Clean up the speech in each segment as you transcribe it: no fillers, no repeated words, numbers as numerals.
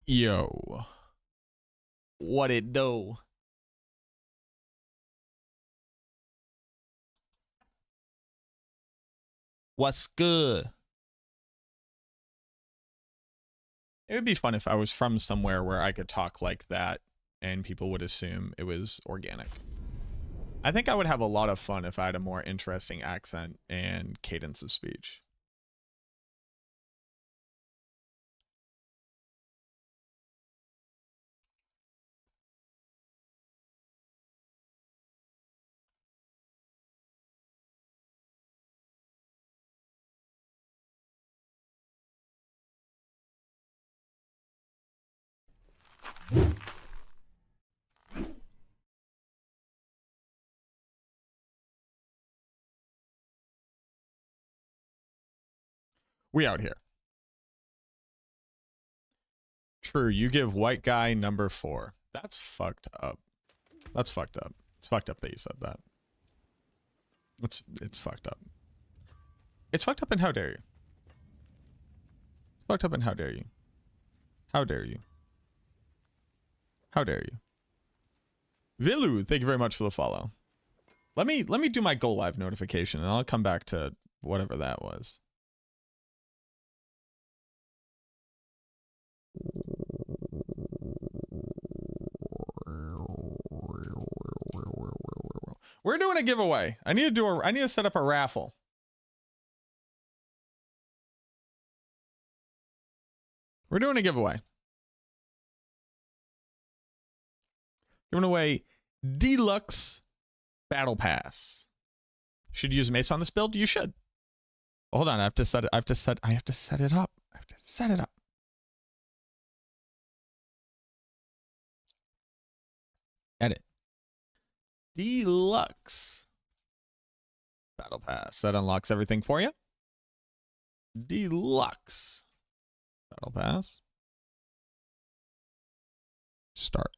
Yo, what it do? What's good? It would be fun if I was from somewhere where I could talk like that and people would assume it was organic. I think I would have a lot of fun if I had a more interesting accent and cadence of speech. We out here. True, you give white guy number 4. That's fucked up. That's fucked up. It's fucked up that you said that. It's fucked up. It's fucked up and how dare you? It's fucked up and how dare you? How dare you? How dare you? Vilu, thank you very much for the follow. Let me do my go live notification and I'll come back to whatever that was. We're doing a giveaway. I need to set up a raffle. We're doing a giveaway. Giving away Deluxe Battlepass. Should you use Mace on this build? You should. Oh, hold on, I have to set it. I have to set it up. I have to set it up. Edit. Deluxe Battle Pass. That unlocks everything for you. Deluxe Battle Pass. Start.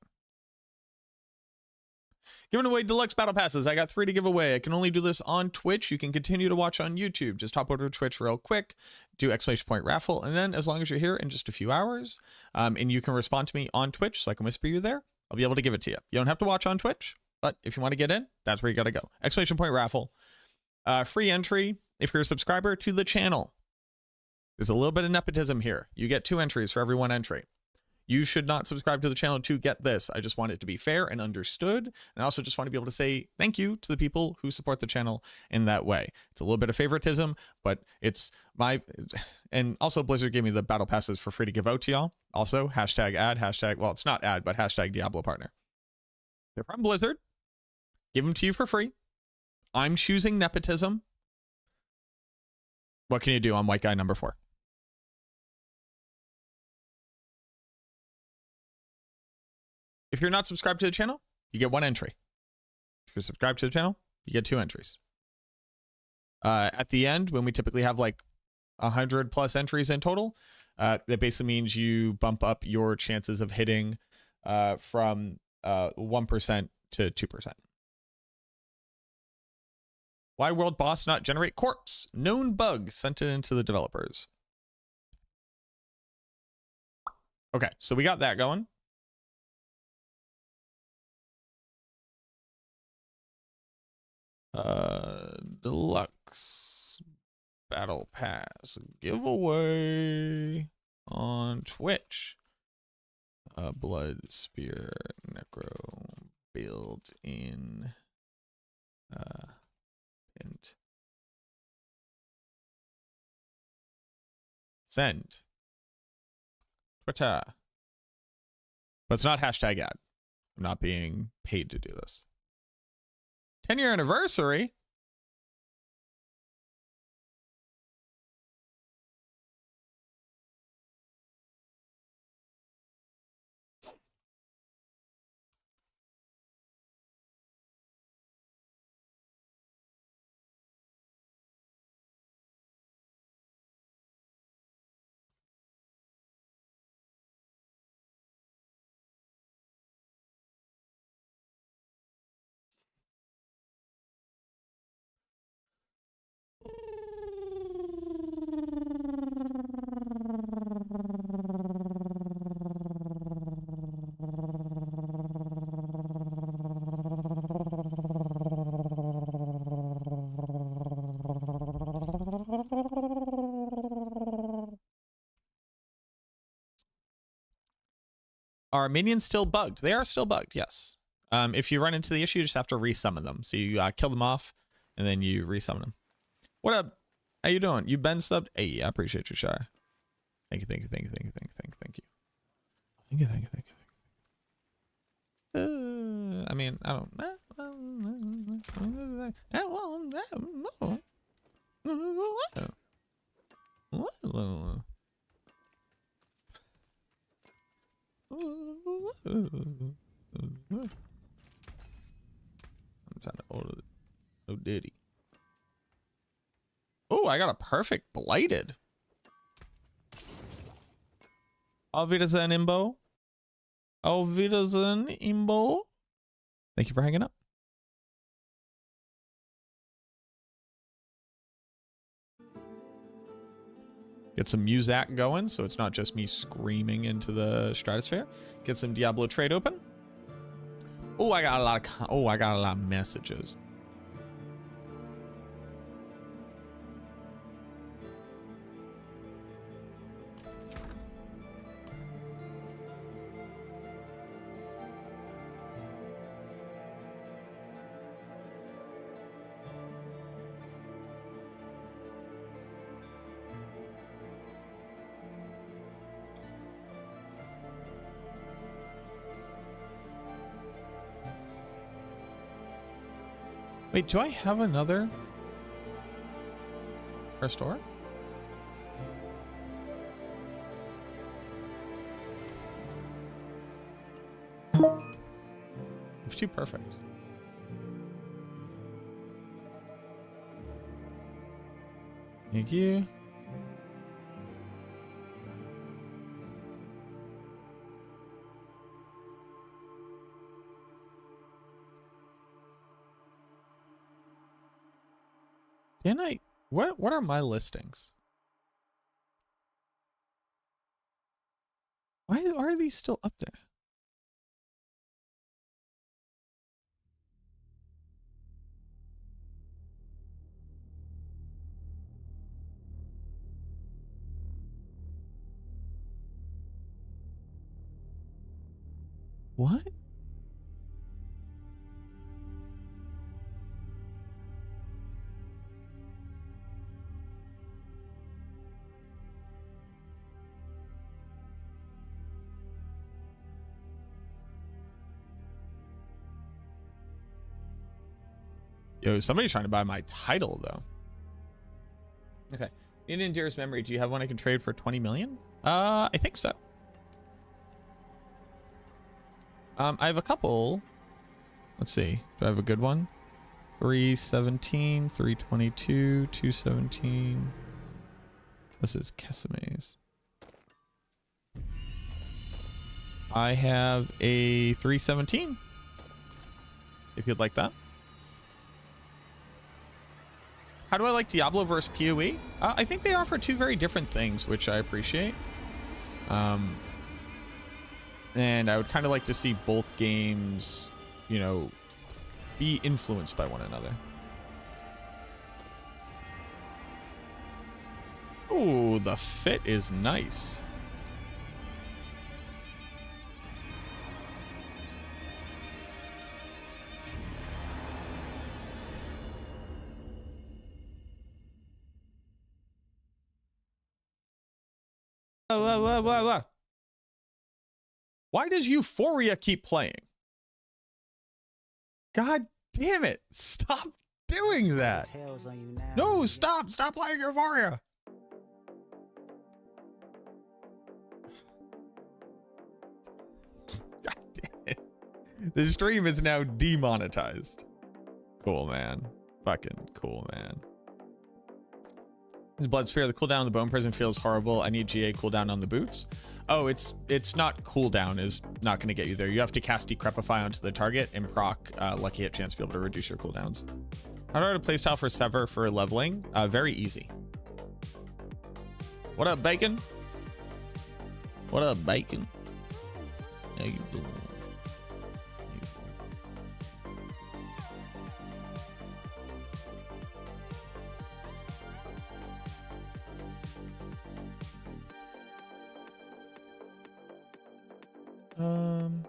Giving away Deluxe Battle Passes. I got 3 to give away. I can only do this on Twitch. You can continue to watch on YouTube. Just hop over to Twitch real quick, do ! Raffle, and then as long as you're here in just a few hours, and you can respond to me on Twitch so I can whisper you there, I'll be able to give it to you. You don't have to watch on Twitch, but if you want to get in, that's where you got to go. ! Raffle. Free entry if you're a subscriber to the channel. There's a little bit of nepotism here. You get 2 entries for every 1 entry. You should not subscribe to the channel to get this. I just want it to be fair and understood. And I also just want to be able to say thank you to the people who support the channel in that way. It's a little bit of favoritism, but it's my... And also Blizzard gave me the battle passes for free to give out to y'all. Also, hashtag ad, hashtag... Well, it's not ad, but hashtag Diablo partner. They're from Blizzard. Give them to you for free. I'm choosing nepotism. What can you do? I'm white guy number 4. If you're not subscribed to the channel, you get 1 entry. If you're subscribed to the channel, you get 2 entries. At the end, when we typically have like 100 plus entries in total, that basically means you bump up your chances of hitting from 1% to 2%. Why world boss not generate corpse? Known bug sent it into the developers. Okay, so we got that going. Deluxe Battle Pass giveaway on Twitch. Blood Spear Necro build in and send Twitter. But it's not hashtag ad. I'm not being paid to do this. 10-year anniversary? Are minions still bugged? They are still bugged, yes. If you run into the issue, you just have to resummon them. So you kill them off, and then you resummon them. What up? How you doing? You been subbed? Hey, I appreciate your share. Thank you, thank you, thank you, thank you, thank you, thank you, thank you. Thank you, thank you, thank you, thank you. I mean, I don't. I'm trying to order it. Oh, diddy. Oh, I got a perfect blighted. Auf Wiedersehen, Imbo. Auf Wiedersehen, Imbo. Thank you for hanging up. Get some Muzak going, so it's not just me screaming into the stratosphere. Get some Diablo trade open. Oh, I got a lot of messages. Wait, do I have another restore? It's too perfect. Thank you. Can I? What are my listings? Why are these still up there? What? Yo, somebody's trying to buy my title though. Okay. In dearest memory, do you have one I can trade for 20 million? I think so. I have a couple. Let's see. Do I have a good one? 317, 322, 217. This is Keseme's. I have a 317. If you'd like that. How do I like Diablo versus PoE? I think they offer two very different things, which I appreciate. And I would kind of like to see both games, you know, be influenced by one another. Ooh, the fit is nice. Why does Euphoria keep playing? God damn it. Stop doing that. No, stop. Stop playing Euphoria. God damn it. The stream is now demonetized. Cool, man. Fucking cool, man. Blood Sphere, the cooldown on the Bone Prison feels horrible. I need GA cooldown on the boots. Oh, it's not cooldown is not going to get you there. You have to cast Decrepify onto the target and proc Lucky Hit chance to be able to reduce your cooldowns. How do I playstyle for Sever for leveling? Very easy. What up, Bacon? What up, Bacon? How you doing? Um,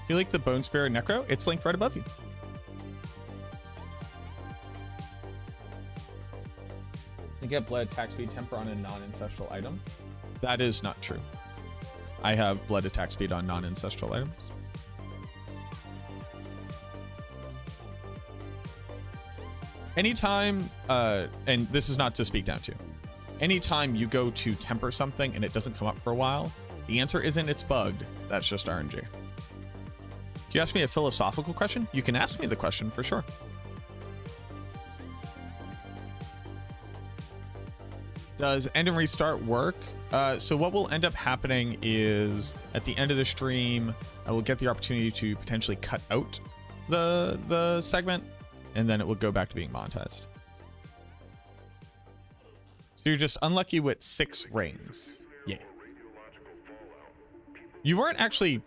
you like the Bone Spirit Necro? It's linked right above you. You get blood attack speed temper on a non-ancestral item. That is not true. I have blood attack speed on non-ancestral items. Anytime, and this is not to speak down to, anytime you go to temper something and it doesn't come up for a while, the answer isn't it's bugged. That's just RNG. If you ask me a philosophical question, you can ask me the question for sure. Does end and restart work? So what will end up happening is at the end of the stream, I will get the opportunity to potentially cut out the segment, and then it will go back to being monetized. So you're just unlucky with 6 rings. Yeah. You weren't actually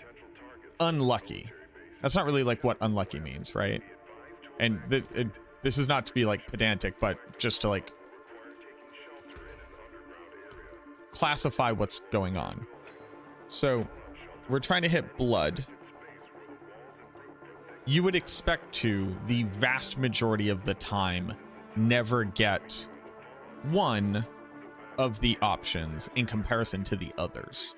unlucky. That's not really like what unlucky means, right? And this is not to be like pedantic, but just to like classify what's going on. So we're trying to hit blood. You would expect to, the vast majority of the time, never get one of the options in comparison to the others.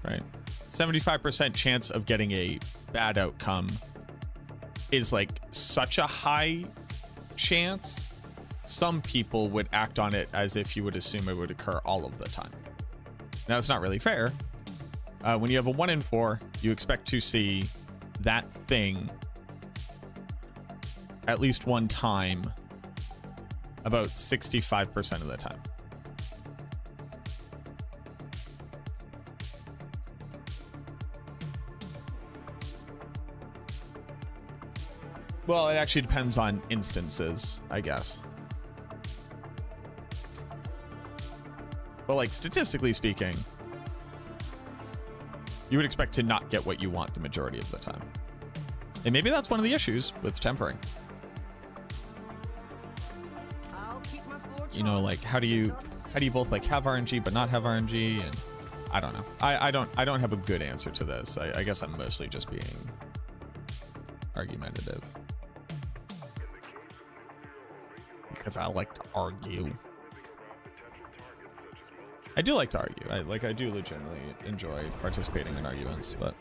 Right? 75% chance of getting a bad outcome is like such a high chance. Some people would act on it as if you would assume it would occur all of the time. Now, it's not really fair. When you have a 1 in 4, you expect to see that thing at least one time about 65% of the time. Well, it actually depends on instances, I guess. But like statistically speaking, you would expect to not get what you want the majority of the time. And maybe that's one of the issues with tempering. You know, like how do you both like have RNG but not have RNG? And I don't know. I don't have a good answer to this. I guess I'm mostly just being argumentative. Because I like to argue. I do like to argue. I do legitimately enjoy participating in arguments, but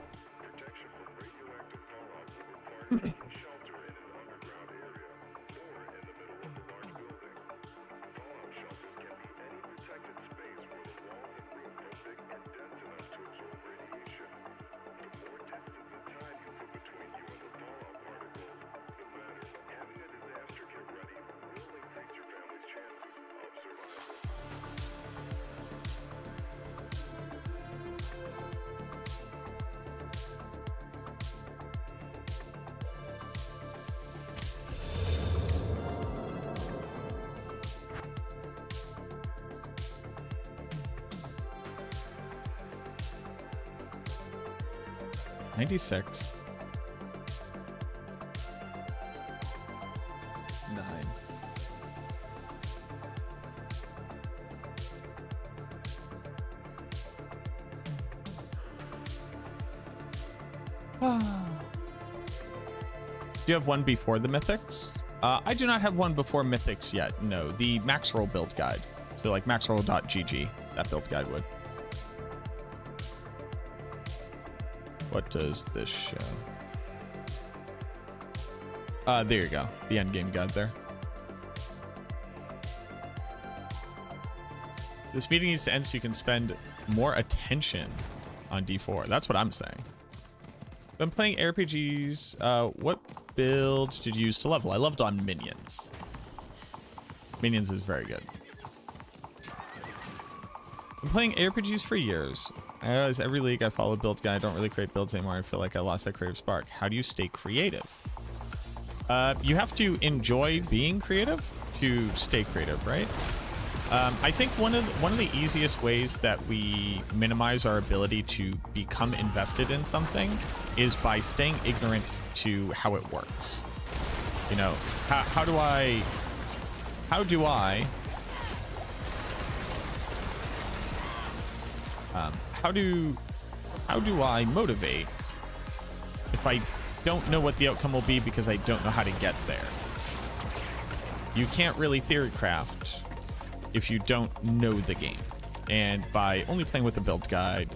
$96. 9. Do you have one before the mythics? I do not have one before mythics yet. No, the max roll build guide. So like maxroll.gg, that build guide would. What does this show? There you go. The end game guide there. This meeting needs to end so you can spend more attention on D4. That's what I'm saying. Been playing RPGs. What build did you use to level? I leveled on minions. Minions is very good. Been playing RPGs for years. I realize every league I follow a build guide. I don't really create builds anymore. I feel like I lost that creative spark. How do you stay creative? You have to enjoy being creative to stay creative, right? I think one of the easiest ways that we minimize our ability to become invested in something is by staying ignorant to how it works. You know, how do I motivate if I don't know what the outcome will be because I don't know how to get there? You can't really theory craft if you don't know the game. And by only playing with the build guide,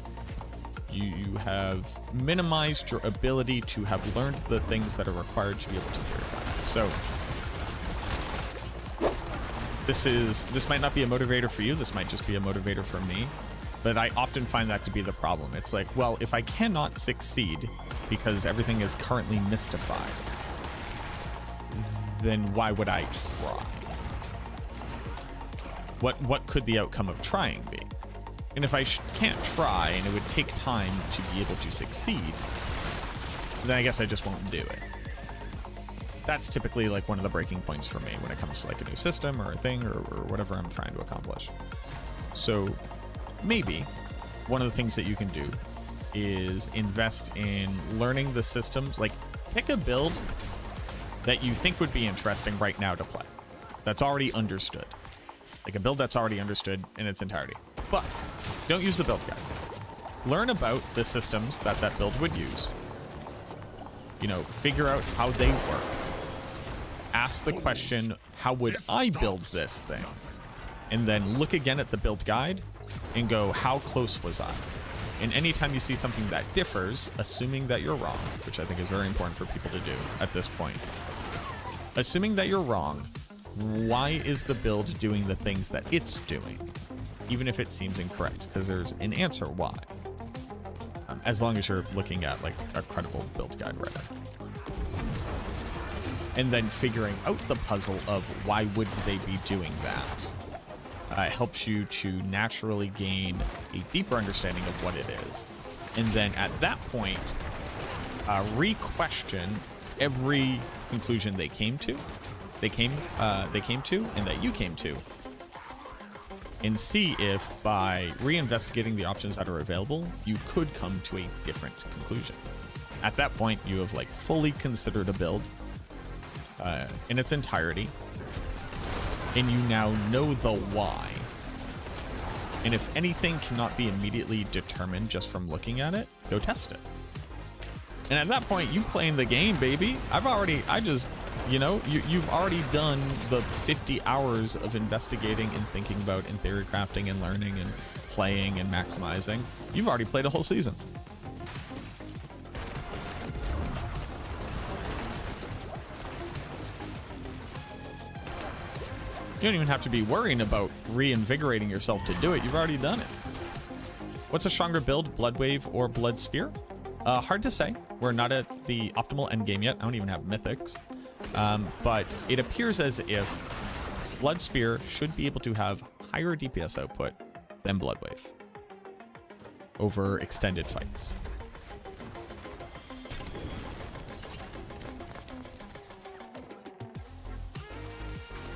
you have minimized your ability to have learned the things that are required to be able to theory craft. So this might not be a motivator for you, this might just be a motivator for me. But I often find that to be the problem. It's like, well, if I cannot succeed because everything is currently mystified, then why would I try? What could the outcome of trying be? And if I can't try and it would take time to be able to succeed, then I guess I just won't do it. That's typically like one of the breaking points for me when it comes to like a new system or a thing or whatever I'm trying to accomplish. So maybe one of the things that you can do is invest in learning the systems. Like, pick a build that you think would be interesting right now to play, that's already understood. Like a build that's already understood in its entirety. But don't use the build guide. Learn about the systems that that build would use. You know, figure out how they work. Ask the question, how would I build this thing? And then look again at the build guide and go, how close was I? And anytime you see something that differs, assuming that you're wrong, which I think is very important for people to do at this point, assuming that you're wrong, why is the build doing the things that it's doing, even if it seems incorrect? Because there's an answer why, as long as you're looking at like a credible build guide writer. And then figuring out the puzzle of why would they be doing that helps you to naturally gain a deeper understanding of what it is. And then at that point, re-question every conclusion they came to, and that you came to, and see if by re-investigating the options that are available, you could come to a different conclusion. At that point, you have like fully considered a build in its entirety, and you now know the why. And if anything cannot be immediately determined just from looking at it, go test it. And at that point, you playing the game, baby. You've already done the 50 hours of investigating and thinking about and theory crafting and learning and playing and maximizing. You've already played a whole season. You don't even have to be worrying about reinvigorating yourself to do it. You've already done it. What's a stronger build, Blood Wave or Blood Spear? Hard to say. We're not at the optimal end game yet. I don't even have mythics. But it appears as if Blood Spear should be able to have higher DPS output than Blood Wave over extended fights.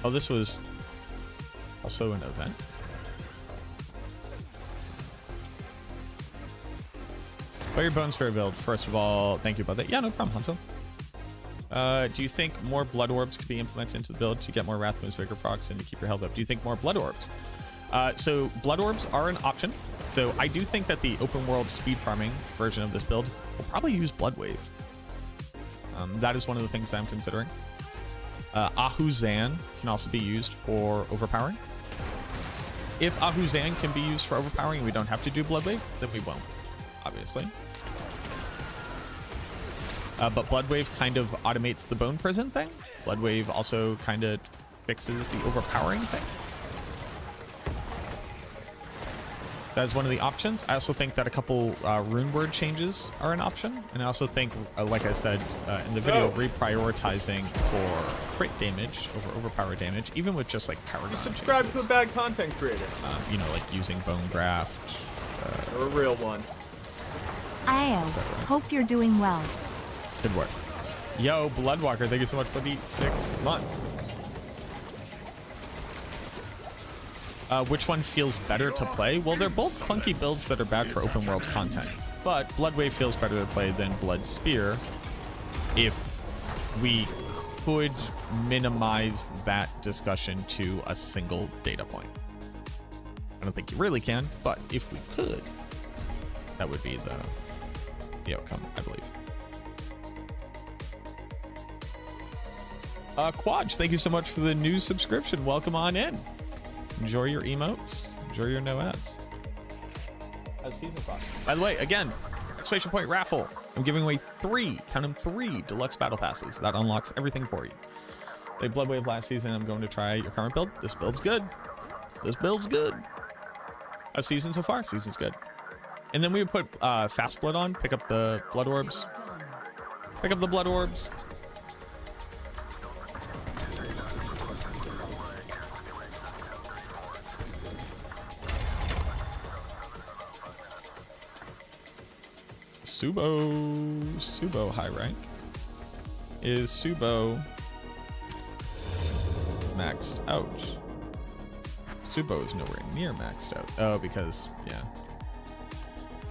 Oh, this was also an event. What are your bones for a build? First of all, thank you about that. Yeah, no problem, Hunto. Do you think more blood orbs could be implemented into the build to get more Wrath Moon's Vigor procs and to keep your health up? Do you think more blood orbs? So blood orbs are an option. So I do think that the open world speed farming version of this build will probably use Blood Wave. That is one of the things that I'm considering. Ahuzan can also be used for overpowering. If Ahuzan can be used for overpowering and we don't have to do Blood Wave, then we won't, obviously. But Blood Wave kind of automates the Bone Prison thing. Blood Wave also kind of fixes the overpowering thing. That's one of the options. I also think that a couple rune word changes are an option. And I also think, like I said in the video, reprioritizing for crit damage over overpower damage, even with just like power. You subscribe changes. to a bad content creator. You know, like using bone graft. Or a real one. Hope you're doing well. Good work. Yo, Bloodwalker, thank you so much for the 6 months. Which one feels better to play? Well, they're both clunky builds that are bad for open world content. But Bloodwave feels better to play than Blood Spear if we could minimize that discussion to a single data point. I don't think you really can, but if we could, that would be the outcome, I believe. Quadge, thank you so much for the new subscription. Welcome on in. Enjoy your emotes. Enjoy your no ads. As season 5. By the way, again, exclamation point raffle. I'm giving away 3, count them 3 deluxe battle passes. That unlocks everything for you. Played Bloodwave last season. I'm going to try your current build. This build's good. This build's good. Our season so far, season's good. And then we would put fast blood on, pick up the blood orbs. Pick up the blood orbs. Subo high rank. Is Subo maxed out? Subo is nowhere near maxed out. Oh, because, yeah.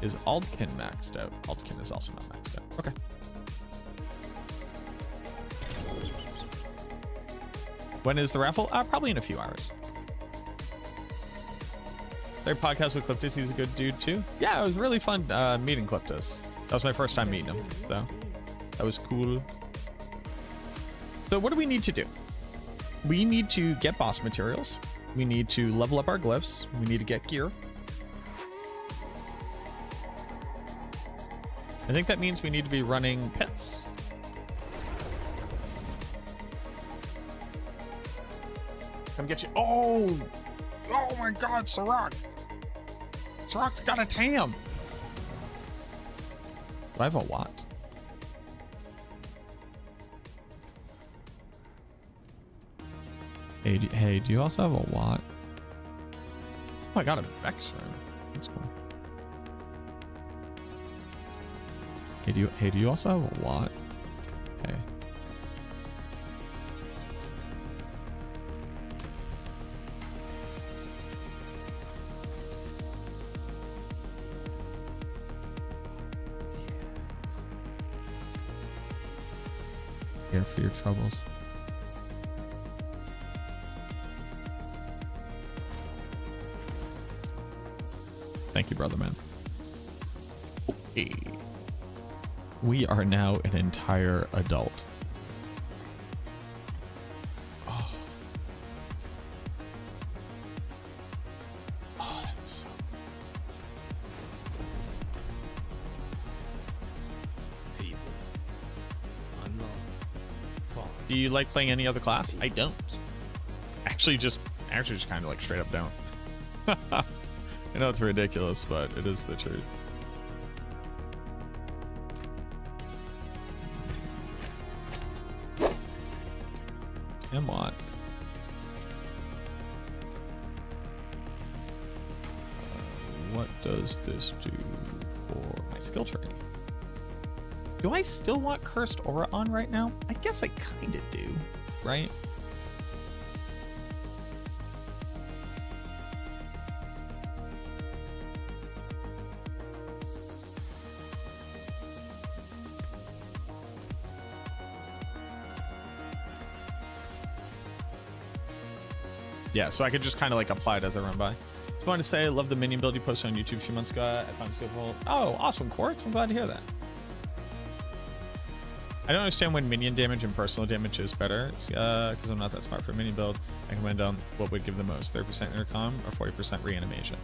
Is Aldkin maxed out? Aldkin is also not maxed out. Okay. When is the raffle? Probably in a few hours. Their podcast with Cliptus, he's a good dude too. Yeah, it was really fun meeting Cliptus. That was my first time meeting him, so that was cool. So what do we need to do? We need to get boss materials. We need to level up our glyphs. We need to get gear. I think that means we need to be running pits. Come get you. Oh my God, Sirach. Sirach's got a tam. Do I have a Watt? Hey, do you also have a Watt? Oh, I got a Vex room. That's cool. Hey, do you also have a Watt? Hey. Here for your troubles. Thank you, brother man. Okay. We are now an entire adult. Oh, that's so good. Do you like playing any other class? I don't. Actually just kind of like straight up don't. I know it's ridiculous, but it is the truth. And what? What does this do for my skill tree? Do I still want Cursed Aura on right now? I guess I kind of do, right? Yeah, so I could just kind of like apply it as I run by. Just wanted to say, I love the minion build you posted on YouTube a few months ago. I found it super cool. Oh, awesome, Quartz. I'm glad to hear that. I don't understand when minion damage and personal damage is better, because I'm not that smart for a minion build. I recommend what would give the most, 30% intercom or 40% reanimation.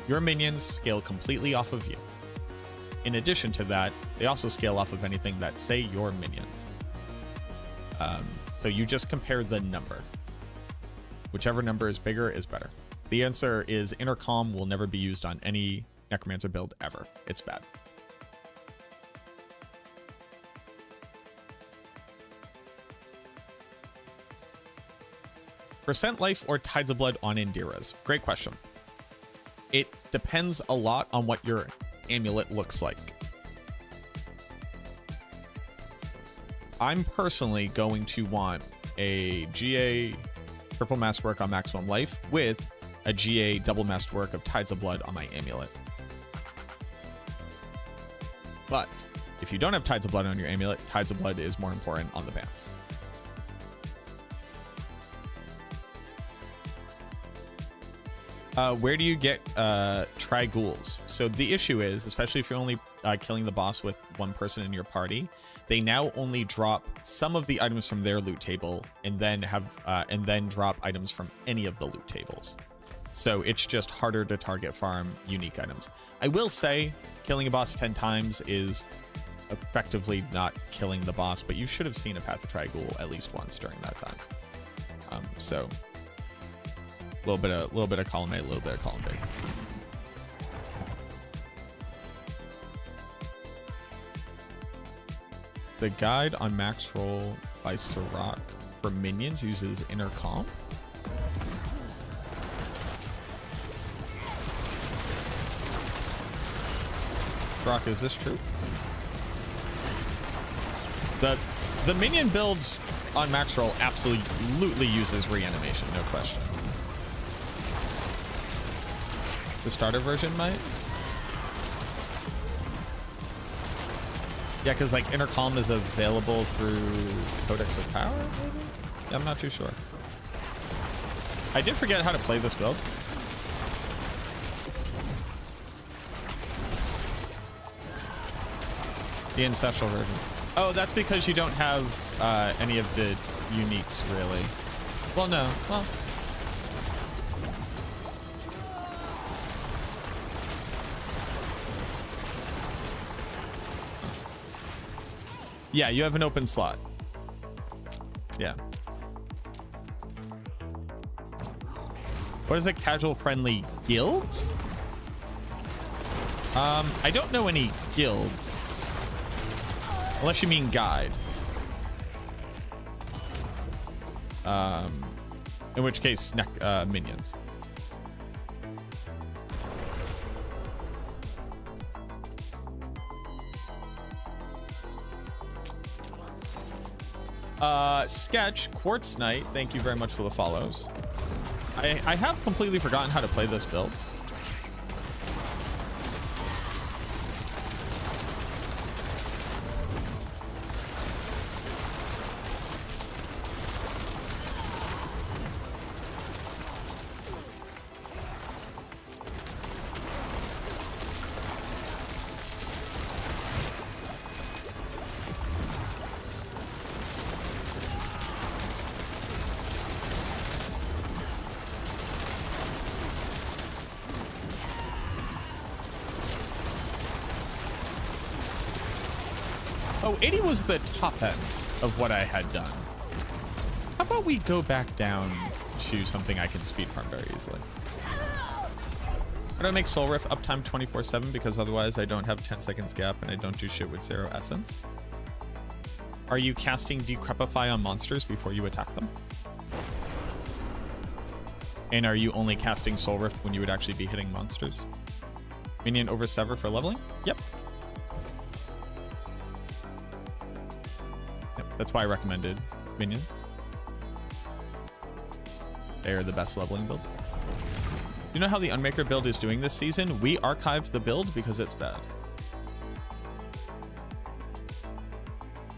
Your minions scale completely off of you. In addition to that, they also scale off of anything that say your minions. So you just compare the number. Whichever number is bigger is better. The answer is Intercom will never be used on any Necromancer build ever. It's bad. Percent life or Tides of Blood on Indiras? Great question. It depends a lot on what your amulet looks like. I'm personally going to want a GA Purple Masterwork on maximum life with a GA double Masterwork of Tides of Blood on my amulet. But if you don't have Tides of Blood on your amulet, Tides of Blood is more important on the pants. Where do you get Tri-Ghouls? So the issue is, especially if you're only killing the boss with one person in your party, they now only drop some of the items from their loot table and then drop items from any of the loot tables. So it's just harder to target farm unique items. I will say killing a boss 10 times is effectively not killing the boss, but you should have seen a Path of Tri-Ghoul at least once during that time. So a little bit of column A, a little bit of column B. The guide on max roll by Sirach for minions uses Intercom. Sirach, is this true? The minion build on max roll absolutely uses reanimation, no question. The starter version might. Yeah, because like Intercom is available through Codex of Power, maybe? Yeah, I'm not too sure. I did forget how to play this build. The Ancestral version. Oh, that's because you don't have any of the uniques, really. Well, no. Well, yeah, you have an open slot. Yeah. What is a casual friendly guild? I don't know any guilds. Unless you mean guide. In which case, minions. Sketch, Quartz Knight, thank you very much for the follows. I have completely forgotten how to play this build. Oh, 80 was the top end of what I had done. How about we go back down to something I can speed farm very easily? How do I make Soul Rift uptime 24/7? Because otherwise I don't have 10 seconds gap and I don't do shit with 0 essence. Are you casting Decrepify on monsters before you attack them? And are you only casting Soul Rift when you would actually be hitting monsters? Minion over Sever for leveling? Yep. That's why I recommended minions. They are the best leveling build. You know how the Unmaker build is doing this season? We archived the build because it's bad.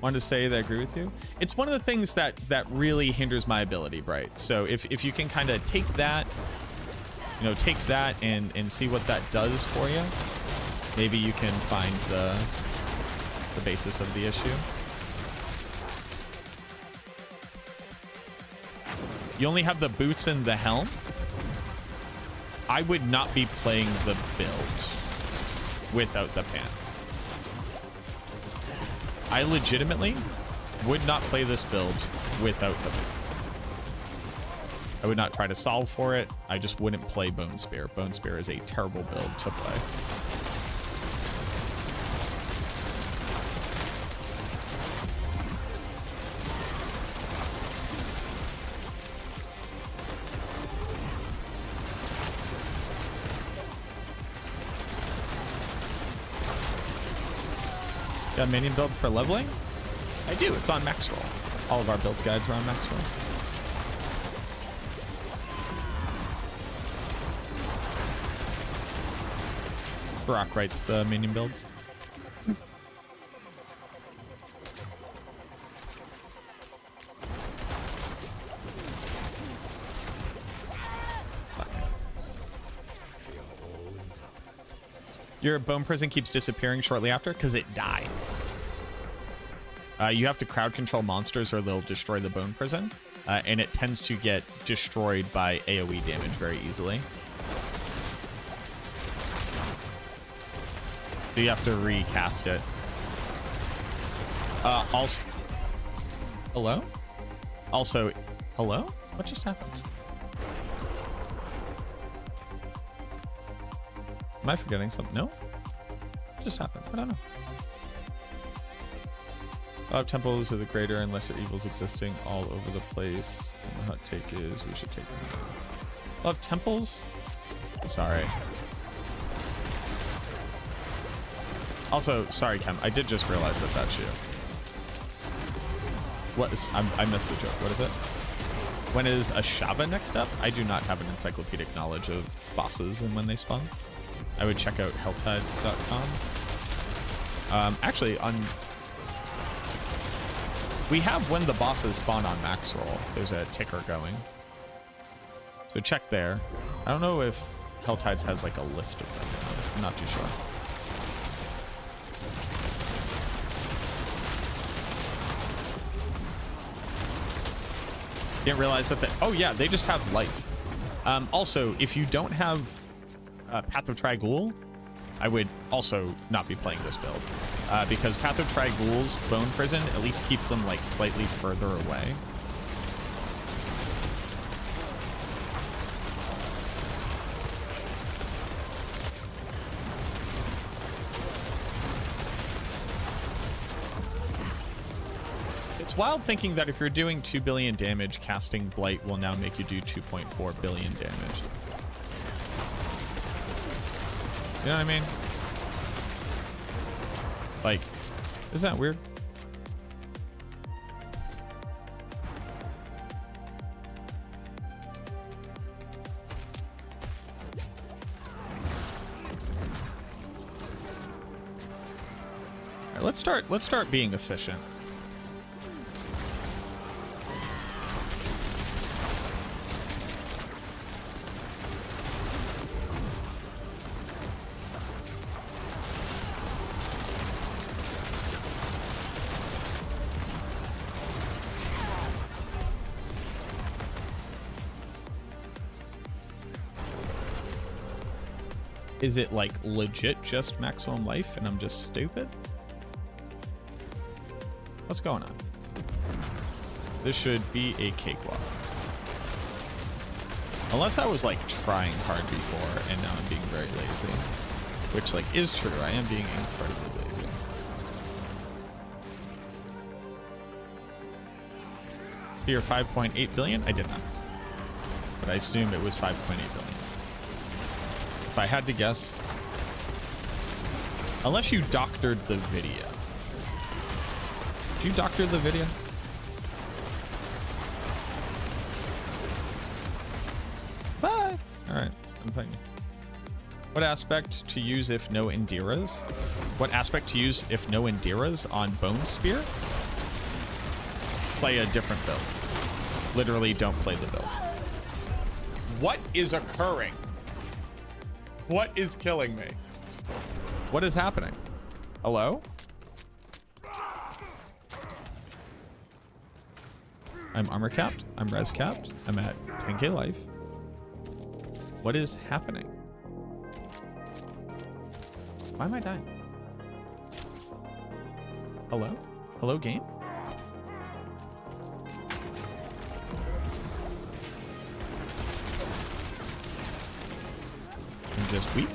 Wanted to say that I agree with you. It's one of the things that really hinders my ability, right? So if you can kind of take that, you know, take that and see what that does for you, maybe you can find the basis of the issue. You only have the boots and the helm. I would not be playing the build without the pants. I legitimately would not play this build without the pants. I would not try to solve for it. I just wouldn't play Bone Spear. Bone Spear is a terrible build to play. Got a minion build for leveling? I do. It's on max roll. All of our build guides are on max roll. Brock writes the minion builds. Your bone prison keeps disappearing shortly after because it dies. You have to crowd control monsters or they'll destroy the bone prison. And it tends to get destroyed by AoE damage very easily. So you have to recast it. Also, hello? Also, hello? What just happened? Am I forgetting something? No? What just happened? I don't know. Temples are the greater and lesser evils existing all over the place. And the hot take is we should take them down. Love temples? Sorry. Also, sorry, Chem. I did just realize that that's you. What is... I missed the joke. What is it? When is Ashaba next up? I do not have an encyclopedic knowledge of bosses and when they spawn. I would check out helltides.com. Actually, on... We have when the bosses spawn on max roll. There's a ticker going. So check there. I don't know if Helltides has like a list of them. I'm not too sure. Didn't realize that oh yeah, they just have life. Also, if you don't have Path of Trighoul, I would also not be playing this build. Because Path of Trighoul's Bone Prison at least keeps them like slightly further away. It's wild thinking that if you're doing 2 billion damage, casting Blight will now make you do 2.4 billion damage. You know what I mean? Like, isn't that weird? All right, let's start being efficient. Is it like legit just maximum life and I'm just stupid? What's going on? This should be a cakewalk. Unless I was like trying hard before and now I'm being very lazy. Which like is true, I am being incredibly lazy. Here 5.8 billion? I did not. But I assume it was 5.8 billion. If I had to guess, unless you doctored the video. Did you doctor the video? Bye. All right, I'm playing. What aspect to use if no Indiras? What aspect to use if no Indiras on Bone Spear? Play a different build. Literally, don't play the build. What is occurring? What is killing me? What is happening? Hello? I'm armor capped. I'm res capped. I'm at 10k life. What is happening? Why am I dying? Hello? Hello, game? And just weep.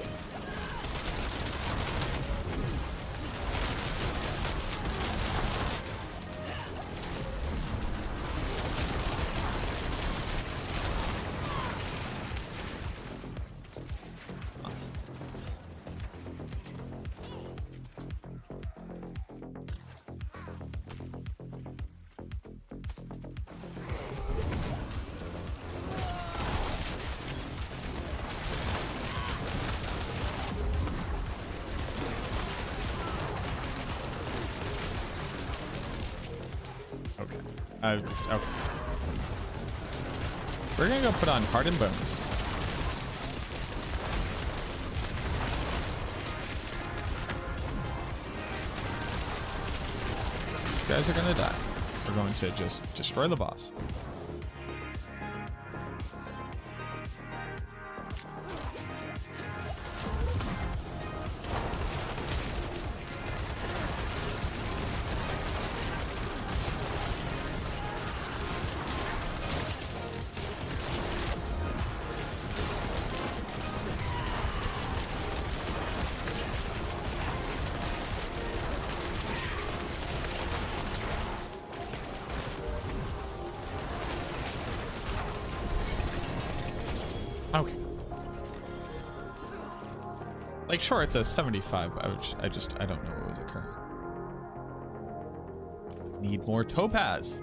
Okay. Okay. We're gonna go put on Heart and Bones. These guys are gonna die. We're going to just destroy the boss. Okay. Like, sure, it's a 75. I don't know what was occurring. Need more topaz.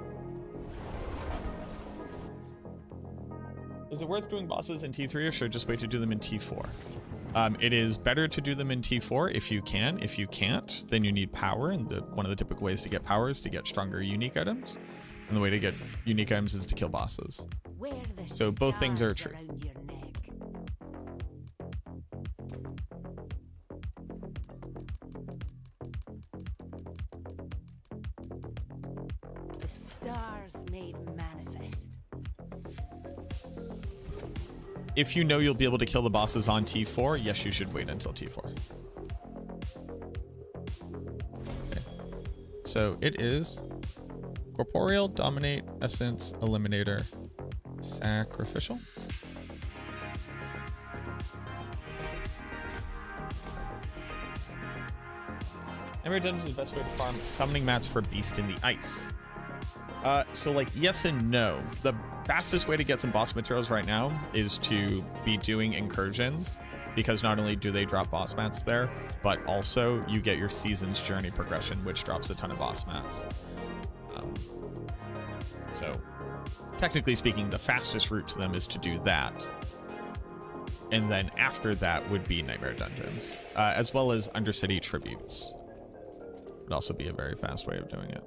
Is it worth doing bosses in T3 or should I just wait to do them in T4? It is better to do them in T4 if you can. If you can't, then you need power, and one of the typical ways to get power is to get stronger unique items. And the way to get unique items is to kill bosses. So both things are true. The stars made manifest. If you know you'll be able to kill the bosses on T4, yes, you should wait until T4. Okay. So it is Corporeal, Dominate, Essence, Eliminator, Sacrificial. Nightmare Dungeons is the best way to farm summoning mats for Beast in the Ice. So like yes and no. The fastest way to get some boss materials right now is to be doing incursions, because not only do they drop boss mats there, but also you get your Season's Journey progression, which drops a ton of boss mats. So technically speaking, the fastest route to them is to do that. And then after that would be Nightmare Dungeons, as well as Undercity Tributes. Would also be a very fast way of doing it.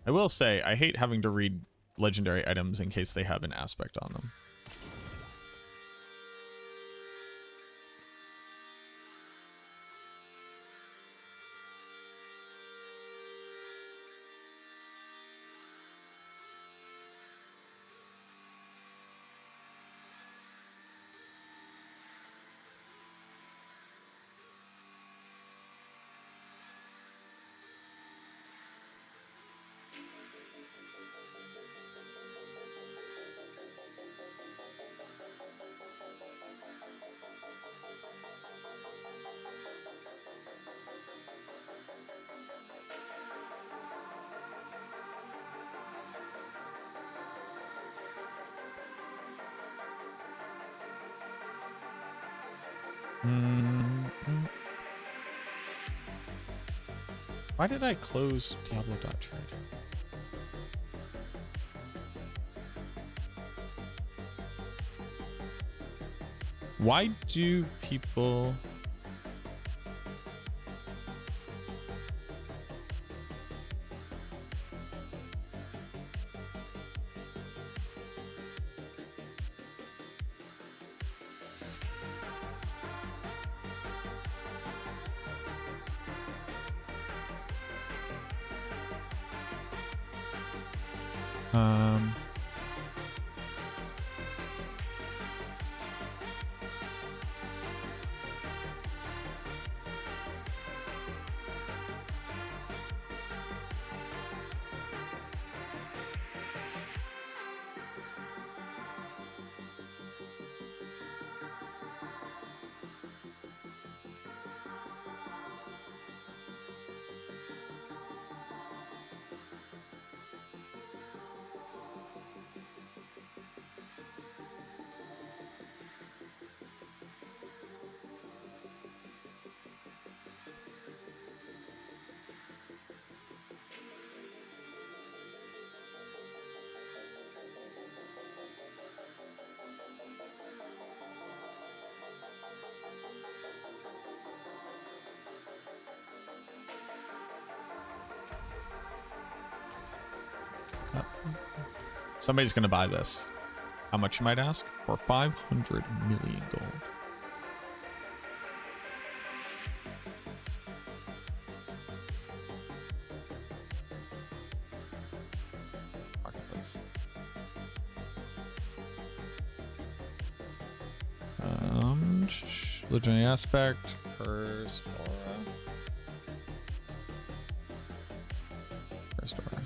I will say, I hate having to read legendary items in case they have an aspect on them. Why did I close Diablo.trade? Why do people... Somebody's gonna buy this. How much you might ask? For 500 million gold. Marketplace. Legendary aspect, cursed aura. Cursed aura.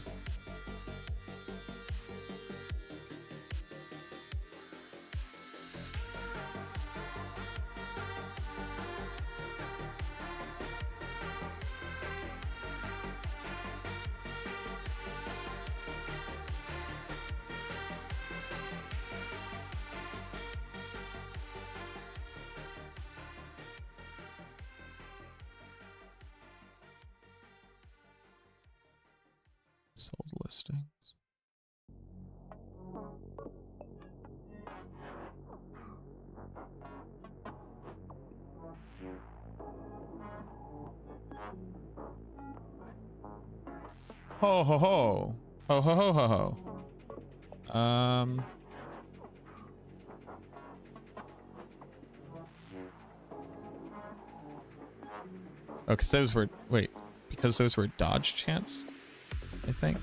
Sold listings. Ho ho ho. Ho ho ho ho ho. Oh, because those were, wait, because those were dodge chants, I think.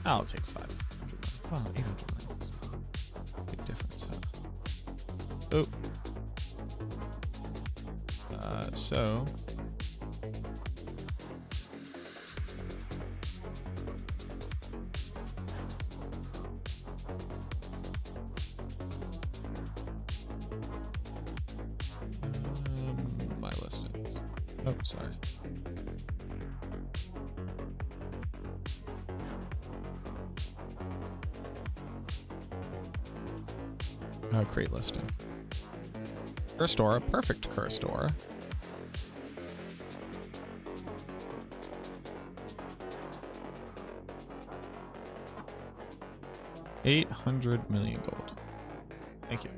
I'll take 500. Well, 800 is a big difference, huh? Oh. So. My listings. Oh, sorry. Create listing. Cursed aura, perfect cursed aura. $800 million gold. Thank you.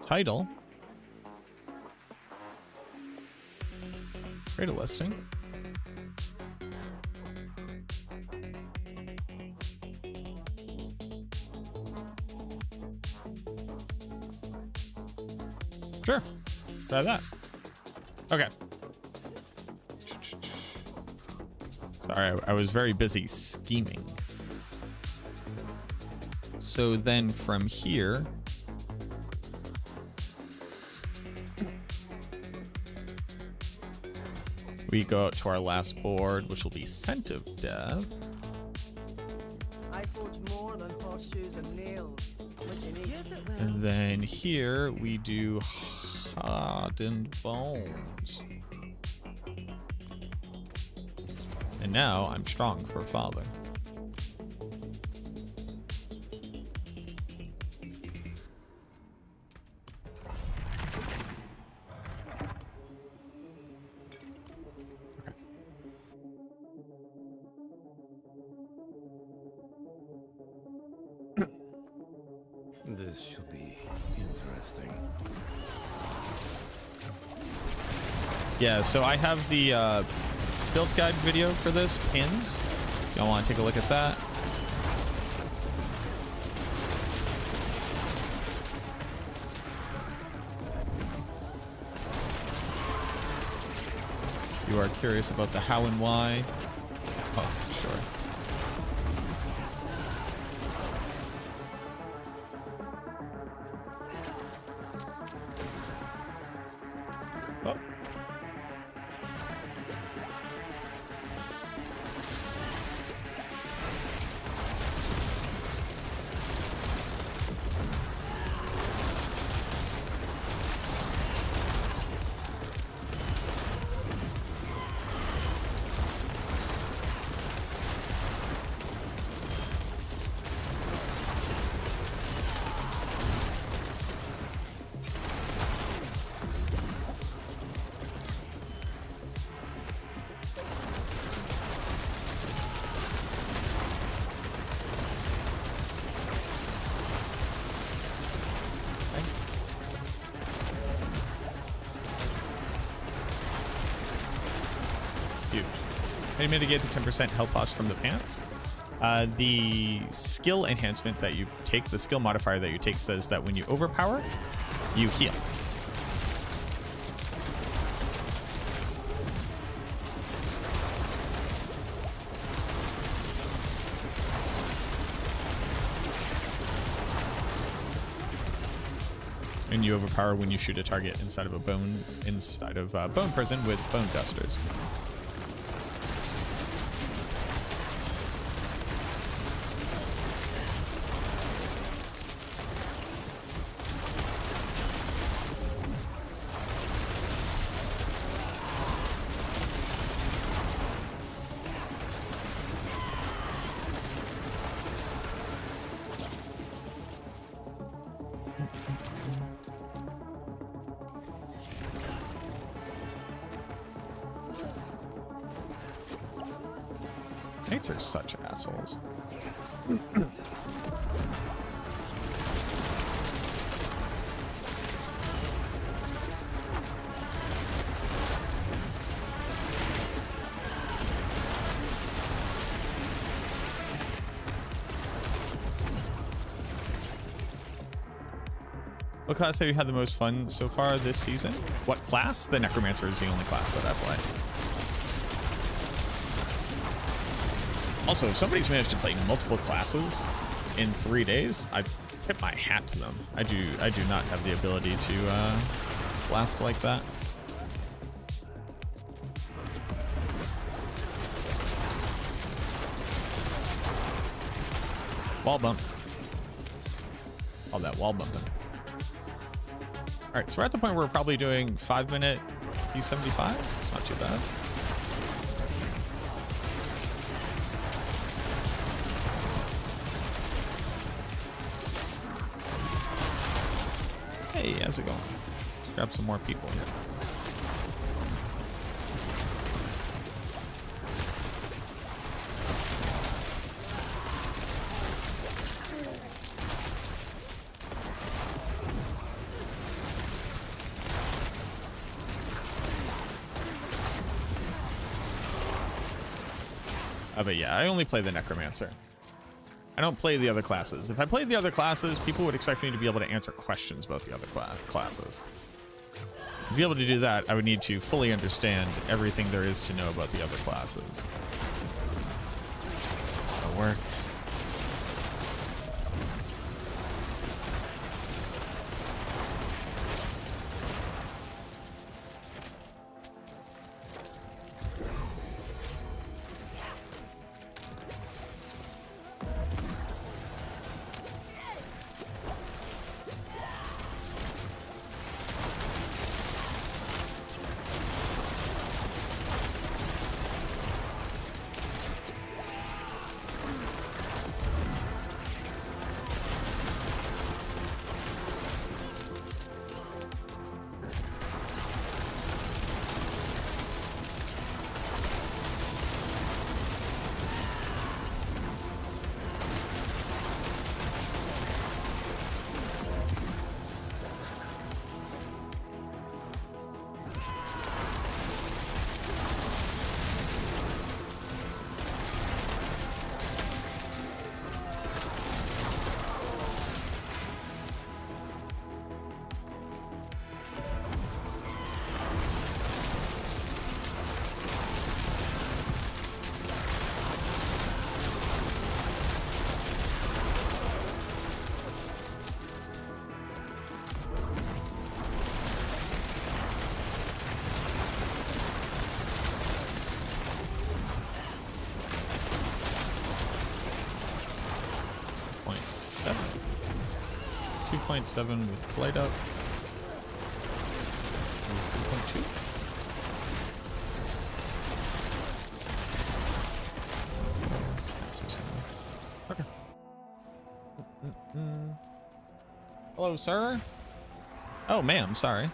Title. Create a listing. Sure. Try that. Okay. Sorry, I was very busy scheming. So then from here, we go out to our last board, which will be Scent of Death. I forge more than horseshoes and nails. What you need? And then here we do Hardened Bones. And now I'm strong for father. This should be interesting. Yeah, so I have the build guide video for this pinned. Y'all want to take a look at that? You are curious about the how and why. Oh, sure. Oh. How do you mitigate the 10% health loss from the pants? The skill enhancement that you take, the skill modifier that you take, says that when you overpower, you heal. And you overpower when you shoot a target inside of bone prison with bone dusters. Knights are such assholes. What class have you had the most fun so far this season? What class? The Necromancer is the only class that I play. Also, if somebody's managed to play multiple classes in 3 days, I tip my hat to them. I do not have the ability to blast like that. Wall bump. All that wall bumping. All right, so we're at the point where we're probably doing 5-minute P75s. It's not too bad. Hey, how's it going? Let's grab some more people here. But yeah, I only play the Necromancer. I don't play the other classes. If I played the other classes, people would expect me to be able to answer questions about the other classes. To be able to do that, I would need to fully understand everything there is to know about the other classes. That sounds like a lot of work. .7 with flight up. Is 2.2. Okay. Hello, sir. Oh, ma'am. Sorry.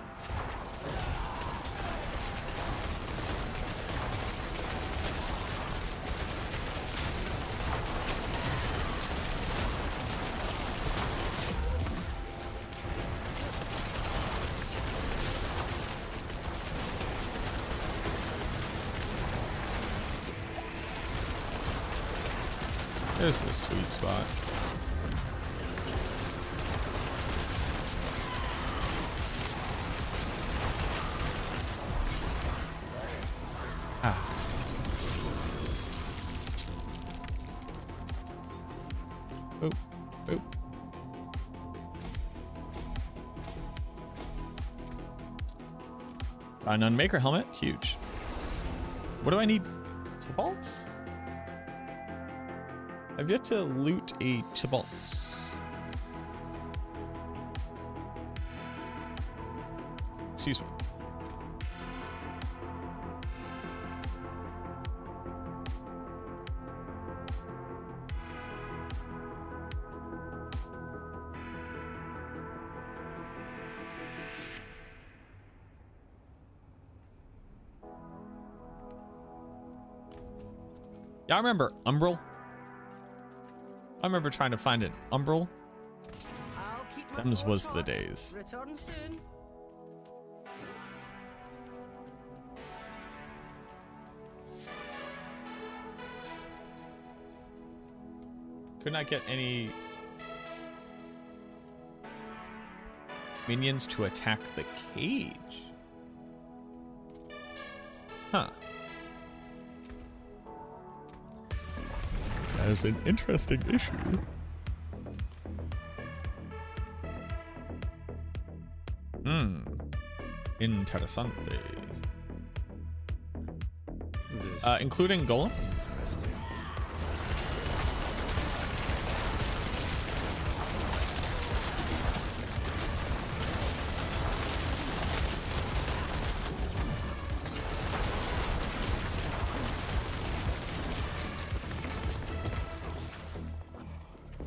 There's the sweet spot. Ah. Boop, boop. An Unmaker helmet, huge. What do I need? Tibalts? I've yet to loot a Tibalts. Excuse me. Yeah, I remember Umbral. I remember trying to find an Umbral. I'll keep my Them's was foreshot. the days. Return soon. Could not get any minions to attack the cage. Huh. That is an interesting issue. Interessante. Including Golem? Interesting.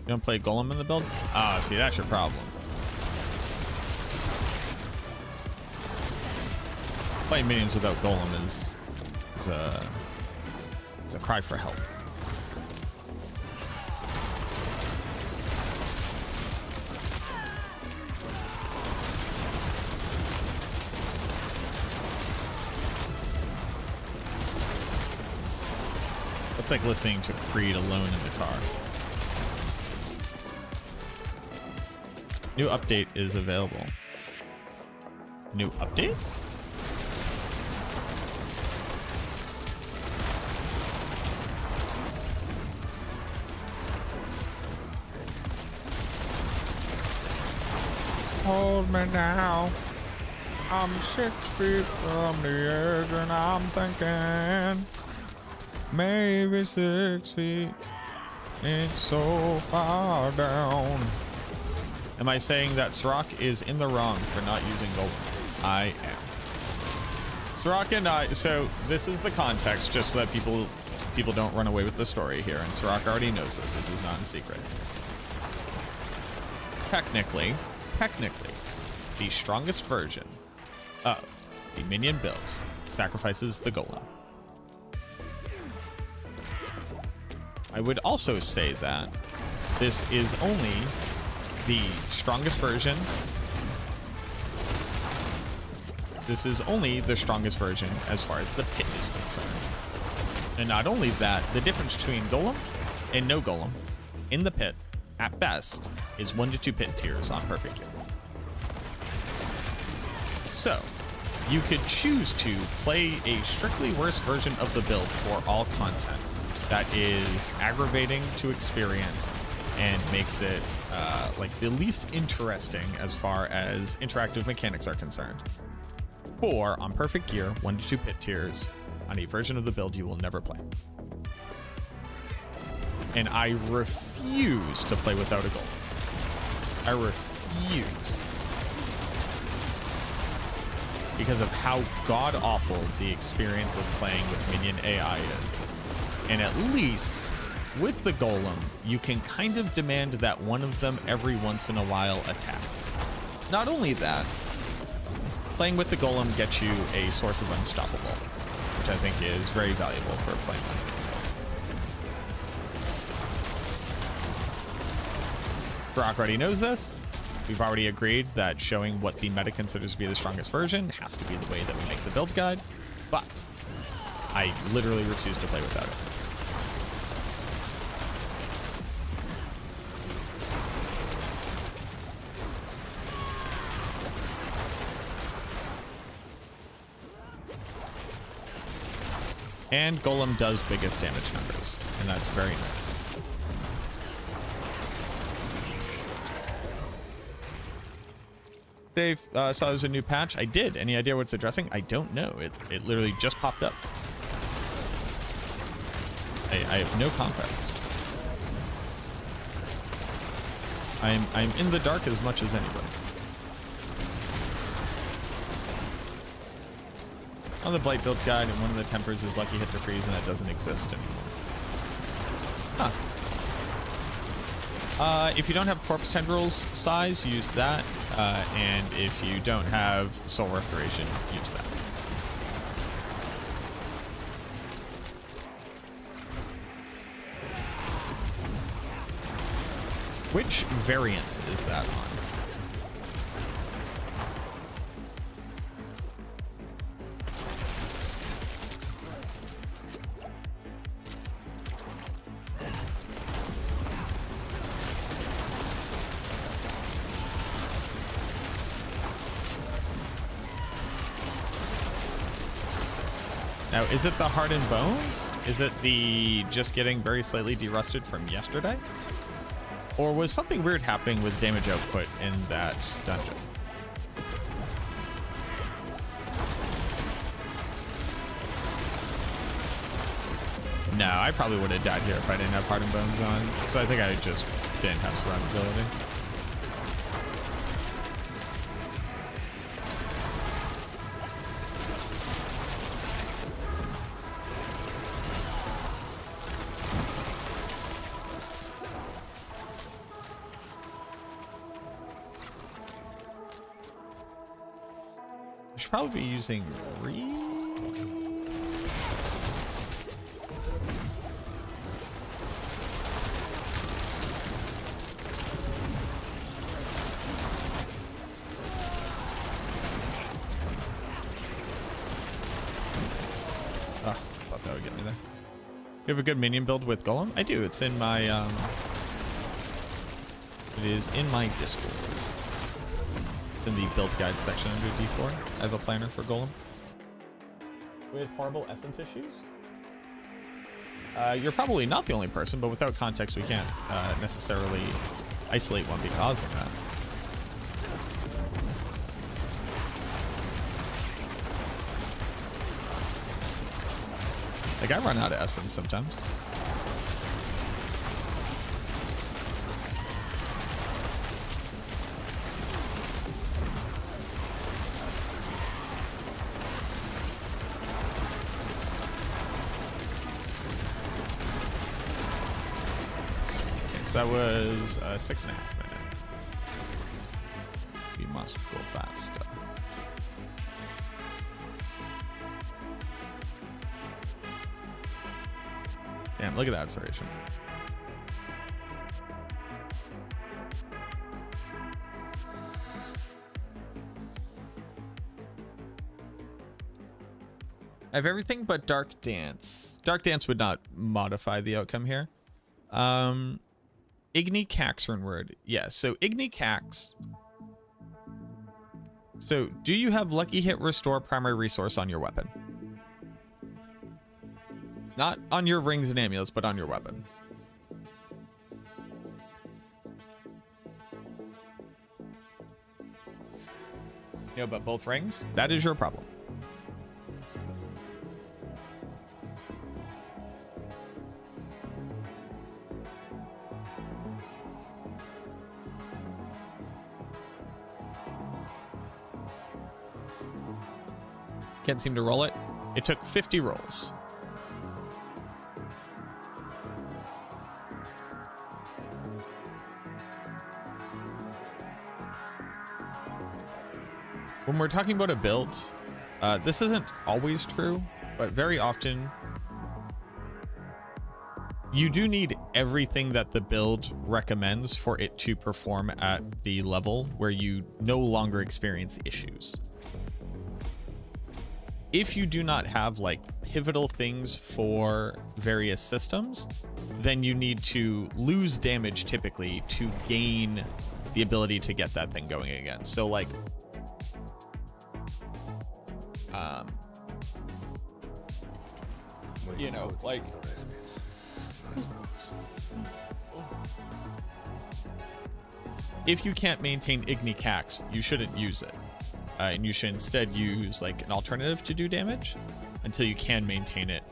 You don't play Golem in the build? Ah, see, that's your problem. Playing minions without Golem is a cry for help. It's like listening to Creed alone in the car. New update is available. New update? Hold me now. I'm 6 feet from the edge and I'm thinking maybe 6 feet. It's so far down. Am I saying that Sirach is in the wrong for not using Golem? I am. Sirach and I, so this is the context just so that people don't run away with the story here, and Sirach already knows this. This is not a secret. Technically, the strongest version of the minion build sacrifices the Golem. I would also say that this is only the strongest version. This is only the strongest version as far as the pit is concerned. And not only that, the difference between Golem and no Golem in the pit, at best, is 1 to 2 pit tiers on perfect gear. So, you could choose to play a strictly worse version of the build for all content that is aggravating to experience and makes it like the least interesting as far as interactive mechanics are concerned. Or on perfect gear, 1 to 2 pit tiers on a version of the build you will never play. And I refuse to play without a goal. I refuse. Because of how god-awful the experience of playing with minion AI is. And at least with the Golem, you can kind of demand that one of them every once in a while attack. Not only that, playing with the Golem gets you a source of unstoppable, which I think is very valuable for playing on a minion build. Brock already knows this. We've already agreed that showing what the meta considers to be the strongest version has to be the way that we make the build guide, but I literally refuse to play without it. And Golem does biggest damage numbers, and that's very nice. Dave saw there's a new patch. I did. Any idea what it's addressing? I don't know. It literally just popped up. I have no context. I'm in the dark as much as anybody. On the Blight build guide, and one of the tempers is lucky hit to freeze, and that doesn't exist anymore. Huh. If you don't have corpse tendrils size, use that. And if you don't have soul restoration, use that. Which variant is that on? Now, is it the hardened bones? Is it the just getting very slightly derusted from yesterday? Or was something weird happening with damage output in that dungeon? No, I probably would have died here if I didn't have hardened bones on. So I think I just didn't have survivability. Probably be using thought that would get me there. You have a good minion build with Golem? I do. It's in my it is in my Discord. In the build guide section under D4. I have a planner for Golem. With horrible essence issues? You're probably not the only person, but without context, we can't necessarily isolate one because of that. Like, I run out of essence sometimes. That was 6.5 minutes. We must go fast. Damn, look at that serration. I have everything but Dark Dance. Dark Dance would not modify the outcome here. Igni Cax word. Yes, so Igni Cax. So, do you have Lucky Hit Restore primary resource on your weapon? Not on your rings and amulets, but on your weapon. No, but both rings? That is your problem. Can't seem to roll it. It took 50 rolls. When we're talking about a build, this isn't always true, but very often you do need everything that the build recommends for it to perform at the level where you no longer experience issues. If you do not have like pivotal things for various systems, then you need to lose damage typically to gain the ability to get that thing going again. So like, You know, like, The respite, I suppose. if you can't maintain Igni-Cax, you shouldn't use it. And you should instead use like an alternative to do damage until you can maintain it.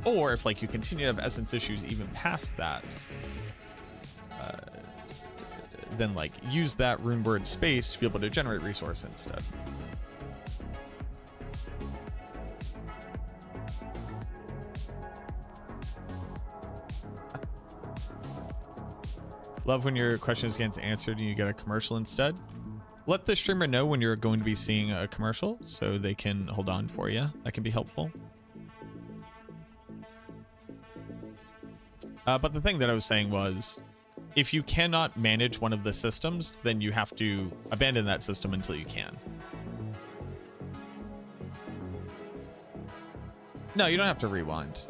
Or if like you continue to have essence issues even past that, then like use that rune word space to be able to generate resource instead. Love when your questions gets answered and you get a commercial instead. Let the streamer know when you're going to be seeing a commercial so they can hold on for you. That can be helpful. But the thing that I was saying was, if you cannot manage one of the systems, then you have to abandon that system until you can. No, you don't have to rewind.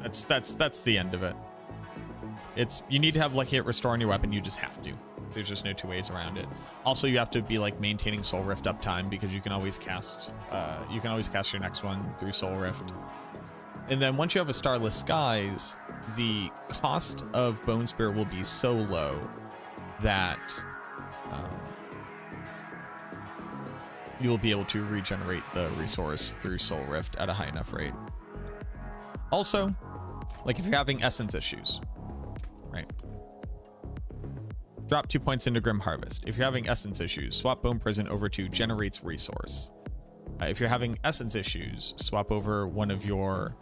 That's the end of it. It's, you need to have Lucky Hit Restore on your weapon. You just have to. There's just no two ways around it. Also, you have to be like maintaining Soul Rift uptime because you can always cast your next one through Soul Rift. And then once you have a Starless Skies, the cost of Bone Spear will be so low that you'll be able to regenerate the resource through Soul Rift at a high enough rate. Also, like if you're having essence issues, right? Drop 2 points into Grim Harvest. If you're having essence issues, swap Bone Prison over to Generates Resource. If you're having essence issues, swap over one of your,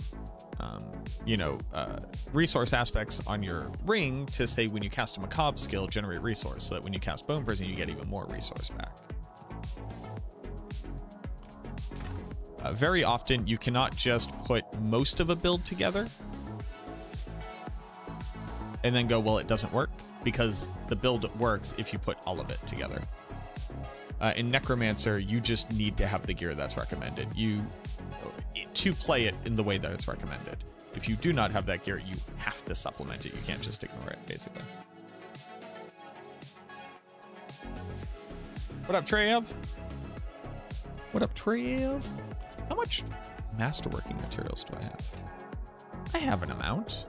resource aspects on your ring to say when you cast a Macabre skill, generate resource, so that when you cast Bone Prison, you get even more resource back. Very often, you cannot just put most of a build together and then go, well, it doesn't work, because the build works if you put all of it together. In Necromancer, you just need to have the gear that's recommended. To play it in the way that it's recommended. If you do not have that gear, you have to supplement it. You can't just ignore it, basically. What up, Trev? What up, Trev? How much masterworking materials do I have? I have an amount.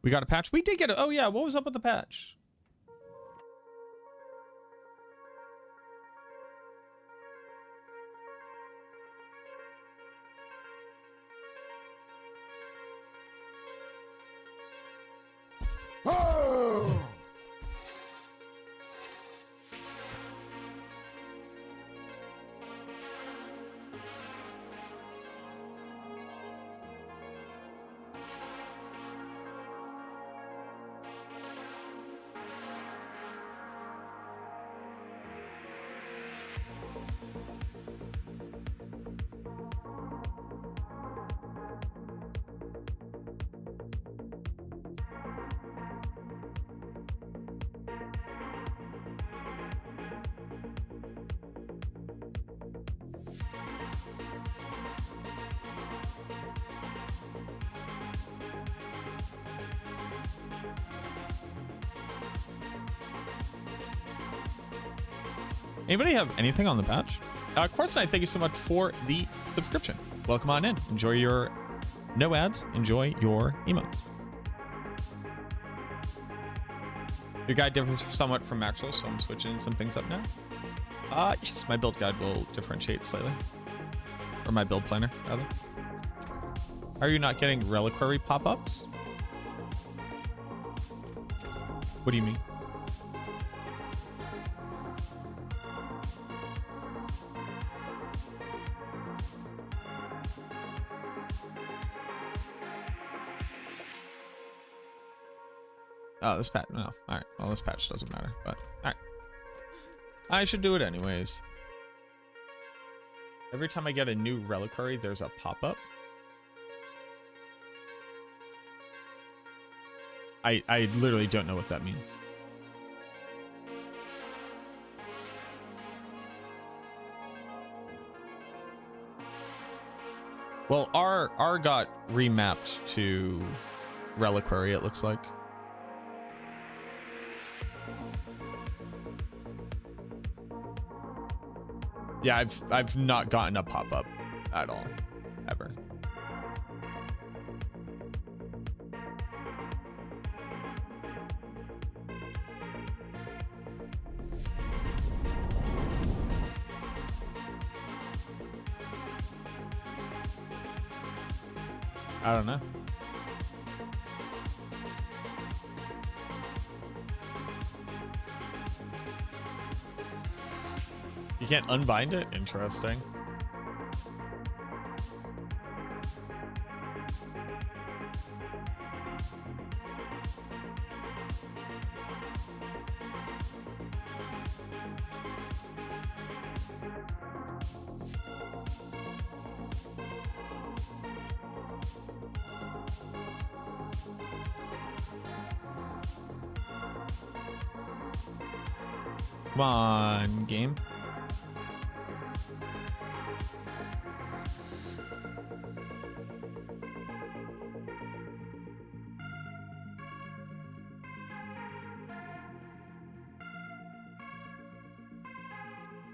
We got a patch. We did get it. Oh yeah, what was up with the patch? Anybody have anything on the patch? Quartz Knight, thank you so much for the subscription. Welcome on in. Enjoy your no ads. Enjoy your emotes. Your guide differs somewhat from Maxwell, so I'm switching some things up now. Yes, my build guide will differentiate slightly. Or my build planner, rather. Are you not getting reliquary pop-ups? What do you mean? Oh, this patch. No. All right. Well, this patch doesn't matter, but all right. I should do it anyways. Every time I get a new reliquary, there's a pop-up. I literally don't know what that means. Well, R got remapped to reliquary, it looks like. Yeah, I've not gotten a pop-up at all, ever. I don't know. You can't unbind it? Interesting. Come on, game.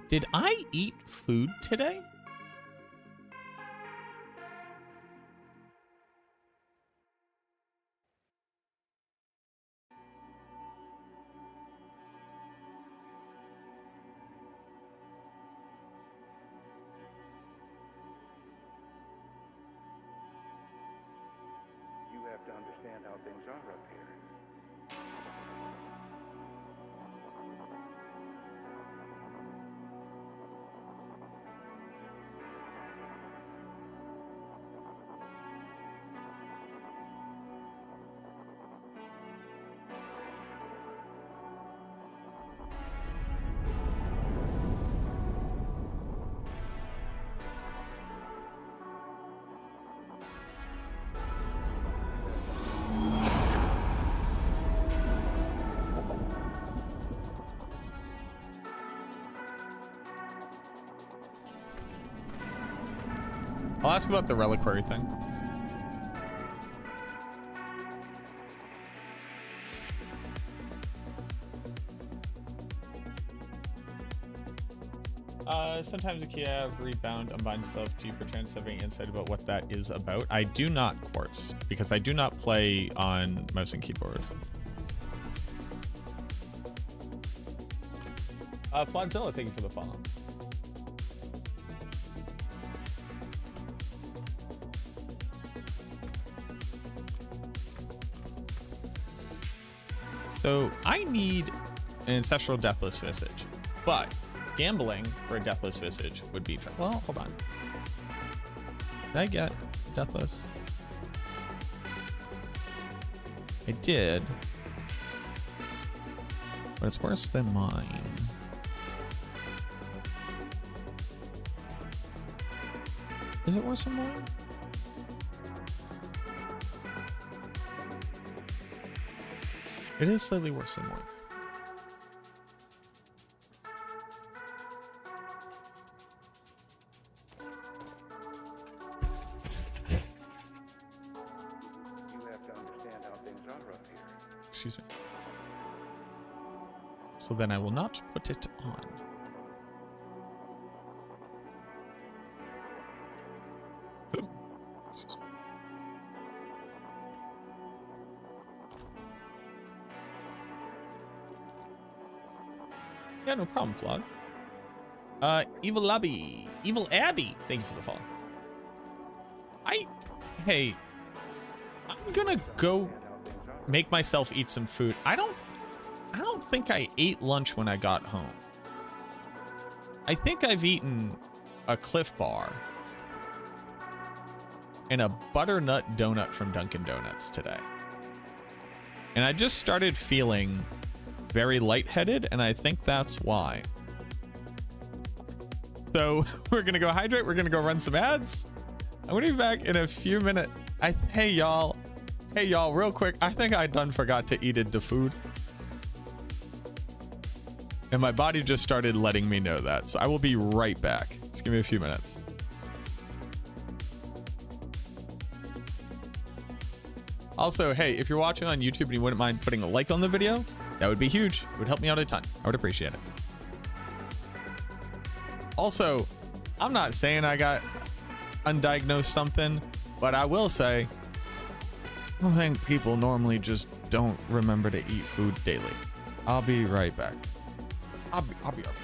Did I eat food today? You have to understand how things are up here. I'll ask about the reliquary thing. Sometimes a Kiev rebound unbind stuff. Do you perchance have any insight about what that is about? I do not, Quartz, because I do not play on mouse and keyboard. Flodzilla, thank you for the follow. So I need an ancestral deathless visage, but gambling for a deathless visage would be, well, hold on. Did I get deathless? I did, but it's worse than mine. Is it worse than mine? It is slightly worse than mine. You have to understand how things are up here. Excuse me. So then I will not put it on. Excuse me. Yeah, no problem, Flog. Evil Abby, thank you for the follow. Hey, I'm gonna go make myself eat some food. I don't think I ate lunch when I got home. I think I've eaten a Cliff Bar and a butternut donut from Dunkin' Donuts today. And I just started feeling very lightheaded, and I think that's why. So we're gonna go hydrate, we're gonna go run some ads. I'm gonna be back in a few minutes. Hey y'all, real quick, I think I done forgot to eat the food. And my body just started letting me know that. So I will be right back. Just give me a few minutes. Also, hey, if you're watching on YouTube and you wouldn't mind putting a like on the video, that would be huge. It would help me out a ton. I would appreciate it. Also, I'm not saying I got undiagnosed something, but I will say, I think people normally just don't remember to eat food daily. I'll be right back. I'll be right back.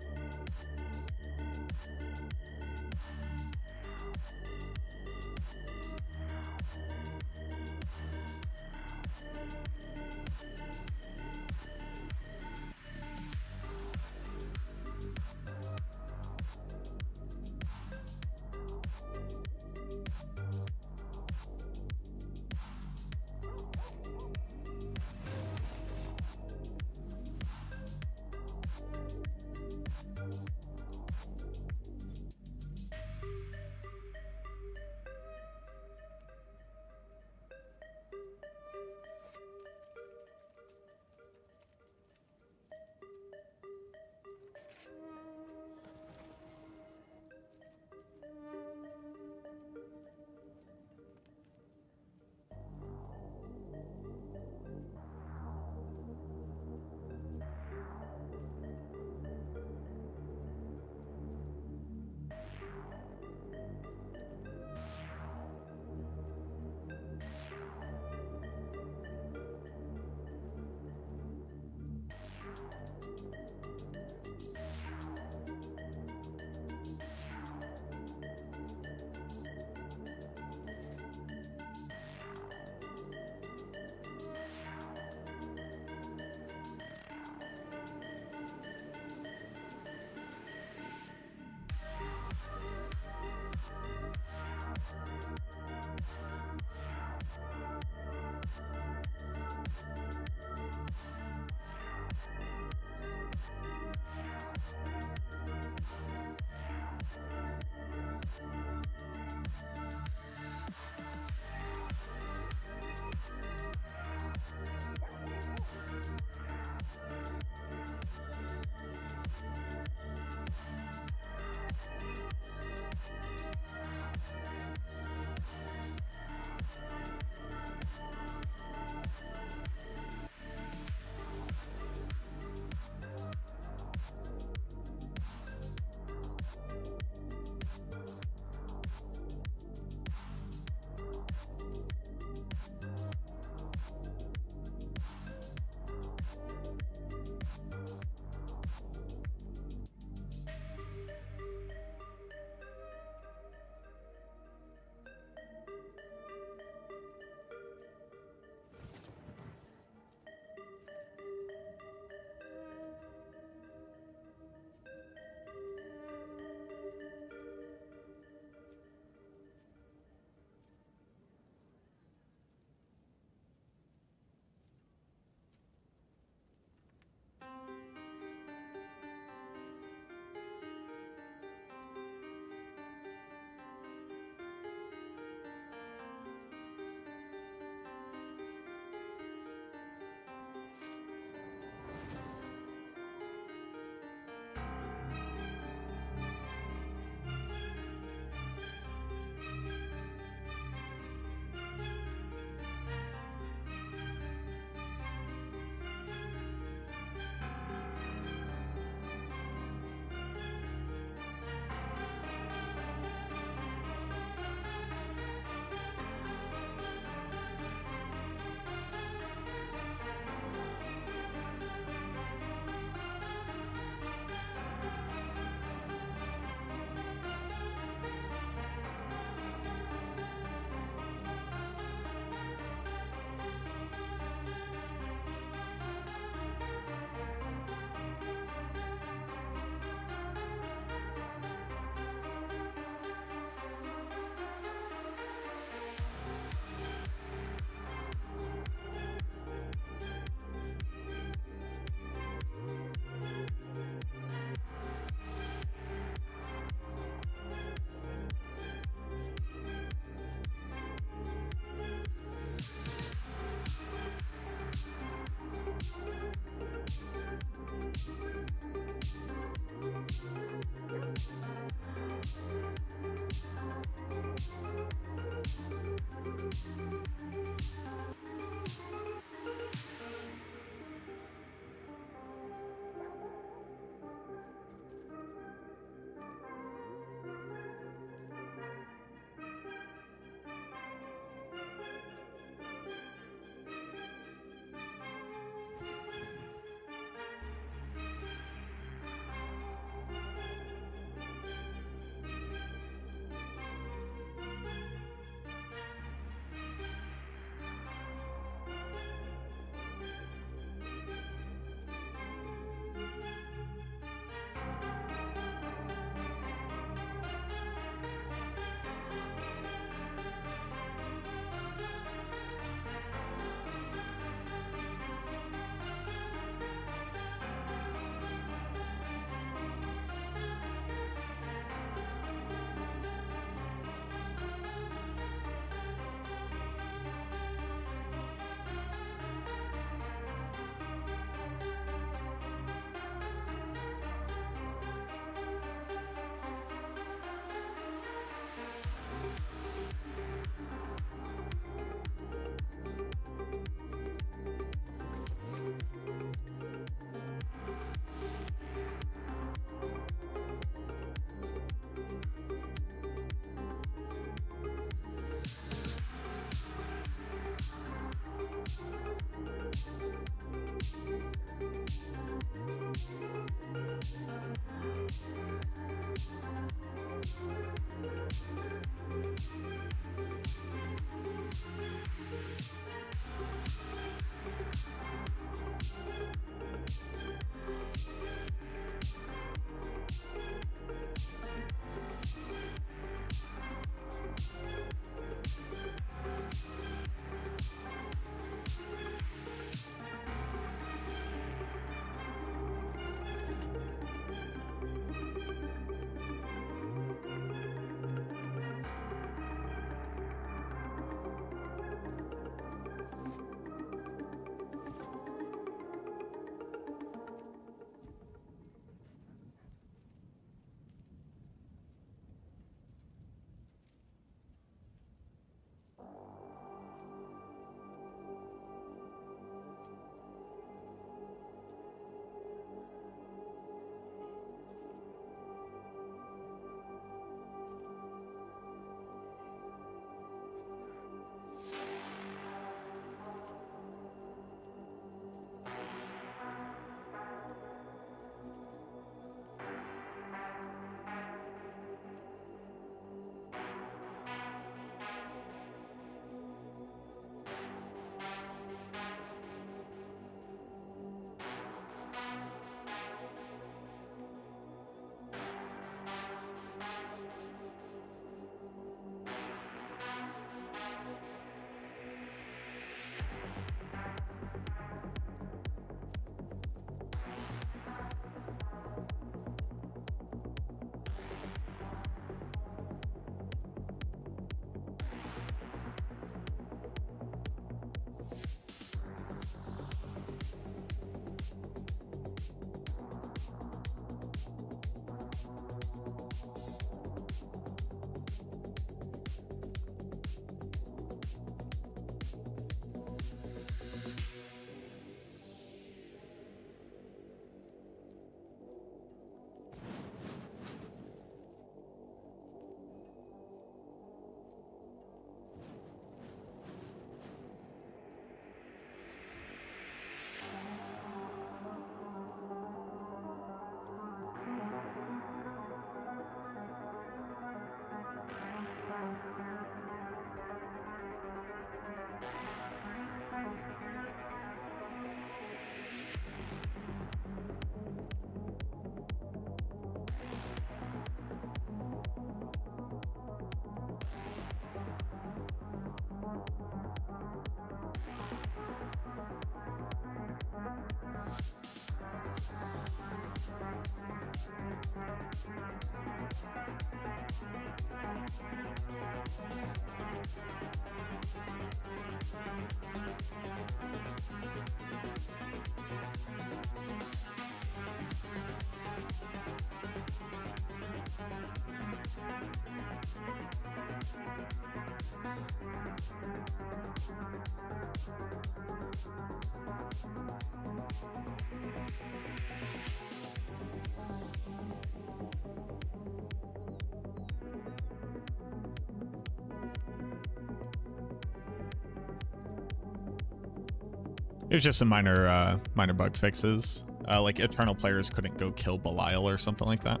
It was just some minor bug fixes. Like eternal players couldn't go kill Belial or something like that.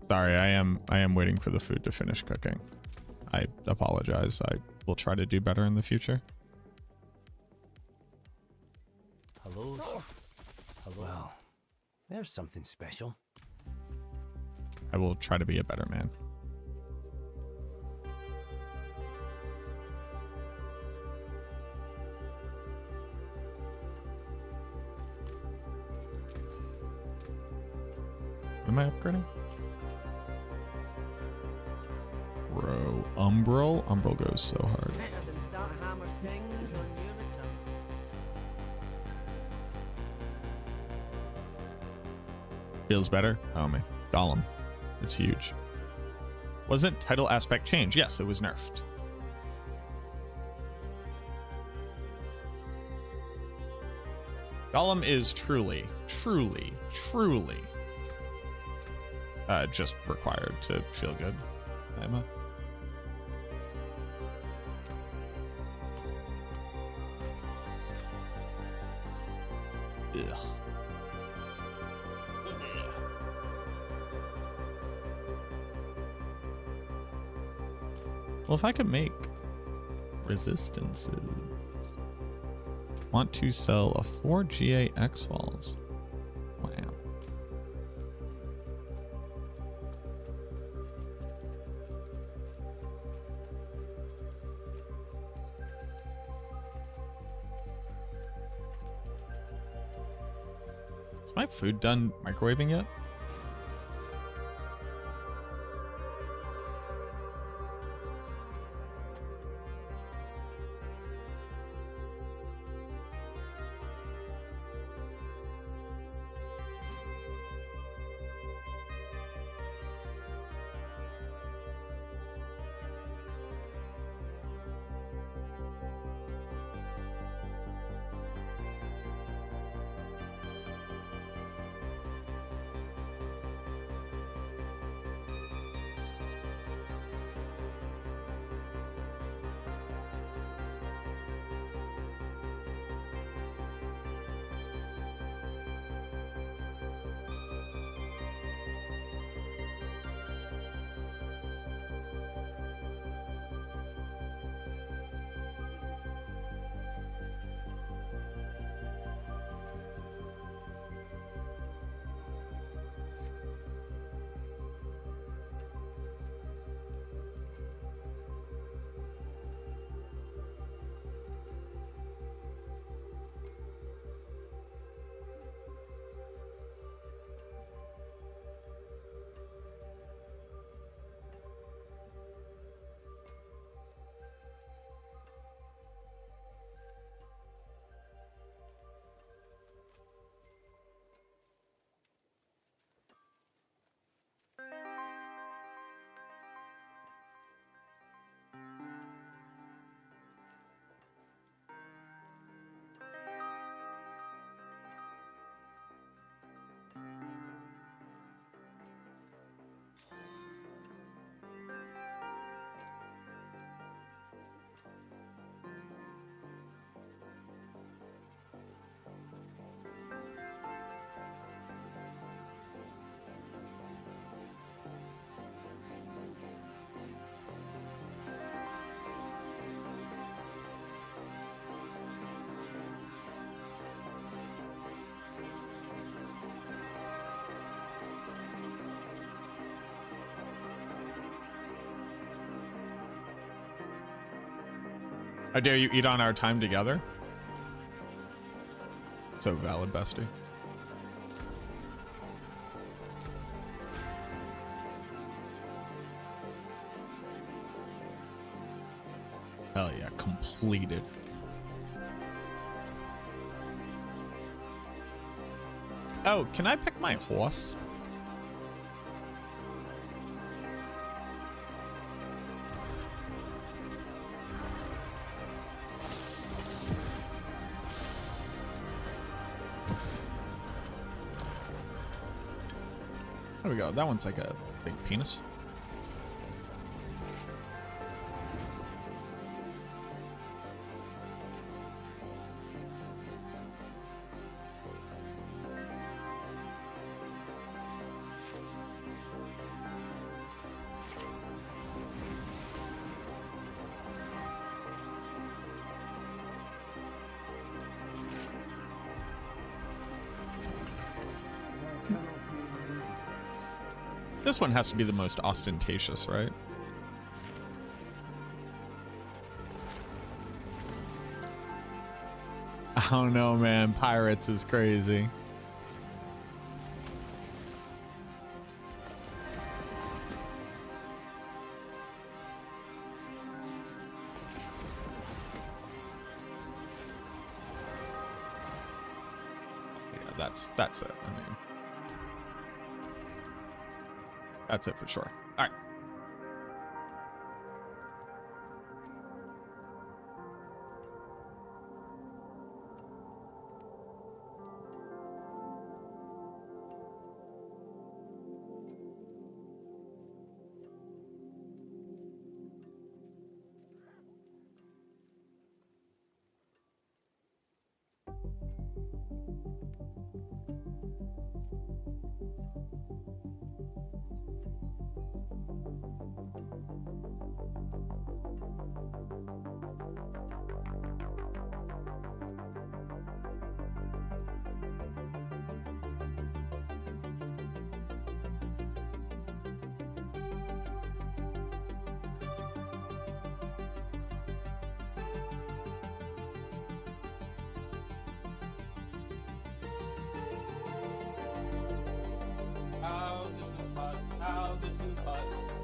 Sorry, I am waiting for the food to finish cooking. I apologize. I will try to do better in the future. Hello? Hello? Well, there's something special. I will try to be a better man. What am I upgrading? Bro, Umbral? Umbral goes so hard. Better than start hammer things on your return. Feels better? Oh man, Gollum. It's huge. Wasn't title aspect change? Yes, it was nerfed. Gollum is truly just required to feel good. Emma. Ugh. Well, if I could make resistances. Want to sell a 4 GA X-Falls. Wow. Is my food done microwaving yet? How dare you eat on our time together? So valid, bestie. Hell yeah, completed. Oh, can I pick my horse? There we go. That one's like a big penis. This one has to be the most ostentatious, right? I don't know, man. Pirates is crazy. Yeah, that's it. I mean, that's it for sure. All right.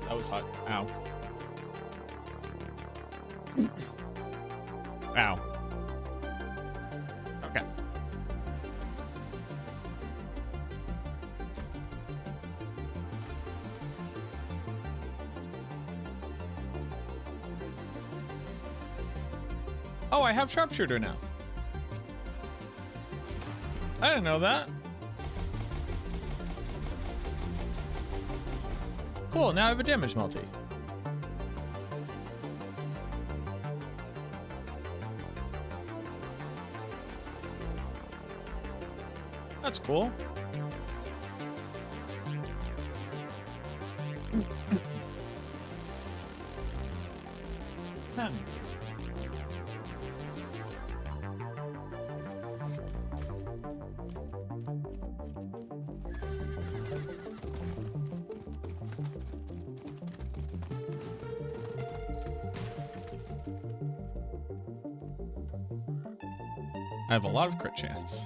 That was hot. Ow. Ow. Okay. Oh, I have sharpshooter now. I didn't know that. Cool, now I have a damage multi. That's cool. I have a lot of crit chance.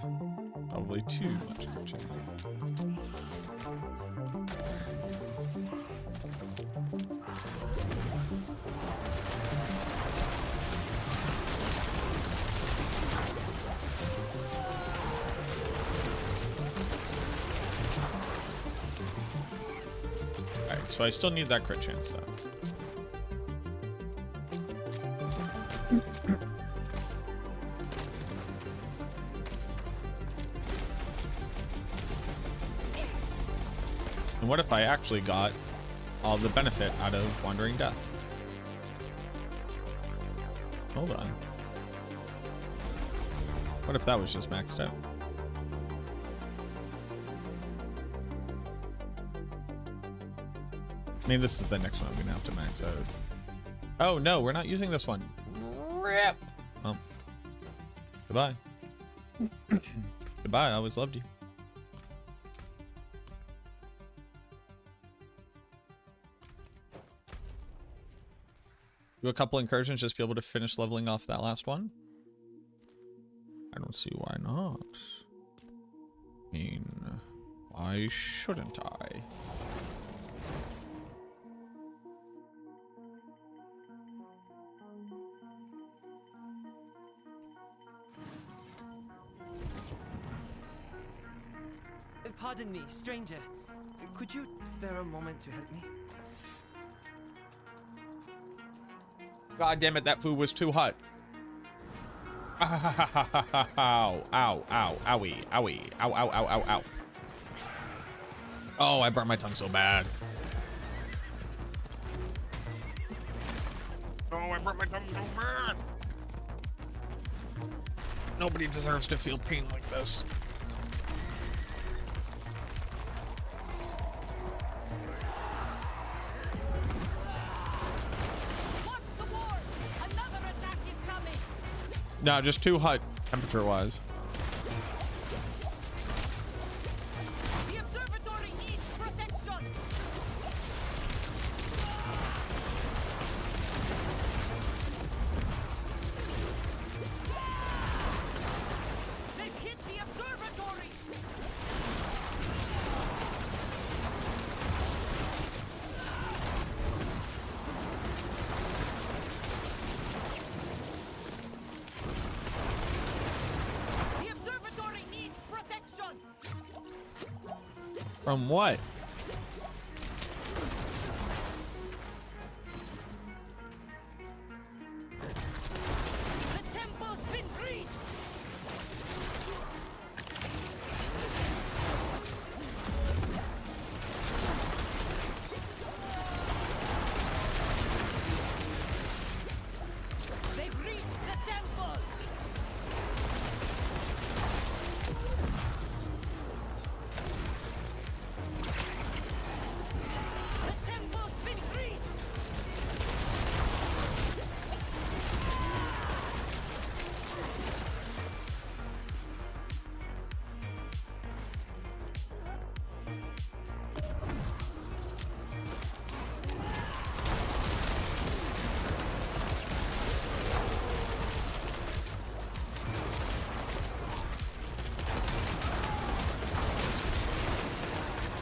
Probably too much crit chance. Alright, so I still need that crit chance though. And what if I actually got all the benefit out of Wandering Death? Hold on. What if that was just maxed out? I mean, this is the next one I'm gonna have to max out. Oh no, we're not using this one. Rip! Well, goodbye. Goodbye, I always loved you. Do a couple incursions, just be able to finish leveling off that last one? I don't see why not. I mean, why shouldn't I? Pardon me, stranger. Could you spare a moment to help me? God damn it, that food was too hot. Ow, ow, ow, owie, owie, ow, ow, ow, ow, ow. Oh, I burnt my tongue so bad. Oh, I burnt my tongue so bad. Nobody deserves to feel pain like this. No, just too hot temperature-wise. The observatory needs protection. From what? The temple's been breached! They've reached the temple! The temple's been breached!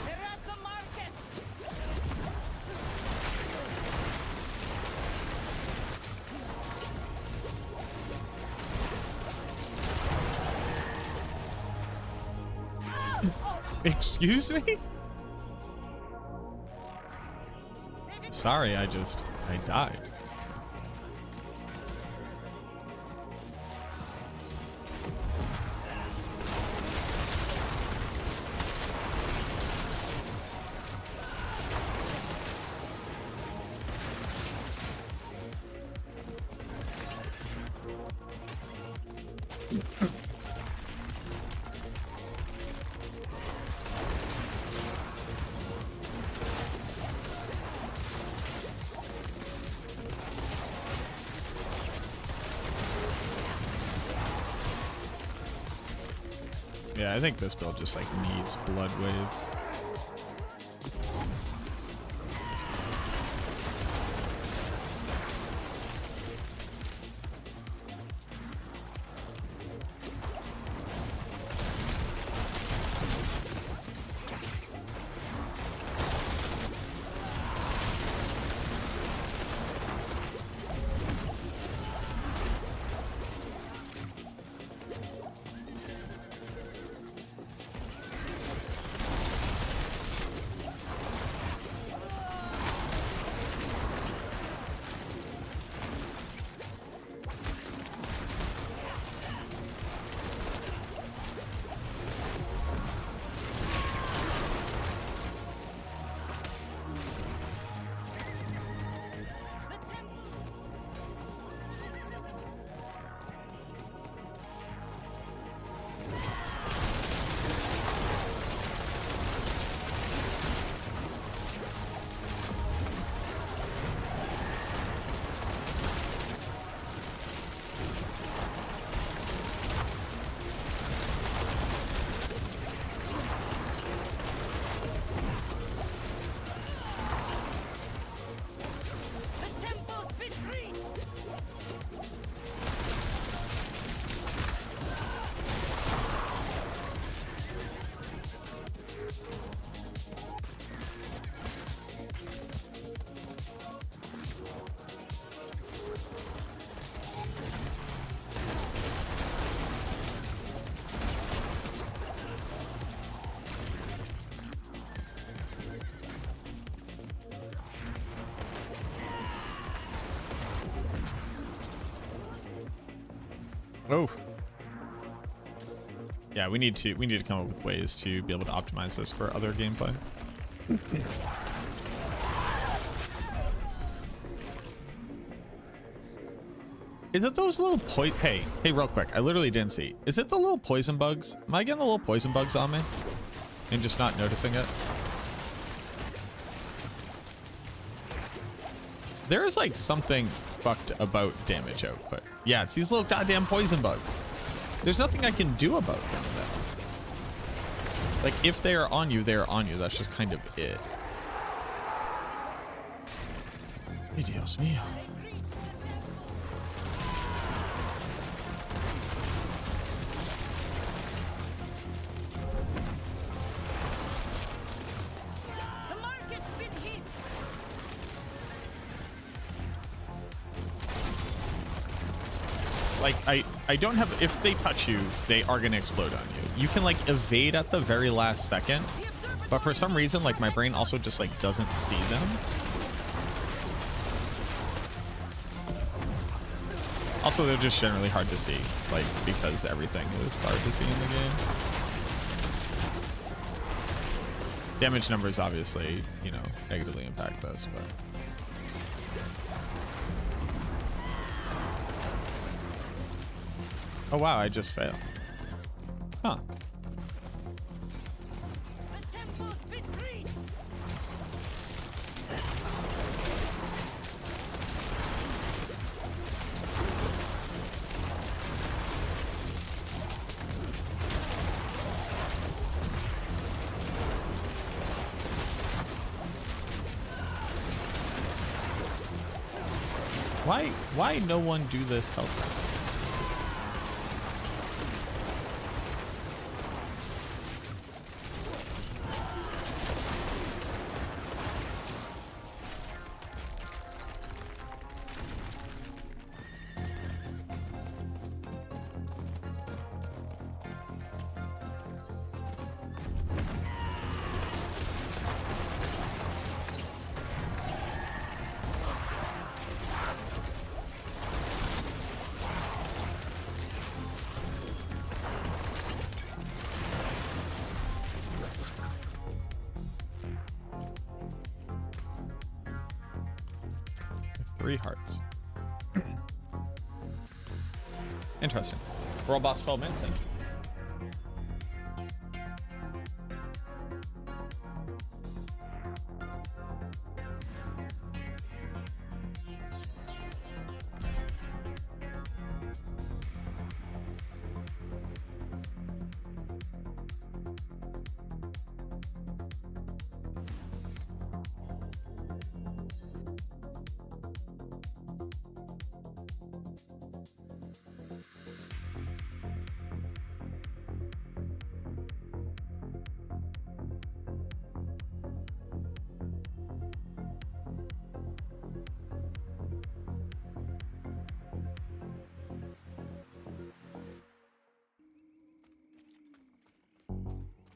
They're at the market! Excuse me? Sorry, I died. Yeah, I think this build just like needs Blood Wave. The temple's been breached! Oh. Yeah, we need to come up with ways to be able to optimize this for other gameplay. Is it those little hey, real quick, I literally didn't see. Is it the little poison bugs? Am I getting the little poison bugs on me? And just not noticing it? There is like something fucked about damage output. Yeah, it's these little goddamn poison bugs. There's nothing I can do about them though. Like if they are on you, they are on you. That's just kind of it. Hey, Dios mío. The market's been hit! Like I don't have, if they touch you, they are gonna explode on you. You can like evade at the very last second, The observatory But for some reason, like my brain also just like doesn't see them. Also, they're just generally hard to see, like because everything is hard to see in the game. Damage numbers obviously, you know, negatively impact this, but. Oh wow, I just failed. Huh. The temple's been breached. Why no one do this health round? Three hearts. Interesting. World boss 12 minutes. Thank you.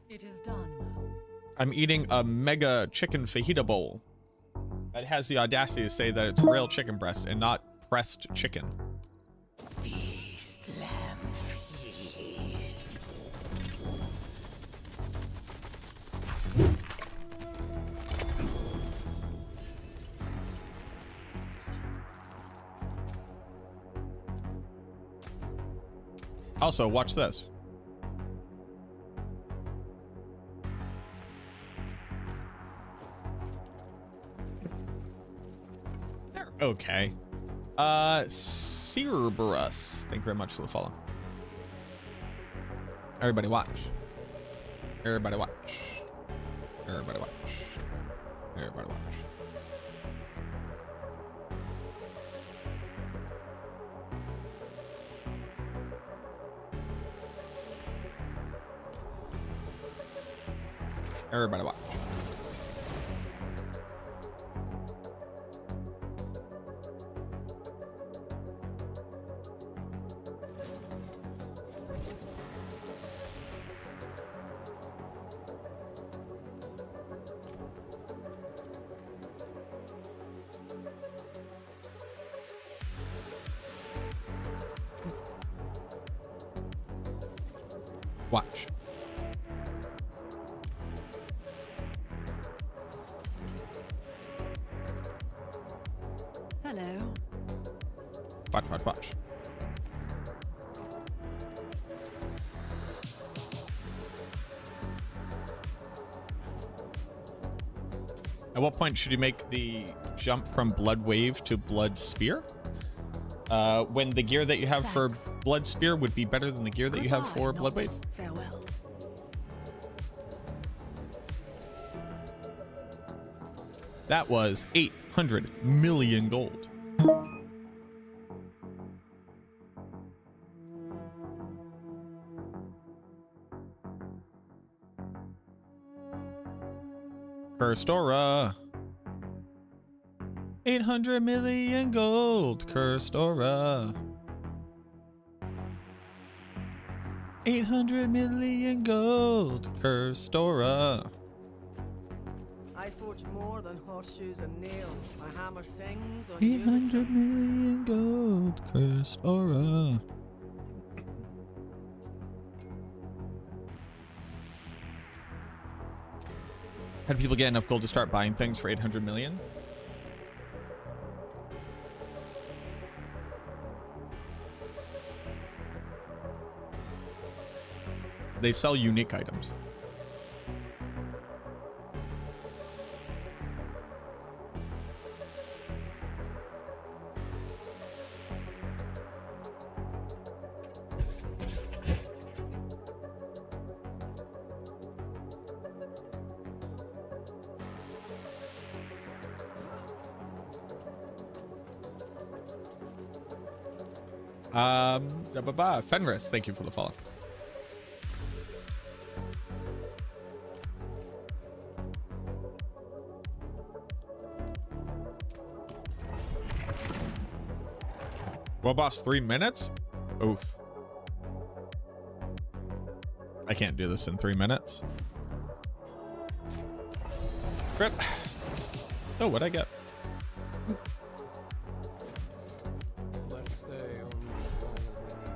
It is done. I'm eating a mega chicken fajita bowl that has the audacity to say that it's real chicken breast and not pressed chicken. Feast, lamb, feast. Also, watch this. They're okay. Cerberus. Thank you very much for the follow. Everybody watch. Everybody watch. Everybody watch. Everybody watch. Everybody watch. Watch. Hello. Watch, watch, watch. At what point should you make the jump from Blood Wave to Blood Spear? When the gear that you have for Blood Spear would be better than the gear that you have for Blood Wave. Farewell. That was 800 million gold. Cursed Aura. 800 million gold. Cursed Aura. 800 million gold. Cursed Aura. I forge more than horseshoes and nails. My hammer sings on 800 million gold crest aura. How do people get enough gold to start buying things for 800 million? They sell unique items. Fenris, thank you for the follow. Well, boss, 3 minutes? Oof. I can't do this in 3 minutes. Rip. Oh, what'd I get? Let's stay only as long as we need to.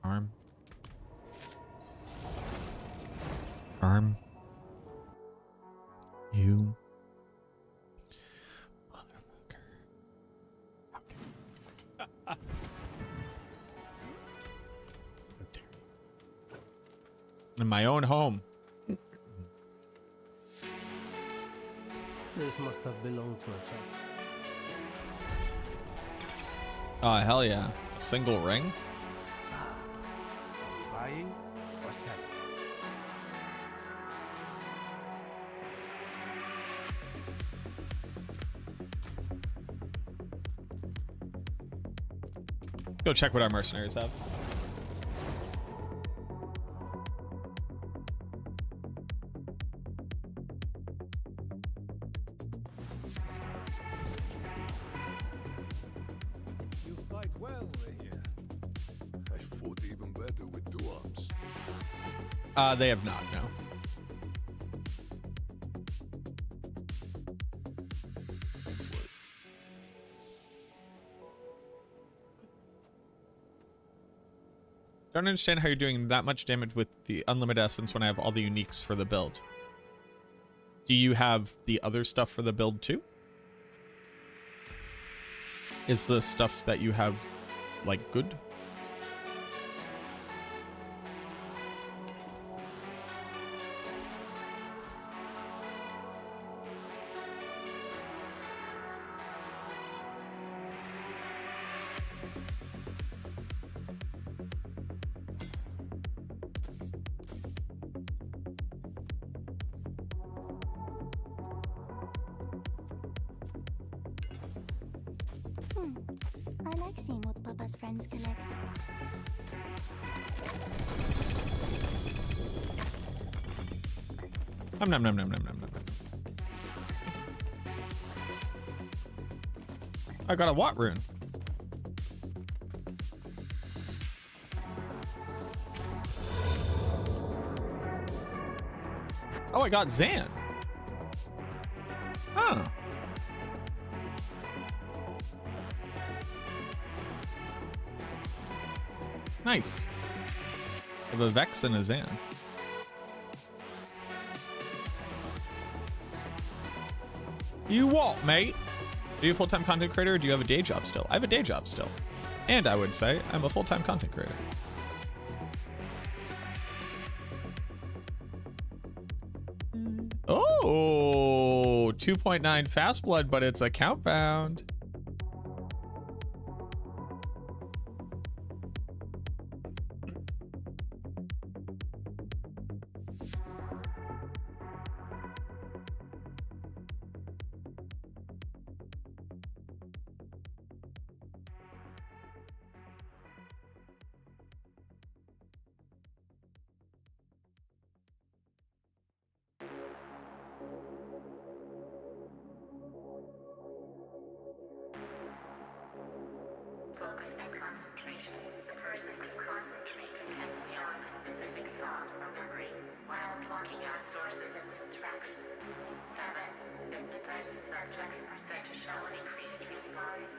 Arm. Arm. You. Motherfucker. How dare you. How dare you. In my own home. This must have belonged to a child. Oh, hell yeah. A single ring? Buying or selling? Let's go check what our mercenaries have. You fight well, here. I fought even better with two arms. They have not, no. Don't understand how you're doing that much damage with the unlimited essence when I have all the uniques for the build. Do you have the other stuff for the build too? Is the stuff that you have, like, good? I like seeing what Papa's friends collect. Nom nom nom nom nom nom nom. I got a Watt rune. Oh, I got Zan. Huh. Nice. I have a Vex and a Zan. You what, mate? Are you a full-time content creator or do you have a day job still? I have a day job still. And I would say I'm a full-time content creator. Oh, 2.9 fast blood, but it's a count bound. focus and concentration. The person can concentrate intensely on a specific thought or memory while blocking out sources of distraction. 7. Hypnotized subjects are said to show an increased response.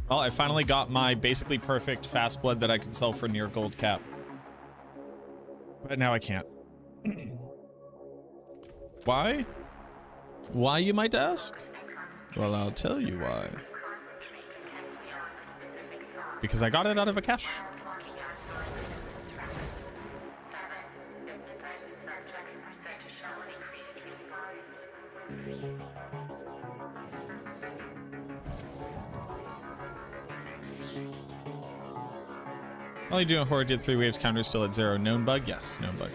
Well, I finally got my basically perfect fast blood that I can sell for near gold cap. But now I can't. Why? Why, you might ask? Well, I'll tell you why. Because I got it out of a cache. Only doing horror did 3 waves counter still at 0. Known bug? Yes, known bug.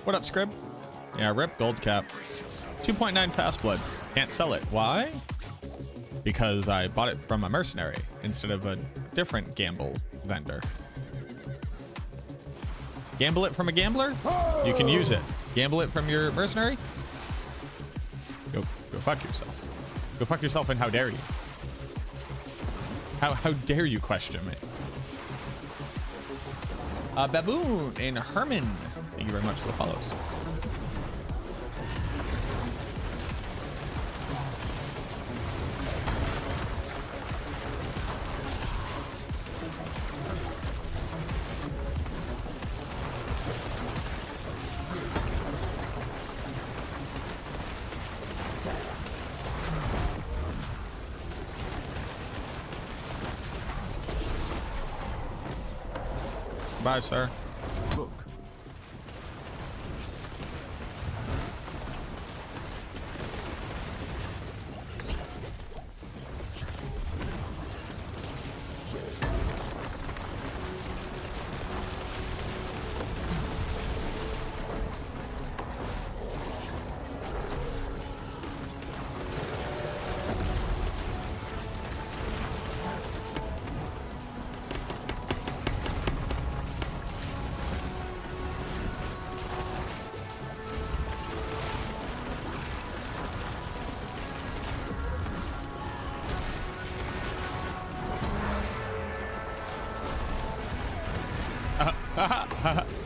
What up, Scrib? Yeah, rip gold cap. 2.9 fast blood. Can't sell it. Why? Because I bought it from a mercenary instead of a different gamble vendor. Gamble it from a gambler? You can use it. Gamble it from your mercenary? Go fuck yourself. Go fuck yourself, and how dare you? How dare you question me? Baboon and Herman, thank you very much for the follows. Bye, sir. Look.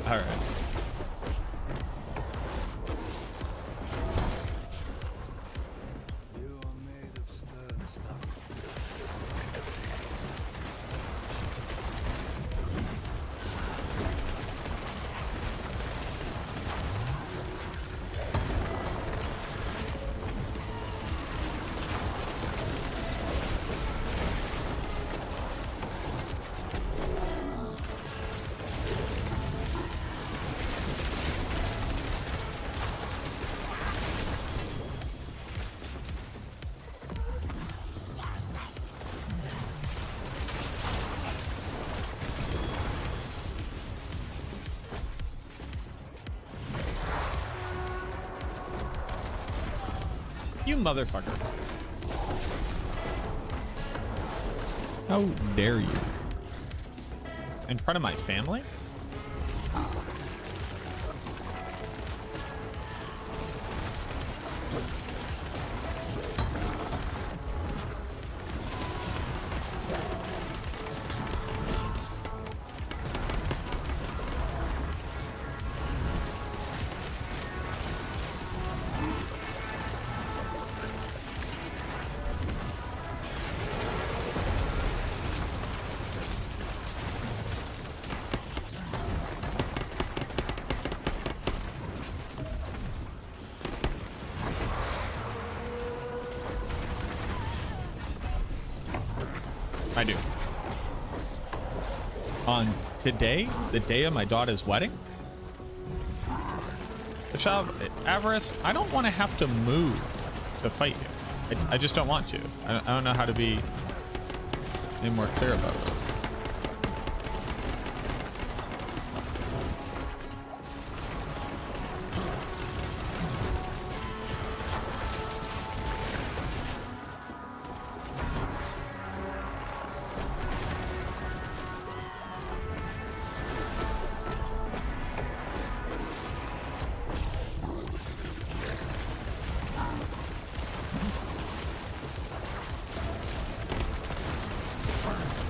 All right. You are made of stern stuff. You motherfucker. How dare you? In front of my family? I do. On today, the day of my daughter's wedding, the child Avarice, I don't want to have to move to fight you. I just don't want to. I don't know how to be any more clear about this.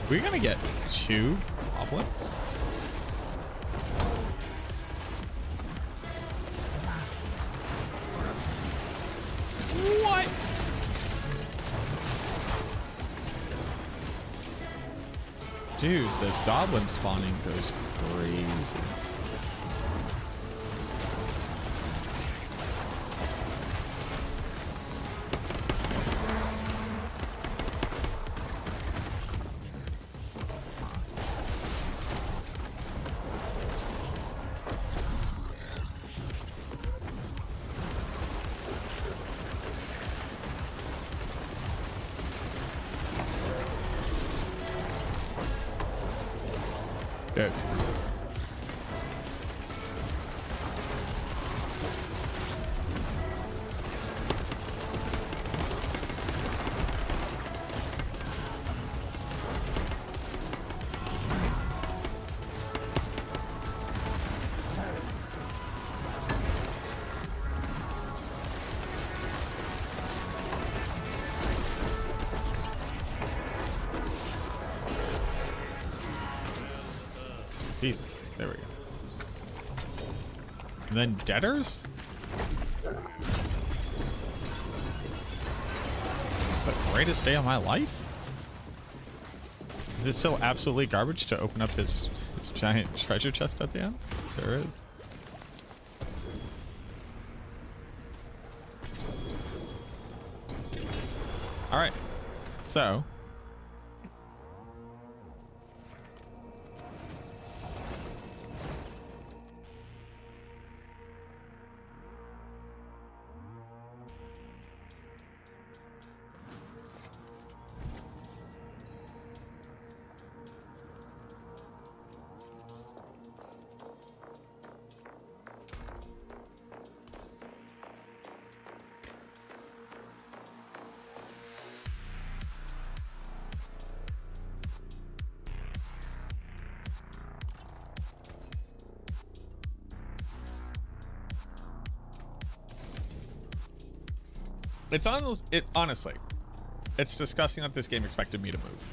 We're gonna get 2 goblins. What? Dude, the goblin spawning goes crazy. Good. Jesus, there we go. And then debtors? It's the greatest day of my life? Is it still absolutely garbage to open up this giant treasure chest at the end? There is. Alright, so it's on it honestly. It's disgusting that this game expected me to move.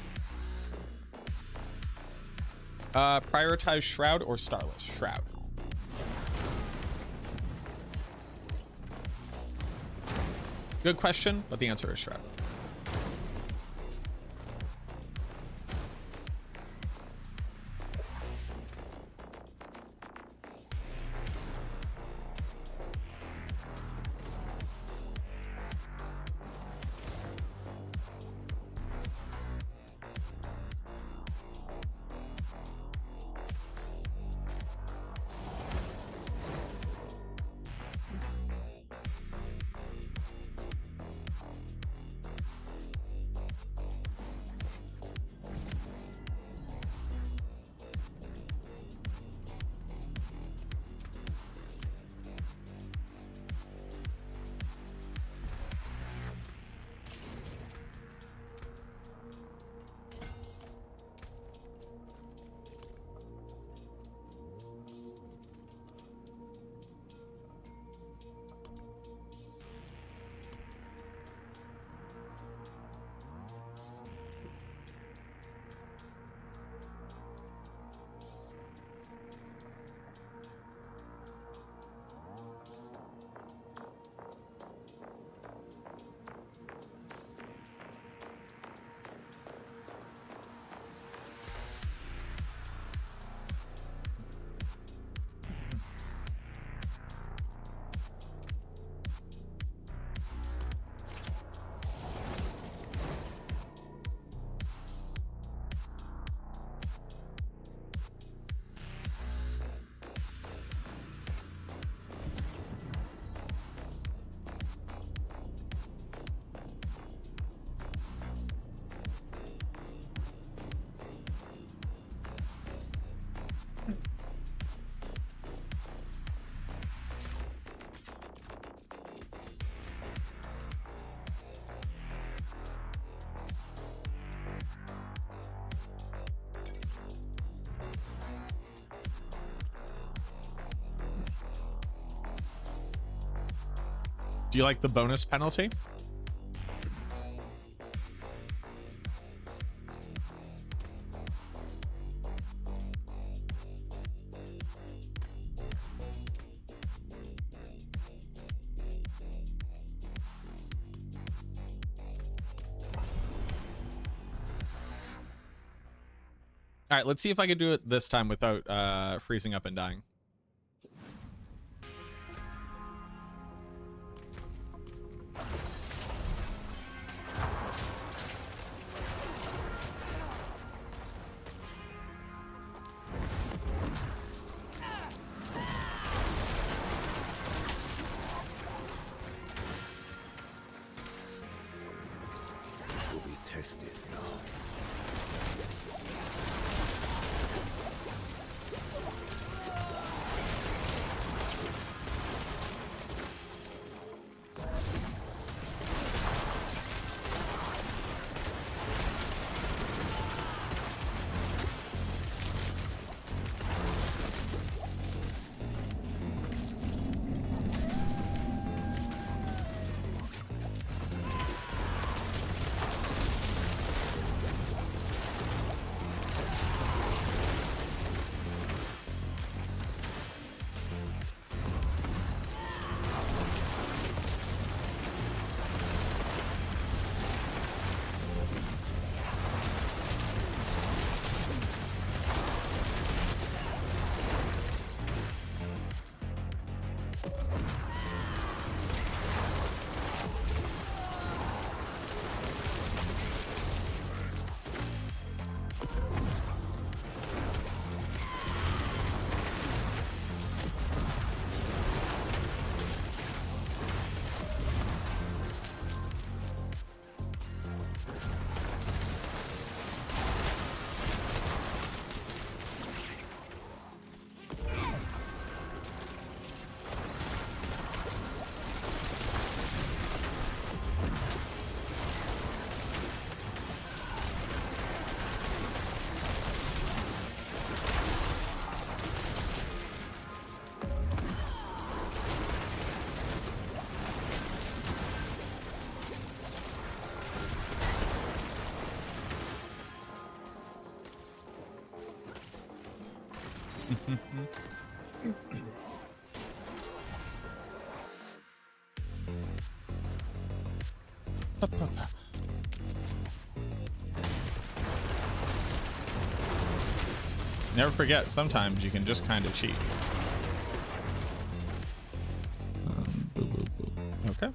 Prioritize Shroud or Starless? Shroud. Good question, but the answer is Shroud. Do you like the bonus penalty? All right, let's see if I can do it this time without freezing up and dying. Will be tested now. Never forget, sometimes you can just kind of cheat. Boo, boo, boo. Okay.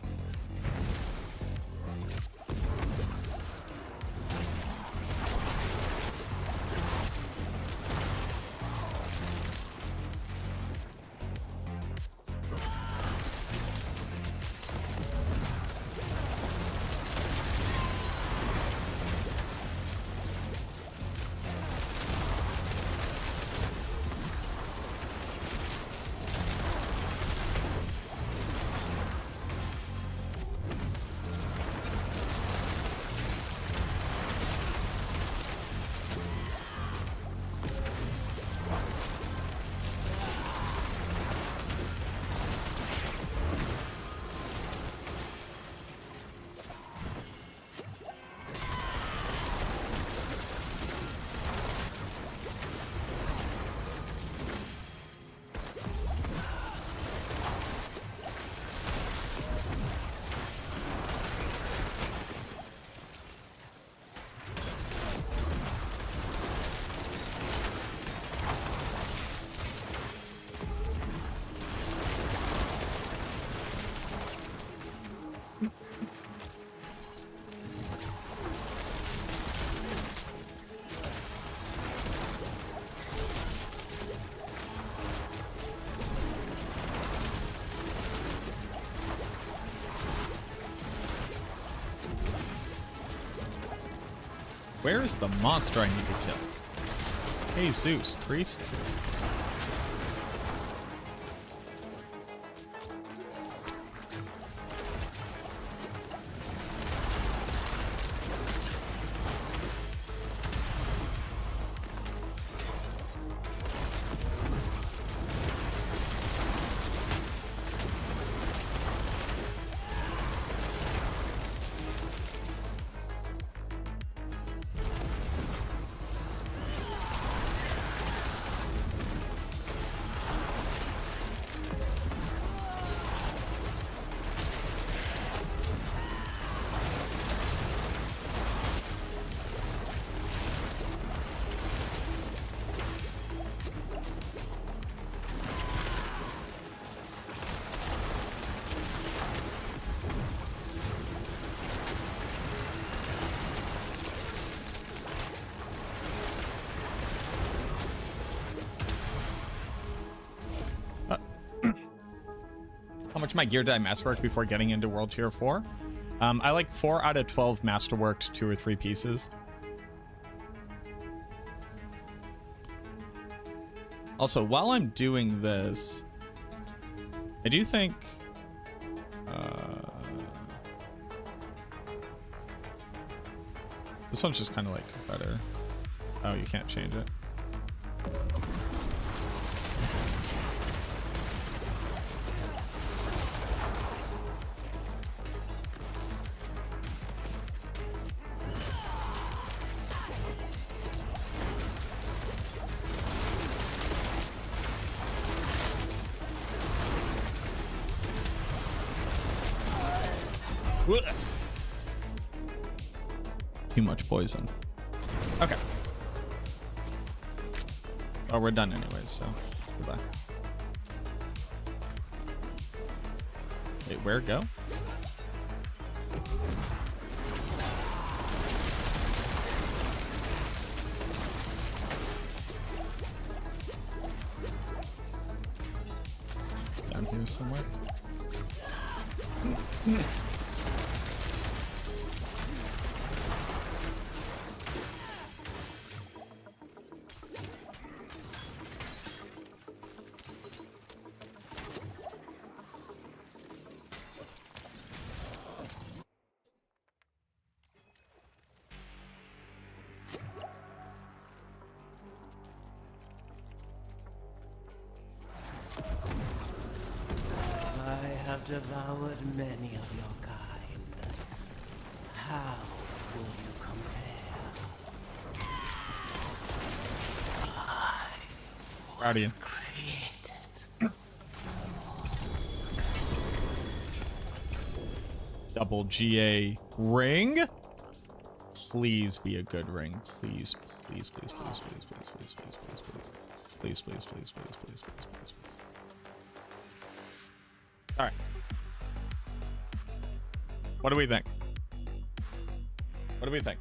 Where is the monster I need to kill? Hey, Zeus, priest. how much my gear did I masterwork before getting into World Tier 4? I like 4 out of 12 masterworked 2 or 3 pieces. Also, while I'm doing this, I do think this one's just kind of like better. Oh, you can't change it. Too much poison. Okay. Oh, we're done anyways, so goodbye. Wait, where go? Down here somewhere. I have devoured many of your kind. How will you compare? Proud of you. Created. Double GA ring. Please be a good ring. Please, please, please, please, please, please, please, please, please, please. Please, please, please, please, please, please, please, please. All right. What do we think? What do we think?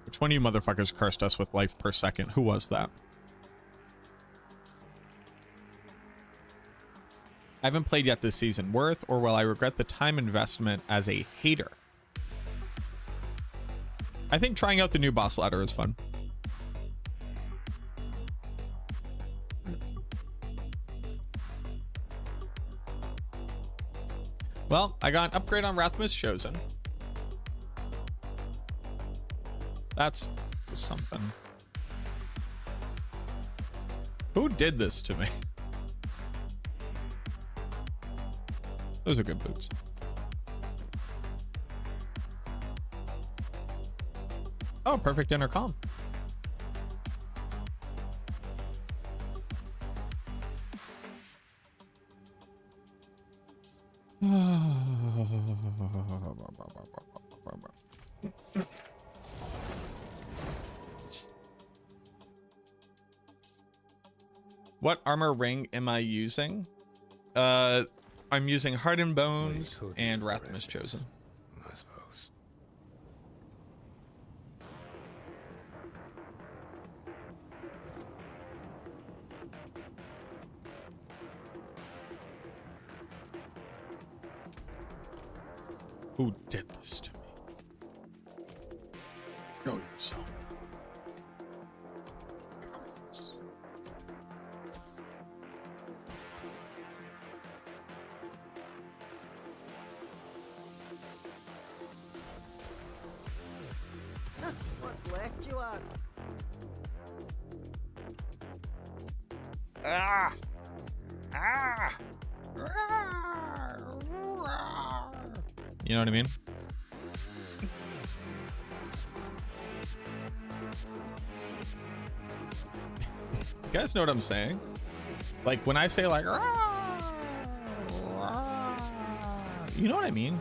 Which one of you motherfuckers cursed us with life per second? Who was that? I haven't played yet this season. Worth, or will I regret the time investment as a hater? I think trying out the new boss ladder is fun. Well, I got an upgrade on Rathmus Chosen. That's just something. Who did this to me? Those are good boots. Oh, perfect intercom. What armor ring am I using? I'm using Heart and Bones and Rathmus Chosen. I suppose. Who did this to me? Show yourself. Comments. What's left, you ask? Ah! Ah! You know what I mean? You guys know what I'm saying? Like when I say like, you know what I mean?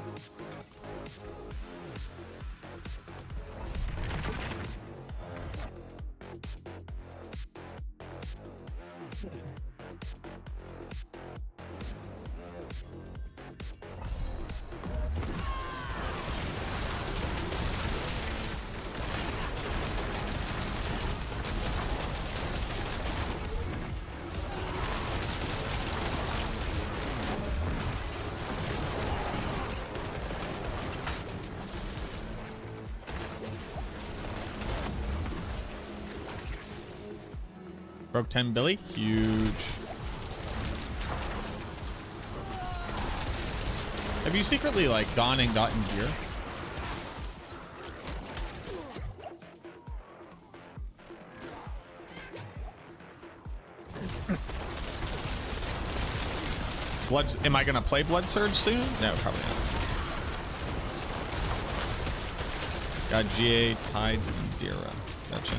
Broke 10 Billy. Huge. Have you secretly like gone and gotten gear? Blood, am I gonna play Blood Surge soon? No, probably not. Got GA, Tides, and Dira. Gotcha.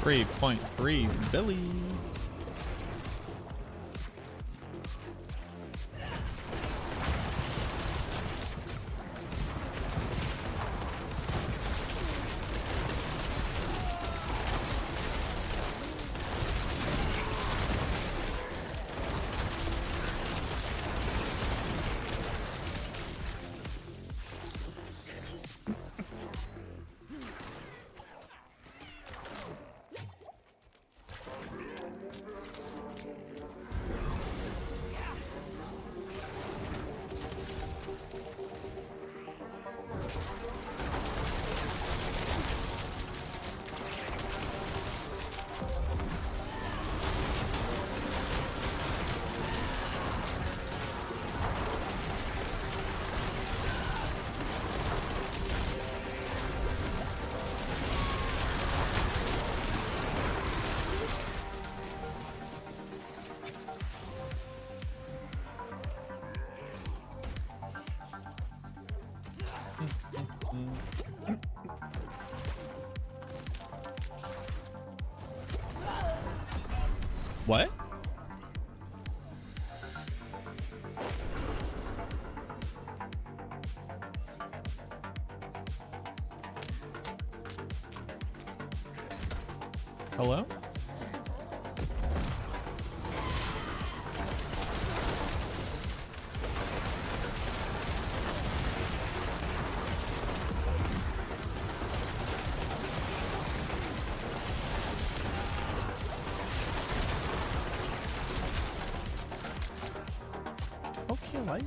$3.3 Billy. What? Hello? Okay, light.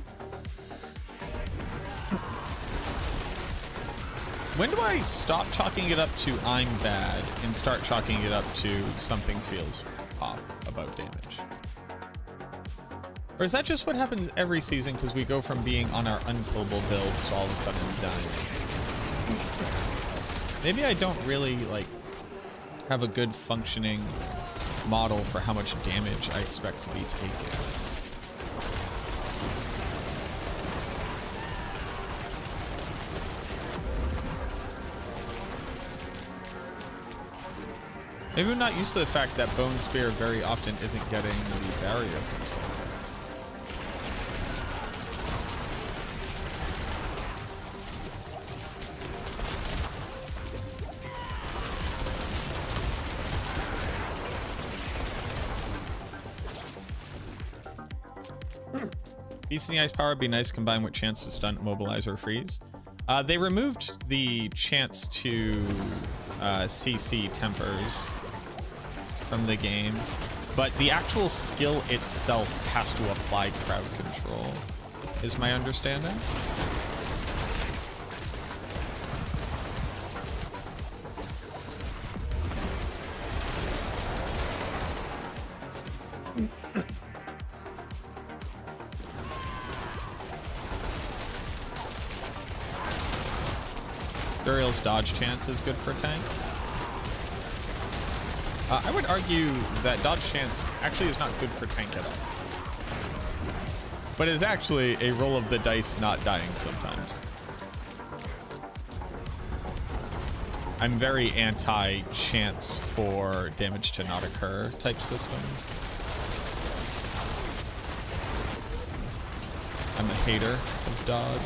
When do I stop chalking it up to I'm bad and start chalking it up to something feels off about damage? Or is that just what happens every season because we go from being on our unkillable builds to all of a sudden dying? Maybe I don't really like have a good functioning model for how much damage I expect to be taken. Maybe I'm not used to the fact that Bone Spear very often isn't getting the barrier from somewhere. Beast in the Ice power would be nice combined with chance to stunt, mobilize, or freeze. They removed the chance to CC tempers from the game, but the actual skill itself has to apply crowd control, is my understanding. Duriel's dodge chance is good for tank. I would argue that dodge chance actually is not good for tank at all. But is actually a roll of the dice not dying sometimes. I'm very anti-chance for damage to not occur type systems. I'm a hater of dodge.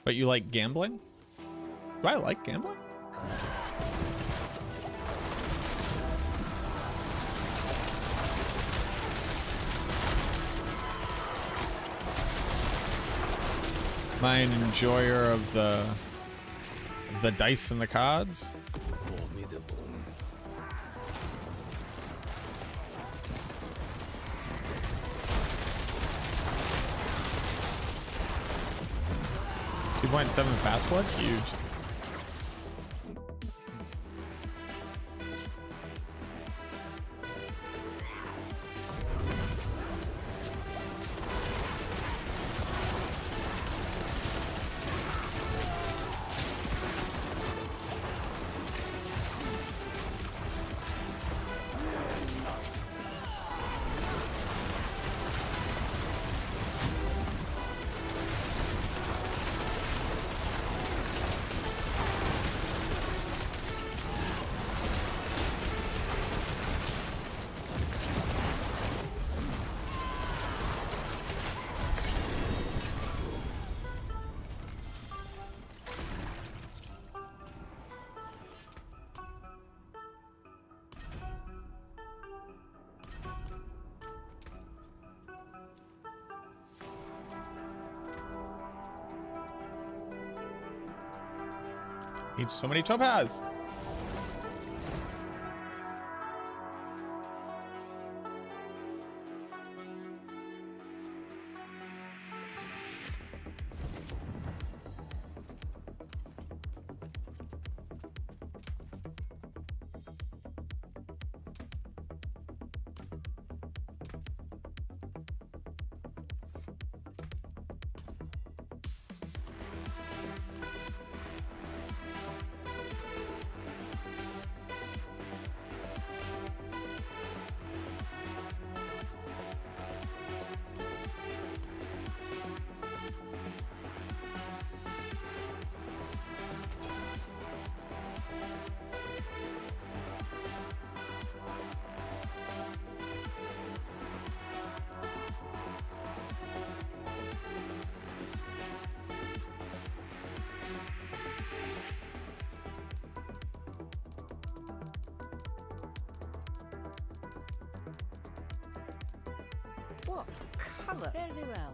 But you like gambling? Do I like gambling? Am I an enjoyer of the dice and the cards? Formidable. .7 fast blood, huge. Need so many topaz. What colour? Fairly well.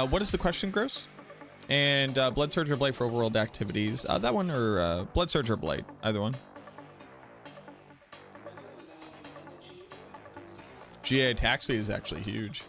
What is the question, Gross? And Blood Surge or Blight for overworld activities. That one or Blood Surge or Blight, either one. GA attack speed is actually huge.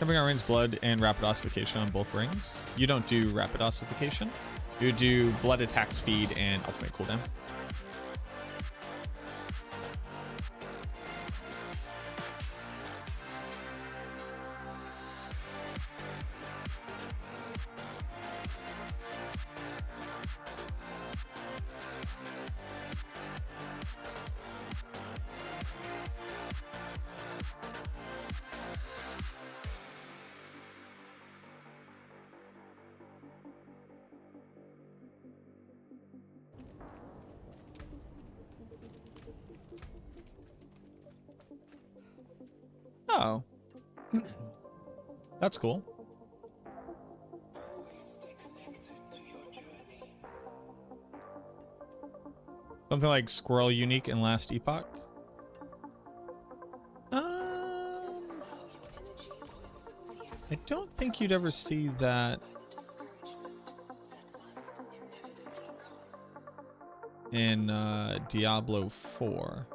Coming on Rain's Blood and Rapid Ossification on both rings. You don't do Rapid Ossification. You do Blood attack speed and ultimate cooldown. Oh. That's cool. Something like Squirrel Unique in Last Epoch. I don't think you'd ever see that in Diablo 4.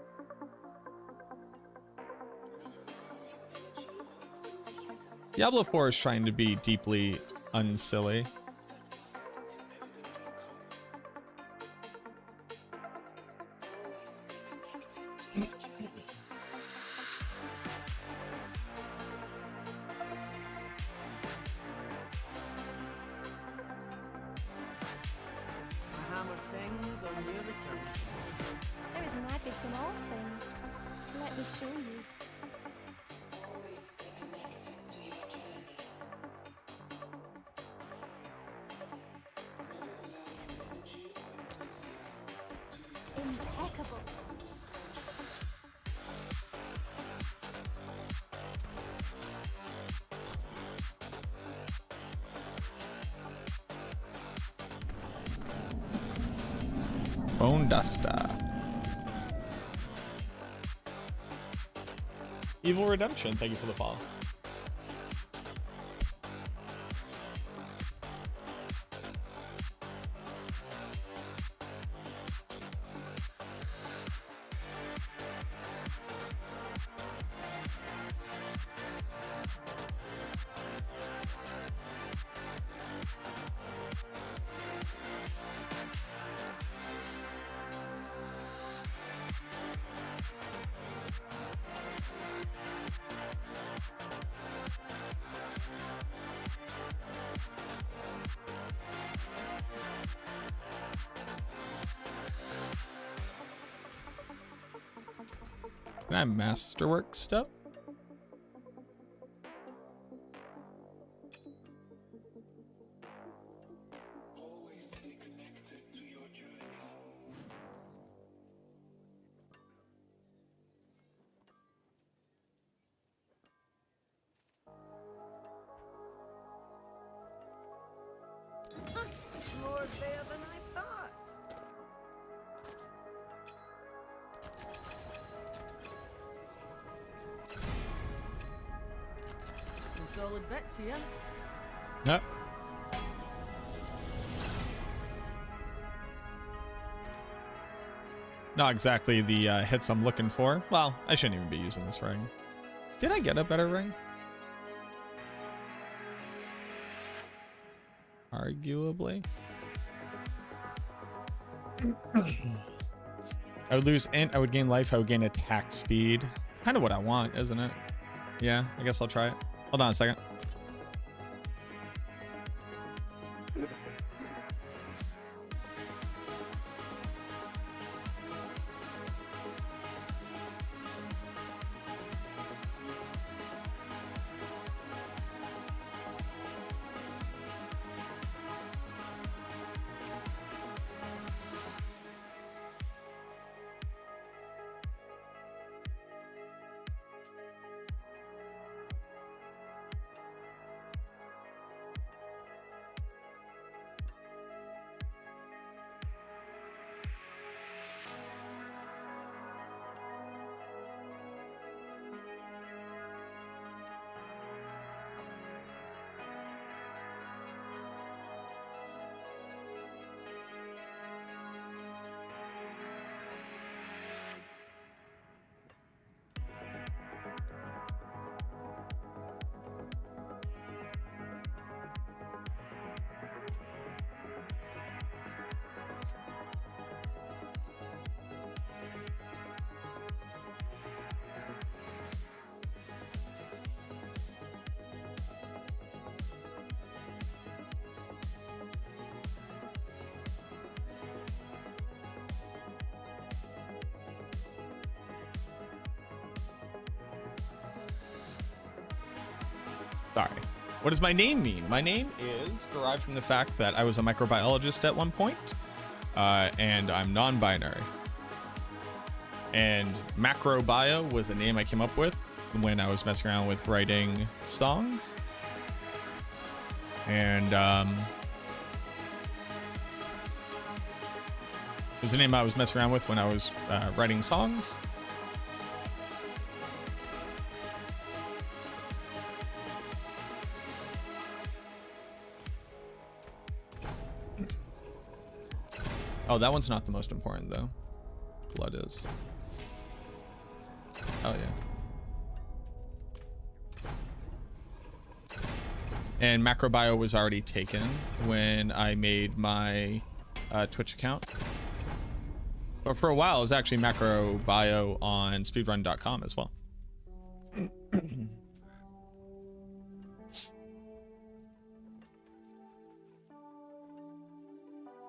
Diablo 4 is trying to be deeply unsilly. The hammer sings on near the tongue. There is magic in all things. Let me show you. Impeccable. Bone Duster. Evil Redemption, thank you for the follow. Can I masterwork stuff? More there than I thought. Some solid bits here. Yep. Not exactly the hits I'm looking for. Well, I shouldn't even be using this ring. Did I get a better ring? Arguably. I would lose int, I would gain life, I would gain attack speed. It's kind of what I want, isn't it? Yeah, I guess I'll try it. Hold on a second. What does my name mean? My name is derived from the fact that I was a microbiologist at one point, and I'm non-binary. And macrobio was a name I came up with when I was messing around with writing songs. And it was a name I was messing around with when I was writing songs. Oh, that one's not the most important though. Blood is. Oh yeah. And macrobio was already taken when I made my Twitch account. But for a while, it was actually macrobio on speedrun.com as well.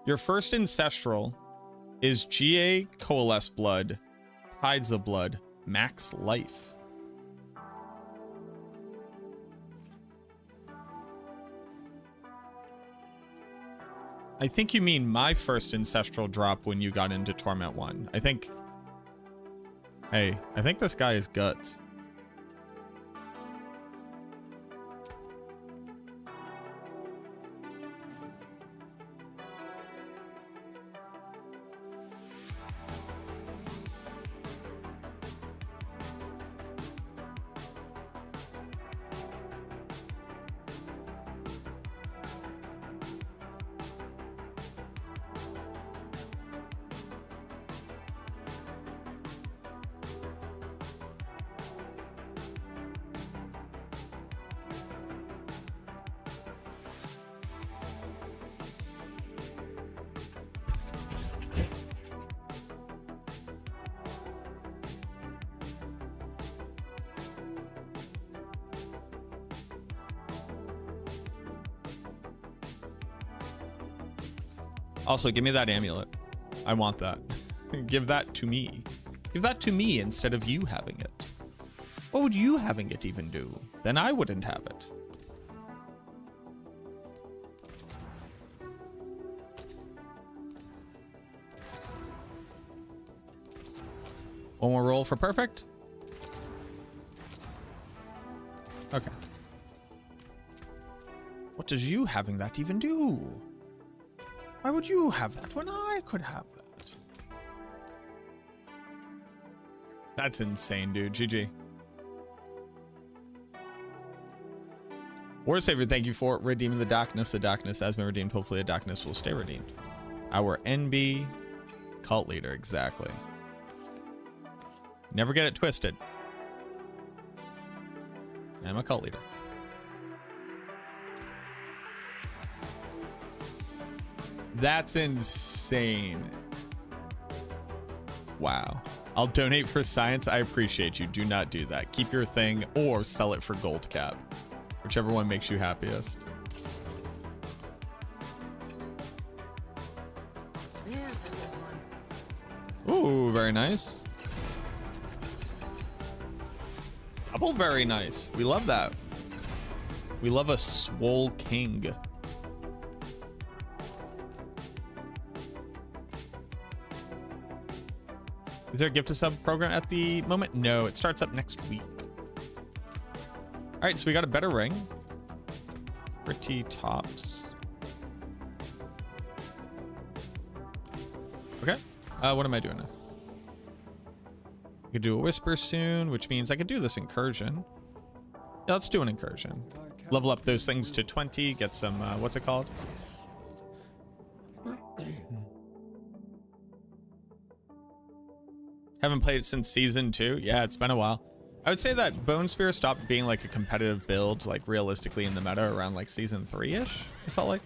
Your first ancestral is GA Coalesce Blood, Tides of Blood, Max Life. I think you mean my first ancestral drop when you got into Torment 1. I think... Hey, I think this guy is guts. Also, give me that amulet. I want that. Give that to me. Give that to me instead of you having it. What would you having it even do? Then I wouldn't have it. One more roll for perfect. Okay. What does you having that even do? Why would you have that when I could have that? That's insane, dude. GG. War Savior, thank you for redeeming the darkness. The darkness has been redeemed. Hopefully the darkness will stay redeemed. Our NB cult leader, exactly. Never get it twisted. I'm a cult leader. That's insane. Wow. I'll donate for science. I appreciate you. Do not do that. Keep your thing or sell it for gold cap. Whichever one makes you happiest. Ooh, very nice. Double very nice. We love that. We love a swole king. Is there a gift to sub program at the moment? No, it starts up next week. All right, so we got a better ring. Pretty tops. Okay, what am I doing now? I could do a whisper soon, which means I could do this incursion. Yeah, let's do an incursion. Level up those things to 20, get some, what's it called? Haven't played it since season 2. Yeah, it's been a while. I would say that Bone Spear stopped being like a competitive build, like realistically in the meta around like season 3-ish, it felt like.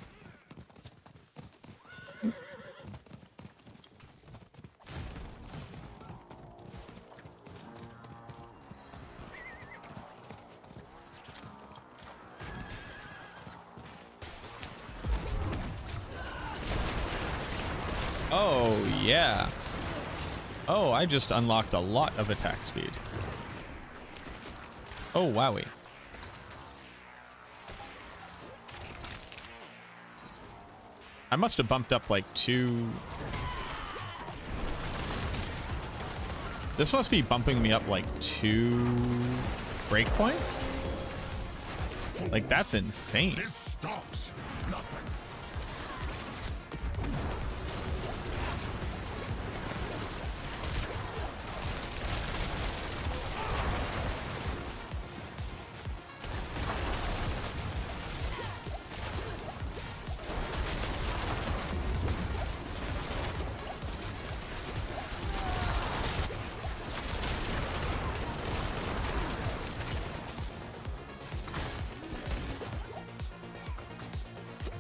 Oh, yeah. Oh, I just unlocked a lot of attack speed. Oh, wowie. I must have bumped up like 2. This must be bumping me up like 2 breakpoints. Like that's insane. This stops nothing.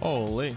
Holy.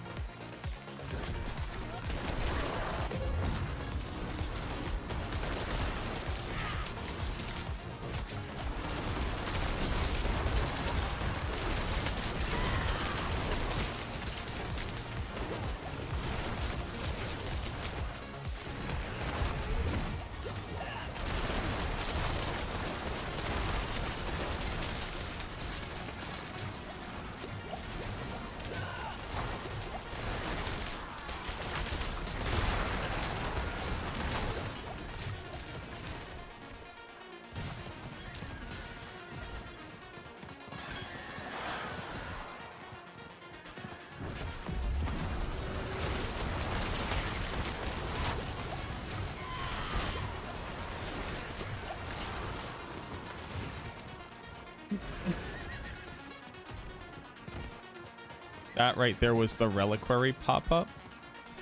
That right there was the reliquary pop-up.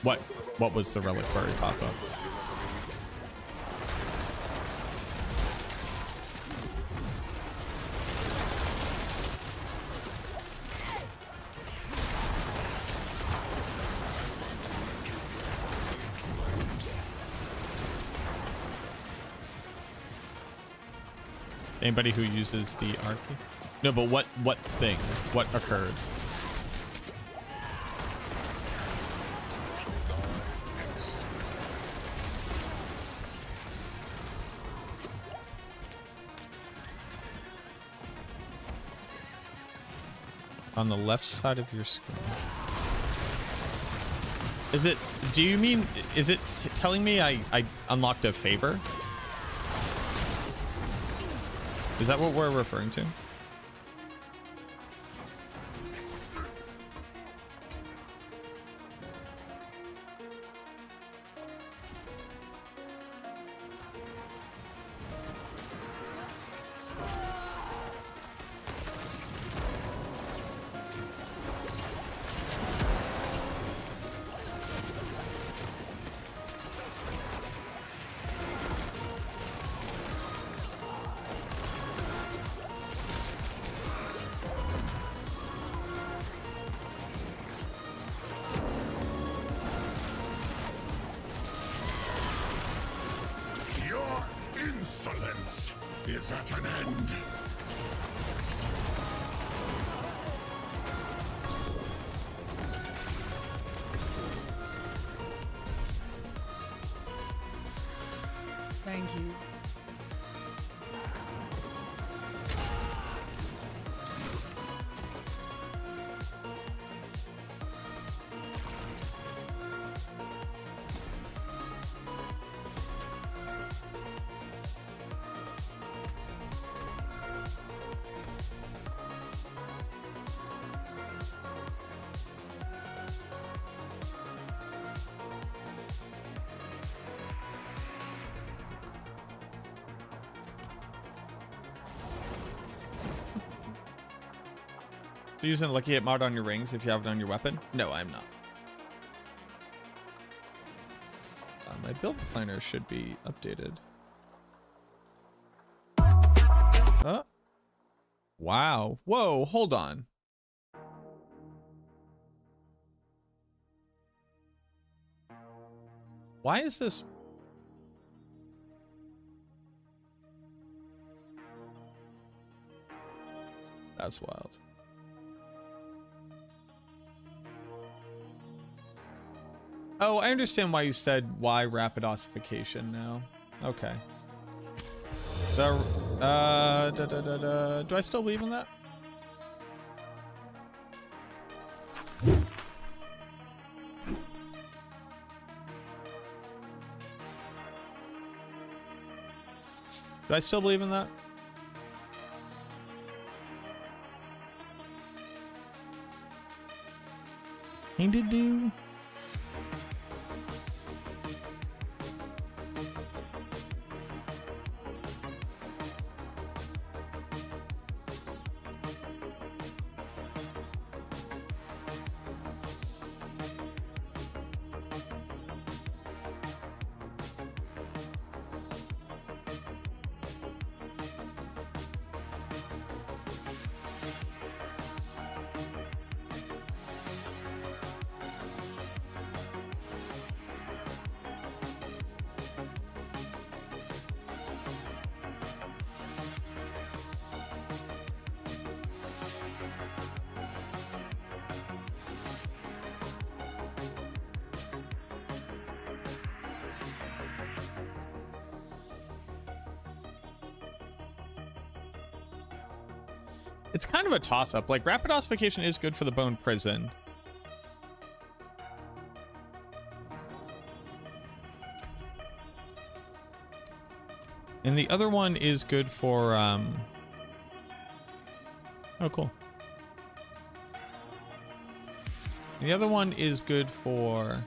What was the reliquary pop-up? Anybody who uses the arc? No, but what thing? What occurred? On the left side of your screen. Is it, do you mean, is it telling me I unlocked a favor? Is that what we're referring to? Insolence is at an end. Thank you. So using Lucky Hit mod on your rings if you have it on your weapon? No, I'm not. My build planner should be updated. Huh? Wow. Whoa, hold on. Why is this? That's wild. Oh, I understand why you said why rapid ossification now. Okay. The do I still believe in that? Do I still believe in that? Kinda do. It's kind of a toss-up. Like, rapid ossification is good for the bone prison. And the other one is good for, oh, cool. The other one is good for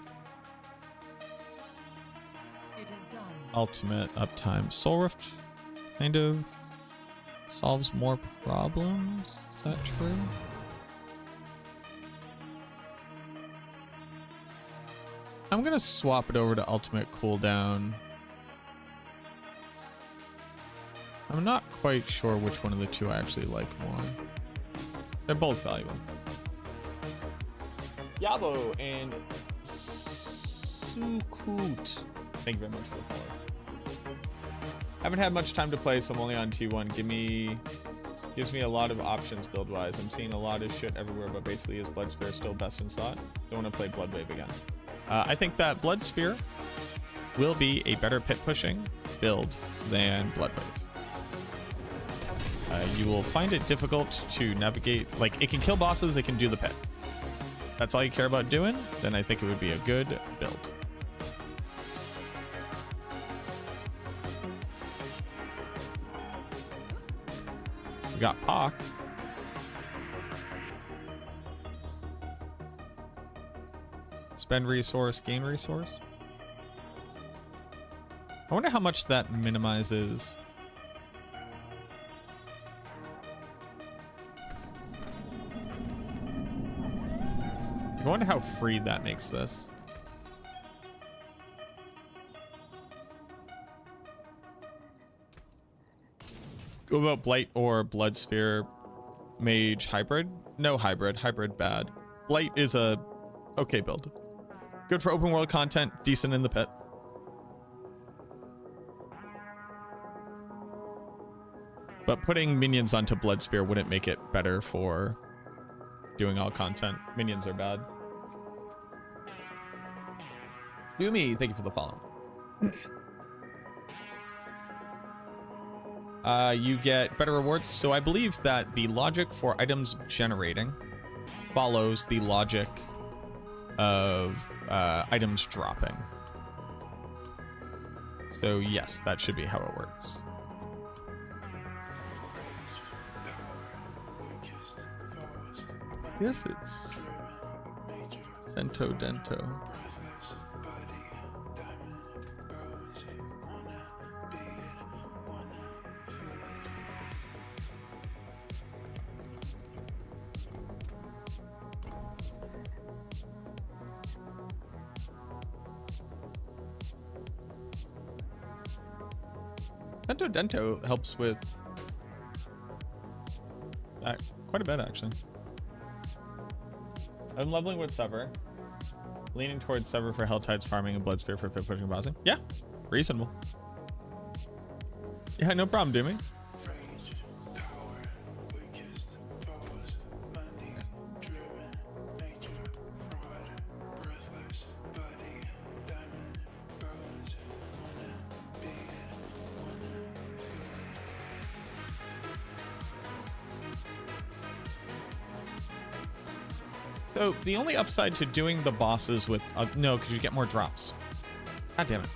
ultimate uptime. Soul Rift kind of solves more problems. Is that true? I'm gonna swap it over to ultimate cooldown. I'm not quite sure which one of the two I actually like more. They're both valuable. Yabo and Sukut. Thank you very much for the follows. Haven't had much time to play, so I'm only on T1. Gives me a lot of options build-wise. I'm seeing a lot of shit everywhere, but basically is Blood Sphere still best in slot? Don't want to play Blood Wave again. I think that Blood Sphere will be a better pit pushing build than Blood Wave. You will find it difficult to navigate. Like, it can kill bosses, it can do the pit. That's all you care about doing, then I think it would be a good build. We got Pock. Spend resource, gain resource. I wonder how much that minimizes. I wonder how free that makes this. What about Blight or Blood Sphere Mage hybrid? No hybrid. Hybrid bad. Blight is a okay build. Good for open world content, decent in the pit. But putting minions onto Blood Sphere wouldn't make it better for doing all content. Minions are bad. Yumi, thank you for the follow. You get better rewards. So I believe that the logic for items generating follows the logic of items dropping. So yes, that should be how it works. Yes, it's Cento Dento. Cento Dento helps with quite a bit, actually. I'm leveling with Sever. Leaning towards Sever for Helltides farming and Blood Spear for pit pushing and bossing. Yeah, reasonable. Yeah, no problem, Doomy. So the only upside to doing the bosses with no, because you get more drops. God damn it.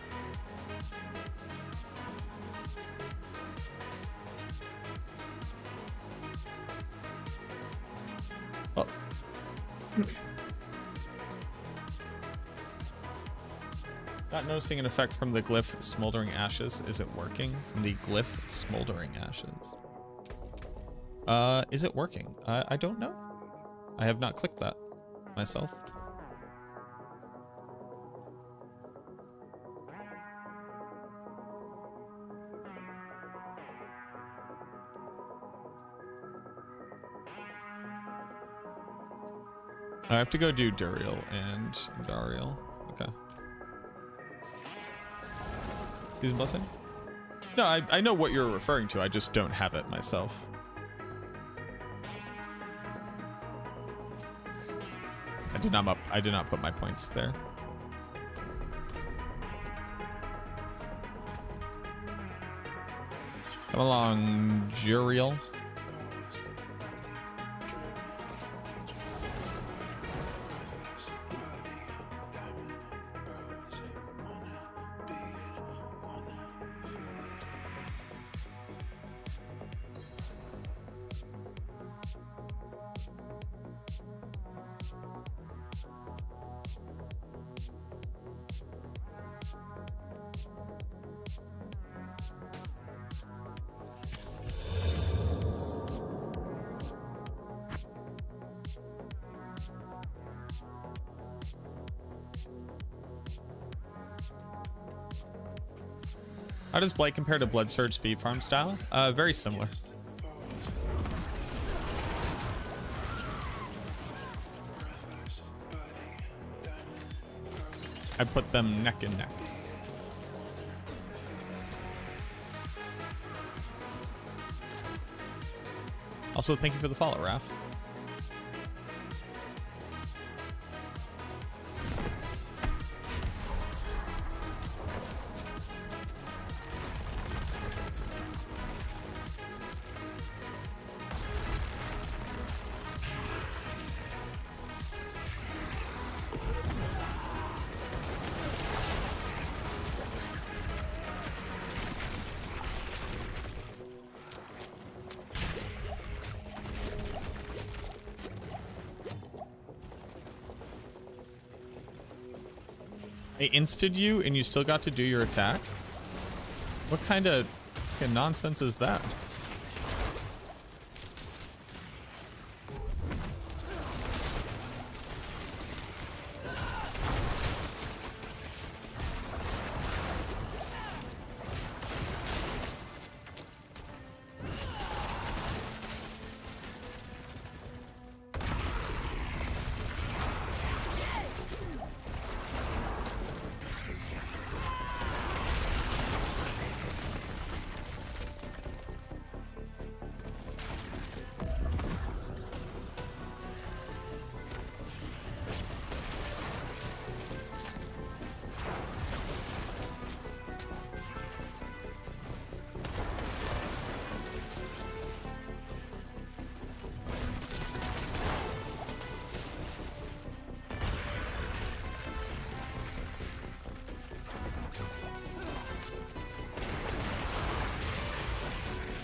Not noticing an effect from the glyph smoldering ashes. Is it working? From the glyph smoldering ashes. Is it working? I don't know. I have not clicked that myself. I have to go do Duriel and Dariel. Okay. He's buzzing? No, I know what you're referring to. I just don't have it myself. I did not put my points there. Come along, Duriel. How does Blight compare to Blood Surge speed farm style? Very similar. I put them neck and neck. Also, thank you for the follow, Raff. I insted you and you still got to do your attack? What kind of nonsense is that?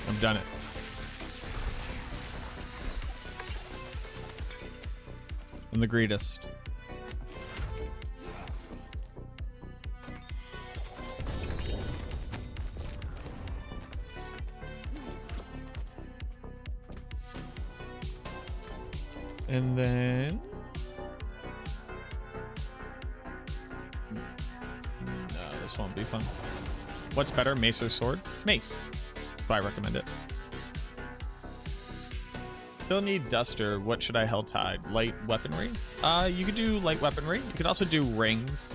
I've done it. I'm the greatest. And then no, this won't be fun. What's better, mace or sword? Mace. I recommend it. Still need duster. What should I held tide? Light weaponry? You could do light weaponry. You could also do rings.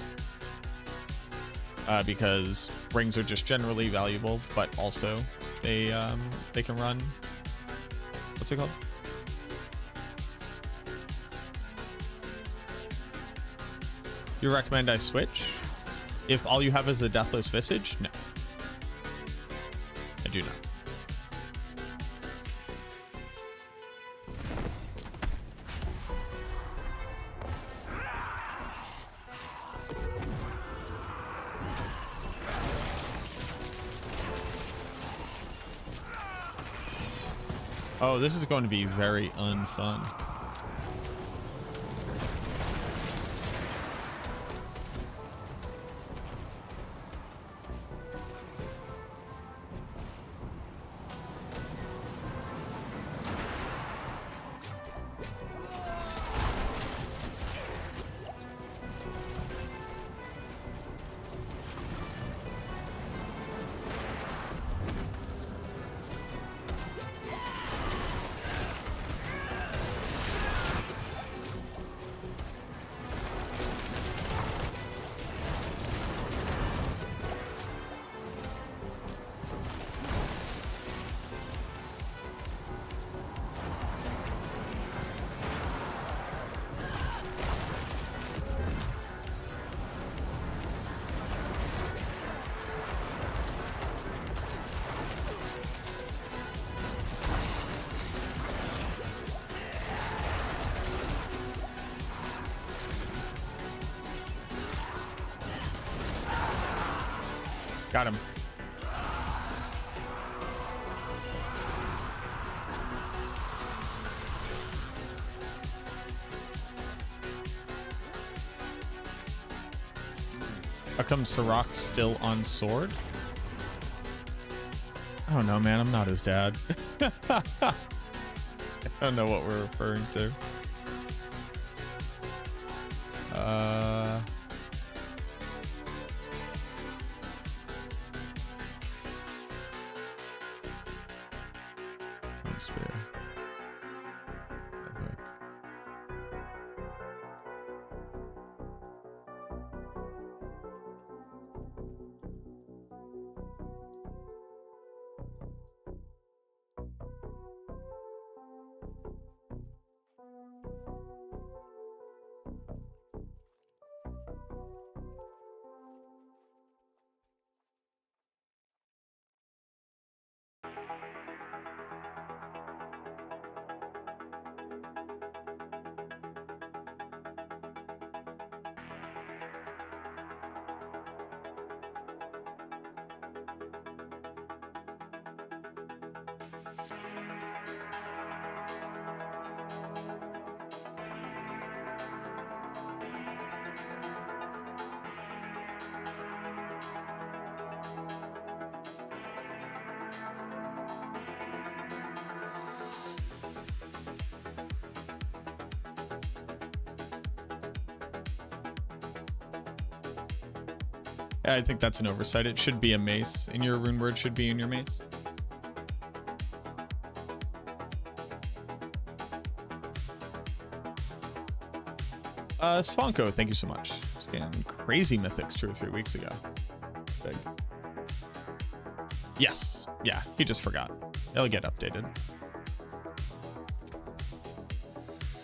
Because rings are just generally valuable, but also they can run. What's it called? You recommend I switch? If all you have is a Deathless Visage? No. I do not. Oh, this is going to be very unfun. Got him. How come Sirach's still on sword? I don't know, man. I'm not his dad. I don't know what we're referring to. Spear. I think. Yeah, I think that's an oversight. It should be a mace. In your rune word should be in your mace. Svanko, thank you so much. Just getting crazy mythics 2 or 3 weeks ago. Big. Yes. Yeah, he just forgot. It'll get updated.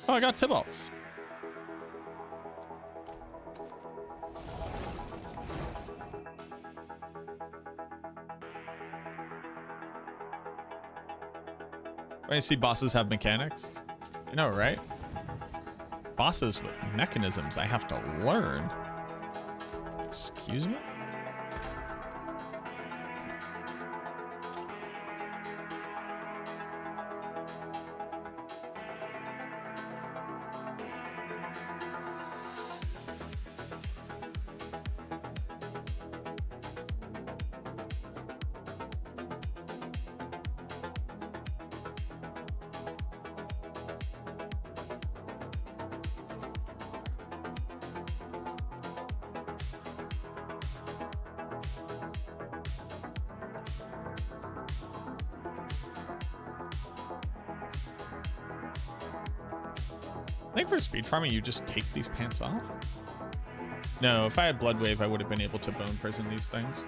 Oh, I got Tybalt's. When I see bosses have mechanics. I know, right? Bosses with mechanisms I have to learn. Excuse me? I think for speed farming, you just take these pants off. No, if I had Blood Wave, I would have been able to bone prison these things.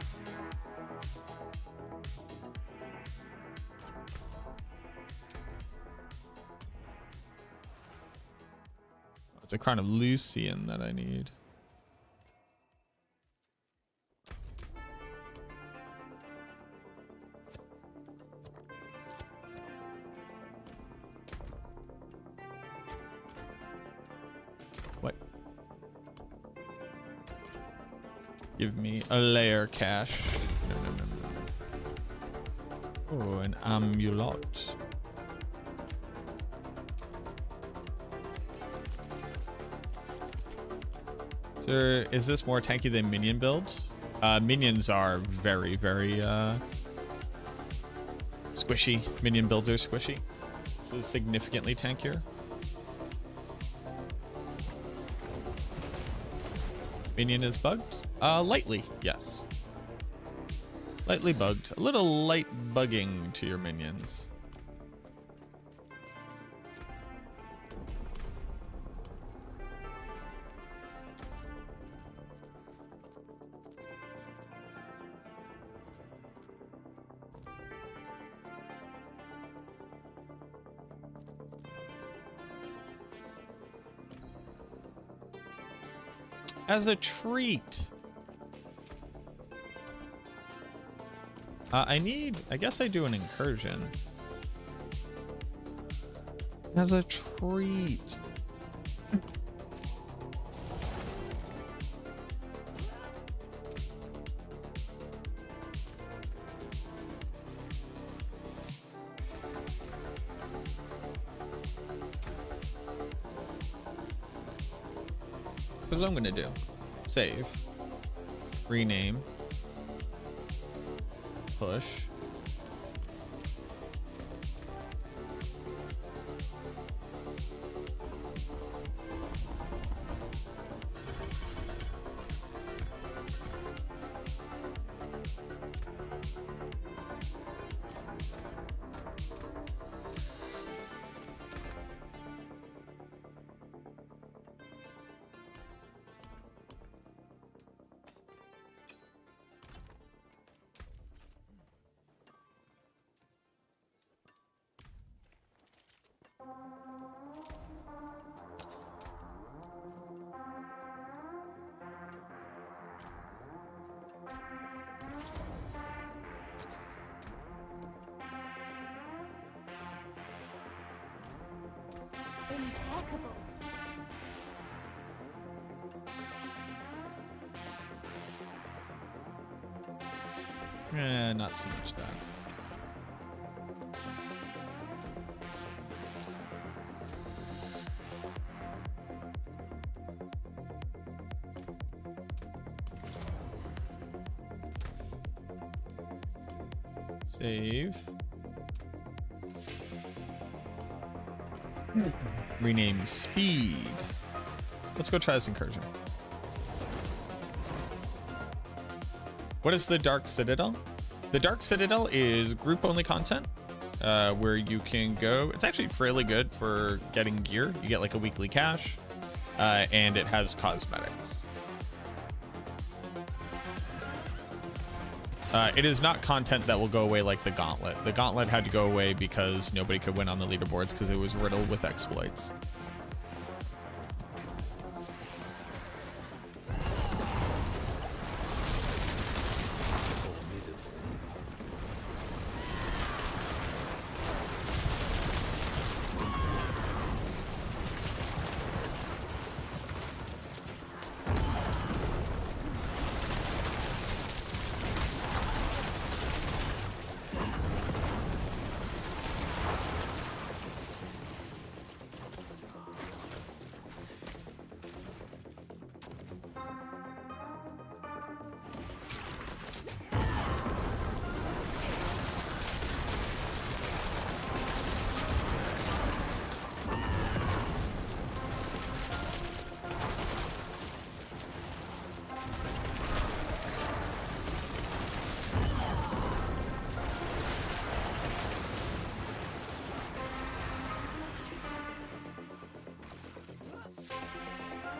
It's a Crown of Lucian that I need. Give me a layer cache. No. Oh, an amulet. So, is this more tanky than minion builds? Minions are very, very squishy. Minion builds are squishy. This is significantly tankier. Minion is bugged? Lightly, yes. Lightly bugged. A little light bugging to your minions. As a treat. I guess I do an incursion. As a treat. Here's what I'm gonna do. Save. Rename. Push. Impeccable. Not so much that. Save. Rename speed. Let's go try this incursion. What is the Dark Citadel? The Dark Citadel is group only content where you can go. It's actually fairly good for getting gear. You get like a weekly cache and it has cosmetics. It is not content that will go away like the Gauntlet. The Gauntlet had to go away because nobody could win on the leaderboards because it was riddled with exploits.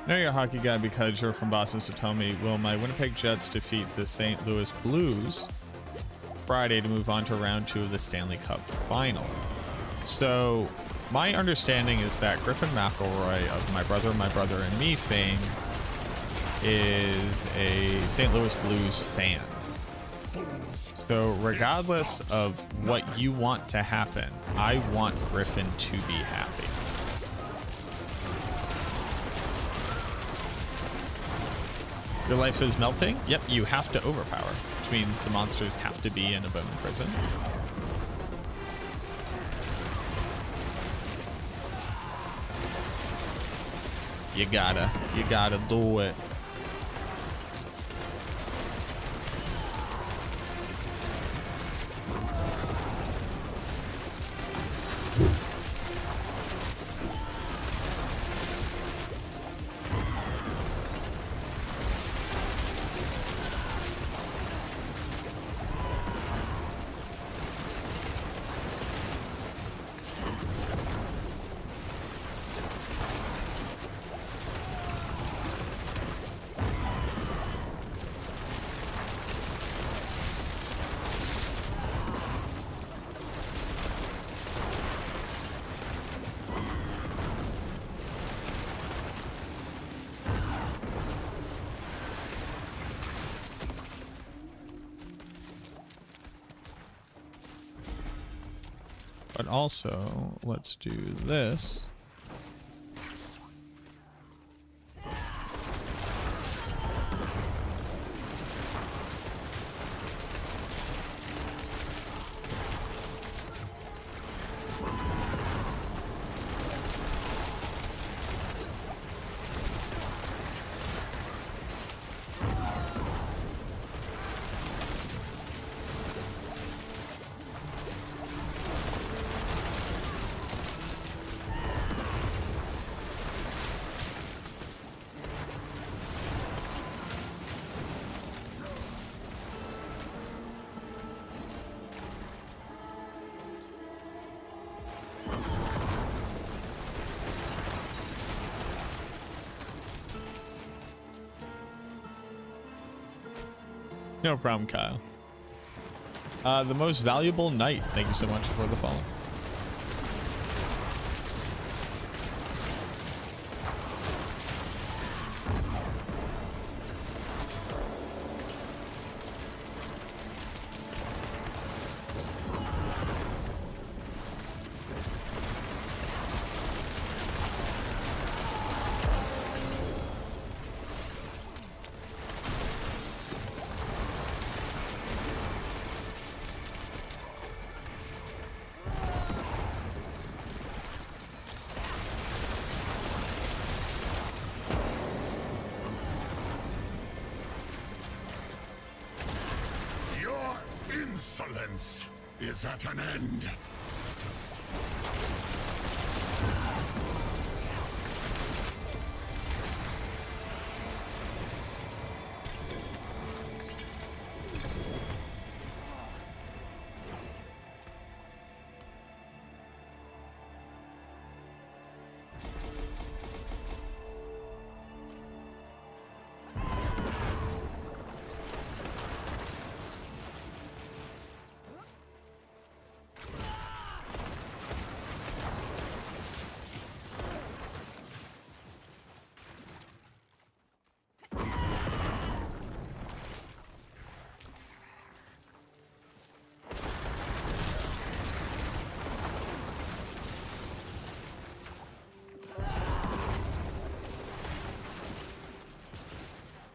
I know you're a hockey guy because you're from Boston, so tell me, will my Winnipeg Jets defeat the St. Louis Blues Friday to move on to round 2 of the Stanley Cup final? So my understanding is that Griffin McElroy of My Brother and Me fame is a St. Louis Blues fan. So regardless of what you want to happen, I want Griffin to be happy. Your life is melting? Yep, you have to overpower, which means the monsters have to be in a bone prison. You gotta do it. But also, let's do this. No problem, Kyle. The most valuable knight. Thank you so much for the follow. Insolence is at an end.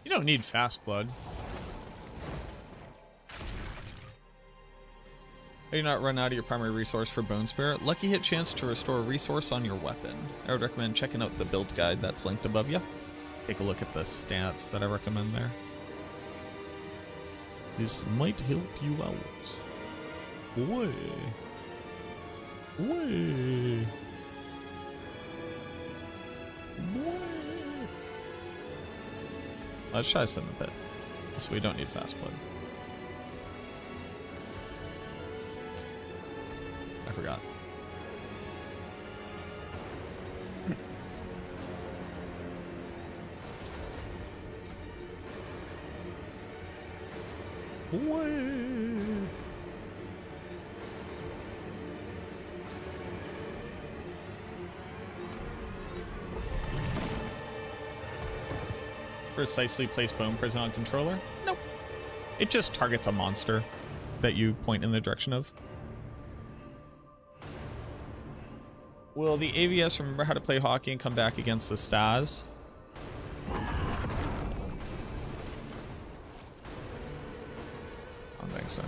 You don't need fast blood. How do you not run out of your primary resource for Bone Spirit? Lucky hit chance to restore a resource on your weapon. I would recommend checking out the build guide that's linked above you. Take a look at the stats that I recommend there. This might help you out. Boy. Boy. Boy. Let's try this in the pit. So we don't need fast blood. I forgot. Precisely place bone prison on controller? Nope. It just targets a monster that you point in the direction of. Will the AVS remember how to play hockey and come back against the Stars? I don't think so.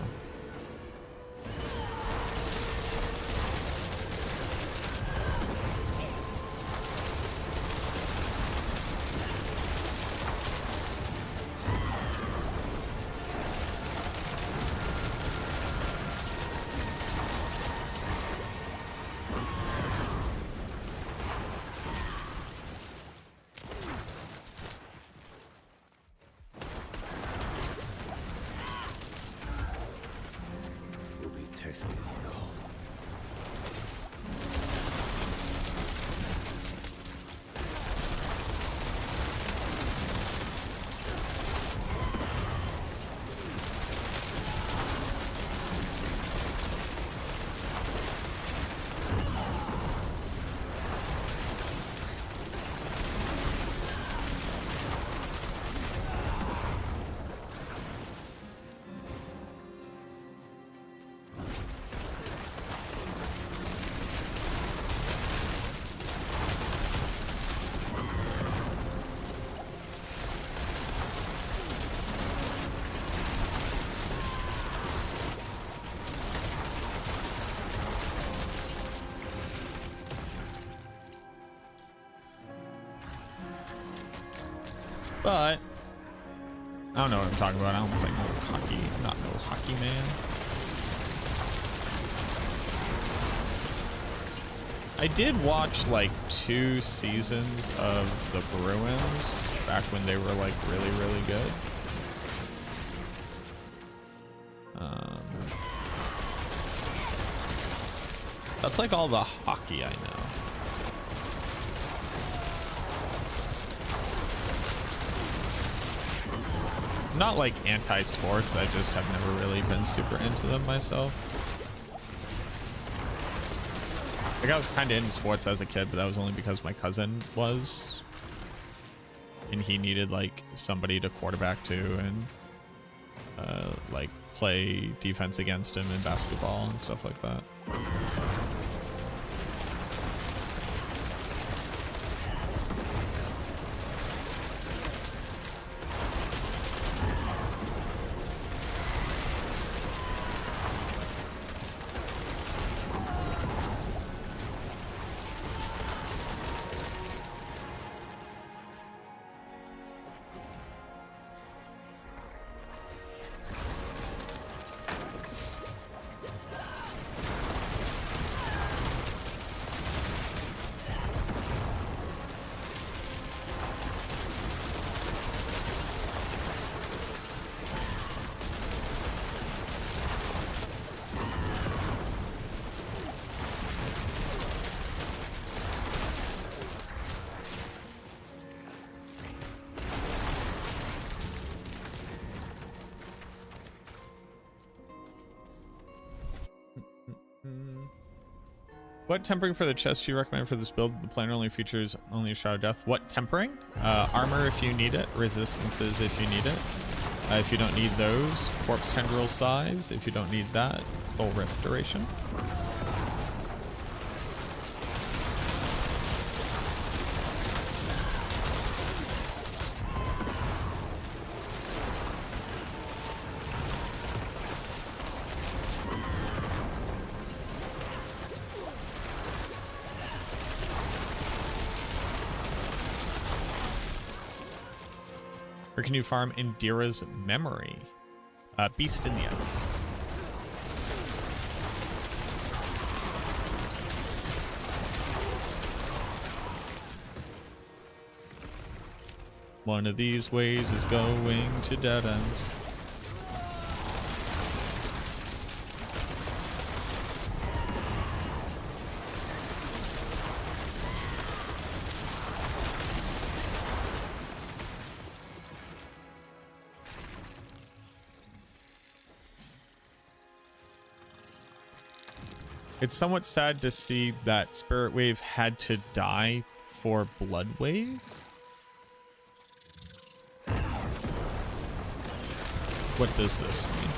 But I don't know what I'm talking about. I don't play no hockey. I'm not no hockey man. I did watch like 2 seasons of the Bruins back when they were like really, really good. That's like all the hockey I know. not like anti-sports, I just have never really been super into them myself. Like I was kind of into sports as a kid, but that was only because my cousin was. And he needed like somebody to quarterback to and like play defense against him in basketball and stuff like that. What tempering for the chest do you recommend for this build? The planner only features only a Shroud of Death. What tempering? Armor if you need it. Resistances if you need it. If you don't need those. Corpse Tendril size if you don't need that. Soul Rift duration. Where can you farm Indira's Memory? Beast in the Ice. One of these ways is going to dead end. It's somewhat sad to see that Spirit Wave had to die for Blood Wave. What does this mean?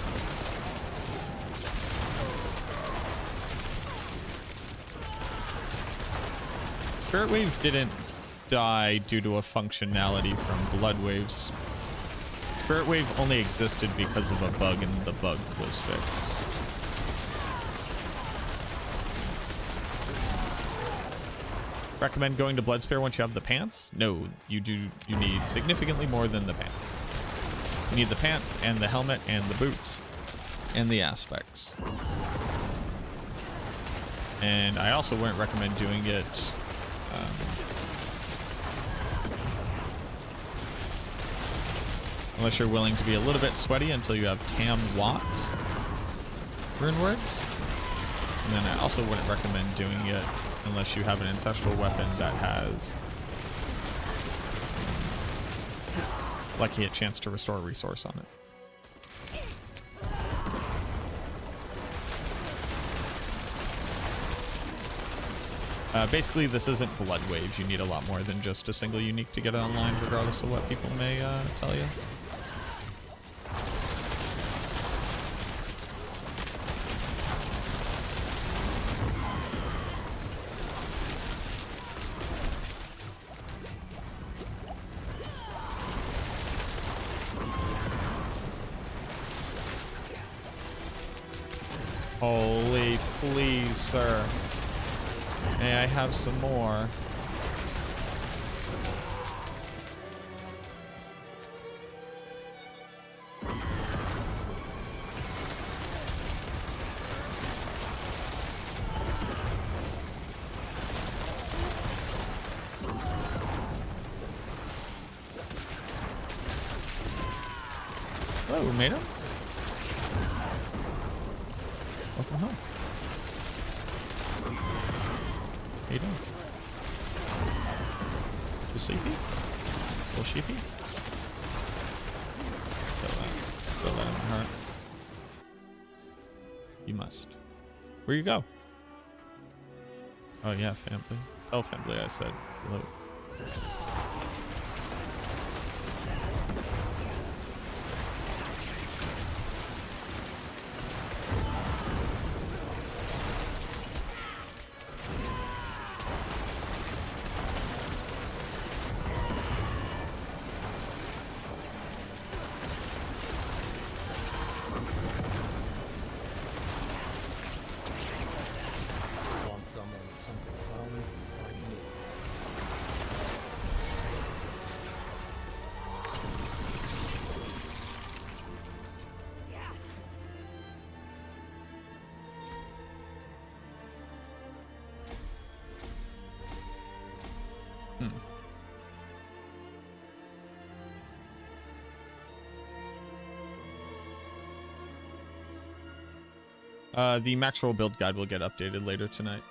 Spirit Wave didn't die due to a functionality from Blood Waves. Spirit Wave only existed because of a bug, and the bug was fixed. Recommend going to Bloodspear once you have the pants? No, you need significantly more than the pants. You need the pants and the helmet and the boots and the aspects. And I also wouldn't recommend doing it unless you're willing to be a little bit sweaty until you have Tam Watt rune words. And then I also wouldn't recommend doing it unless you have an ancestral weapon that has lucky a chance to restore a resource on it. Basically, this isn't Blood Wave. You need a lot more than just a single unique to get it online, regardless of what people may tell you. Holy, please, sir. May I have some more? Hello, madams. Welcome home. How you doing? You sleepy? A little sheepy? You must. Where you go? Oh yeah, family. Tell family I said hello. Want something fun? Find me. Hmm. The Maxwell build guide will get updated later tonight.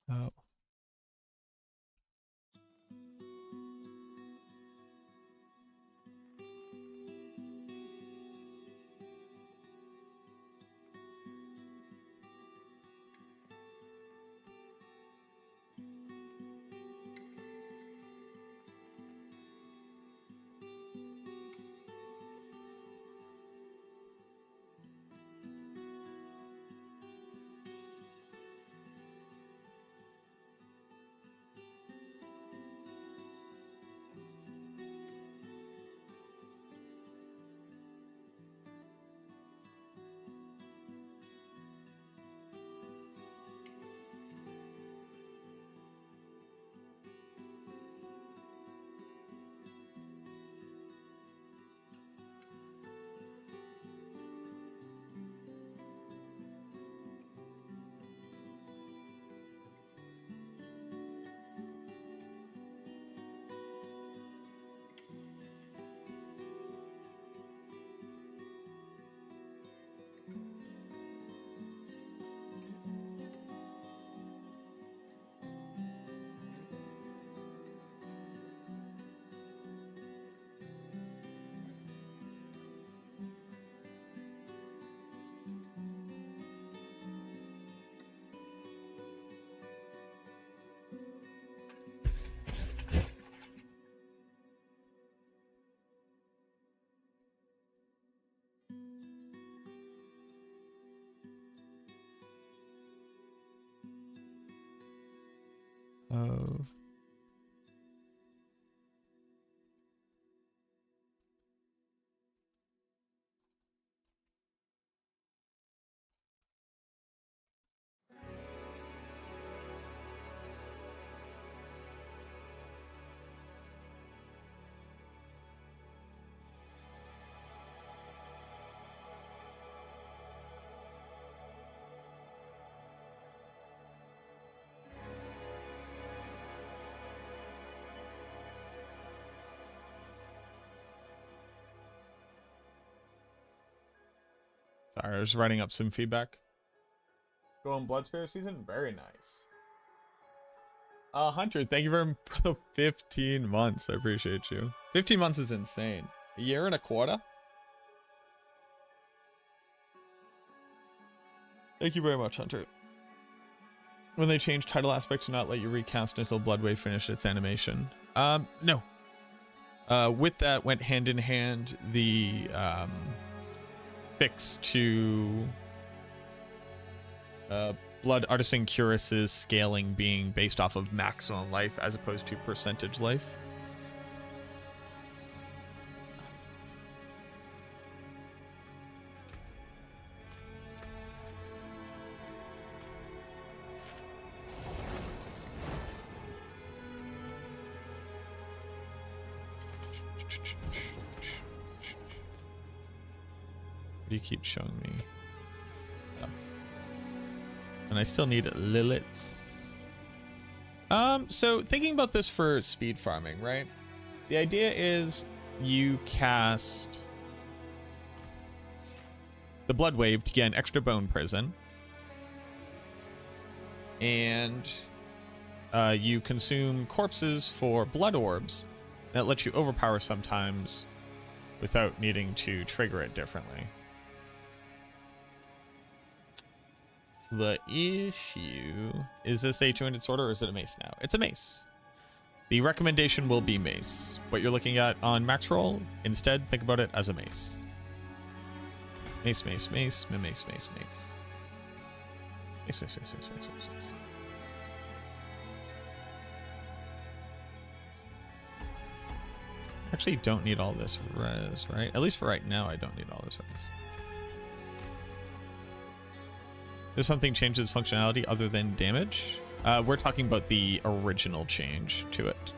Oh. Sorry, I was writing up some feedback. Go on Blood Spirit season? Very nice. Hunter, thank you very much for the 15 months. I appreciate you. 15 months is insane. A year and a quarter? Thank you very much, Hunter. When they changed title aspect to not let you recast until Bloodwave finished its animation. No. With that went hand in hand the fix to Blood Artisan Cuirass's scaling being based off of maximum life as opposed to percentage life. What do you keep showing me? Oh. And I still need Lilith's. So thinking about this for speed farming, right? The idea is you cast the Blood Wave to get an extra bone prison. And you consume corpses for blood orbs. That lets you overpower sometimes without needing to trigger it differently. The issue is this a two-handed sword or is it a mace now? It's a mace. The recommendation will be mace. What you're looking at on max roll, instead think about it as a mace. Mace, mace, mace, mace, mace, mace. Mace, mace, mace, mace, mace, mace, mace. Actually don't need all this res, right? At least for right now, I don't need all this res. Does something change its functionality other than damage? We're talking about the original change to it.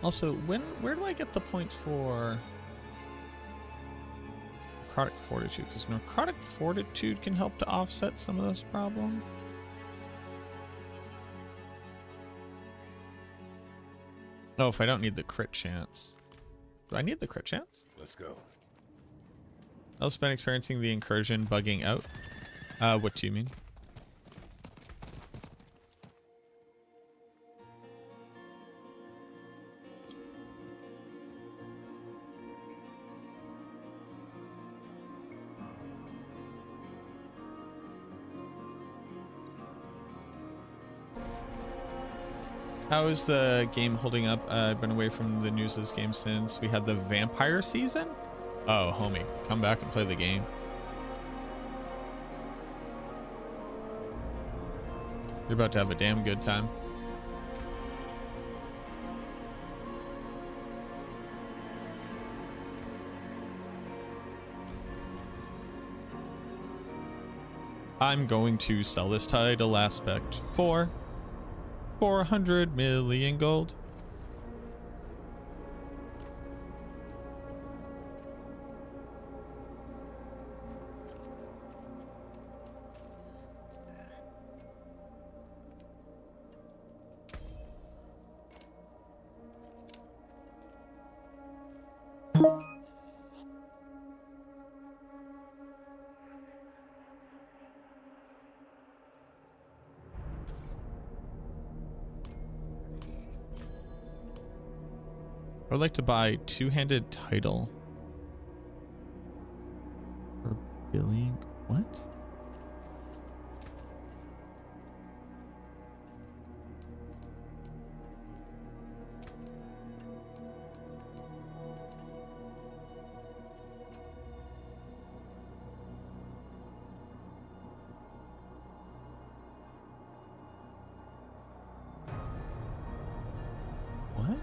Also, where do I get the points for necrotic fortitude? Because necrotic fortitude can help to offset some of this problem. Oh, if I don't need the crit chance. Do I need the crit chance? Let's go. I've also been experiencing the incursion bugging out. What do you mean? How is the game holding up? I've been away from the news of this game since we had the vampire season. Oh, homie, come back and play the game. You're about to have a damn good time. I'm going to sell this title aspect for 400 million gold. I would like to buy two-handed title. For billion. What? What?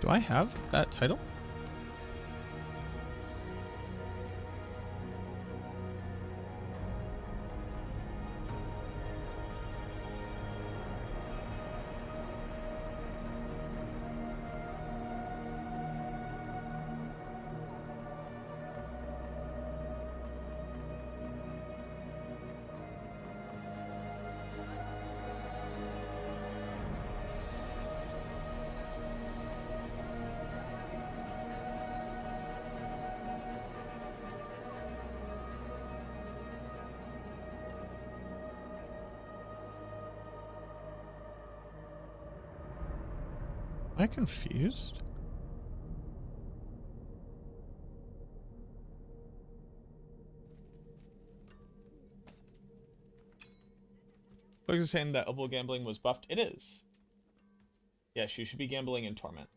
Do I have that title? Am I confused? Folks are saying that elbow gambling was buffed. It is. Yes, you should be gambling in Torment.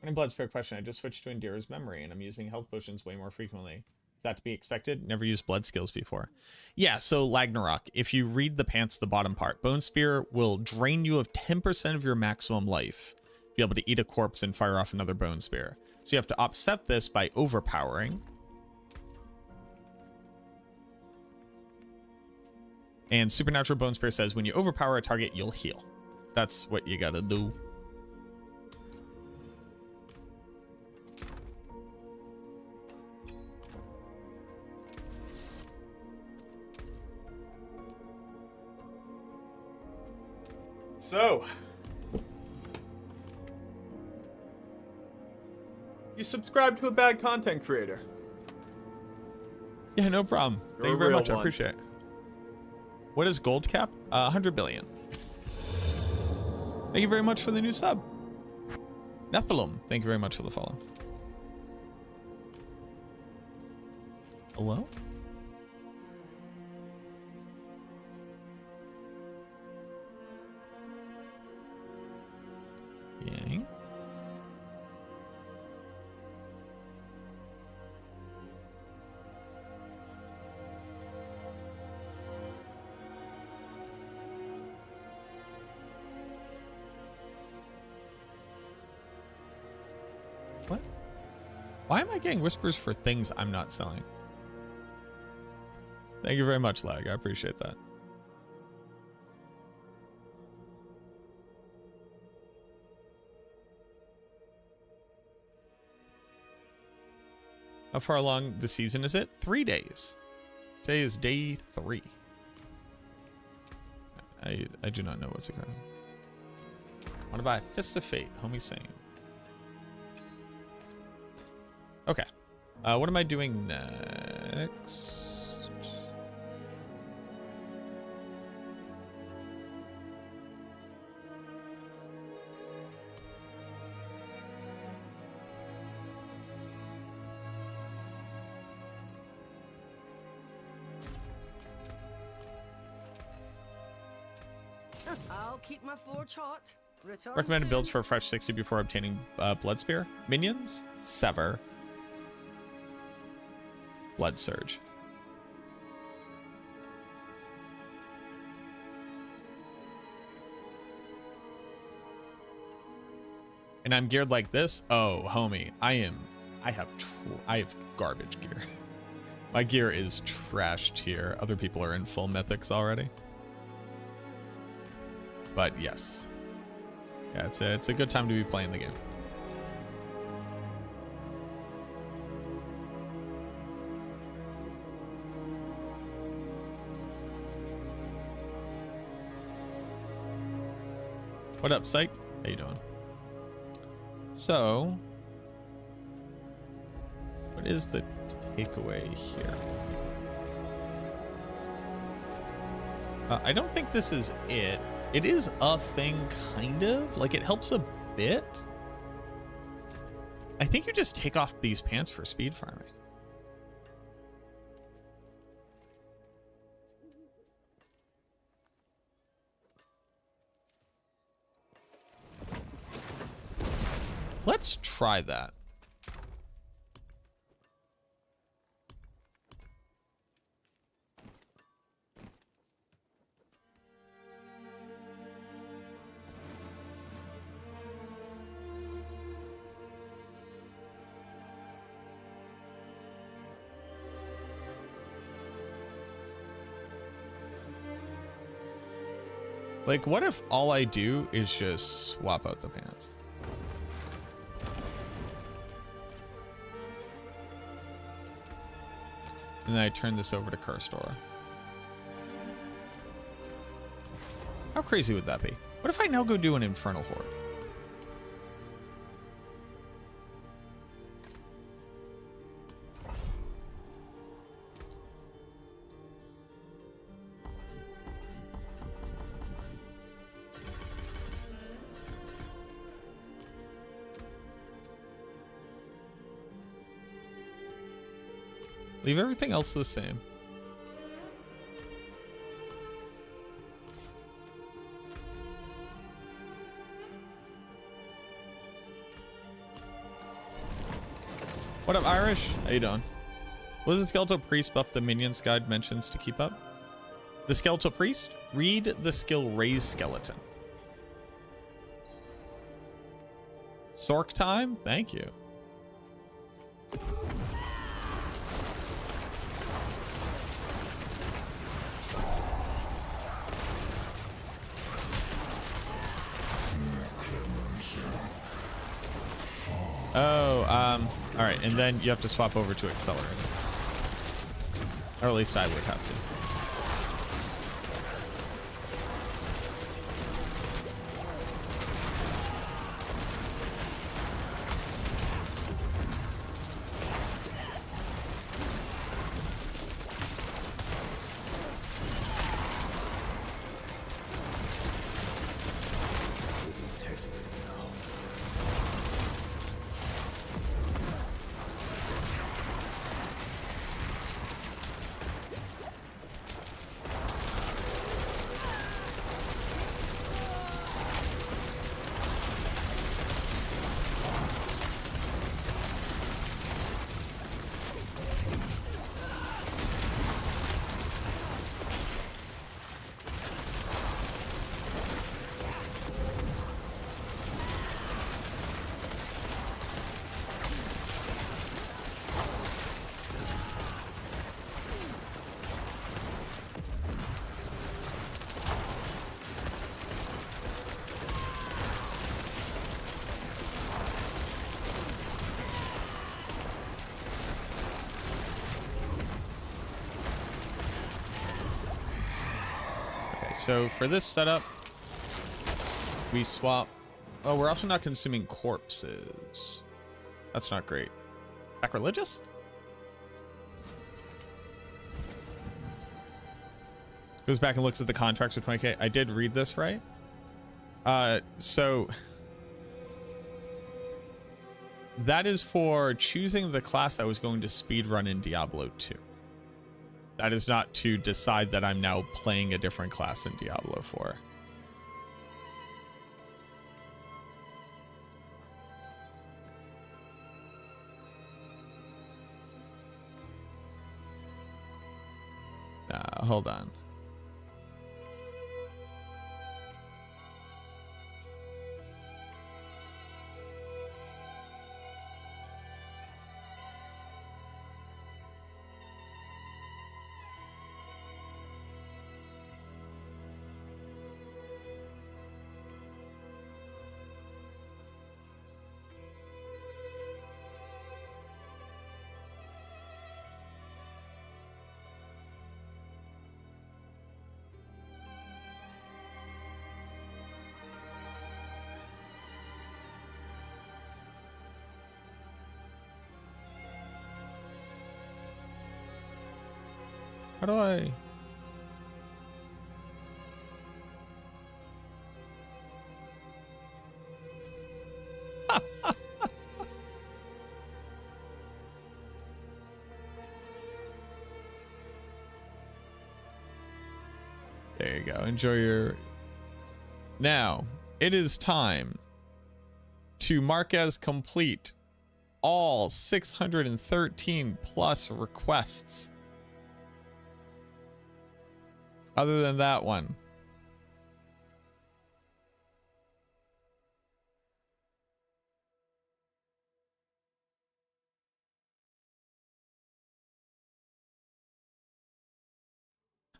Running Blood's fair question. I just switched to Endear's Memory, and I'm using health potions way more frequently. Is that to be expected? Never used blood skills before. Yeah, so Ragnarok, if you read the pants, the bottom part, Bone Spear will drain you of 10% of your maximum life. Be able to eat a corpse and fire off another Bone Spear. So you have to offset this by overpowering. And Supernatural Bone Spear says when you overpower a target, you'll heal. That's what you gotta do. So, you subscribe to a bad content creator. Yeah, no problem. You're Thank you a very real much. I one. appreciate it. What is gold cap? 100 billion. Thank you very much for the new sub. Nephilim, thank you very much for the follow. Hello? Yang? What? Why am I getting whispers for things I'm not selling? Thank you very much, Lag. I appreciate that. How far along the season is it? 3 days. Today is day 3. I do not know what's occurring. Want to buy Fists of Fate, homie sane. Okay. What am I doing next? I'll keep my forge hot. Return Recommended soon. builds for a fresh 60 before obtaining Blood Spear. Minions, Sever. Blood Surge. And I'm geared like this. Oh, homie, I have garbage gear. My gear is trashed here. Other people are in full mythics already. But yes. Yeah, it's a good time to be playing the game. What up, Psych? How you doing? So, what is the takeaway here? I don't think this is it. It is a thing, kind of. Like, it helps a bit. I think you just take off these pants for speed farming. Let's try that. Like, what if all I do is just swap out the pants? And then I turn this over to Curstor. How crazy would that be? What if I now go do an Infernal Horde? Leave everything else the same. What up, Irish? How you doing? What does the Skeletal Priest buff the Minions Guide mentions to keep up? The Skeletal Priest? Read the skill Raise Skeleton. Sork time? Thank you. Oh, all right, and then you have to swap over to Accelerator. Or at least I would have to. So for this setup, we swap. Oh, we're also not consuming corpses. That's not great. Sacrilegious? Goes back and looks at the contracts with 20k. I did read this right. So that is for choosing the class I was going to speedrun in Diablo 2. That is not to decide that I'm now playing a different class in Diablo 4. Hold on. How do I... There you go. Enjoy your... Now, it is time to mark as complete all 613 plus requests. Other than that one.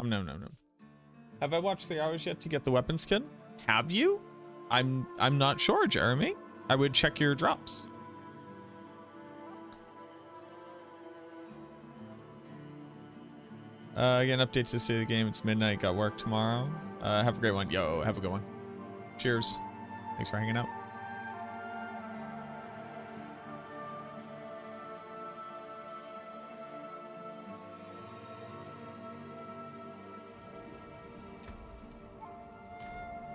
No. Have I watched 3 hours yet to get the weapon skin? Have you? I'm not sure, Jeremy. I would check your drops. Again, updates to the state of the game. It's midnight. Got work tomorrow. Have a great one. Yo, have a good one. Cheers. Thanks for hanging out.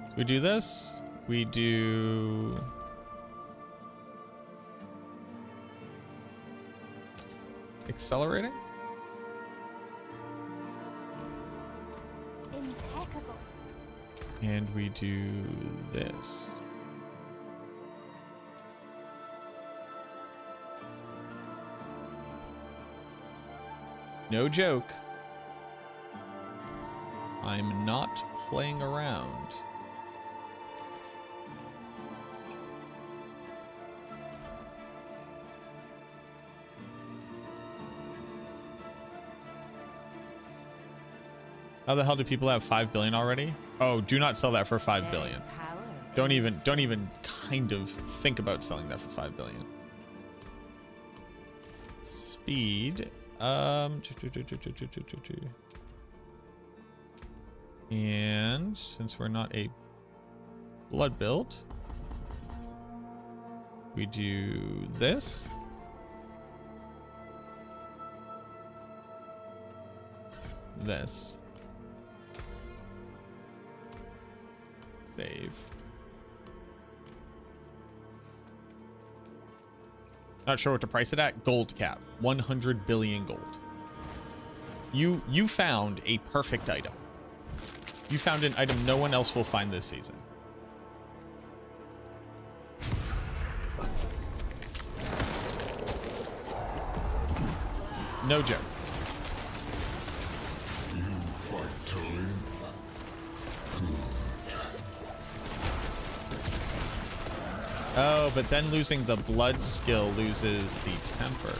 So we do this. We do... accelerating? Impeccable. And we do this. No joke. I'm not playing around. How the hell do people have 5 billion already? Oh, do not sell that for 5 billion. Don't even kind of think about selling that for 5 billion. Speed. And since we're not a blood build, we do this. This. Save. Not sure what to price it at. Gold cap. 100 billion gold. You found a perfect item. You found an item no one else will find this season. No joke. You fight time. Oh, but then losing the blood skill loses the tempers.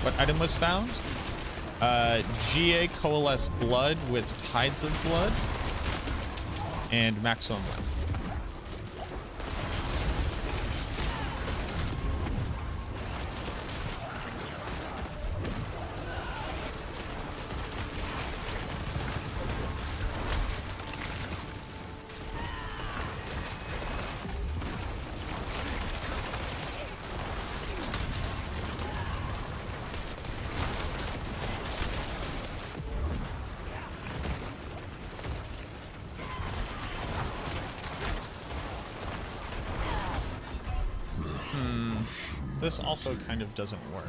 What item was found? GA Coalesce Blood with Tides of Blood and Maximum Life. This also kind of doesn't work.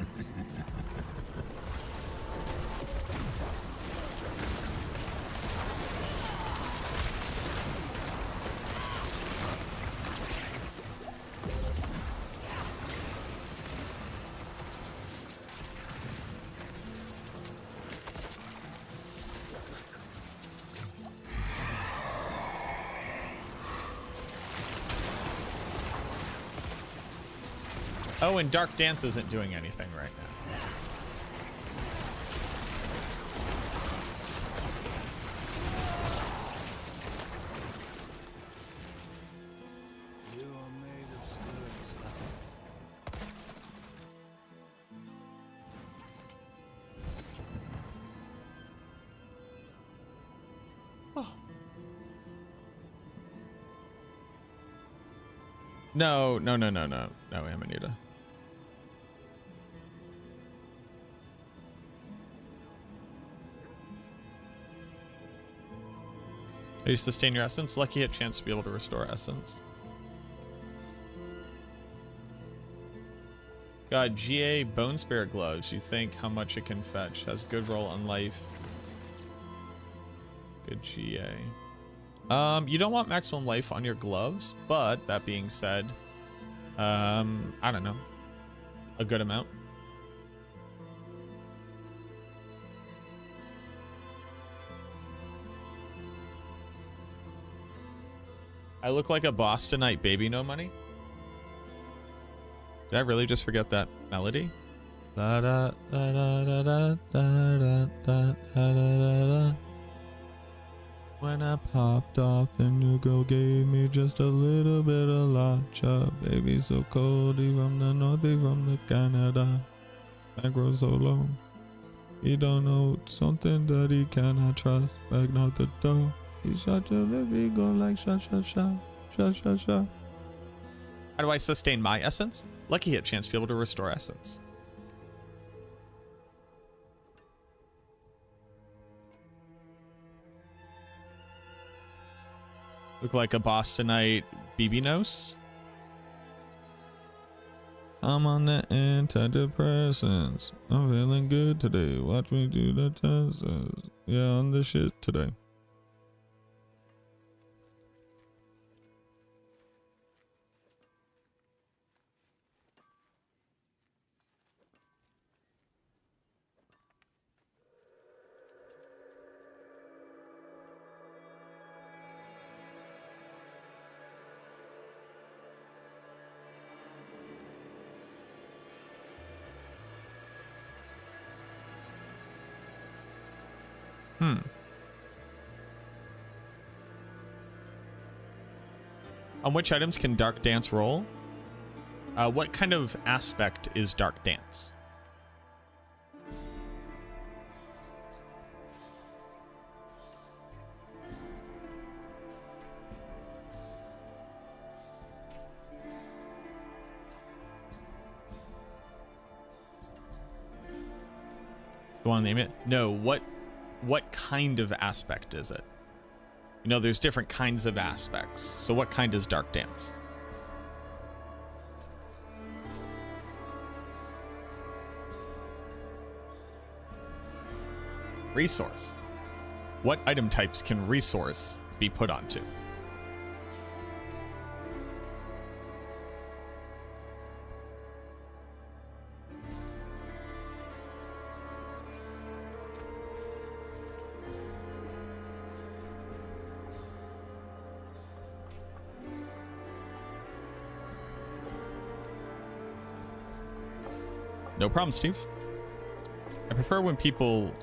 Oh, and Dark Dance isn't doing anything right now. You are made of stone stuff. Oh. No, Amanita. How do you sustain your essence? Lucky hit chance to be able to restore essence. Got GA Bone Spirit Gloves. You think how much it can fetch. Has good roll on life. Good GA. You don't want maximum life on your gloves, but that being said, I don't know. A good amount. I look like a Bostonite baby, no money. Did I really just forget that melody? Da da da da da da da da da da. When I popped off, the new girl gave me just a little bit of latcha. Baby, so cold, he from the north, he from the Canada. I grow so low. He don't know something that he cannot trust. Back out the door. He shot your baby, go like shot, shot, shot, shot, shot, shot. How do I sustain my essence? Lucky hit chance to be able to restore essence. Look like a Bostonite BB nose. I'm on the antidepressants. I'm feeling good today. Watch me do the tests. Yeah, on the shit today. On which items can Dark Dance roll? What kind of aspect is Dark Dance? You want to name it? No, what kind of aspect is it? You know, there's different kinds of aspects. So what kind is Dark Dance? Resource. What item types can resource be put onto? No problem, Steve. I prefer when people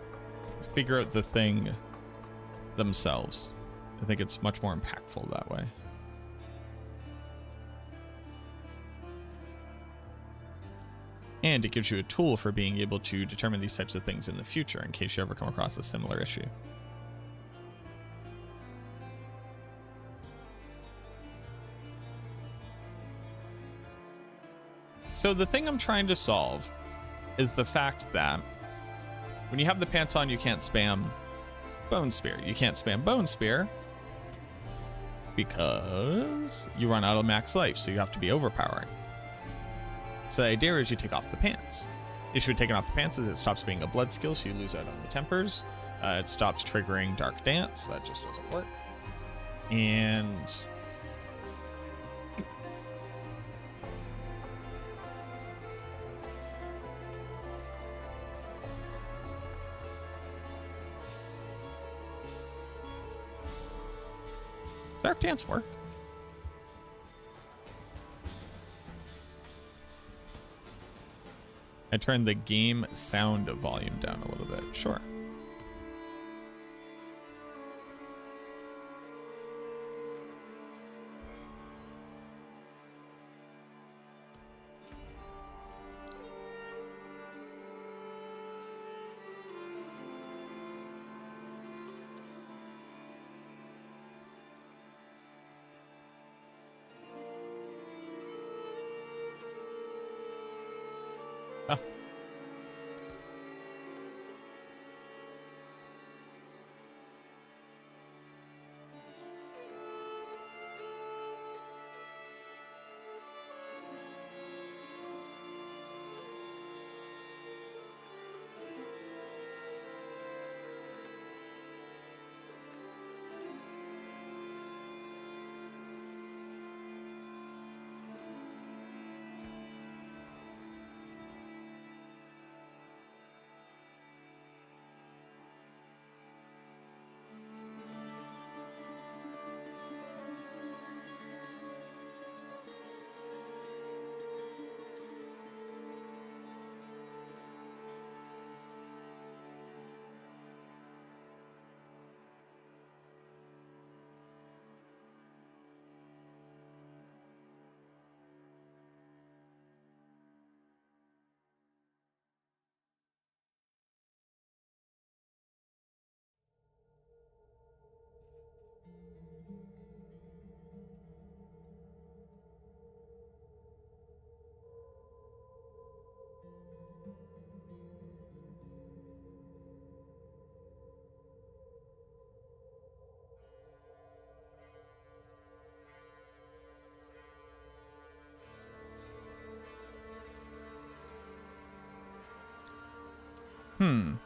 figure out the thing themselves. I think it's much more impactful that way. And it gives you a tool for being able to determine these types of things in the future in case you ever come across a similar issue. So the thing I'm trying to solve is the fact that when you have the pants on, you can't spam Bone Spear. You can't spam Bone Spear because you run out of max life, so you have to be overpowering. So the idea is you take off the pants. The issue with taking off the pants is it stops being a blood skill, so you lose out on the tempers. It stops triggering Dark Dance. That just doesn't work. And Dark Dance work. I turned the game sound volume down a little bit. Sure. In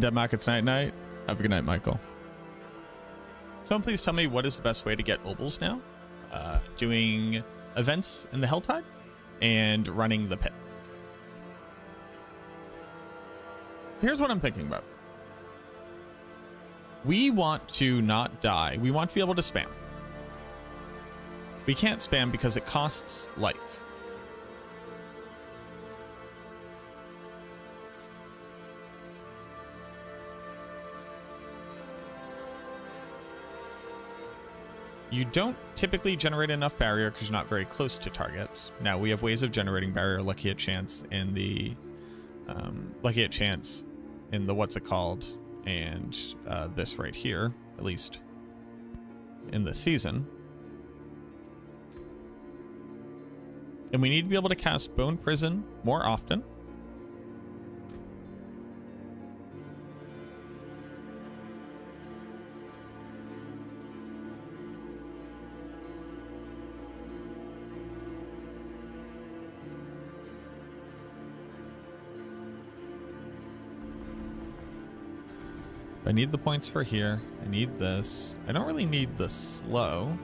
Dead Markets night night. Have a good night, Michael. Someone please tell me what is the best way to get obols now? Doing events in the Helltide and running the pit. Here's what I'm thinking about. We want to not die. We want to be able to spam. We can't spam because it costs life. You don't typically generate enough barrier because you're not very close to targets. Now we have ways of generating barrier, lucky at chance in the what's it called, and this right here, at least in the season. And we need to be able to cast Bone Prison more often. I need the points for here. I need this. I don't really need the slow.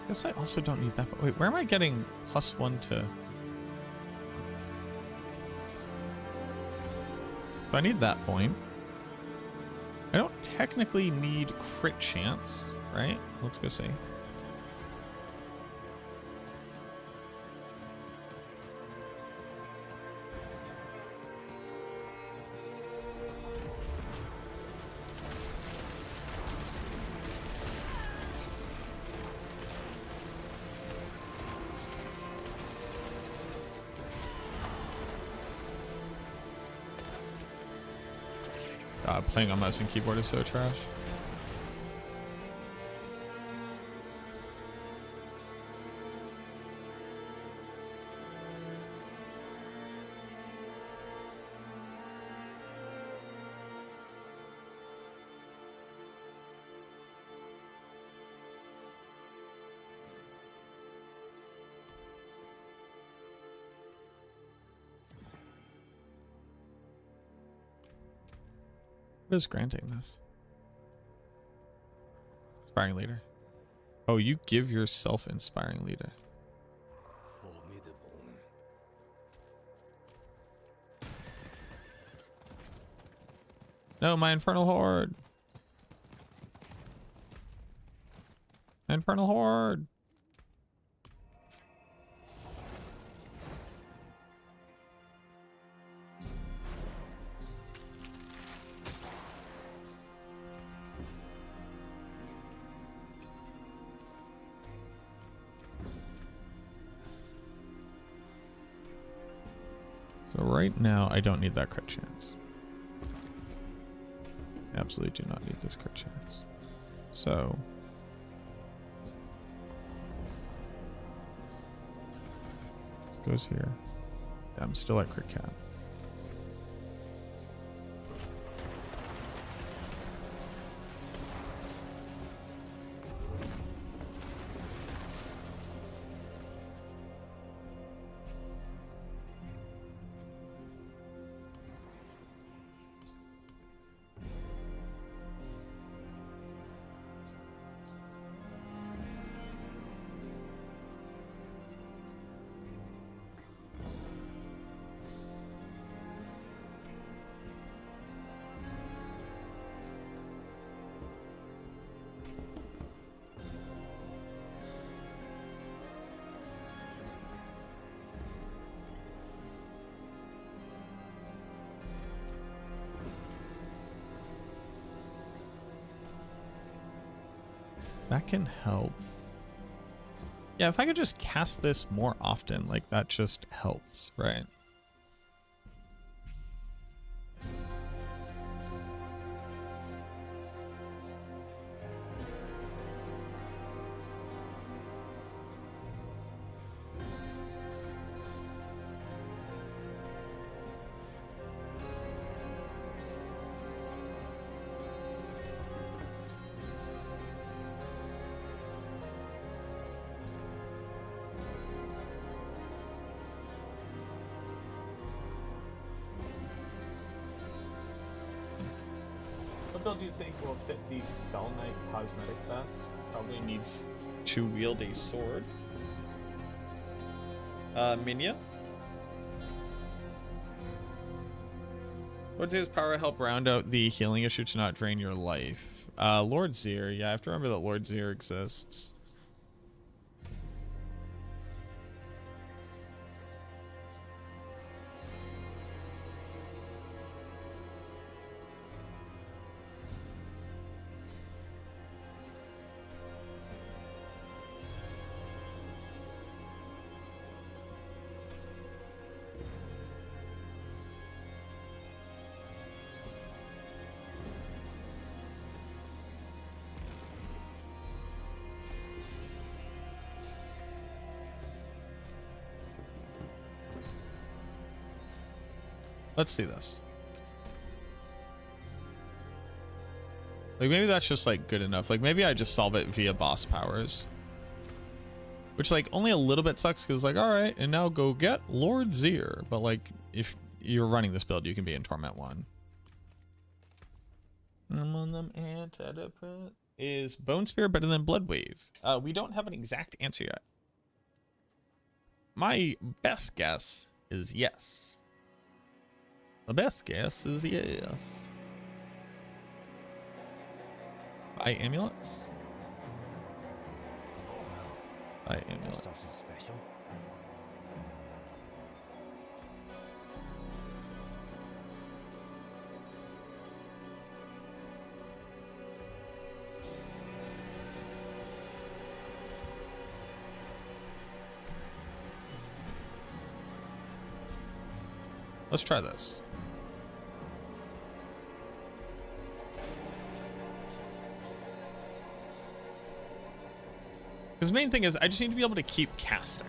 I guess I also don't need that. But wait, where am I getting +1 to? So I need that point. I don't technically need crit chance, right? Let's go see. God, playing on mouse and keyboard is so trash. What is granting this? Inspiring leader. Oh, you give yourself inspiring leader. No, my infernal horde. My infernal horde. So right now, I don't need that crit chance. Absolutely do not need this crit chance. So it goes here. Yeah, I'm still at crit cap. That can help. Yeah, if I could just cast this more often, like that just helps, right? What build do you think will fit the Skull Knight cosmetic best? Probably needs to wield a sword. Minions? What does his power help round out the healing issue to not drain your life? Lord Zir. Yeah, I have to remember that Lord Zir exists. Let's see this. Like, maybe that's just, like, good enough. Like, maybe I just solve it via boss powers. Which, like, only a little bit sucks because, like, alright, and now go get Lord Zir. But, like, if you're running this build, you can be in Torment 1. I'm on them antidepressant. Is Bone Spear better than Blood Wave? We don't have an exact answer yet. My best guess is yes. The best guess is yes. Buy amulets. Buy amulets. Special. Let's try this. Because the main thing is I just need to be able to keep casting.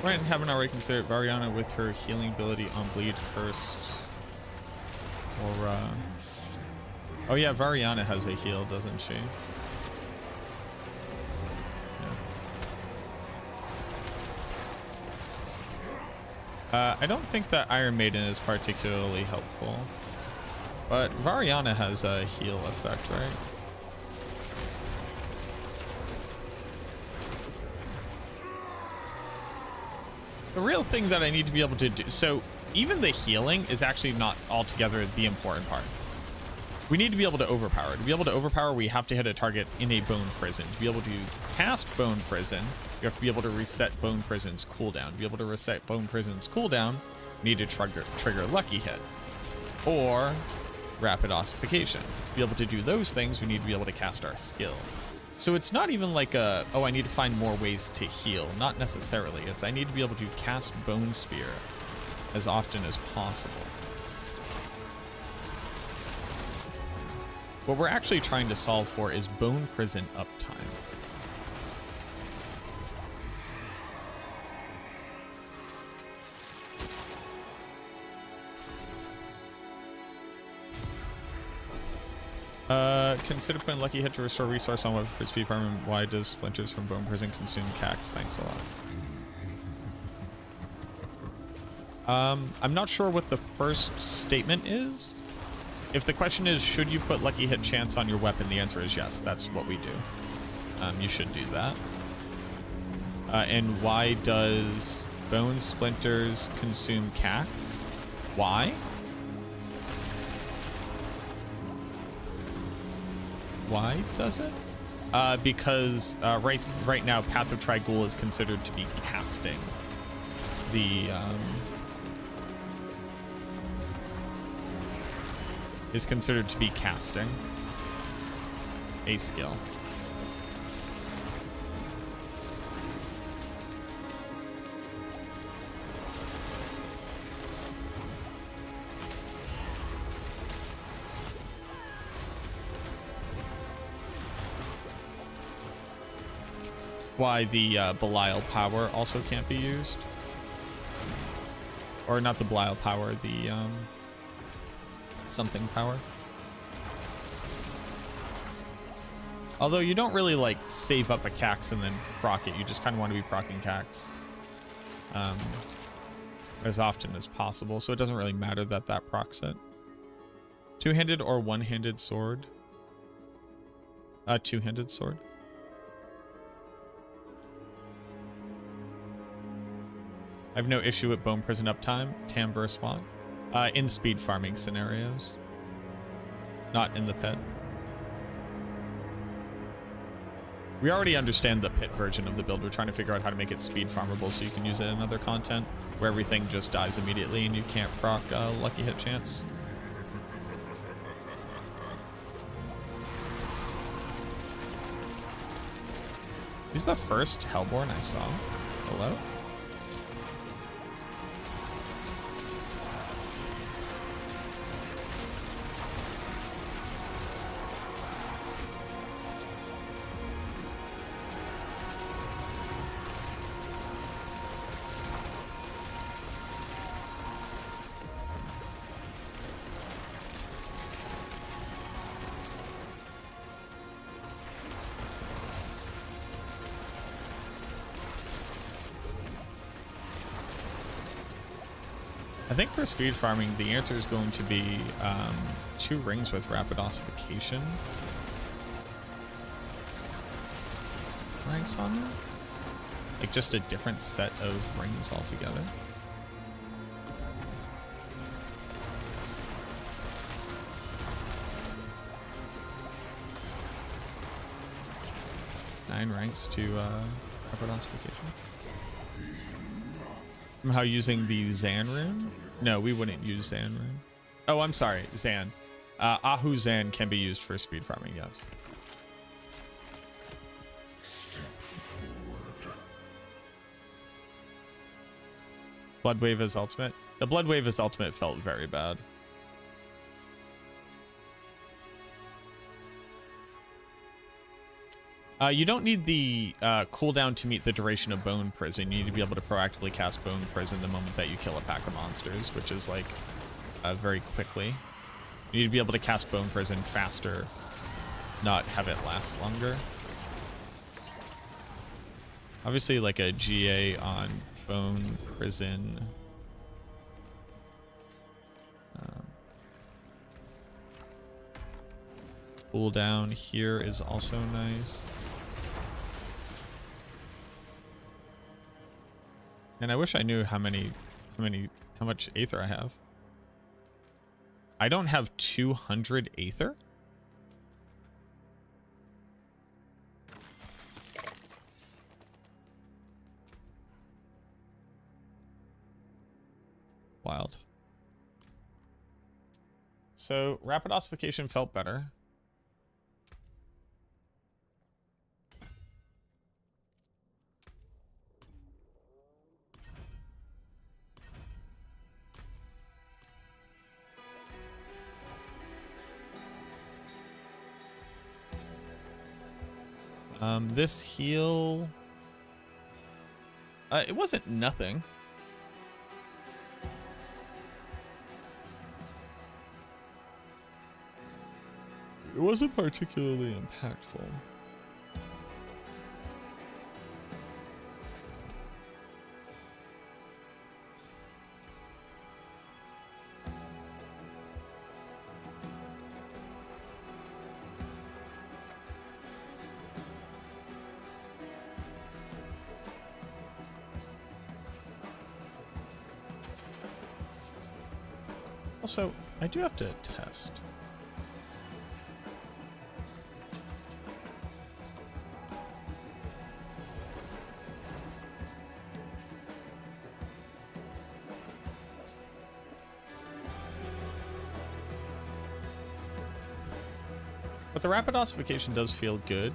Right, and haven't already considered Variana with her healing ability on Bleed first. Or, oh yeah, Variana has a heal, doesn't she? Yeah. I don't think that Iron Maiden is particularly helpful. But Variana has a heal effect, right? The real thing that I need to be able to do, so even the healing is actually not altogether the important part. We need to be able to overpower. To be able to overpower, we have to hit a target in a Bone Prison. To be able to cast Bone Prison, you have to be able to reset Bone Prison's cooldown. To be able to reset Bone Prison's cooldown, we need to trigger Lucky Hit or Rapid Ossification. To be able to do those things, we need to be able to cast our skill. So it's not even like a, oh, I need to find more ways to heal. Not necessarily. It's I need to be able to cast Bone Spear as often as possible. What we're actually trying to solve for is Bone Prison uptime. Consider putting Lucky Hit to restore resource on weapon for speed farm. And why does splinters from bone prison consume cax? Thanks a lot. I'm not sure what the first statement is. If the question is, should you put Lucky Hit chance on your weapon? The answer is yes. That's what we do. You should do that. And why does bone splinters consume cax? Why? Why does it? Because right now Path of Trigul is considered to be casting. Is considered to be casting a skill. Why the Belial power also can't be used. Or not the Belial power, the something power. Although you don't really like save up a cax and then proc it, you just kind of want to be proccing cax as often as possible, so it doesn't really matter that procs it. Two-handed or one-handed sword? Two-handed sword. I have no issue with bone prison uptime. Tam versus what? In speed farming scenarios. Not in the pit. We already understand the pit version of the build. We're trying to figure out how to make it speed farmable so you can use it in other content where everything just dies immediately and you can't proc Lucky Hit chance. He's the first Hellborn I saw. Hello? I think for speed farming, the answer is going to be 2 rings with rapid ossification. Ranks on them? Like just a different set of rings altogether. Nine ranks to rapid ossification. Somehow using the Zan rune? No, we wouldn't use Zan rune. Oh, I'm sorry, Zan. Ahu Zan can be used for speed farming, yes. Blood Wave is ultimate. The Blood Wave is ultimate felt very bad. You don't need the cooldown to meet the duration of Bone Prison. You need to be able to proactively cast Bone Prison the moment that you kill a pack of monsters, which is like very quickly. You need to be able to cast Bone Prison faster, not have it last longer. Obviously, like a GA on Bone Prison. Cooldown here is also nice. And I wish I knew how much Aether I have. I don't have 200 Aether? Wild. So rapid ossification felt better. This heal, it wasn't nothing. It wasn't particularly impactful. Also, I do have to test. But the rapid ossification does feel good.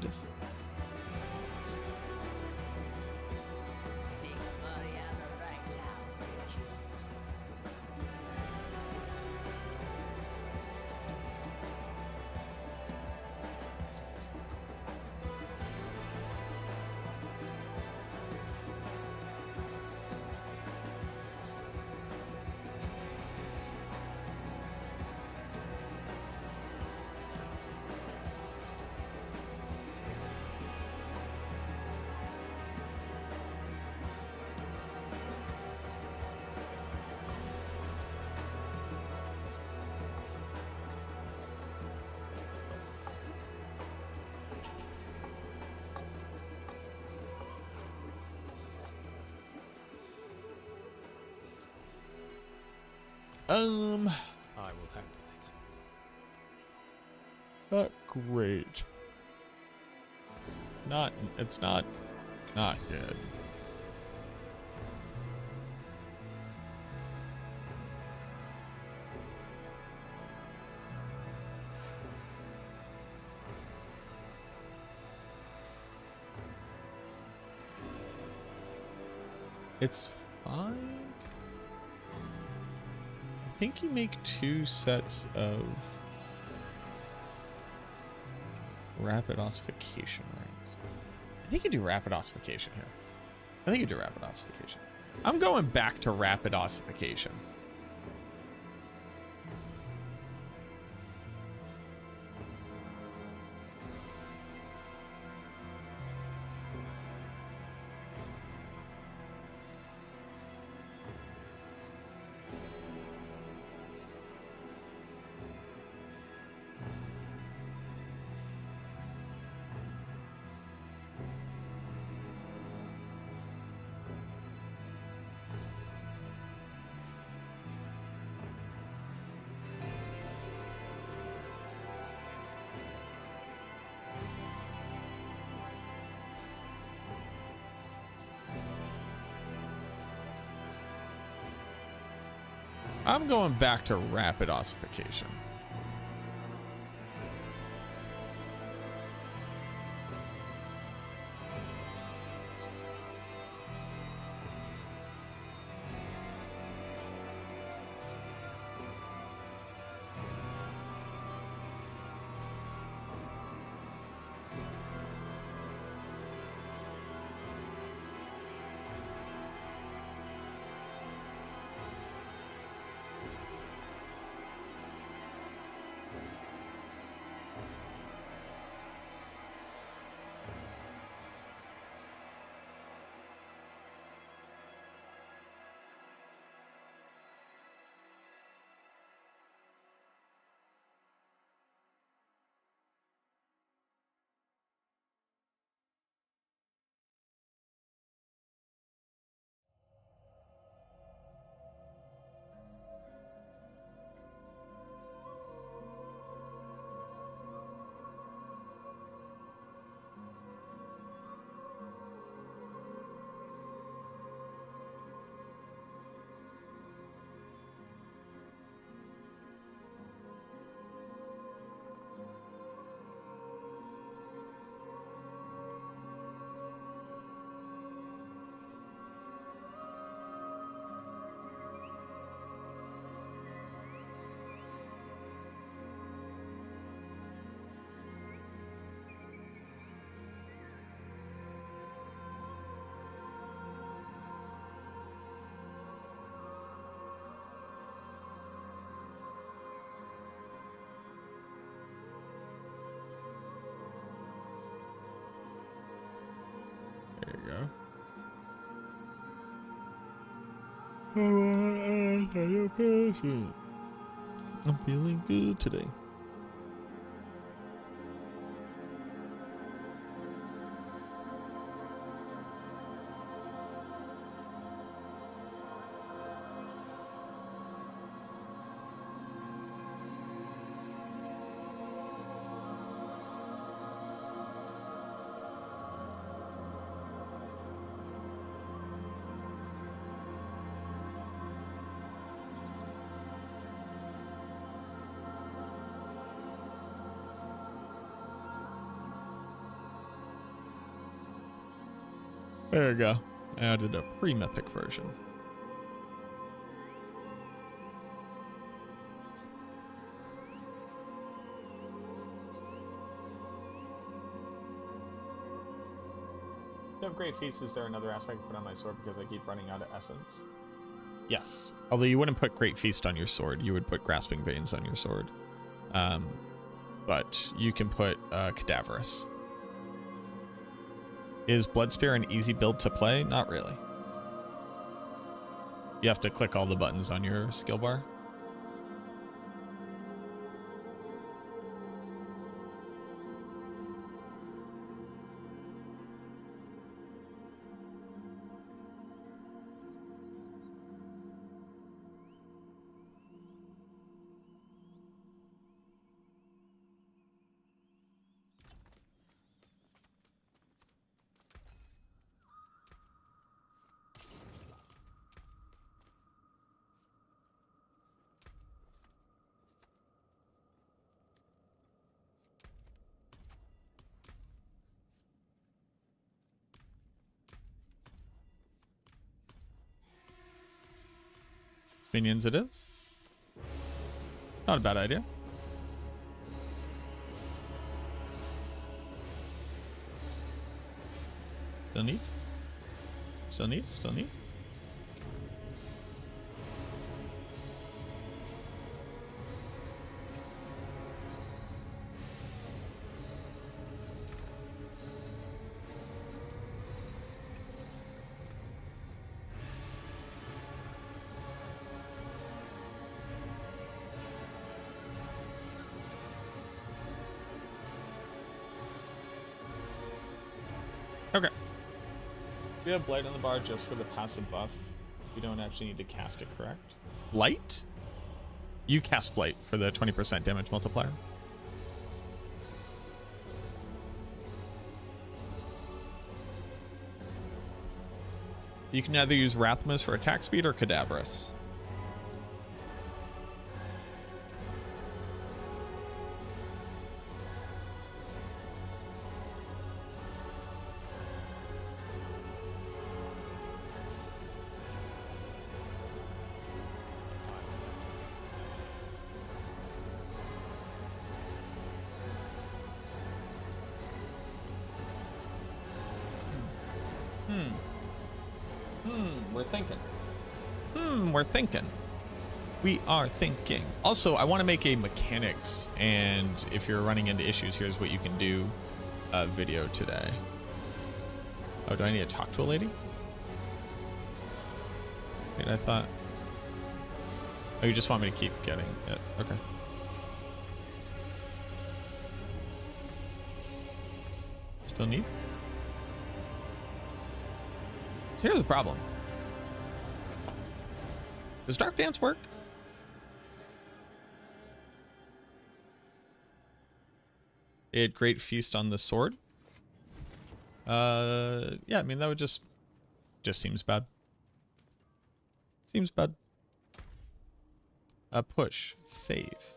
I will handle it. Not great. It's not good. It's fine. I think you make 2 sets of rapid ossification rings. I think you do rapid ossification here. I think you do rapid ossification. I'm going back to rapid ossification. I'm going back to rapid ossification. There you go. I'm feeling good today. There you go. Added a pre-mythic version. To have great feats, is there another aspect to put on my sword because I keep running out of essence? Yes. Although you wouldn't put Great Feast on your sword. You would put Grasping Veins on your sword. But you can put Cadaverous. Is Bloodspear an easy build to play? Not really. You have to click all the buttons on your skill bar. Minions it is. Not a bad idea. Still need. Still need. Still need. Okay. You have Blight on the bar just for the passive buff. You don't actually need to cast it, correct? Blight? You cast Blight for the 20% damage multiplier. You can either use Rathmas for attack speed or Cadaverous. We're thinking. We are thinking. Also, I want to make a mechanics, and if you're running into issues, here's what you can do video today. Oh, do I need to talk to a lady? Wait, I thought... Oh, you just want me to keep getting it. Okay. Still need? So here's the problem. Does Dark Dance work? It had Great Feast on the sword. Yeah, I mean, that would just seems bad. Seems bad. Push. Save.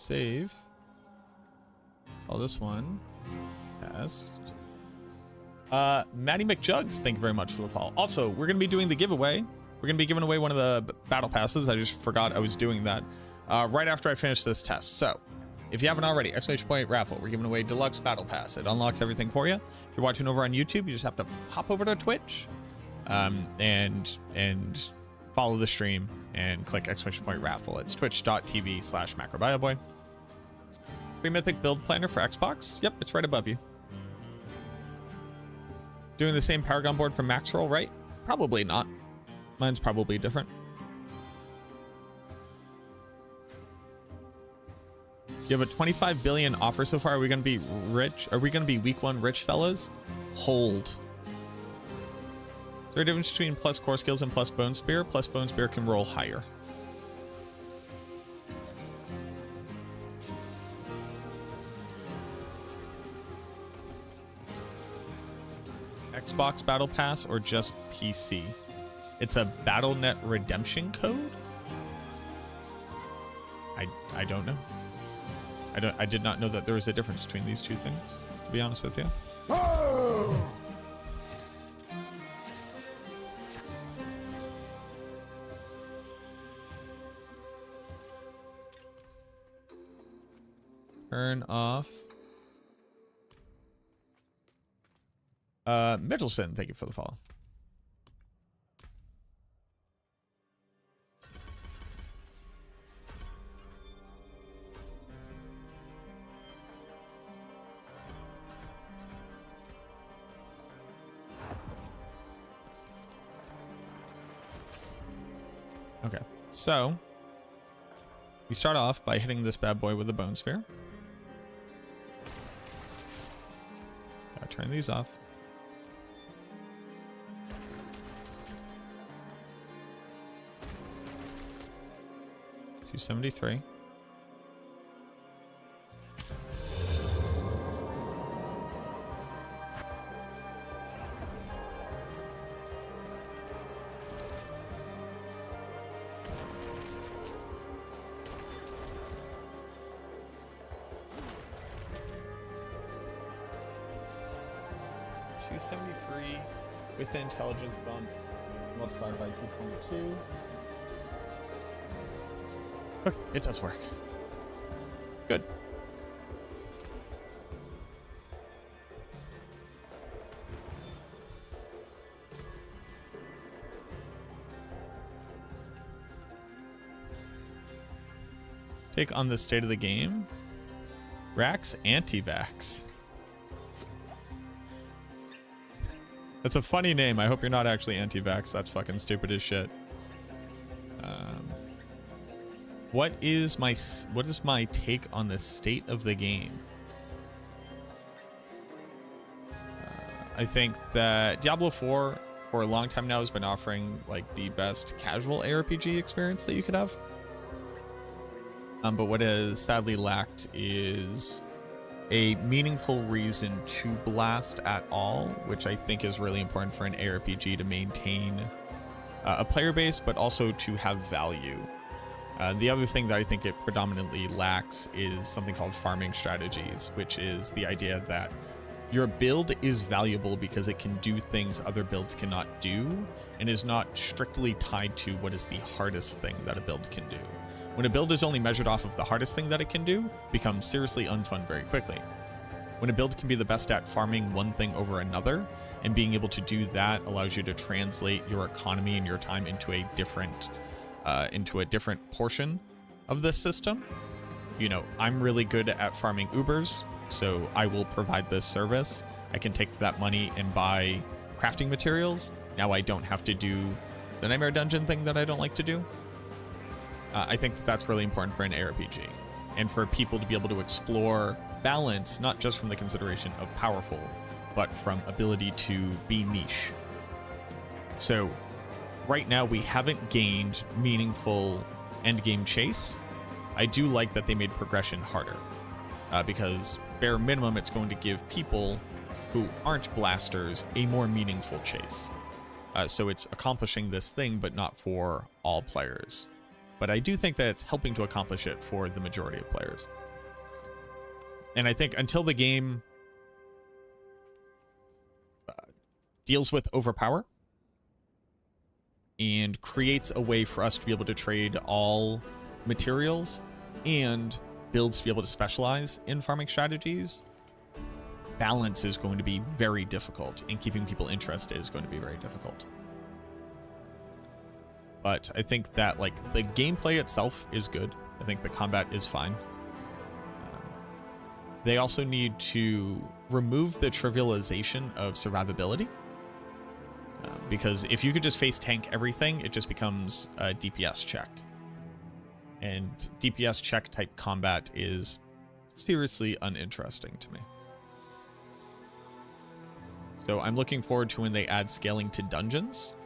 Save. Oh, this one. Test. Maddie McJugs, thank you very much for the follow. Also, we're going to be doing the giveaway. We're going to be giving away one of the battle passes. I just forgot I was doing that right after I finished this test. So, if you haven't already, !Raffle, we're giving away Deluxe Battle Pass. It unlocks everything for you. If you're watching over on YouTube, you just have to hop over to Twitch and follow the stream and click !Raffle. It's twitch.tv/macrobioboy. Free Mythic Build Planner for Xbox. Yep, it's right above you. Doing the same Paragon board from Maxroll, right? Probably not. Mine's probably different. You have a 25 billion offer so far. Are we going to be rich? Are we going to be week 1 rich, fellas? Hold. Is there a difference between plus core skills and plus bone spear? Plus bone spear can roll higher. Xbox Battle Pass or just PC? It's a BattleNet redemption code? I don't know. I did not know that there was a difference between these two things, to be honest with you. Turn off. Mitchelson, thank you for the follow. Okay, so we start off by hitting this bad boy with a bone spear. Gotta turn these off. $273. $273 with the intelligence bump multiplied by 2.2. Okay, it does work. Good. Take on the state of the game. Rax anti-vax. That's a funny name. I hope you're not actually anti-vax. That's fucking stupid as shit. What is my take on the state of the game? I think that Diablo 4 for a long time now has been offering like the best casual ARPG experience that you could have. But what has sadly lacked is a meaningful reason to blast at all, which I think is really important for an ARPG to maintain a player base, but also to have value. The other thing that I think it predominantly lacks is something called farming strategies, which is the idea that your build is valuable because it can do things other builds cannot do, and is not strictly tied to what is the hardest thing that a build can do. When a build is only measured off of the hardest thing that it can do, it becomes seriously unfun very quickly. When a build can be the best at farming one thing over another, and being able to do that allows you to translate your economy and your time into a different portion of the system. You know, I'm really good at farming Ubers, so I will provide this service. I can take that money and buy crafting materials. Now I don't have to do the Nightmare Dungeon thing that I don't like to do. I think that that's really important for an ARPG, and for people to be able to explore balance, not just from the consideration of powerful, but from ability to be niche. So right now we haven't gained meaningful endgame chase. I do like that they made progression harder, because bare minimum it's going to give people who aren't blasters a more meaningful chase. So it's accomplishing this thing, but not for all players. but I do think that it's helping to accomplish it for the majority of players. And I think until the game deals with overpower and creates a way for us to be able to trade all materials and builds to be able to specialize in farming strategies, balance is going to be very difficult, and keeping people interested is going to be very difficult. But I think that, like, the gameplay itself is good. I think the combat is fine. They also need to remove the trivialization of survivability. Because if you could just face tank everything, it just becomes a DPS check. And DPS check type combat is seriously uninteresting to me. So I'm looking forward to when they add scaling to dungeons.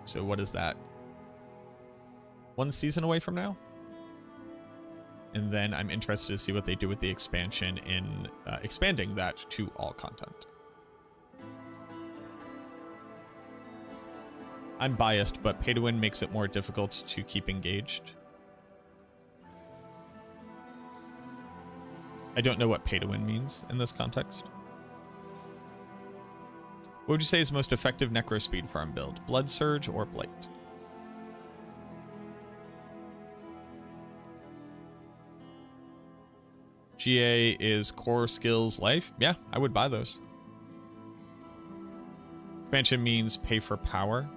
So what is that? 1 season away from now? And then I'm interested to see what they do with the expansion in expanding that to all content. I'm biased, but pay to win makes it more difficult to keep engaged. I don't know what pay to win means in this context. What would you say is the most effective necro speed farm build? Blood Surge or Blight? GA is core skills life. Yeah, I would buy those. Expansion means pay for power.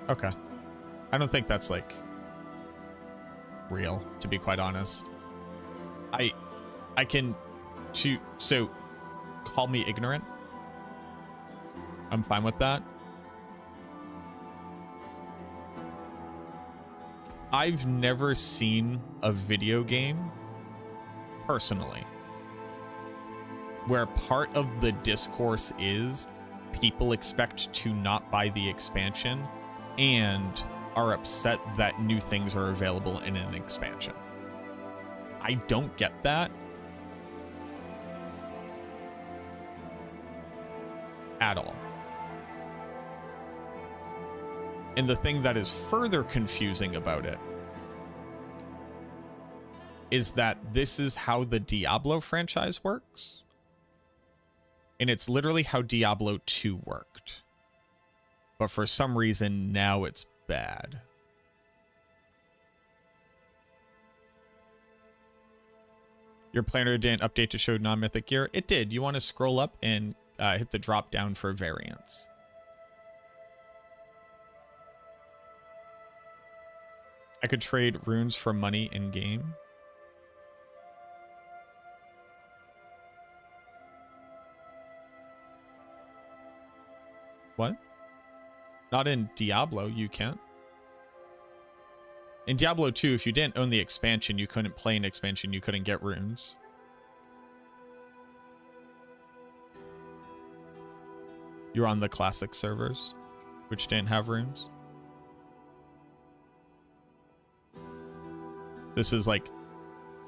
Okay. I don't think that's, like, real, to be quite honest. I can choose, so call me ignorant. I'm fine with that. I've never seen a video game, personally, where part of the discourse is people expect to not buy the expansion and are upset that new things are available in an expansion. I don't get that at all. And the thing that is further confusing about it is that this is how the Diablo franchise works. And it's literally how Diablo 2 worked. But for some reason, now it's bad. Your planner didn't update to show non-mythic gear. It did. You want to scroll up and hit the drop down for variants. I could trade runes for money in game. What? Not in Diablo, you can't. In Diablo 2, if you didn't own the expansion, you couldn't play an expansion, you couldn't get runes. You're on the classic servers, which didn't have runes. This is like,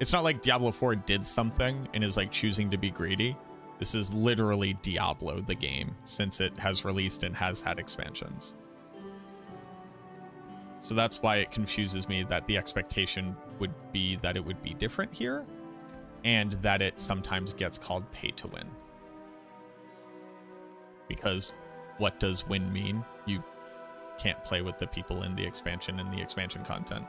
it's not like Diablo 4 did something and is like choosing to be greedy. This is literally Diablo, the game, since it has released and has had expansions. So that's why it confuses me that the expectation would be that it would be different here, and that it sometimes gets called pay to win. Because what does win mean? You can't play with the people in the expansion and the expansion content.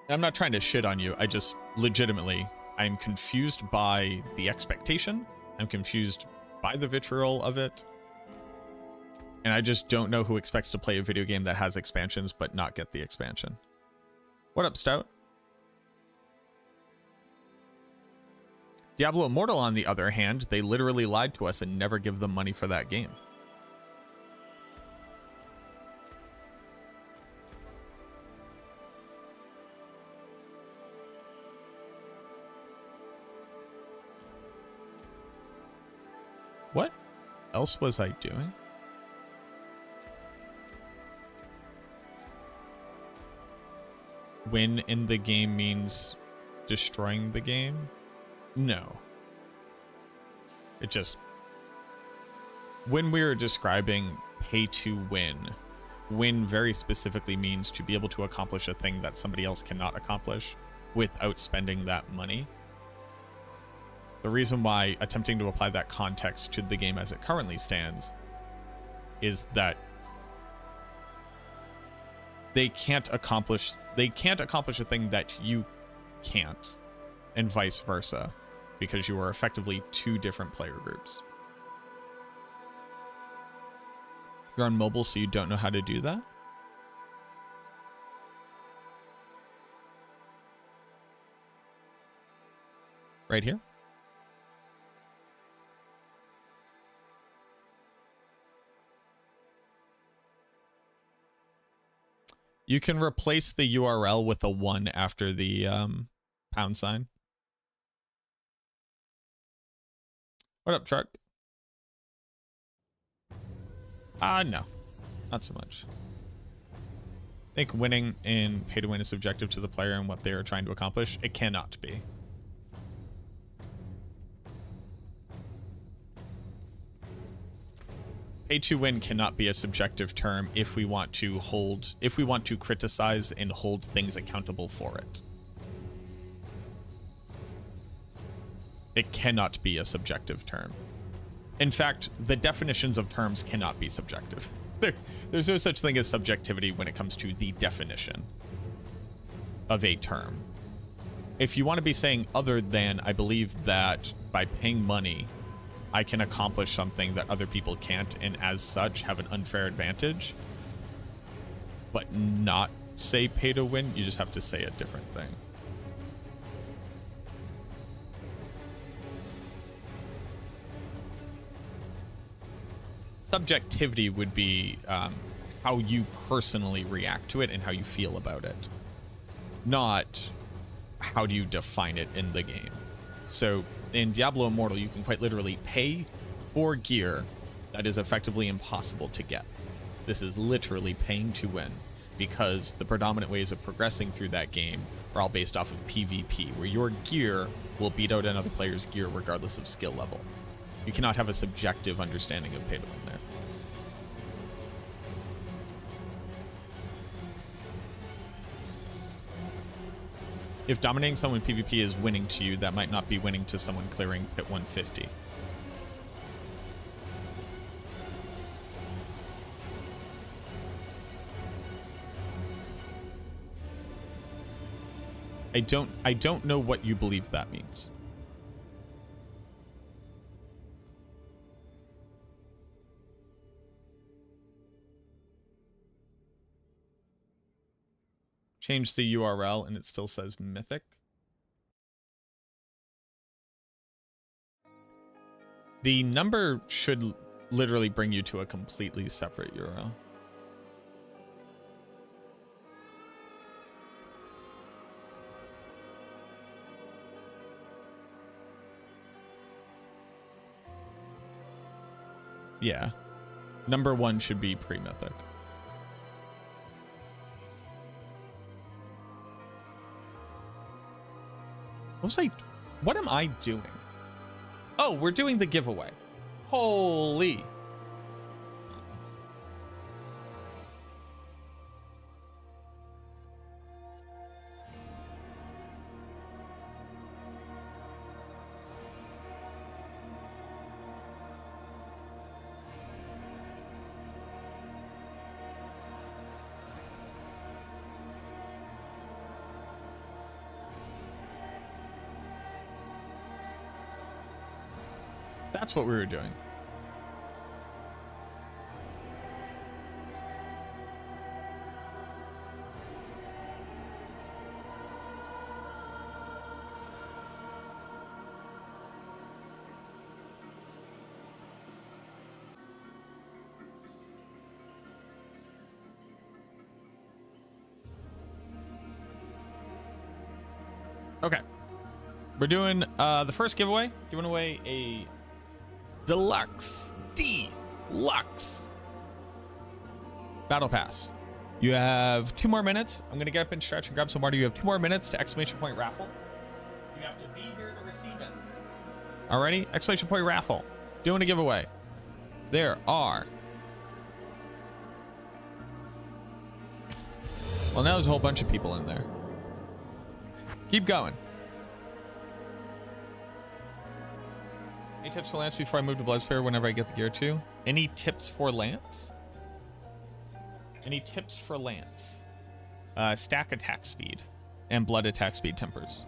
I'm not trying to shit on you. I just legitimately, I'm confused by the expectation. I'm confused by the vitriol of it. And I just don't know who expects to play a video game that has expansions but not get the expansion. What up, Stout? Diablo Immortal, on the other hand, they literally lied to us and never give them money for that game. What else was I doing? win in the game means destroying the game. No. It just, when we were describing pay to win very specifically means to be able to accomplish a thing that somebody else cannot accomplish without spending that money. The reason why attempting to apply that context to the game as it currently stands is that they can't accomplish a thing that you can't, and vice versa, because you are effectively two different player groups. You're on mobile, so you don't know how to do that? Right here? You can replace the URL with a 1 after the pound sign. What up, truck? No, not so much. I think winning in pay to win is subjective to the player and what they are trying to accomplish. It cannot be. Pay to win cannot be a subjective term if we want to criticize and hold things accountable for it. It cannot be a subjective term. In fact, the definitions of terms cannot be subjective. There's no such thing as subjectivity when it comes to the definition of a term. If you want to be saying other than, I believe that by paying money, I can accomplish something that other people can't, and as such have an unfair advantage, but not say pay to win, you just have to say a different thing. Subjectivity would be how you personally react to it and how you feel about it, not how do you define it in the game. So in Diablo Immortal, you can quite literally pay for gear that is effectively impossible to get. This is literally paying to win, because the predominant ways of progressing through that game are all based off of PvP, where your gear will beat out another player's gear regardless of skill level. You cannot have a subjective understanding of pay to win there. If dominating someone in PvP is winning to you, that might not be winning to someone clearing pit 150. I don't know what you believe that means. Change the URL and it still says Mythic. The number should literally bring you to a completely separate URL. Yeah. Number 1 should be pre-Mythic. What am I doing? Oh, we're doing the giveaway. Holy. That's what we were doing. Okay. We're doing the first giveaway. Giving away a Deluxe Battle Pass. You have 2 more minutes. I'm gonna get up and stretch and grab some water. You have 2 more minutes to exclamation point raffle. You have to be here to receive it. Alrighty, exclamation point raffle. Doing a giveaway. There are. Well, now there's a whole bunch of people in there. Keep going. Any tips for Lance before I move to Bloodsphere whenever I get the gear too? Any tips for Lance? Any tips for Lance? Stack attack speed and blood attack speed tempers.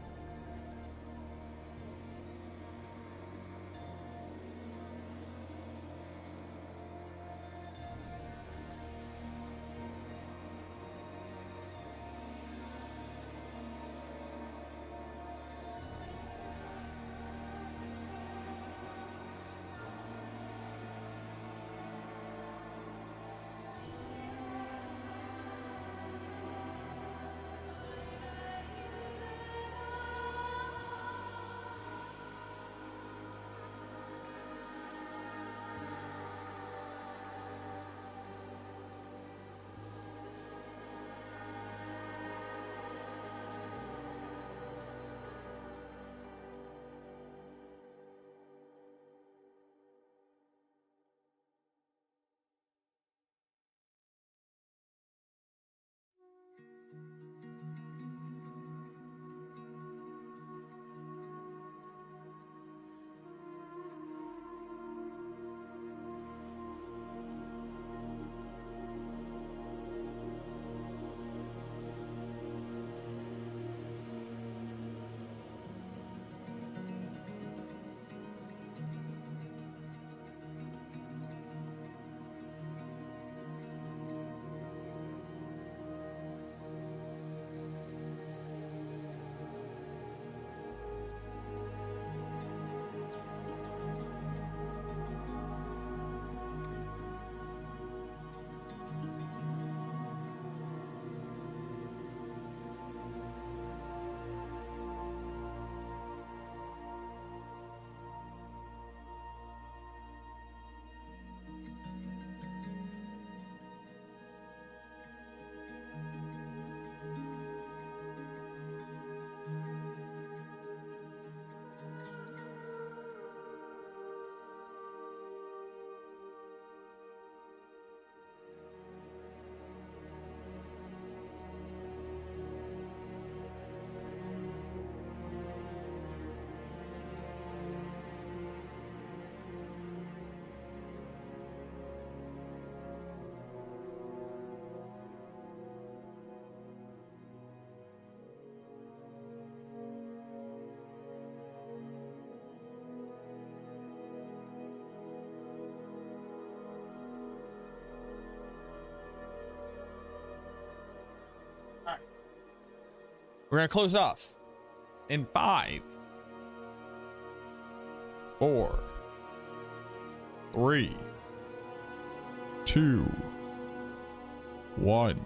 We're going to close off in 5, 4, 3, 2, 1.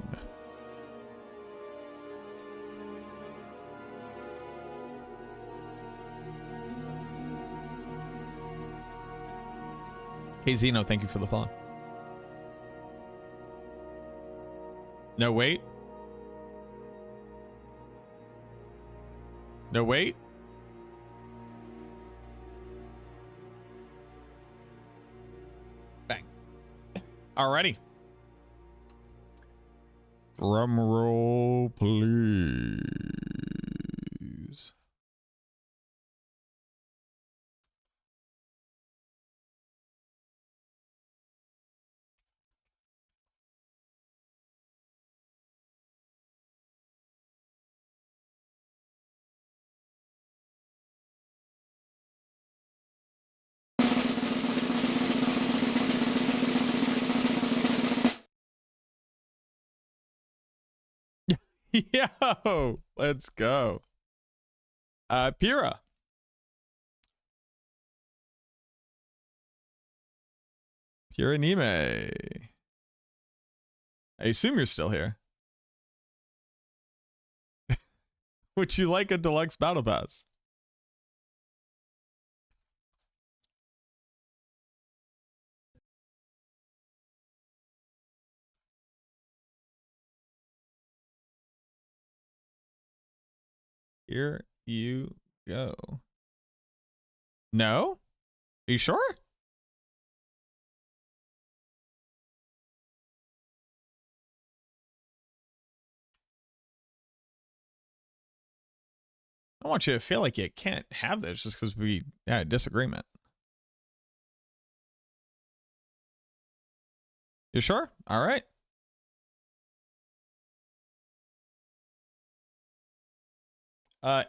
Hey Zeno, thank you for the follow. No, wait. No, wait. Bang. Alrighty. Drum roll, please. Yo, let's go. Pira. Pira Nime. I assume you're still here. Would you like a deluxe battle pass? Here you go. No? Are you sure? I want you to feel like you can't have this just because we had a disagreement. You sure? All right.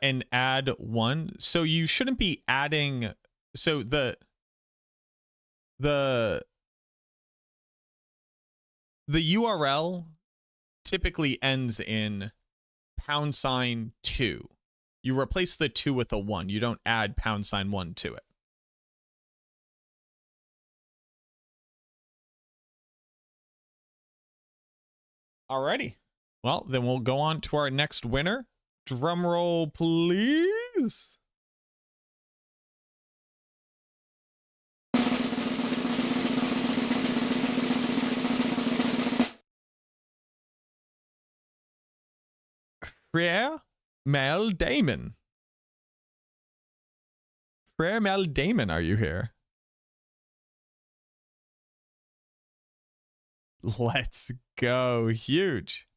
And add one. So you shouldn't be adding. So the URL typically ends in #2. You replace the 2 with a 1. You don't add #1 to it. Alrighty. Well, then we'll go on to our next winner. Drum roll, please. Frere Mel Damon. Frere Mel Damon, are you here? Let's go. Huge.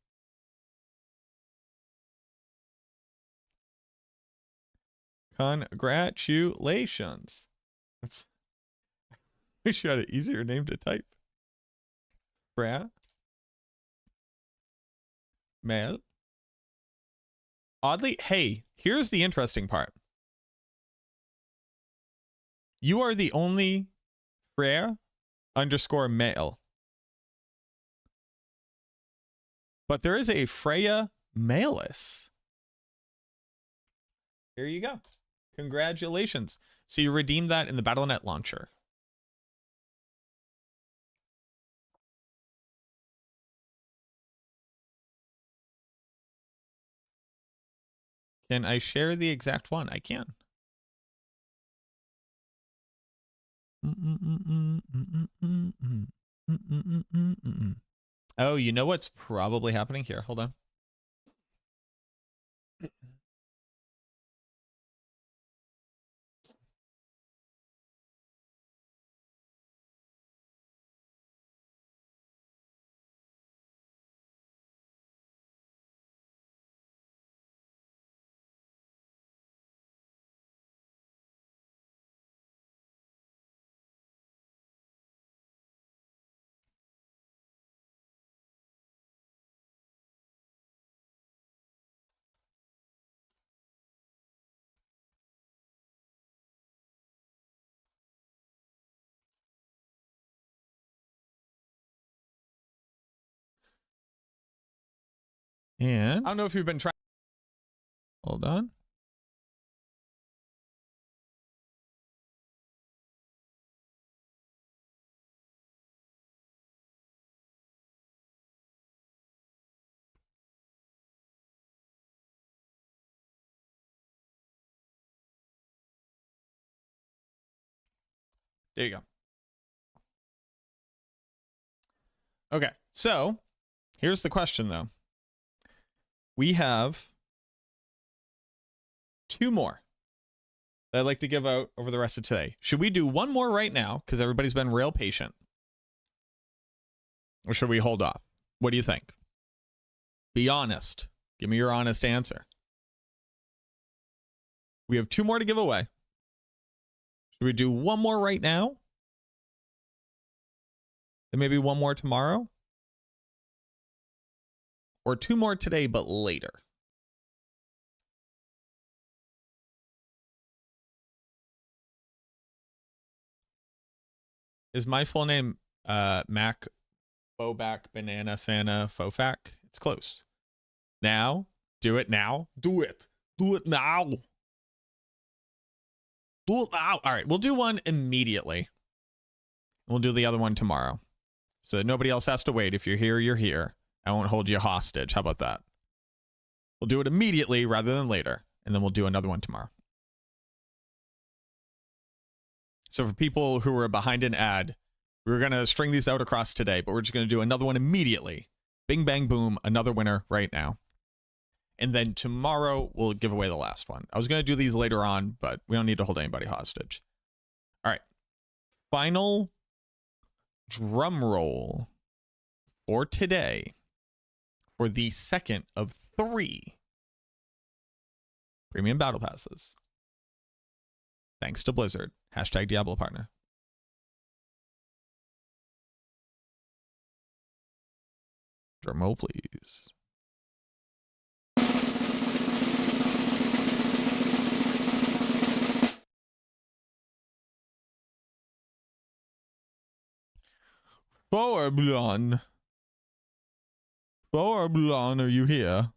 Congratulations. Wish you had an easier name to type. Frere Mel. Oddly, hey, here's the interesting part. You are the only Frere_male. But there is a Freya Malus. Here you go. Congratulations. So you redeemed that in the Battle.net launcher. Can I share the exact one? I can. Oh, you know what's probably happening here? Hold on. And I don't know if you've been trying. Hold on. There you go. Okay, so here's the question, though. We have 2 more that I'd like to give out over the rest of today. Should we do one more right now? Because everybody's been real patient. Or should we hold off? What do you think? Be honest. Give me your honest answer. We have 2 more to give away. Should we do one more right now? And maybe one more tomorrow? Or 2 more today, but later? Is my full name Mac Boback Banana Fana Fofac? It's close. Now? Do it now? Do it. Do it now. Do it now. All right, we'll do one immediately. We'll do the other one tomorrow. So that nobody else has to wait. If you're here, you're here. I won't hold you hostage. How about that? We'll do it immediately rather than later. And then we'll do another one tomorrow. So for people who are behind an ad, we were going to string these out across today, but we're just going to do another one immediately. Bing, bang, boom. Another winner right now. And then tomorrow we'll give away the last one. I was going to do these later on, but we don't need to hold anybody hostage. All right. Final drum roll for today for the second of 3 premium battle passes. Thanks to Blizzard. Hashtag Diablo partner. Drum roll, please. Boarblon. Boarblon, are you here?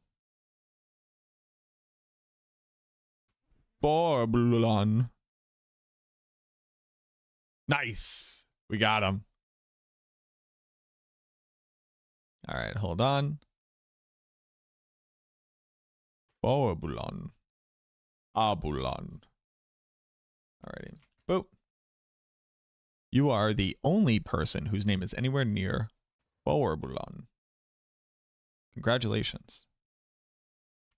Boarblon. Nice. We got him. All right, hold on. Boarblon. Abulon. Alrighty. Boop. You are the only person whose name is anywhere near Boarblon. Congratulations.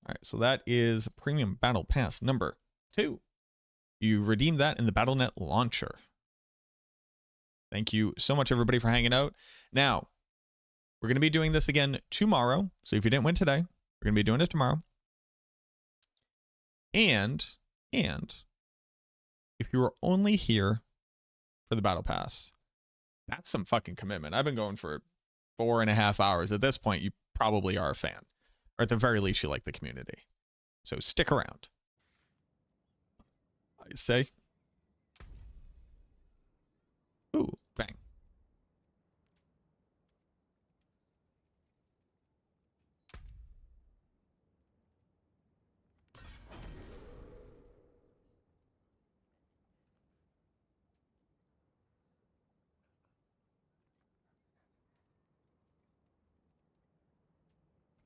All right, so that is Premium Battle Pass number 2. You redeemed that in the BattleNet launcher. Thank you so much, everybody, for hanging out. Now, we're going to be doing this again tomorrow. So if you didn't win today, we're going to be doing it tomorrow. And if you were only here for the Battle Pass, that's some fucking commitment. I've been going for 4.5 hours. At this point, you probably are a fan. Or at the very least, you like the community. So stick around. I say. Ooh, bang.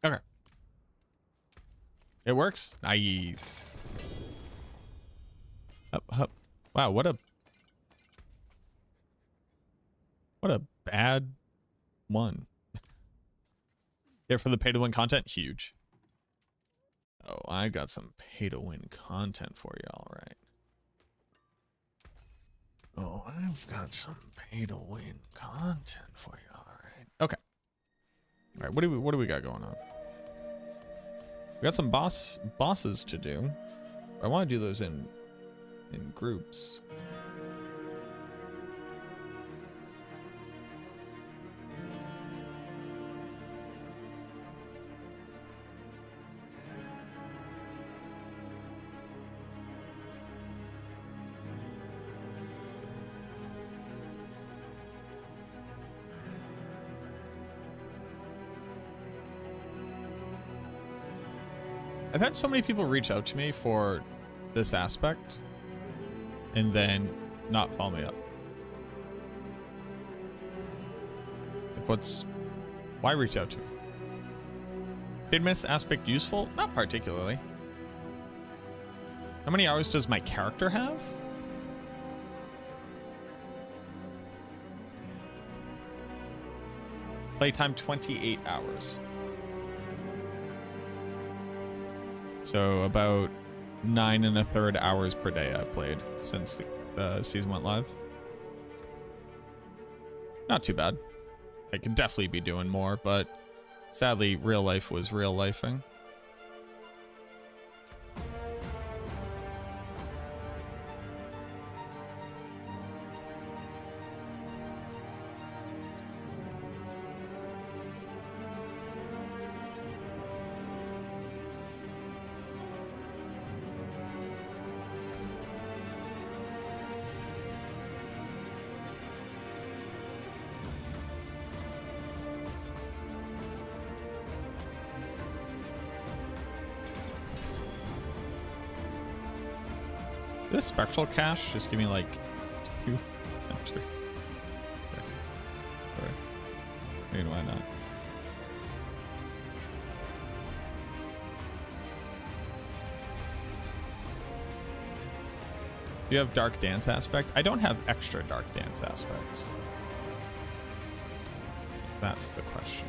Okay. It works? Nice. Up, up. Wow, what a bad one. Here for the pay to win content? Huge. Oh, I got some pay to win content for you, all right. Oh, I've got some pay to win content for you, all right. Okay. All right, what do we got going on? We got some bosses to do. I want to do those in groups. I've had so many people reach out to me for this aspect and then not follow me up. Like why reach out to me? Paid miss aspect useful? Not particularly. How many hours does my character have? Playtime 28 hours. So about 9 1/3 hours per day I've played since the season went live. Not too bad. I could definitely be doing more, but sadly real life was real lifing. This spectral cache just give me like 2 after. Okay. Sorry. I mean, why not? Do you have dark dance aspect? I don't have extra dark dance aspects. If that's the question.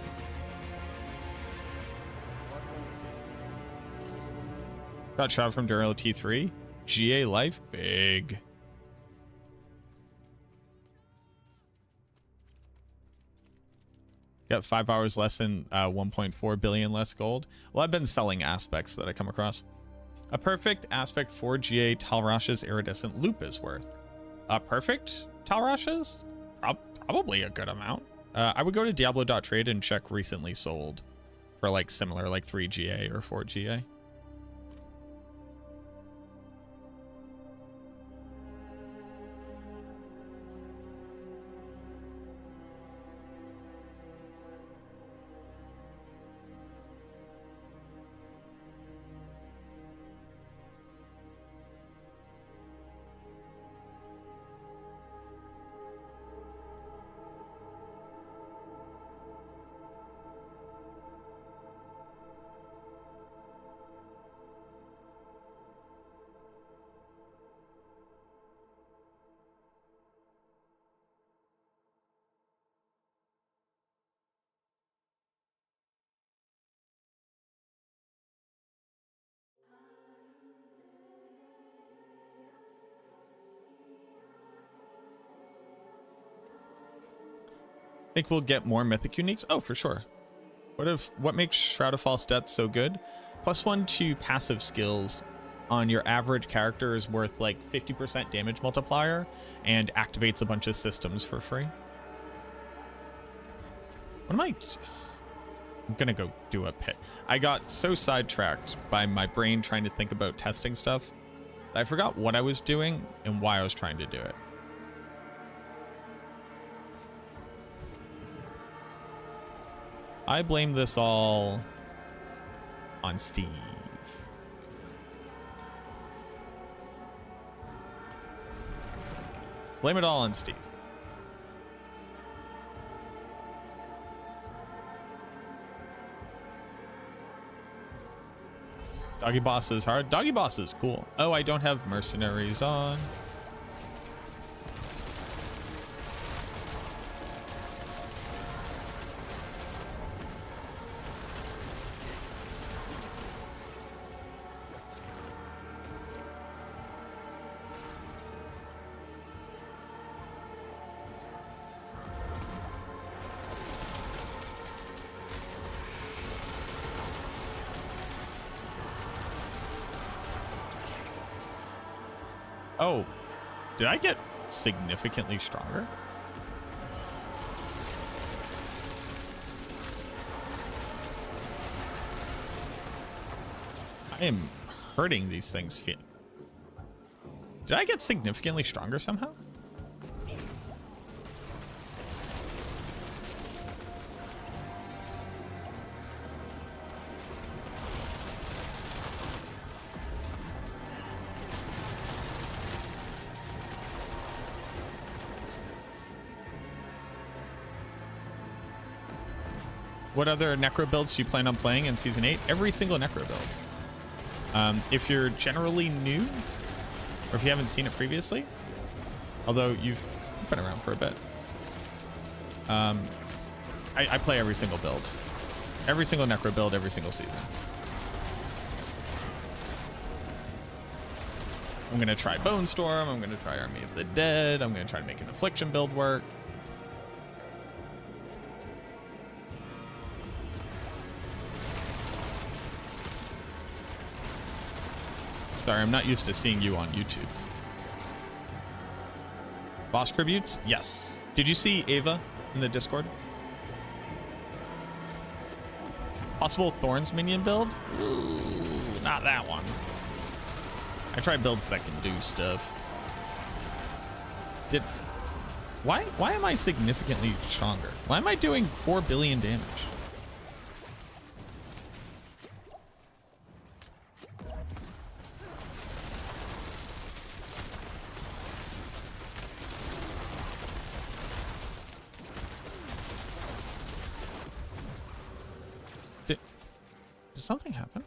Got shot from Dural T3. GA life, big. Got 5 hours less than 1.4 billion less gold. Well, I've been selling aspects that I come across. A perfect aspect for GA Talrash's iridescent loop is worth. Perfect Talrash's? Probably a good amount. I would go to Diablo.trade and check recently sold for like similar, like 3 GA or 4 GA. Think we'll get more mythic uniques? Oh, for sure. What makes Shroud of False Death so good? +1 to passive skills on your average character is worth like 50% damage multiplier and activates a bunch of systems for free. What am I? I'm gonna go do a pit. I got so sidetracked by my brain trying to think about testing stuff that I forgot what I was doing and why I was trying to do it. I blame this all on Steve. Blame it all on Steve. Doggy Boss is hard. Doggy Boss is cool. Oh, I don't have mercenaries on. Oh, did I get significantly stronger? I am hurting these things. Did I get significantly stronger somehow? What other Necro builds do you plan on playing in Season 8? Every single Necro build. If you're generally new, or if you haven't seen it previously, although you've been around for a bit, I play every single build. Every single Necro build, every single season. I'm going to try Bone Storm, I'm going to try Army of the Dead, I'm going to try to make an Affliction build work. Sorry, I'm not used to seeing you on YouTube. Boss tributes? Yes. Did you see Ava in the Discord? Possible Thorns minion build? Ooh, not that one. I try builds that can do stuff. Why am I significantly stronger? Why am I doing 4 billion damage? Did something happen?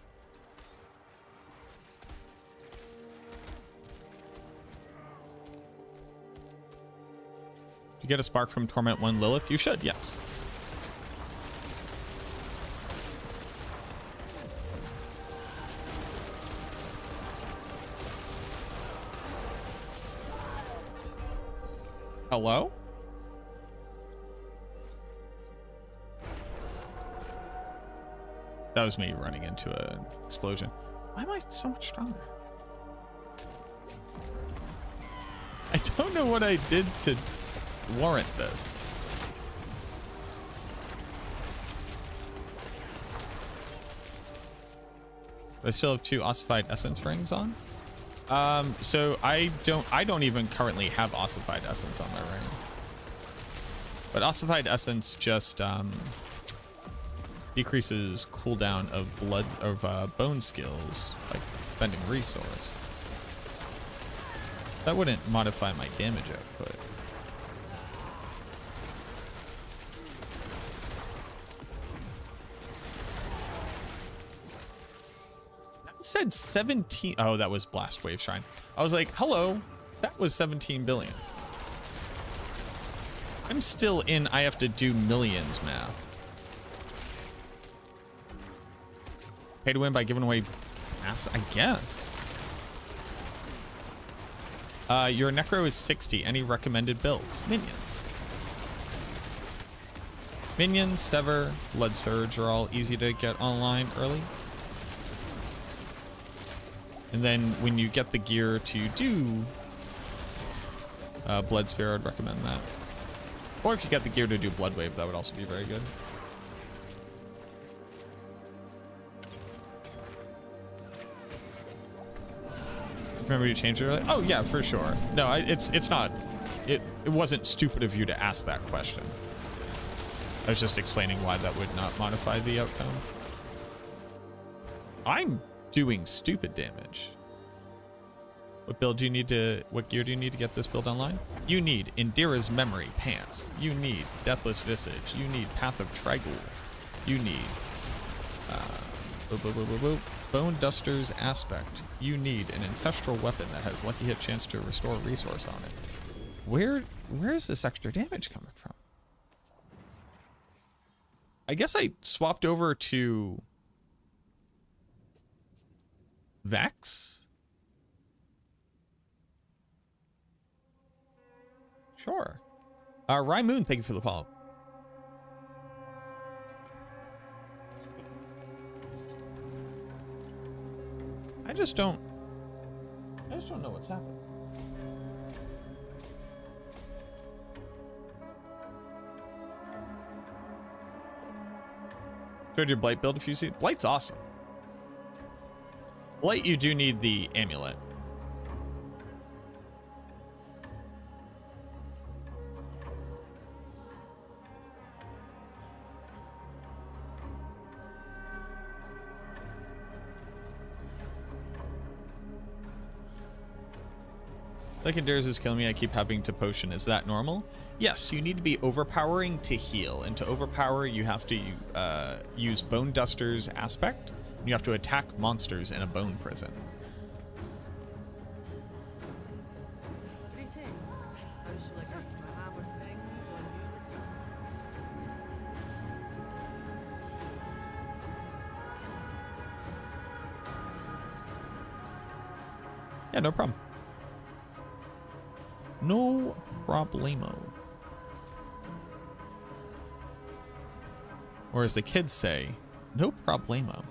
You get a spark from Torment 1 Lilith? You should, yes. Hello? That was me running into an explosion. Why am I so much stronger? I don't know what I did to warrant this. I still have 2 ossified essence rings on. So I don't even currently have ossified essence on my ring. But ossified essence just decreases cooldown of bone skills, like spending resource. That wouldn't modify my damage output. That said 17. Oh, that was Blast Wave Shrine. I was like, hello, that was 17 billion. I'm still in I have to do millions math. Pay to win by giving away mass, I guess. Your Necro is 60. Any recommended builds? Minions. Minions, Sever, Blood Surge are all easy to get online early. And then when you get the gear to do Blood Spear, I'd recommend that. Or if you get the gear to do Blood Wave, that would also be very good. Remember you changed it earlier? Oh yeah, for sure. No, it's not. It wasn't stupid of you to ask that question. I was just explaining why that would not modify the outcome. I'm doing stupid damage. What build do you need to? What gear do you need to get this build online? You need Indira's Memory Pants. You need Deathless Visage. You need Path of Trigul. You need Bone Duster's Aspect. You need an ancestral weapon that has lucky hit chance to restore resource on it. Where is this extra damage coming from? I guess I swapped over to Vex. Sure. Rymoon, thank you for the follow. I just don't know what's happening. Showed your Blight build if you see it. Blight's awesome. Blight, you do need the amulet. Legendaries is killing me. I keep having to potion. Is that normal? Yes, you need to be overpowering to heal. And to overpower, you have to use Bone Duster's Aspect. And you have to attack monsters in a bone prison. Greetings. How shall I get my hammer sings on you return? Yeah, no problem. No problemo. Or as the kids say, no problemo.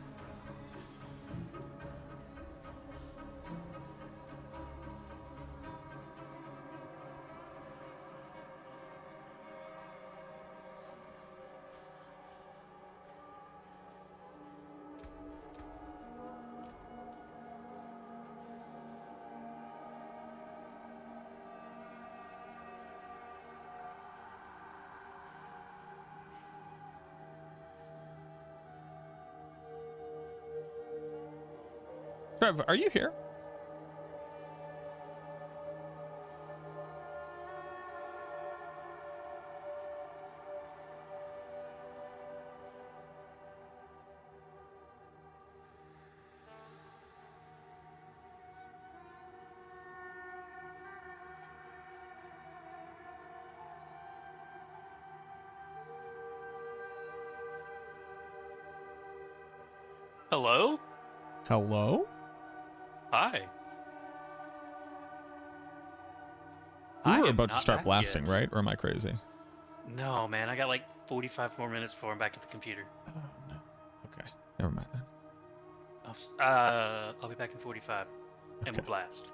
Trev, are you here? Hello? Hello? Hi. We I were am about to not start back blasting, yet. right? Or am I crazy? No, man, I got like 45 more minutes before I'm back at the computer. Oh, no. Okay, never mind then. I'll be back in 45, and Okay. we'll blast.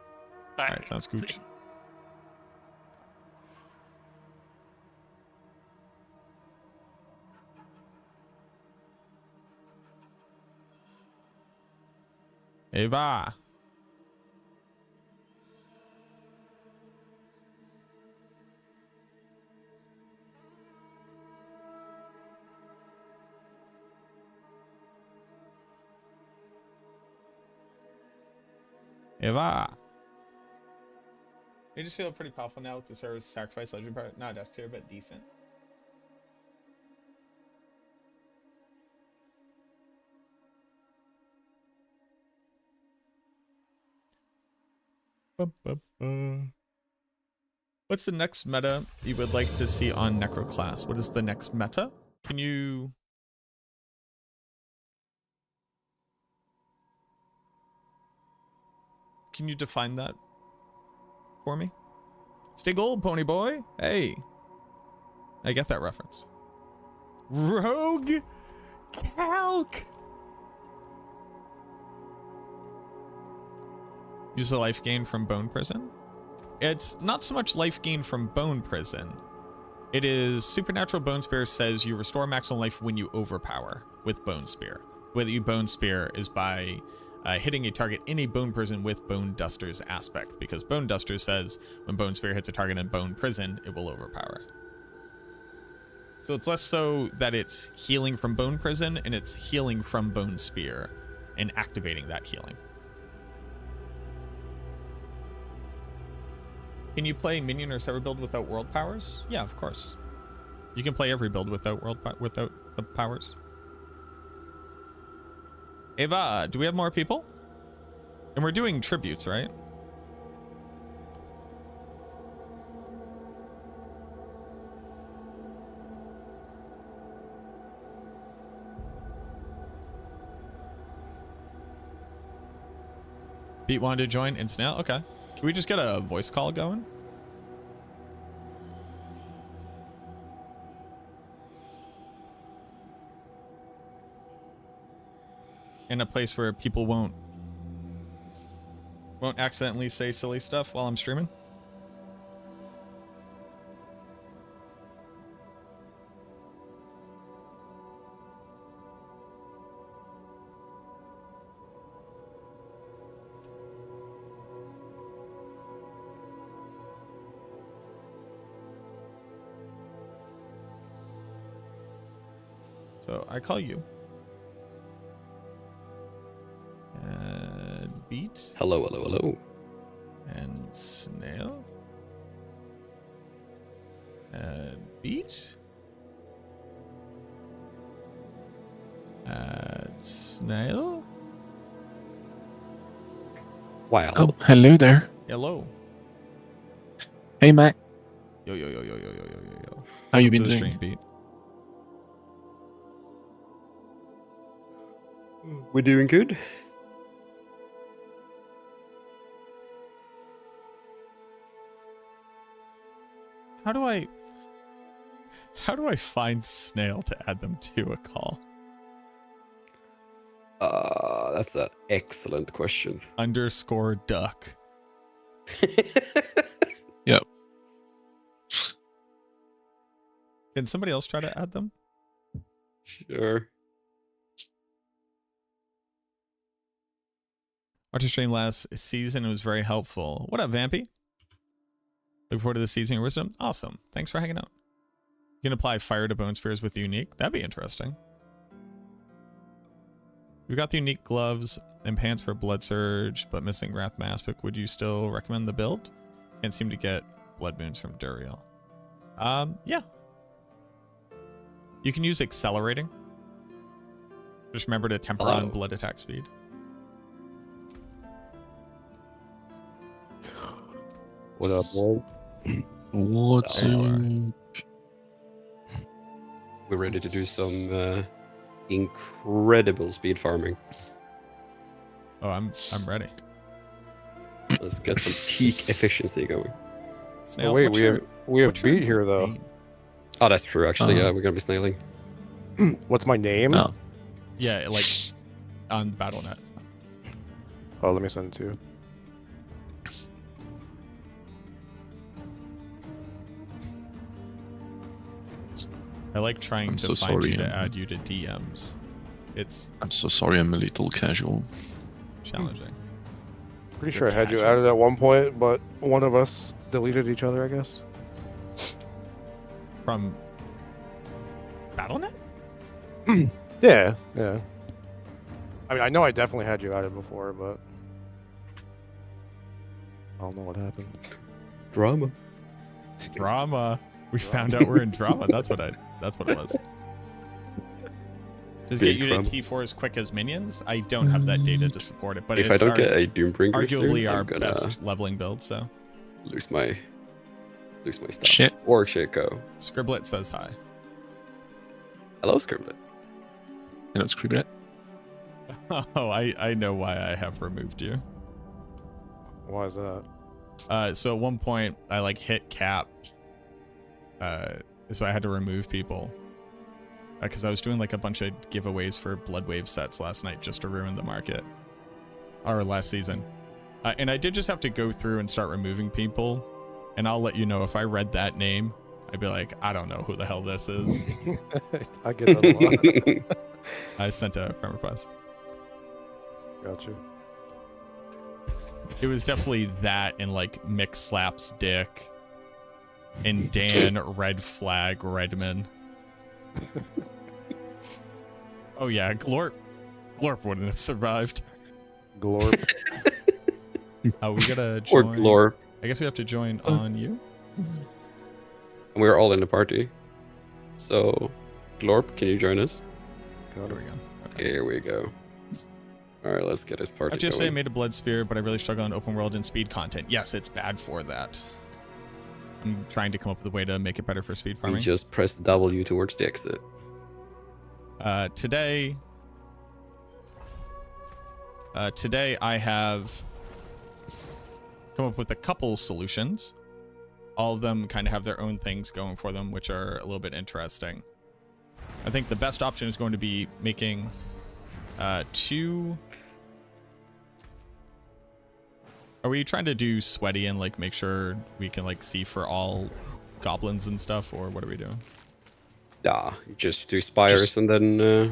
All right, sounds good. Eva. Eva. I just feel pretty powerful now with the service sacrifice legend part. Not S tier, but decent. What's the next meta you would like to see on Necroclass? What is the next meta? Can you define that for me? Stay gold, pony boy. Hey. I get that reference. Rogue Calc. Use the life gain from Bone Prison. It's not so much life gain from Bone Prison. It is Supernatural Bone Spear says you restore maximum life when you overpower with Bone Spear. The way that you Bone Spear is by hitting a target in a Bone Prison with Bone Duster's aspect, because Bone Duster says when Bone Spear hits a target in Bone Prison, it will overpower. So it's less so that it's healing from Bone Prison, and it's healing from Bone Spear and activating that healing. Can you play minion or server build without world powers? Yeah, of course. You can play every build without without the powers. Eva, do we have more people? And we're doing tributes, right? Beat wanted to join and Snail? Okay. Can we just get a voice call going? In a place where people won't accidentally say silly stuff while I'm streaming? So I call you. And Beat. Hello, hello, hello. And Snail. And Beat. And Snail. Wow. Oh, hello there. Hello. Hey, Mac. Yo, yo, yo, yo, yo, yo, yo, yo, yo. How you Welcome been to the doing? stream, Beat. We're doing good. How do I find Snail to add them to a call? That's an excellent question. _ duck. Yep. Can somebody else try to add them? Sure. Watched your stream last season. It was very helpful. What up, Vampy? Looking forward to the season of Wisdom. Awesome. Thanks for hanging out. You can apply fire to bone spears with the unique. That'd be interesting. We've got the unique gloves and pants for Blood Surge, but missing Wrath Mask. But would you still recommend the build? Can't seem to get Blood Moons from Duriel. Yeah. You can use accelerating. Just remember to temper on blood attack speed. What up, boy? What's up? We're ready to do some incredible speed farming. Oh, I'm ready. Let's get some peak efficiency going. Snail, Oh, wait, what's we your- have what's your beat here though. name? Oh, that's true. Actually, yeah, we're gonna be snailing. What's my name? No. Yeah, like on BattleNet. Oh, let me send it to you. I like trying I'm to so find sorry, you to I'm- add you to DMs. It's I'm so sorry, I'm a little casual. challenging. Pretty You're sure I had you casual. added at one point, but one of us deleted each other, I guess. From BattleNet? Yeah, yeah. I mean, I know I definitely had you added before, but I don't know what happened. Drama. Drama. We found out we're in drama. That's what it was. Does Big get you drama. to T4 as quick as minions? I don't have that data to support it, but If I it's don't get a Doombringer arguably soon, our I'm gonna best leveling build, so. lose my stuff. Shit. Or Chico. Scribblet says hi. Hello, Scribblet. You know, Scribblet. Oh, I know why I have removed you. Why is that? So at one point I like hit cap. So I had to remove people. Because I was doing like a bunch of giveaways for Bloodwave sets last night just to ruin the market. Or last season. And I did just have to go through and start removing people. And I'll let you know if I read that name, I'd be like, I don't know who the hell this is. I get that a lot. I sent a friend request. Gotcha. It was definitely that and like Mick slaps dick and Dan red flag Redman. Oh yeah, Glorp wouldn't have survived. Glorp. Oh, we gotta Or join. Glorp. I guess we have to join on you. And we're all in the party. So, Glorp, can you join us? There we go. Here we go. Alright, let's get this party I just say I going. made a blood spear, but I really struggle on open world and speed content. Yes, it's bad for that. I'm trying to come up with a way to make it better for speed You farming. just press W towards the exit. Today I have come up with a couple solutions. All of them kind of have their own things going for them, which are a little bit interesting. I think the best option is going to be making two. Are we trying to do sweaty and like make sure we can like see for all goblins and stuff, or what are we doing? Yeah, just do spires and then or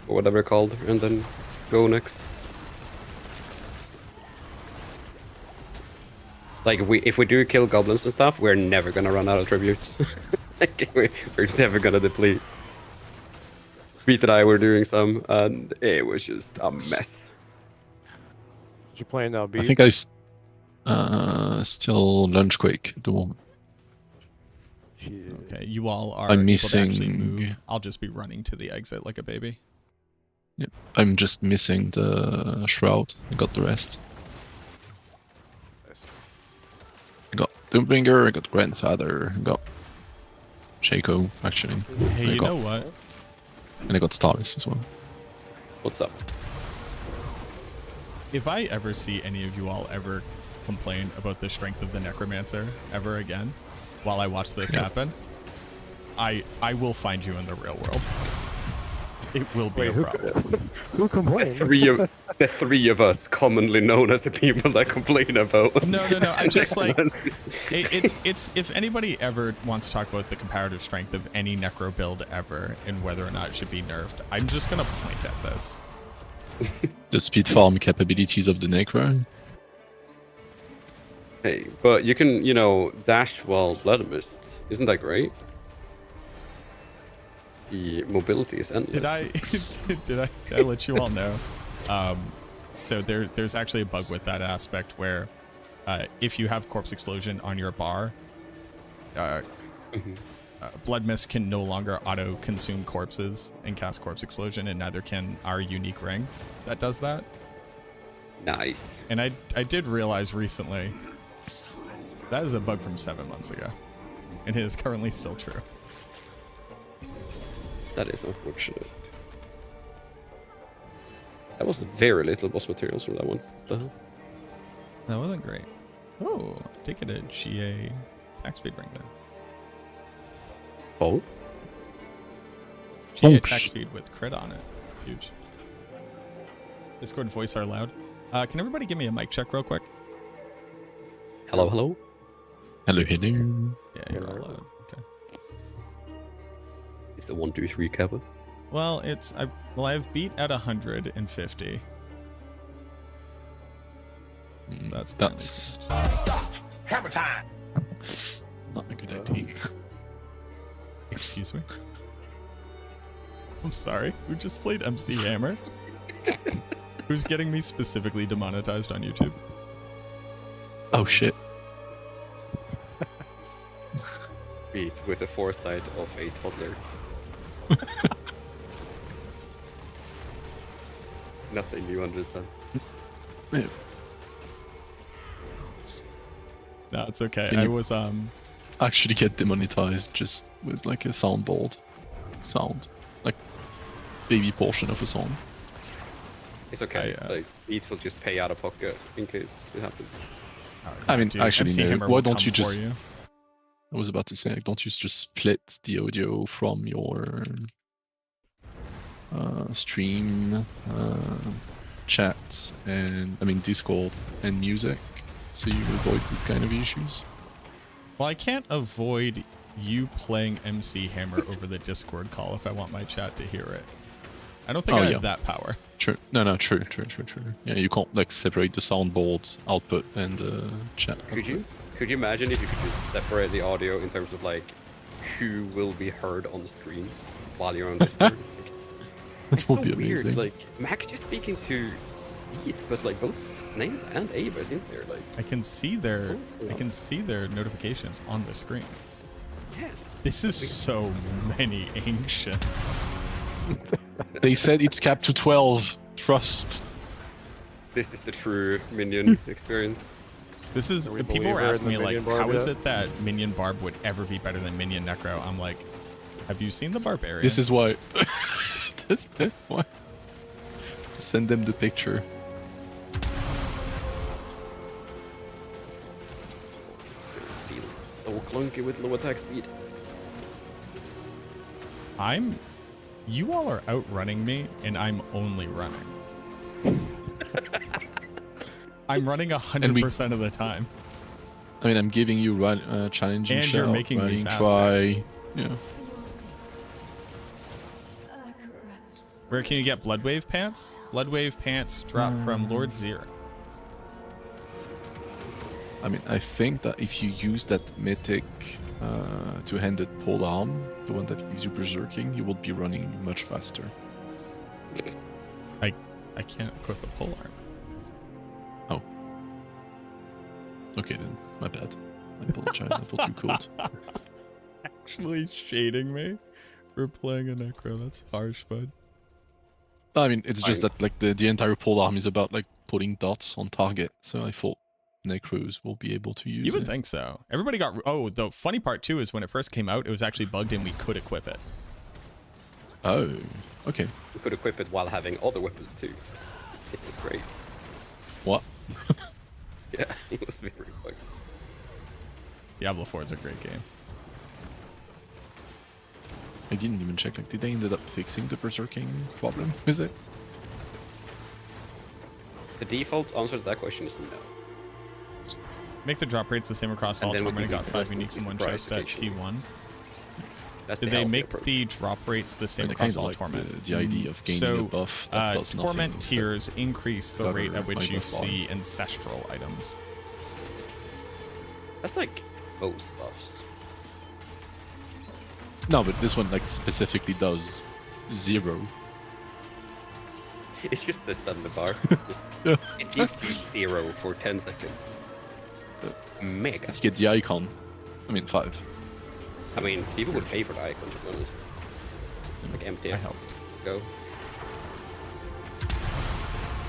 whatever they're called, and then go next. Like if we do kill goblins and stuff, we're never gonna run out of tributes. Like, we're never gonna deplete. Beat and I were doing some, and it was just a mess. Did you play now, Beat? I think still lunch quick at the moment. Okay, you all are I'm able to actually missing- move. I'll just be running to the exit like a baby. Yep. I'm just missing the shroud. I got the rest. I got Doombringer, I got Grandfather, I got Shaco, actually. Hey, I you got- know what? And I got Staris as well. What's up? If I ever see any of you all ever complain about the strength of the Necromancer ever again, while I watch this happen, I will find you in the real world. It will be a problem. Who complained? The three of us, commonly known as the people that complain about. No. I'm just like, it's if anybody ever wants to talk about the comparative strength of any Necro build ever and whether or not it should be nerfed, I'm just gonna point at this. The speed farm capabilities of the Necro. Hey, but you can, dash while Blood Mist. Isn't that great? The mobility is endless. Did I let you all know? So there's actually a bug with that aspect where if you have Corpse Explosion on your bar, Blood Mist can no longer auto-consume corpses and cast Corpse Explosion, and neither can our unique ring that does that. Nice. And I did realize recently that is a bug from 7 months ago, and it is currently still true. That is unfortunate. That was very little boss materials from that one. What the hell? That wasn't great. Oh, take it a GA attack speed ring then. Oh? Gee, attack speed with crit on it. Huge. Discord voice are loud. Can everybody give me a mic check real quick? Hello, hello? Hello, hello. Yeah, you're all loud. Okay. It's a 1, 2, 3 cover. Well, I've beat at 150. So that's Stop! Hammer time! Not a good idea. Excuse me. I'm sorry. Who just played MC Hammer? Who's getting me specifically demonetized on YouTube? Oh shit. Beat with the foresight of a toddler. Nothing you understand. Yeah. No, it's okay. Can I you was actually get demonetized just with like a soundboard sound, like baby portion of a song. It's okay. Like Beats will just pay out of pocket in case it happens. I mean, Dude, actually, MC no. Hammer Why will don't come you for just? you. I was about to say, like, don't you just split the audio from your stream, chat, and I mean Discord and music, so you avoid these kind of issues. Well, I can't avoid you playing MC Hammer over the Discord call if I want my chat to hear it. I don't think I have that power. True. No, true. Yeah, you can't like separate the soundboard output and chat. Could you? Could you imagine if you could just separate the audio in terms of like who will be heard on the stream while you're on Discord? It's so weird. Amazing. Like Max just speaking to Beat, but like both Snail and Abe is in there. Like I can see their notifications on the screen. Yes. This is so many ancients. They said it's capped to 12. Trust. This is the true minion experience. This is we people were believer in asking me the like, Minion Barb how is yet? it that Minion Barb would ever be better than Minion Necro? I'm like, have you seen the Barbarian? This is why. this is why. Send them the picture. This feels so clunky with low attack speed. You all are outrunning me, and I'm only running. I'm running 100% of the time. I mean, I'm giving you challenging And shell, you're making me running, faster. try. Yeah. Where can you get Bloodwave pants? Bloodwave pants drop from Lord Zir. I mean, I think that if you use that mythic two-handed pole arm, the one that gives you berserking, you will be running much faster. I can't equip a pole arm. Oh. Okay then, my bad. I apologize, I thought you could. Actually shading me for playing a Necro. That's harsh, bud. I mean, it's just that like the entire pole arm is about like putting dots on target, so I thought Necros will be able to use it. You would think so. Everybody got... Oh, the funny part too is when it first came out, it was actually bugged and we could equip it. Oh, okay. You could equip it while having other weapons too. It was great. What? Yeah, it was very quick. Diablo 4 is a great game. I didn't even check, like, did they end up fixing the berserking problem with it? The default answer to that question is no. Make the drop rates the same across And all then we tournament. can Got do 5 pleasant uniques in one surprise chest at occasionally. T1. That's Did the they healthy make approach. the drop rates the same I across kinda all like tournament? the idea of gaining a buff that does nothing torment except tiers increase the rate cover at which my you buff bar. see ancestral items. That's like most buffs. No, but this one like specifically does 0. It just says that in the bar. Just, Yeah. It gives you 0 for 10 seconds. Mega. To get the icon. I mean 5. I mean, people would pay for the icon, to be honest. Like MTX. I helped. Go.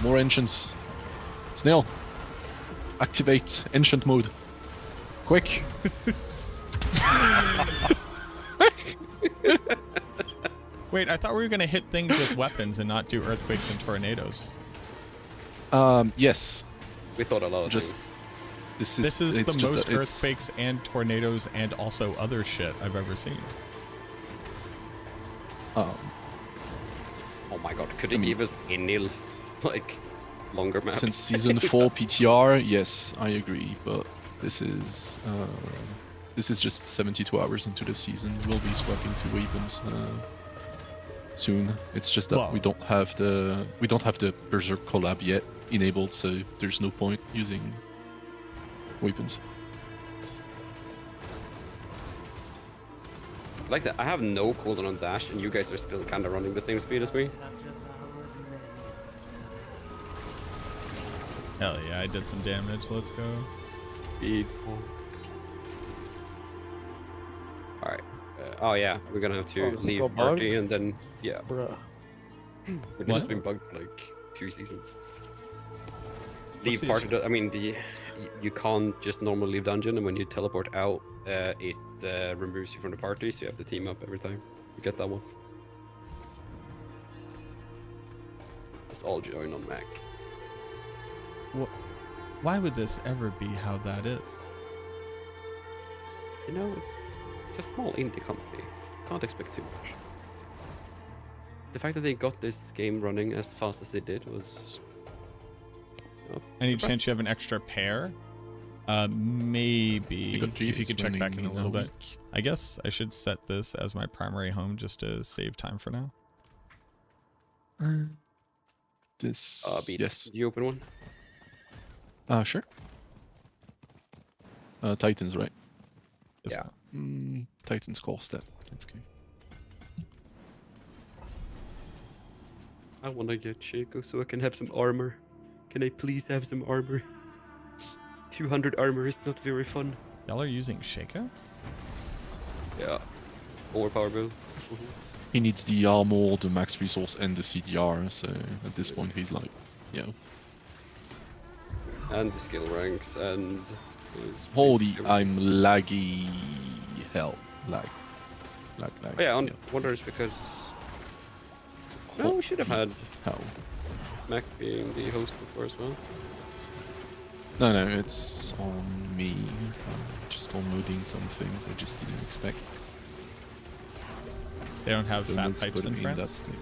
More ancients. Snail. Activate ancient mode. Quick. Wait, I thought we were gonna hit things with weapons and not do earthquakes and tornadoes. Yes. We thought a lot of Just things. This is it's the just most that it's- earthquakes and tornadoes and also other shit I've ever seen. Oh my god, could it give us any like longer maps? Since season 4 PTR, yes, I agree, but this is just 72 hours into the season. We'll be swapping to weapons soon. It's just that we don't have the Berserk collab yet enabled, so there's no point using weapons. Like that, I have no cooldown on dash, and you guys are still kind of running the same speed as me. Hell yeah, I did some damage. Let's go. Speed. All right. Oh yeah, we're gonna have to is this leave still party, bugged? and then yeah. Bruh. We've What? just been bugged for like 2 seasons. What's Leave the party. issue? I mean, you can't just normally leave dungeon, and when you teleport out, it removes you from the party, so you have to team up every time you get that one. It's all join on Mac. Why would this ever be how that is? You know, it's a small indie company. Can't expect too much. The fact that they got this game running as fast as they did was. Any chance you have an extra pair? Maybe. If you could check back in a little bit. I guess I should set this as my primary home just to save time for now. This. Yes. Do you open one? Sure. Titans, right? Yeah. Titans call step. Let's go. I want to get Shaco so I can have some armor. Can I please have some armor? 200 armor is not very fun. Y'all are using Shaco? Yeah. More power build. He needs the armor, the max resource, and the CDR, so at this point he's like, yeah. And the skill ranks, and... Holy, I'm laggy hell. Lag. Oh, yeah, on Wonders because... No, we should have had Mac being the host before as well. No, it's on me. I'm just downloading some things I just didn't expect. They don't have Don't fat need to pipes put in them France? that state.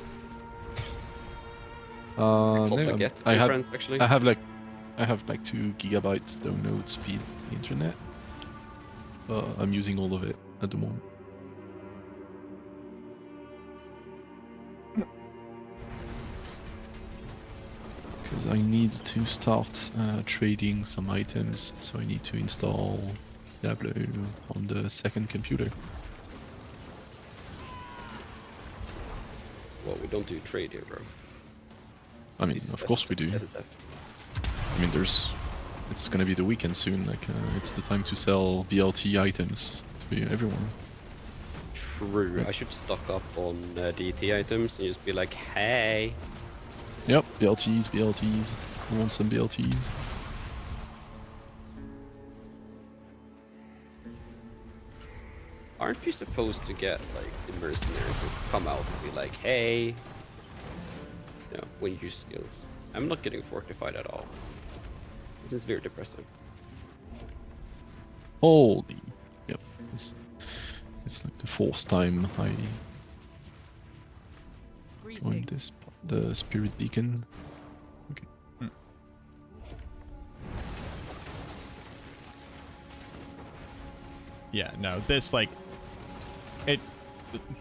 Called No, baguettes in France, actually. I have like 2 gigabytes download speed internet. I'm using all of it at the moment. Because I need to start trading some items, so I need to install Diablo on the second computer. Well, we don't do trade here, bro. I mean, of course we do. I mean, it's gonna be the weekend soon. Like, it's the time to sell BLT items to everyone. True. Right. I should stock up on DT items and just be like, hey. Yep, BLTs. I want some BLTs. Aren't you supposed to get like the mercenary to come out and be like, hey, you know, when you use skills? I'm not getting fortified at all. This is very depressing. Holy, yep. It's like the 4th time I joined the spirit beacon. Okay. Yeah, no, this like it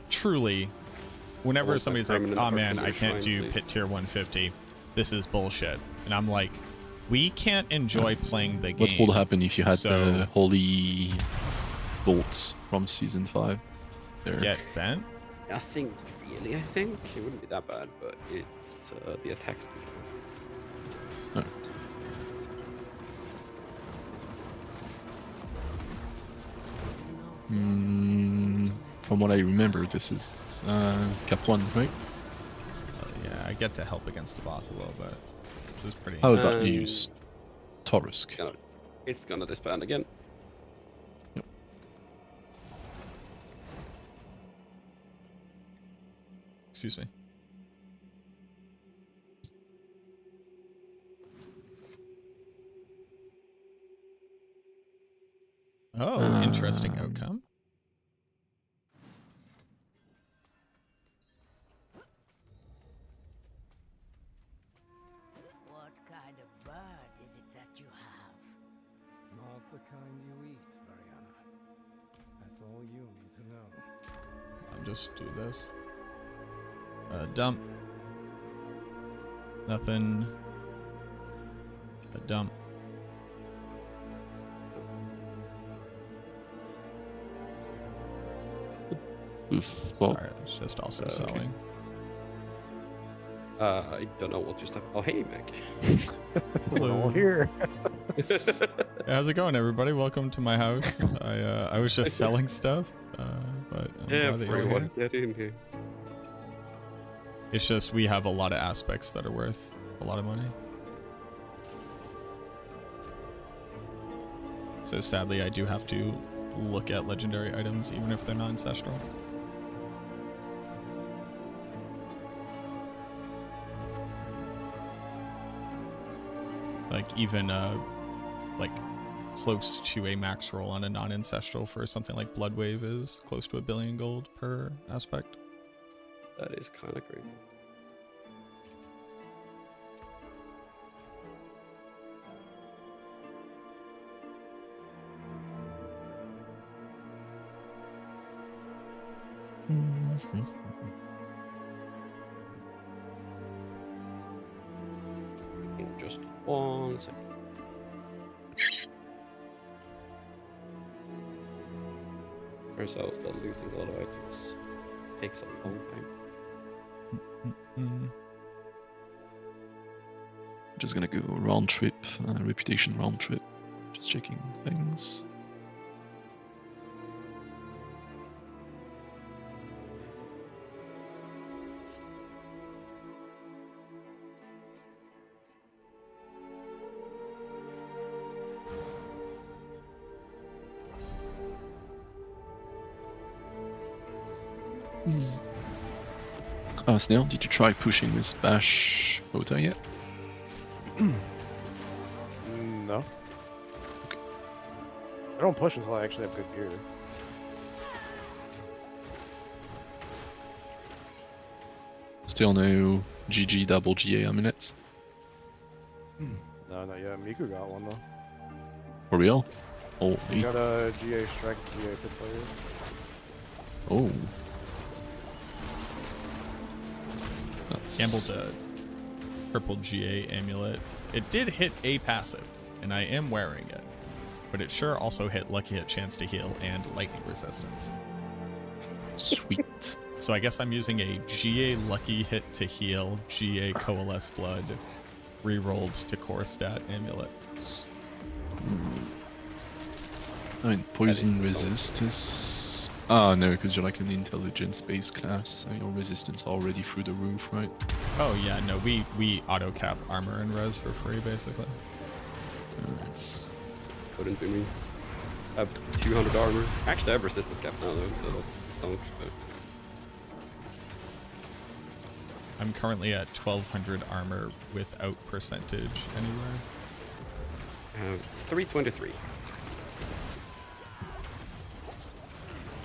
truly whenever somebody's like, oh man, I can't do pit tier 150, this is bullshit. And I'm like, we can't enjoy playing the game. What would happen if you had the holy bolts from season 5 there? Get bent? Nothing really, I think. It wouldn't be that bad, but it's the attack speed. Huh. From what I remember, this is Cap 1, right? Yeah, I get to help against the boss a little bit. This is pretty... How about you use Taurus? It's gonna disband again. Yep. Excuse me. Oh, interesting outcome. What kind of bird is it that you have? Not the kind you eat, Mariana. That's all you need to know. I'll just do this. Dump. Nothing. A dump. Oof. Well, sorry, it's just also selling. I don't know what just happened. Oh, hey, Mac. Hello here. How's it going, everybody? Welcome to my house. I was just selling stuff, but I'm glad that you're everyone, here. get in here. It's just we have a lot of aspects that are worth a lot of money. So sadly, I do have to look at legendary items, even if they're not ancestral. Like even like close to a max roll on a non-ancestral for something like Blood Wave is close to $1 billion gold per aspect. That is kind of crazy. In just 1 second. Turns out that looting a lot of items takes a long time. Just gonna go round trip, reputation round trip. Just checking things. Oh, Snail, did you try pushing with Bash Ota yet? No. Okay. I don't push until I actually have good gear. Still no GG double GA amulets? No, not yet. Miku got one though. For real? He Holy. got a GA strength, GA pit player. Oh. Gambled a purple GA amulet. It did hit a passive, and I am wearing it. But it sure also hit Lucky Hit Chance to Heal and Lightning Resistance. Sweet. So I guess I'm using a GA Lucky Hit to Heal, GA Coalesce Blood, re-rolled to Core Stat amulet. I mean, poison resist is... Ah, no, because you're like an intelligence-based class, so your resistance already through the roof, right? Oh yeah, no, we auto-cap armor and res for free, basically. Couldn't be me. I have 200 armor. Actually, I have resistance cap now, though, so that's stonks, but... I'm currently at 1200 armor without percentage anywhere. I have 323.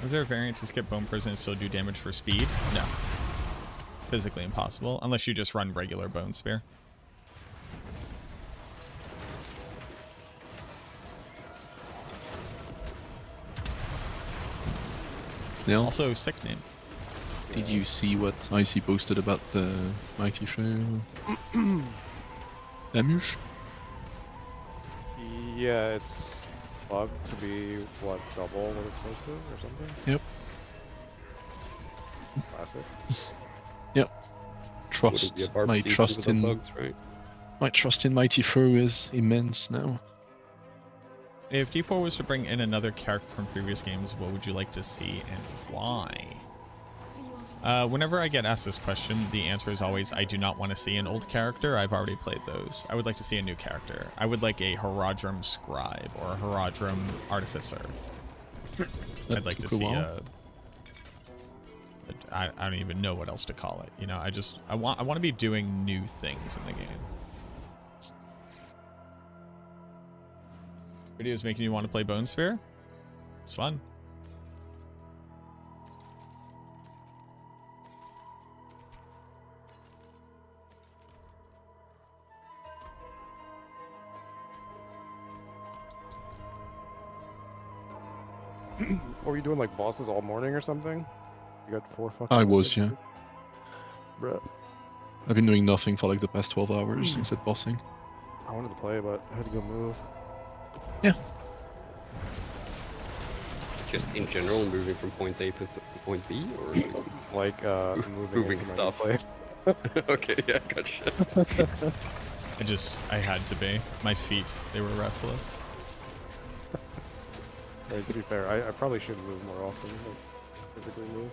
Is there a variant to skip Bone Prison and still do damage for speed? No. It's physically impossible, unless you just run regular Bone Spear. Snail, Also, sick name. did you see what Icy posted about the Mighty Trail damage? Yeah, it's bugged to be, what, double what it's supposed to, or something? Yep. Classic. Yep. Trust. My trust in bugs, right? my trust in Mighty Throw is immense now. If D4 was to bring in another character from previous games, what would you like to see and why? Whenever I get asked this question, the answer is always, I do not want to see an old character. I've already played those. I would like to see a new character. I would like a Herodrum Scribe or a Herodrum Artificer. I'd like to see I don't even know what else to call it. You know, I want to be doing new things in the game. Videos making you want to play Bone Sphere? It's fun. What were you doing, like bosses all morning or something? You got 4 fucking. I was, yeah. Bruh. I've been doing nothing for like the past 12 hours instead bossing. I wanted to play, but I had to go move. Yeah. Just in general, moving from point A to point B, or like moving stuff. Okay, yeah, gotcha. I had to be. My feet, they were restless. Right, to be fair, I probably should move more often, like physically move.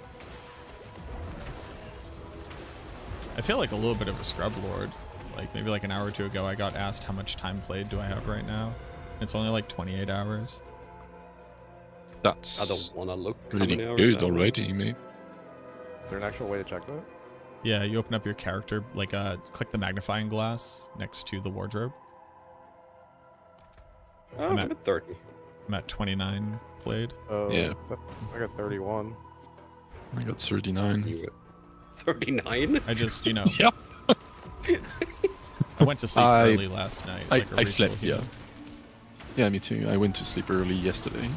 I feel like a little bit of a scrub lord. Like maybe like an hour or two ago, I got asked how much time played do I have right now. It's only like 28 hours. That's I don't want to look really good already, mate. Is there an actual way to check that? Yeah, you open up your character, like click the magnifying glass next to the wardrobe. I'm at 30. I'm at 29 played. Oh, yeah. I got 31. I got 39. 39? I just, you know. Yeah. I went to sleep early last night. I slept, yeah. Yeah, me too. I went to sleep early yesterday.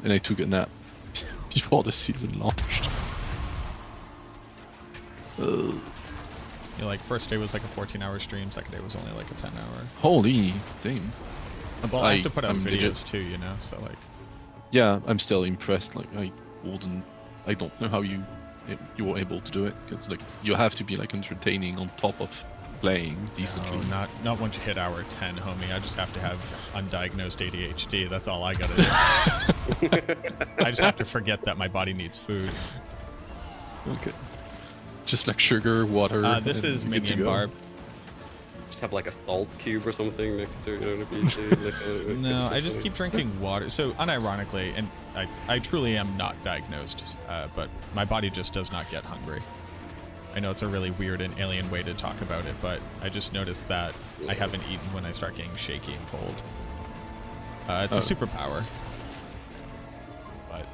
And I took a nap before the season launched. You know, like first day was like a 14-hour stream, second day was only like a 10-hour. Holy damn. Well, I have to put out videos too, you know, so like. Yeah, I'm still impressed. Like I don't know how you were able to do it, because like you have to be like entertaining on top of playing decently. No, not once you hit hour 10, homie. I just have to have undiagnosed ADHD. That's all I gotta do. I just have to forget that my body needs food. Okay. Just like sugar, water. This is Minion Barb. Just have like a salt cube or something next to, you know, to be like No, I just keep drinking water. So unironically, and I truly am not diagnosed, but my body just does not get hungry. I know it's a really weird and alien way to talk about it, but I just noticed that I haven't eaten when I start getting shaky and cold. It's a superpower, but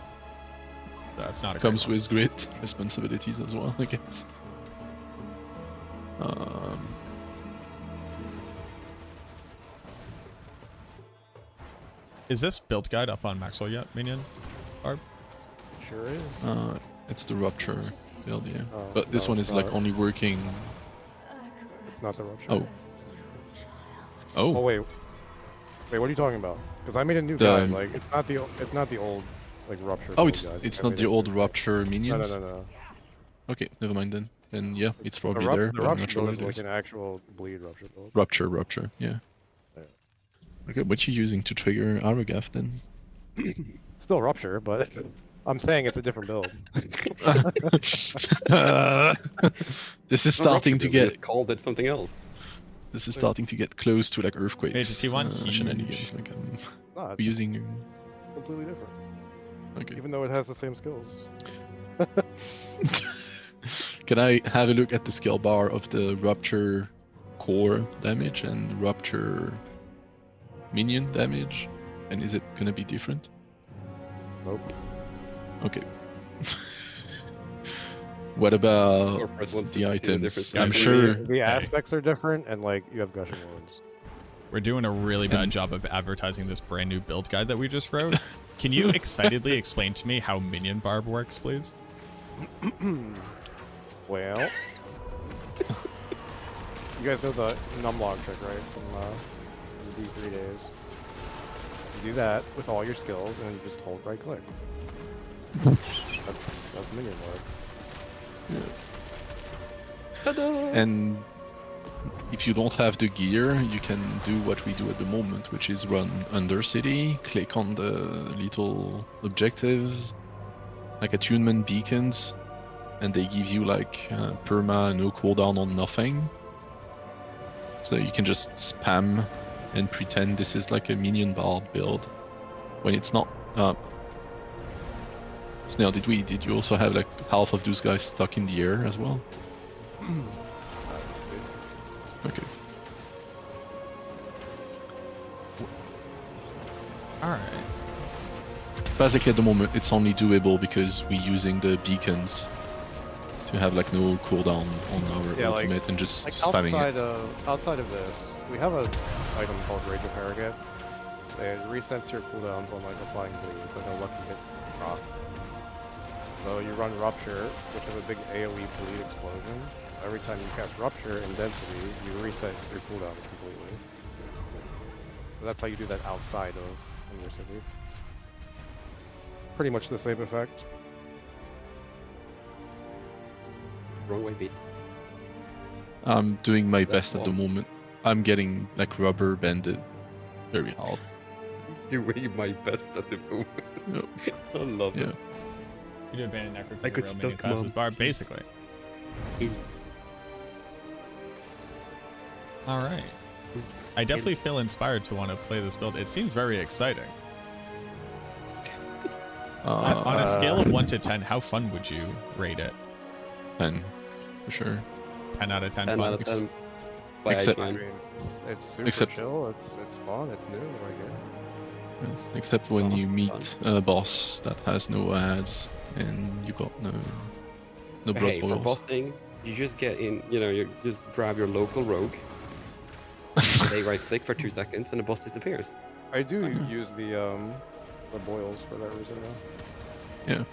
that's not a comes with great responsibilities as well, I guess. Is this build guide up on Maxwell yet, Minion? Barb? Sure is. It's the Rupture build, yeah. Oh, but this one is like only working. It's not the Rupture. Oh. Oh. Oh wait. Wait, what are you talking about? Because I made a new guide. Like it's not the old like Rupture. Oh, guide. it's not the old Rupture minions. No. Okay, never mind then. Then yeah, it's probably the there. The but I'm Rupture not sure build what is it like is. an actual bleed Rupture build. Rupture, yeah. Okay, what you using to trigger Aragaf then? Still Rupture, but I'm saying it's a different build. This is starting to get called it something else. This is starting to get close to like earthquakes. Hey, did you want shenanigans? Like No, it's using. completely different. Okay. Even though it has the same skills. Can I have a look at the skill bar of the Rupture core damage and Rupture minion damage? And is it gonna be different? Nope. Okay. What about wants to the see items? difference I'm between sure The aspects are different, and like you have gushing wounds. We're doing a really bad job of advertising this brand new build guide that we just wrote. Can you excitedly explain to me how Minion Barb works, please? Well, you guys know the numlog trick, right? From the D3 days. You do that with all your skills, and then you just hold right click. That's Minion Barb. And if you don't have the gear, you can do what we do at the moment, which is run Undercity, click on the little objectives, like attunement beacons, and they give you like perma, no cooldown on nothing. So you can just spam and pretend this is like a minion barb build, when it's not. Snail, did you also have like half of those guys stuck in the air as well? Okay. All right. Basically, at the moment, it's only doable because we're using the beacons to have like no cooldown on our ultimate and just spamming it. Outside of this, we have a item called Rage of Harrogate. It resets your cooldowns on like applying bleed. It's like a lucky hit proc. So you run Rupture, which is a big AoE bleed explosion. Every time you cast Rupture in density, you reset your cooldowns completely. So that's how you do that outside of Undercity. Pretty much the same effect. Wrong way, beat. I'm doing my best at the moment. I'm getting like rubber banded very hard. Doing my best at the moment. Yep. I love it. You do abandon Necro I because could of real minion stuck classes mom. bar, basically. All right. I definitely feel inspired to want to play this build. It seems very exciting. On a scale of 1 to 10, how fun would you rate it? 10, for sure. 10 out of 10 10 fun. out of 10. Except, I mean, it's super chill. It's fun. It's new. Like it. Except when you meet a boss that has no ads and you got no blood Hey, for boils. bossing, you just get in. You know, you just grab your local rogue. They right click for 2 seconds and the boss disappears. I do use the boils for that reason though. Yeah.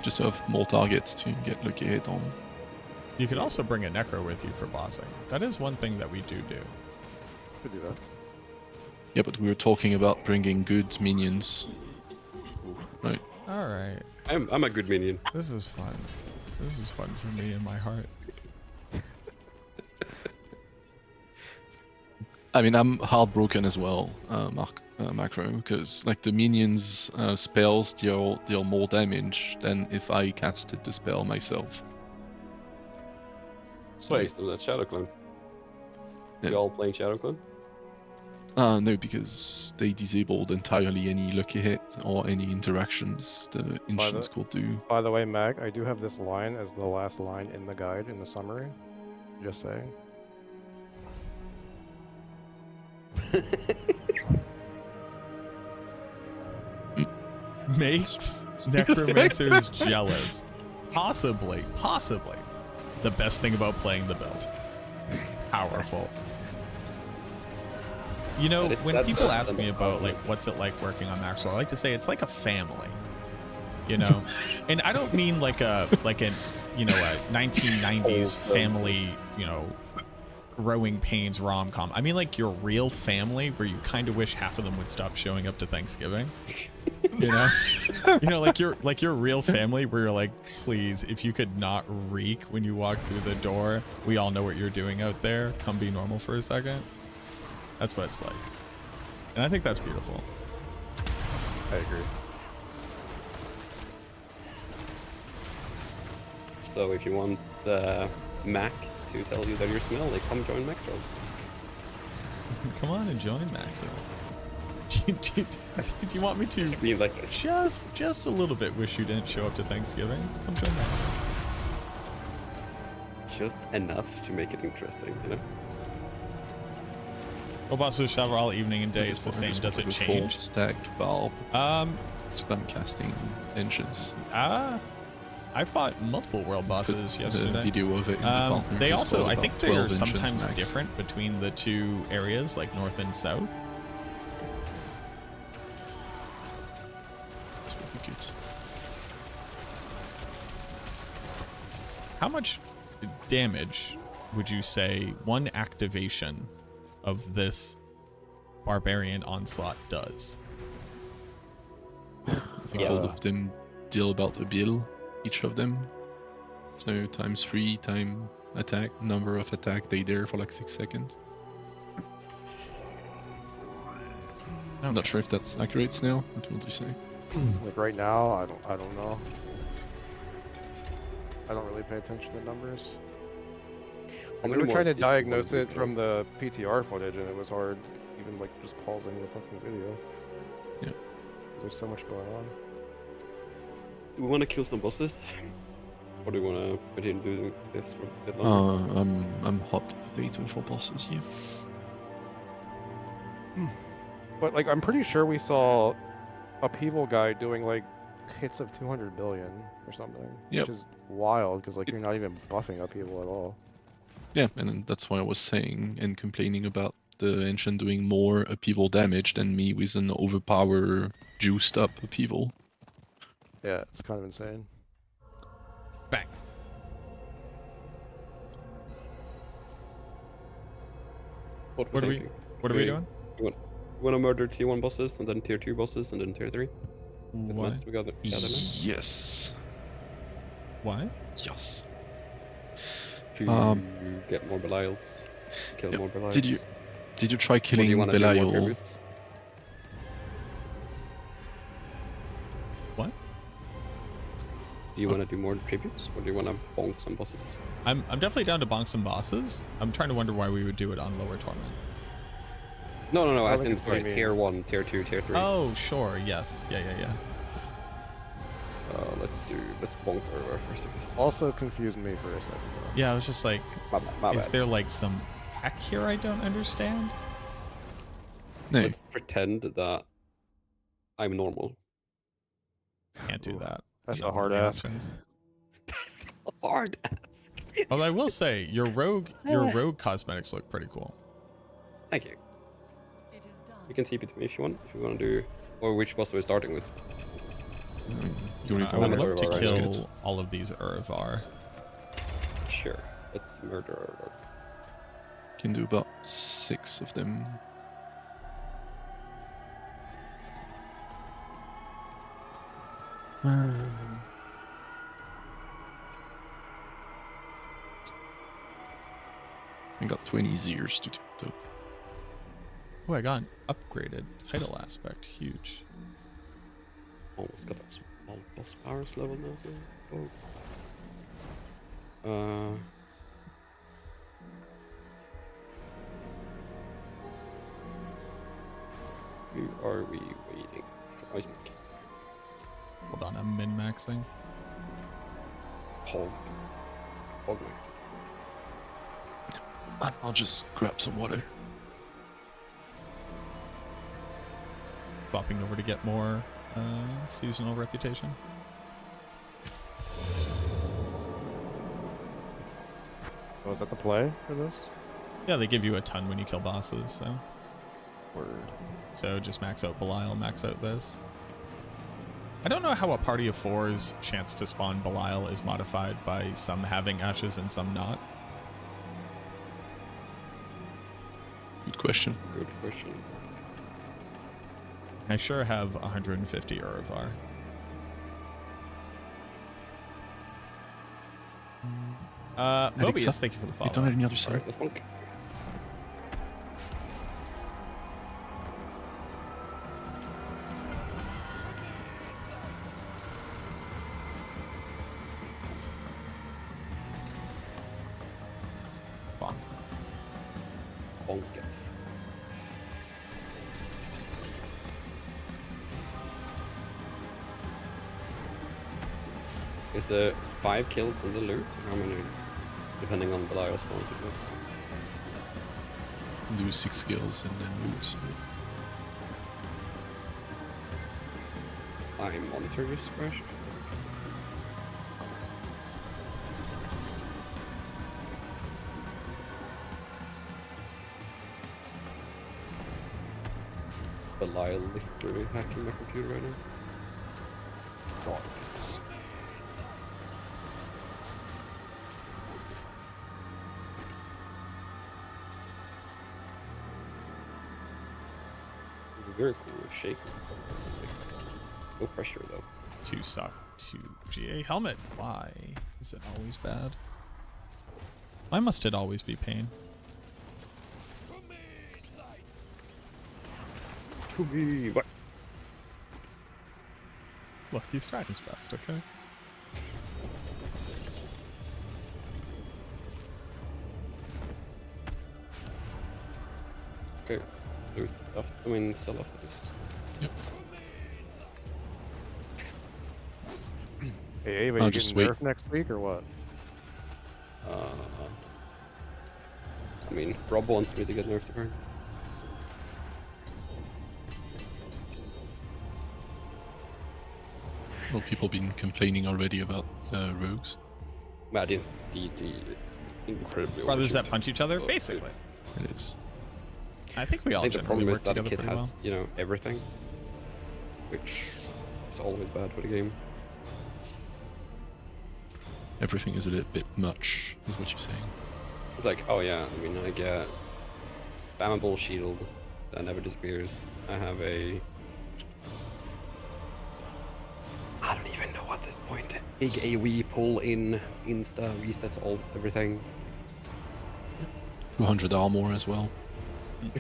Just have more targets to get lucky hit on. You could also bring a Necro with you for bossing. That is one thing that we do. Could do that. Yeah, but we were talking about bringing good minions. Right. All right. I'm a good minion. This is fun. This is fun for me in my heart. I mean, I'm heartbroken as well, Macro, because like the minions spells deal more damage than if I casted the spell myself. Play some of that Shadow Clone. You all playing Shadow Clone? No, because they disabled entirely any lucky hit or any interactions the Ancients could do. By the way, Mag, I do have this line as the last line in the guide in the summary. Just saying. Makes necromancers jealous. Possibly the best thing about playing the build. Powerful. You know, when people ask me about like what's it like working on Maxwell, I like to say it's like a family. You know, and I don't mean like a you know a 1990s family, you know, growing pains rom-com. I mean like your real family where you kind of wish half of them would stop showing up to Thanksgiving. You know, like your real family where you're like, please, if you could not reek when you walk through the door, we all know what you're doing out there. Come be normal for a second. That's what it's like. And I think that's beautiful. I agree. So if you want Mac to tell you that you smell, like come join Maxwell. Come on and join Maxwell. Do you want me to be like just a little bit wish you didn't show up to Thanksgiving? Come join Maxwell. Just enough to make it interesting, you know? Robots shower all evening and day. It's the same. Does it change? Stack bulb. Spam casting engines. I fought multiple world bosses yesterday. The video of it in the department they is also, I about think 12 they're engines sometimes max. different between the two areas, like north and south. That's really good. How much damage would you say one activation of this barbarian onslaught does? I think all of them deal about a bill, each of them. So times 3 time attack, number of attack they dare for like 6 seconds. I'm not sure if that's accurate now. What would you say? Like right now, I don't know. I don't really pay attention to numbers. We were trying to diagnose it from the PTR footage, and it was hard, even like just pausing the fucking video. Yeah. There's so much going on. Do we want to kill some bosses? Or do we want to continue doing this for a bit longer? I'm hot potato for bosses, yeah. But like, I'm pretty sure we saw Upheaval guy doing like hits of 200 billion or something, Yep. which is wild because like you're not even buffing Upheaval at all. Yeah, and that's why I was saying and complaining about the Ancient doing more upheaval damage than me with an overpower juiced up upheaval. Yeah, it's kind of insane. Bang. What are we? thinking? What are we doing? You want to murder tier 1 bosses and then tier 2 bosses and then tier 3? Why? Together now? Yes. Why? Yes. To get more Belials. Kill more Belials. Did you try killing Belial? Belial? What? Do you want to do more tributes, or do you want to bonk some bosses? I'm definitely down to bonk some bosses. I'm trying to wonder why we would do it on lower torment. No. As in tier 1, tier 2, tier 3. Oh, sure. Yes. Yeah. Let's bonk Urvar first of all. Also confused me for a second. Though. Yeah, I was just like, my is bad. there like some tech here I don't understand? No. Let's pretend that I'm normal. Can't do that. That's a hard ask. That's a hard ask. Well, I will say your rogue cosmetics look pretty cool. Thank you. You can TP to me if you want. If you want to do, or which boss are we starting with? I would love to kill all of these Urvar. Sure, let's murder Urvar. Can do about 6 of them. I got 20 Zeers to do though. Oh, I got an upgraded title aspect. Huge. Almost got a small boss powers level now. So. Who are we waiting for? Ice Monkey. Hold on, I'm min-maxing. Hog maxing. I'll just grab some water. Swapping over to get more seasonal reputation. Oh, is that the play for this? Yeah, they give you a ton when you kill bosses, so. Word. So just max out Belial, max out this. I don't know how a party of 4's chance to spawn Belial is modified by some having ashes and some not. Good question. Good question. I sure have 150 Urvar. Mobius, thank you for the follow. Don't let me other side. Alright, let's bonk. Bonk. Bonk death. Is there 5 kills in the loot? How many? Depending on Belial spawns, I guess. Do 6 kills and then loot. My monitor just crashed. Belial literally hacking my computer right now. God. Very cool shaking. No pressure though. 2 suck. 2 GA helmet. Why is it always bad? Why must it always be pain? To be what? Look, he's trying his best, okay? Okay. Loot after, I mean, sell after this. Yep. Hey, Ava, you getting nerfed next week or what? I mean, Rob wants me to get nerfed apparently. Well, people been complaining already about rogues. Well, the is incredibly Brothers that overtuned. punch each other, So basically. It is. I think we all I think the generally problem work is that the together kid pretty has, well. you know, everything, which is always bad for the game. Everything is a little bit much, is what you're saying. It's like, oh yeah, I mean, I get spammable shield that never disappears. I have a... I don't even know at this point. Big AoE pull in, insta, resets everything. 200 armor as well.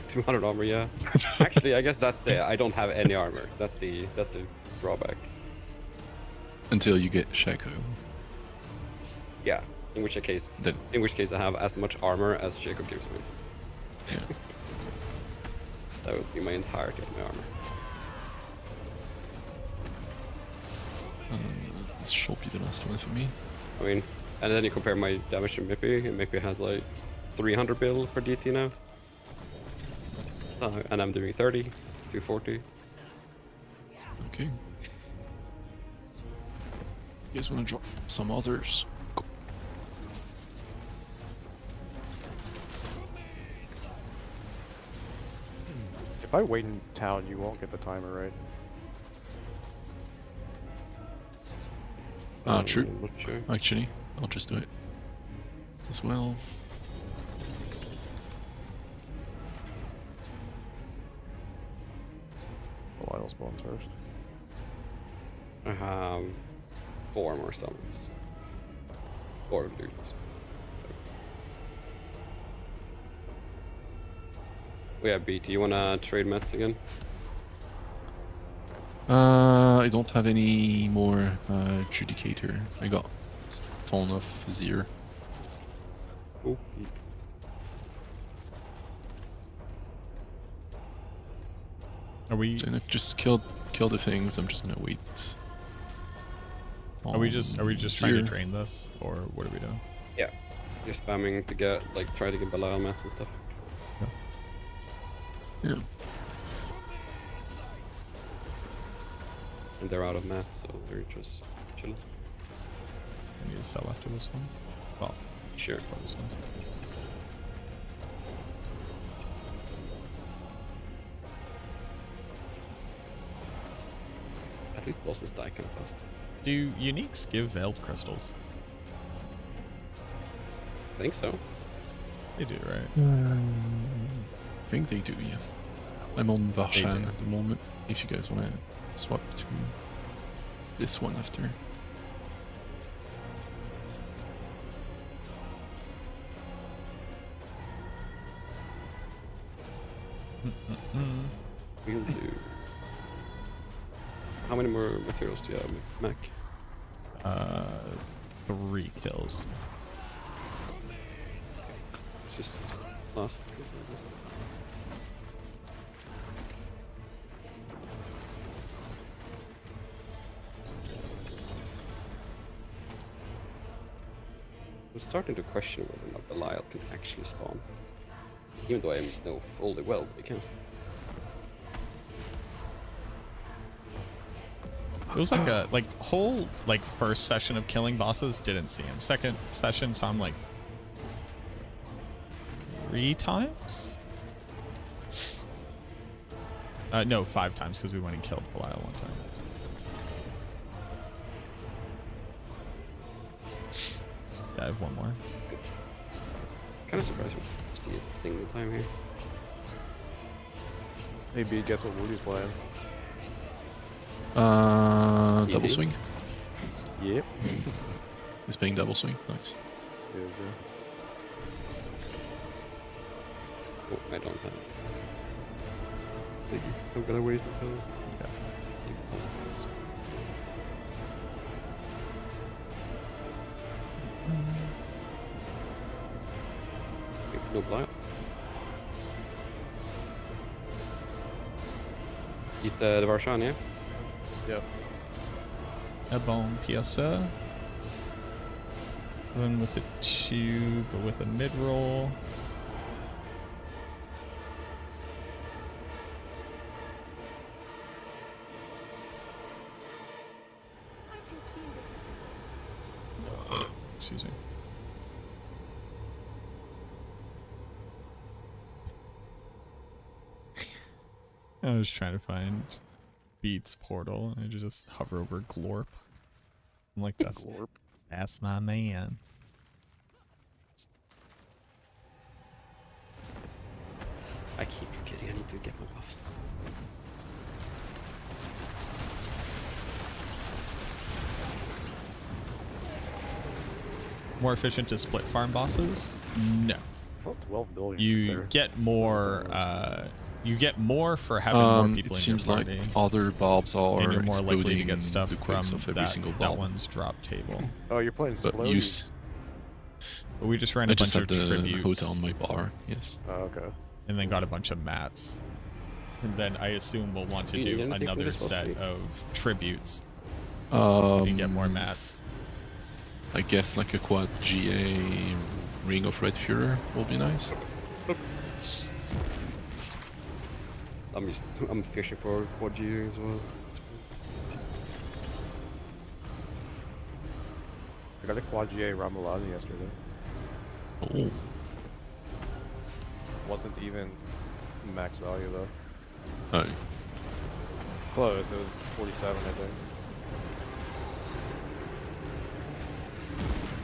200 armor, yeah. Actually, I guess that's it. I don't have any armor. That's the drawback. Until you get Shaco. Yeah. In which case, I have as much armor as Jacob gives me. Yeah. That would be my entirety of my armor. This should be the last one for me. I mean, and then you compare my damage to Mippy, and Mippy has like 300 bill for DT now. So, and I'm doing 30, 240. Okay. You guys want to drop some others? Go. If I wait in town, you won't get the timer right. True. I'm not sure. Actually, I'll just do it as well. Belial spawns first. I have 4 more summons. 4 dudes. We have BT. You wanna trade mets again? I don't have any more Judicator. I got ton of Zir. Ooh. Are we? And if just kill the things, I'm just gonna wait. Are we just trying to drain this, or what are we doing? Yeah. You're spamming to get, like, try to get Belial mats and stuff. Yeah. And they're out of mats, so they're just chilling. I need to sell after this one. Well, sure. For this one. At least bosses die kind of fast. Do uniques give veiled crystals? I think so. They do, right? I think they do, yeah. I'm on Varshan at the moment, if you guys want to swap to this one after. We'll do... How many more materials do you have, Mac? 3 kills. It's just last. I'm starting to question whether or not Belial can actually spawn. Even though I know fully well that he can. It was like a whole first session of killing bosses, didn't see him. Second session, so I'm like 3 times? No, 5 times because we went and killed Belial one time. Yeah, I have 1 more. Kind of surprised we see it a single time here. Maybe guess what Woody's playing. Double swing. Yep. He's playing double swing. Nice. Is Oh, I don't have. Maybe I'm gonna wait until. Yeah. Take the No Belial. You said Varshan, yeah? Yep. A bone PSA. One with a tube, but with a mid roll. Excuse me. I was trying to find Beats Portal, and I just hover over Glorp. I'm like, that's my man. I keep forgetting I need to get my buffs. More efficient to split farm bosses? No. Oh, 12 billion. You get more. You get more for having more people It in your seems like party. other bulbs are And you're more likely to exploding get stuff the from quicks of every single that bulb. one's drop table. Oh, you're playing But slowly? use. But we just ran I a just bunch have of the tributes. hotel on my bar. Yes. Oh, okay. And then got a bunch of mats. And then I assume we'll want to Do you do need anything for another this set last week? of tributes. You get more mats. I guess like a quad GA Ring of Red Fury will be nice. I'm fishing for quad GA as well. I got a quad GA Ramalani yesterday. Oh. Wasn't even max value though. Oh. Close, it was 47 I think.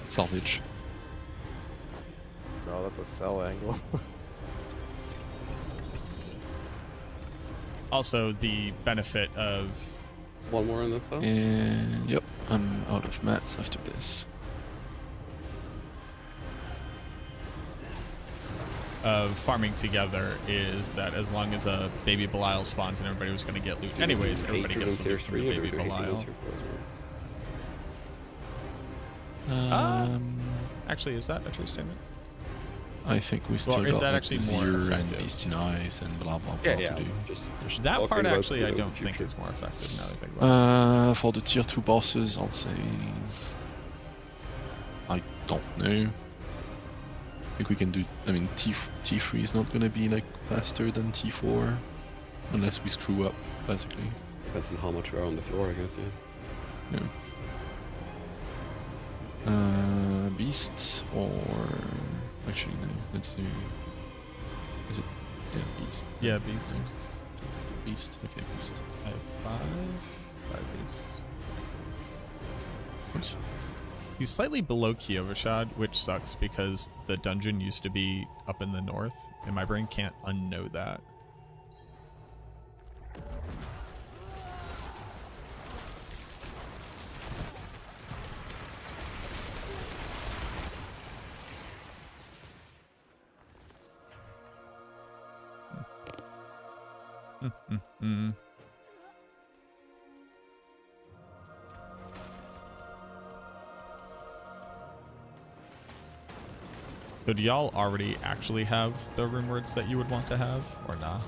Salvage. No, that's a sell angle. Also, the benefit of... One more in this though? And yep, I'm out of mats after this. Of farming together is that as long as a baby Belial spawns and everybody was going to get loot anyways, everybody gets the loot from the baby Belial. Actually, is that a true statement? I think we still Well, is got that like actually more Zir and effective? Beastie Nice and blah blah blah Yeah, to do. Just that talking part about, actually you I know, don't the think future. is more effective now that I think about it. For the tier 2 bosses, I'd say... I don't know. I think we can do... I mean, T3 is not gonna be like faster than T4. Unless we screw up, basically. Depends on how much we are on the floor, I guess, yeah. Yeah. Beast or... Actually, no. Let's do... Is it... Yeah, Beast. Yeah, Beast. Beast? Okay, Beast. I have five beasts. What? He's slightly below Kiyoshad, which sucks because the dungeon used to be up in the north, and my brain can't unknow that. So do y'all already actually have the rune words that you would want to have, or nah?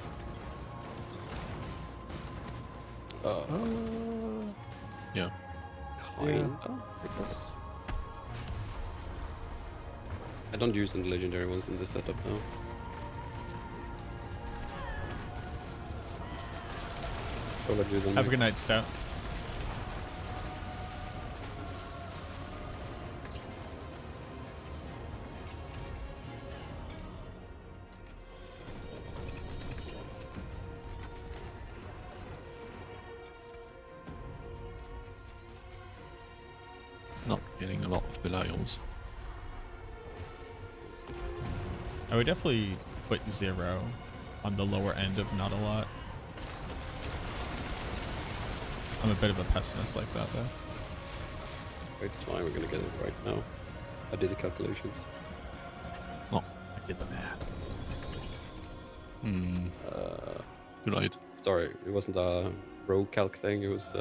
Yeah. Kinda, I guess. I don't use the legendary ones in this setup now. I'll do them. Have a good night, Stout. Not getting a lot of Belials. I would definitely put 0 on the lower end of not a lot. I'm a bit of a pessimist like that, though. It's fine, we're gonna get it right now. I did the calculations. Oh, I did the math. Too late. Sorry, it wasn't a row calc thing, it was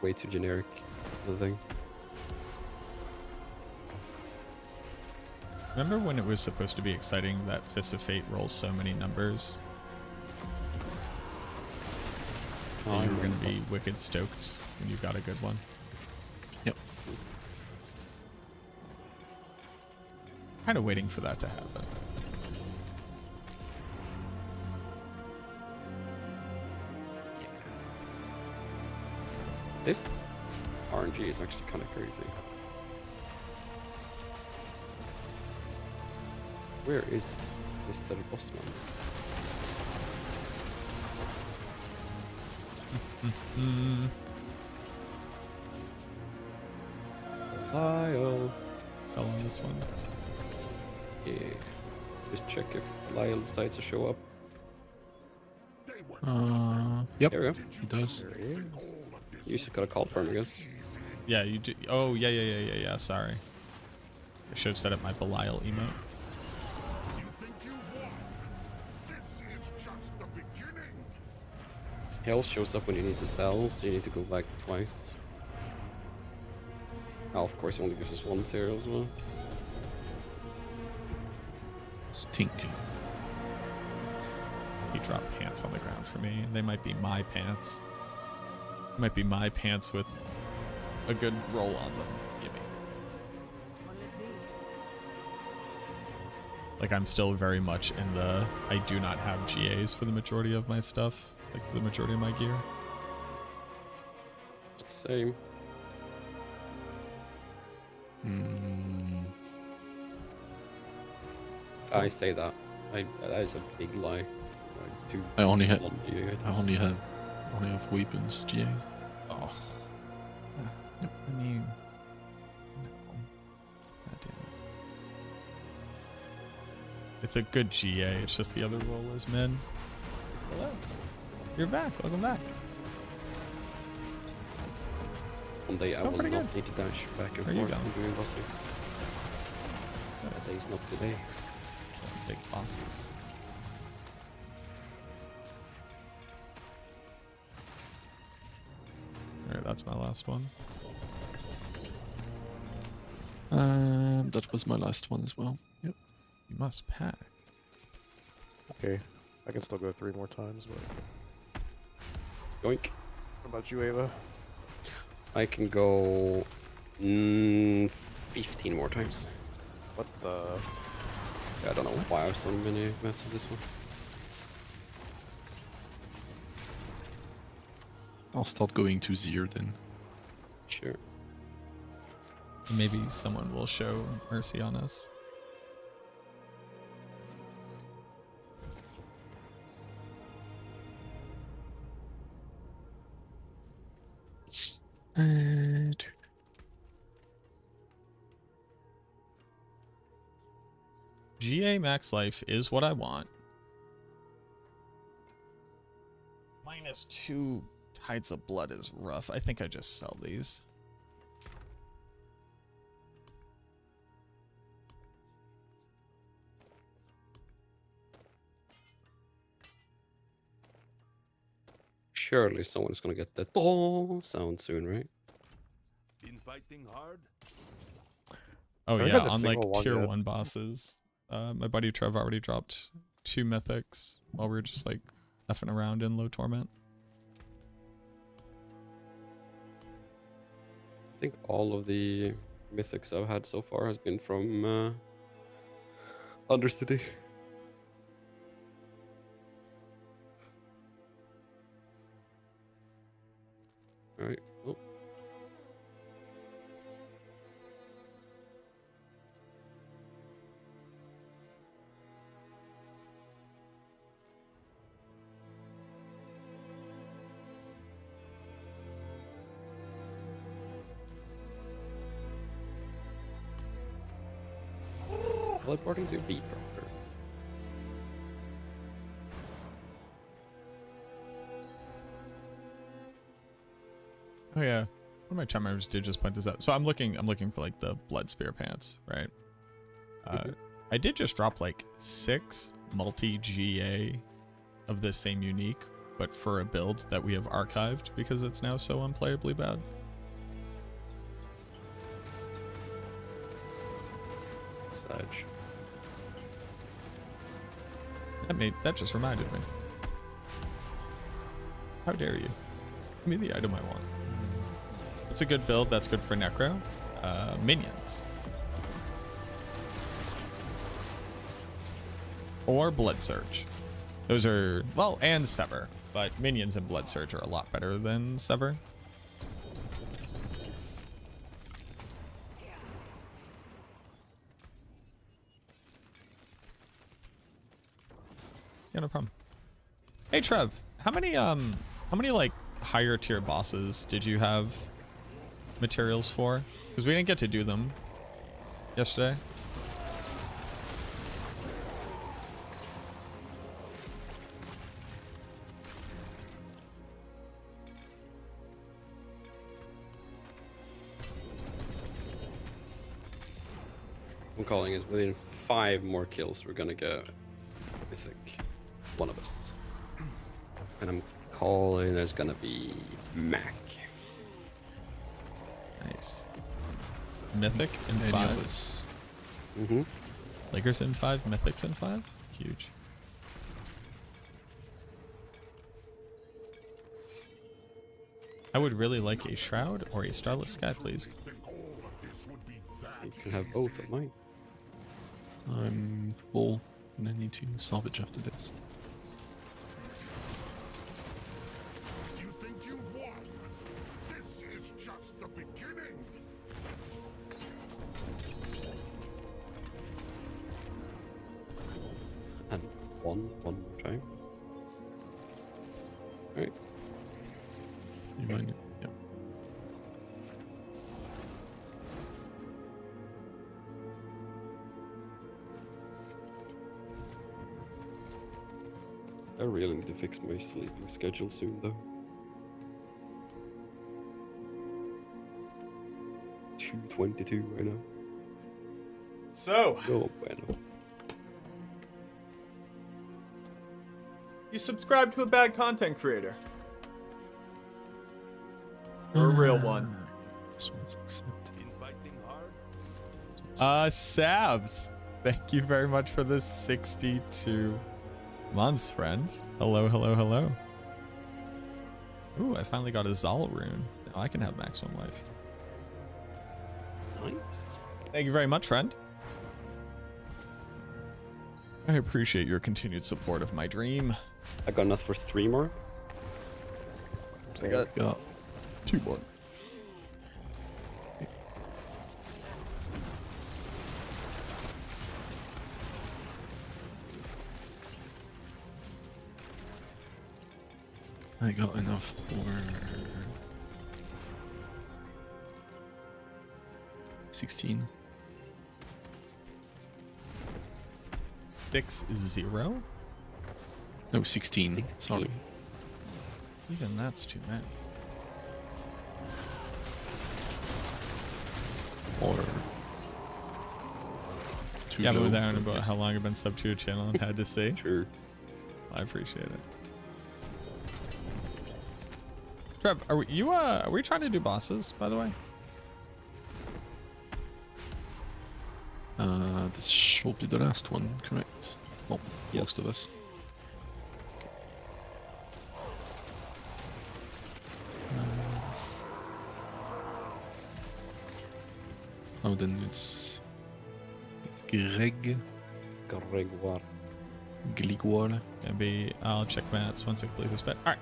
way too generic of a thing. Remember when it was supposed to be exciting that Fist of Fate rolls so many numbers? And you were going to be wicked stoked when you got a good one. Yep. Kind of waiting for that to happen. This RNG is actually kind of crazy. Where is Mr. Bossman? Lyle. Sell on this one. Yeah. Just check if Lyle decides to show up. Yep. There we go. He does. You just gotta call for him, I guess. Yeah, you do. Oh, yeah. Sorry. I should have set up my Belial emote. Health shows up when you need to sell, so you need to go back twice. Oh, of course, it only gives us one material as well. Stinking. He dropped pants on the ground for me. They might be my pants. Might be my pants with a good roll on them. Gimme. Like, I'm still very much in the I do not have GAs for the majority of my stuff. Like, the majority of my gear. Same. I say that. That is a big lie. I only have GA. weapons GAs. Oh. Yep. I mean, no. God damn it. It's a good GA. It's just the other role is men. Hello. You're back. Welcome back. One day I will not need to dash back and Where you forth going? and doing bossing. That day's not today. Big bosses. Alright, that's my last one. That was my last one as well. Yep. You must pack. Okay, I can still go 3 more times, but... Yoink. What about you, Ava? I can go 15 more times. What the... Yeah, I don't know why I have so many mats of this one. I'll start going to Zir then. Sure. Maybe someone will show mercy on us. GA max life is what I want. -2 Tides of Blood is rough. I think I just sell these. Surely someone's gonna get that sound soon, right? Been fighting hard? Oh I yeah, haven't had a on like single one tier yet. 1 bosses. My buddy Trev already dropped 2 mythics while we were just like effing around in low torment. I think all of the mythics I've had so far has been from Undercity. Alright, oh. Teleporting to B proper. Oh yeah. One of my chat members did just point this out. So I'm looking for like the blood spear pants, right? I did just drop like 6 multi GA of this same unique, but for a build that we have archived because it's now so unplayably bad. Sage. That just reminded me. How dare you? Give me the item I want. It's a good build that's good for Necro. Minions. Or Blood Surge. Those are, well, and Sever. But Minions and Blood Surge are a lot better than Sever. Yeah, no problem. Hey Trev, how many like higher tier bosses did you have materials for? Because we didn't get to do them yesterday. I'm calling it within 5 more kills we're gonna go. I think one of us. And I'm calling it's gonna be Mac. Nice. Mythic in Any 5. of us. Lakers in 5, Mythics in 5. Huge. I would really like a Shroud or a Starless Sky, please. You can have both of mine. I'm full, and I need to salvage after this. You think you've won? This is just the beginning. And one more time. Alright. You mind? Yeah. I really need to fix my sleeping schedule soon, though. 2:22 right now. So, Oh, bueno. you subscribe to a bad content creator. Or a real one. This one's accepted. Sabs. Thank you very much for the 62 months, friend. Hello, hello, hello. Ooh, I finally got a Zal rune. Now I can have maximum life. Nice. Thank you very much, friend. I appreciate your continued support of my dream. I got enough for 3 more. I got 2 more. I got enough for 16. 6-0? No, 16. Sorry. Even that's too many. Or too Yeah, but low. without about how long I've been sub to your channel and had to say. Sure. I appreciate it. Trev, are we trying to do bosses, by the way? This should be the last one, correct? Well, most of us. Oh, then it's Gregoire. Gligwar. Maybe I'll check Matt's once I complete this bet. Alright.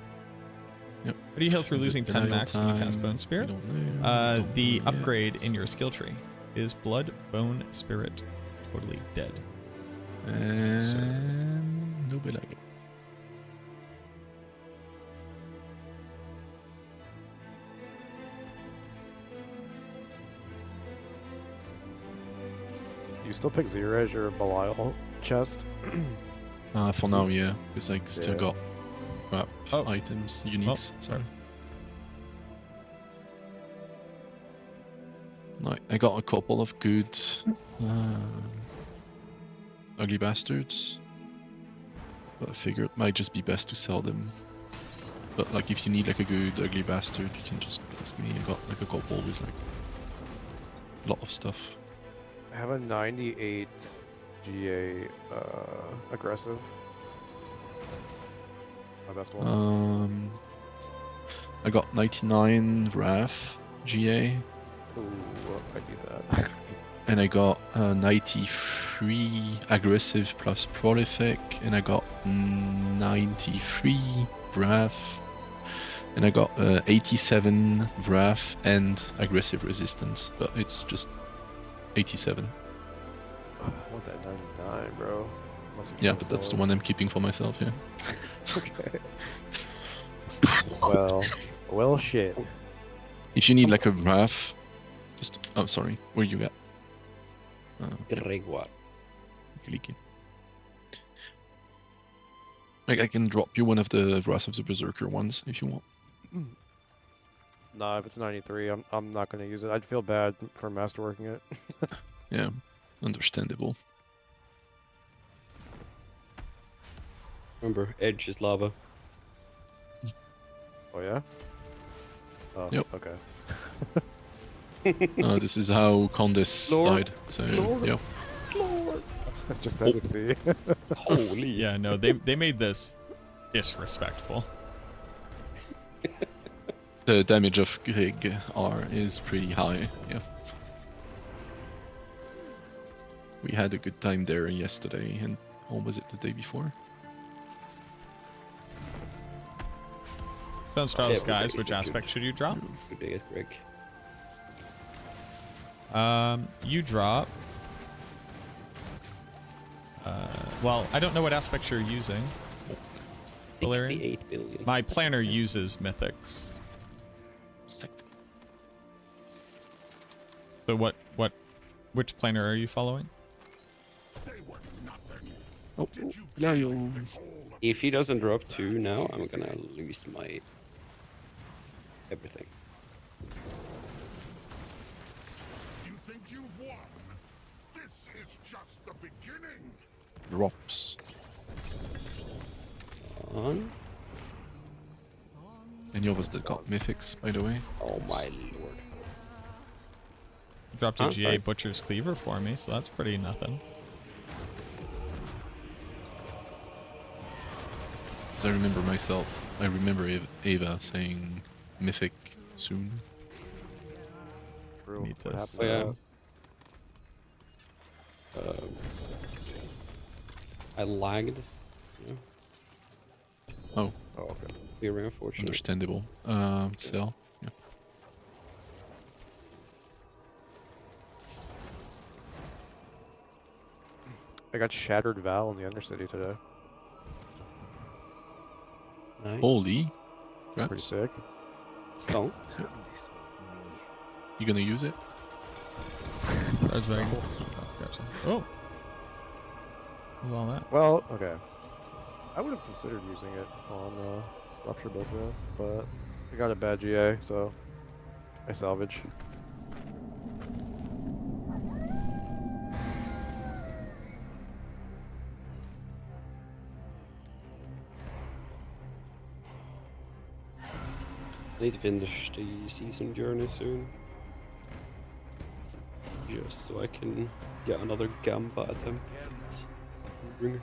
Yep. How do you heal through Is it losing 10 denial max when you cast time? Bone Spirit? I don't know. The Don't know upgrade yet. in your skill tree is Blood, Bone, Spirit, Totally Dead. And no Belago. You still pick Zero as your Belial chest? For now, yeah, because I still Yeah. got crap items, uniques. Sorry. Like, I got a couple of good ugly bastards, but I figured it might just be best to sell them. But like, if you need like a good ugly bastard, you can just ask me. I got like a couple with like a lot of stuff. I have a 98 GA aggressive. My best one. I got 99 Raff GA. Ooh, I need that. And I got 93 aggressive plus prolific, and I got 93 Wrath, and I got 87 Wrath and aggressive resistance, but it's just 87. I want that 99, bro. Yeah, but that's the one I'm keeping for myself. Yeah. Okay. Well, shit. If you need like a Raff, just oh sorry, where you at? Grégoire. Clicky. Like I can drop you one of the Wrath of the Berserker ones if you want. Nah, if it's 93, I'm not gonna use it. I'd feel bad for masterworking it. Yeah, understandable. Remember, edge is lava. Oh yeah? Oh, Yep. okay. This is how Condis died. So yeah. Just had to see. Holy. Yeah, no, they made this disrespectful. The damage of Greg R is pretty high. Yeah. We had a good time there yesterday, and or was it the day before? Don't start skies. Which aspect should you drop? Good day, Greg. You drop. Well, I don't know what aspects you're using. 68 billion. My planner uses mythics. 60. So which planner are you following? Oh, yeah, you'll. If he doesn't drop 2 now, I'm gonna lose my everything. You think you've won? This is just the beginning. Drops. On. Any of us that got mythics, by the way? Oh my lord. You dropped a GA sorry. Butcher's Cleaver for me, so that's pretty nothing. As I remember myself, I remember Ava saying mythic soon. True. Need What this. happened to that? I lagged. Yeah. Oh. Oh, okay. Very unfortunate. Understandable. Still. Yeah. I got Shattered Val in the Undercity today. Nice. Holy. Pretty Congrats. sick. So. You gonna use it? That's very cool. Gotcha. Oh. What's all that? Well, okay. I would have considered using it on Rupture build today, but I got a bad GA, so I salvage. I need to finish the season journey soon. Just so I can get another Gamba attempt. Bringer.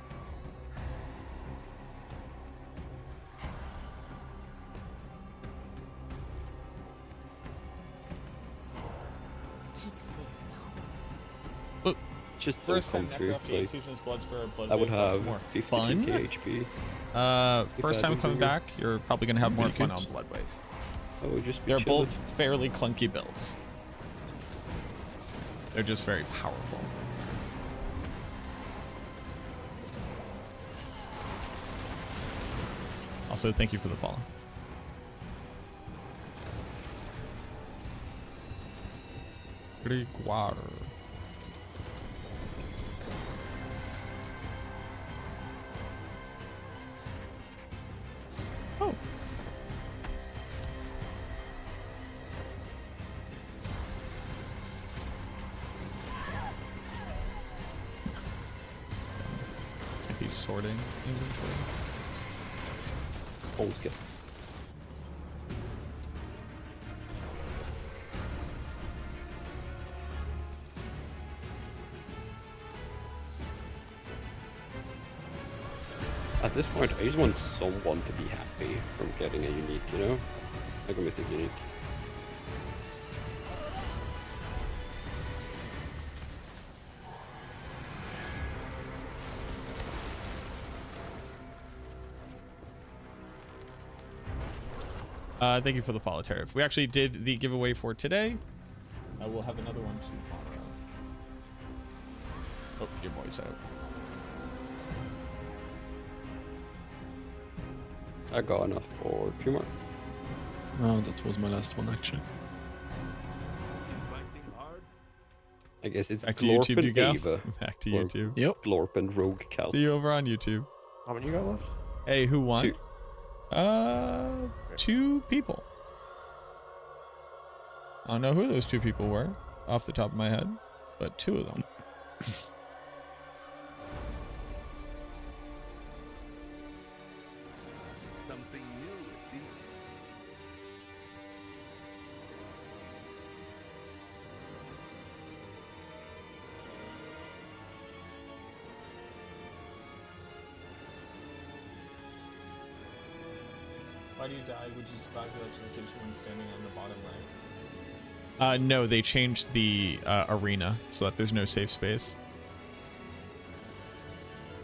Just so First time comfy. after 8 Like, seasons Bloods for a Blood I would Wave, that's have more 52k fun. HP. First I time didn't coming do it. back, you're probably gonna have more fun Beacons. on Blood Wave. I would just be They're chilling. both fairly clunky builds. They're just very powerful. Also, thank you for the follow. Grégoire. Oh. Can't be sorting inventory. Old kid. At this point, I just want someone to be happy from getting a unique, you know? Like a mythic unique. Thank you for the follow, Tariff. We actually did the giveaway for today. We'll have another one tomorrow. Oh, your boy's out. I got enough for 2 more. Oh, that was my last one actually. I guess it's Back to Glorp YouTube you and go. Ava. Back to Or YouTube. Yep. Glorp and Rogue Cal. See you over on YouTube. How many you got left? Hey, who won? 2. 2 people. I don't know who those 2 people were off the top of my head, but 2 of them. Something new at these. Why do you die? Would you survive the election kitchen when standing on the bottom right? No, they changed the arena so that there's no safe space.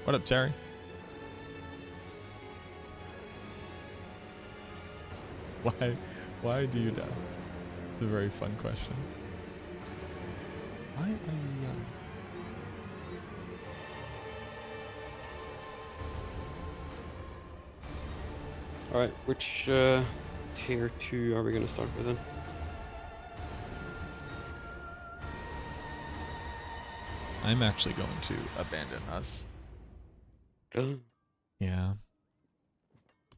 What up, Terry? Why do you die? It's a very fun question. Why are you young? Alright, which tier 2 are we gonna start with then? I'm actually going to abandon us. Yeah.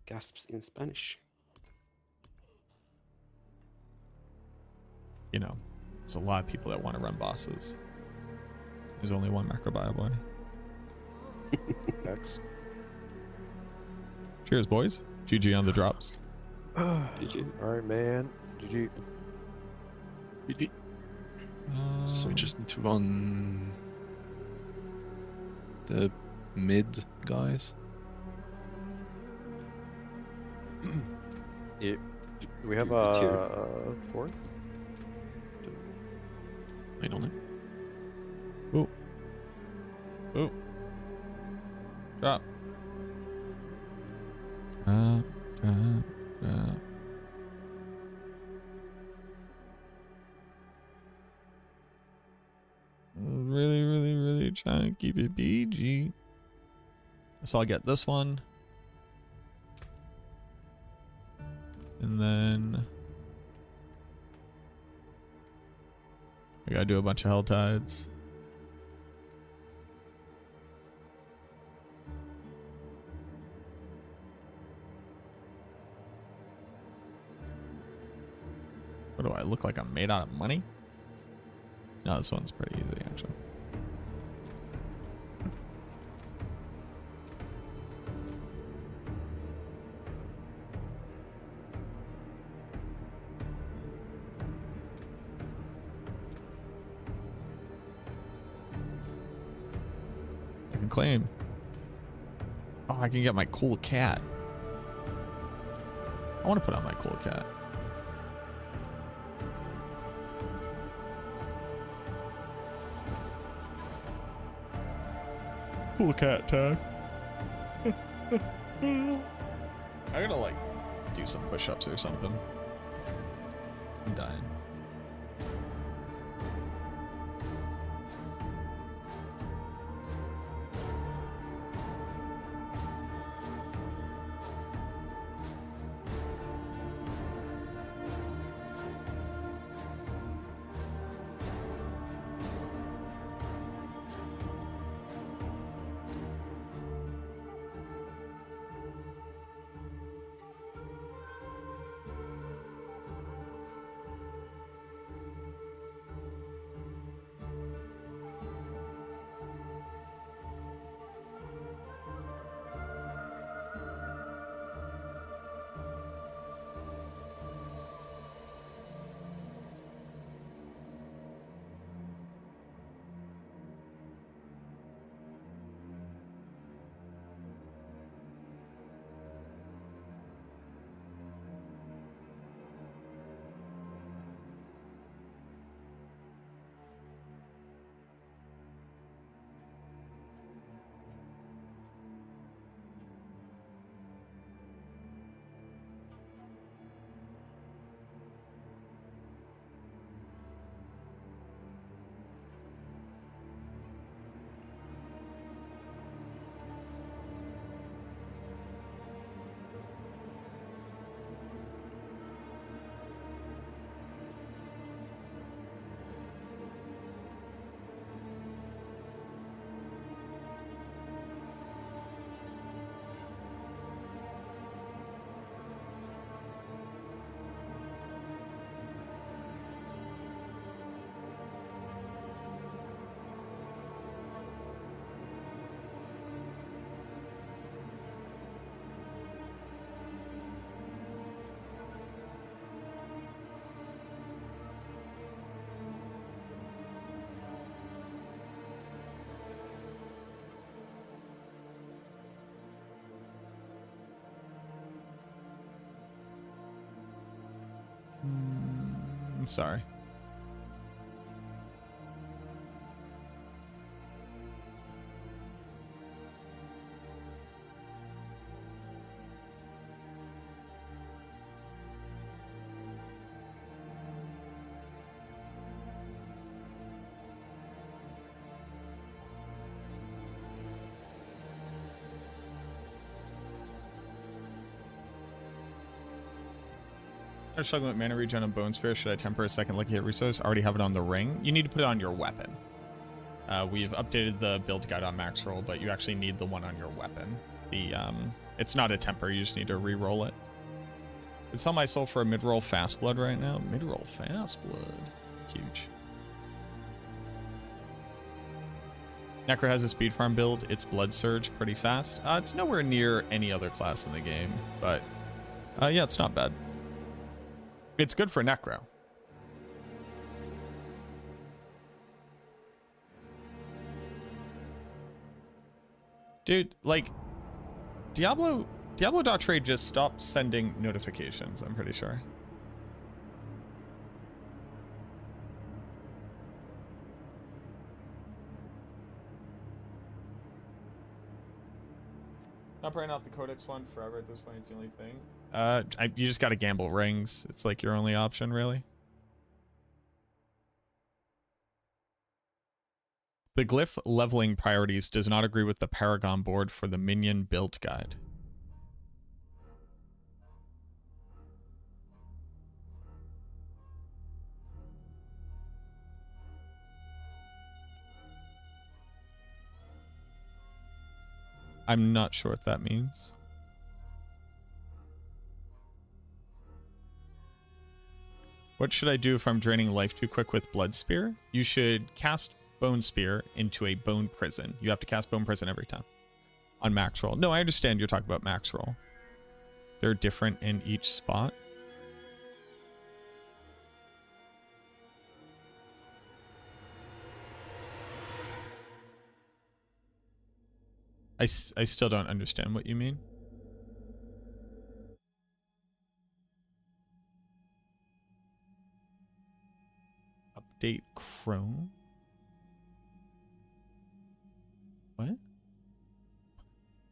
Gasps in Spanish. You know, there's a lot of people that want to run bosses. There's only one Macrobio boy. X. Cheers, boys. GG on the drops. GG. Alright, man. GG. GG. So we just need to run the mid guys. Yeah. Do we have Tier. a fourth? I don't know. Ooh. Ooh. Drop. Drop. Really trying to keep it PG. So I'll get this one. And then I gotta do a bunch of Hell Tides. What do I look like? I'm made out of money? No, this one's pretty easy actually. I can claim. Oh, I can get my cool cat. I want to put on my cool cat. Cool cat tag. I gotta like do some push-ups or something. I'm dying. I'm sorry. I'm struggling with mana regen on Bone Spear. Should I temper a second lucky hit resource? Already have it on the ring. You need to put it on your weapon. We've updated the build guide on max roll, but you actually need the one on your weapon. It's not a temper. You just need to re-roll it. I'd sell my soul for a mid-roll fast blood right now. Mid-roll fast blood. Huge. Necro has a speed farm build. It's blood surge pretty fast. It's nowhere near any other class in the game, but yeah, it's not bad. It's good for Necro. Dude, like, Diablo.trade just stopped sending notifications, I'm pretty sure. Not praying off the Codex one forever at this point, it's the only thing. You just gotta gamble rings. It's like your only option, really. The glyph leveling priorities does not agree with the Paragon board for the minion build guide. I'm not sure what that means. What should I do if I'm draining life too quick with Blood Spear? You should cast Bone Spear into a Bone Prison. You have to cast Bone Prison every time on max roll. No, I understand you're talking about max roll. They're different in each spot. I still don't understand what you mean. Update Chrome? What?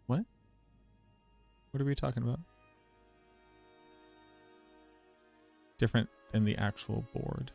What? What are we talking about? Different than the actual board.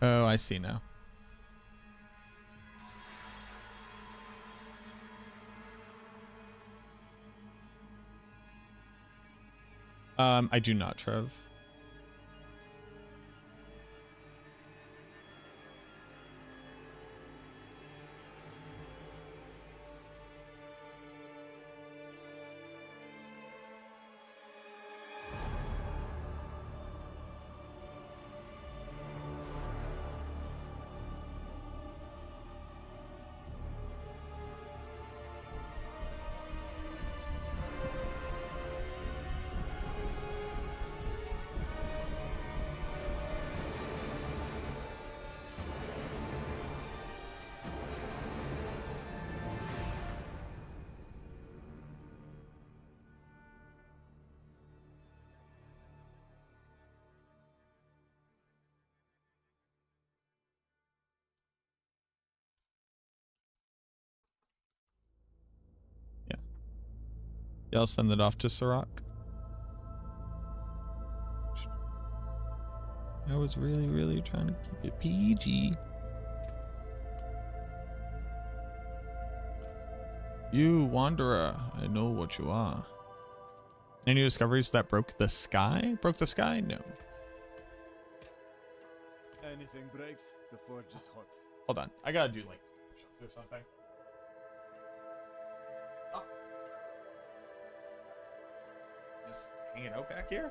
Oh, I see now. I do not, Trev. Yeah, I'll send it off to Sirach. I was really trying to keep it PG. You wanderer, I know what you are. Any discoveries that broke the sky? Broke the sky? No. Anything breaks, the forge is hot. Hold on, I gotta do like or something. hanging out back here?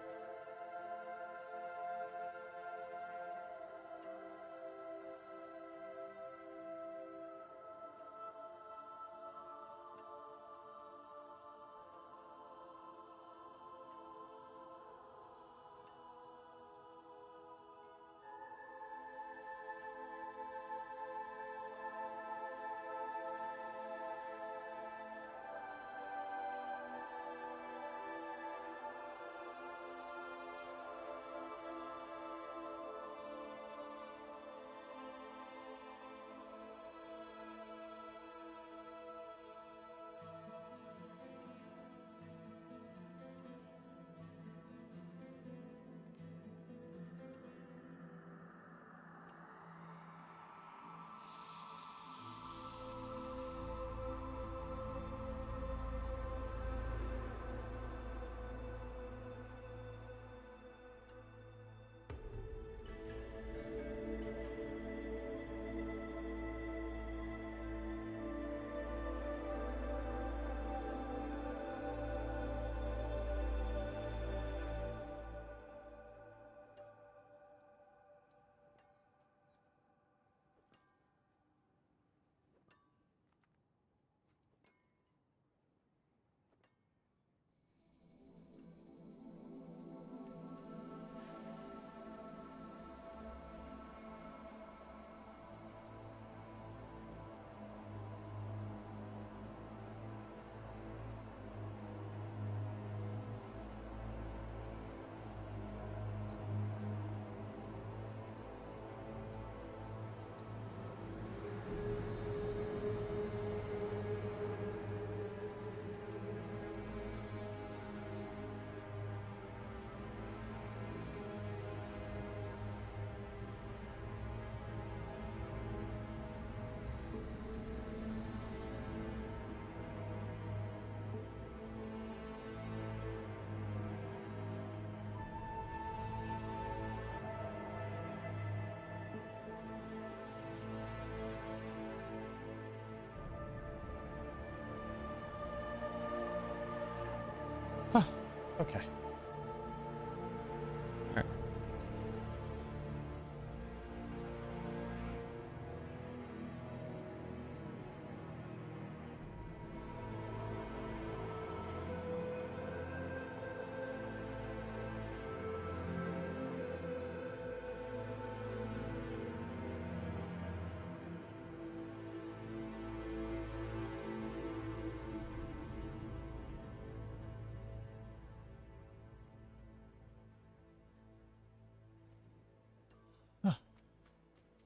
Okay. All right.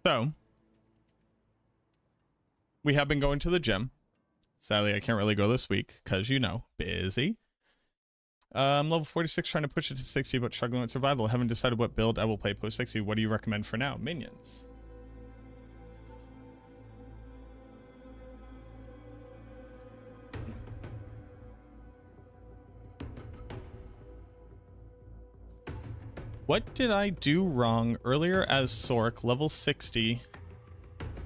So, we have been going to the gym. Sadly, I can't really go this week because, you know, busy. I'm level 46, trying to push it to 60, but struggling with survival. Haven't decided what build I will play post 60. What do you recommend for now? Minions. What did I do wrong earlier as Sork, level 60,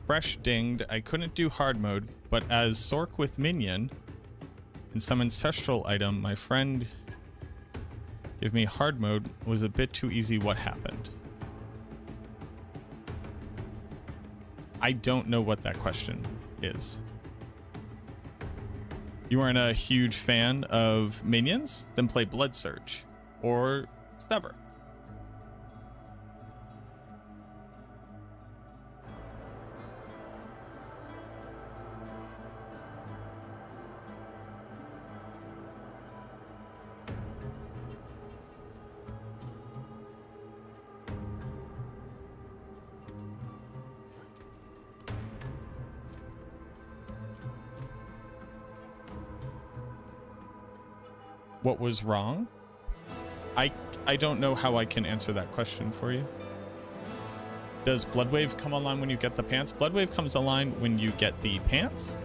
fresh dinged? I couldn't do hard mode, but as Sork with minion and some ancestral item, my friend give me hard mode was a bit too easy. What happened? I don't know what that question is. You aren't a huge fan of minions? Then play Blood Surge or Sever. What was wrong? I don't know how I can answer that question for you. Does Bloodwave come online when you get the pants? Bloodwave comes online when you get the pants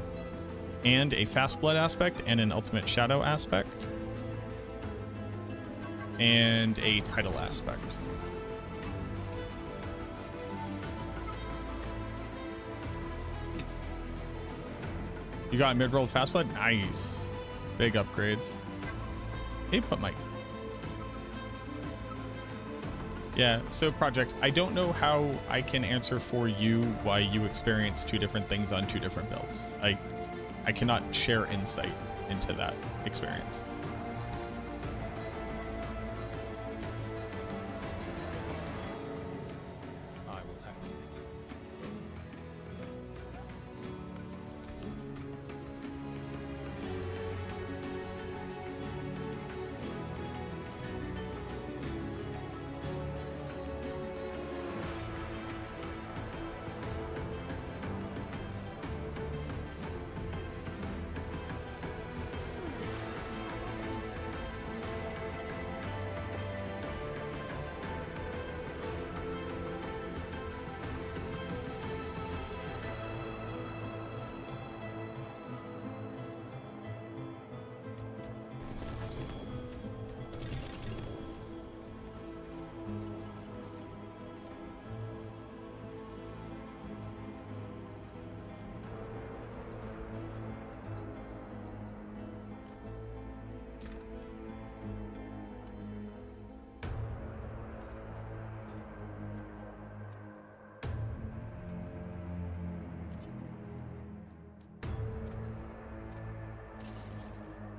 and a fast blood aspect and an ultimate shadow aspect and a title aspect. You got mid-roll fast blood? Nice. Big upgrades. Hey, put my Yeah, so Project, I don't know how I can answer for you why you experience two different things on two different builds. I cannot share insight into that experience. I will handle it.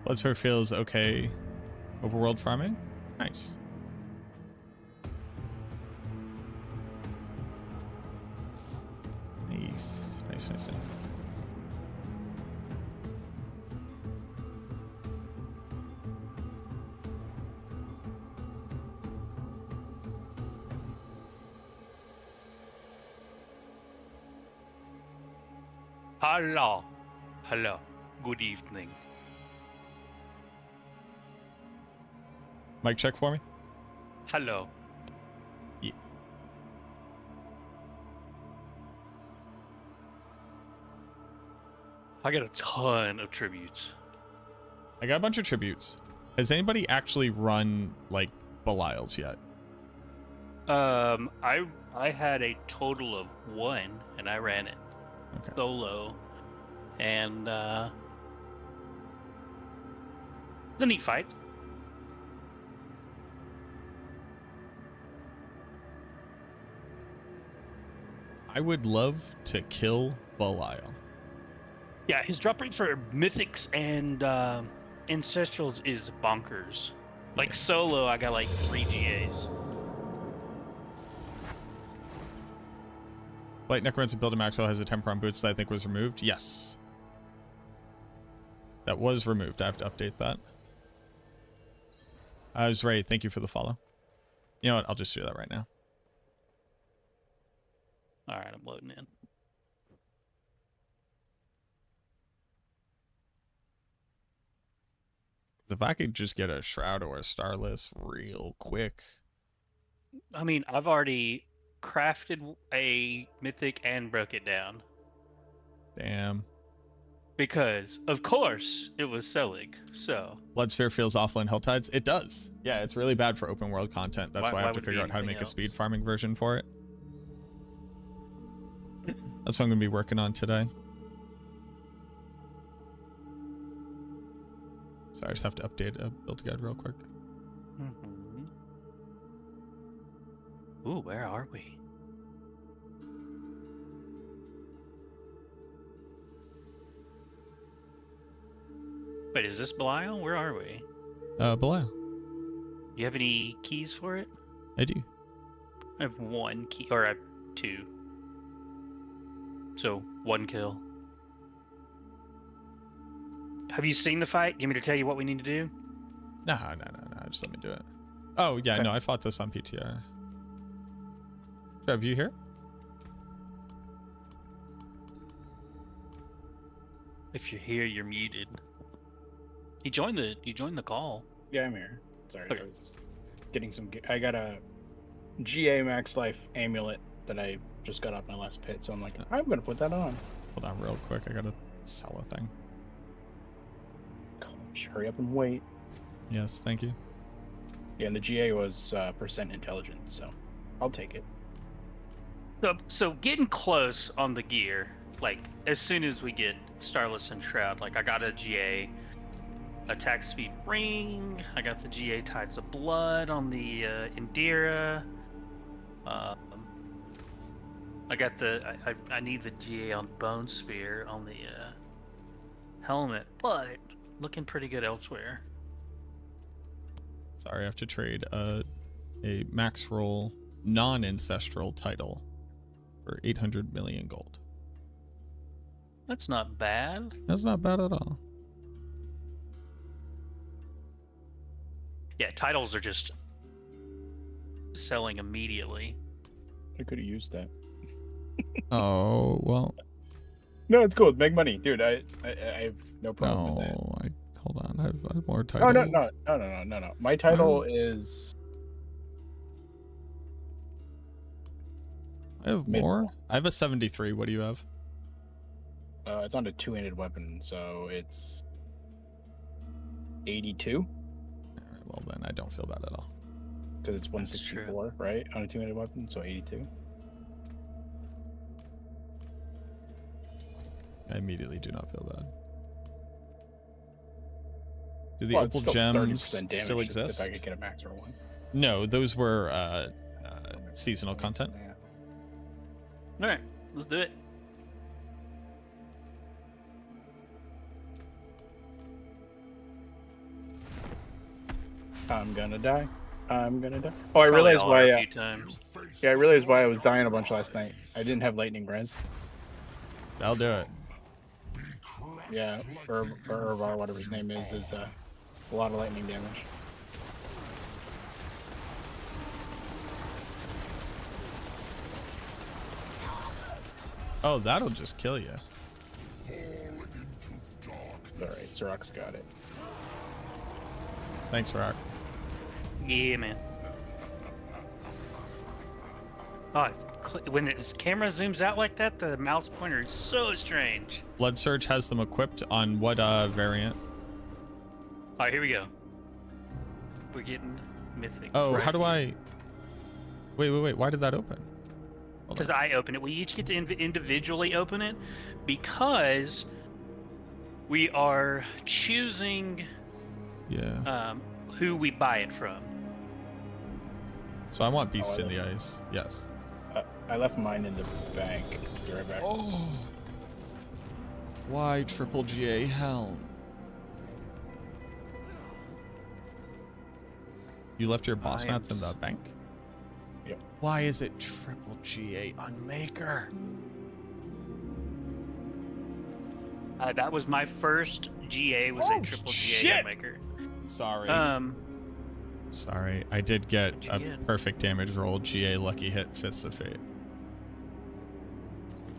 Bloodsphere feels okay. Overworld farming? Nice. Nice. Nice, nice, nice. Hello. Hello. Good evening. Mic check for me. Hello. Yeah. I got a ton of tributes. I got a bunch of tributes. Has anybody actually run like Belial's yet? I had a total of 1, and I ran it solo, and it's a neat fight. I would love to kill Belial. Yeah, his drop rate for mythics and ancestrals is bonkers. Like solo, I got like 3 GAs. Light Necromancer build in Maxwell has a temper on boots that I think was removed. Yes. That was removed. I have to update that. I was right. Thank you for the follow. You know what? I'll just do that right now. All right, I'm loading in. If I could just get a Shroud or a Starless real quick. I mean, I've already crafted a mythic and broke it down. Damn. Because, of course, it was Selig, so... Bloodsphere feels awful in Helltides. It does. Yeah, it's really bad for open world content. That's why I have to would it be figure out how to anything make a speed else? farming version for it. That's what I'm going to be working on today. So I just have to update a build guide real quick. Mm-hmm. Ooh, where are we? Wait, is this Belial? Where are we? Belial. You have any keys for it? I do. I have 1 key, or I have 2. So, 1 kill. Have you seen the fight? You want me to tell you what we need to do? No. Just let me do it. Oh, yeah, Okay. no, I fought this on PTR. Trev, you here? If you're here, you're muted. He joined the call. Yeah, I'm here. Sorry, Okay. I was getting some. I got a GA Max Life amulet that I just got off my last pit, so I'm like, I'm gonna put that on. Hold on real quick. I gotta sell a thing. Gosh, hurry up and wait. Yes, thank you. Yeah, and the GA was percent intelligence, so I'll take it. So getting close on the gear, like as soon as we get Starless and Shroud, like I got a GA attack speed ring, I got the GA Tides of Blood on the Indira, I got the I need the GA on Bone Sphere on the helmet, but looking pretty good elsewhere. Sorry, I have to trade a max roll non-ancestral title for 800 million gold. That's not bad. That's not bad at all. Yeah, titles are just selling immediately. I could have used that. Oh, well. No, it's cool. Make money, dude. I have no problem with that. Hold on. I have more titles. Oh no. My title is. I have more. I have a 73. What do you have? It's on a two-handed weapon, so it's 82. All right, well, then I don't feel bad at all. Because it's 164, right? On a two-handed weapon, so 82. I immediately do not feel bad. Do the Well, opal it's still gems 30% damage still exist? If I could get a max roll one. No, those were seasonal content. All right, let's do it. I'm gonna die. Oh, I realized why. A few times. Yeah, I realized why I was dying a bunch last night. I didn't have lightning res. That'll do it. Yeah, or whatever his name is a lot of lightning damage. Oh, that'll just kill you. Alright, Sirach's got it. Thanks, Rock. Yeah, man. Oh, when his camera zooms out like that, the mouse pointer is so strange. Blood Surge has them equipped on what variant? All right, here we go. We're getting mythics. Oh, right? how do I... Wait. Why did that open? Because I open it. We each get to individually open it because we are choosing who we buy it from. So I want Beast in the Ice. Yes. I left mine in the bank. Be right back. Oh. Why triple GA helm? You left your boss mats in the bank? Yep. Why is it triple GA Unmaker? That was my first GA. Was a triple GA maker. Sorry. Sorry, I did get a perfect damage roll. GA lucky hit Fists of Fate.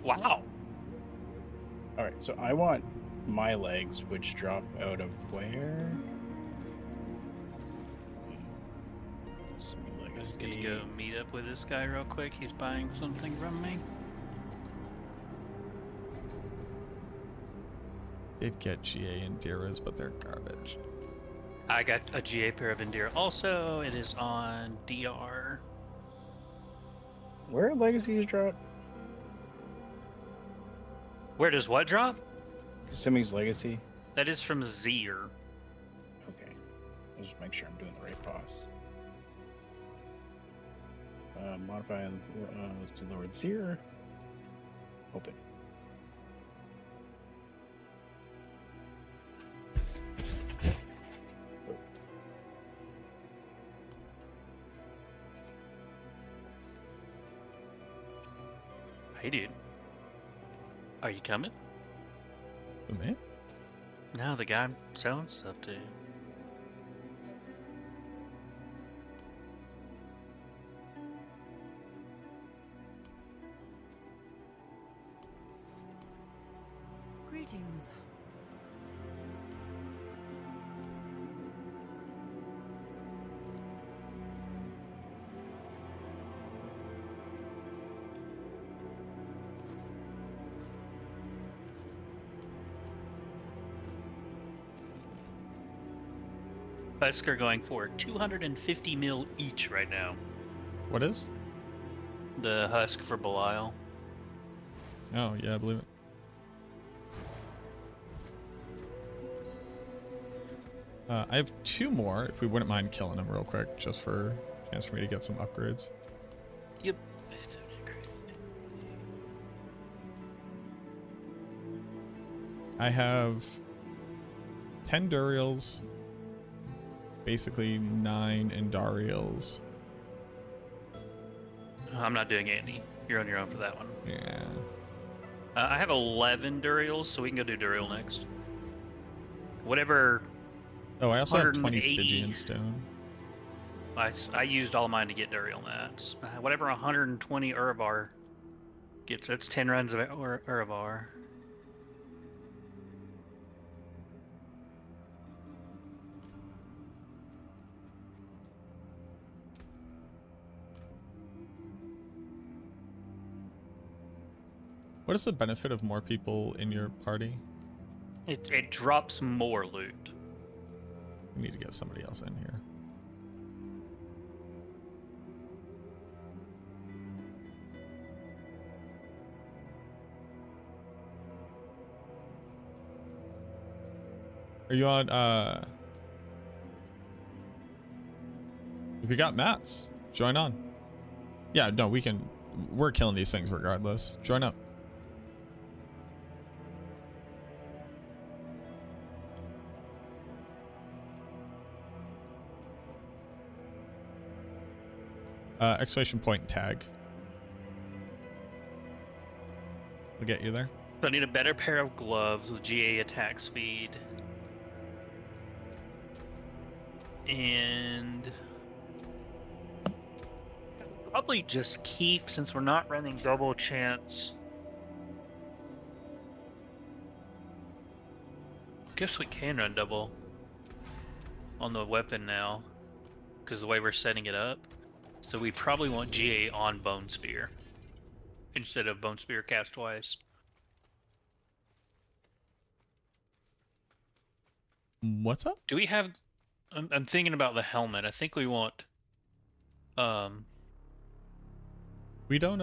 Wow. All right, so I want my legs, which drop out of where? Just gonna go meet up with this guy real quick. He's buying something from me. Did get GA Indiras, but they're garbage. I got a GA pair of Indira also. It is on DR. Where are legacies drop? Where does what drop? Simi's legacy. That is from Zir. Okay. I'll just make sure I'm doing the right boss. Modify to Lord Zir. Open. Hey, dude. Are you coming? Who, me? No, the guy I'm selling stuff to. Greetings. Husk are going for 250 mil each right now. What is? The husk for Belial. Oh, yeah, I believe it. I have 2 more, if we wouldn't mind killing them real quick, just for a chance for me to get some upgrades. Yep. I have 10 Duriels, basically 9 Indariels. I'm not doing Andy. You're on your own for that one. Yeah. I have 11 Duriels, so we can go do Duriel next. Whatever. Oh, I also have 20 180 Stygian stone. I used all mine to get Duriel mats. Whatever 120 Uravar gets, that's 10 runs of Uravar. What is the benefit of more people in your party? It drops more loot. We need to get somebody else in here. Are you on, if you got mats, join on. Yeah, no, we're killing these things regardless. Join up. Exclamation point tag. We'll get you there. So I need a better pair of gloves with GA attack speed. And probably just keep, since we're not running double chance. Guess we can run double on the weapon now, because the way we're setting it up. So we probably want GA on Bone Spear instead of Bone Spear cast twice. What's up? Do we have? I'm thinking about the helmet. I think we want. We don't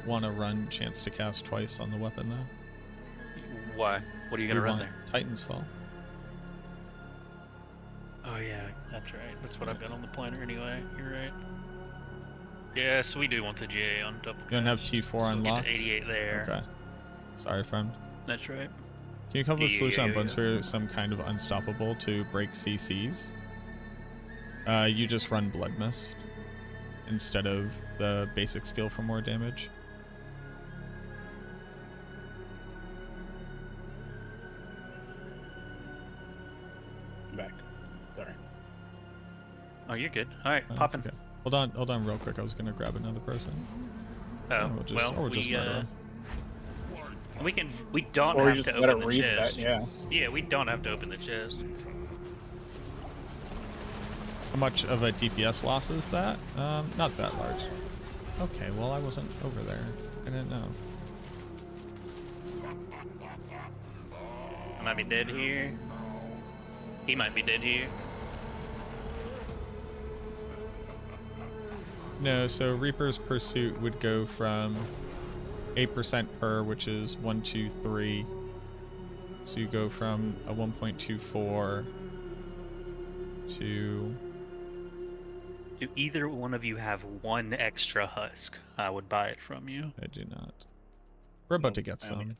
want to run chance to cast twice on the weapon though. Why? What are you gonna run there? Titan's Fall. Oh yeah, that's right. That's what I've done on the planner anyway. You're right. Yeah, so we do want the GA on double. You don't have T4 unlocked? 88 there. Okay. Sorry, friend. That's right. Can you come up with a solution on Bone Spear, some kind of unstoppable to break CCs? You just run Blood Mist instead of the basic skill for more damage. I'm back. Sorry. Oh, you're good. All right, popping. Okay. Hold on, real quick. I was gonna grab another person. Oh, We'll just murder him. We don't Or you have just to let it open the reset, chest. yeah. Yeah, we don't have to open the chest. How much of a DPS loss is that? Not that large. Okay, well I wasn't over there. I didn't know. I might be dead here. He might be dead here. No, so Reaper's Pursuit would go from 8% per, which is 1, 2, 3. So you go from a 1.24 to... Do either one of you have one extra husk? I would buy it from you. I do not. We're about to get some.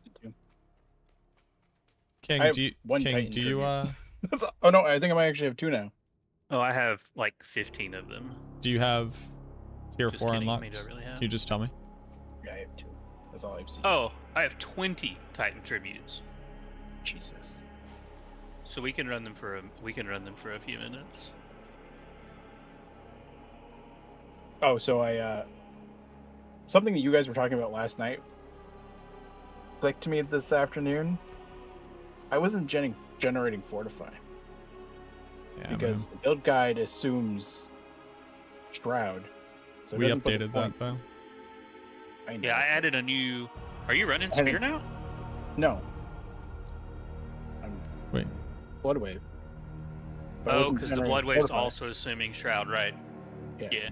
King, I have do you... one King, Titan do you, tribute. Oh no, I think I might actually have 2 now. Oh, I have like 15 of them. Do you have tier Just 4 kidding, unlocked? me, do I really have? Can you just tell me? Yeah, I have 2. That's all I've seen. Oh, I have 20 Titan tributes. Jesus. So we can run them for a few minutes. Oh, so something that you guys were talking about last night clicked to me this afternoon. I wasn't generating Fortify. Yeah, because the build guide assumes Shroud. So it we doesn't put the updated that points. though. I know. Yeah, I added a new. Are you running Spear now? No. I'm Wait. Blood Wave. But I Oh, wasn't because the generating Blood Wave's Fortify. also assuming Shroud, right? Yeah.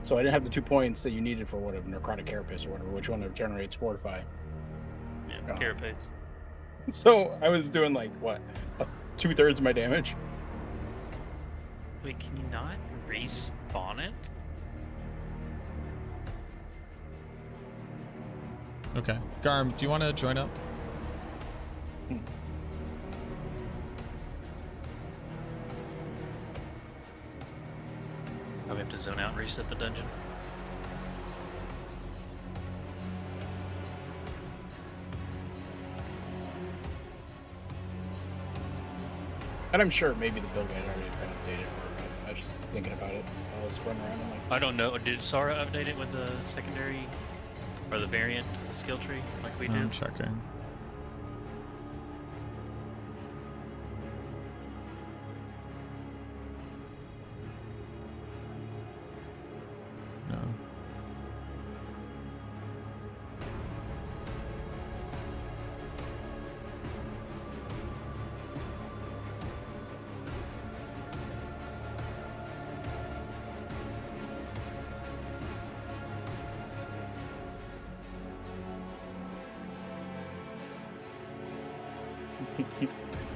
So I didn't have the 2 points that you needed for whatever Necrotic Carapace or whatever, which one generates Fortify. Yeah, Oh. Carapace. So I was doing like what, 2/3 of my damage. Wait, can you not respawn it? Okay. Garm, do you want to join up? Oh, we have to zone out and reset the dungeon. And I'm sure maybe the build guide already been updated for it, but I was just thinking about it while I was running around. I'm like, I don't know. Did Sara update it with the secondary or the variant to the skill tree like we did? I'm checking. No.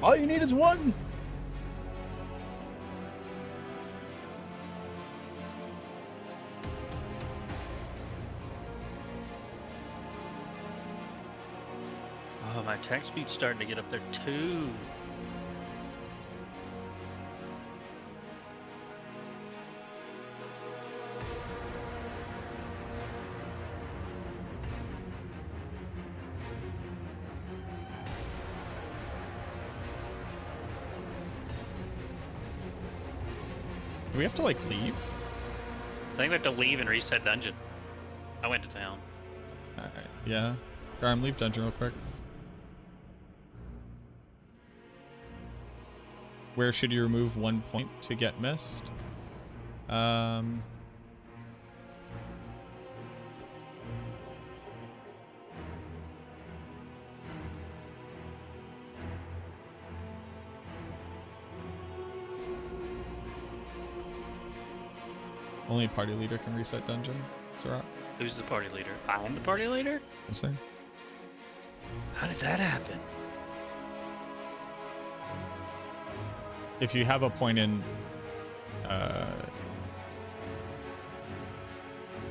all you need is one. Oh, my attack speed's starting to get up there too. Do we have to like leave? I think we have to leave and reset dungeon. I went to town. Alright, yeah. Garm, leave dungeon real quick. Where should you remove 1 point to get missed? Only party leader can reset dungeon, Sirach. Who's the party leader? I'm the party leader? Yes, sir. How did that happen? If you have a point in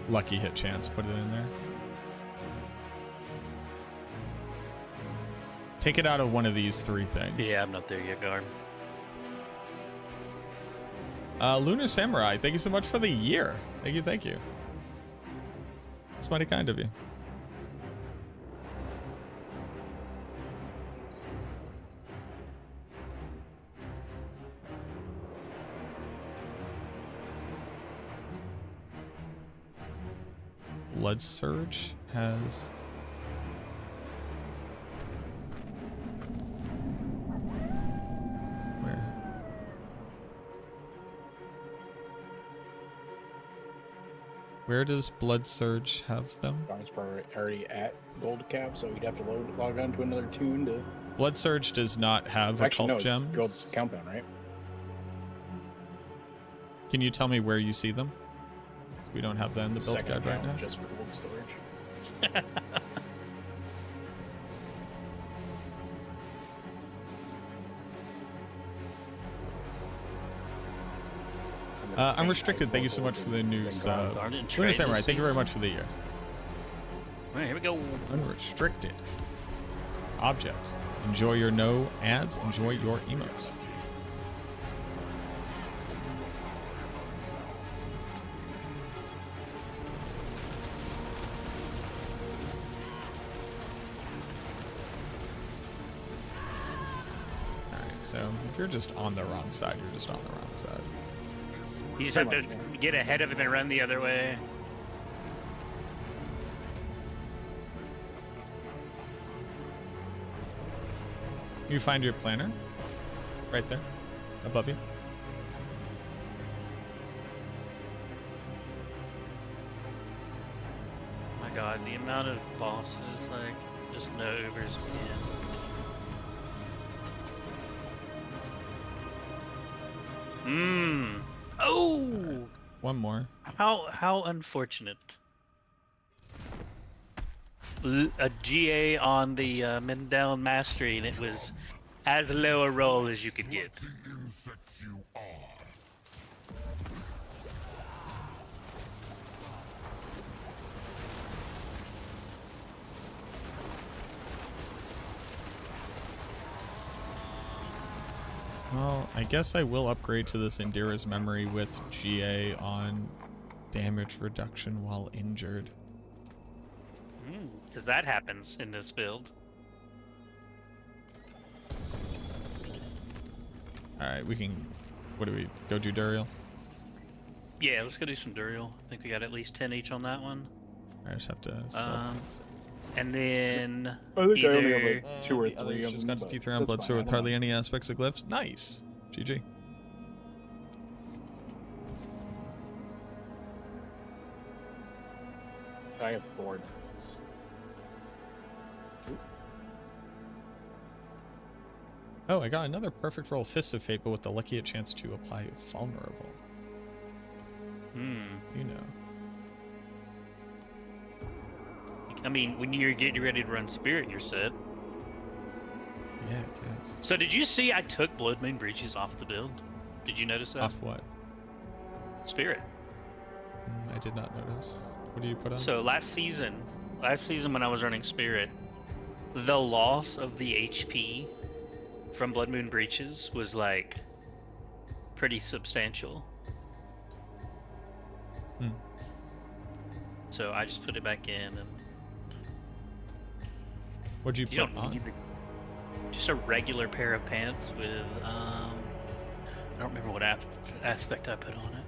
lucky hit chance, put it in there. Take it out of one of these three things. Yeah, I'm not there yet, Garm. Lunar Samurai, thank you so much for the year. Thank you, thank you. That's mighty kind of you. Blood Surge has... Where does Blood Surge have them? It's probably already at gold cap, so you'd have to log on to another tune to... Blood Surge does not have Actually, occult gems. It's gold's countdown, right? Can you tell me where you see them? We don't have that in the build Second guide right account, now. just for gold storage. I'm restricted. Thank you so much for the new sub. Lunar Samurai, thank you very much for the year. Alright, here we go. Unrestricted. Object. Enjoy your no ads. Enjoy your emotes. Alright, so if you're just on the wrong side, you're just on the wrong side. You just have to get ahead of him and run the other way. You find your planner right there above you. Oh my god, the amount of bosses, like, just no overs, man. Mmm. Oh! Right. One more. How unfortunate. A GA on the Mendel Mastery, and it was as low a roll as you could get. Well, I guess I will upgrade to this Indira's memory with GA on damage reduction while injured. Because that happens in this build. Alright, we can... What do we... Go do Duriel? Yeah, let's go do some Duriel. I think we got at least 10 each on that one. I just have to sell and then I think I only either... have like 2 or 3 of just them. got to T3 on Bloodsword with hardly any aspects of glyphs. Nice. GG. I have 4. Oh, I got another perfect roll, Fists of Fate, but with the lucky chance to apply Vulnerable. You know. I mean, when you're getting ready to run Spirit, you're set. Yeah, I guess. So did you see I took Blood Moon Breaches off the build? Did you notice that? Off what? Spirit. I did not notice. What do you put on? So last season when I was running Spirit, the loss of the HP from Blood Moon Breaches was like pretty substantial. So I just put it back in. And what'd you put on? Just a regular pair of pants with I don't remember what aspect I put on it.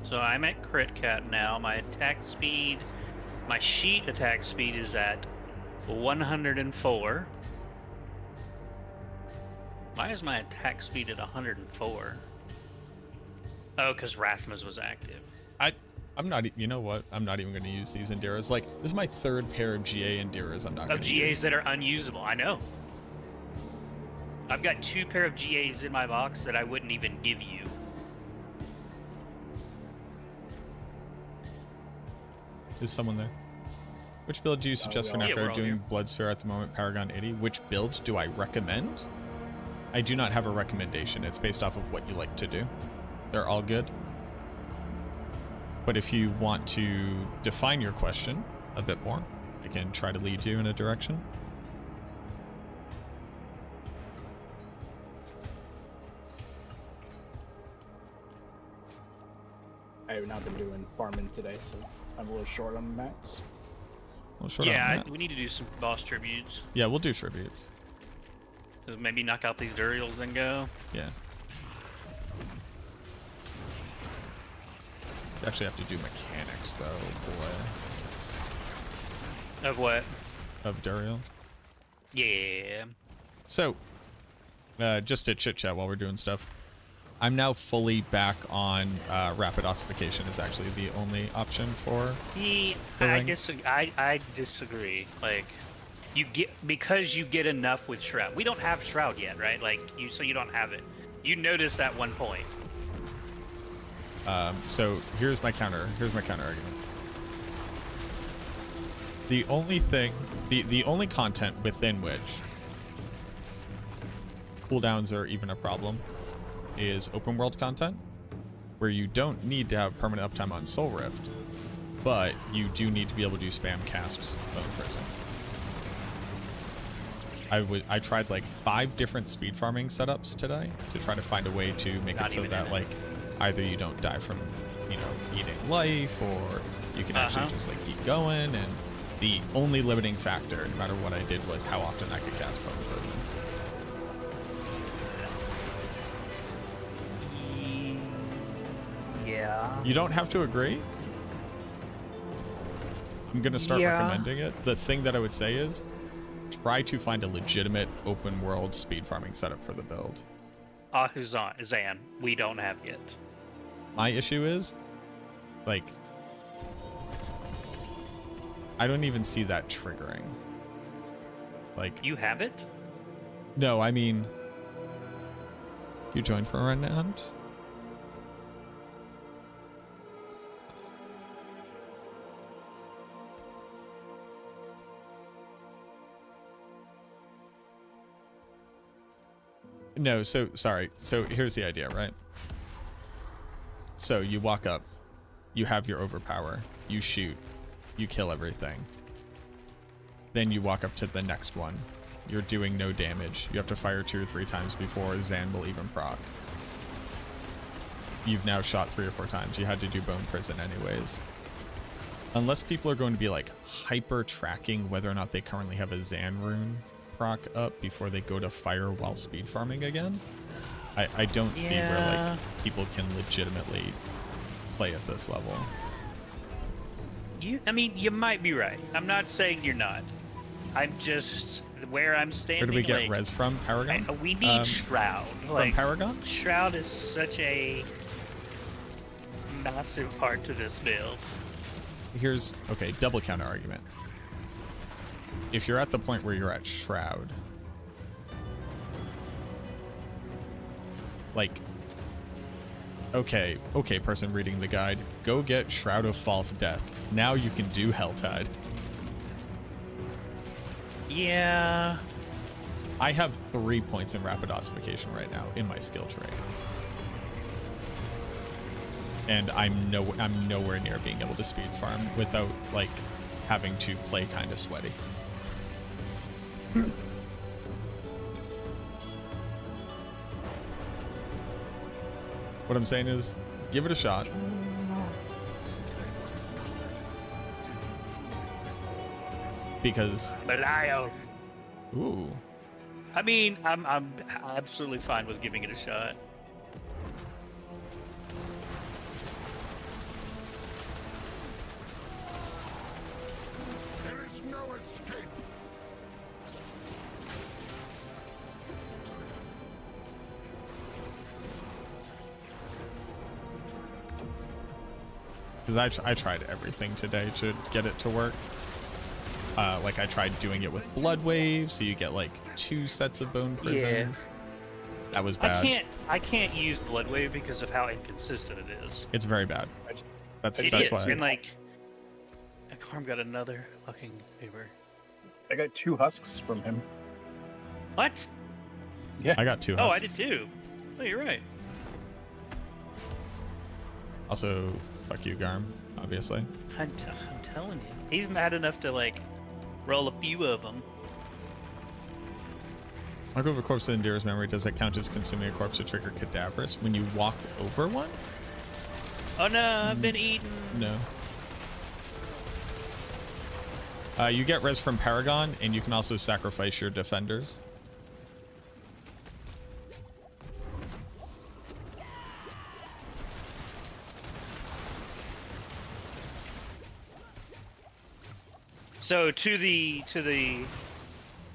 So I'm at crit cap now. My attack speed, my sheet attack speed is at 104. Why is my attack speed at 104? Oh, because Rathmas was active. I'm not, you know what? I'm not even going to use these Enderas. Like, this is my 3rd pair of GA Enderas I'm not going to use. Of GAs that are unusable, I know. I've got 2 pair of GAs in my box that I wouldn't even give you. Is someone there? Which build do you suggest for Necro? Doing Bloodsphere at the moment, Paragon 80. Which build do I recommend? I do not have a recommendation. It's based off of what you like to do. They're all good. But if you want to define your question a bit more, I can try to lead you in a direction. I have not been doing farming today, so I'm a little short on mats. Yeah, we need to do some boss tributes. Yeah, we'll do tributes. So maybe knock out these Duriels and go. Yeah. You actually have to do mechanics though, boy. Of what? Of Duriel. Yeah. So, just to chit chat while we're doing stuff. I'm now fully back on rapid ossification is actually the only option for I disagree. Like, you get, because you get enough with Shroud. We don't have Shroud yet, right? Like, so you don't have it. You noticed at one point. So here's my counter argument. The only thing, the only content within which cooldowns are even a problem is open world content, where you don't need to have permanent uptime on Soul Rift, but you do need to be able to do spam cast Bone Prison. I tried like 5 different speed farming setups today to try to find a way to make it so that like either you don't die from, you know, eating life, or you can actually just like keep going, and the only limiting factor, no matter what I did, was how often I could cast Bone Prison. Yeah. You don't have to agree. I'm gonna start recommending it. The thing that I would say is try to find a legitimate open world speed farming setup for the build. Zan, we don't have yet. My issue is, like, I don't even see that triggering. Like, you have it? No, I mean, you joined for a run round? No, so, sorry. So here's the idea, right? So you walk up, You have your overpower. You shoot. You kill everything. Then you walk up to the next one. You're doing no damage. You have to fire 2 or 3 times before Zan will even proc. You've now shot 3 or 4 times. You had to do Bone Prison anyways. Unless people are going to be like hyper tracking whether or not they currently have a Zan rune proc up before they go to fire while speed farming again, I don't see where like people can legitimately play at this level. I mean, you might be right. I'm not saying you're not. I'm just where I'm standing. Where do we get like, res from? Paragon? We need Shroud. Like, from Paragon? Shroud is such a massive part to this build. Here's, okay, double counter argument. If you're at the point where you're at Shroud, like, okay, person reading the guide, go get Shroud of False Death. Now you can do Helltide. Yeah. I have 3 points in Rapid Ossification right now in my skill tree. And I'm nowhere near being able to speed farm without like having to play kind of sweaty. What I'm saying is, give it a shot. Because Belial. Ooh. I mean, I'm absolutely fine with giving it a shot. There is no escape. Because I tried everything today to get it to work. Like I tried doing it with Blood Wave, so you get like 2 sets of Bone Prisons. Yeah. That was bad. I can't use Blood Wave because of how inconsistent it is. It's very bad. That's why. And like, Harm got another fucking paper. I got 2 husks from him. What? Yeah. I got 2 husks. Oh, I did too. Oh, you're right. Also, fuck you, Garm, obviously. I'm telling you. He's mad enough to like roll a few of them. I'll go over corpse in Deer's memory. Does that count as consuming a corpse to trigger cadaverous when you walk over one? Oh no, I've been eaten. No. You get res from Paragon, and you can also sacrifice your defenders. So to the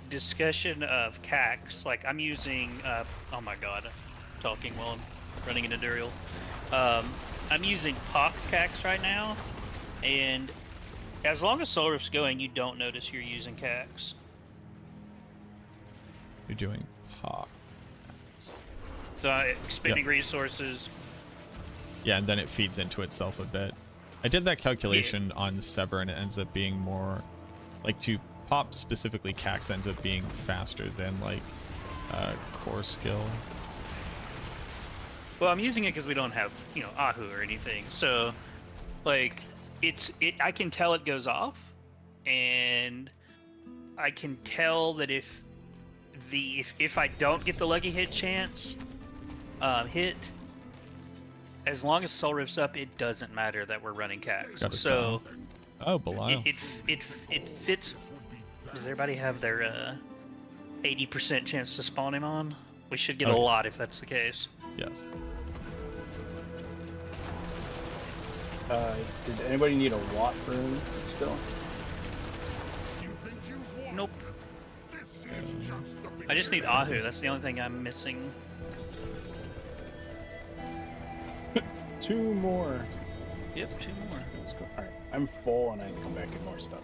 discussion of Cax, like I'm using oh my god, I'm talking while I'm running an Endurial. I'm using Pock Cax right now, and as long as Soul Rift's going, you don't notice you're using Cax. You're doing Pock. So expending resources. Yeah, and then it feeds into itself a bit. I did that calculation on Sever, and it ends up being more like to pop specifically Cax ends up being faster than like core skill. Well, I'm using it because we don't have, you know, Ahu or anything. So, like, I can tell it goes off, and I can tell that if I don't get the lucky hit chance hit, as long as Soul Rift's up, it doesn't matter that we're running Cax. So, oh, Belial. It fits. Does everybody have their 80% chance to spawn him on? We should get a lot if that's the case. Yes. Did anybody need a Watt rune still? Nope. I just need Ahu. That's the only thing I'm missing. 2 more. Yep, 2 more. Let's go. Alright, I'm full and I can come back and more stuff.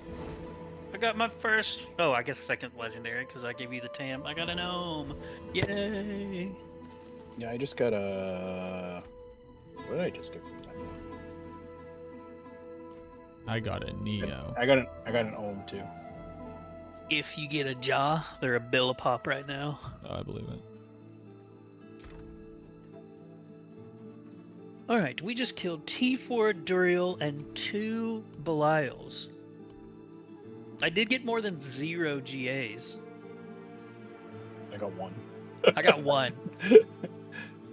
I got my first, I guess second legendary because I gave you the TAM. I got a gnome. Yay! Yeah, I just got a... What did I just get from that? I got a Neo. I got an Ohm too. If you get a jaw, they're a bill of pop right now. Oh, I believe it. Alright, we just killed T4 Duriel and 2 Belials. I did get more than 0 GAs. I got 1. I got 1.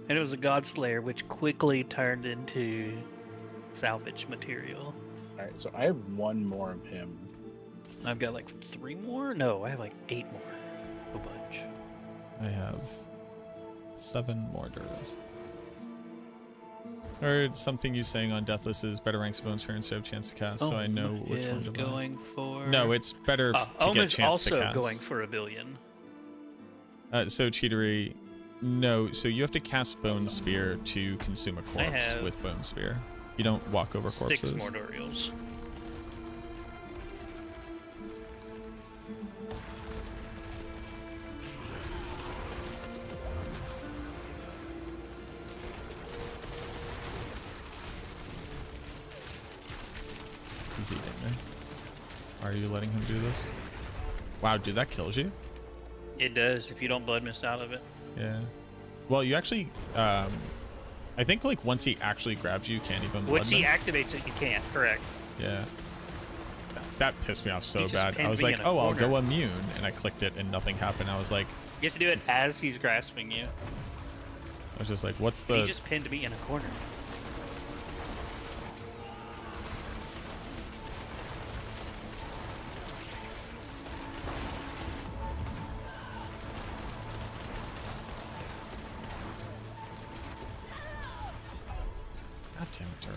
And it was a Godslayer, which quickly turned into salvage material. Alright, so I have 1 more of him. I've got like 3 more? No, I have like 8 more. A bunch. I have 7 more Duras. Heard something you saying on Deathless is better ranks of Bone Spear instead of chance to cast, so I know which one to buy. Going for... No, it's better to Ohm get is chance to also cast. going for a billion. So cheatery, no. So you have to cast Bone Spear to consume a corpse with Bone Spear. You don't walk over corpses. 6 more Dorials. He's eating me. Are you letting him do this? Wow, dude, that kills you? It does if you don't blood mist out of it. Yeah. Well, you actually, I think like once he actually grabs you, you can't even blood Once he mist. activates it, you can't. Correct. Yeah. That pissed me off so He just bad. I pinned was me like, in a oh, I'll corner. go immune, and I clicked it and nothing happened. I was like, You have to do it as he's grasping you. I was just like, what's He the? just pinned me in a corner. God damn it, turret.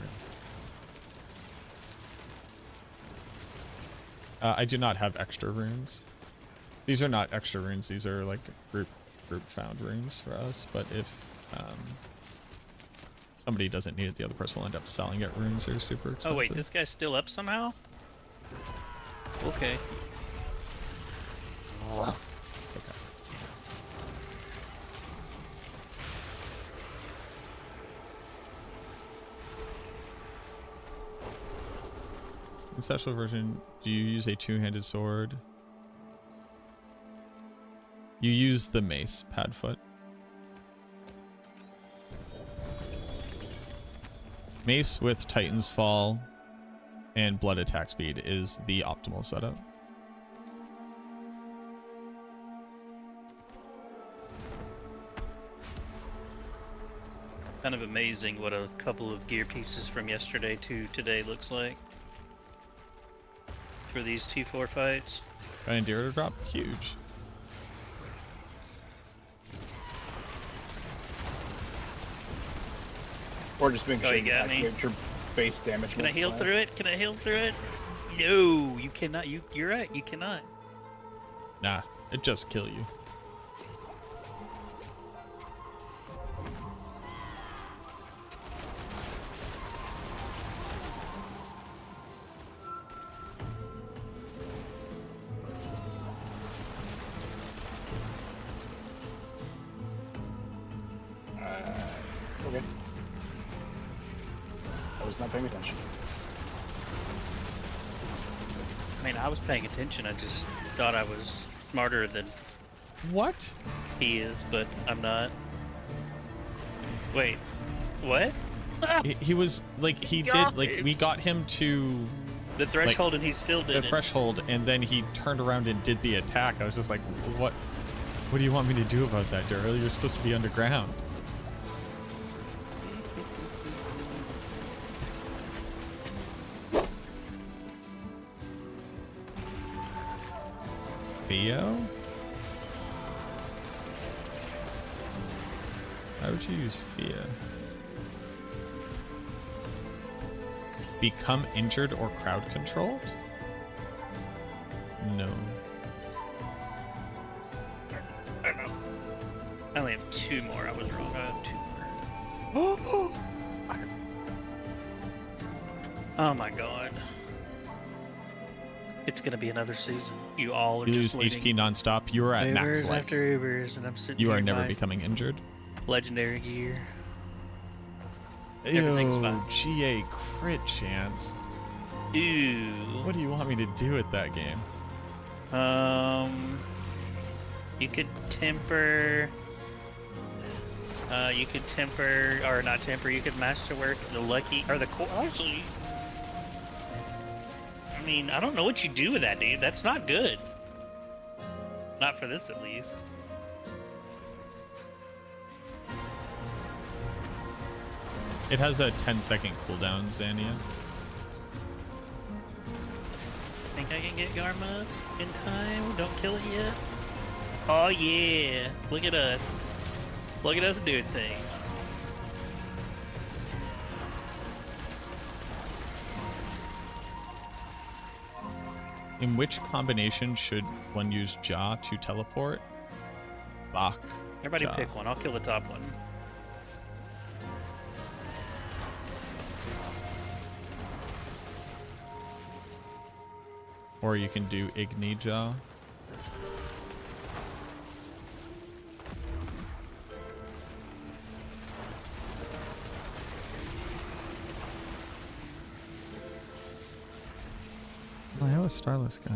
I do not have extra runes. These are not extra runes. These are like group found runes for us. But if somebody doesn't need it, the other person will end up selling it. Runes are super expensive. Oh wait, this guy's still up somehow? Okay. Okay. In special version, do you use a two-handed sword? You use the mace, Padfoot. Mace with Titan's Fall and blood attack speed is the optimal setup. Kind of amazing what a couple of gear pieces from yesterday to today looks like. For these T4 fights. Bandira drop, huge. Or just making Oh, sure you got me? activate your base damage. Can I heal multiplier. through it? Can I heal through it? No, you cannot. You're right. You cannot. Nah, it just kill you. Okay. I was not paying attention. I mean, I was paying attention. I just thought I was smarter than what he is, but I'm not. Wait, what? He was like, he did, like, we got him to The threshold, like, and he still did the it. threshold, and then he turned around and did the attack. I was just like, what do you want me to do about that, Daryl? You're supposed to be underground. Theo? Why would you use Fia? Become injured or crowd controlled? No. I only have 2 more. I was wrong. I have 2 more. Oh my god. It's gonna be another season. You all are You just lose looting HP nonstop. You are at max Ubers life. after Ubers, and I'm sitting You here are in never my becoming injured. legendary gear. Everything's Ew, fine. GA crit chance. Ew. What do you want me to do with that game? You could temper. You could temper, or not temper, you could masterwork the lucky, or the core. Actually, I mean, I don't know what you do with that, dude. That's not good. Not for this, at least. It has a 10-second cooldown, Xania. Think I can get Garma in time? Don't kill it yet. Oh yeah! Look at us. Look at us doing things. In which combination should one use Ja to teleport? Bach. Everybody Ja. pick one. I'll kill the top one. Or you can do Igni Ja. I have a Starless guy.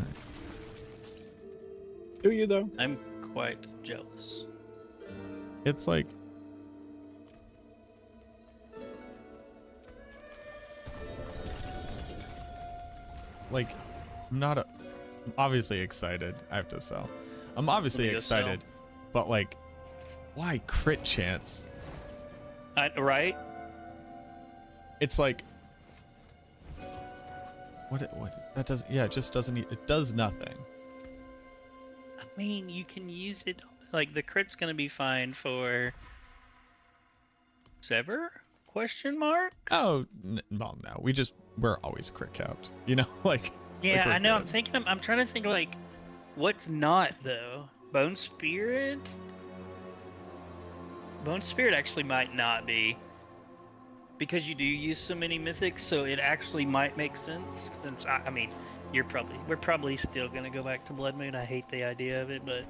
Do you though? I'm quite jealous. It's like I'm obviously excited. I have to sell. I'm obviously Let me go sell. excited, but like, why crit chance? Right? It's like, what that does? Yeah, it just doesn't. It does nothing. I mean, you can use it. Like the crit's gonna be fine for Sever? Question mark? Oh, well, no. We're always crit capped. You know, like. Yeah, we're I know. good. I'm thinking. I'm trying to think like, what's not though? Bone Spirit. Bone Spirit actually might not be, because you do use so many mythics, so it actually might make sense. Since I mean, we're probably still gonna go back to Blood Moon. I hate the idea of it, but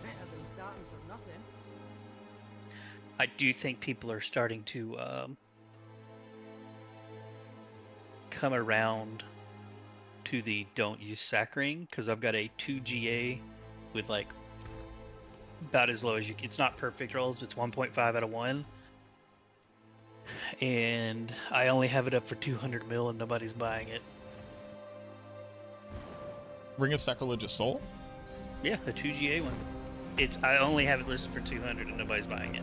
Better than starting from nothing. I do think people are starting to come around to the don't use Saccharine, because I've got a 2 GA with like about as low as you can. It's not perfect rolls, it's 1.5 out of 1. And I only have it up for 200 mil and nobody's buying it. Ring of Sacrilegious Soul? Yeah, the 2 GA one. I only have it listed for 200 and nobody's buying it.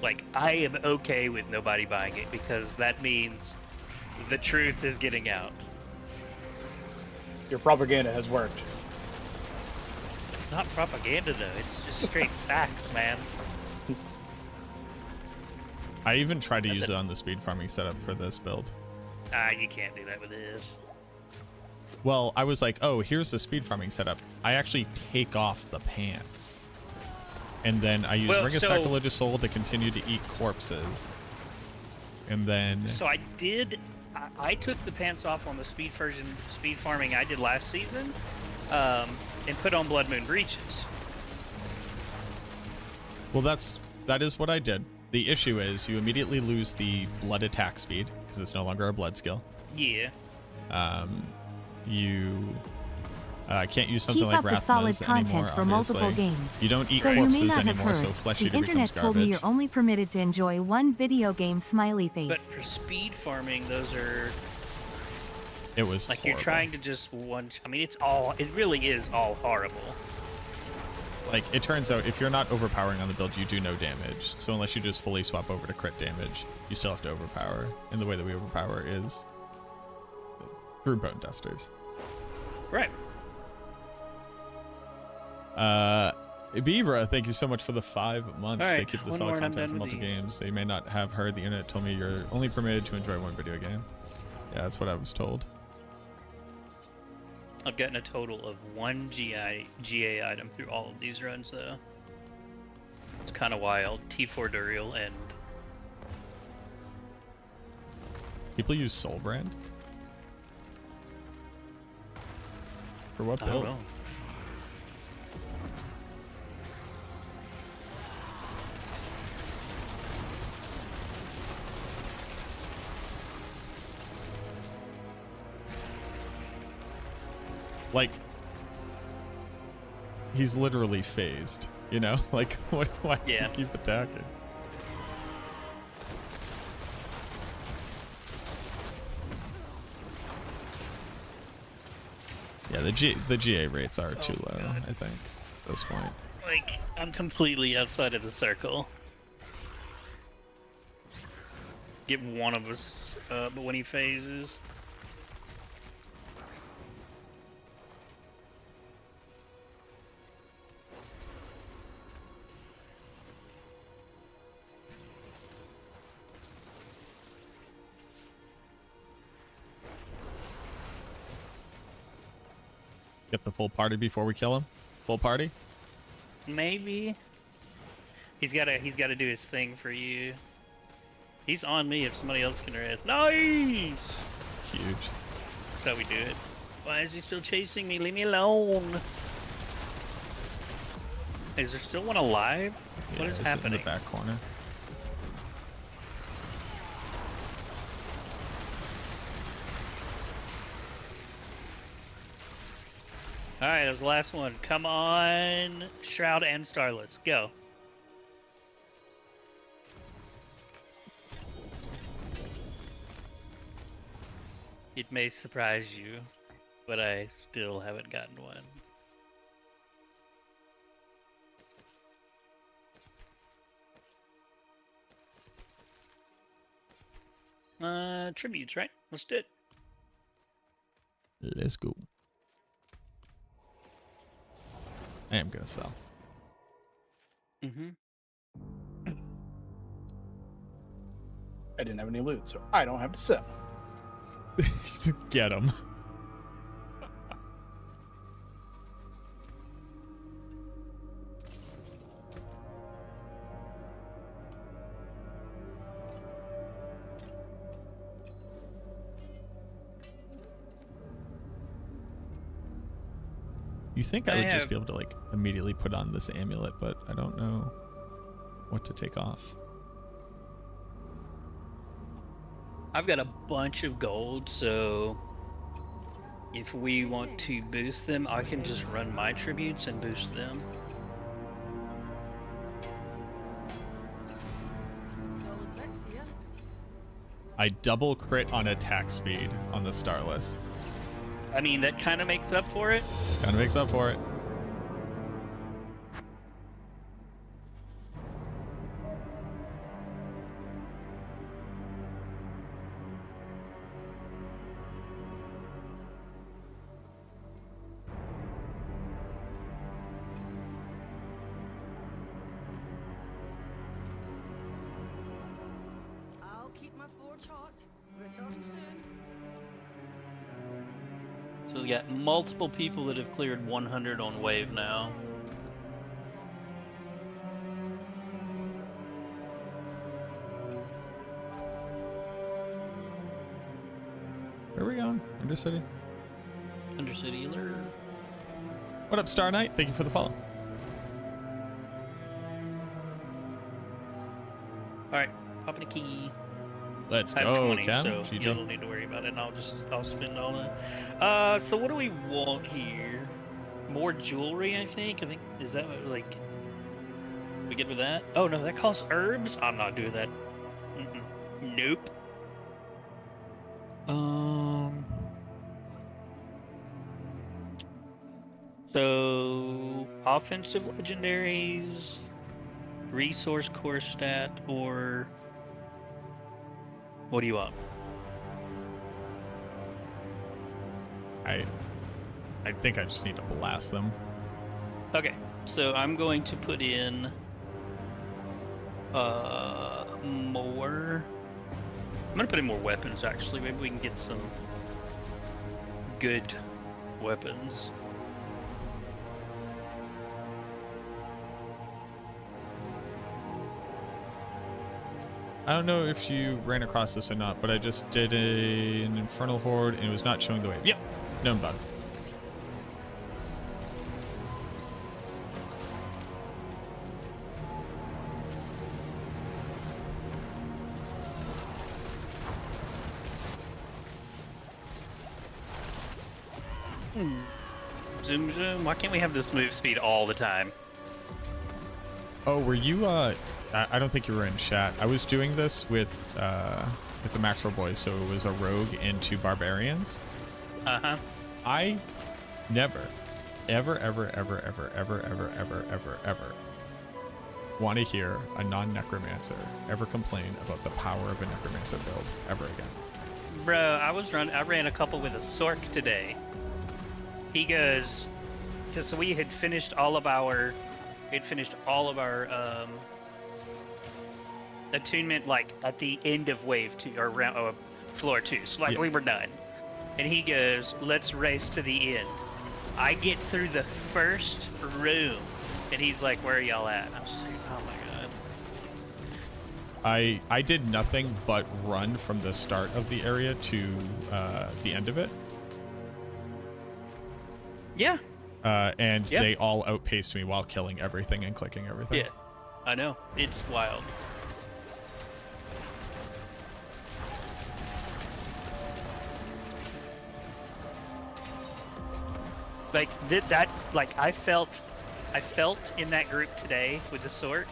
Like, I am okay with nobody buying it because that means the truth is getting out. Your propaganda has worked. It's not propaganda though, it's just straight facts, man. I even tried to use it on the speed farming setup for this build. You can't do that with this. Well, I was like, oh, here's the speed farming setup. I actually take off the pants. And then I use Ring of Sacrilegious Soul to continue to eat corpses. And then... So I took the pants off on the speed farming I did last season, and put on Blood Moon Breaches. Well, that is what I did. The issue is you immediately lose the blood attack speed, because it's no longer a blood skill. Yeah. You can't use something Keep like up the solid Rathmas content anymore, for multiple obviously. games. You don't eat So you may corpses not have anymore, heard, so flesh the eater becomes internet told me garbage. you're only permitted to enjoy one video game smiley face. But for speed farming, those are... It was like horrible. you're trying to just I mean, it really is all horrible. Like, it turns out if you're not overpowering on the build, you do no damage. So unless you just fully swap over to crit damage, you still have to overpower. And the way that we overpower is through Bone Dusters. Right. Beavra, thank you so much for the 5 months. All right, They keep the one solid more and I'm content for done with multiple these. games. They may not have heard the internet told me you're only permitted to enjoy one video game. Yeah, that's what I was told. I've gotten a total of 1 GA item through all of these runs, though. It's kind of wild. T4 Duriel and... People use Soul Brand? For what I don't build? know. Like, he's literally phased, you know? Like, why does he keep attacking? Yeah, the GA rates are too low, I think, at this point. Like, I'm completely outside of the circle. Get one of us up when he phases. Get the full party before we kill him? Full party? Maybe. He's gotta do his thing for you. He's on me if somebody else can rest. Nice! Huge. That's how we do it. Why is he still chasing me? Leave me alone. Is there still one alive? Yeah, What is it's happening? in the back corner. Alright, that was the last one. Come on, Shroud and Starless. Go. It may surprise you, but I still haven't gotten one. Tributes, right? Let's do it. Let's go. I am gonna sell. Mm-hmm. I didn't have any loot, so I don't have to sell. Get him. You think I would just be able to like immediately put on this amulet, but I don't know what to take off. I've got a bunch of gold, so if we want to boost them, I can just run my tributes and boost them. I double crit on attack speed on the Starless. I mean, that kind of makes up for it. Kind of makes up for it. I'll keep my forge hot. Return soon. So we got multiple people that have cleared 100 on wave now. Where are we going? Undercity? Undercity alert. What up, Star Knight? Thank you for the follow. Alright, popping a key. Let's I have go, 20, Cam. so GG. y'all don't need to worry about it, and I'll spend all that. So what do we want here? More jewelry, I think. Is that what, like, we good with that? Oh no, that costs herbs. I'm not doing that. Nope. So offensive legendaries, resource core stat, or what do you want? I think I just need to blast them. Okay, so I'm going to put in more. I'm gonna put in more weapons actually. Maybe we can get some good weapons. I don't know if you ran across this or not, but I just did an Infernal Horde and it was not showing the wave. Yep, known bug. Zoom zoom. Why can't we have this move speed all the time? Oh, were you I don't think you were in chat. I was doing this with the Maxwell boys, so it was a rogue into barbarians. Uh-huh. I never, ever want to hear a non-necromancer ever complain about the power of a necromancer build ever again. Bro, I ran a couple with a Sork today. He goes, because we had finished all of our attunement like at the end of wave 2 or round floor 2. So like we were done. And he goes, let's race to the end. I get through the first room and he's like, where are y'all at? And I was like, oh my god. I did nothing but run from the start of the area to the end of it. Yeah. And they all outpaced me while killing everything and clicking everything. Yeah, I know. It's wild. Like I felt in that group today with the Sork.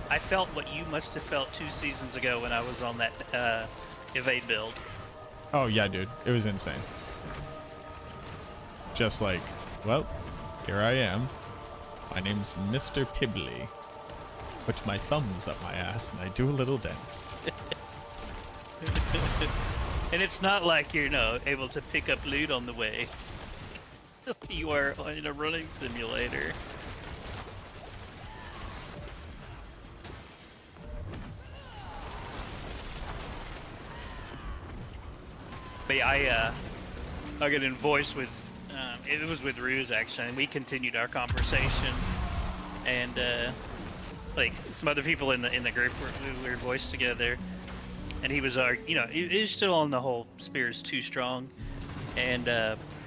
I felt what you must have felt 2 seasons ago when I was on that evade build. Oh yeah, dude, it was insane. Just like, well, here I am. My name's Mr. Pibbly. Put my thumbs up my ass and I do a little dance. And it's not like you're, able to pick up loot on the way. You are in a running simulator. But yeah, I got in voice with, it was with Ruse actually, and we continued our conversation. And like some other people in the group we were voiced together, and he was he was still on the whole Spear's too strong, and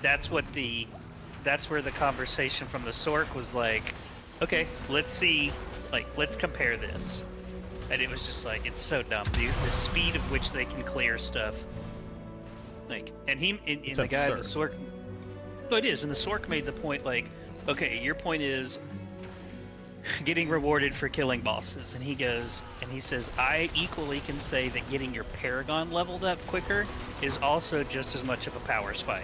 that's where the conversation from the Sork was like, okay, let's see, like let's compare this, and it was just like it's so dumb, the speed of which they can clear stuff, like, and the guy the Sork, no, it is, and the Sork made the point like, okay, your point is getting rewarded for killing bosses, and he goes and he says, I equally can say that getting your Paragon leveled up quicker is also just as much of a power spike.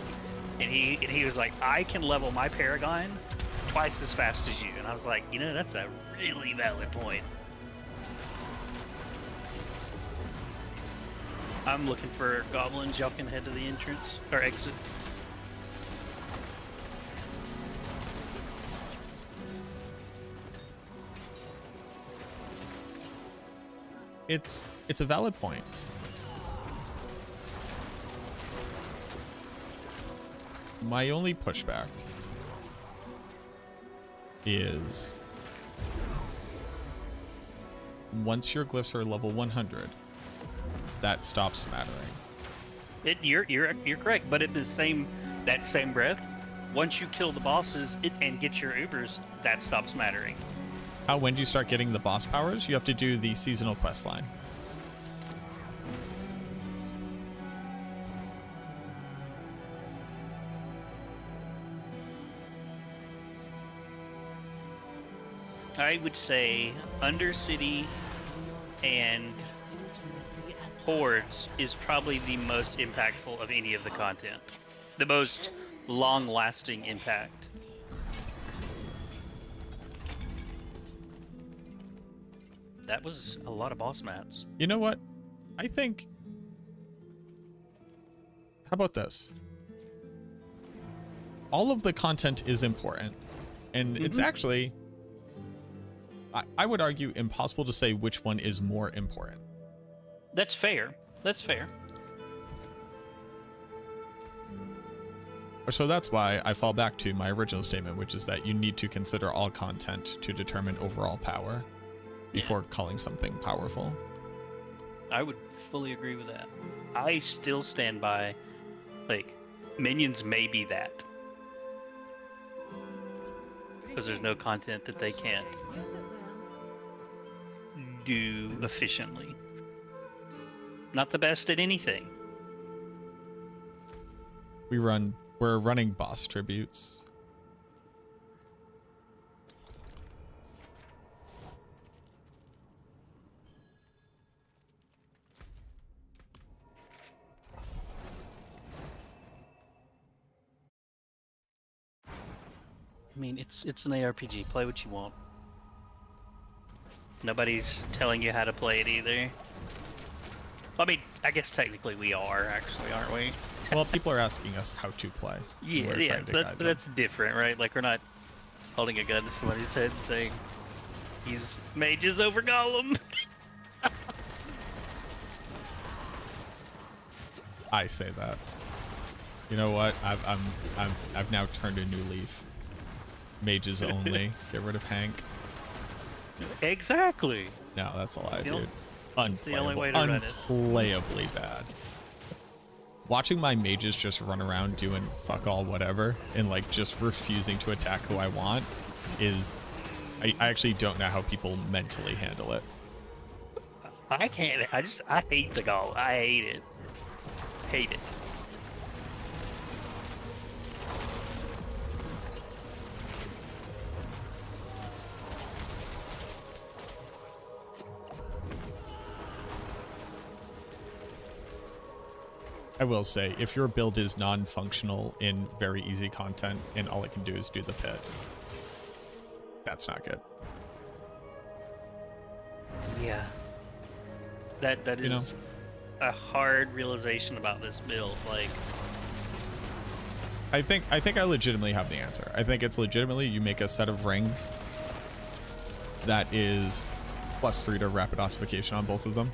And he was like, I can level my Paragon twice as fast as you. And I was like, that's a really valid point. I'm looking for goblins. Y'all can head to the entrance or exit. It's a valid point. My only pushback is once your glyphs are level 100, that stops mattering. You're correct, but in that same breath, once you kill the bosses and get your Ubers, that stops mattering. When do you start getting the boss powers? You have to do the seasonal quest line. I would say Undercity and Hordes is probably the most impactful of any of the content. The most long-lasting impact. That was a lot of boss mats. You know what? I think... How about this? All of the content is important. And it's actually... I would argue impossible to say which one is more important. That's fair. That's fair. So that's why I fall back to my original statement, which is that you need to consider all content to determine overall power before calling something powerful. I would fully agree with that. I still stand by, like, minions may be that. Because there's no content that they can't do efficiently. Not the best at anything. We're running boss tributes. mean, it's an ARPG. Play what you want. Nobody's telling you how to play it either. I mean, I guess technically we are, actually, aren't we? Well, people are asking us how to play. Yeah, yeah, that's different, right? Like, we're not holding a gun to somebody's head and saying, he's mages over Golem. I say that. You know what? I've now turned a new leaf. Mages only. Get rid of Hank. Exactly. No, that's a lie, Still, dude. that's the only way to run it. Unplayably bad. Watching my mages just run around doing fuck all whatever and like just refusing to attack who I want is... I actually don't know how people mentally handle it. I can't. I hate the Golem. I hate it. Hate it. I will say, if your build is non-functional in very easy content and all it can do is do the pit, that's not good. Yeah. That is a hard realization about this build. Like, I think I legitimately have the answer. I think it's legitimately you make a set of rings that is +3 to rapid ossification on both of them.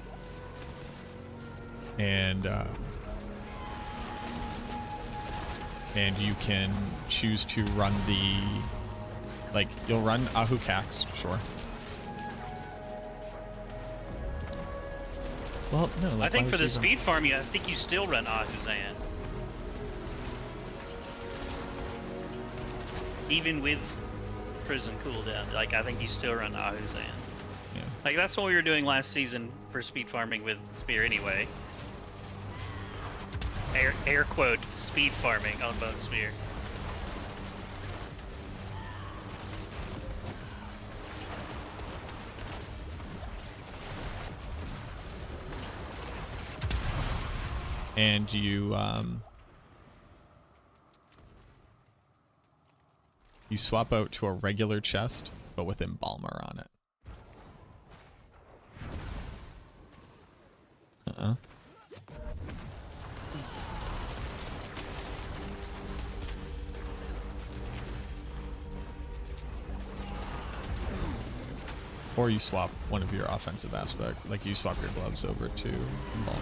And you can choose to run the, like, you'll run Ahu Cax, sure. Well, no, like, I think for the speed farm, I think you still run Ahuzan. Even with prison cooldown, like, I think you still run Ahuzan. Yeah. Like, that's what we were doing last season for speed farming with Spear anyway. Air quote, speed farming on Bone Spear. And you swap out to a regular chest, but with Embalmer on it. Or you swap one of your offensive aspect, like you swap your gloves over to Embalmer.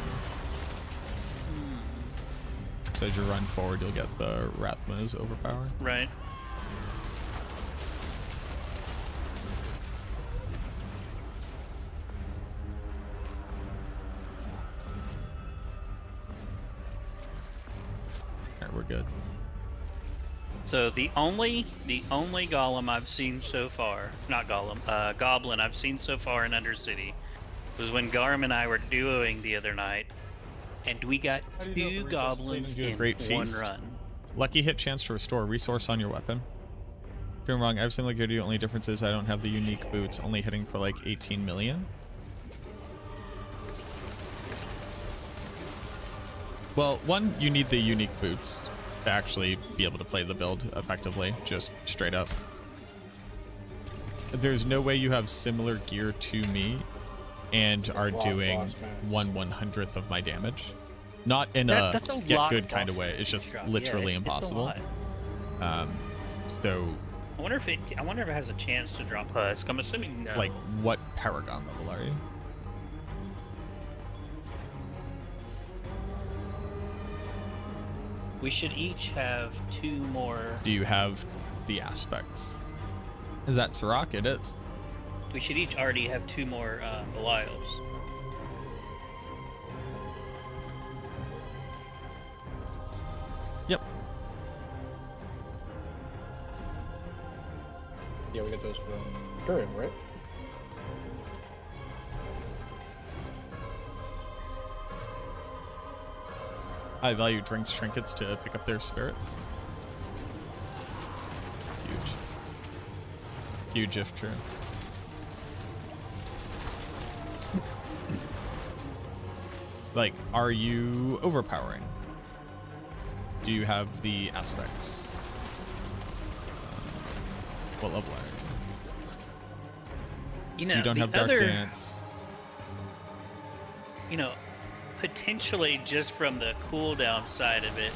So as you run forward, you'll get the Rathma's overpower. Right. Alright, we're good. So the only golem I've seen so far, not golem, goblin I've seen so far in Undercity was when Garm and I were duoing the other night, and we got 2 goblins in Great one feast. run. Lucky hit chance to restore a resource on your weapon. Doing wrong. I've seen like good. Only difference is I don't have the unique boots. Only hitting for like 18 million. Well, one, you need the unique boots to actually be able to play the build effectively, just straight up. There's no way you have similar gear to me and are doing 1/100th of my damage. Not in a get good kind of way. It's just literally impossible. So I wonder if it has a chance to drop Husk. I'm assuming no. Like, what Paragon level are you? We should each have 2 more. Do you have the aspects? Is that Sirach? It is. We should each already have 2 more Belials. Yep. Yeah, we got those from Turin, right? I value drinks, trinkets to pick up their spirits. Huge. Huge if true. Like, are you overpowering? Do you have the aspects? What level are You know, you? You don't the have Dark other, Dance. You know, potentially just from the cooldown side of it.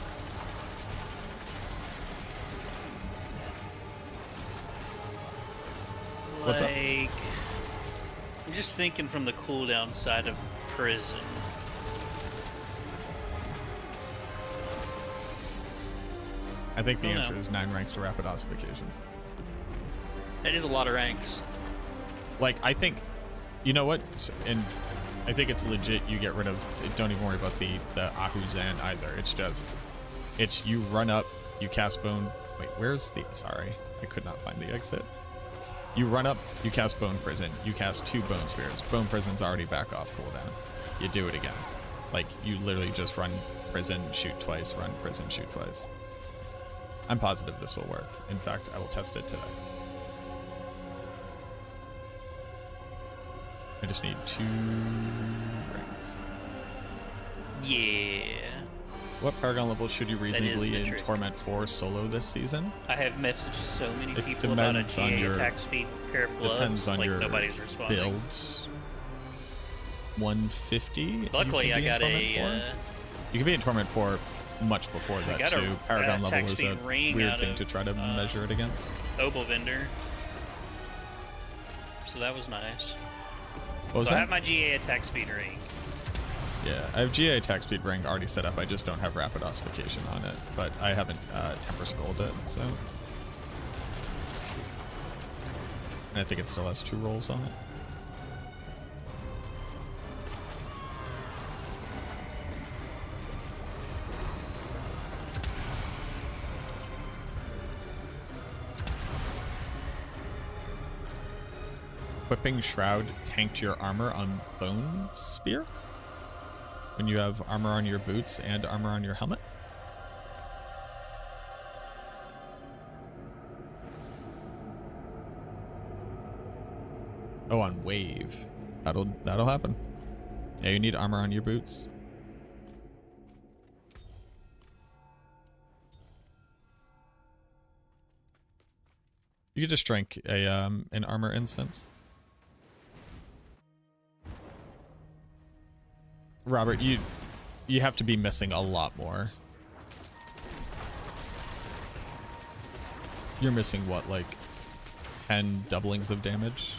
What's up? Like, I'm just thinking from the cooldown side of prison. I think the I don't answer know. is 9 ranks to rapid ossification. That is a lot of ranks. Like, I think, you know what? And I think it's legit. You get rid of. Don't even worry about the Ahuzan either. It's just, it's you run up, you cast Bone. Wait, where's the? Sorry, I could not find the exit. You run up, you cast Bone Prison, you cast 2 Bone Spears. Bone Prison's already back off cooldown. You do it again. Like, you literally just run Prison, shoot twice, run Prison, shoot twice. I'm positive this will work. In fact, I will test it today. I just need 2 ranks. Yeah. What Paragon level should you reasonably the in trick. Torment 4 solo this season? I have messaged so many It people about a depends on GA your- attack speed pair of gloves. Depends on like your nobody's responding. builds. 150. Luckily, you can I be in got Torment a 4. You can be in Torment 4 much before that got a too. Paragon level attack is speed a ring weird out thing of, to try to measure it against. Oboe vendor. So that was nice. What was so I that? have my GA attack speed ring. Yeah, I have GA attack speed ring already set up. I just don't have rapid ossification on it, but I haven't temper scrolled it, so. And I think it still has 2 rolls on it. Equipping Shroud tanked your armor on Bone Spear? When you have armor on your boots and armor on your helmet? Oh, on Wave. That'll happen. Yeah, you need armor on your boots. You could just drink a an armor incense. Robert, you have to be missing a lot more. You're missing what, like 10 doublings of damage?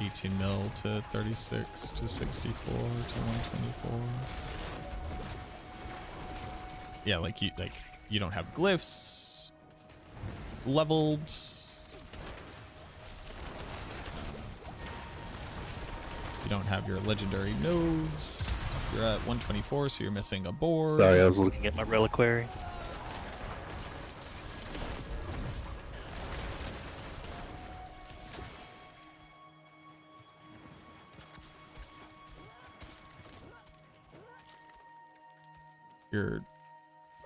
18 mil to 36 to 64 to 124. Yeah, like you don't have glyphs leveled. You don't have your legendary nodes. You're at 124, so you're missing a board. Sorry, I was looking at my reliquary. You're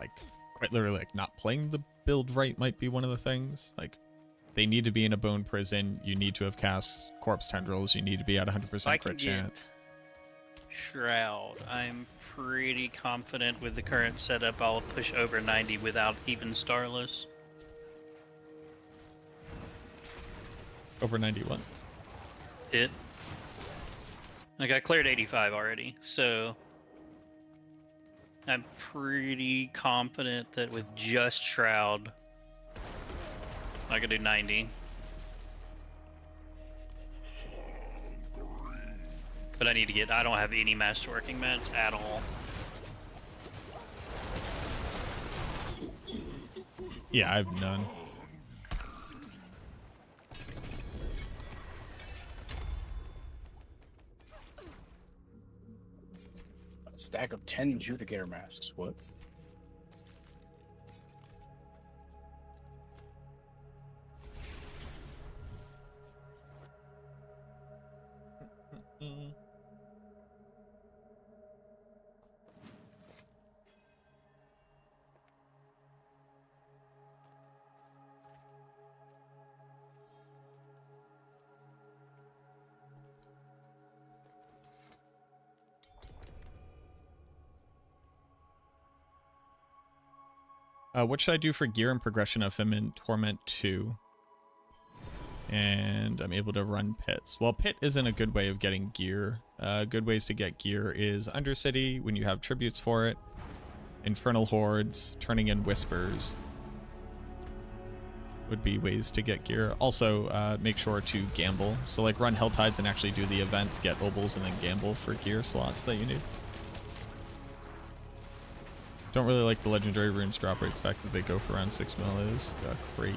like quite literally like not playing the build right might be one of the things. Like they need to be in a bone prison. You need to have cast corpse tendrils. You need to be at 100% crit chance. Shroud. I'm pretty confident with the current setup I'll push over 90 without even Starless. Over 91. Hit. Like I cleared 85 already, so I'm pretty confident that with just Shroud I could do 90. But I need to I don't have any masterworking mats at all. Yeah, I have none. A stack of 10 Judicator masks. What? What should I do for gear and progression of him in Torment 2? And I'm able to run pits. Well, pit isn't a good way of getting gear. Good ways to get gear is Undercity, when you have tributes for it. Infernal Hordes, turning in Whispers would be ways to get gear. Also, make sure to gamble. So like run Helltides and actually do the events, get obols, and then gamble for gear slots that you need. Don't really like the legendary runes drop rate. The fact that they go for around 6 mil is crazy.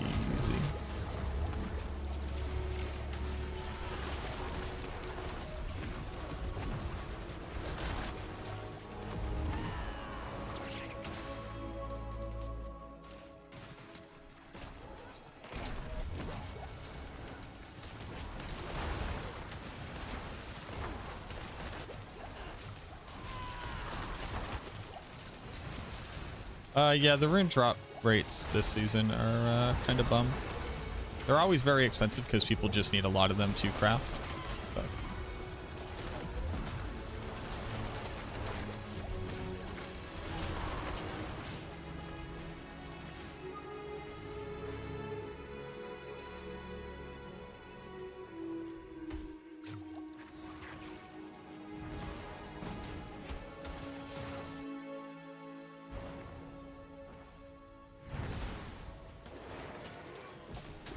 Yeah, the rune drop rates this season are kind of bum. They're always very expensive because people just need a lot of them to craft. But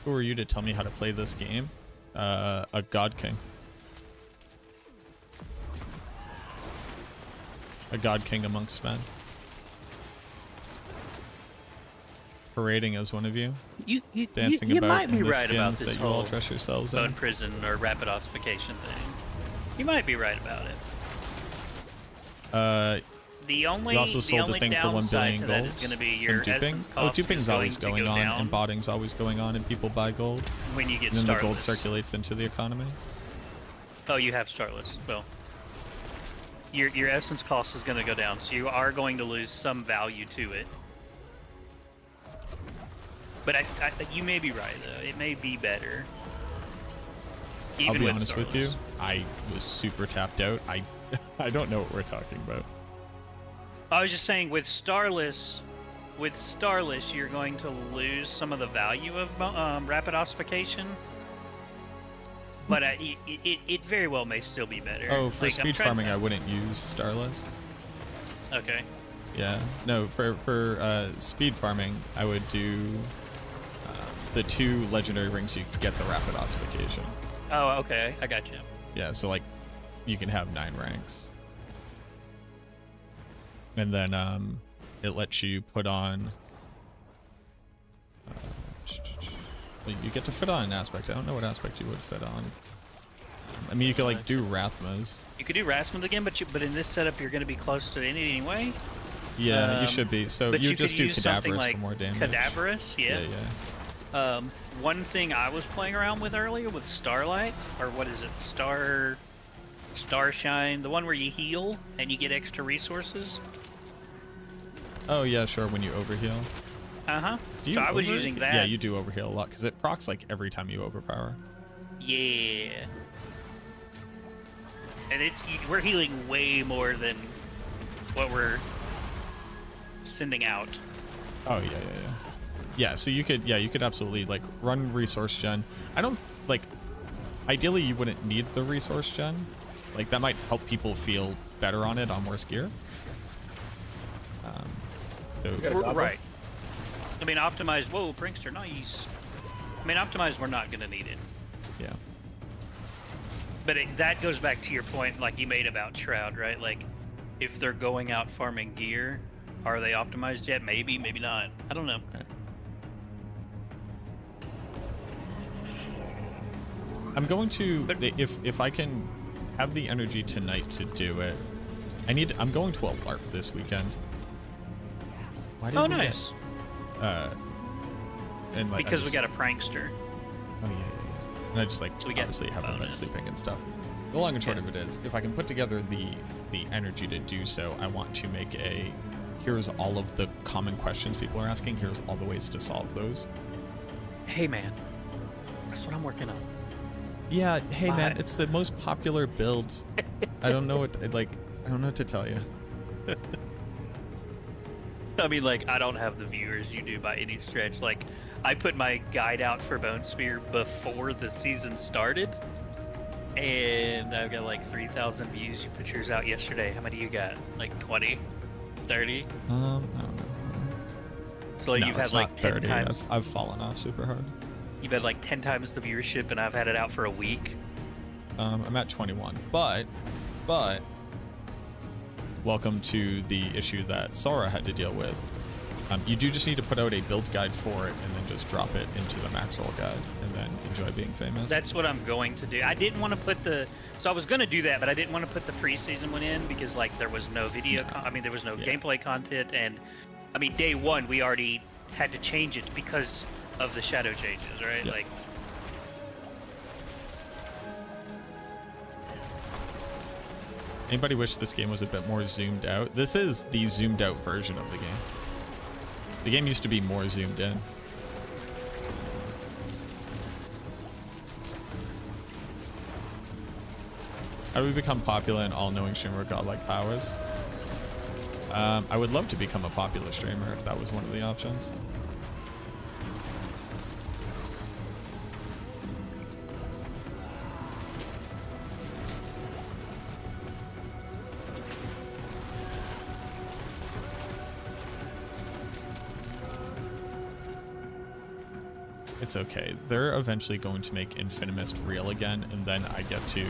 who are you to tell me how to play this game? A God King. A God King amongst men. Parading as one of you. Dancing you about might be in the right about skins this that you all whole dress yourselves in. bone prison or rapid ossification thing. You might be right about it. The only you also sold the thing for 1 billion gold. Is going to be your duping. cost Duping's always going on, down and botting's always going on, and people buy gold. when you get and then the gold starless. circulates into the economy. Oh, you have starless. Well, your essence cost is going to go down, so you are going to lose some value to it. But you may be right though. It may be better. I'll be with honest with you. starless. I was super tapped out. I don't know what we're talking about. I was just saying, with Starless, you're going to lose some of the value of rapid ossification. But it very well may still be better. Oh, for Like, speed farming, I wouldn't use Starless. Okay. Yeah, no, for speed farming, I would do the 2 legendary rings you get the rapid ossification. Oh, okay, I got you. Yeah, so like you can have 9 ranks. And then it lets you put on you get to fit on an aspect. I don't know what aspect you would fit on. I mean, you could like do Rathmas. You could do Rasmus again, but in this setup you're going to be close to it anyway. Yeah, you should be. So but you you just could do use something Cadaverous like for more damage. Cadaverous, yeah. Yeah. One thing I was playing around with earlier with Starlight, or what is it, Starshine, the one where you heal and you get extra resources. Oh yeah, sure. When you overheal. Do you So I was using that. Yeah, you do overheal a lot because it procs like every time you overpower. Yeah. And we're healing way more than what we're sending out. Oh yeah. Yeah, so you could absolutely like run resource gen. I don't like. Ideally, you wouldn't need the resource gen. Like that might help people feel better on it on worse gear. So Right. I mean, optimized. Whoa, Prankster, nice. I mean, optimized. We're not gonna need it. Yeah. But that goes back to your point, like you made about Shroud, right? Like, if they're going out farming gear, are they optimized yet? Maybe, maybe not. I don't know. Right. I'm going to if I can have the energy tonight to do it. I'm going to a LARP this weekend. Why did we nice. And like because we got a prankster. Oh yeah. And I just like so obviously haven't been sleeping and stuff. The long and short of it is, if I can put together the energy to do so, I want to make here's all of the common questions people are asking. Here's all the ways to solve those. Hey man, that's what I'm working on. Yeah. Hey man, it's the most popular build. I don't know what to tell you. I mean, like, I don't have the viewers you do by any stretch. Like, I put my guide out for Bone Spear before the season started, and I've got like 3,000 views. You put yours out yesterday. How many you got? Like 20? 30? I don't know. So like, No, you've it's had like not 10 30. times. I've fallen off super hard. You've had like 10 times the viewership, and I've had it out for a week. I'm at 21, but welcome to the issue that Sora had to deal with. You do just need to put out a build guide for it and then just drop it into the max roll guide and then enjoy being famous. That's what I'm going to do. I didn't want to put the, so I was going to do that, but I didn't want to put the preseason one in because like there was no video, I mean there was no gameplay content, and I mean day one we already had to change it because of the shadow changes, right? Like. Anybody wish this game was a bit more zoomed out? This is the zoomed out version of the game. The game used to be more zoomed in. How do we become popular and all-knowing streamer with godlike powers? I would love to become a popular streamer if that was one of the options. It's okay. They're eventually going to make Infinimist real again, and then I get to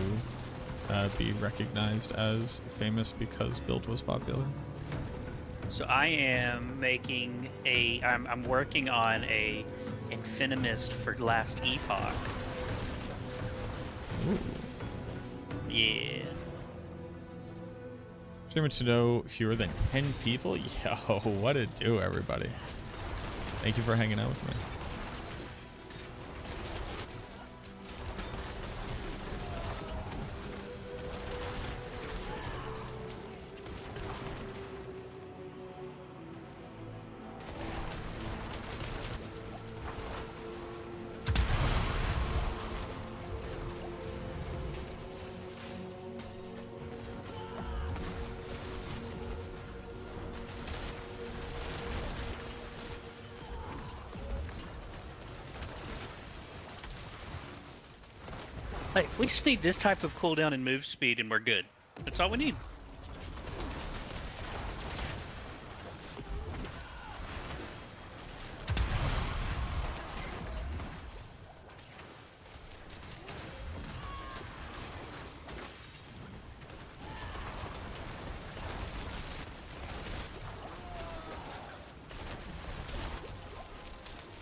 be recognized as famous because build was popular. So I am making a, I'm working on a Infinimist for Last Epoch. Ooh. Yeah. Streamer to know fewer than 10 people? Yo, what a do, everybody. Thank you for hanging out with me. Like, we just need this type of cooldown and move speed, and we're good. That's all we need.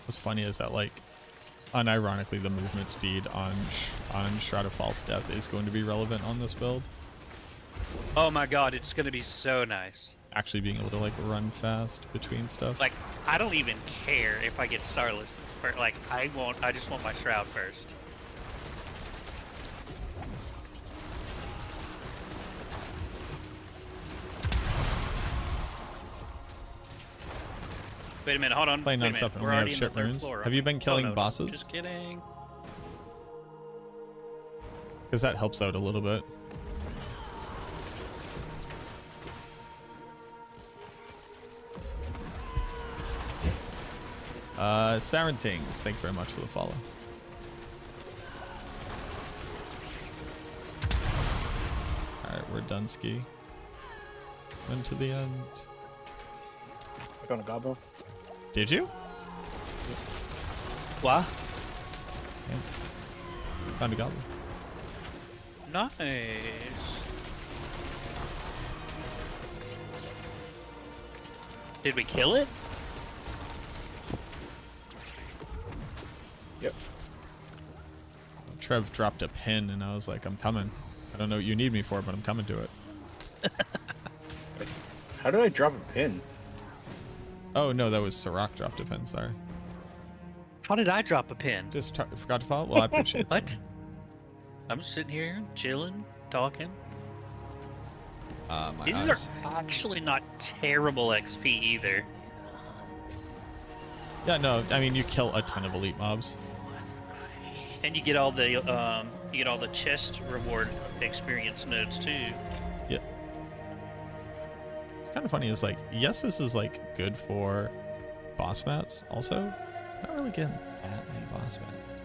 What's funny is that, like, unironically, the movement speed on Shroud of False Death is going to be relevant on this build. Oh my god, it's gonna be so nice. Actually being able to, like, run fast between stuff. Like, I don't even care if I get Starless. Or, like, I just want my Shroud first. Wait a minute, hold on. Playing Wait a minute. non-stop and We're only have already in shit the third runes. floor. Have you been killing Oh, no, bosses? Just kidding. Because that helps out a little bit. Sarentings, thank you very much for the follow. Alright, we're done ski. Went to the end. I found a gobbo. Did you? What? Yeah. Found a goblin. Nice. Did we kill it? Yep. Trev dropped a pin and I was like, I'm coming. I don't know what you need me for, but I'm coming to it. How did I drop a pin? Oh no, that was Sirach dropped a pin, sorry. How did I drop a pin? Just forgot to follow? Well, I appreciate that. What? I'm just sitting here, chilling, talking. My These eyes. are actually not terrible XP either. Yeah, no, I mean, you kill a ton of elite mobs. And you get all the chest reward experience nodes too. Yep. It's kind of funny is like, yes, this is like good for boss mats. Also, not really getting that many boss mats.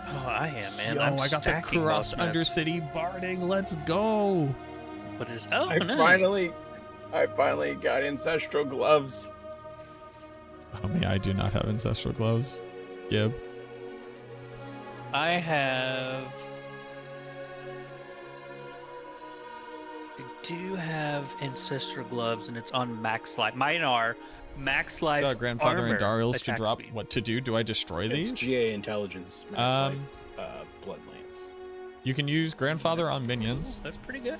Oh, I am, man. Yo, I got the Crust Undercity Barding. Let's go. What is? Oh, I nice. finally got ancestral gloves. Oh man, I do not have ancestral gloves. Gib. I have. I do have ancestral gloves, and it's on max life. Mine are max life. Grandfather and Darius to attack drop. speed. What to do? Do I destroy It's these? GA intelligence. Max life, Bloodlands. You can use Grandfather on minions. That's pretty good.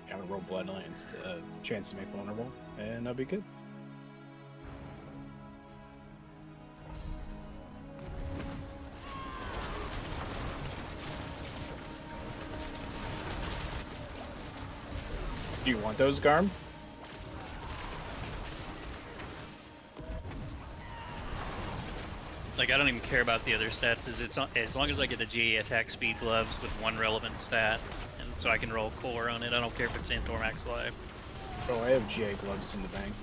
Gotta roll Bloodlands to chance to make vulnerable, and that'll be good. Do you want those, Garm? Like, I don't even care about the other stats. As long as I get the GA attack speed gloves with one relevant stat, and so I can roll core on it. I don't care if it's Antor max life. Oh, I have GA gloves in the bank.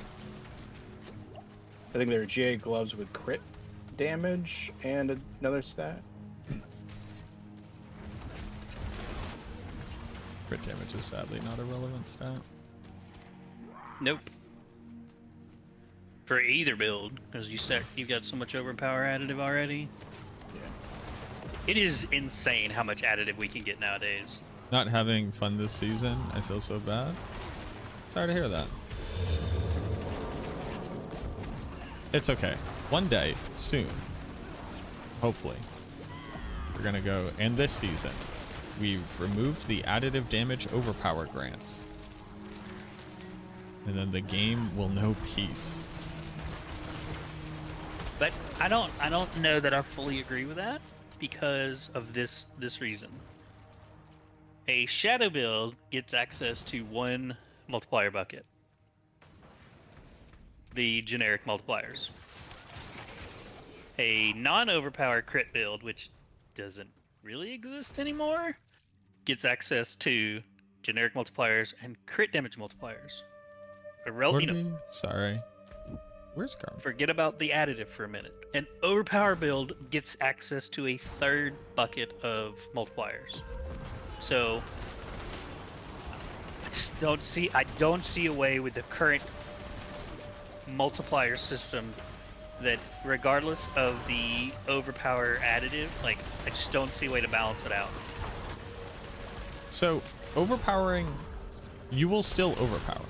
I think there are GA gloves with crit damage and another stat. Crit damage is sadly not a relevant stat. Nope. For either build, because you've got so much overpower additive already. Yeah. It is insane how much additive we can get nowadays. Not having fun this season, I feel so bad. Sorry to hear that. It's okay. One day, soon, hopefully, we're gonna go, and this season, we've removed the additive damage overpower grants. And then the game will know peace. But I don't know that I fully agree with that because of this reason. A shadow build gets access to one multiplier bucket. The generic multipliers. A non-overpower crit build, which doesn't really exist anymore, gets access to generic multipliers and crit damage multipliers. Sorry. Where's Garm? Forget about the additive for a minute. An overpower build gets access to a third bucket of multipliers. So I don't see a way with the current multiplier system that regardless of the overpower additive, like I just don't see a way to balance it out. So, overpowering, you will still overpower.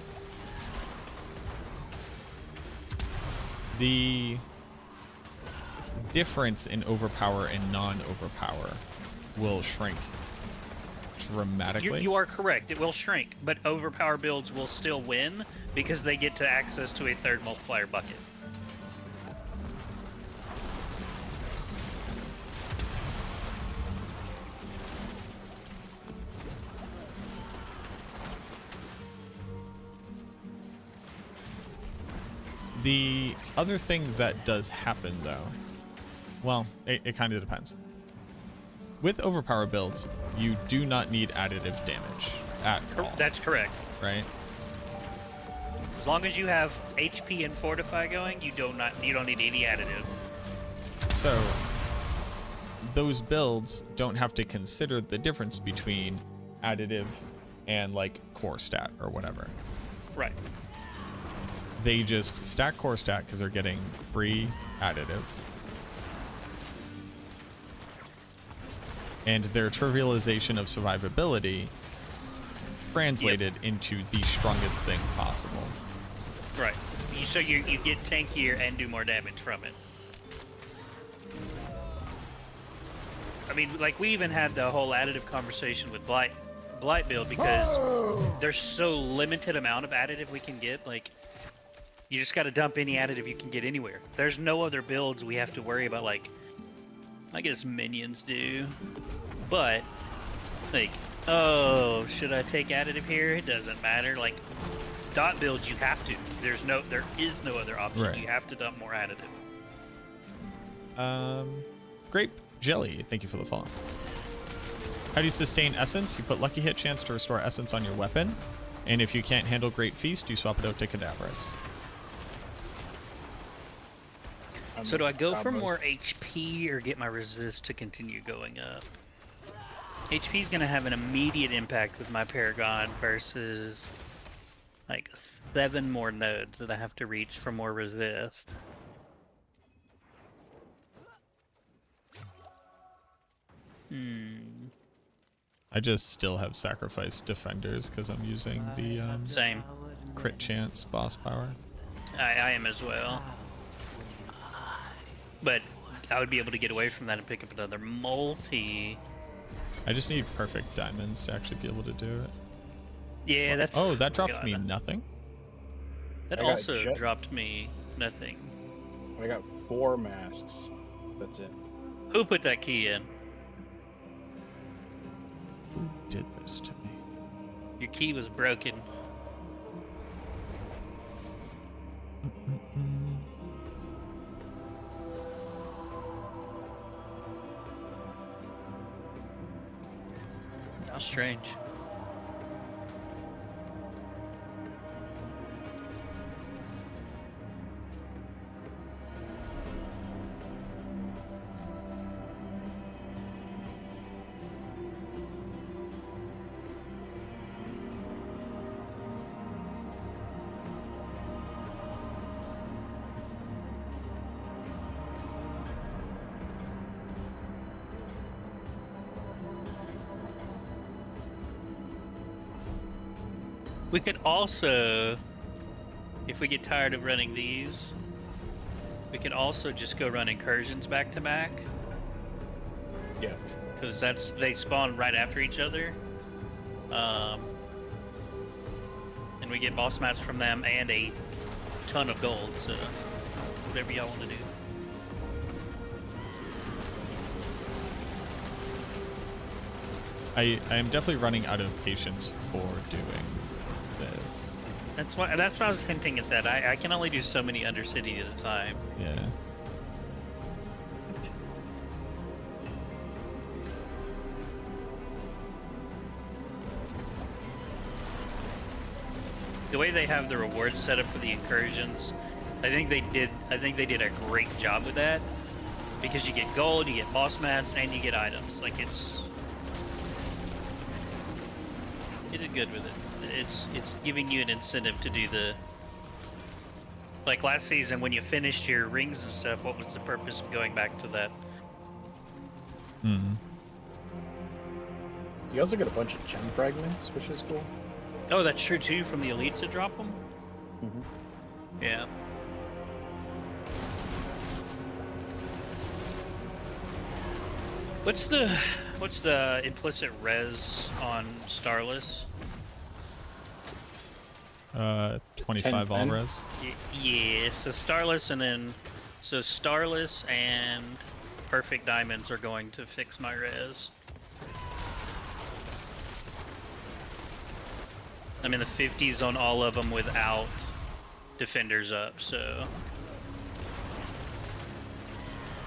The difference in overpower and non-overpower will shrink dramatically. You are correct. It will shrink, but overpower builds will still win because they get to access to a third multiplier bucket. The other thing that does happen, though, well, it kind of depends. With overpower builds, you do not need additive damage at all. That's correct. Right? As long as you have HP and Fortify going, you don't need any additive. So, those builds don't have to consider the difference between additive and, like, core stat or whatever. Right. They just stack core stat because they're getting free additive. And their trivialization of survivability translated into the strongest thing possible. Right. So you get tankier and do more damage from it. I mean, like we even had the whole additive conversation with Blight build because there's so limited amount of additive we can get. Like, you just got to dump any additive you can get anywhere. There's no other builds we have to worry about. Like, I guess minions do, but like, oh, should I take additive here? It doesn't matter. Like, dot builds, you have to. There is no other option. Right. You have to dump more additive. Grape Jelly, thank you for the follow. How do you sustain essence? You put lucky hit chance to restore essence on your weapon, And if you can't handle Great Feast, you swap it out to Cadaverous. So do I go for more HP or get my resist to continue going up? HP is going to have an immediate impact with my Paragon versus like 7 more nodes that I have to reach for more resist. I just still have sacrificed defenders because I'm using the Same crit chance boss power. I am as well. But I would be able to get away from that and pick up another multi. I just need perfect diamonds to actually be able to do it. Yeah, that's... Oh, that dropped me nothing? That also dropped me nothing. I got 4 masks. That's it. Who put that key in? Who did this to me? Your key was broken. How strange. We could also, if we get tired of running these, we could also just go run incursions back to back. Yeah. Because they spawn right after each other. And we get boss mats from them and a ton of gold, so whatever y'all want to do. I am definitely running out of patience for doing this. That's why I was hinting at that. I can only do so many Undercity at a time. Yeah. The way they have the rewards set up for the incursions, I think they did a great job with that. Because you get gold, you get boss mats, and you get items. Like you did good with it. It's giving you an incentive to do the, like last season when you finished your rings and stuff, what was the purpose of going back to that? Mm-hmm. You also get a bunch of gem fragments, which is cool. Oh, that's true too, from the elites that drop them? Mm-hmm. Yeah. What's the implicit res on Starless? 25 all res. Yeah, so Starless and Perfect Diamonds are going to fix my res. I'm in the 50s on all of them without defenders up, so...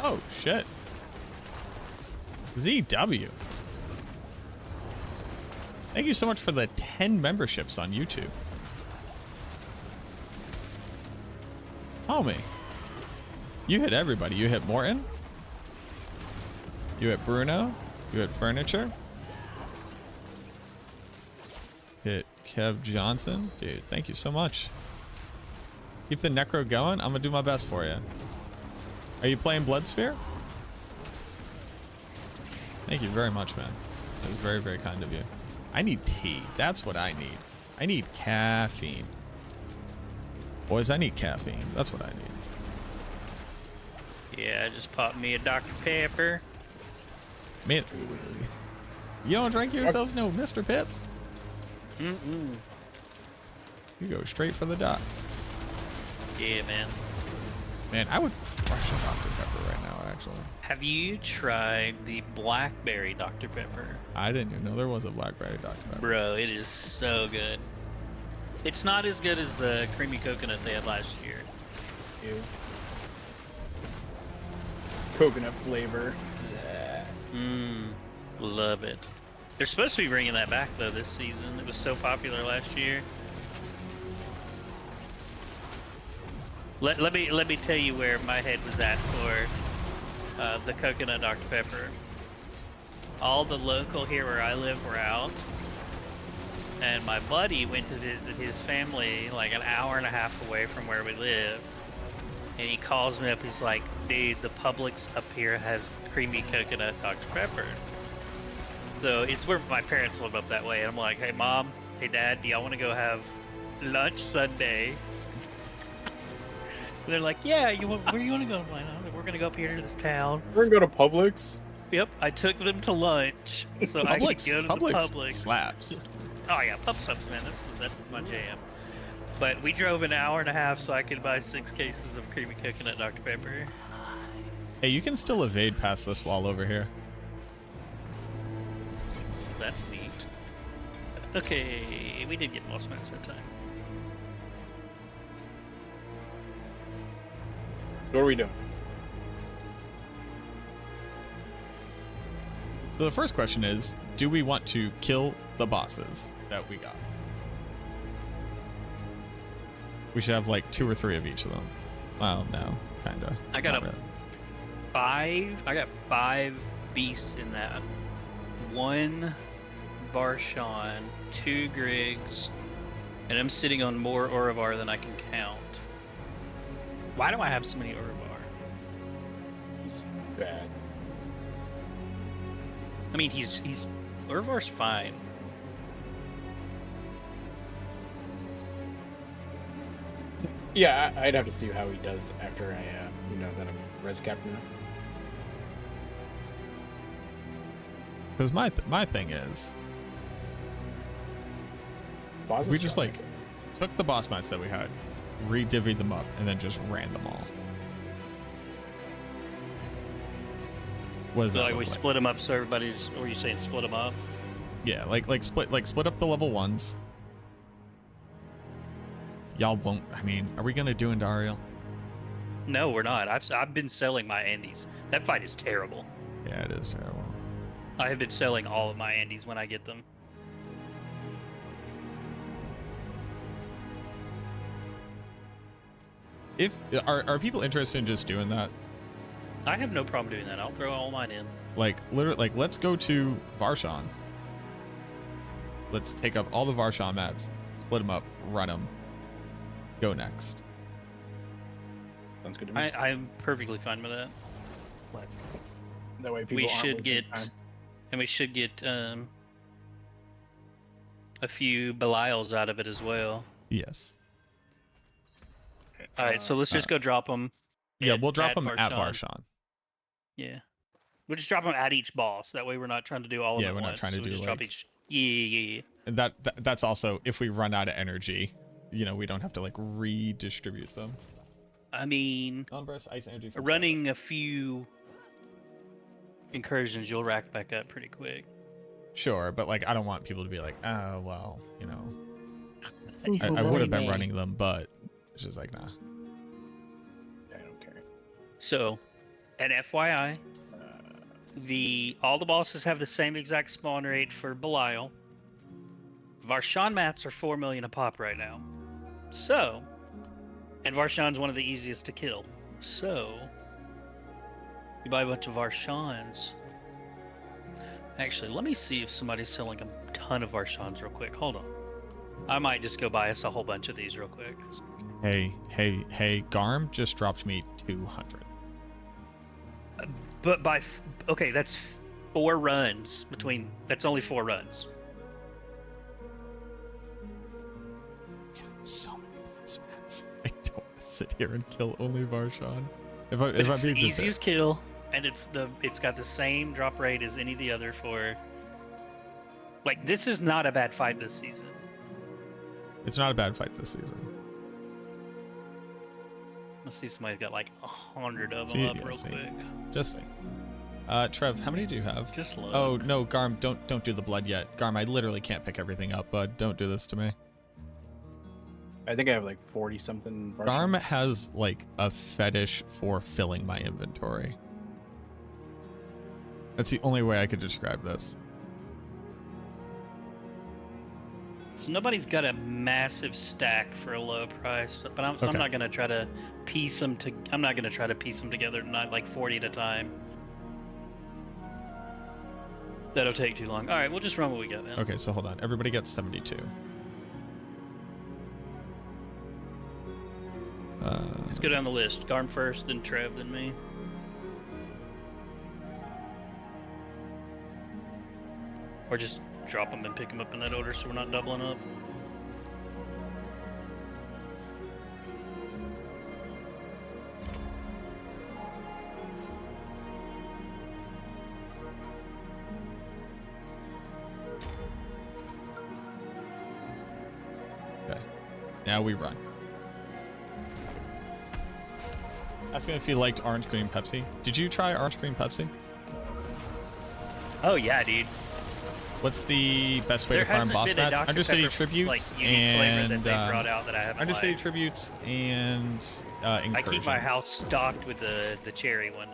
Oh, shit. ZW. Thank you so much for the 10 memberships on YouTube. Homie. You hit everybody. You hit Morton. You hit Bruno. You hit Furniture. Hit Kev Johnson. Dude, thank you so much. Keep the necro going. I'm gonna do my best for you. Are you playing Bloodsphere? Thank you very much, man. That was very, very kind of you. I need tea. That's what I need. I need caffeine. Boys, I need caffeine. That's what I need. Yeah, I just popped me a Dr. Pepper. Man, you don't drink yourselves no Mr. Pips? Mm-mm. You go straight for the doc. Yeah, man. Man, I would crush a Dr. Pepper right now, actually. Have you tried the Blackberry Dr. Pepper? I didn't even know there was a Blackberry Dr. Pepper. Bro, it is so good. It's not as good as the creamy coconut they had last year. Ew. Coconut flavor. Mmm, love it. They're supposed to be bringing that back though this season. It was so popular last year. Let me tell you where my head was at for the coconut Dr. Pepper. All the local here where I live were out, and my buddy went to visit his family like an hour and a half away from where we live. And he calls me up. He's like, "Dude, the Publix up here has creamy coconut Dr. Pepper." So it's where my parents live up that way. And I'm like, "Hey mom, hey dad, do y'all want to go have lunch Sunday?" They're like, "Yeah, where you want to go?" I'm like, "Oh, we're gonna go up here to this town. We're gonna go to Publix." Yep, I took them to lunch, so I could go to the Publix. Slaps. Oh yeah, Publix, man, that's my jam. But we drove an hour and a half so I could buy 6 cases of creamy coconut Dr. Pepper. Hey, you can still evade past this wall over here. That's neat. Okay, we did get most mats that time. What are we doing? So the first question is, do we want to kill the bosses that we got? We should have like 2 or 3 of each of them. Well, no, kinda. I got Not really. 5. I got 5 beasts in that. 1 Varshan, 2 Griggs, and I'm sitting on more Orovar than I can count. Why do I have so many Orovar? He's bad. I mean, Orovar's fine. Yeah, I'd have to see how he does after I, that I'm res capped now. Because my thing is, Bosses we just like took the boss mats that we had, re-divvied them up, and then just ran them all. What does So that like look we like? split them up so everybody's, or are you saying split them up? Yeah, like split up the level 1s. Y'all won't. I mean, are we gonna do Indariel? No, we're not. I've been selling my Andes. That fight is terrible. Yeah, it is terrible. I have been selling all of my Andes when I get them. If are people interested in just doing that? I have no problem doing that. I'll throw all mine in. Like literally, like let's go to Varshan. Let's take up all the Varshan mats, split them up, run them. Go next. Sounds good to me. I'm perfectly fine with that. Let's go. That way people We aren't should wasting get, time. and we should get a few Belials out of it as well. Yes. All right, so let's just go drop them. Yeah, we'll drop them at Varshan. Yeah, we'll just drop them at each boss. That way, we're not trying to do all of them. Yeah, we're not trying to so do just like. drop each. Yeah. And that's also if we run out of energy, we don't have to like redistribute them. I mean, non-burst ice energy. Running a few incursions, you'll rack back up pretty quick. Sure, but like I don't want people to be like, oh well, I would have been running them, but it's just like nah. I don't care. So, an FYI, all the bosses have the same exact spawn rate for Belial. Varshan mats are 4 million a pop right now. So, and Varshan's one of the easiest to kill. So, you buy a bunch of Varshans. Actually, let me see if somebody's selling a ton of Varshans real quick. Hold on. I might just go buy us a whole bunch of these real quick. Hey, Garm just dropped me 200. But okay, that's 4 runs between. That's only 4 runs. So many boss mats. I don't want to sit here and kill only Varshan. If It's I'm the being sincere. easiest kill, and it's got the same drop rate as any of the other 4. Like, this is not a bad fight this season. It's not a bad fight this season. Let's see if somebody's got like 100 of them up real quick. Just saying. Trev, how many do you have? Just look. Oh no, Garm, don't do the blood yet. Garm, I literally can't pick everything up, bud. Don't do this to me. I think I have like 40 something. Garm has like a fetish for filling my inventory. That's the only way I could describe this. So nobody's got a massive stack for a low price, but I'm Okay. not gonna try to piece them to. I'm not gonna try to piece them together, not like 40 at a time. That'll take too long. All right, we'll just run what we got then. Okay, so hold on. Everybody gets 72. Let's go down the list. Garm first, then Trev, then me. Or just drop them and pick them up in that order so we're not doubling up. Okay. Now we run. Asking if you liked orange green Pepsi. Did you try orange green Pepsi? Oh yeah, dude. What's the best way There to farm hasn't boss been a mats? Dr. Undercity Pepper, tributes like, unique flavor that and they brought out that I haven't Undercity liked. tributes and incursions. I keep my house stocked with the cherry one.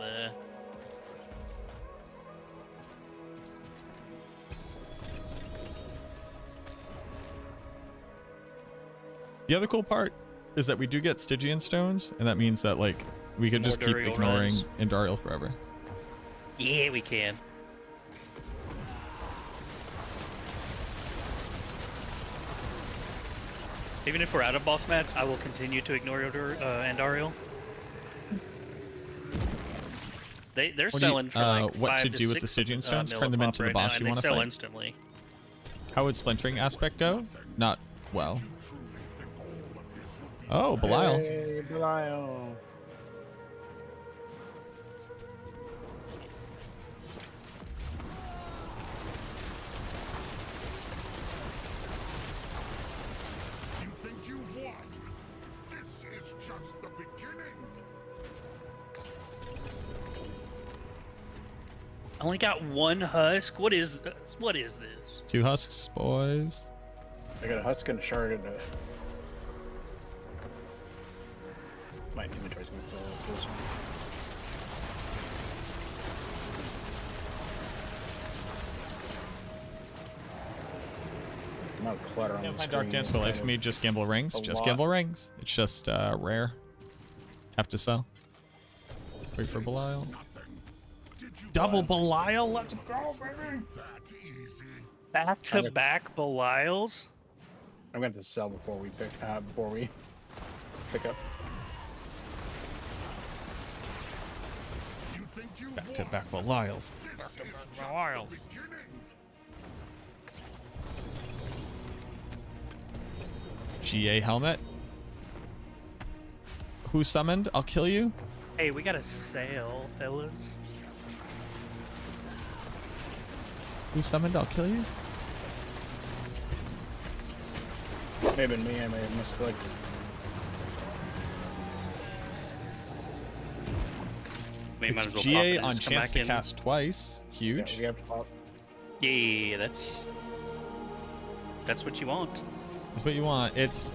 The other cool part is that we do get Stygian stones, and that means that like we could More just keep Duriel ignoring runs. Indariel forever. Yeah, we can. Even if we're out of boss mats, I will continue to ignore Andariel. They're What do you- selling for like what 5 to to do with the 6 Stygian stones? Turn them millipop into the right now, boss and you they want to sell fight? instantly. How would splintering aspect go? Not well. Oh, Belial. Hey, Belial. You think you've won? This is just the beginning. I only got one husk. What is this? What is this? 2 husks, boys. I got a husk and a shard and a... My inventory's gonna fill up this one. Amount of clutter on Yeah, the my screen Dark Dance is for kind life for of me. Just gamble rings. a Just lot. gamble rings. It's just rare. Have to sell. Wait for Belial. Double Belial. Let's go, baby. Back to back Belials? I'm going to have to sell before we pick up. Back to back Belials. Back to back Belials. GA helmet. Who summoned? I'll kill you. Hey, we got a sale, fellas. Who summoned? I'll kill you. May have been me. I may have misclicked. We might It's as well pop GA it and on just come chance back to in. cast twice. Huge. Yeah, we have to pop. Yeah, that's what you want. That's what you want. It's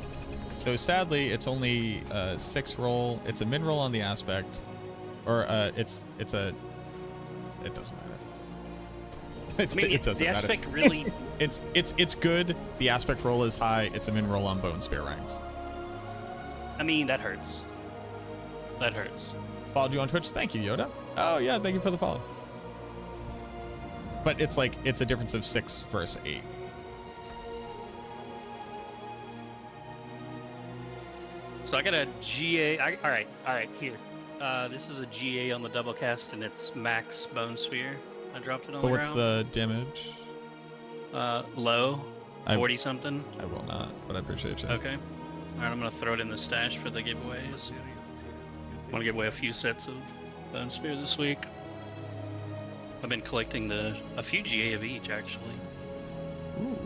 so sadly it's only 6 roll. It's a min roll on the aspect, or it's a. It doesn't matter. I mean, It doesn't the matter. aspect really. It's good. The aspect roll is high. It's a min roll on bone spear ranks. I mean, that hurts. That hurts. Followed you on Twitch. Thank you, Yoda. Oh yeah, thank you for the follow. But it's like it's a difference of 6 versus 8. So I got a GA. All right, here. This is a GA on the double cast, and it's max bone sphere. I dropped it on But the what's ground. the damage? Low, I- 40 something. I will not, but I appreciate you. Okay. All right, I'm gonna throw it in the stash for the giveaways. I want to give away a few sets of bone spear this week. I've been collecting a few GA of each actually. Ooh.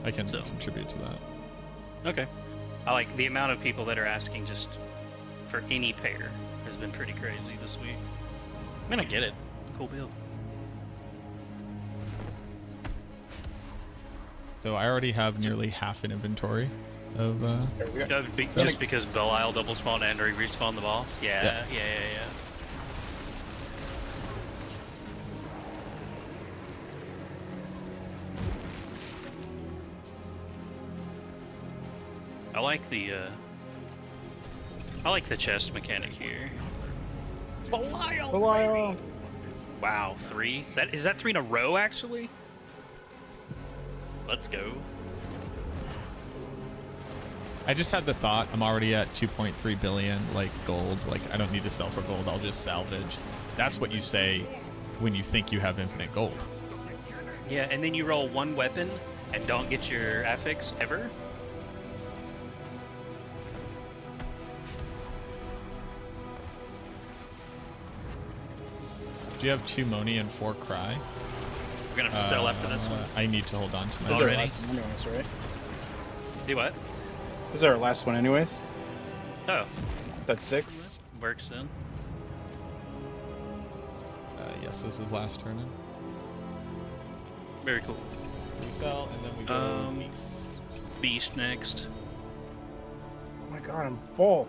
I can contribute to that. Okay. I like the amount of people that are asking just for any pair has been pretty crazy this week. I mean, I get it. Cool build. So I already have nearly half an inventory of. Just because Belial double spawned and respawned the boss? Yeah. like the chest mechanic here. Belial. Wow, 3? Is that 3 in a row actually? Let's go. I just had the thought, I'm already at 2.3 billion, like, gold. Like, I don't need to sell for gold, I'll just salvage. That's what you say when you think you have infinite gold. Yeah, and then you roll 1 weapon and don't get your affix ever. Do you have 2 Moni and 4 Cry? We're gonna have to sell after this one. I need to hold on to my Already? Anyways, right? Do what? This is our last one, anyways. Oh. That's 6. Works then. Yes, this is last turn in. Very cool. We sell, and then we go Beast. Beast next. Oh my god, I'm full.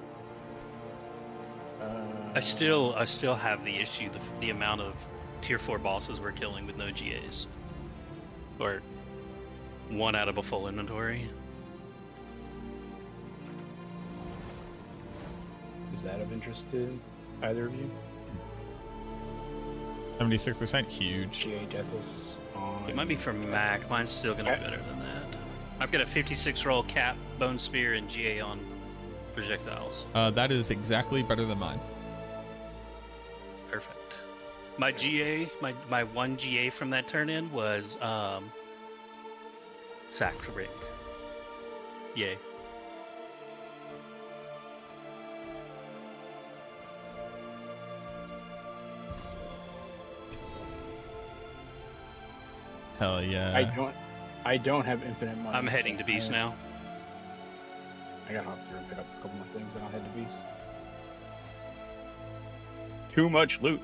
I still have the issue, the amount of tier 4 bosses we're killing with no GAs. Or 1 out of a full inventory. Is that of interest to either of you? 76%, huge. GA Deathless on... It might be for Mac. Mine's still gonna be better than that. I've got a 56 roll cap, bone spear, and GA on projectiles. That is exactly better than mine. Perfect. My GA, my 1 GA from that turn in was Sacred. Yay. Hell yeah. I don't have infinite money. I'm heading to Beast now. I gotta hop through and pick up a couple more things and I'll head to Beast. Too much loot.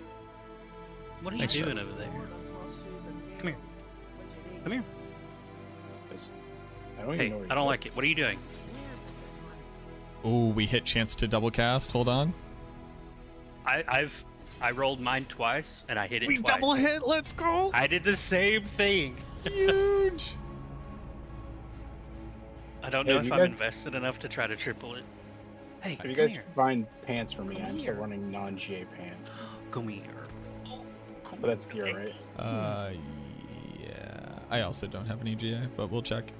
What are you doing over there? Come here. Come here. I don't even know where I don't like it. What are you doing? Oh, we hit chance to double cast. Hold on. I rolled mine twice and I hit it We twice. double hit. Let's go. I did the same thing. Huge. I don't know if I'm invested enough to try to triple it. Hey, if you guys find pants for me, I'm still running non-GA pants. Come here. But that's here, right? Yeah. I also don't have any GA, but we'll check.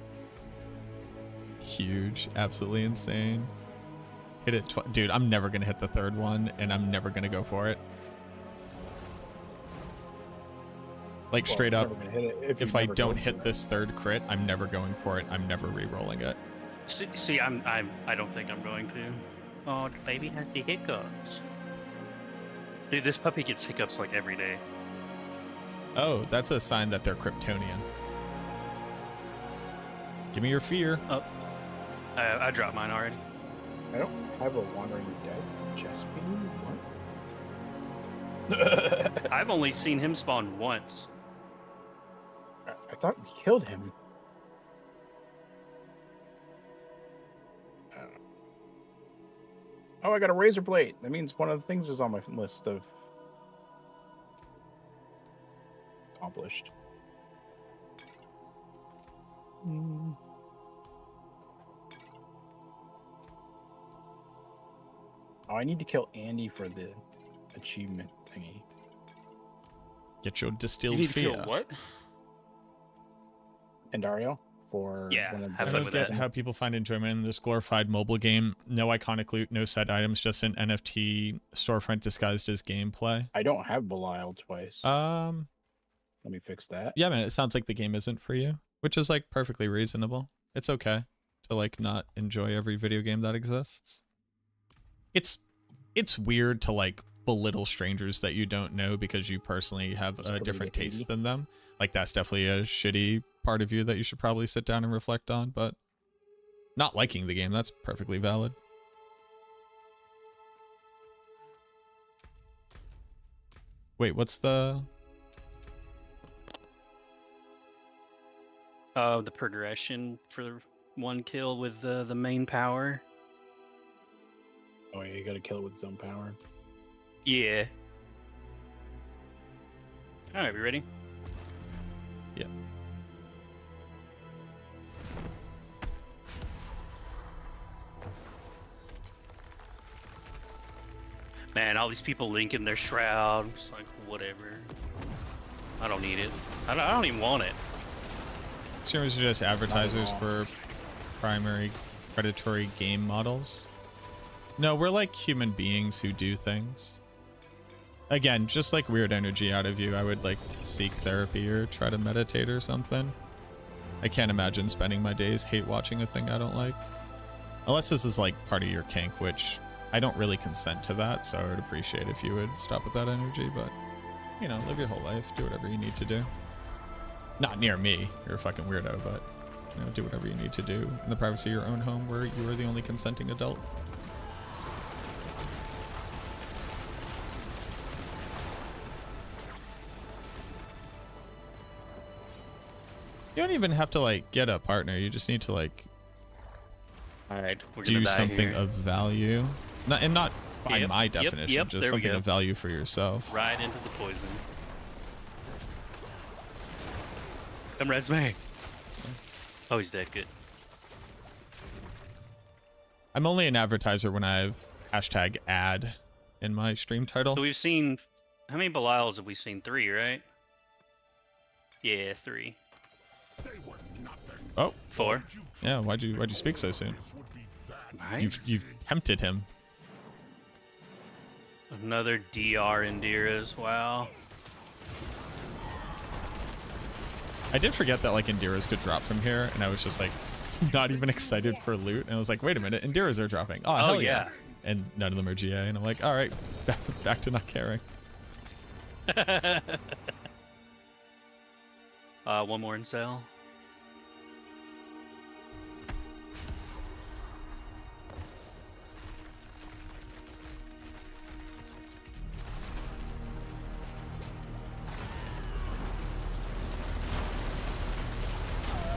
Huge. Absolutely insane. Hit it dude, I'm never gonna hit the 3rd one, and I'm never gonna go for it. Like, straight up, if I don't hit this 3rd crit, I'm never going for it. I'm never re-rolling it. See, I don't think I'm going to. Oh, the baby has the hiccups. Dude, this puppy gets hiccups like every day. Oh, that's a sign that they're Kryptonian. Give me your fear. Oh, I dropped mine already. I don't have a Wandering Death chest beam. What? I've only seen him spawn once. I thought we killed him. Oh, I got a razor blade. That means one of the things is on my list of accomplished. Oh, I need to kill Andy for the achievement thingy. Get your distilled You need to fear. kill what? And Dario for Yeah, one of have the- fun with that. How people find enjoyment in this glorified mobile game. No iconic loot, no set items, just an NFT storefront disguised as gameplay. I don't have Belial twice. Let me fix that. Yeah, man, it sounds like the game isn't for you, which is like perfectly reasonable. It's okay to like not enjoy every video game that exists. It's weird to like belittle strangers that you don't know because you personally have a different taste than them. Like, that's definitely a shitty part of you that you should probably sit down and reflect on, but not liking the game, that's perfectly valid. Wait, what's the... The progression for 1 kill with the main power. Oh yeah, you gotta kill it with its own power. Yeah. Alright, we ready? Yeah. Man, all these people linking their shroud. It's like, whatever. I don't need it. I don't even want it. Streamers are just advertisers for primary predatory game models. No, we're like human beings who do things. Again, just like weird energy out of you, I would like seek therapy or try to meditate or something. I can't imagine spending my days hate watching a thing I don't like. Unless this is like part of your kink, which I don't really consent to that, so I would appreciate if you would stop with that energy, but you know, live your whole life, do whatever you need to do. Not near me, you're a fucking weirdo, but you know, do whatever you need to do in the privacy of your own home where you are the only consenting adult. You don't even have to like get a partner, you just need to like do something of value. Not by my definition, just something of value for yourself. Right into the poison. Come res me. Oh, he's dead. Good. I'm only an advertiser when I have hashtag ad in my stream title. So we've seen, how many Belials have we seen? 3, right? Yeah, 3. Oh, 4. Yeah, why'd you speak so soon? Nice. You've tempted him. Another DR Indiras. Wow. I did forget that like Indiras could drop from here, and I was just like not even excited for loot, and I was like, wait a minute, Indiras are dropping. Oh, hell yeah. And none of them are GA, and I'm like, all right, back to not caring. One more in sale.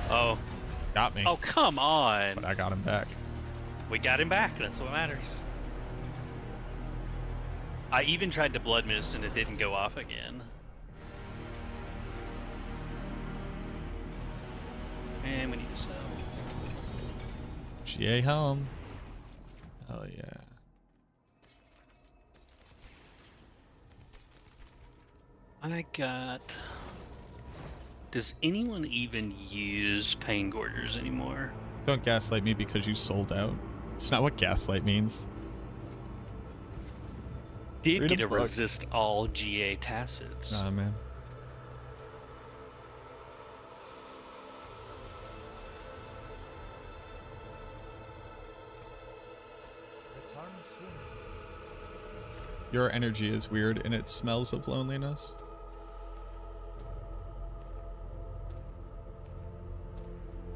Oh. Got me. Oh, come on. But I got him back. We got him back. That's what matters. I even tried to blood mist and it didn't go off again. And we need to sell. GA Helm. Hell yeah. I got... Does anyone even use pain gorgers anymore? Don't gaslight me because you sold out. It's not what gaslight means. Did get a resist all GA tacids. Nah, man. Return soon. Your energy is weird and it smells of loneliness.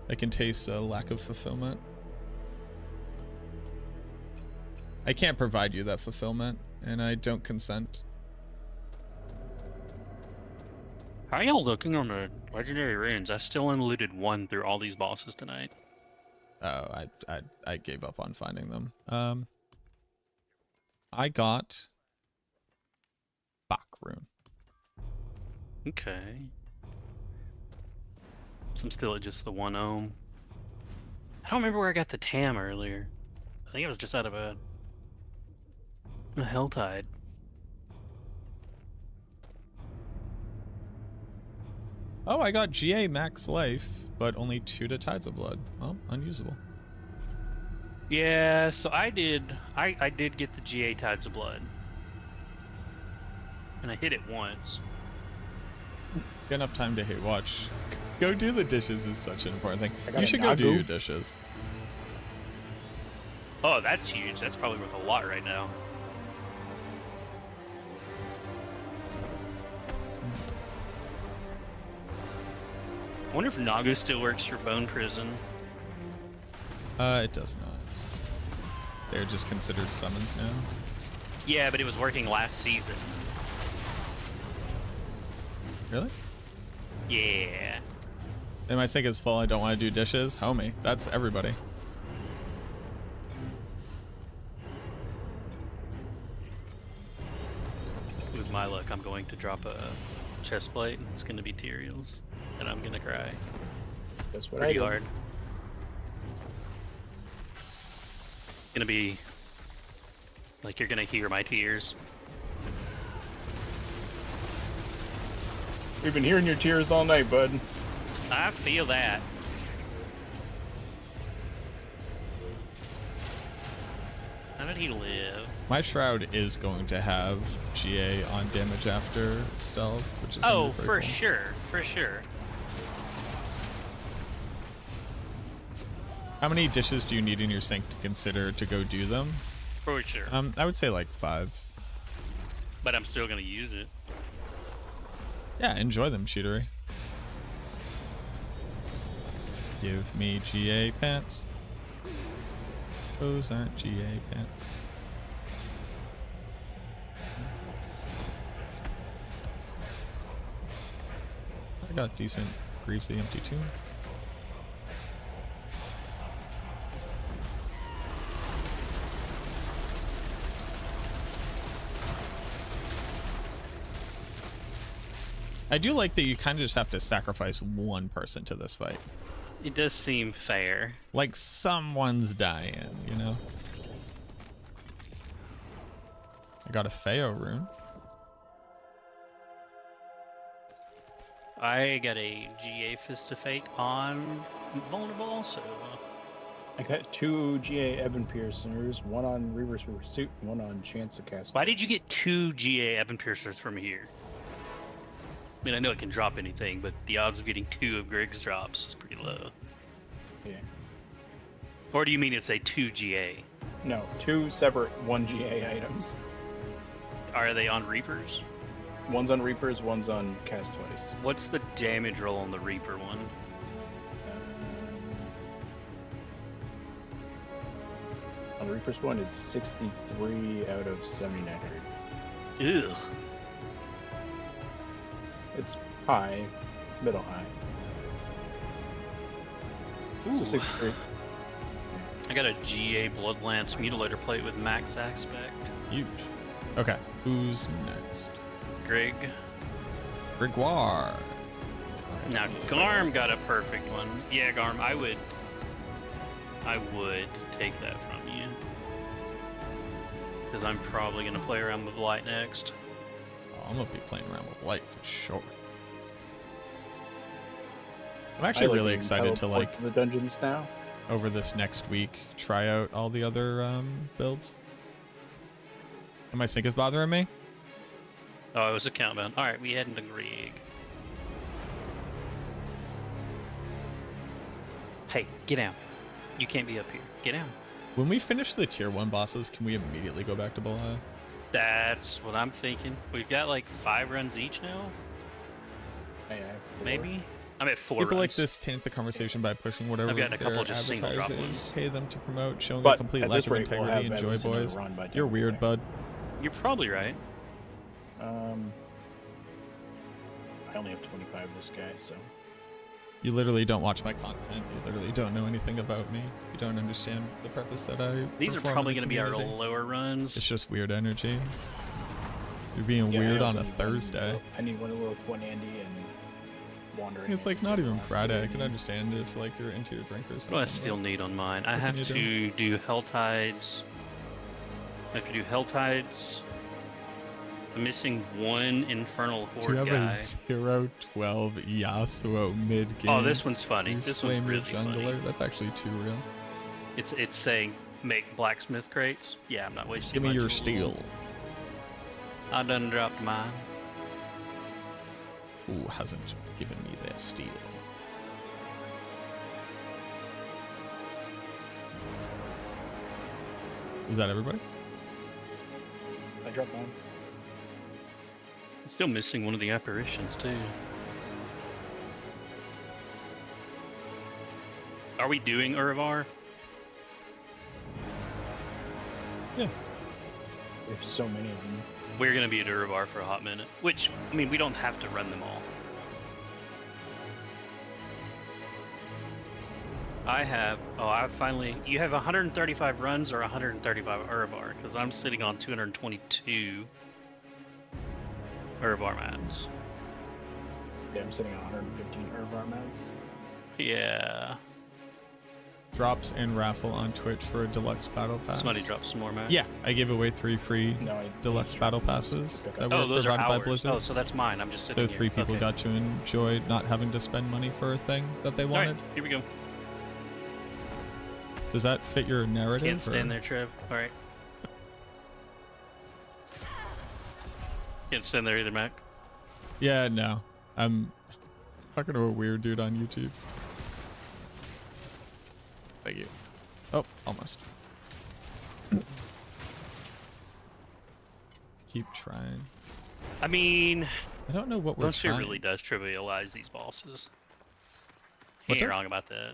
I can taste a lack of fulfillment. I can't provide you that fulfillment, and I don't consent. How are y'all looking on the legendary runes? I still unlooted 1 through all these bosses tonight. Oh, I gave up on finding them. I got Bach rune. Okay. So I'm still at just the 1 ohm. I don't remember where I got the TAM earlier. I think it was just out of a Helltide. Oh, I got GA max life, but only 2 to Tides of Blood. Well, unusable. Yeah, so I did get the GA Tides of Blood. And I hit it once. Get enough time to hate watch. Go do the dishes is such an important thing. got You a should go do Nagu. your dishes. Oh, that's huge. That's probably worth a lot right now. I wonder if Nagu still works for Bone Prison. It does not. They're just considered summons now. Yeah, but it was working last season. Really? Yeah. And my sink is full. I don't want to do dishes. Homie, that's everybody. With my luck, I'm going to drop a chest plate. It's going to be Tyrael's, and I'm going to cry. That's what Pretty I do. hard. Gonna be Like you're gonna hear my tears. We've been hearing your tears all night, bud. I feel that. How did he live? My Shroud is going to have GA on damage after stealth, which is Oh, gonna be pretty for cool. sure, for sure. How many dishes do you need in your sink to consider to go do them? For sure. I would say like 5. But I'm still gonna use it. Yeah, enjoy them, Shootery. Give me GA pants. Those aren't GA pants. I got decent Grieves the Empty Tomb. I do like that you kind of just have to sacrifice one person to this fight. It does seem fair. Like someone's dying, you know? I got a Feo rune. I got a GA Fist of Fate on Vulnerable also. I got 2 GA Ebon Piercers, one on Reaver's Pursuit, and one on Chance of Cast. Why did you get 2 GA Ebon Piercers from here? I mean, I know it can drop anything, but the odds of getting 2 of Grig's drops is pretty low. Yeah. Or do you mean it's a 2 GA? No, 2 separate 1 GA items. Are they on Reapers? One's on Reapers, one's on Cast Twice. What's the damage roll on the Reaper one? On the Reaper's one, it's 63 out of 7,900. Ugh. It's high, middle high. Ooh. So 63. I got a GA Bloodlance Mutilator plate with max aspect. Huge. Okay, who's next? Grig. Gregoire. Now Garm got a perfect one. Yeah, Garm, I would take that from you. Because I'm probably going to play around with Light next. Oh, I'm going to be playing around with Light for sure. I'm actually really excited to like the dungeons now. Over this next week, try out all the other builds. And my sync is bothering me. Oh, it was a countdown. All right, we heading to Grig. Hey, get down. You can't be up here. Get down. When we finish the tier 1 bosses, can we immediately go back to Belial? That's what I'm thinking. We've got like 5 runs each now. I have 4. Maybe. I'm at 4 People runs. like this taint the conversation by pushing whatever I've got a couple their just single drop advertisers ones. pay them to promote, showing But a complete at lack this of rate, we'll integrity. have Enjoy, Evans in a boys. run by You're January. weird, bud. You're probably right. I only have 25 of this guy, so. You literally don't watch my content. You literally don't know anything about me. You don't understand the purpose that I These are perform in probably the going to be our community. lower runs. It's just weird energy. You're being Yeah, I weird also on a need Thursday. I need one with one Andy and wandering. It's like not even Friday. I can understand if like you're into your drink or something. What do I still need on mine? I What have can you to do Hell Tides. I have to do Hell Tides. I'm missing 1 Infernal Do you Horde have guy. a 0-12 Yasuo mid game? Oh, this one's funny. You This one's flame your really jungler? funny. That's actually too real. It's saying make blacksmith crates. Yeah, I'm not wasting Give me my your tool. steel. I done dropped mine. Who hasn't given me their steel? Is that everybody? I dropped mine. I'm still missing one of the apparitions too. Are we doing Urivar? Yeah. There's so many of them. We're gonna be at Urivar for a hot minute. Which, I mean, we don't have to run them all. I finally, you have 135 runs or 135 Urivar? Because I'm sitting on 222 Urivar maps. Yeah, I'm sitting on 115 Urvar mats. Yeah. drops and Raffle on Twitch for a Deluxe Battle Pass. Somebody dropped some more, Matt. Yeah, I gave away 3 free Deluxe Battle Passes that were those are provided by ours. Blizzard. Oh, so that's mine. I'm just sitting So 3 here. people Okay. got to enjoy not having to spend money for a thing that they All wanted. right, here we go. Does that fit your narrative? Can't stand or- there, Trev. All right. Can't stand there either, Mac. Yeah, no. I'm talking to a weird dude on YouTube. Thank you. Oh, almost. Keep trying. I mean, I don't know what we're Bone Sphere trying. really does trivialize these bosses. What Ain't does? wrong about that.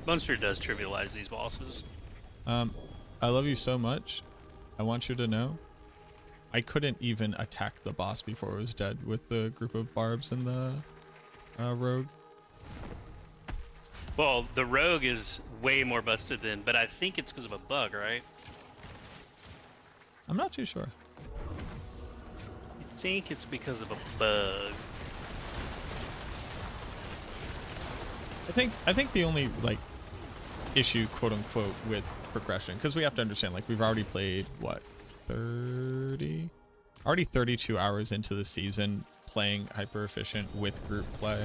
Bone Sphere does trivialize these bosses. I love you so much. I want you to know I couldn't even attack the boss before it was dead with the group of barbs and the rogue. Well, the rogue is way more busted than, but I think it's because of a bug, right? I'm not too sure. I think it's because of a bug. I think the only like issue, quote unquote, with progression, because we have to understand, like, we've already played what, 32 hours into the season playing hyper efficient with group play.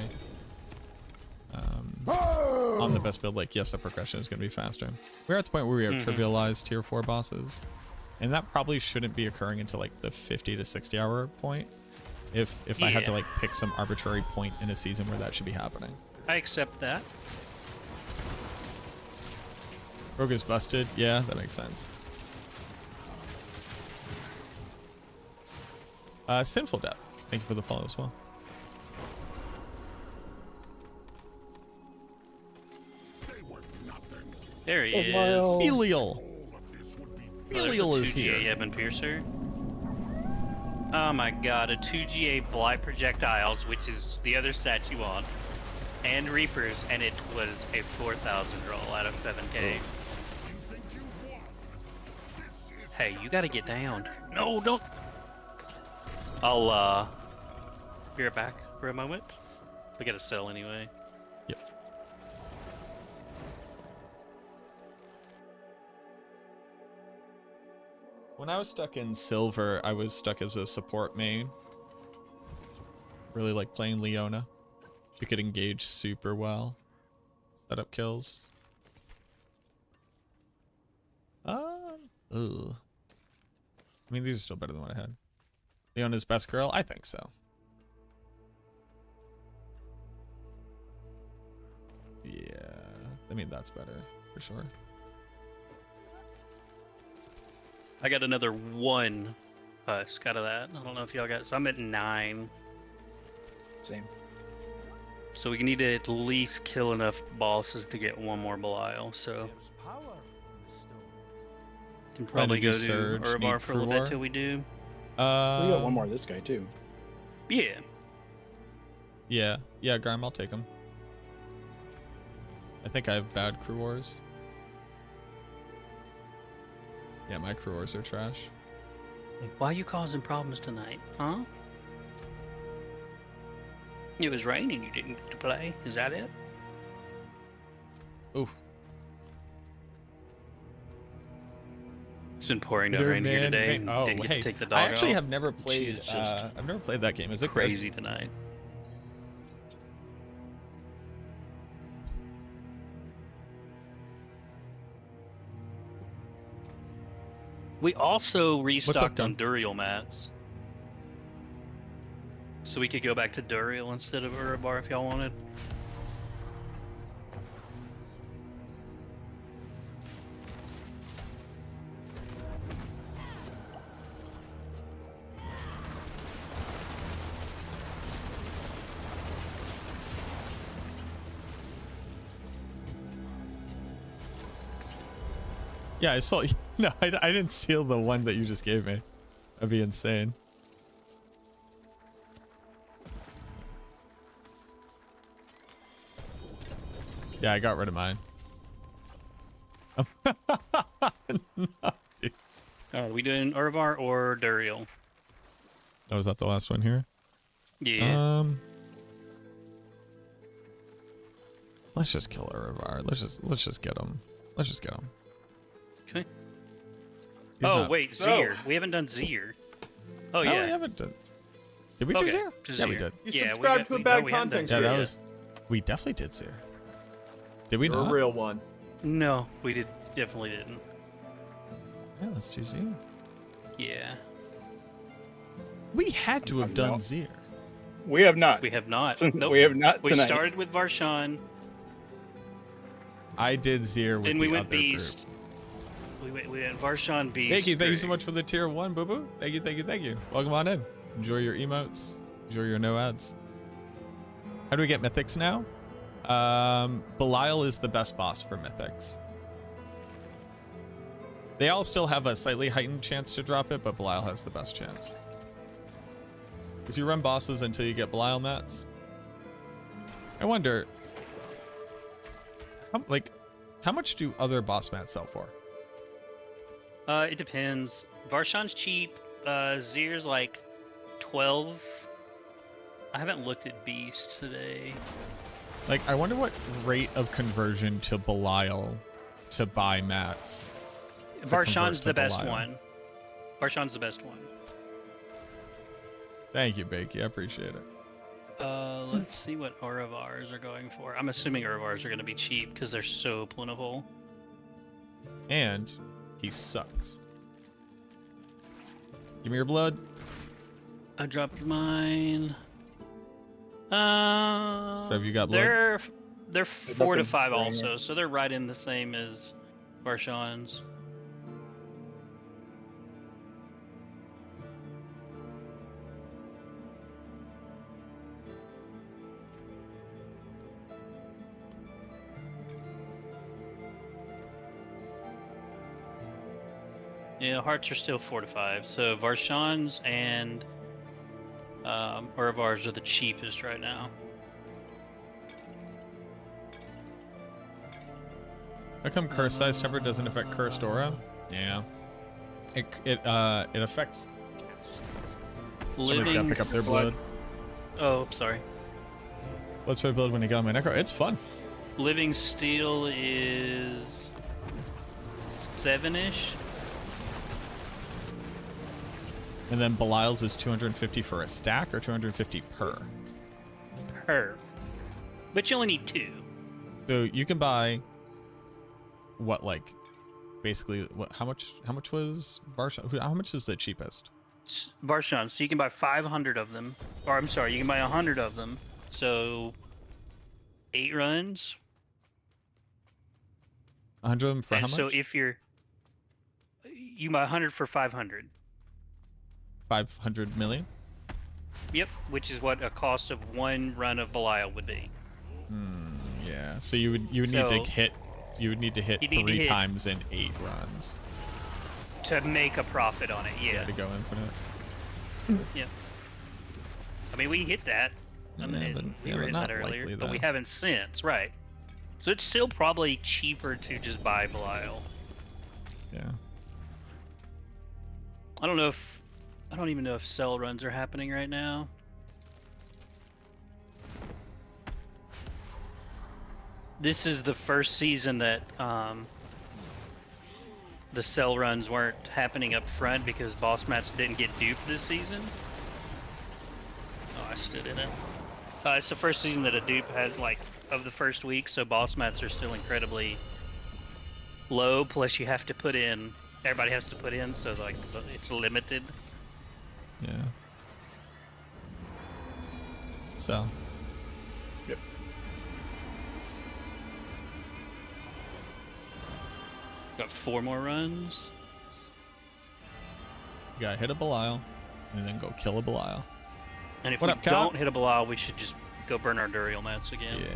On the best build, like, yes, the progression is going to be faster. We're at the point where we have trivialized tier 4 bosses, and that probably shouldn't be occurring until like the 50 to 60 hour point. If I had to like pick some arbitrary point in a season where that should be happening. I accept that. Rogue is busted. Yeah, that makes sense. Sinful Death. Thank you for the follow as well. There he is. Belial. There's Belial a is 2GA here. Evan Piercer. Oh my god, a 2GA Blight Projectiles, which is the other stat you want, and Reapers, and it was a 4,000 roll out of 7k. Hey, you gotta get down. No, don't. I'll, be right back for a moment. We gotta sell anyway. Yep. When I was stuck in silver, I was stuck as a support main. Really like playing Leona. She could engage super well. Set up kills. Ugh. I mean, these are still better than what I had. Leona's best girl? I think so. Yeah, I mean, that's better for sure. I got another 1 husk out of that. I don't know if y'all got, so I'm at 9. Same. So we need to at least kill enough bosses to get 1 more Belial, so. Can probably go to Surge, Urbar need for a little Crew bit till we do. We got one more of this guy too. Yeah. Yeah, Grime, I'll take him. I think I have bad crew wars. Yeah, my crew wars are trash. Why are you causing problems tonight, huh? It was raining, you didn't get to play. Is that it? Ooh. It's been pouring down rain here today. And Oh, didn't get hey, to take the dog I actually out. have never played. It's just I've never played that game. Is it crazy good? tonight. We also restocked on Duriel mats. So we could go back to Duriel instead of Urabar if y'all wanted. Yeah, I saw. No, I didn't steal the one that you just gave me. That'd be insane. Yeah, I got rid of mine. No, dude. Are we doing Urabar or Duriel? Oh, was that the last one here? Yeah. Let's just kill Urivar. Let's just get him. Let's just get him. Okay. He's Oh not- wait, Zir. We haven't done Zir. Oh No, yeah. we haven't done. Did we do Okay, Zir? to Yeah, we Zir. did. You Yeah, subscribed to a bad content Yeah, that creator. was. We definitely did Zir. Did we You're not? a real one. No, we definitely didn't. Yeah, let's do Zir. Yeah. We had to have done No. Zir. We have not. We have not. Nope. We have not We tonight. started with Varshan, I did Zir with then the we went other Beast. We went Varshan Beast. group. Thank you so much for the tier 1, Boo Boo. Thank you. Welcome on in. Enjoy your emotes. Enjoy your no ads. How do we get mythics now? Belial is the best boss for mythics. They all still have a slightly heightened chance to drop it, but Belial has the best chance. Because you run bosses until you get Belial mats. I wonder, how much do other boss mats sell for? It depends. Varshan's cheap. Zir's like 12. I haven't looked at Beast today. Like, I wonder what rate of conversion to Belial to buy mats. to Varshan's convert to the best Belial. one. Varshan's the best one. Thank you, Bakey. I appreciate it. Let's see what Urivars are going for. I'm assuming Urivars are going to be cheap because they're so plentiful. And he sucks. Give me your blood. I dropped mine. Have you got blood? They're 4 to 5 also, so they're right in the same as Varshan's. Yeah, hearts are still 4 to 5. So Varshan's and Urivars are the cheapest right now. How come curse size temper doesn't affect cursed aura? Yeah. It affects. Somebody's got to pick up their blood. Oh, sorry. Let's try blood when you got my necro. It's fun. Living Steel is 7-ish. And then Belial's is 250 for a stack or 250 per. Per. But you only need 2. So you can buy what, like, basically what? How much was Varshan? How much is the cheapest? Varshan, so you can buy 500 of them. Or I'm sorry, you can buy 100 of them. So 8 runs. 100 of them for And how much? so if you buy 100 for 500. 500 million? Yep, which is what a cost of 1 run of Belial would be. Yeah. So you would need to hit. You would need to hit You need to 3 hit- times in 8 runs. To make a profit on it, yeah. To go infinite. Yeah. I mean, we hit that. I mean, Yeah, but- we yeah, were but hitting not that earlier, likely, but we though. haven't since, right? So it's still probably cheaper to just buy Belial. Yeah. I don't even know if sell runs are happening right now. This is the first season that the sell runs weren't happening up front because boss mats didn't get duped this season. Oh, I stood in it. It's the first season that a dupe has, like, of the first week, so boss mats are still incredibly low, plus you have to put in, everybody has to put in, so, like, it's limited. Yeah. So. Yep. Got 4 more runs. You gotta hit a Belial, and then go kill a Belial. And if What we up, Cal? don't hit a Belial, we should just go burn our Duriel mats again. Yeah.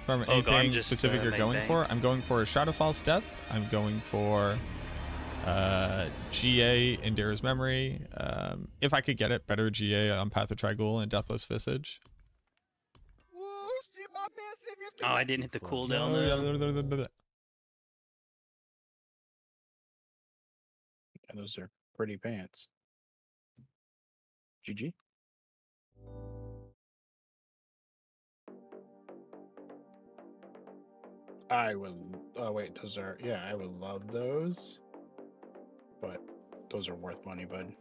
From Oh, God, anything just, specific you're main going bang. for, I'm going for a Shroud of False Death. I'm going for GA Indira's Memory. If I could get it, better GA on Path of Trigul and Deathless Visage. Oh, I didn't hit the cooldown though. Yeah, those are pretty pants. GG. I would. Oh wait, those are. Yeah, I would love those. But those are worth money, bud.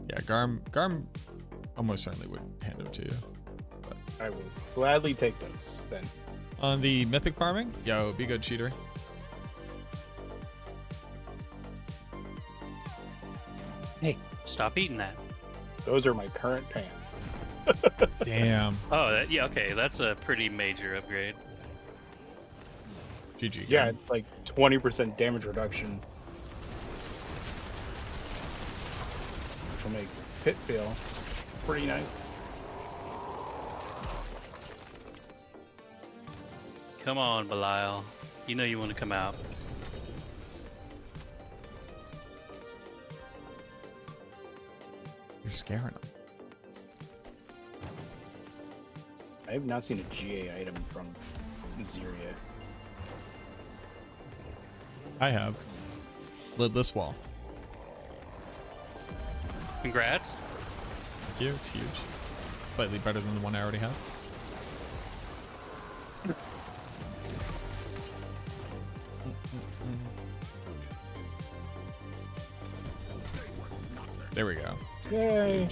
Yeah, Garm almost certainly would hand them to you. But I will gladly take those then. on the mythic farming, yo, be good, cheater. Hey, stop eating that. Those are my current pants. Damn. Oh, yeah, okay, that's a pretty major upgrade. GG. Yeah, it's like 20% damage reduction. Which will make Pit feel pretty nice. Come on, Belial. You know you want to come out. You're scaring them. I have not seen a GA item from Zir yet. I have. Lidless wall. Congrats. Thank you, it's huge. Slightly better than the one I already have. There we go. Yay!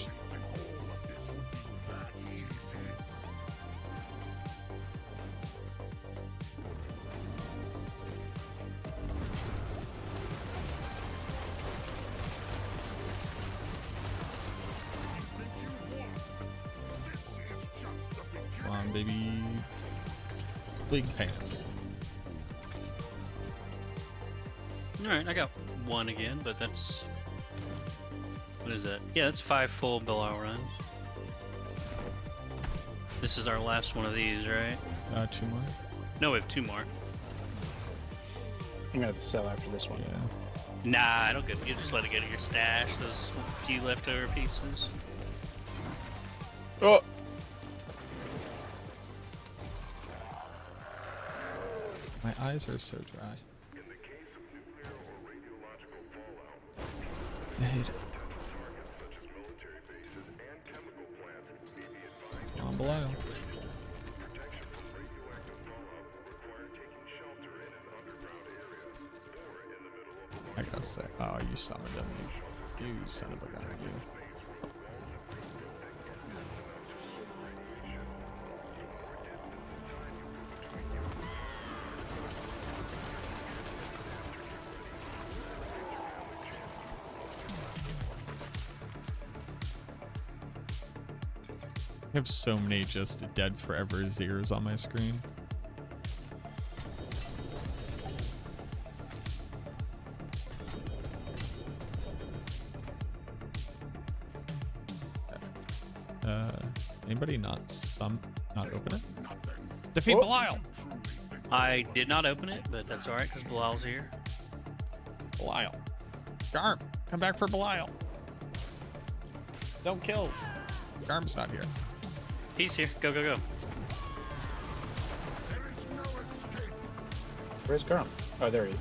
Come on, baby. Big pants. Alright, I got one again, but that's... What is that? Yeah, that's 5 full Belial runs. This is our last one of these, right? 2 more. No, we have 2 more. I'm gonna have to sell after this one. Yeah. Nah, I don't get. You just let it get in your stash. Those few leftover pieces. Oh! My eyes are so dry. Nade. Come on, Belial. I gotta say, oh, you son of a gun, you son of a gun, you. I have so many just dead forever Zirs on my screen. Anybody not open it? Defeat Belial! I did not open it, but that's alright because Belial's here. Belial. Garm, come back for Belial. Don't kill. Garm's not here. He's here. Go, go, go. Where's Garm? Oh, there he is.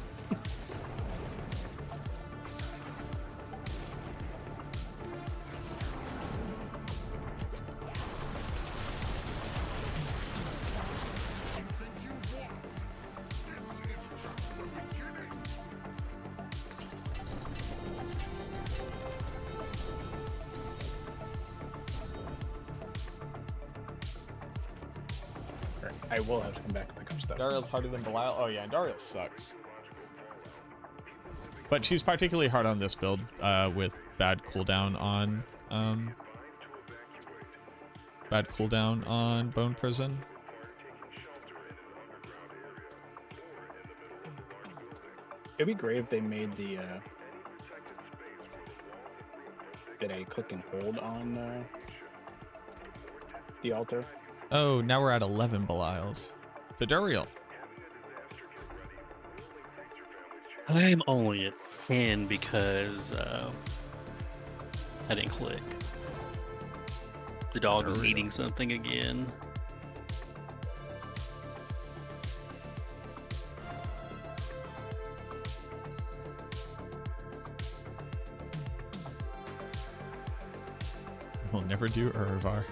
I will have to come back and pick up stuff. Dariel's harder than Belial. Oh yeah, Dariel sucks. But she's particularly hard on this build with bad cooldown on Bone Prison. It'd be great if they made the did I click and hold on the altar? Oh, now we're at 11 Belials. To Dariel. I'm only at 10 because I didn't click. The dog is eating something again. We'll never do Urivar.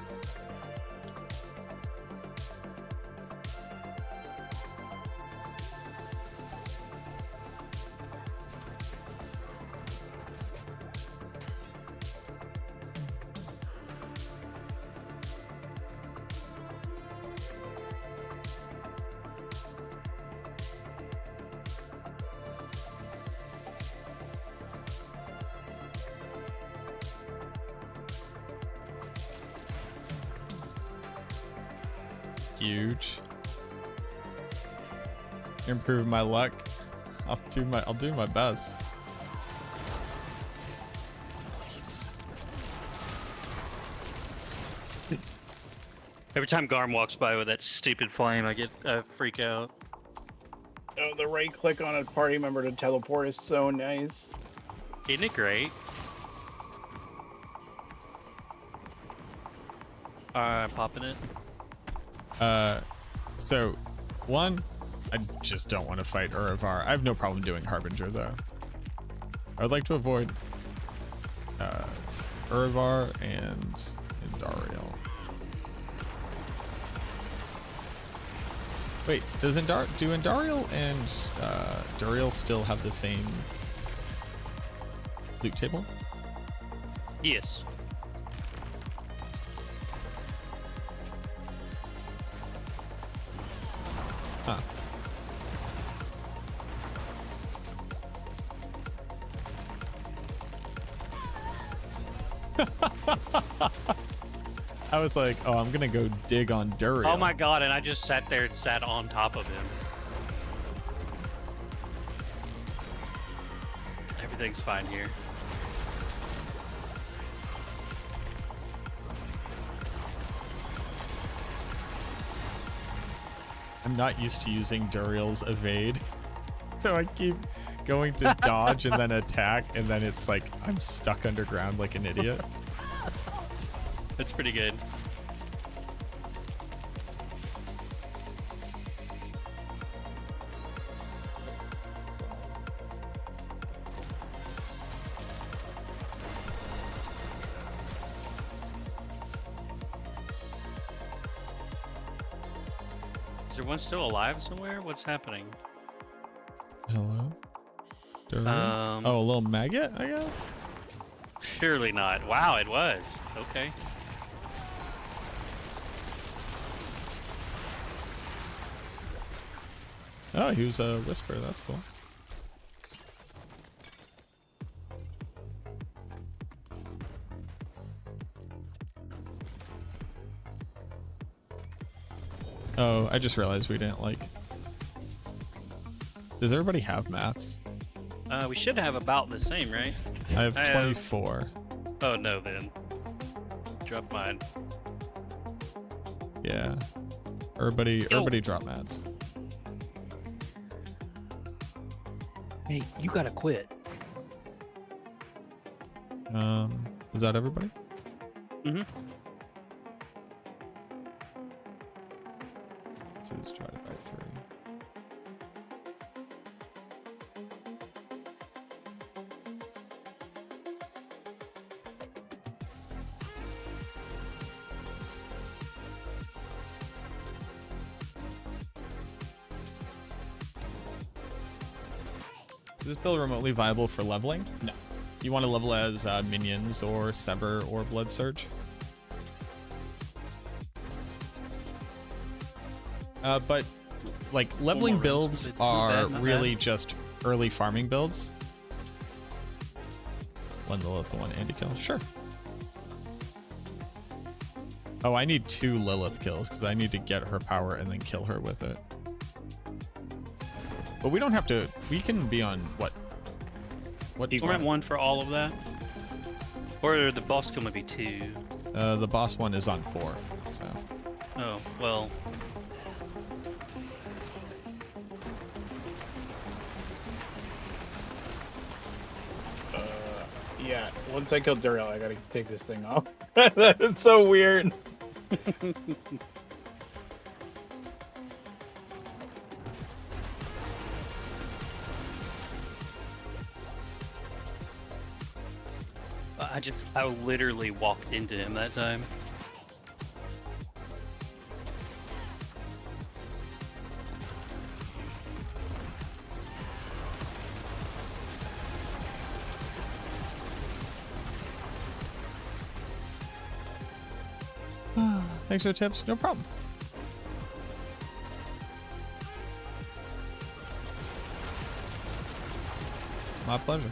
Huge. Improve my luck. I'll do my best. Every time Garm walks by with that stupid flame, I freak out. Oh, the right click on a party member to teleport is so nice. Isn't it great? I'm popping it. So, one, I just don't want to fight Urivar. I have no problem doing Harbinger, though. I would like to avoid Urivar and Indariel. Wait, do Indariel and Duriel still have the same loot table? Yes. Huh. I was like, oh, I'm gonna go dig on Duriel. Oh my god, and I just sat there and sat on top of him. Everything's fine here. I'm not used to using Duriel's evade. So I keep going to dodge and then attack, and then it's like I'm stuck underground like an idiot. That's pretty good. Is there one still alive somewhere? What's happening? Hello? Duriel? Oh, a little maggot, I guess? Surely not. Wow, it was. Okay. Oh, he was a whisper. That's cool. Oh, I just realized we didn't like... Does everybody have mats? We should have about the same, right? I have 24. Oh no, then. Drop mine. Yeah. Everybody drop mats. Hey, you gotta quit. Is that everybody? Mm-hmm. This is divided by 3. Is this build remotely viable for leveling? No. You want to level as minions or Sever or Blood Surge? But like leveling builds are really just early farming builds. One Lilith, one Andy kill. Sure. Oh, I need 2 Lilith kills because I need to get her power and then kill her with it. But we don't have to. We can be on what? What do you want? 1 for all of that? Or the boss kill might be 2. The boss one is on 4. So. Oh well. Yeah, once I kill Duriel, I gotta take this thing off. That is so weird. I literally walked into him that time. Thanks for the tips. No problem. My pleasure.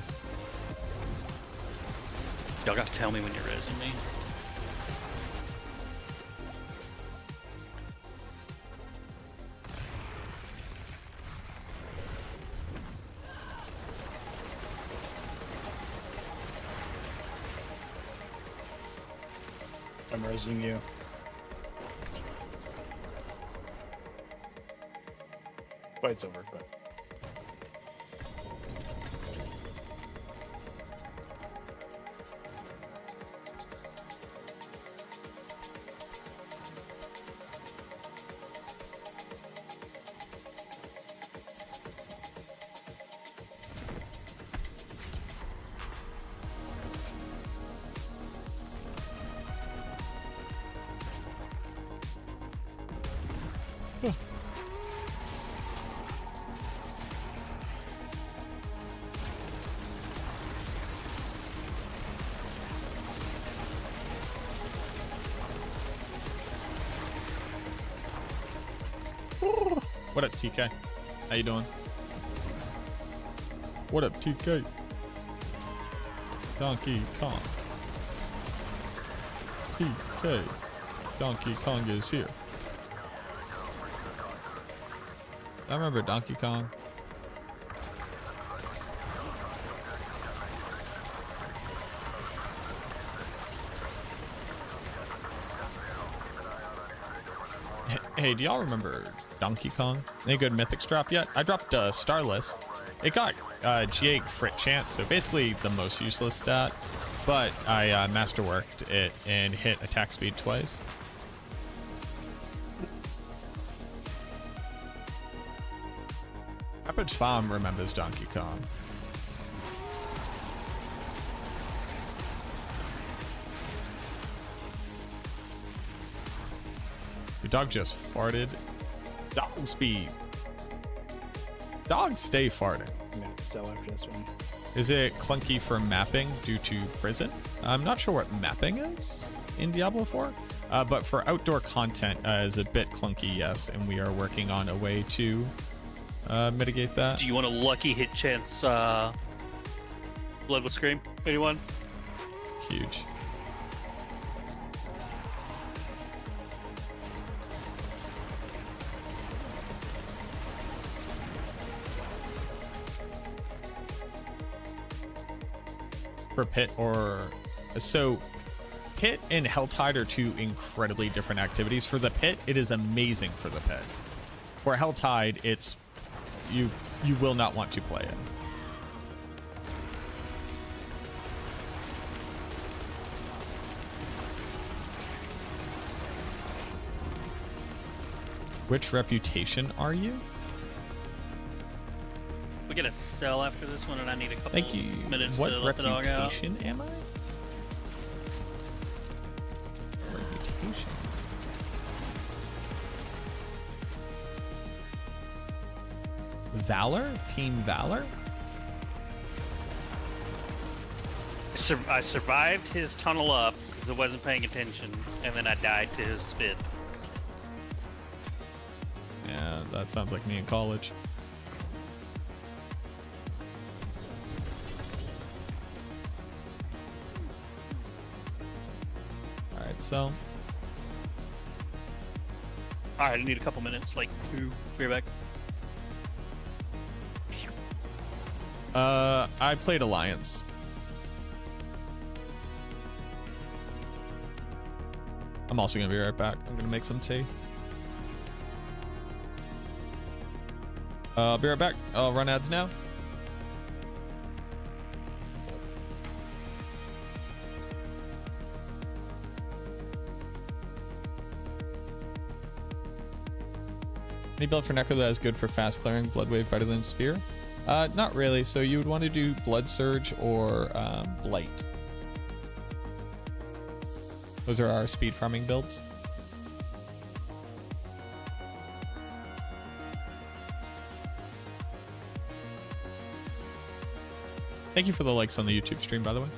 Y'all got to tell me when you're resing me. I'm raising you. Fight's over, but. What up, TK? How you doing? What up, TK? Donkey Kong. TK. Donkey Kong is here. I remember Donkey Kong. Hey, do y'all remember Donkey Kong? Any good mythics drop yet? I dropped Starless. It got G8 crit chance, so basically the most useless stat, but I masterworked it and hit attack speed twice. Rapid Farm remembers Donkey Kong. Your dog just farted. Dog speed. Dogs stay farting. I'm gonna sell after this one. Is it clunky for mapping due to prison? I'm not sure what mapping is in Diablo 4, but for outdoor content is a bit clunky, yes, and we are working on a way to mitigate that. Do you want a lucky hit chance Blood with Scream? Anyone? Huge. For Pit or so Pit and Helltide are two incredibly different activities. For the Pit, it is amazing for the Pit. For Helltide, it's you will not want to play it. Which reputation are you? We get a sell after this one, and I need a couple Thank you. minutes What to let the dog out. reputation am I? Reputation. Valor? Team Valor? I survived his tunnel up because I wasn't paying attention, and then I died to his spit. Yeah, that sounds like me in college. Alright, so. Alright, I need a couple minutes, like 2, be right back. I played Alliance. I'm also gonna be right back. I'm gonna make some tea. I'll be right back. I'll run ads now. Any build for Necro that is good for fast clearing, Blood Wave, Vitamin Spear? Not really. So you would want to do Blood Surge or Blight. Those are our speed farming builds. Thank you for the likes on the YouTube stream, by the way.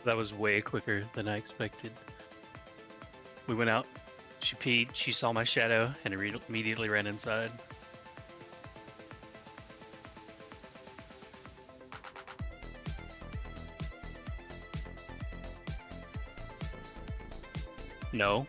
That was way quicker than I expected. We went out, she peed, she saw my shadow, and immediately ran inside. No.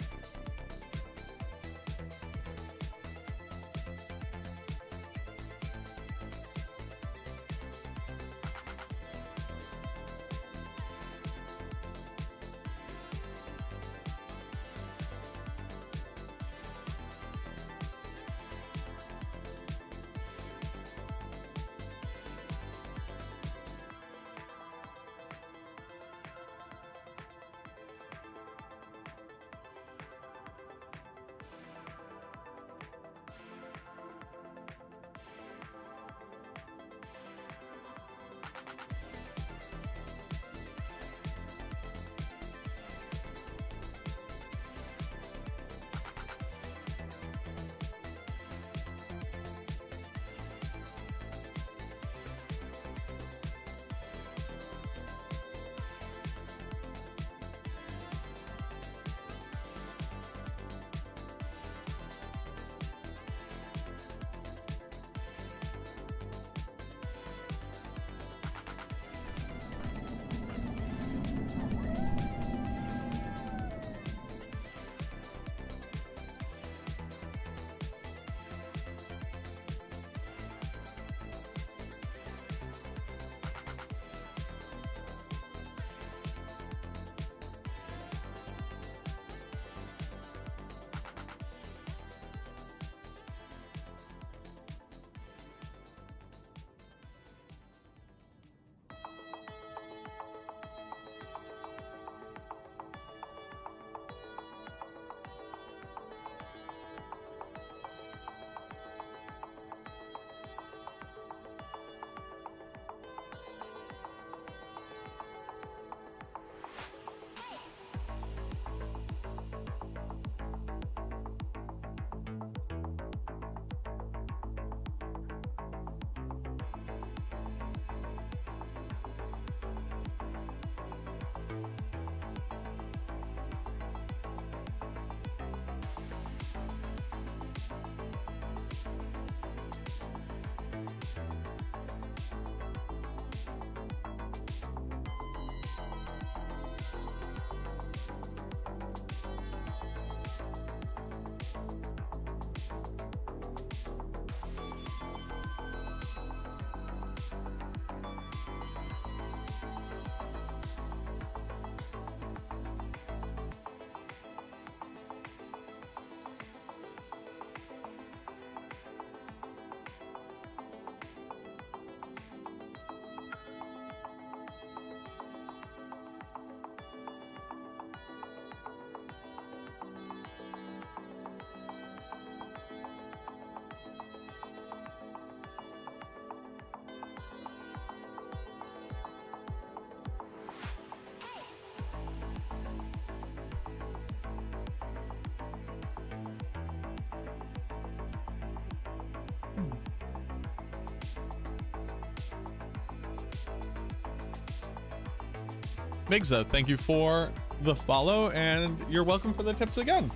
Migza, thank you for the follow, and you're welcome for the tips again.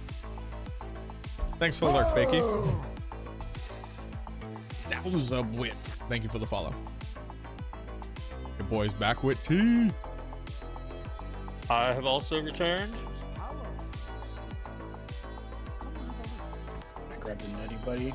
Thanks for the lurk, Bakey. That was a wit. Thank you for the follow. Your boy's back with tea. I have also returned. I grabbed a nutty buddy.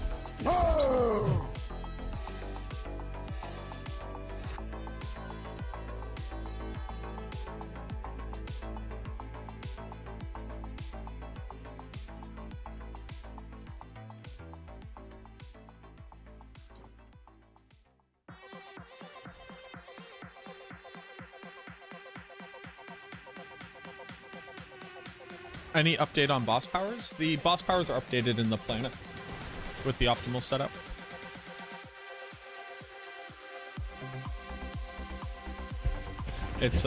Any update on boss powers? The boss powers are updated in the planet with the optimal setup. It's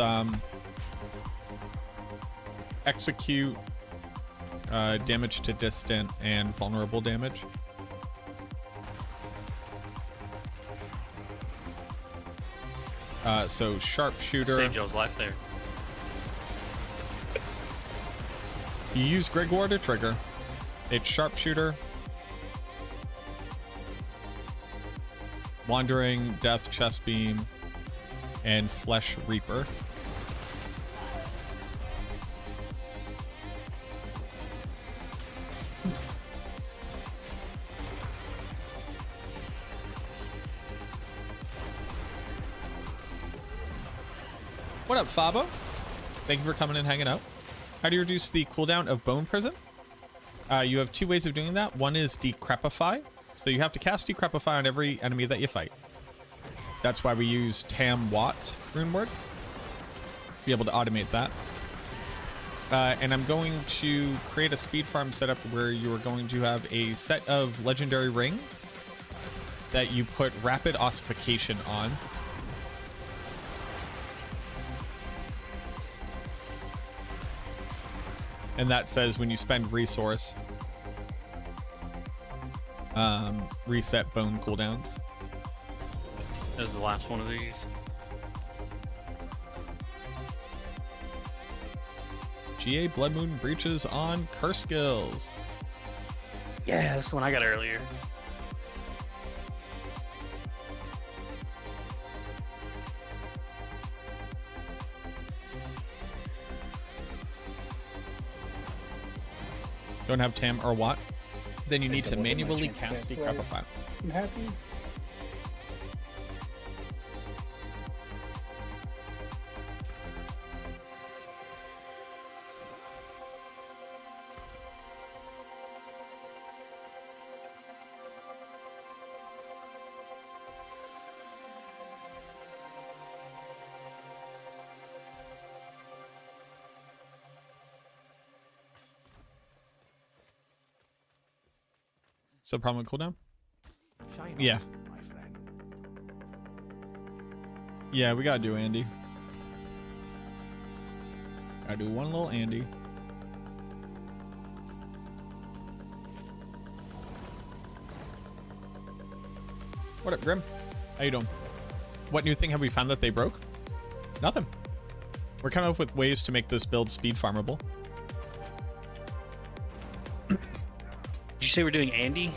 execute, damage to distant, and vulnerable damage. So sharpshooter. Saved y'all's life there. You use Grigor to trigger. It's sharpshooter, wandering, death, chest beam, and flesh reaper. What up, Fabo? Thank you for coming and hanging out. How do you reduce the cooldown of Bone Prison? You have two ways of doing that. One is Decrepify. So you have to cast Decrepify on every enemy that you fight. That's why we use Tam Watt runeword. Be able to automate that. And I'm going to create a speed farm setup where you are going to have a set of legendary rings that you put rapid ossification on. And that says when you spend resource, reset bone cooldowns. That was the last one of these. GA Blood Moon breaches on curse skills. Yeah, that's the one I got earlier. Don't have Tam or Watt, then you need to manually cast Decrepify. I'm happy. So problem with cooldown? Shine Yeah. on, my friend. Yeah, we gotta do Andy. Gotta do one little Andy. What up, Grim? How you doing? What new thing have we found that they broke? Nothing. We're coming up with ways to make this build speed farmable. Did you say we're doing Andy?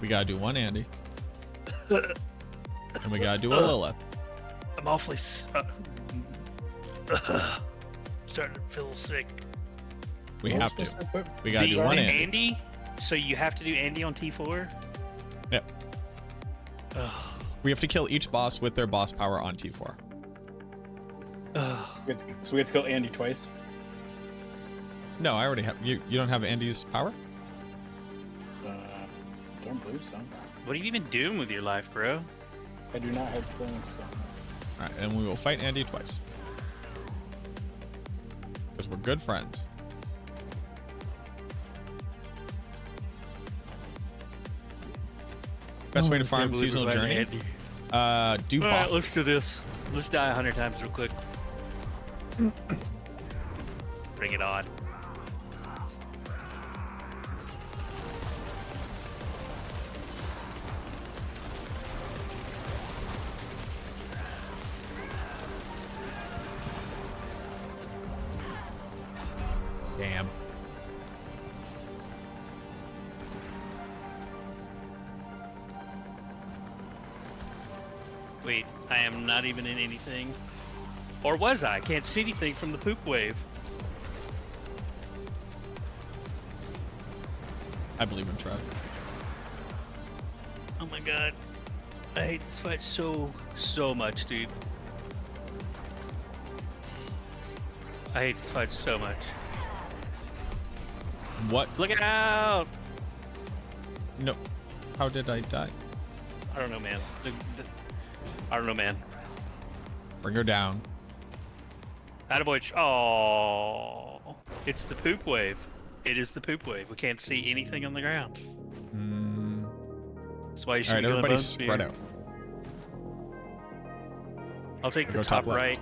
We gotta do one Andy. And we gotta do a Lilith. I'm awfully starting to feel sick. We have to. We gotta do one Andy. Andy? So you have to do Andy on T4? Yep. We have to kill each boss with their boss power on T4. So we have to kill Andy twice? No, I already have. You don't have Andy's power? Don't believe so. What are you even doing with your life, bro? I do not have killing skill. Alright, and we will fight Andy twice. Because we're good friends. Best way to farm seasonal journey? Do bosses. Alright, let's do this. Let's die 100 times real quick. Bring it on. Damn. Wait, I am not even in anything. Or was I? Can't see anything from the poop wave. I believe in Trev. Oh my god. I hate this fight so much, dude. I hate this fight so much. What? Look out! No. How did I die? I don't know, man. I don't know, man. Bring her down. Attaboy. Oh, it's the poop wave. It is the poop wave. We can't see anything on the ground. That's why you should All right, go everybody bone spread spear. out. I'll take the Go top, top left. right.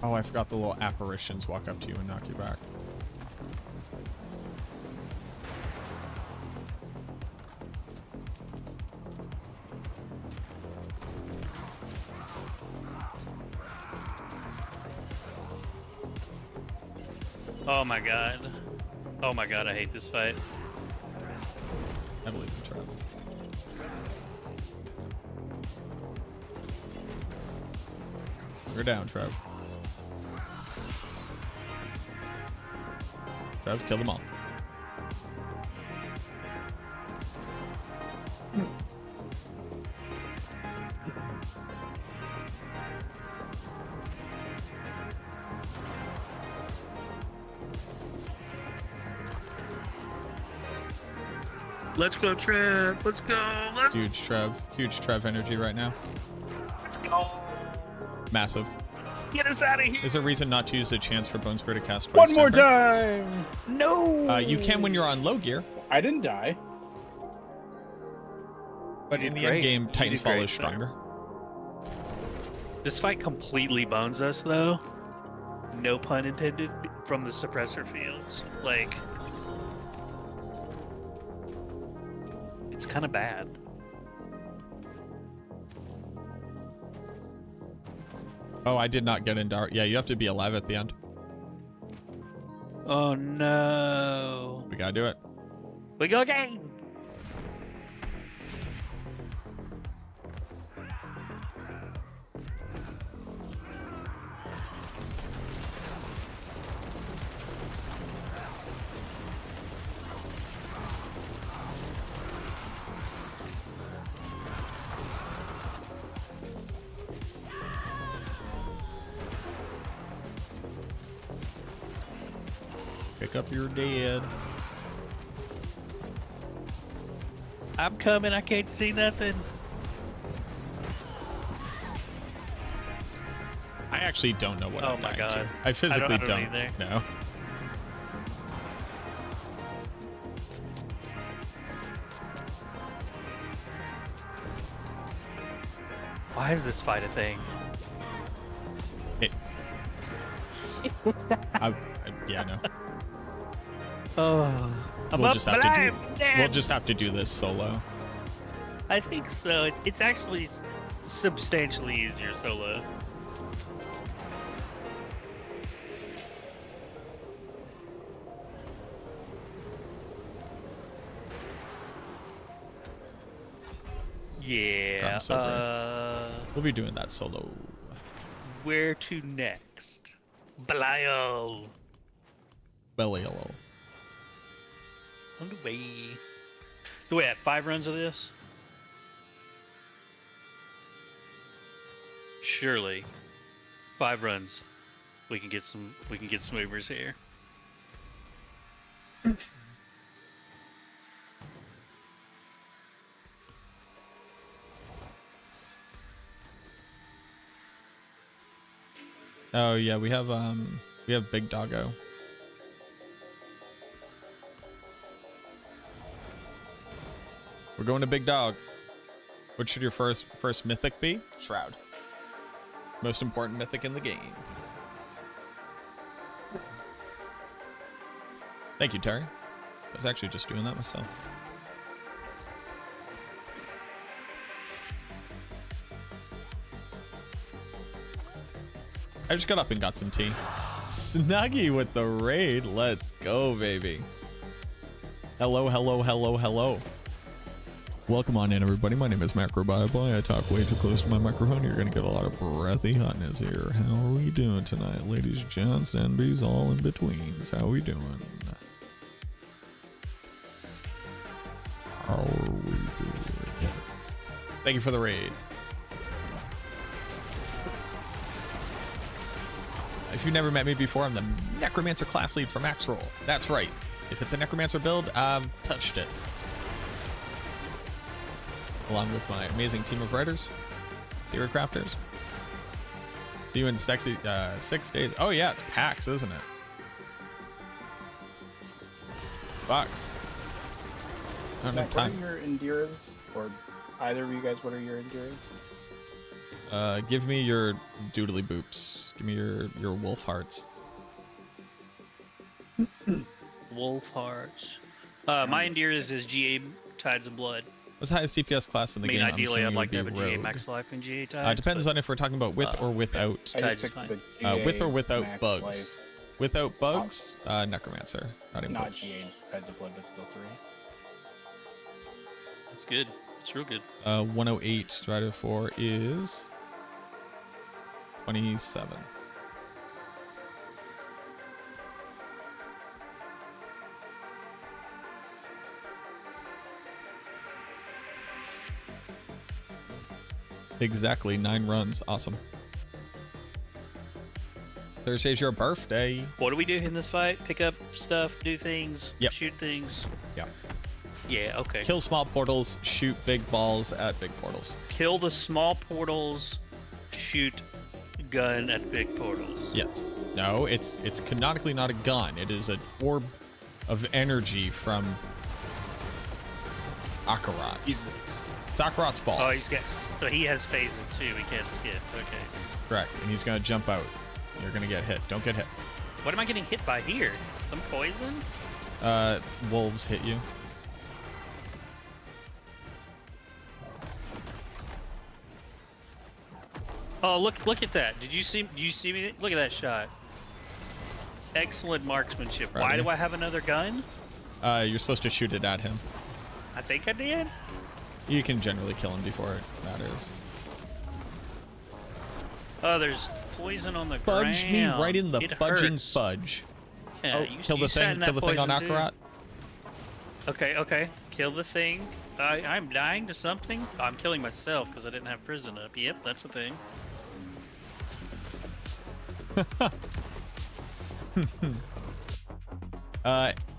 Oh, I forgot the little apparitions walk up to you and knock you back. Oh my god. Oh my god, I hate this fight. I believe in Trev. You're down, Trev. Trev, kill them all. Let's go, Trev. Let's go. Let's Huge Trev energy right now. go. Massive. Get us out of here. Is there a reason not to use the chance for Bone Spirit to cast twice? One more temper? time. No. You can when you're on low gear. I didn't die. But in the great. end game, You Titan's did Fall great is stronger. This fight completely bones us, though. No pun intended, from the suppressor fields. Like, it's kind of bad. Oh, I did not get in dark. Yeah, you have to be alive at the end. Oh no. We gotta do it. We go again. Pick up your dead. I'm coming. I can't see nothing. I actually don't know what Oh I'm my dying to. God. I physically I don't don't either. know. Why is this fight a thing? Yeah, no. Oh, We'll just have to do this solo. I think so. It's actually substantially easier solo. Yeah. God, I'm so brave. We'll be doing that solo. Where to next? Belial. Belial. On the way. So we had 5 runs of this? Surely 5 runs. We can get some movers here. Oh yeah, we have Big Doggo. We're going to Big Dog. What should your first mythic be? Shroud. Most important mythic in the game. Thank you, Terry. I was actually just doing that myself. I just got up and got some tea. Snuggy with the raid. Let's go, baby. Hello, hello, hello, hello. Welcome on in, everybody. My name is Macrobible. I talk way too close to my microphone. You're going to get a lot of breathy hotness here. How are we doing tonight? Ladies, gents, NBs, all in betweens. How are we doing? How are we doing? Thank you for the raid. If you've never met me before, I'm the Necromancer class lead for Max Roll. That's right. If it's a Necromancer build, I've touched it. Along with my amazing team of writers, theory crafters. See you in 6 days. Oh yeah, it's PAX, isn't it? Fuck. I don't have time. What are your Enderas? Or either of you guys, what are your Enderas? Give me your doodly boops. Give me your wolf hearts. Wolf hearts. My Endears is GA Tides of Blood. What's the highest DPS class in the game? Ideally, I'm I'd like to assuming have it a would be GA Max Rogue. Life and GA Tides. Depends on if we're talking about with or without. Tides is fine. With or without Max bugs. Life. Without bugs, Necromancer. Not even Not close. GA Tides of Blood, but still 3. That's good. It's real good. 108 divided by 4 is 27. Exactly, 9 runs. Awesome. Thursday's your birthday. What do we do in this fight? Pick up stuff, do things, Yep. shoot things. Yeah. Yeah, okay. Kill small portals, shoot big balls at big portals. Kill the small portals, shoot gun at big portals. Yes. No, it's canonically not a gun. It is an orb of energy from Akarat. Jesus. It's Akarat's balls. Oh, so he has phases too. He can't skip. Okay. Correct. And he's gonna jump out. You're gonna get hit. Don't get hit. What am I getting hit by here? Some poison? Wolves hit you. Oh, look at that. Did you see me? Look at that shot. Excellent marksmanship. Why Ready? do I have another gun? You're supposed to shoot it at him. I think I did. You can generally kill him before it matters. Oh, there's poison on the ground. Fudge me right in the It fudging hurts. fudge. Yeah, Kill the thing. Kill the thing on Akarat. Okay. Kill the thing. I'm dying to something. Oh, I'm killing myself because I didn't have prison up. Yep, that's a thing.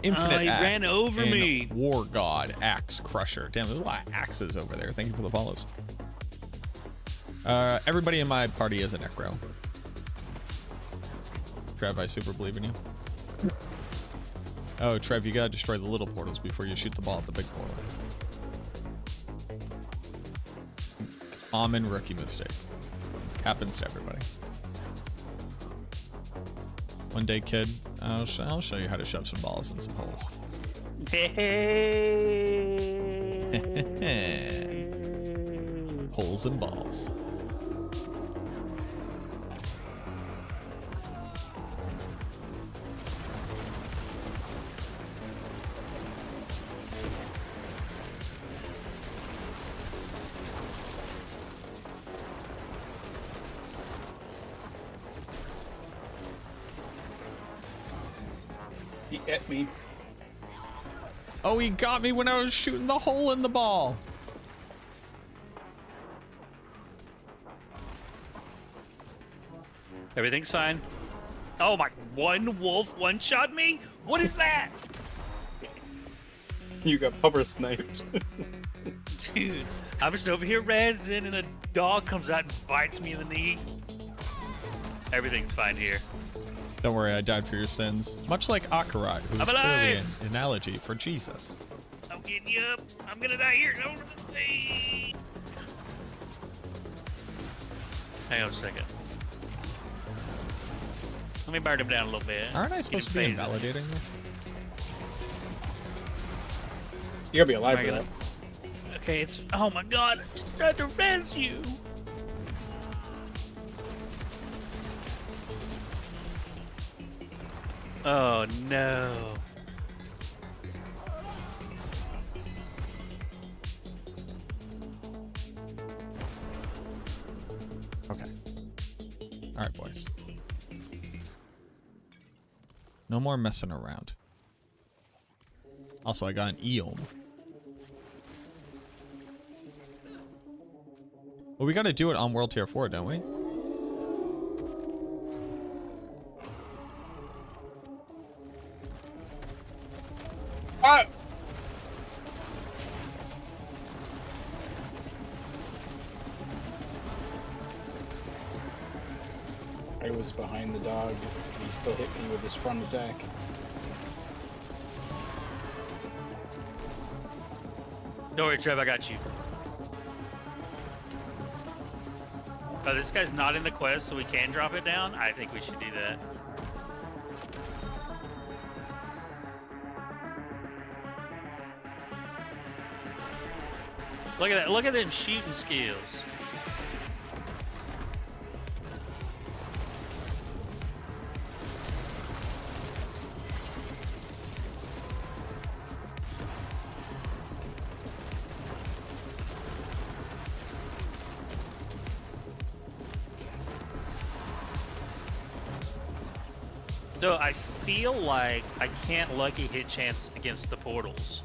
Infinite he axe ran over and me. War God Axe Crusher. Damn, there's a lot of axes over there. Thank you for the follows. Everybody in my party is a Necro. Trev, I super believe in you. Oh, Trev, you gotta destroy the little portals before you shoot the ball at the big portal. Common rookie mistake. Happens to everybody. One day, kid, I'll show you how to shove some balls in some holes. Holes and balls. He hit me. Oh, he got me when I was shooting the hole in the ball. Everything's fine. Oh my! One wolf one-shot me? What is that? You got pupper sniped. Dude, I'm just over here rezzing and a dog comes out and bites me in the knee. Everything's fine here. Don't worry, I died for your sins. Much like Akarat, who is I'm clearly alive! an analogy for Jesus. I'm getting you up. I'm gonna die here. No, hey. Hang on a second. Let me burn him down a little bit. Aren't I supposed to be invalidating this? You gotta be alive Am I for gonna- that. Okay, it's. Oh my god! I just tried to res you! Oh no. Okay. All right, boys. No more messing around. Also, I got an Eom. Well, we got to do it on World Tier 4, don't we? Ah! I was behind the dog. He still hit me with his front attack. Don't worry, Trev, I got you. Oh, this guy's not in the quest, so we can drop it down? I think we should do that. Look at that. Look at them shooting skills. So I feel like I can't lucky hit chance against the portals.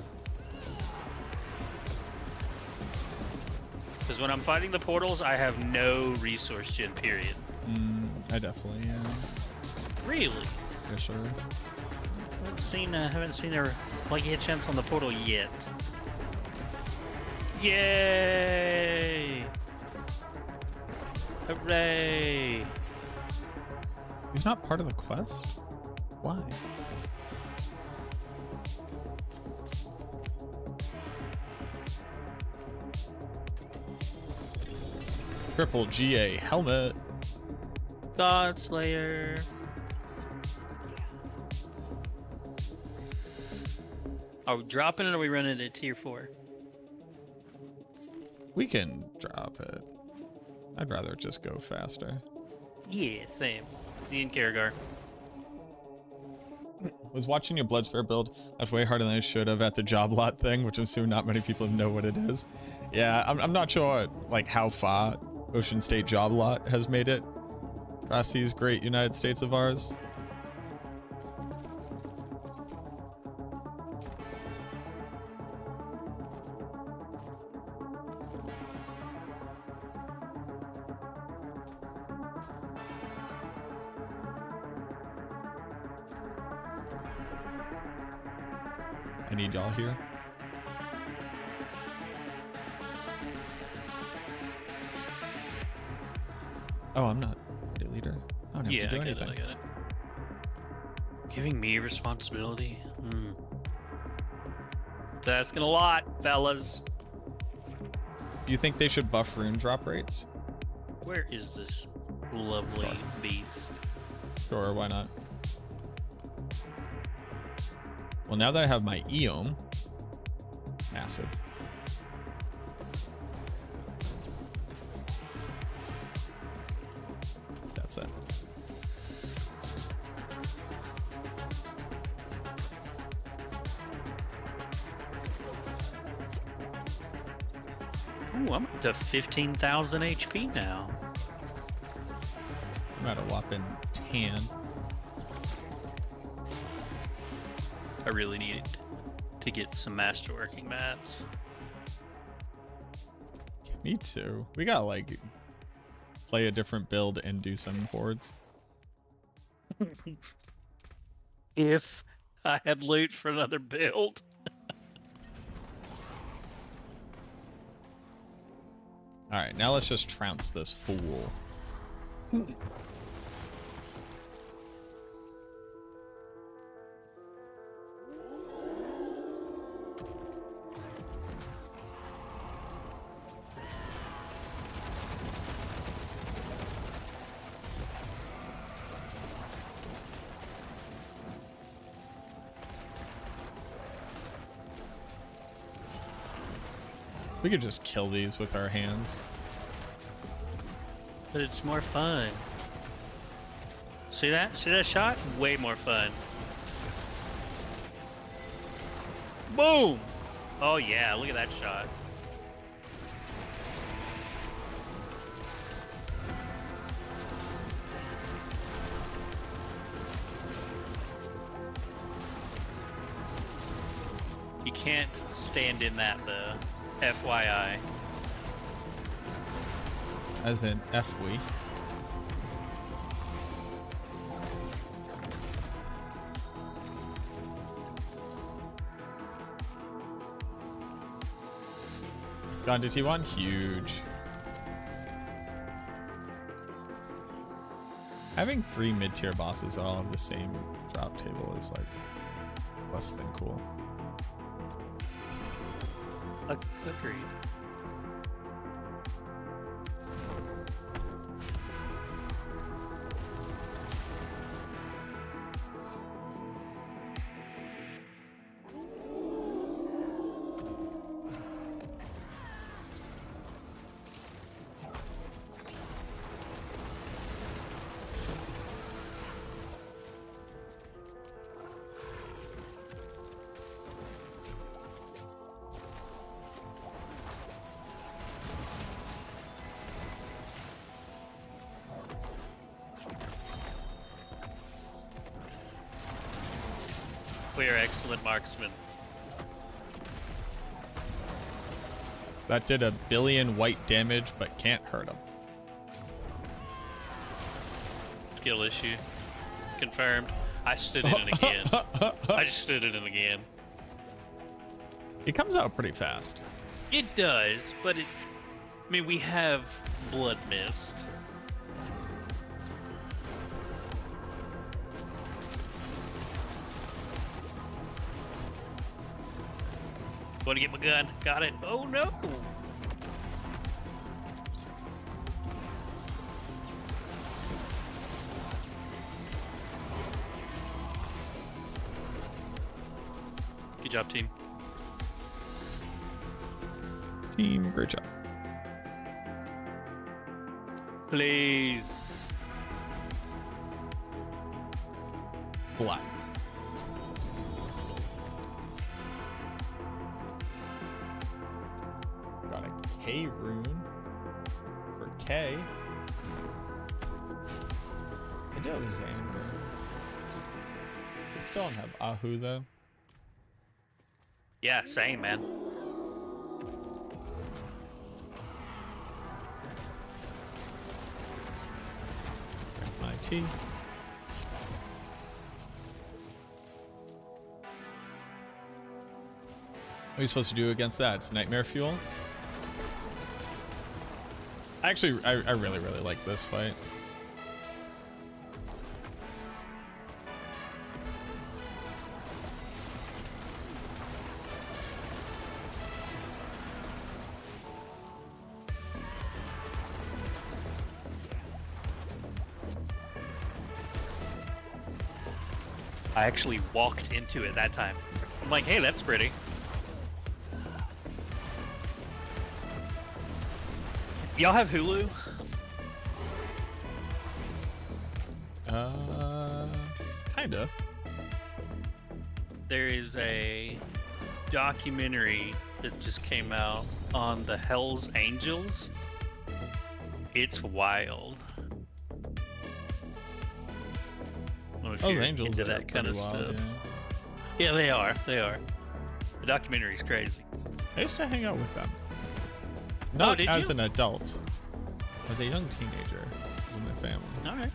Because when I'm fighting the portals, I have no resource gen, period. I definitely am. Really? For sure. Haven't seen a lucky hit chance on the portal yet. Yay! Hooray! He's not part of the quest? Why? Triple GA helmet. God Slayer. Are we dropping it or are we running it at tier 4? We can drop it. I'd rather just go faster. Yeah, same. See in Karagar. Was watching your Bloodsphere build. That's way harder than I should have at the job lot thing, which I'm assuming not many people know what it is. Yeah, I'm not sure like how far Ocean State job lot has made it across these great United States of ours. I need y'all here. Oh, I'm not a leader. I don't have to do anything. I get it. Giving me responsibility? It's asking a lot, fellas. Do you think they should buff rune drop rates? Where is this lovely beast? Sure, why not? Well, now that I have my Eom, massive. That's it. Ooh, I'm up to 15,000 HP now. I'm at a whopping 10. I really needed to get some masterworking mats. Me too. We gotta like play a different build and do some hordes. If I had loot for another build. Alright, now let's just trounce this fool. We could just kill these with our hands. But it's more fun. See that? See that shot? Way more fun. Boom! Oh yeah, look at that shot. You can't stand in that though. FYI. As in F-we. Gone to T1, huge. Having 3 mid-tier bosses that all have the same drop table is like less than cool. Agreed. We are excellent marksmen. That did 1 billion white damage, but can't hurt him. Skill issue. Confirmed. I stood in it again. I just stood in it again. He comes out pretty fast. It does, but it... I mean, we have blood mist. Want to get my gun? Got it. Oh no! Good job, team. Team, great job. Please. Black. Got a K rune for K. I do have Xander. I still don't have Ahu though. Yeah, same, man. My T. What are you supposed to do against that? It's nightmare fuel. Actually, I really like this fight. I actually walked into it that time. I'm like, hey, that's pretty. Y'all have Hulu? Kinda. There is a documentary that just came out on the Hell's Angels. It's wild. Those Angels into are that kind of pretty wild, stuff. Yeah, they are. They are. The documentary's crazy. I used to hang out with them. Not did as you? an adult. As a young teenager. As in my family. Alright.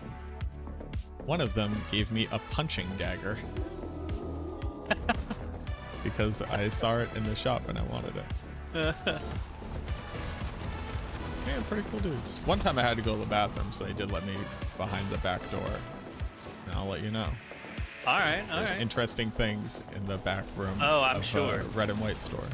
One of them gave me a punching dagger. Because I saw it in the shop and I wanted it. Yeah, pretty cool dudes. One time I had to go to the bathroom, so they did let me behind the back door. And I'll let you know. Alright, There's alright. interesting things in the back room Oh, I'm of sure. a red and white store.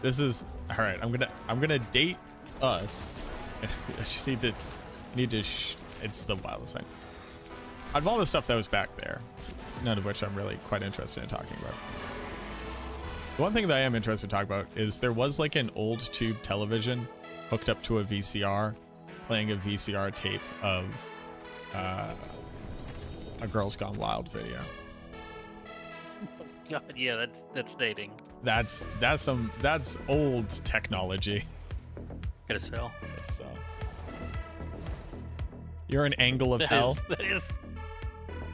This is all right. I'm gonna date us. I just need to it's the wildest thing. Out of all the stuff that was back there, none of which I'm really quite interested in talking about. The one thing that I am interested in talking about is there was like an old tube television hooked up to a VCR, playing a VCR tape of a Girls Gone Wild video. God, yeah, that's dating. That's old technology. Gotta sell. So. You're an angle of hell. That is.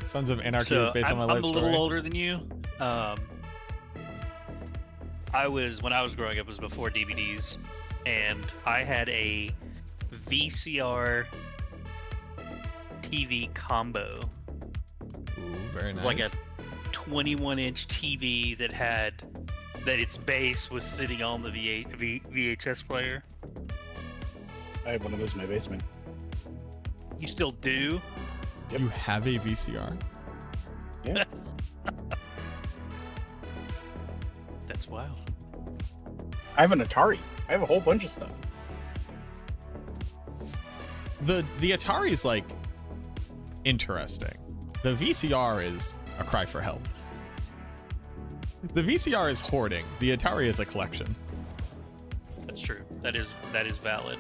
Sons of Anarchy So is based on my I'm life a story. little older than you. When I was growing up, it was before DVDs, and I had a VCR TV combo. Ooh, very It nice. was like a 21-inch TV that its base was sitting on the VHS player. I have one of those in my basement. You still do? Yep. You have a VCR? Yeah. That's wild. I have an Atari. I have a whole bunch of stuff. The Atari is like interesting. The VCR is a cry for help. The VCR is hoarding. The Atari is a collection. That's true. That is valid.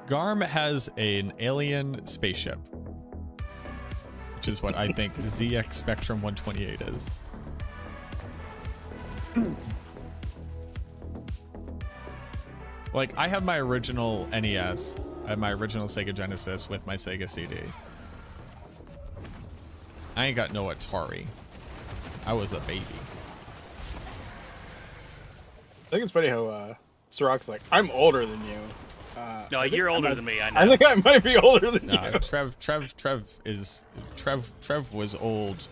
Garm has an alien spaceship, which is what I think ZX Spectrum 128 is. Like, I have my original NES, I have my original Sega Genesis with my Sega CD. I ain't got no Atari. I was a baby. I think it's funny how Sirach's like, I'm older than you. No, you're older than me. I know. I think I might be older than Nah, you. Trev was old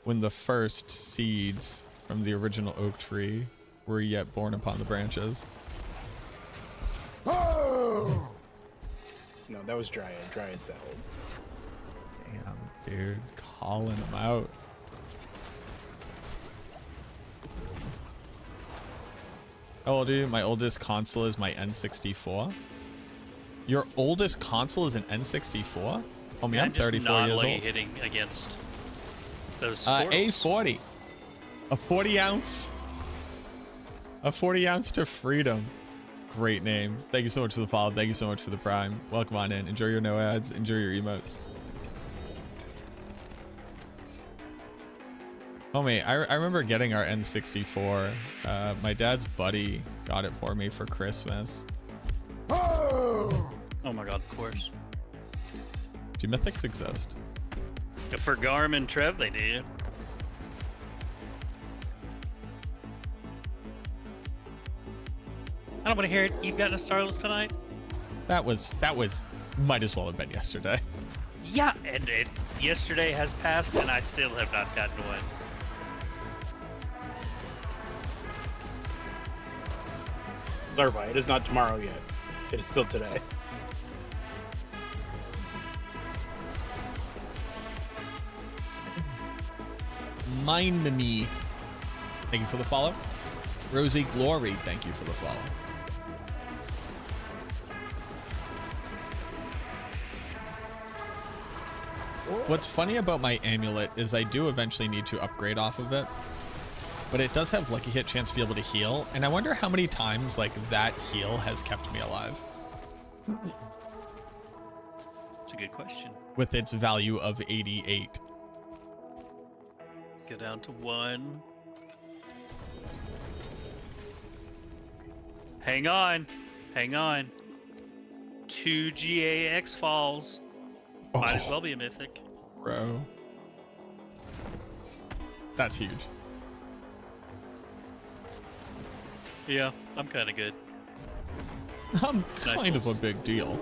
when the first seeds from the original oak tree were yet born upon the branches. No, that was Dryad. Dryad's that old. Damn, dude, calling them out. How old are you? My oldest console is my N64. Your oldest console is an N64? Oh, me, I'm 34 years old. Hitting against those A40. A 40 ounce. A 40 ounce to freedom. Great name. Thank you so much for the follow. Thank you so much for the prime. Welcome on in. Enjoy your no ads. Enjoy your emotes. Homie, I remember getting our N64. My dad's buddy got it for me for Christmas. Oh my god, of course. Do mythics exist? For Garm and Trev, they do. I don't want to hear it. You've gotten a Starless tonight? That was might as well have been yesterday. Yeah, and yesterday has passed and I still have not gotten one. Larva, it is not tomorrow yet. It is still today. Mind me. Thank you for the follow. Rosie Glory, thank you for the follow. What's funny about my amulet is I do eventually need to upgrade off of it, but it does have lucky hit chance to be able to heal, and I wonder how many times like that heal has kept me alive. It's a good question. With its value of 88. Go down to 1. Hang on. Hang on. 2 GAX falls. Might as well be a mythic. Bro. That's huge. Yeah, I'm kind of good. I'm kind of a big deal.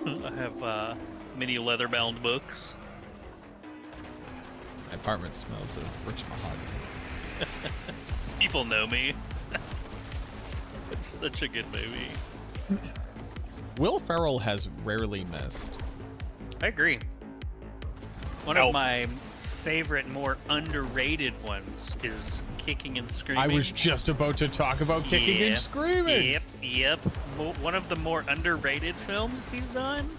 I have many leather-bound books. My apartment smells of rich mahogany. People know me. It's such a good movie. Will Ferrell has rarely missed. I agree. One of my favorite, more underrated ones is Kicking and Screaming. I was just about to talk about Kicking and Screaming. Yep. One of the more underrated films he's done,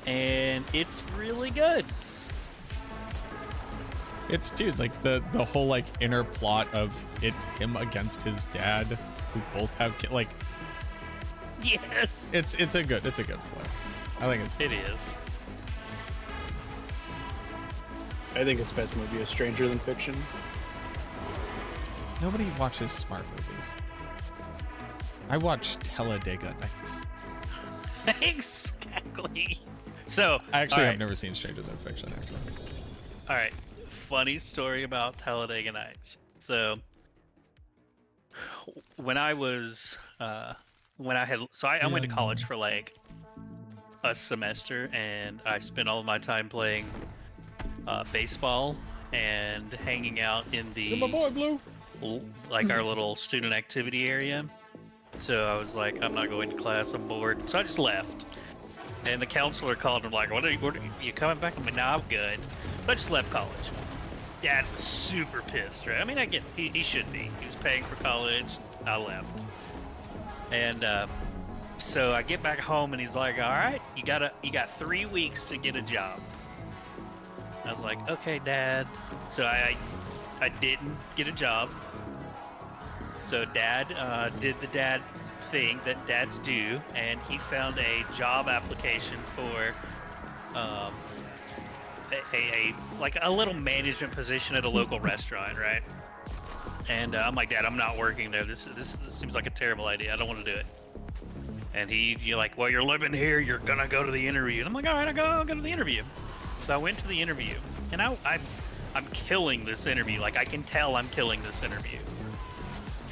and it's really good. It's, dude, like the whole like inner plot of it's him against his dad, who both have like. Yes. It's a good flick. I think it's fun. It is. I think his best movie is Stranger Than Fiction. Nobody watches smart movies. I watch Talladega Nights. Exactly. So I actually all have right. never seen Stranger Than Fiction, actually. All right, funny story about Talladega Nights. So when I was I went to college for like a semester, and I spent all of my time playing baseball and hanging out in the You're my boy, Blue. like our little student activity area. So I was like, I'm not going to class, I'm bored. So I just left. And the counselor called and like, what are you coming back? I'm like, no, I'm good. So I just left college. Dad was super pissed, right? I mean, I get, he should be. He was paying for college. I left. And so I get back home and he's like, all right, you got 3 weeks to get a job. I was like, okay, Dad. So I didn't get a job. So Dad did the dad thing that dads do, and he found a job application for like a little management position at a local restaurant, right? And I'm like, Dad, I'm not working there. This seems like a terrible idea. I don't want to do it. And you're like, well, you're living here. You're gonna go to the interview. And I'm like, all right, I'll go to the interview. So I went to the interview, and I'm killing this interview. Like, I can tell I'm killing this interview.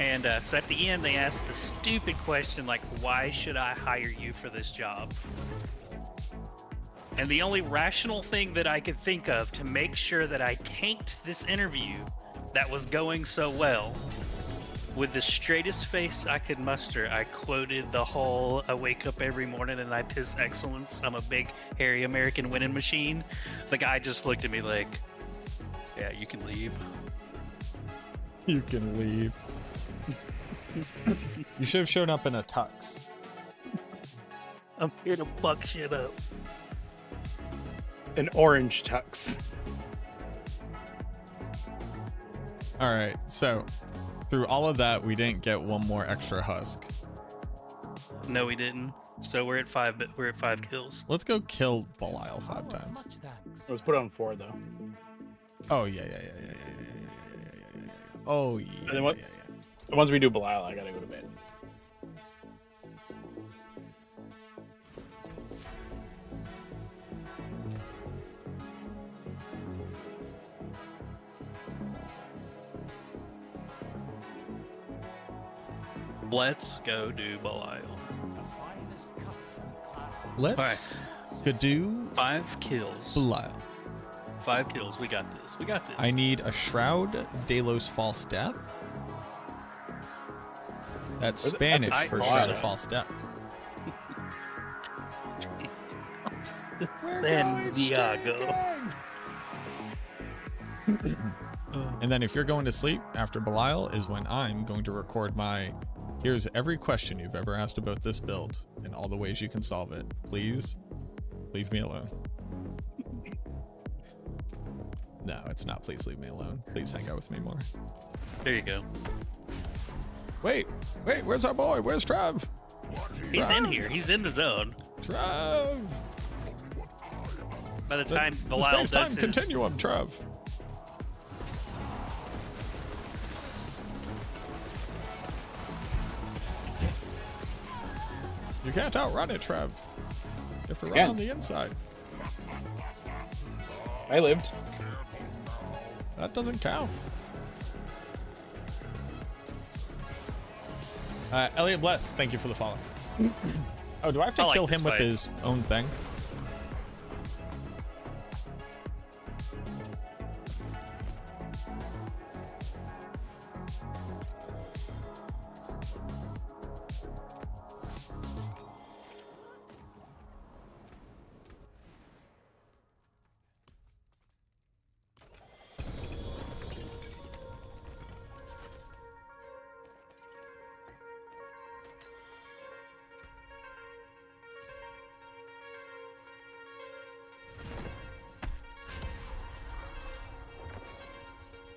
And so at the end, they asked the stupid question, like, why should I hire you for this job? And the only rational thing that I could think of to make sure that I tanked this interview that was going so well, with the straightest face I could muster, I quoted the whole, I wake up every morning and I piss excellence. I'm a big, hairy American winning machine. The guy just looked at me like, yeah, you can leave. You can leave. You should have shown up in a tux. I'm here to fuck shit up. An orange tux. All right, so through all of that, we didn't get one more extra husk. No, we didn't. So we're at 5 kills. Let's go kill Belial 5 times. Let's put it on 4 though. Oh yeah. Oh yeah. And then once we do Belial, I gotta go to bed. Let's go do Belial. Let's go do 5 kills. Belial. 5 kills. We got this. We got this. I need a Shroud Delos False Death. That's Spanish for Shroud of False Death. San Diego. And then if you're going to sleep after Belial is when I'm going to record my here's every question you've ever asked about this build and all the ways you can solve it. Please leave me alone. No, it's not please leave me alone. Please hang out with me more. There you go. Wait, where's our boy? Where's Trav? He's in here. He's in the zone. Trav! By the time Belial the does space-time his... continuum, Trav. You can't outrun it, Trev. You have to run on the inside. I lived. That doesn't count. Elliot Bless, thank you for the follow. Oh, do I have to kill him with his own thing?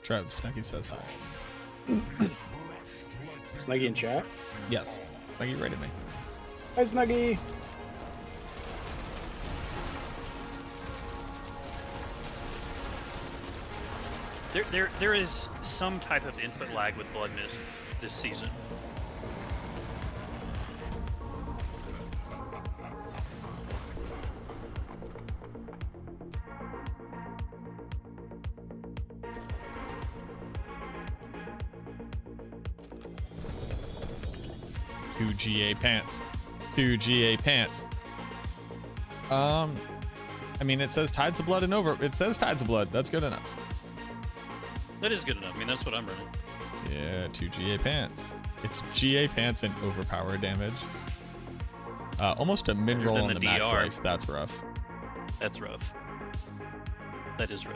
Trev, Snuggy says hi. Snuggy in chat? Yes. Snuggy rated me. Hi, Snuggy. There is some type of input lag with Blood Mist this season. Two GA pants. 2 GA pants. I mean, it says Tides of Blood and over. It says Tides of Blood. That's good enough. That is good enough. I mean, that's what I'm running. Yeah, 2 GA pants. It's GA pants and overpower damage. Almost a min roll on the max life. That's rough. That's rough. That is rough.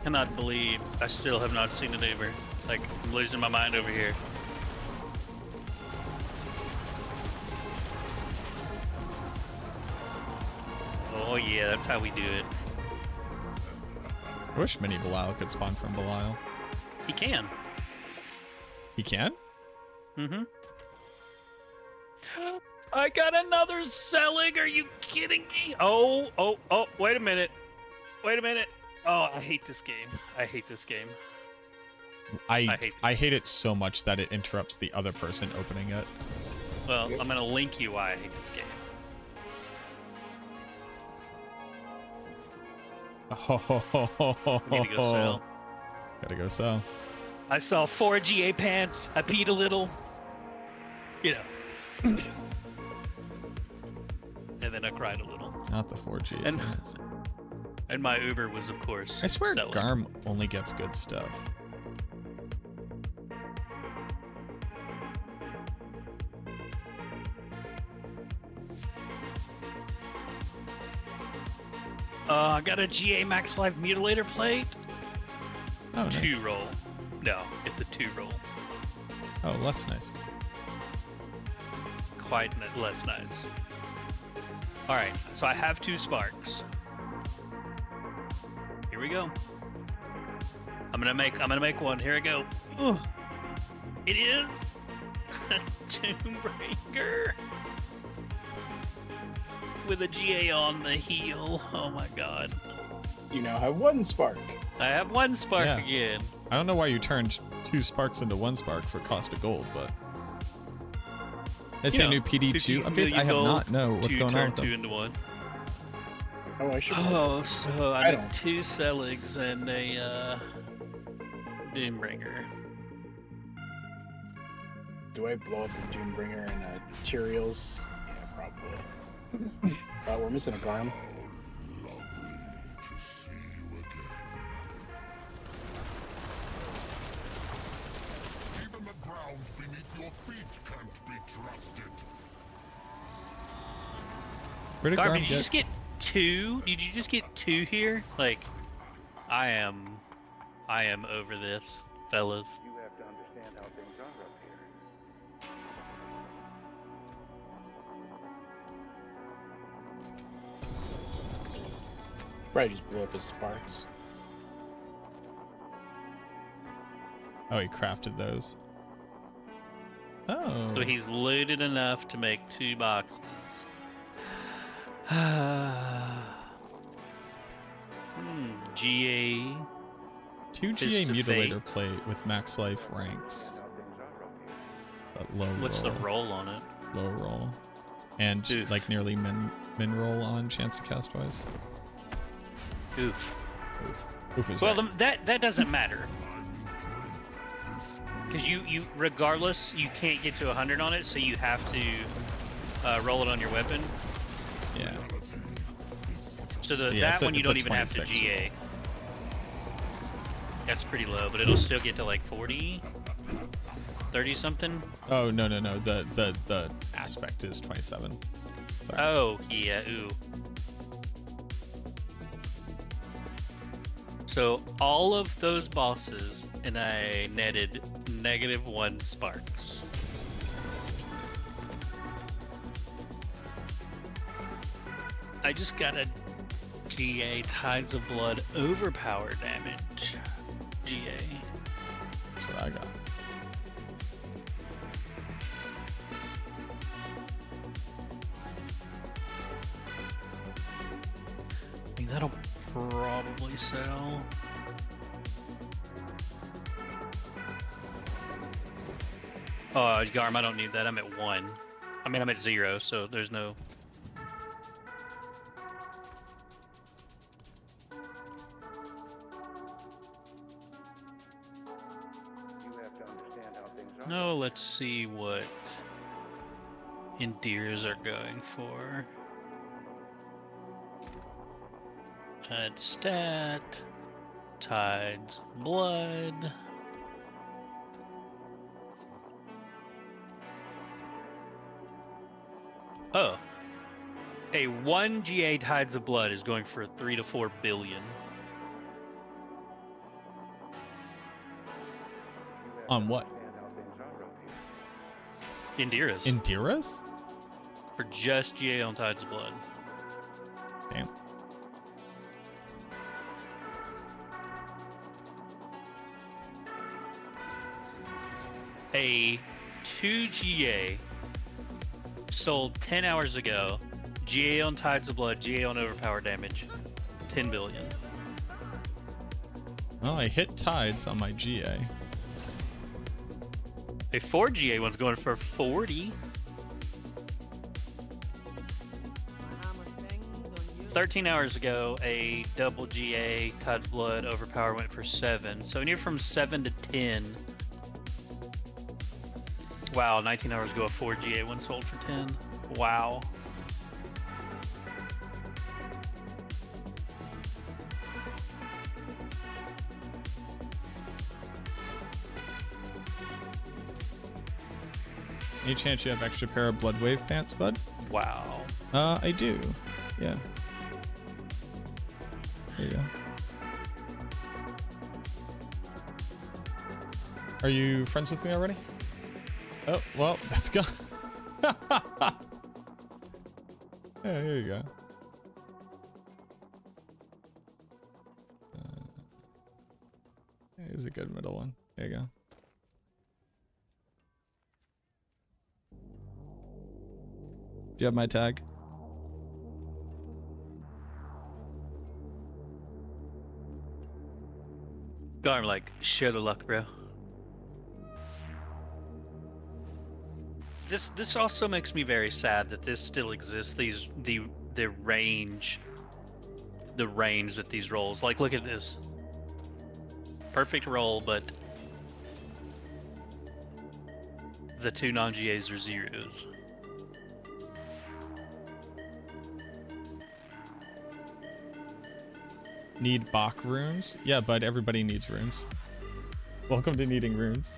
Cannot believe I still have not seen an Uber. Like, I'm losing my mind over here. Oh yeah, that's how we do it. I wish Mini Belial could spawn from Belial. He can. He can? Mm-hmm. I got another selling. Are you kidding me? Oh, wait a minute. Wait a minute. Oh, I hate this game. I hate this game. I hate it so much that it interrupts the other person opening it. Well, I'm gonna link you why I hate this game. Oh, I need to go sell. Gotta go sell. I saw 4 GA pants. I peed a little. You know. And then I cried a little. Not the 4 GA pants. And my Uber was, of course, I swear selling. Garm only gets good stuff. I got a GA Max Life Mutilator plate. Oh, nice. 2 roll. No, it's a 2 roll. Oh, less nice. Quite less nice. Alright, so I have 2 sparks. Here we go. I'm gonna make one. Here I go. Ugh. It is Tombringer with a GA on the heel. Oh my god. You now have 1 spark. I have 1 spark Yeah. again. I don't know why you turned 2 sparks into 1 spark for cost of gold, but they say new PD2 updates. I have not know what's going on with them. 2 into 1. Oh, I should. Oh, so I got 2 Seligs and a Doombringer. Do I blow up the Doombringer and Cheerios? Yeah, probably. We're missing a Garm. Even the ground beneath your feet can't be trusted. Where did Garm, Garm did you just get 2? Did you just get 2 here? Like, I am over this, fellas. You have to understand how things are up here. Probably just blew up his sparks. Oh, he crafted those. Oh. So he's looted enough to make 2 boxes. GA. 2 GA Mutilator plate with max life ranks. But low What's roll. the roll on it? Low roll. And Oof. like nearly min roll on chance to cast twice. Oof. Oof is Well, right. that doesn't matter. Because you regardless, you can't get to 100 on it, so you have to roll it on your weapon. Yeah. So Yeah, that one you it's don't a even have to 26 GA. That's pretty low, but it'll still get to like 40, 30 something. Oh no. The aspect is 27. Sorry. Oh yeah, ooh. So all of those bosses, and I netted -1 sparks. I just got a GA Tides of Blood overpower damage. GA. That's what I got. probably sell. Oh, Garm, I don't need that. I'm at 1. I mean, I'm at 0, so there's no... No, let's see what Endears are going for. Tide stat, Tide's blood. Oh, a 1 GA Tides of Blood is going for 3 to 4 billion. On what? Endears. Endears? For just GA on Tides of Blood. Damn. A 2 GA sold 10 hours ago. GA on Tides of Blood, GA on Overpower damage. 10 billion. Well, I hit Tides on my GA. A 4 GA one's going for 40. 13 hours ago, a double GA Tides Blood Overpower went for 7. So near from 7 to 10. Wow, 19 hours ago, a 4 GA one sold for 10. Wow. Any chance you have extra pair of Blood Wave pants, bud? Wow. I do. Yeah. There you go. Are you friends with me already? Oh, well, that's gone. Yeah, here you go. Here's a good middle one. There you go. Do you have my tag? Garm, like, share the luck, bro. This also makes me very sad that this still exists. The range that these rolls. Like, look at this. Perfect roll, but the 2 non-GAs are 0s. Need Bach runes? Yeah, bud, everybody needs runes. Welcome to needing runes.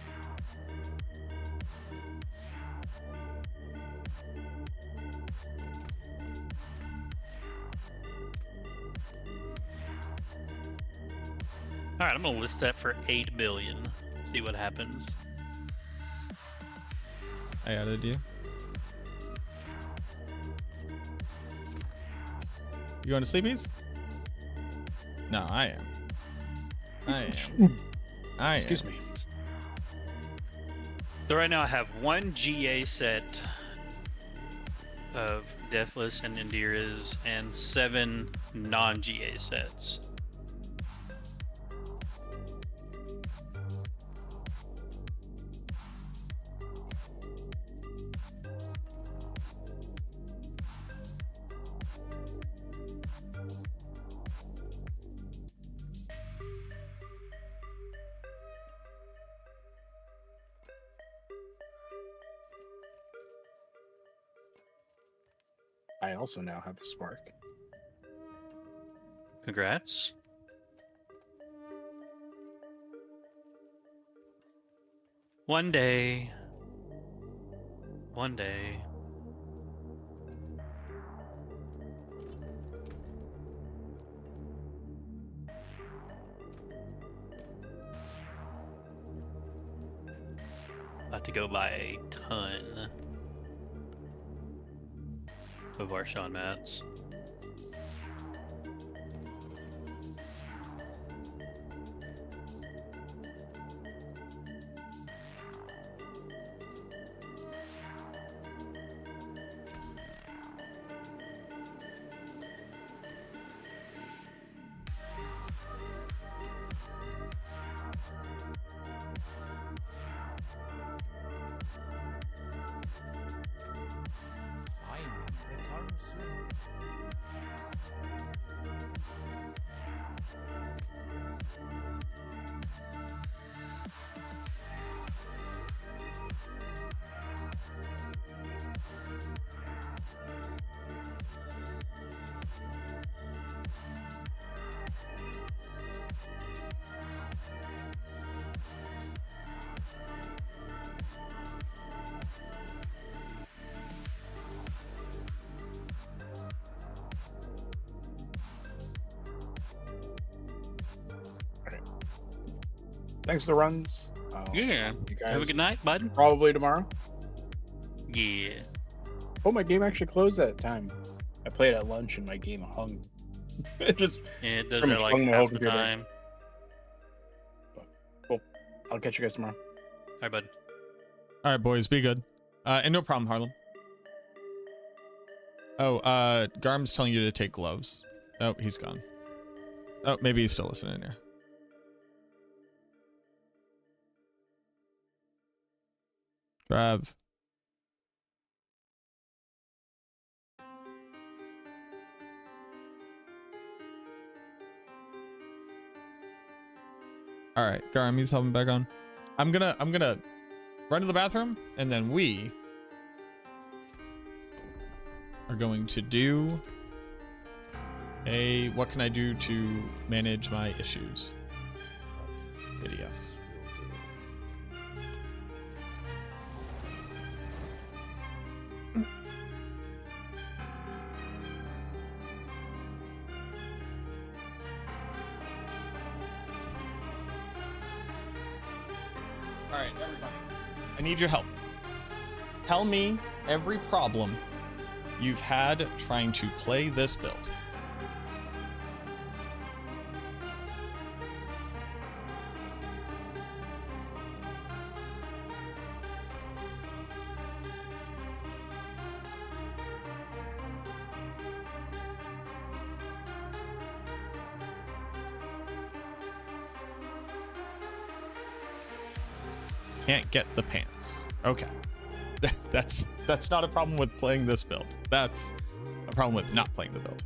Alright, I'm gonna list that for 8 billion. See what happens. I added you. You going to sleepies? No, I am. Excuse me. So right now I have 1 GA set of Deathless and Endears and 7 non-GA sets. I also now have a spark. Congrats. One day. One day. About to go buy a ton of Arshawn mats. Thanks for the runs. Yeah. You guys Have a good night, bud. Probably tomorrow. Yeah. Oh, my game actually closed that time. I played at lunch and my game hung. It just Yeah, it does pretty that much like hung the whole half the computer. time. Well, I'll catch you guys tomorrow. All right, bud. All right, boys, be good. And no problem, Harlem. Oh, Garm's telling you to take gloves. Oh, he's gone. Oh, maybe he's still listening here. Trav. All right, Garm, he's helping back on. I'm gonna run to the bathroom, and then we are going to do a what can I do to manage my issues video. All right, everybody. I need your help. Tell me every problem you've had trying to play this build. Can't get the pants. Okay. That's not a problem with playing this build. That's a problem with not playing the build.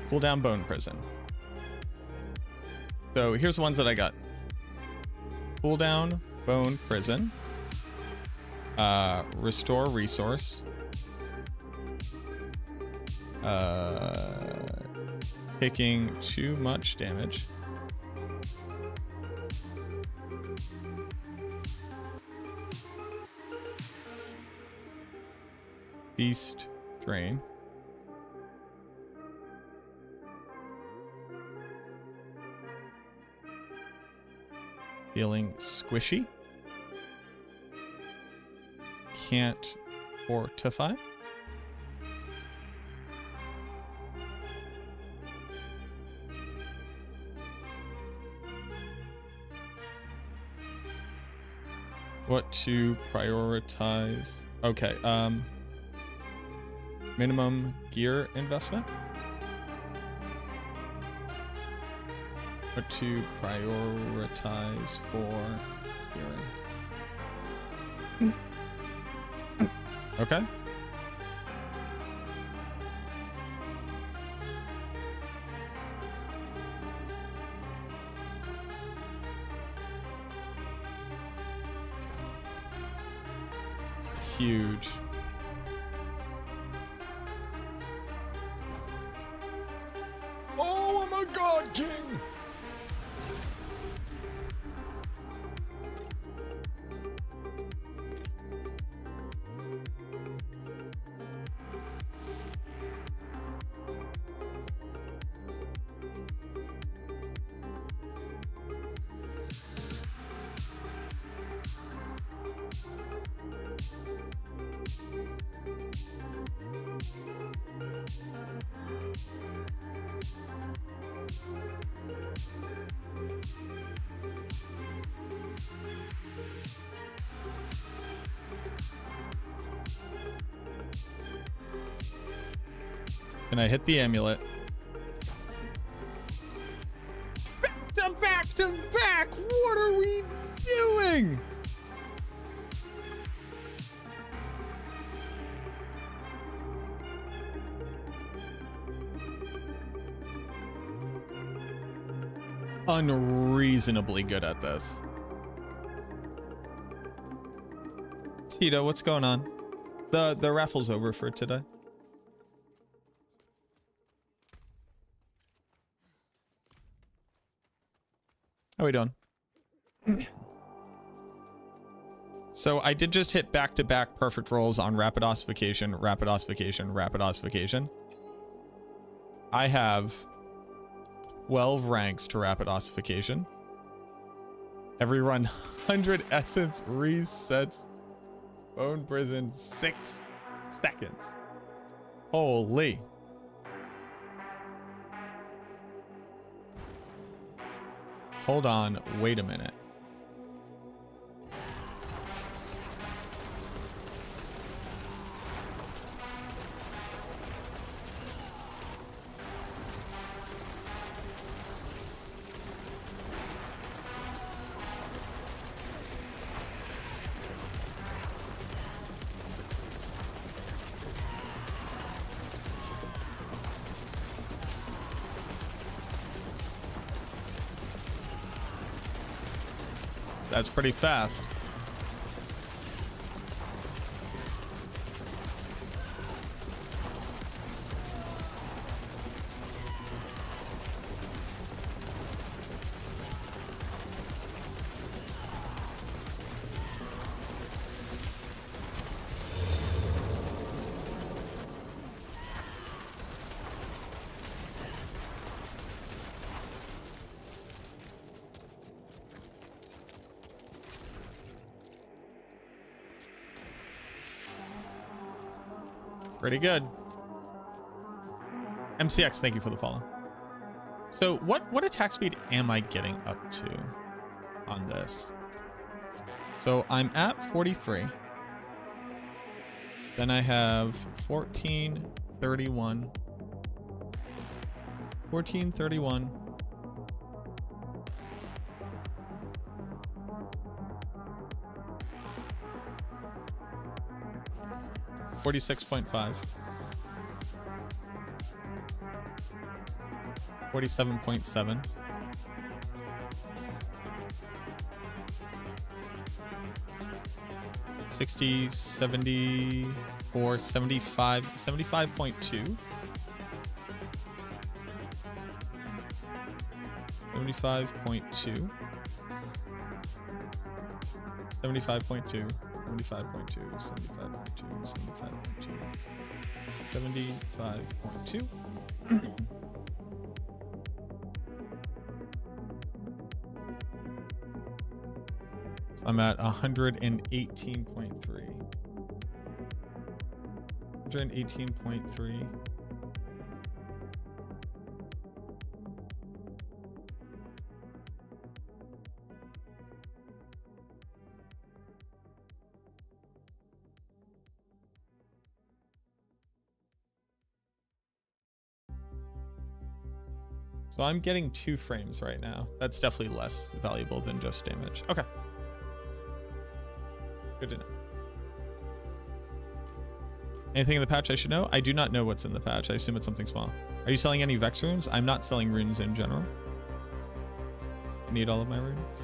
Cool down Bone Prison. So here's the ones that I got. Cool down Bone Prison. Restore Resource. Taking too much damage. Beast Drain. Feeling squishy. Can't fortify. What to prioritize? Okay, minimum gear investment. What to prioritize for gearing. Okay. Huge. Oh, I'm a god king. Can I hit the amulet? Back to back! What are we doing? Unreasonably good at this. Tito, what's going on? The raffle's over for today. How are we doing? So I did just hit back-to-back perfect rolls on rapid ossification, rapid ossification, rapid ossification. I have 12 ranks to rapid ossification. Every run, 100 essence resets Bone Prison 6 seconds. Holy. Hold on, wait a minute. That's pretty fast. Pretty good. MCX, thank you for the follow. So what attack speed am I getting up to on this? So I'm at 43. Then I have 14, 31. 14, 31. 46.5. 47.7. 60, 74, 75, 75.2. 75.2. 75.2. 75.2, 75.2, 75.2, 75.2. So I'm at 118.3. 118.3. So I'm getting 2 frames right now. That's definitely less valuable than just damage. Okay. Good to know. Anything in the patch I should know? I do not know what's in the patch. I assume it's something small. Are you selling any Vex runes? I'm not selling runes in general. I need all of my runes.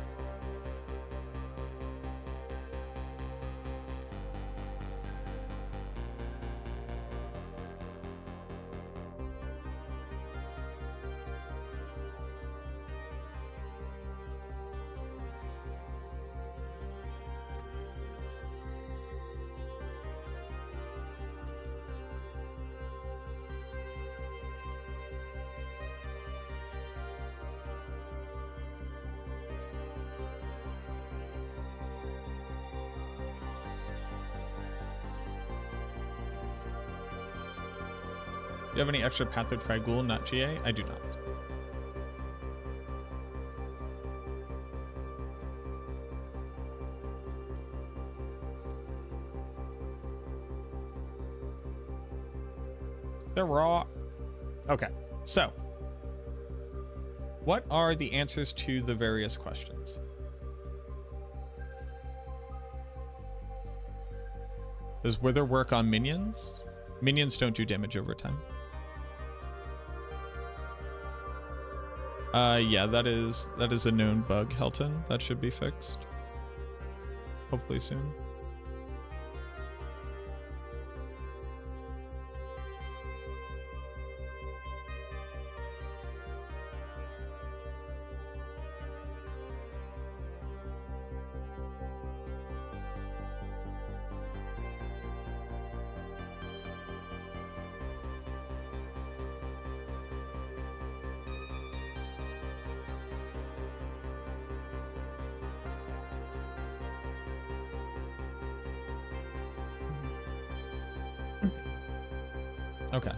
Do you have any extra Pathway Fragul, not GA? I do not. The Rock. Okay, so what are the answers to the various questions? Does Wither work on minions? Minions don't do damage over time. Yeah, that is a known bug, Helton. That should be fixed. Hopefully soon. Okay.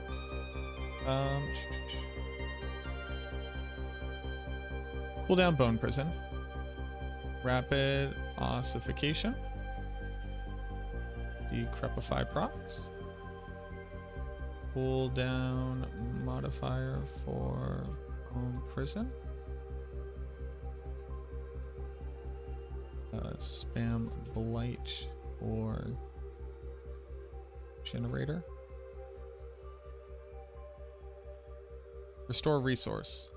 Cooldown Bone Prison. Rapid Ossification. Decrepify procs. Cooldown modifier for Bone Prison. Spam Blight or Generator. Restore resource.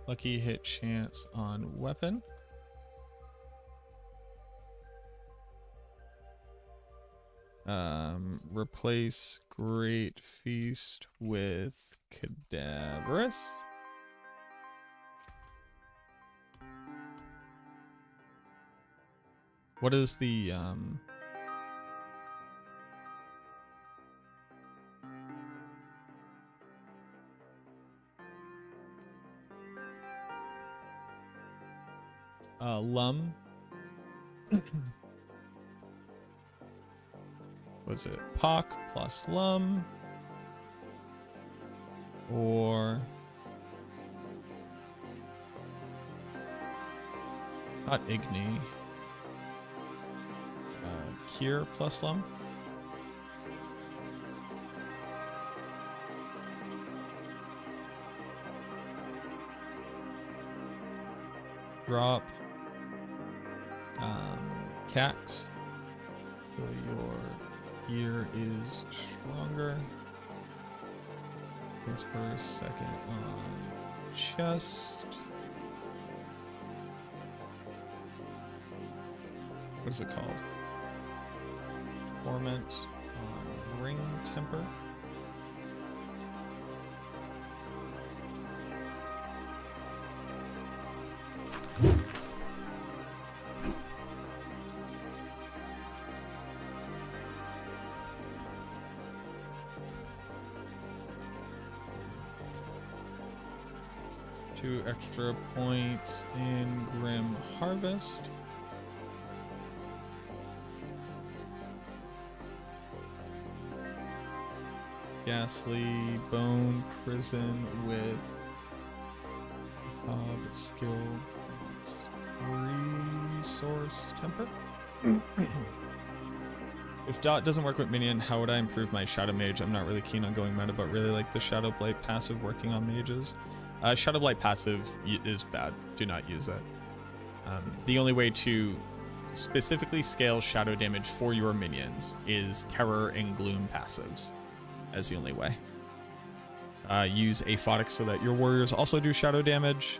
Lucky hit chance on weapon. Replace Great Feast with Cadaverous. What is the Lum? Was it Pock plus Lum? Or not Igni? Cure plus Lum? Drop Cax. So your gear is stronger. Once per second on chest. What is it called? Torment on ring temper. Two extra points in Grim Harvest. Ghastly Bone Prison with skill resource temper. If dot doesn't work with minion, how would I improve my Shadow Mage? I'm not really keen on going meta, but really like the Shadow Blight passive working on mages. Shadow Blight passive is bad. Do not use it. The only way to specifically scale shadow damage for your minions is Terror and Gloom passives. As the only way. Use Aphotic so that your warriors also do shadow damage.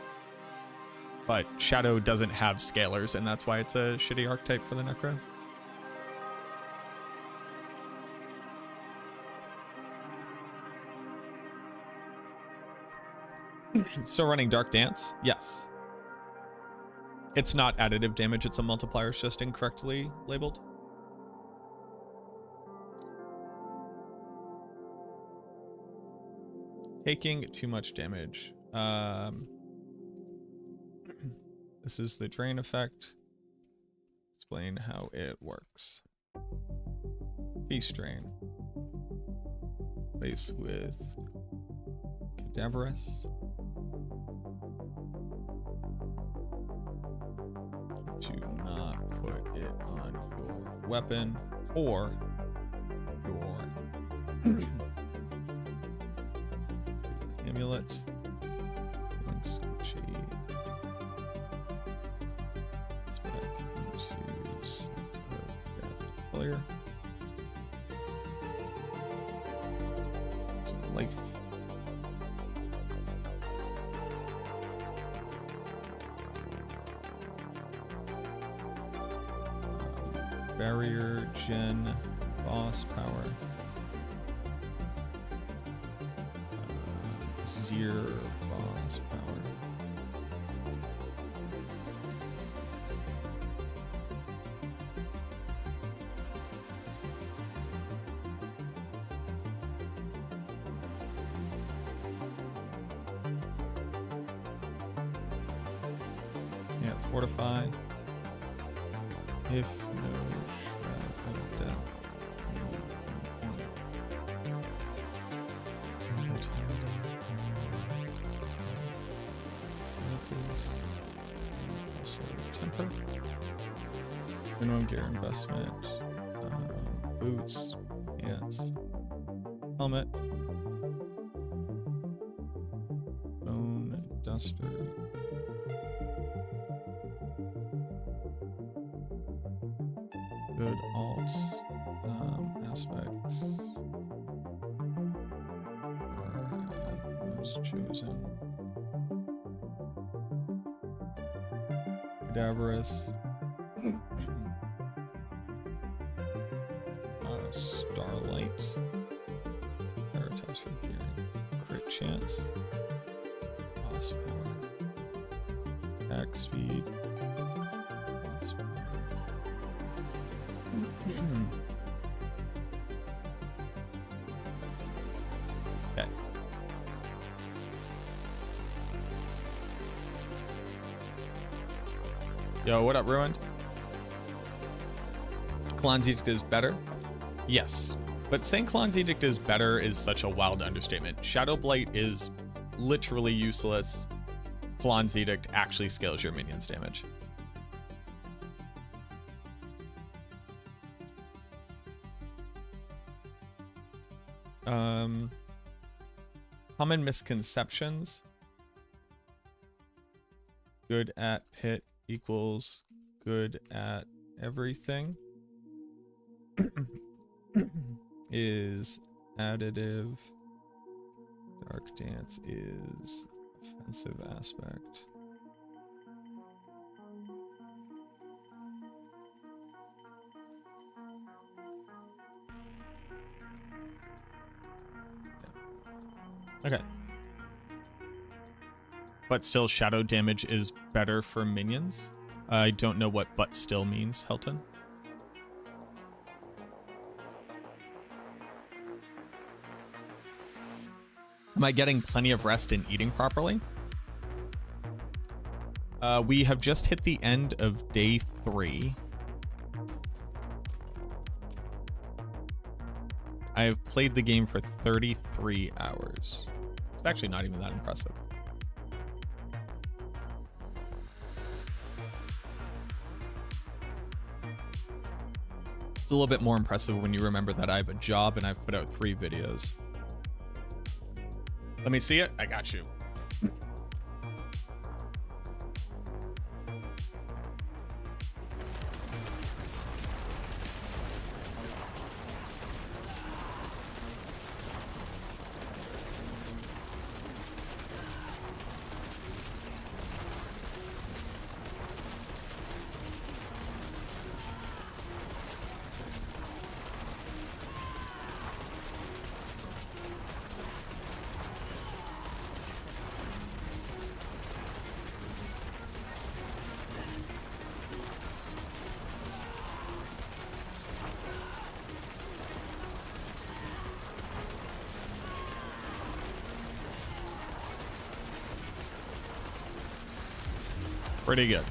But Shadow doesn't have scalers, and that's why it's a shitty archetype for the Necro. Still running Dark Dance? Yes. It's not additive damage, it's a multiplier, it's just incorrectly labeled. Taking too much damage. This is the drain effect. Explain how it works. Feast drain. Place with Cadaverous. Do not put it on your weapon or your amulet. Links back into player. So life. Barrier gen boss power. Zero boss power. Yeah, fortify. If no shroud of death. is also temper. Minimum gear investment. Boots, pants, helmet, bone duster. Good alt aspects. Was chosen. Cadaverous. Starlight. Prioritize for gear. Crit chance. Boss power. Attack speed. Boss power. Okay. Yo, what up, Ruined? Kalon's Edict is better? Yes. But saying Kalon's Edict is better is such a wild understatement. Shadow Blight is literally useless. Kalon's Edict actually scales your minions' damage. Common misconceptions. Good at pit equals good at everything. Is additive. Dark Dance is offensive aspect. Okay. But still, shadow damage is better for minions. I don't know what but still means, Helton. Am I getting plenty of rest and eating properly? We have just hit the end of day 3. I have played the game for 33 hours. It's actually not even that impressive. It's a little bit more impressive when you remember that I have a job and I've put out 3 videos. Let me see it. I got you. Pretty good.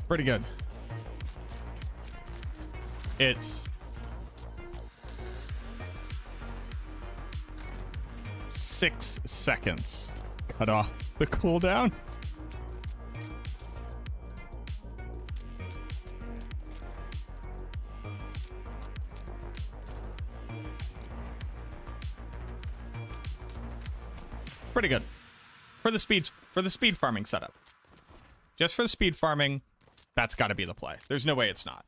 Pretty good. It's 6 seconds. Cut off the cooldown. Pretty good for the speed farming setup. Just for the speed farming, that's got to be the play. There's no way it's not.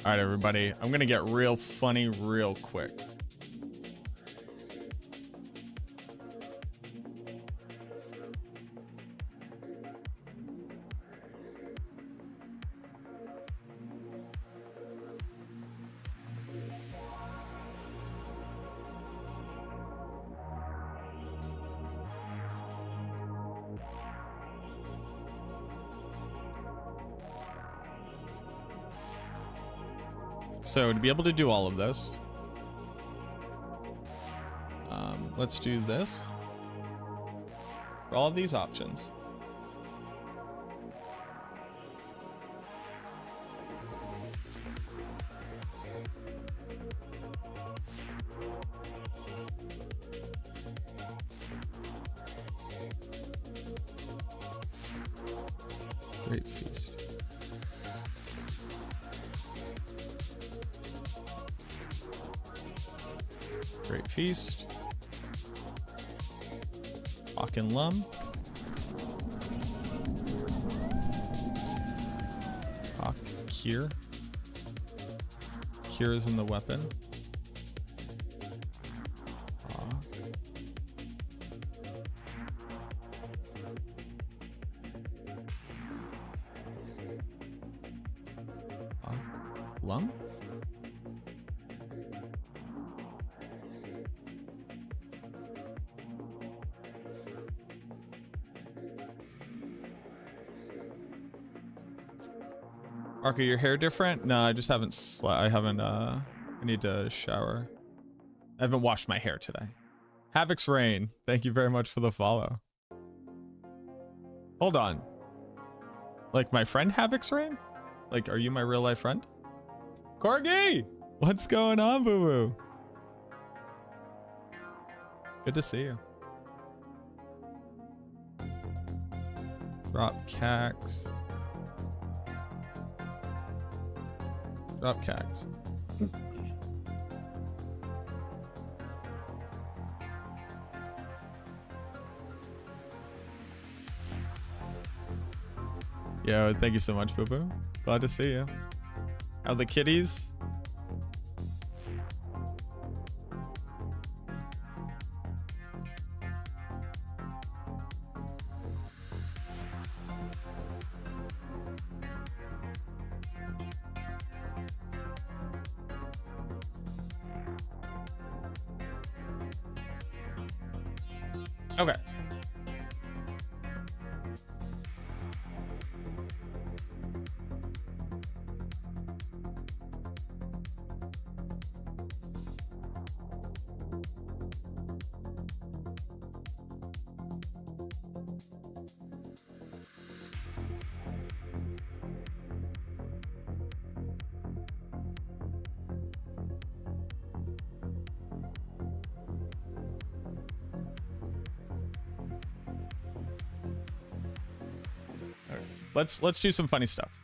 All right, everybody. I'm going to get real funny real quick. So to be able to do all of this, let's do this. For all of these options. Great feast. Great feast. Hawk and Lum. Hawk, Cure. Cure is in the weapon. Hawk. Hawk. Lum? Arca, your hair different? No, I just haven't I need to shower. I haven't washed my hair today. Havoc's Rain, thank you very much for the follow. Hold on. Like my friend Havoc's Rain? Like, are you my real life friend? Corgi! What's going on, boo-boo? Good to see you. Drop Cax. Drop Cax. Yo, thank you so much, Boo Boo. Glad to see you. How the kitties? Okay. Let's do some funny stuff.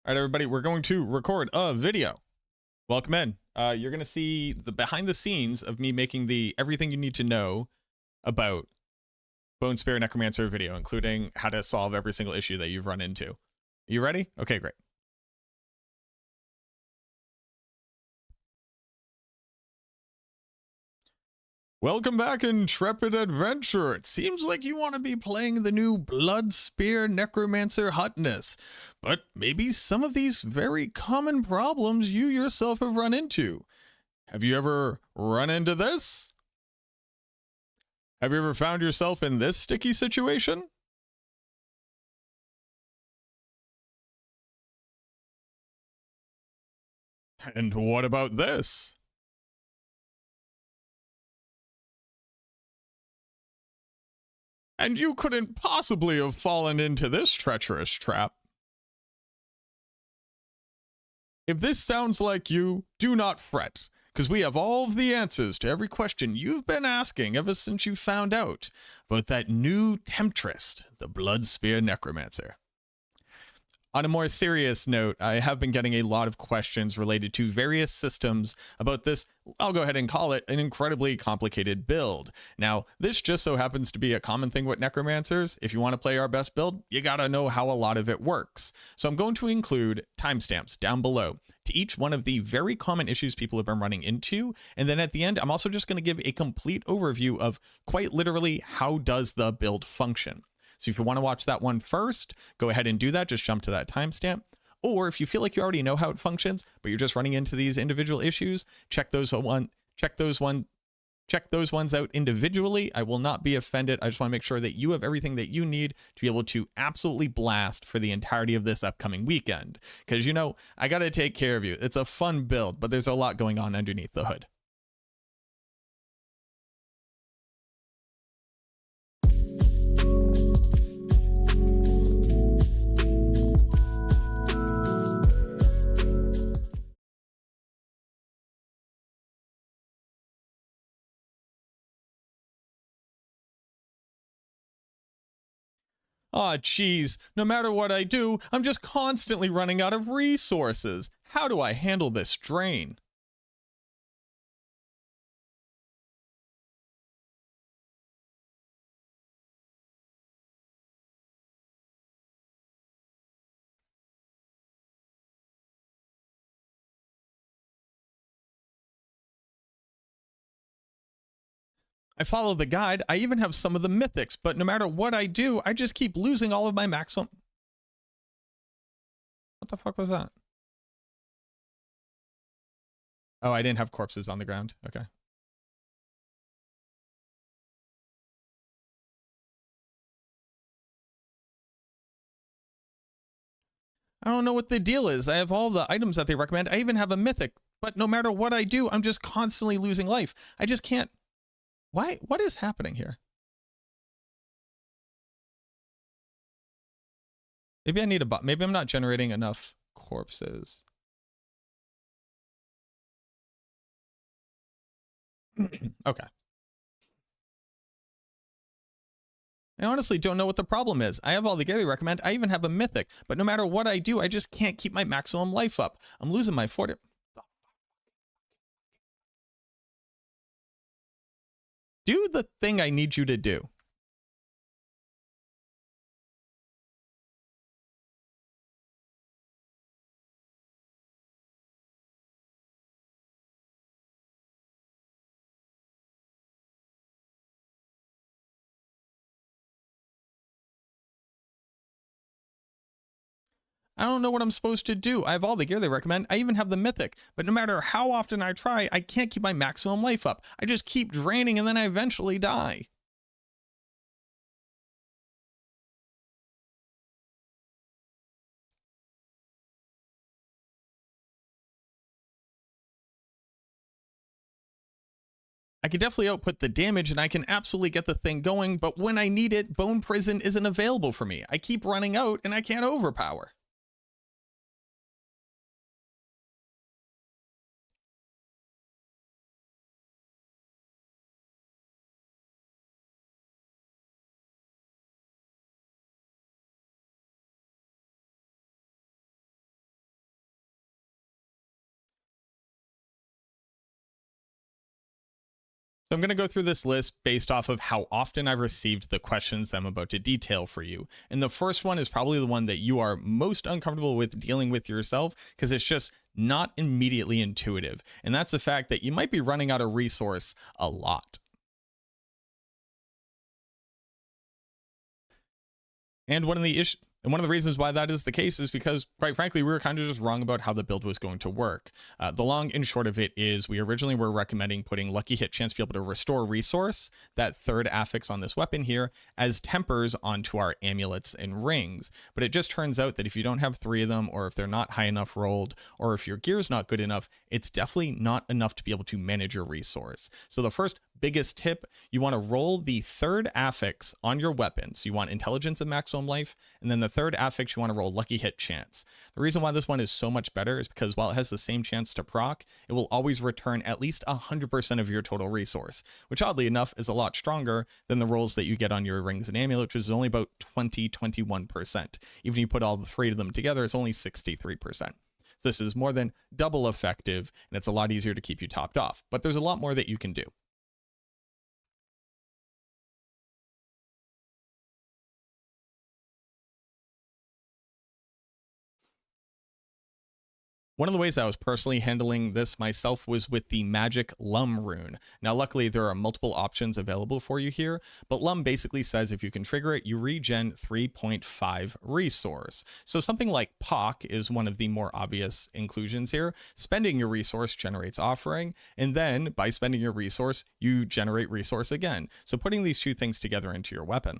All right, everybody, we're going to record a video. Welcome in. You're going to see the behind the scenes of me making the everything you need to know about Bone Spear Necromancer video, including how to solve every single issue that you've run into. You ready? Okay, great. Welcome back, Intrepid Adventure. It seems like you want to be playing the new Blood Spear Necromancer Hotness, but maybe some of these very common problems you yourself have run into. Have you ever run into this? Have you ever found yourself in this sticky situation? And what about this? And you couldn't possibly have fallen into this treacherous trap. If this sounds like you, do not fret. because we have all of the answers to every question you've been asking ever since you found out about that new temptress, the Blood Spear Necromancer. On a more serious note, I have been getting a lot of questions related to various systems about this, I'll go ahead and call it, an incredibly complicated build. Now, this just so happens to be a common thing with Necromancers. If you want to play our best build, you gotta know how a lot of it works. So I'm going to include timestamps down below to each one of the very common issues people have been running into, and then at the end, I'm also just going to give a complete overview of, quite literally, how does the build function. So if you want to watch that one first, go ahead and do that. Just jump to that timestamp. Or if you feel like you already know how it functions, but you're just running into these individual issues, check those ones out individually. I will not be offended. I just want to make sure that you have everything that you need to be able to absolutely blast for the entirety of this upcoming weekend. Because, you know, I got to take care of you. It's a fun build, but there's a lot going on underneath the hood. Aw, geez, no matter what I do, I'm just constantly running out of resources. How do I handle this drain? I follow the guide. I even have some of the mythics, but no matter what I do, I just keep losing all of my maximum. What the fuck was that? Oh, I didn't have corpses on the ground. Okay. I don't know what the deal is. I have all the items that they recommend. I even have a mythic, but no matter what I do, I'm just constantly losing life. I just can't. Why? What is happening here? Maybe I need a bot. Maybe I'm not generating enough corpses. Okay. I honestly don't know what the problem is. I have all the gear they recommend. I even have a mythic, but no matter what I do, I just can't keep my maximum life up. I'm losing my fort. Do the thing I need you to do. I don't know what I'm supposed to do. I have all the gear they recommend. I even have the mythic, but no matter how often I try, I can't keep my maximum life up. I just keep draining and then I eventually die. I can definitely output the damage and I can absolutely get the thing going, but when I need it, Bone Prison isn't available for me. I keep running out and I can't overpower. So I'm going to go through this list based off of how often I've received the questions I'm about to detail for you. And the first one is probably the one that you are most uncomfortable with dealing with yourself because it's just not immediately intuitive. And that's the fact that you might be running out of resource a lot. And one of the reasons why that is the case is because, quite frankly, we were kind of just wrong about how the build was going to work. The long and short of it is we originally were recommending putting Lucky Hit Chance to be able to restore resource, that third affix on this weapon here, as tempers onto our amulets and rings. But it just turns out that if you don't have 3 of them, or if they're not high enough rolled, or if your gear's not good enough, it's definitely not enough to be able to manage your resource. So the first biggest tip, you want to roll the third affix on your weapon. So you want intelligence and maximum life, and then the third affix, you want to roll Lucky Hit Chance. The reason why this one is so much better is because while it has the same chance to proc, it will always return at least 100% of your total resource, which oddly enough is a lot stronger than the rolls that you get on your rings and amulet, which is only about 21%. Even if you put all the three of them together, it's only 63%. So this is more than double effective, and it's a lot easier to keep you topped off. But there's a lot more that you can do. One of the ways I was personally handling this myself was with the Magic Lum rune. Now, luckily, there are multiple options available for you here, but Lum basically says if you can trigger it, you regen 3.5 resource. So something like Pock is one of the more obvious inclusions here. Spending your resource generates offering, and then by spending your resource, you generate resource again. So putting these two things together into your weapon.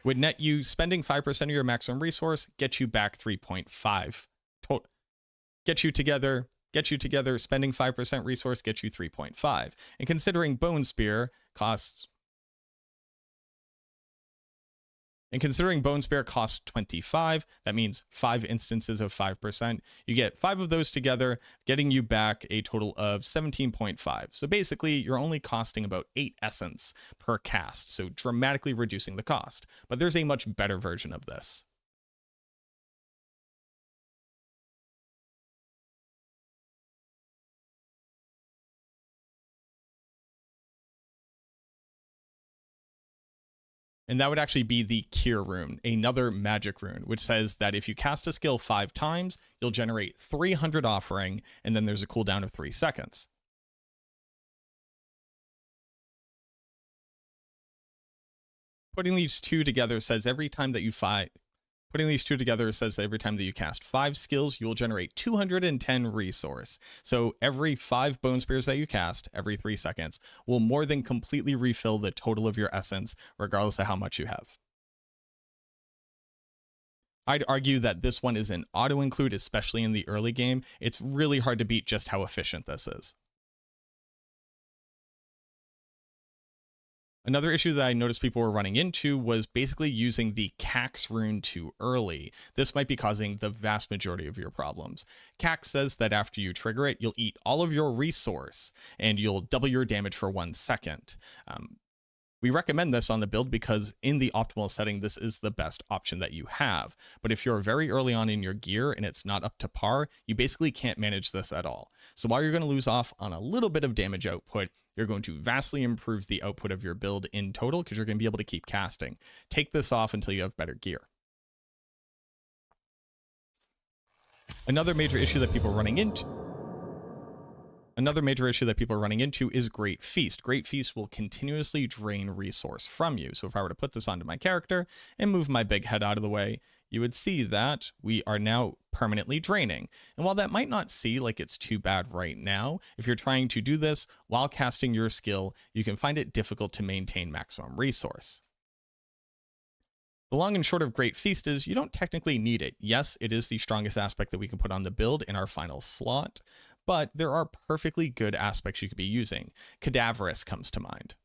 Would net you spending 5% of your maximum resource, get you back 3.5. Get you together, spending 5% resource, get you 3.5. And considering Bone Spear costs 25, that means 5 instances of 5%. You get 5 of those together, getting you back a total of 17.5. So basically, you're only costing about 8 essence per cast, so dramatically reducing the cost. But there's a much better version of this. And that would actually be the Cure rune, another magic rune, which says that if you cast a skill 5 times, you'll generate 300 offering, and then there's a cooldown of 3 seconds. Putting these two together says every time that you cast 5 skills, you will generate 210 resource. So every 5 bone spears that you cast, every 3 seconds, will more than completely refill the total of your essence, regardless of how much you have. I'd argue that this one is an auto-include, especially in the early game. It's really hard to beat just how efficient this is. Another issue that I noticed people were running into was basically using the Cax rune too early. This might be causing the vast majority of your problems. Cax says that after you trigger it, you'll eat all of your resource and you'll double your damage for 1 second. We recommend this on the build because in the optimal setting, this is the best option that you have. But if you're very early on in your gear and it's not up to par, you basically can't manage this at all. So while you're going to lose off on a little bit of damage output, you're going to vastly improve the output of your build in total because you're going to be able to keep casting. Take this off until you have better gear. Another major issue that people are running into is Great Feast. Great Feast will continuously drain resource from you. So if I were to put this onto my character and move my big head out of the way, you would see that we are now permanently draining. And while that might not seem like it's too bad right now, if you're trying to do this while casting your skill, you can find it difficult to maintain maximum resource. The long and short of Great Feast is you don't technically need it. Yes, it is the strongest aspect that we can put on the build in our final slot, but there are perfectly good aspects you could be using. Cadaverous comes to mind.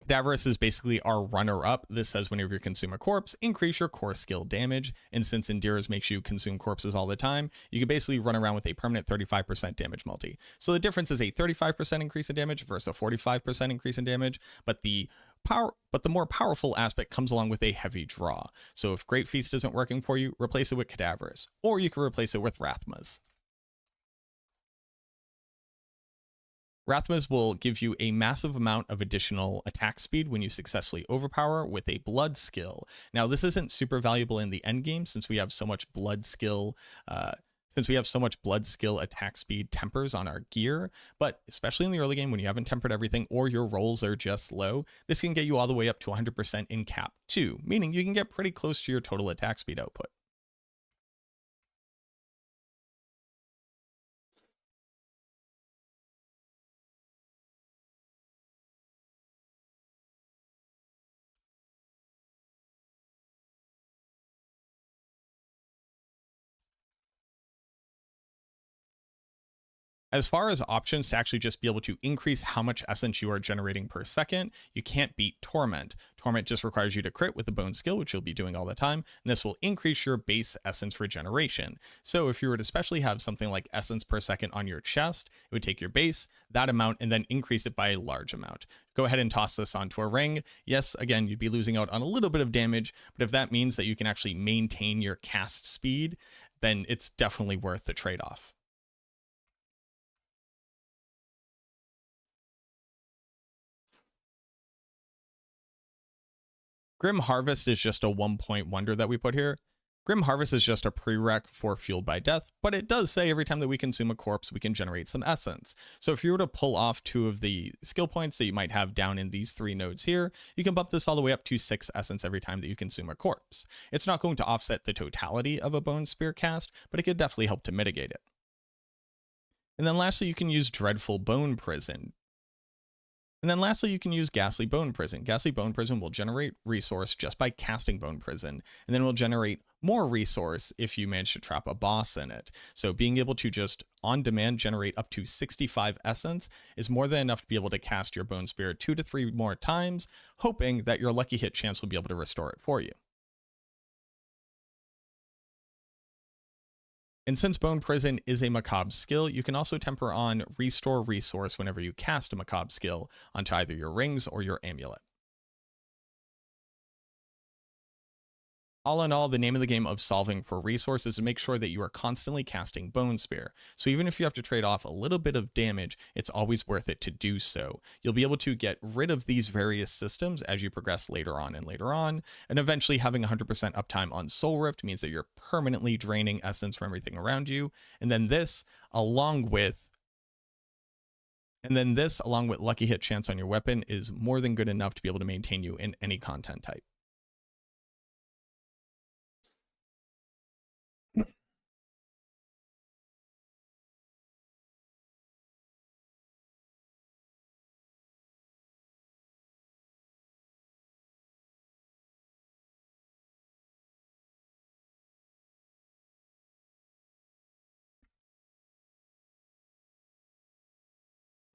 Cadaverous is basically our runner-up. This says whenever you consume a corpse, increase your core skill damage. And since Endear's makes you consume corpses all the time, you can basically run around with a permanent 35% damage multi. So the difference is a 35% increase in damage versus a 45% increase in damage, but the more powerful aspect comes along with a heavy draw. So if Great Feast isn't working for you, replace it with Cadaverous, or you can replace it with Rathmas. Rathmas will give you a massive amount of additional attack speed when you successfully overpower with a blood skill. Now, this isn't super valuable in the end game since we have so much blood skill attack speed tempers on our gear, but especially in the early game when you haven't tempered everything or your rolls are just low, this can get you all the way up to 100% in cap 2, meaning you can get pretty close to your total attack speed output. As far as options to actually just be able to increase how much essence you are generating per second, you can't beat Torment. Torment just requires you to crit with the bone skill, which you'll be doing all the time, and this will increase your base essence regeneration. So if you were to especially have something like essence per second on your chest, it would take your base, that amount, and then increase it by a large amount. Go ahead and toss this onto a ring. Yes, again, you'd be losing out on a little bit of damage, but if that means that you can actually maintain your cast speed, then it's definitely worth the trade-off. Grim Harvest is just a 1-point wonder that we put here. Grim Harvest is just a prereq for Fueled by Death, but it does say every time that we consume a corpse, we can generate some essence. So if you were to pull off 2 of the skill points that you might have down in these 3 nodes here, you can bump this all the way up to 6 essence every time that you consume a corpse. It's not going to offset the totality of a Bone Spear cast, but it could definitely help to mitigate it. And then lastly, you can use Dreadful Bone Prison. And then lastly, you can use Ghastly Bone Prison. Ghastly Bone Prison will generate resource just by casting Bone Prison, and then will generate more resource if you manage to trap a boss in it. So being able to just on demand generate up to 65 essence is more than enough to be able to cast your Bone Spear 2 to 3 more times, hoping that your lucky hit chance will be able to restore it for you. And since Bone Prison is a Macabre skill, you can also temper on Restore Resource whenever you cast a Macabre skill onto either your rings or your amulet. All in all, the name of the game of solving for resources is to make sure that you are constantly casting Bone Spear. So even if you have to trade off a little bit of damage, it's always worth it to do so. You'll be able to get rid of these various systems as you progress later on, and eventually having 100% uptime on Soul Rift means that you're permanently draining essence from everything around you. And then this, along with lucky hit chance on your weapon, is more than good enough to be able to maintain you in any content type.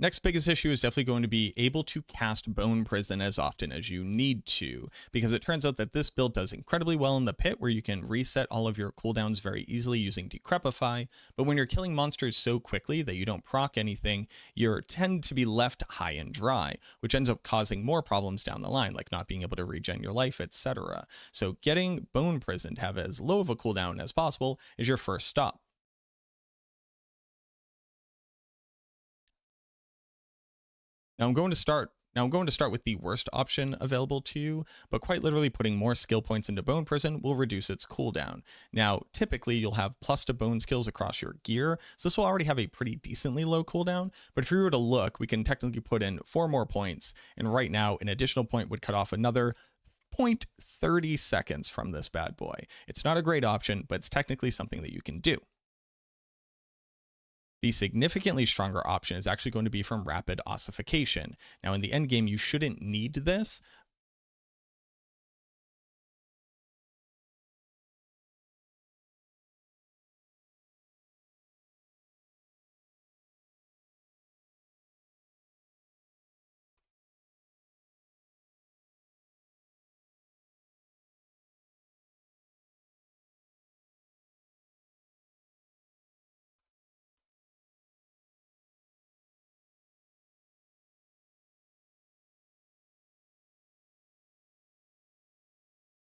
Next biggest issue is definitely going to be able to cast Bone Prison as often as you need to, because it turns out that this build does incredibly well in the pit where you can reset all of your cooldowns very easily using Decrepify, but when you're killing monsters so quickly that you don't proc anything, you tend to be left high and dry, which ends up causing more problems down the line, like not being able to regen your life, etc. So getting Bone Prison to have as low of a cooldown as possible is your first stop. Now I'm going to start with the worst option available to you, but quite literally putting more skill points into Bone Prison will reduce its cooldown. Now, typically you'll have plus to bone skills across your gear, so this will already have a pretty decently low cooldown, but if we were to look, we can technically put in 4 more points, and right now an additional point would cut off another 0.30 seconds from this bad boy. It's not a great option, but it's technically something that you can do. The significantly stronger option is actually going to be from Rapid Ossification. Now in the end game, you shouldn't need this.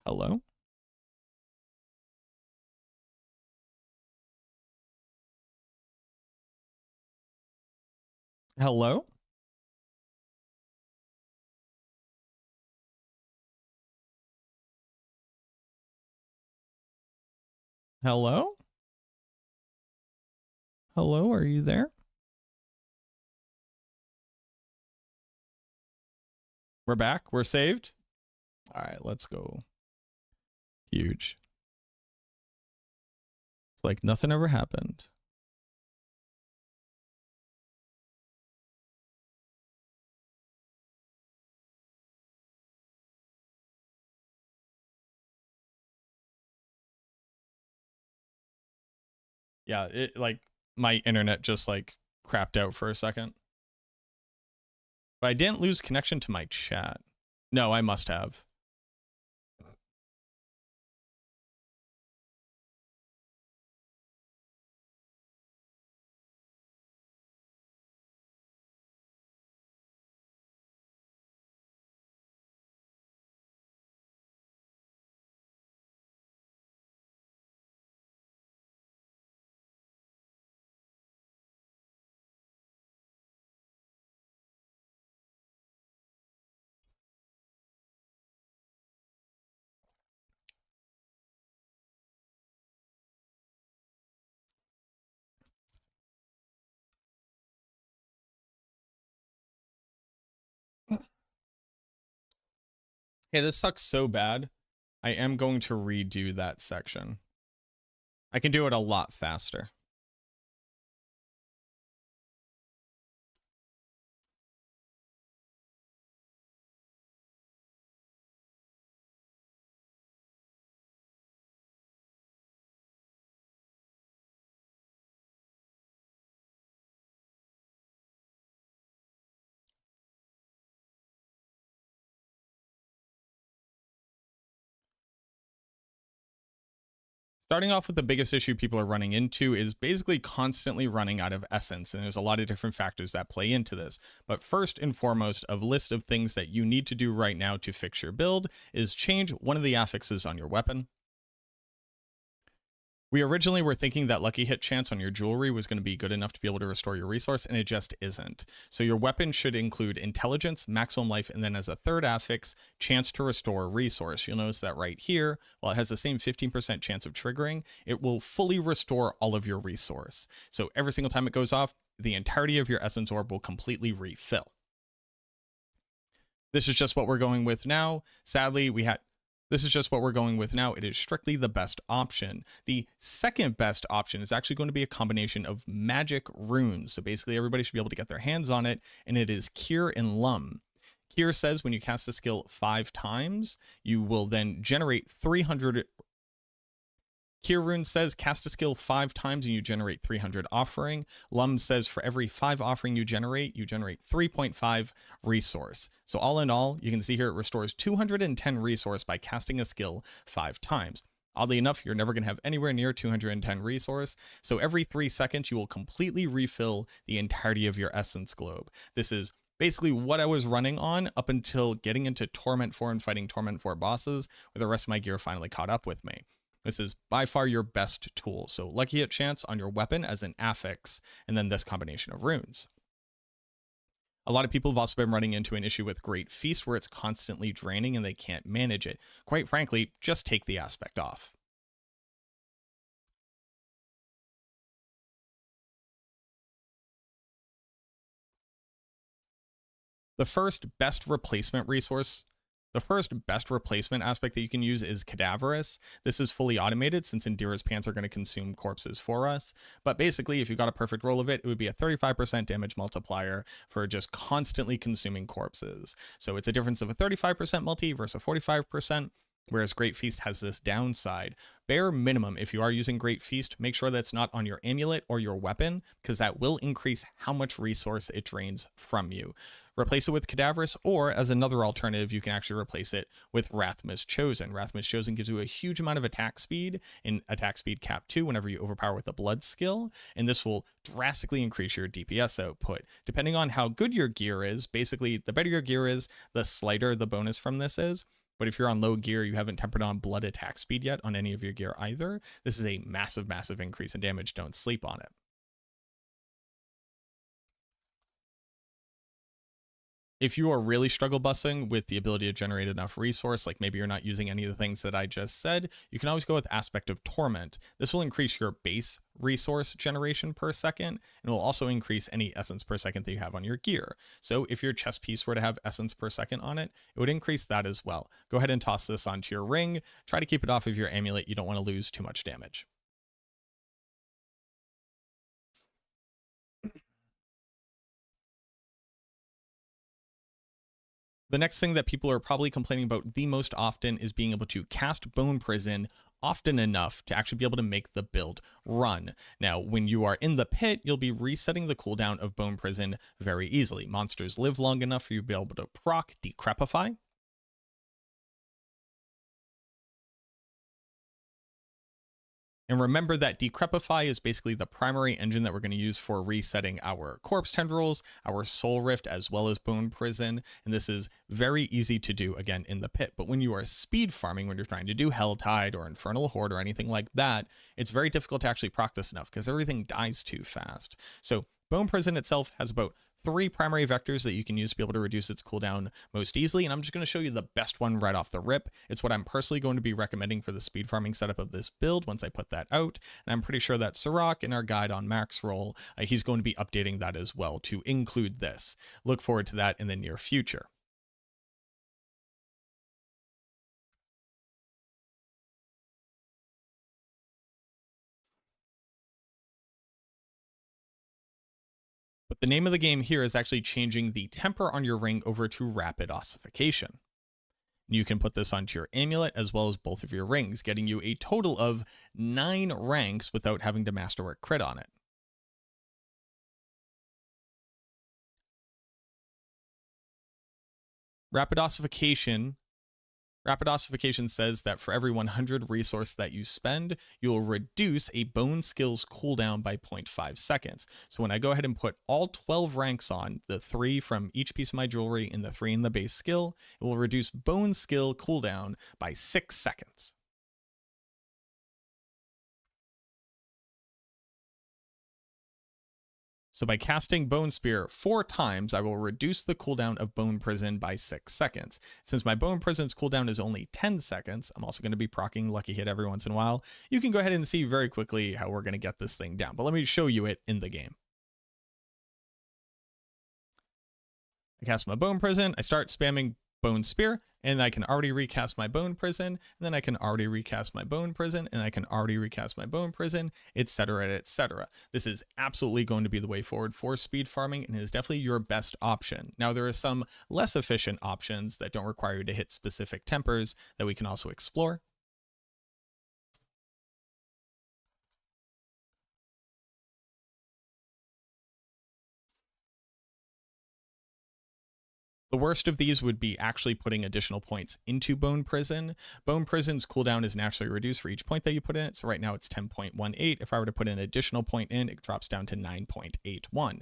Hello? Hello? Hello? Hello, are you there? We're back. We're saved. All right, let's go. Huge. It's like nothing ever happened. Yeah, it like my internet just like crapped out for a second. But I didn't lose connection to my chat. No, I must have. Hey, this sucks so bad. I am going to redo that section. I can do it a lot faster. Starting off with the biggest issue people are running into is basically constantly running out of essence, and there's a lot of different factors that play into this. But first and foremost, a list of things that you need to do right now to fix your build is change one of the affixes on your weapon. We originally were thinking that lucky hit chance on your jewelry was going to be good enough to be able to restore your resource, and it just isn't. So your weapon should include intelligence, maximum life, and then as a third affix, chance to restore resource. You'll notice that right here, while it has the same 15% chance of triggering, it will fully restore all of your resource. So every single time it goes off, the entirety of your essence orb will completely refill. This is just what we're going with now. Sadly, this is just what we're going with now. It is strictly the best option. The second best option is actually going to be a combination of magic runes. So basically everybody should be able to get their hands on it, and it is Cure and Lum. Cure says when you cast a skill 5 times, you will then generate 300. Cure Rune says cast a skill 5 times and you generate 300 offering. Lum says for every 5 offering you generate 3.5 resource. So all in all, you can see here it restores 210 resource by casting a skill 5 times. Oddly enough, you're never going to have anywhere near 210 resource, so every 3 seconds you will completely refill the entirety of your essence globe. This is basically what I was running on up until getting into Torment 4 and fighting Torment 4 bosses, where the rest of my gear finally caught up with me. This is by far your best tool. So lucky hit chance on your weapon as an affix, and then this combination of runes. A lot of people have also been running into an issue with Great Feast where it's constantly draining and they can't manage it. Quite frankly, just take the aspect off. The first best replacement aspect that you can use is Cadaverous. This is fully automated since Indira's pants are going to consume corpses for us. But basically, if you got a perfect roll of it, it would be a 35% damage multiplier for just constantly consuming corpses. So it's a difference of a 35% multi versus a 45%. Whereas Great Feast has this downside. Bare minimum, if you are using Great Feast, make sure that's not on your amulet or your weapon, because that will increase how much resource it drains from you. Replace it with Cadaverous, or as another alternative, you can actually replace it with Rathma's Chosen. Rathma's Chosen gives you a huge amount of attack speed in attack speed cap 2 whenever you overpower with the blood skill, and this will drastically increase your DPS output. Depending on how good your gear is, basically the better your gear is, the slighter the bonus from this is. But if you're on low gear, you haven't tempered on blood attack speed yet on any of your gear either, this is a massive, massive increase in damage. Don't sleep on it. If you are really struggle bussing with the ability to generate enough resource, like maybe you're not using any of the things that I just said, you can always go with Aspect of Torment. This will increase your base resource generation per second, and will also increase any essence per second that you have on your gear. So if your chest piece were to have essence per second on it, it would increase that as well. Go ahead and toss this onto your ring. Try to keep it off of your amulet. You don't want to lose too much damage. The next thing that people are probably complaining about the most often is being able to cast Bone Prison often enough to actually be able to make the build run. Now, when you are in the pit, you'll be resetting the cooldown of Bone Prison very easily. Monsters live long enough for you to be able to proc Decrepify. And remember that Decrepify is basically the primary engine that we're going to use for resetting our Corpse Tendrils, our Soul Rift, as well as Bone Prison. And this is very easy to do, again, in the pit. But when you are speed farming, when you're trying to do Helltide or Infernal Horde or anything like that, it's very difficult to actually proc this enough because everything dies too fast. So Bone Prison itself has about 3 primary vectors that you can use to be able to reduce its cooldown most easily, and I'm just going to show you the best one right off the rip. It's what I'm personally going to be recommending for the speed farming setup of this build once I put that out, and I'm pretty sure that Sirach in our guide on max roll, he's going to be updating that as well to include this. Look forward to that in the near future. But the name of the game here is actually changing the temper on your ring over to rapid ossification. You can put this onto your amulet as well as both of your rings, getting you a total of 9 ranks without having to masterwork crit on it. Rapid ossification says that for every 100 resource that you spend, you will reduce a bone skills cooldown by 0.5 seconds. So when I go ahead and put all 12 ranks on, the 3 from each piece of my jewelry and the 3 in the base skill, it will reduce bone skill cooldown by 6 seconds. So by casting Bone Spear 4 times, I will reduce the cooldown of Bone Prison by 6 seconds. Since my Bone Prison's cooldown is only 10 seconds, I'm also going to be proccing Lucky Hit every once in a while. You can go ahead and see very quickly how we're going to get this thing down, but let me show you it in the game. I cast my Bone Prison, I start spamming Bone Spear, and I can already recast my Bone Prison, and then I can already recast my Bone Prison, and I can already recast my Bone Prison, etc., etc. This is absolutely going to be the way forward for speed farming, and is definitely your best option. Now, there are some less efficient options that don't require you to hit specific tempers that we can also explore. The worst of these would be actually putting additional points into Bone Prison. Bone Prison's cooldown is naturally reduced for each point that you put in it. So right now it's 10.18. If I were to put an additional point in, it drops down to 9.81.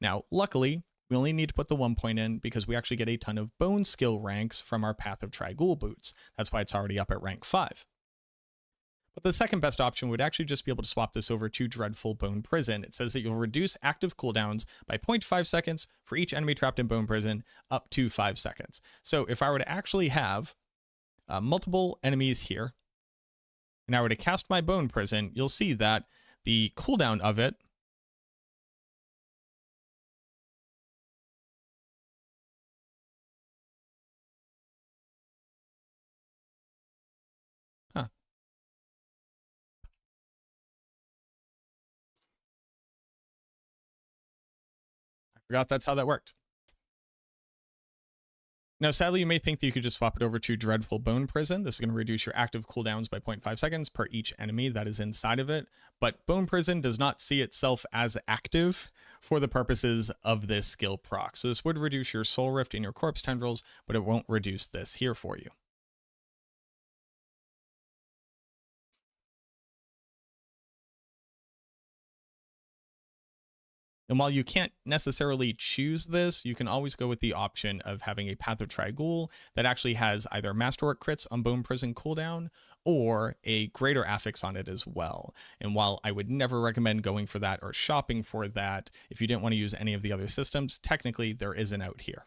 Now, luckily, we only need to put the 1 point in because we actually get a ton of bone skill ranks from our Path of Trigul boots. That's why it's already up at rank 5. But the second best option would actually just be able to swap this over to Dreadful Bone Prison. It says that you'll reduce active cooldowns by 0.5 seconds for each enemy trapped in Bone Prison up to 5 seconds. So if I were to actually have multiple enemies here, and I were to cast my Bone Prison, you'll see that the cooldown of it forgot that's how that worked. Now, sadly, you may think that you could just swap it over to Dreadful Bone Prison. This is going to reduce your active cooldowns by 0.5 seconds per each enemy that is inside of it. But Bone Prison does not see itself as active for the purposes of this skill proc. So this would reduce your Soul Rift and your Corpse Tendrils, but it won't reduce this here for you. And while you can't necessarily choose this, you can always go with the option of having a Path of Trigul that actually has either Masterwork crits on Bone Prison cooldown or a greater affix on it as well. And while I would never recommend going for that or shopping for that, if you didn't want to use any of the other systems, technically there is an out here.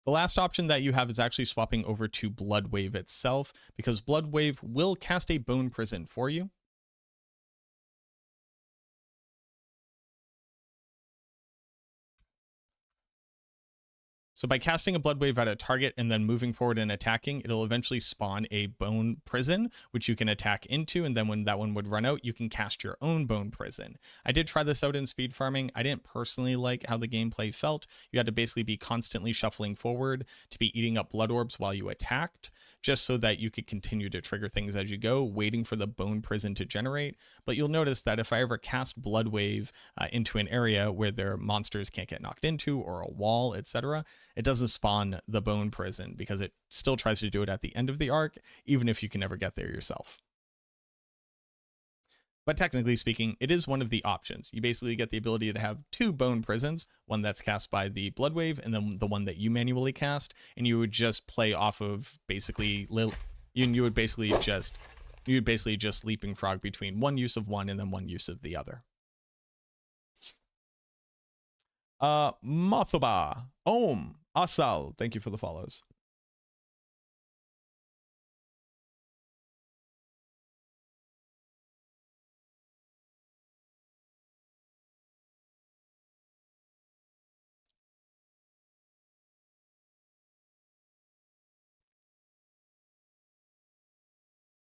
The last option that you have is actually swapping over to Blood Wave itself, because Blood Wave will cast a Bone Prison for you. So by casting a Blood Wave at a target and then moving forward and attacking, it'll eventually spawn a Bone Prison, which you can attack into, and then when that one would run out, you can cast your own Bone Prison. I did try this out in speed farming. I didn't personally like how the gameplay felt. You had to basically be constantly shuffling forward to be eating up blood orbs while you attacked, just so that you could continue to trigger things as you go, waiting for the Bone Prison to generate. But you'll notice that if I ever cast Blood Wave into an area where their monsters can't get knocked into, or a wall, etc., it doesn't spawn the Bone Prison because it still tries to do it at the end of the arc, even if you can never get there yourself. But technically speaking, it is one of the options. You basically get the ability to have 2 Bone Prisons, one that's cast by the Blood Wave and then the one that you manually cast, and you would just play off of basically you would basically just leaping frog between one use of one and then one use of the other. Mathoba, Om, Asal, thank you for the follows.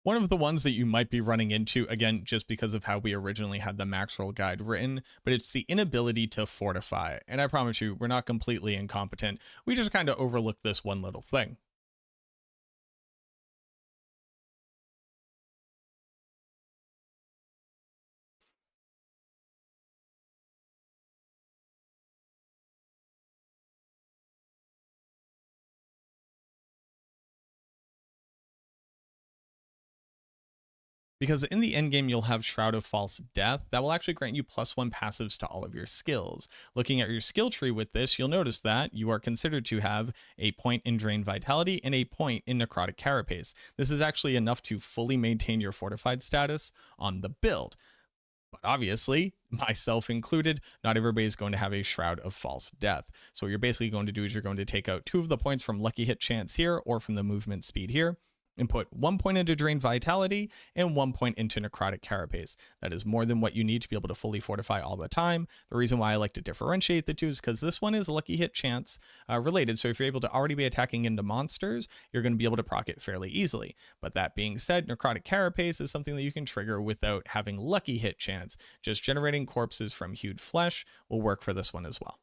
One of the ones that you might be running into, again, just because of how we originally had the max roll guide written, but it's the inability to fortify. And I promise you, we're not completely incompetent. We just kind of overlooked this one little thing. Because in the end game, you'll have Shroud of False Death that will actually grant you +1 passives to all of your skills. Looking at your skill tree with this, you'll notice that you are considered to have a point in Drain Vitality and a point in Necrotic Carapace. This is actually enough to fully maintain your fortified status on the build. But obviously, myself included, not everybody is going to have a Shroud of False Death. So what you're basically going to do is you're going to take out 2 of the points from Lucky Hit Chance here or from the movement speed here, and put 1 point into Drain Vitality and 1 point into Necrotic Carapace. That is more than what you need to be able to fully fortify all the time. The reason why I like to differentiate the two is because this one is Lucky Hit Chance related, so if you're able to already be attacking into monsters, you're going to be able to proc it fairly easily. But that being said, Necrotic Carapace is something that you can trigger without having Lucky Hit Chance. Just generating corpses from hewed flesh will work for this one as well.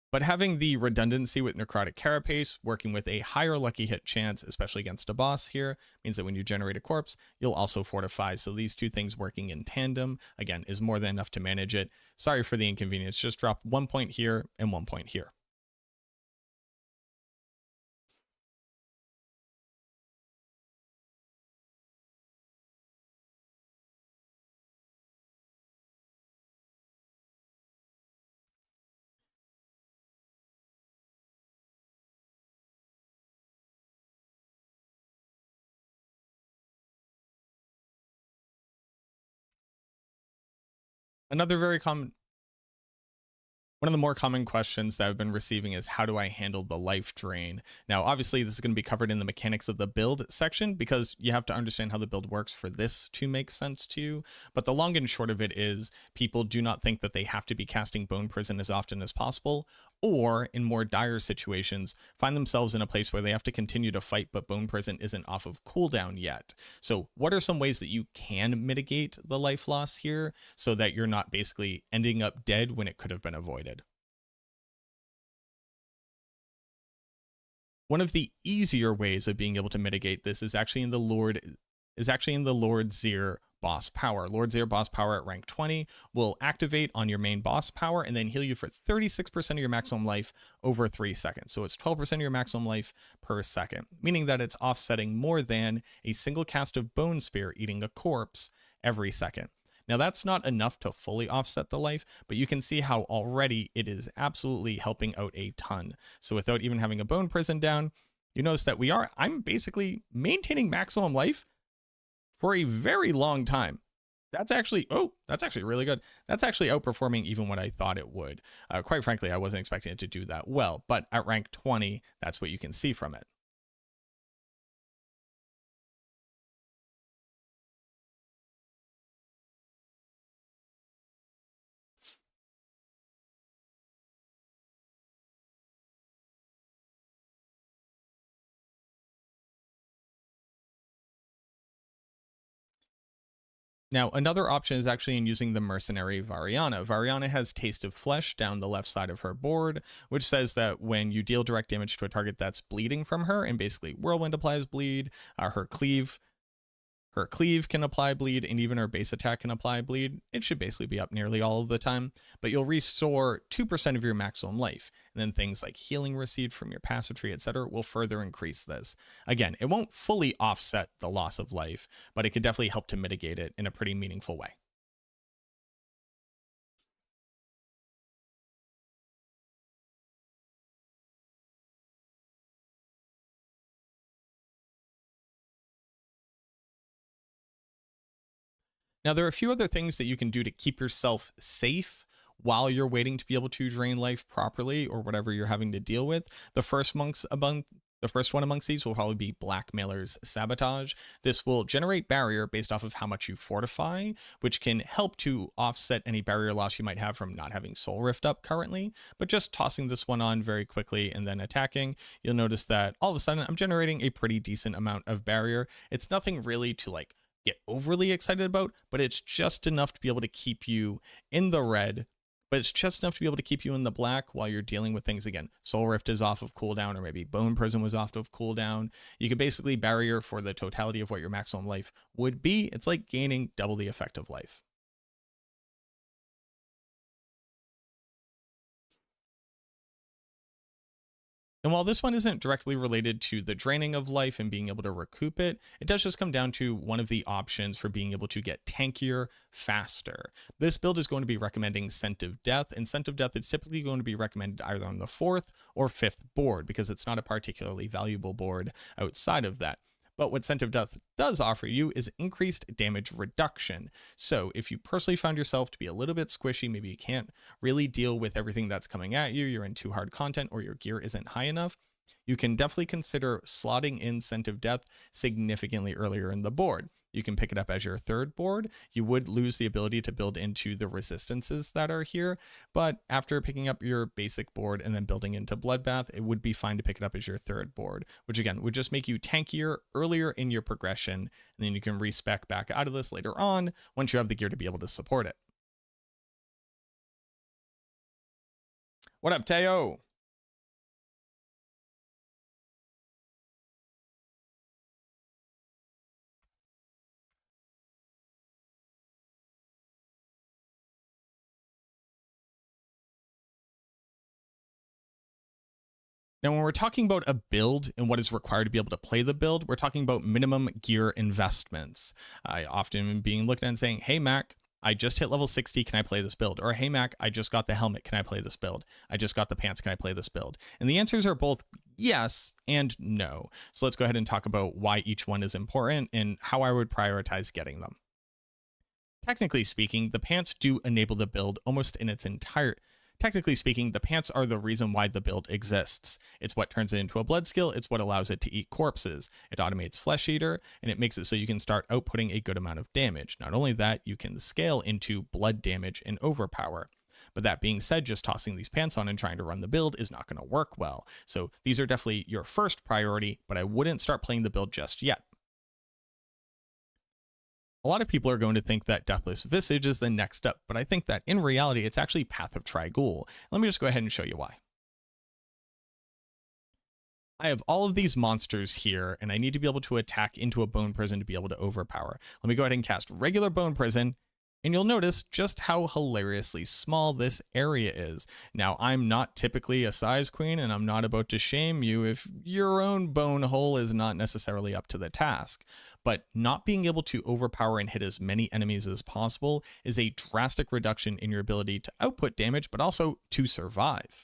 But having the redundancy with Necrotic Carapace, working with a higher Lucky Hit Chance, especially against a boss here, means that when you generate a corpse, you'll also fortify. So these two things working in tandem, again, is more than enough to manage it. Sorry for the inconvenience, just drop 1 point here and 1 point here. Another very common, one of the more common questions that I've been receiving is how do I handle the life drain? Now, obviously, this is going to be covered in the mechanics of the build section because you have to understand how the build works for this to make sense to you. But the long and short of it is people do not think that they have to be casting Bone Prison as often as possible, or in more dire situations, find themselves in a place where they have to continue to fight, but Bone Prison isn't off of cooldown yet. So what are some ways that you can mitigate the life loss here so that you're not basically ending up dead when it could have been avoided? One of the easier ways of being able to mitigate this is actually in the Lord Zir boss power. Lord Zir boss power at rank 20 will activate on your main boss power and then heal you for 36% of your maximum life over 3 seconds. So it's 12% of your maximum life per second, meaning that it's offsetting more than a single cast of Bone Spear eating a corpse every second. Now that's not enough to fully offset the life, but you can see how already it is absolutely helping out a ton. So without even having a Bone Prison down, you notice that I'm basically maintaining maximum life for a very long time. That's actually really good. That's actually outperforming even what I thought it would. Quite frankly, I wasn't expecting it to do that well, but at rank 20, that's what you can see from it. Now, another option is actually in using the mercenary Variana. Variana has Taste of Flesh down the left side of her board, which says that when you deal direct damage to a target that's bleeding from her, and basically Whirlwind applies bleed, her cleave can apply bleed, and even her base attack can apply bleed. It should basically be up nearly all of the time, but you'll restore 2% of your maximum life. And then things like healing received from your passive tree, etc., will further increase this. Again, it won't fully offset the loss of life, but it could definitely help to mitigate it in a pretty meaningful way. Now, there are a few other things that you can do to keep yourself safe while you're waiting to be able to drain life properly or whatever you're having to deal with. The first one amongst these will probably be Blackmailer's Sabotage. This will generate barrier based off of how much you fortify, which can help to offset any barrier loss you might have from not having Soul Rift up currently. But just tossing this one on very quickly and then attacking, you'll notice that all of a sudden I'm generating a pretty decent amount of barrier. It's nothing really to like get overly excited about, but it's just enough to be able to keep you in the red, but it's just enough to be able to keep you in the black while you're dealing with things. Again, Soul Rift is off of cooldown, or maybe Bone Prison was off of cooldown. You could basically barrier for the totality of what your maximum life would be. It's like gaining double the effective life. And while this one isn't directly related to the draining of life and being able to recoup it, it does just come down to one of the options for being able to get tankier faster. This build is going to be recommending Scent of Death, and Scent of Death is typically going to be recommended either on the 4th or 5th board because it's not a particularly valuable board outside of that. But what Scent of Death does offer you is increased damage reduction. So if you personally found yourself to be a little bit squishy, maybe you can't really deal with everything that's coming at you, you're in too hard content, or your gear isn't high enough, you can definitely consider slotting in Scent of Death significantly earlier in the board. You can pick it up as your 3rd board. You would lose the ability to build into the resistances that are here, but after picking up your basic board and then building into Bloodbath, it would be fine to pick it up as your 3rd board, which again would just make you tankier earlier in your progression, and then you can respec back out of this later on once you have the gear to be able to support it. What up, Teo? Now, when we're talking about a build and what is required to be able to play the build, we're talking about minimum gear investments. I often am being looked at and saying, hey, Mac, I just hit level 60. Can I play this build? Or, hey, Mac, I just got the helmet. Can I play this build? I just got the pants. Can I play this build? And the answers are both yes and no. So let's go ahead and talk about why each one is important and how I would prioritize getting them. Technically speaking, the pants do enable the build almost in its entirety. Technically speaking, the pants are the reason why the build exists. It's what turns it into a blood skill, it's what allows it to eat corpses, it automates Flesh Eater, and it makes it so you can start outputting a good amount of damage. Not only that, you can scale into blood damage and overpower. But that being said, just tossing these pants on and trying to run the build is not going to work well. So these are definitely your first priority, but I wouldn't start playing the build just yet. A lot of people are going to think that Deathless Visage is the next up, but I think that in reality, it's actually Path of Trigul. Let me just go ahead and show you why. I have all of these monsters here, and I need to be able to attack into a Bone Prison to be able to overpower. Let me go ahead and cast regular Bone Prison, and you'll notice just how hilariously small this area is. Now, I'm not typically a size queen, and I'm not about to shame you if your own bone hole is not necessarily up to the task. But not being able to overpower and hit as many enemies as possible is a drastic reduction in your ability to output damage, but also to survive.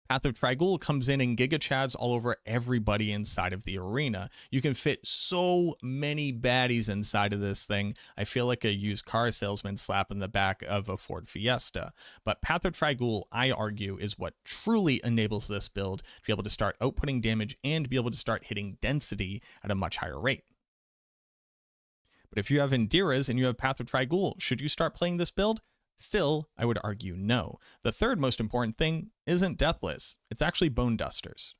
Path of Trigul comes in and Giga Chads all over everybody inside of the arena. You can fit so many baddies inside of this thing. I feel like a used car salesman slapping the back of a Ford Fiesta. But Path of Trigul, I argue, is what truly enables this build to be able to start outputting damage and be able to start hitting density at a much higher rate. But if you have Indiras and you have Path of Trigul, should you start playing this build? Still, I would argue no. The third most important thing isn't Deathless. It's actually Bone Dusters.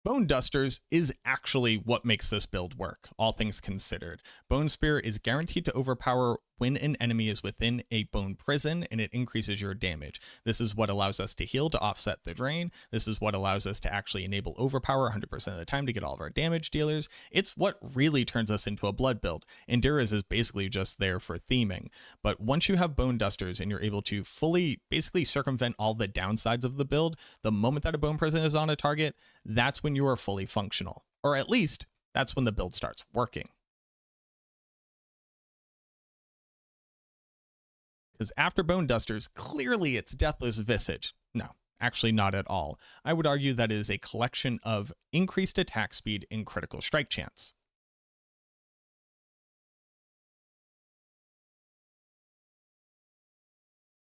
Bone Dusters is actually what makes this build work, all things considered. Bone Spear is guaranteed to overpower when an enemy is within a bone prison, and it increases your damage. This is what allows us to heal to offset the drain. This is what allows us to actually enable overpower 100% of the time to get all of our damage dealers. It's what really turns us into a blood build. Endurance is basically just there for theming. But once you have Bone Dusters and you're able to fully basically circumvent all the downsides of the build, the moment that a bone prison is on a target, that's when you are fully functional. Or at least, that's when the build starts working. Because after Bone Dusters, clearly it's Deathless Visage. No, actually not at all. I would argue that it is a collection of increased attack speed and critical strike chance.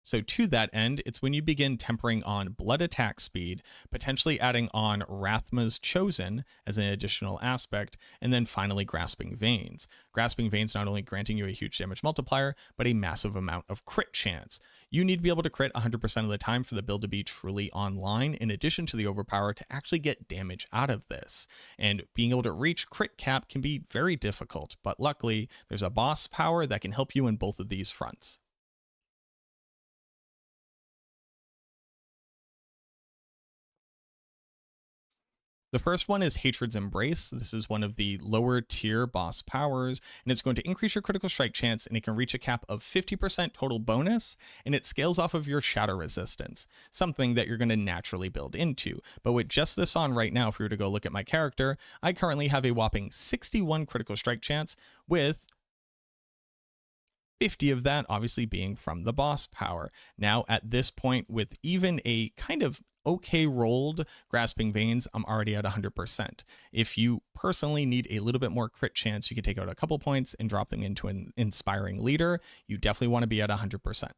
So to that end, it's when you begin tempering on blood attack speed, potentially adding on Rathma's Chosen as an additional aspect, and then finally Grasping Veins. Grasping Veins not only granting you a huge damage multiplier, but a massive amount of crit chance. You need to be able to crit 100% of the time for the build to be truly online, in addition to the overpower to actually get damage out of this. And being able to reach crit cap can be very difficult, but luckily there's a boss power that can help you in both of these fronts. The first one is Hatred's Embrace. This is one of the lower tier boss powers, and it's going to increase your critical strike chance, and it can reach a cap of 50% total bonus, and it scales off of your shatter resistance, something that you're going to naturally build into. But with just this on right now, if we were to go look at my character, I currently have a whopping 61 critical strike chance, with 50 of that obviously being from the boss power. Now at this point, with even a kind of okay rolled Grasping Veins, I'm already at 100%. If you personally need a little bit more crit chance, you can take out a couple points and drop them into an Inspiring Leader. You definitely want to be at 100%.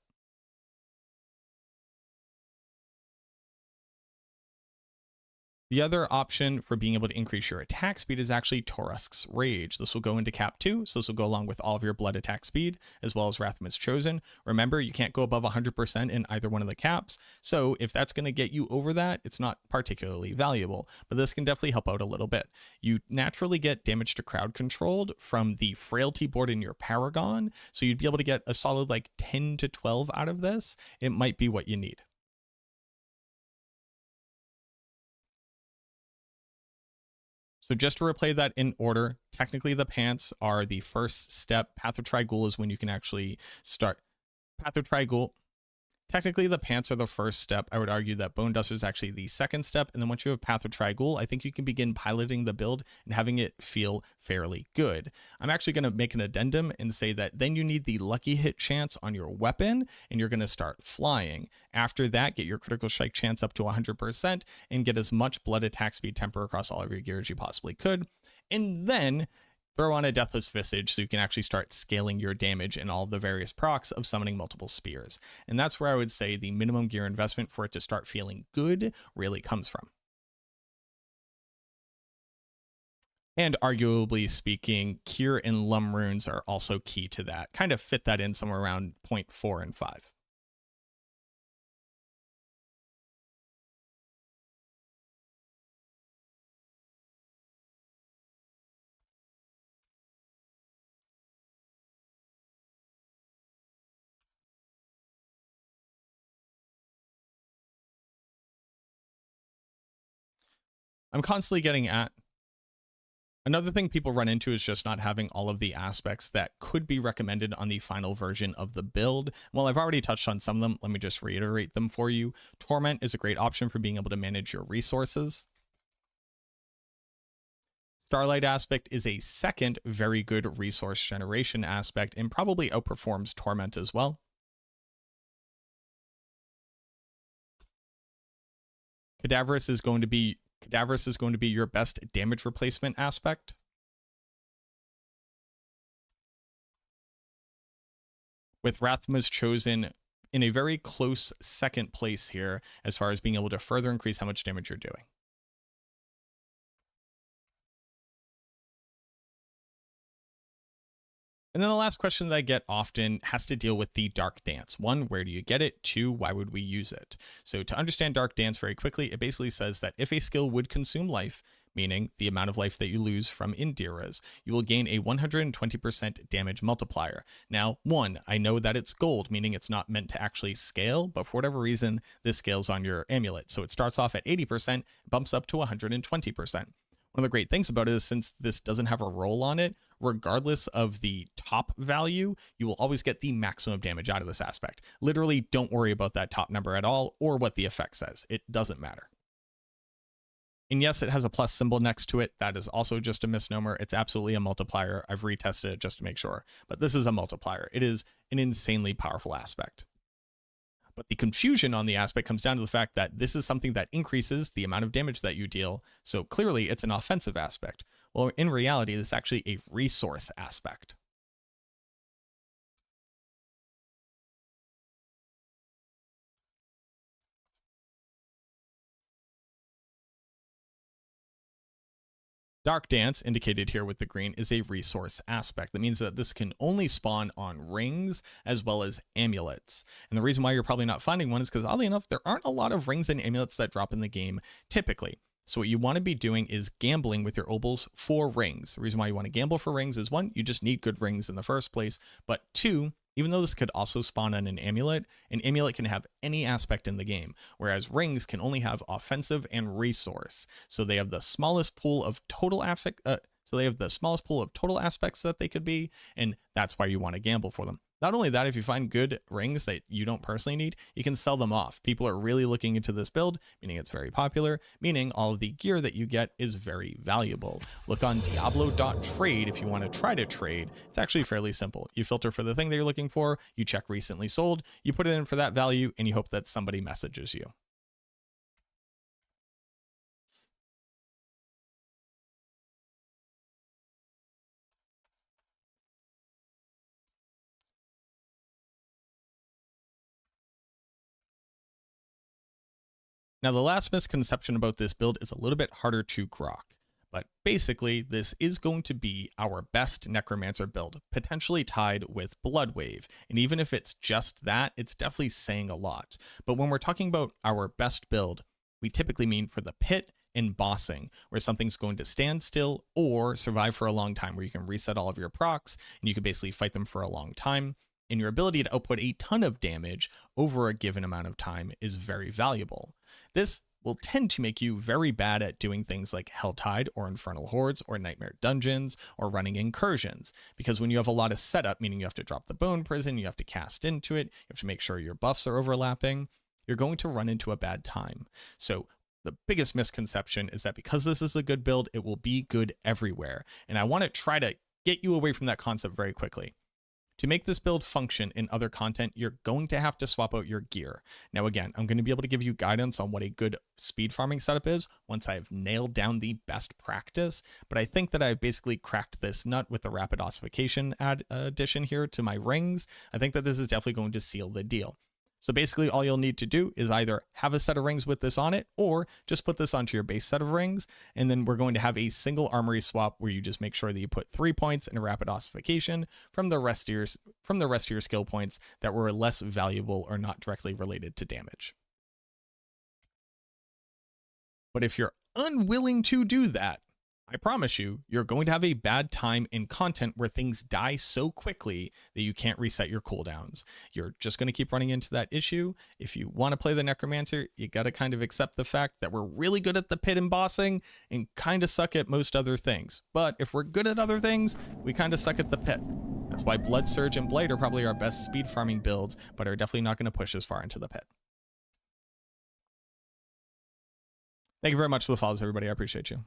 The other option for being able to increase your attack speed is actually Torusk's Rage. This will go into cap 2, so this will go along with all of your blood attack speed, as well as Rathma's Chosen. Remember, you can't go above 100% in either one of the caps, so if that's going to get you over that, it's not particularly valuable, but this can definitely help out a little bit. You naturally get damage to crowd controlled from the frailty board in your Paragon, so you'd be able to get a solid like 10 to 12 out of this. It might be what you need. So just to replay that in order, technically the pants are the first step. Path of Trighoul is when you can actually start. Path of Trighoul. Technically the pants are the first step. I would argue that Bone Duster is actually the second step. And then once you have Path of Trighoul, I think you can begin piloting the build and having it feel fairly good. I'm actually going to make an addendum and say that then you need the lucky hit chance on your weapon and you're going to start flying. After that, get your critical strike chance up to 100% and get as much blood attack speed temper across all of your gear as you possibly could. And then throw on a Deathless Visage so you can actually start scaling your damage and all the various procs of summoning multiple spears. And that's where I would say the minimum gear investment for it to start feeling good really comes from. And arguably speaking, Cure and Lum runes are also key to that. Kind of fit that in somewhere around 0.4 and 5. I'm constantly getting at. Another thing people run into is just not having all of the aspects that could be recommended on the final version of the build. While I've already touched on some of them, let me just reiterate them for you. Torment is a great option for being able to manage your resources. Starlight Aspect is a second very good resource generation aspect and probably outperforms Torment as well. Cadaverous is going to be your best damage replacement aspect. With Rathma's Chosen in a very close second place here as far as being able to further increase how much damage you're doing. And then the last question that I get often has to deal with the Dark Dance. 1, where do you get it? 2, why would we use it? So to understand Dark Dance very quickly, it basically says that if a skill would consume life, meaning the amount of life that you lose from Indiras, you will gain a 120% damage multiplier. Now, I know that it's gold, meaning it's not meant to actually scale, but for whatever reason, this scales on your amulet. So it starts off at 80%, bumps up to 120%. One of the great things about it is since this doesn't have a roll on it, regardless of the top value, you will always get the maximum damage out of this aspect. Literally, don't worry about that top number at all or what the effect says. It doesn't matter. And yes, it has a plus symbol next to it. That is also just a misnomer. It's absolutely a multiplier. I've retested it just to make sure. But this is a multiplier. It is an insanely powerful aspect. But the confusion on the aspect comes down to the fact that this is something that increases the amount of damage that you deal. So clearly it's an offensive aspect. Well, in reality, this is actually a resource aspect. Dark Dance, indicated here with the green, is a resource aspect. That means that this can only spawn on rings as well as amulets. And the reason why you're probably not finding one is because, oddly enough, there aren't a lot of rings and amulets that drop in the game typically. So what you want to be doing is gambling with your obols for rings. The reason why you want to gamble for rings is 1, you just need good rings in the first place, but 2, even though this could also spawn on an amulet can have any aspect in the game, whereas rings can only have offensive and resource. So they have the smallest pool of total aspects that they could be, and that's why you want to gamble for them. Not only that, if you find good rings that you don't personally need, you can sell them off. People are really looking into this build, meaning it's very popular, meaning all of the gear that you get is very valuable. Look on Diablo.trade if you want to try to trade. It's actually fairly simple. You filter for the thing that you're looking for, you check recently sold, you put it in for that value, and you hope that somebody messages you. Now, the last misconception about this build is a little bit harder to grok, but basically this is going to be our best Necromancer build, potentially tied with Bloodwave. And even if it's just that, it's definitely saying a lot. But when we're talking about our best build, we typically mean for the pit and bossing, where something's going to stand still or survive for a long time, where you can reset all of your procs and you can basically fight them for a long time. And your ability to output a ton of damage over a given amount of time is very valuable. This will tend to make you very bad at doing things like Helltide or Infernal Hordes or Nightmare Dungeons or running incursions, because when you have a lot of setup, meaning you have to drop the Bone Prison, you have to cast into it, you have to make sure your buffs are overlapping, you're going to run into a bad time. So the biggest misconception is that because this is a good build, it will be good everywhere. And I want to try to get you away from that concept very quickly. To make this build function in other content, you're going to have to swap out your gear. Now, again, I'm going to be able to give you guidance on what a good speed farming setup is once I've nailed down the best practice, but I think that I've basically cracked this nut with the rapid ossification addition here to my rings. I think that this is definitely going to seal the deal. So basically all you'll need to do is either have a set of rings with this on it, or just put this onto your base set of rings. And then we're going to have a single armory swap where you just make sure that you put 3 points in a rapid ossification from the rest of your skill points that were less valuable or not directly related to damage. But if you're unwilling to do that, I promise you, you're going to have a bad time in content where things die so quickly that you can't reset your cooldowns. You're just going to keep running into that issue. If you want to play the Necromancer, you got to kind of accept the fact that we're really good at the pit and bossing and kind of suck at most other things. But if we're good at other things, we kind of suck at the pit. That's why Blood Surge and Blight are probably our best speed farming builds, but are definitely not going to push as far into the pit. Thank you very much for the follows, everybody. I appreciate you.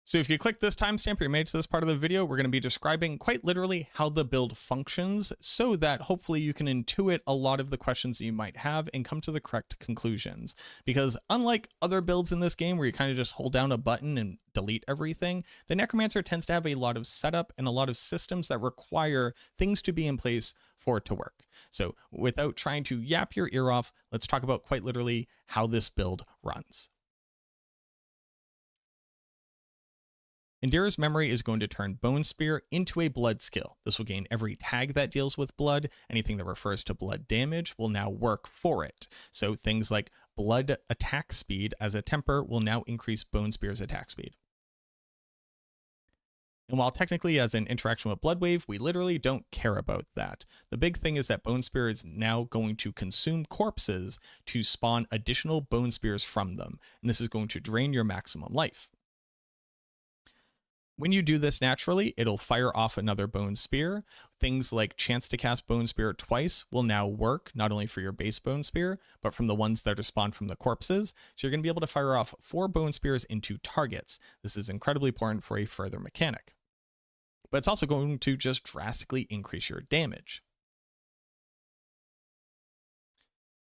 So if you click this timestamp, you're made to this part of the video, we're going to be describing quite literally how the build functions so that hopefully you can intuit a lot of the questions that you might have and come to the correct conclusions. Because unlike other builds in this game where you kind of just hold down a button and delete everything, the Necromancer tends to have a lot of setup and a lot of systems that require things to be in place for it to work. So without trying to yap your ear off, let's talk about quite literally how this build runs. Indira's memory is going to turn Bone Spear into a blood skill. This will gain every tag that deals with blood. Anything that refers to blood damage will now work for it. So things like blood attack speed as a temper will now increase Bone Spear's attack speed. And while technically as an interaction with Bloodwave, we literally don't care about that. The big thing is that Bone Spear is now going to consume corpses to spawn additional Bone Spears from them. And this is going to drain your maximum life. When you do this naturally, it'll fire off another Bone Spear. Things like chance to cast Bone Spear twice will now work, not only for your base Bone Spear, but from the ones that are spawned from the corpses. So you're going to be able to fire off 4 Bone Spears into targets. This is incredibly important for a further mechanic. But it's also going to just drastically increase your damage.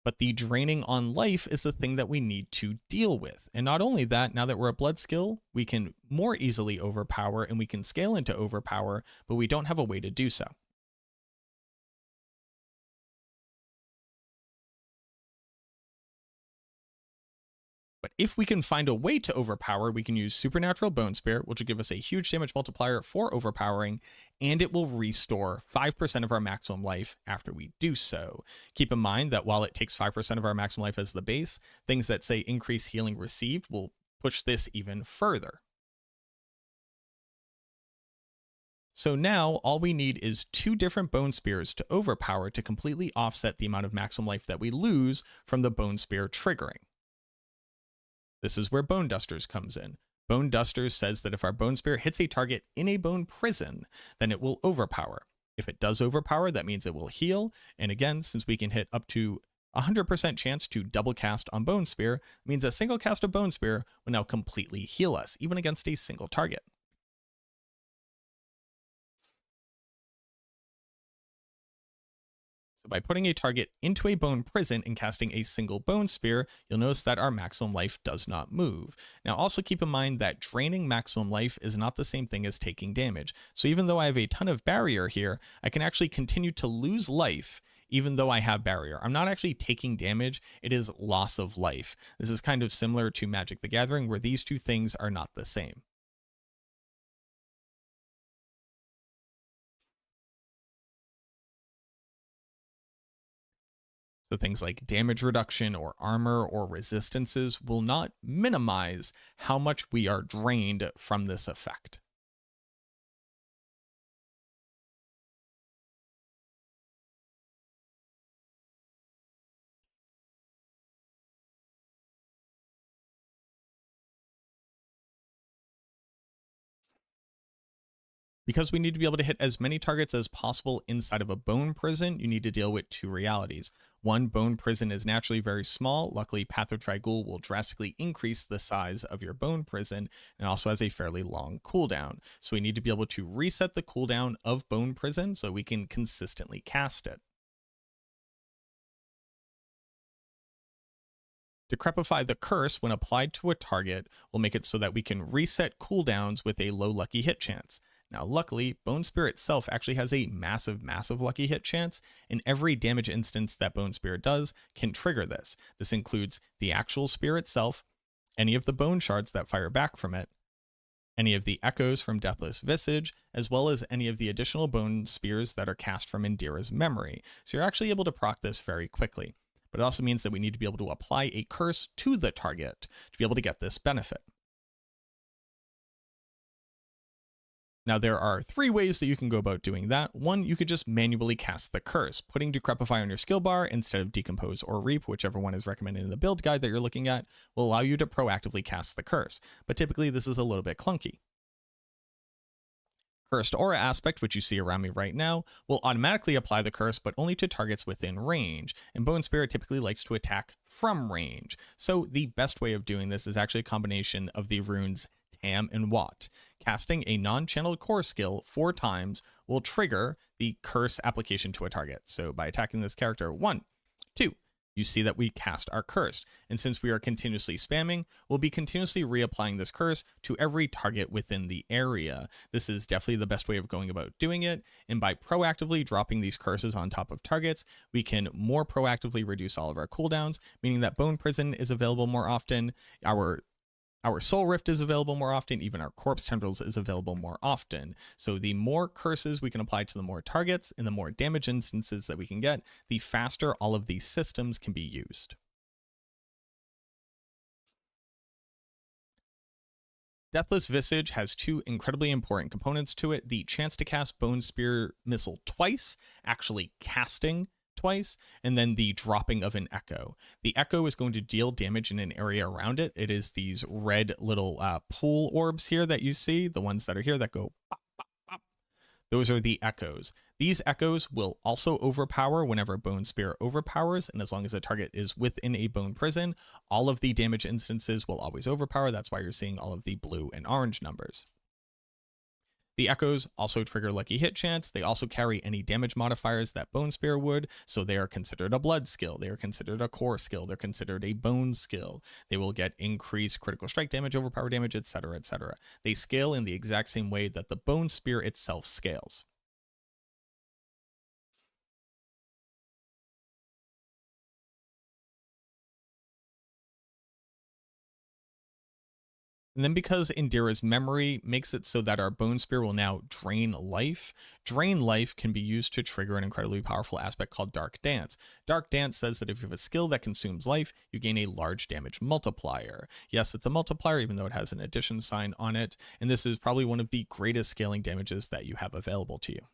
But the draining on life is the thing that we need to deal with. And not only that, now that we're a blood skill, we can more easily overpower and we can scale into overpower, but we don't have a way to do so. But if we can find a way to overpower, we can use Supernatural Bone Spear, which will give us a huge damage multiplier for overpowering, and it will restore 5% of our maximum life after we do so. Keep in mind that while it takes 5% of our maximum life as the base, things that say increase healing received will push this even further. So now all we need is 2 different Bone Spears to overpower to completely offset the amount of maximum life that we lose from the Bone Spear triggering. This is where Bone Dusters comes in. Bone Dusters says that if our Bone Spear hits a target in a bone prison, then it will overpower. If it does overpower, that means it will heal. And again, since we can hit up to 100% chance to double cast on Bone Spear, it means a single cast of Bone Spear will now completely heal us, even against a single target. So by putting a target into a bone prison and casting a single Bone Spear, you'll notice that our maximum life does not move. Now also keep in mind that draining maximum life is not the same thing as taking damage. So even though I have a ton of barrier here, I can actually continue to lose life even though I have barrier. I'm not actually taking damage, it is loss of life. This is kind of similar to Magic the Gathering, where these two things are not the same. So things like damage reduction or armor or resistances will not minimize how much we are drained from this effect. Because we need to be able to hit as many targets as possible inside of a bone prison, you need to deal with 2 realities. One, bone prison is naturally very small. Luckily, Path of Trigul will drastically increase the size of your bone prison and also has a fairly long cooldown. So we need to be able to reset the cooldown of bone prison so we can consistently cast it. Decrepify the Curse, when applied to a target, will make it so that we can reset cooldowns with a low lucky hit chance. Now, luckily, Bone Spear itself actually has a massive lucky hit chance, and every damage instance that Bone Spear does can trigger this. This includes the actual spear itself, any of the bone shards that fire back from it, any of the echoes from Deathless Visage, as well as any of the additional bone spears that are cast from Indira's memory. So you're actually able to proc this very quickly. But it also means that we need to be able to apply a curse to the target to be able to get this benefit. Now, there are 3 ways that you can go about doing that. One, you could just manually cast the curse. Putting Decrepify on your skill bar instead of Decompose or Reap, whichever one is recommended in the build guide that you're looking at, will allow you to proactively cast the curse. But typically, this is a little bit clunky. Cursed Aura Aspect, which you see around me right now, will automatically apply the curse, but only to targets within range. And Bone Spirit typically likes to attack from range. So the best way of doing this is actually a combination of the runes Tam and Wat. Casting a non-channeled core skill 4 times will trigger the curse application to a target. So by attacking this character 1, 2, you see that we cast our curse. And since we are continuously spamming, we'll be continuously reapplying this curse to every target within the area. This is definitely the best way of going about doing it. And by proactively dropping these curses on top of targets, we can more proactively reduce all of our cooldowns, meaning that Bone Prison is available more often. Our Our Soul Rift is available more often, even our Corpse Tendrils is available more often. So the more curses we can apply to the more targets and the more damage instances that we can get, the faster all of these systems can be used. Deathless Visage has two incredibly important components to it. The chance to cast Bone Spear Missile twice, actually casting twice, and then the dropping of an echo. The echo is going to deal damage in an area around it. It is these red little pool orbs here that you see, the ones that are here that go pop, pop, pop. Those are the echoes. These echoes will also overpower whenever Bone Spear overpowers, and as long as the target is within a bone prison, all of the damage instances will always overpower. That's why you're seeing all of the blue and orange numbers. The echoes also trigger lucky hit chance. They also carry any damage modifiers that Bone Spear would, so they are considered a blood skill, they are considered a core skill, they're considered a bone skill. They will get increased critical strike damage, overpower damage, etc., etc. They scale in the exact same way that the Bone Spear itself scales. And then because Indira's memory makes it so that our Bone Spear will now drain life can be used to trigger an incredibly powerful aspect called Dark Dance. Dark Dance says that if you have a skill that consumes life, you gain a large damage multiplier. Yes, it's a multiplier, even though it has an addition sign on it, and this is probably one of the greatest scaling damages that you have available to you.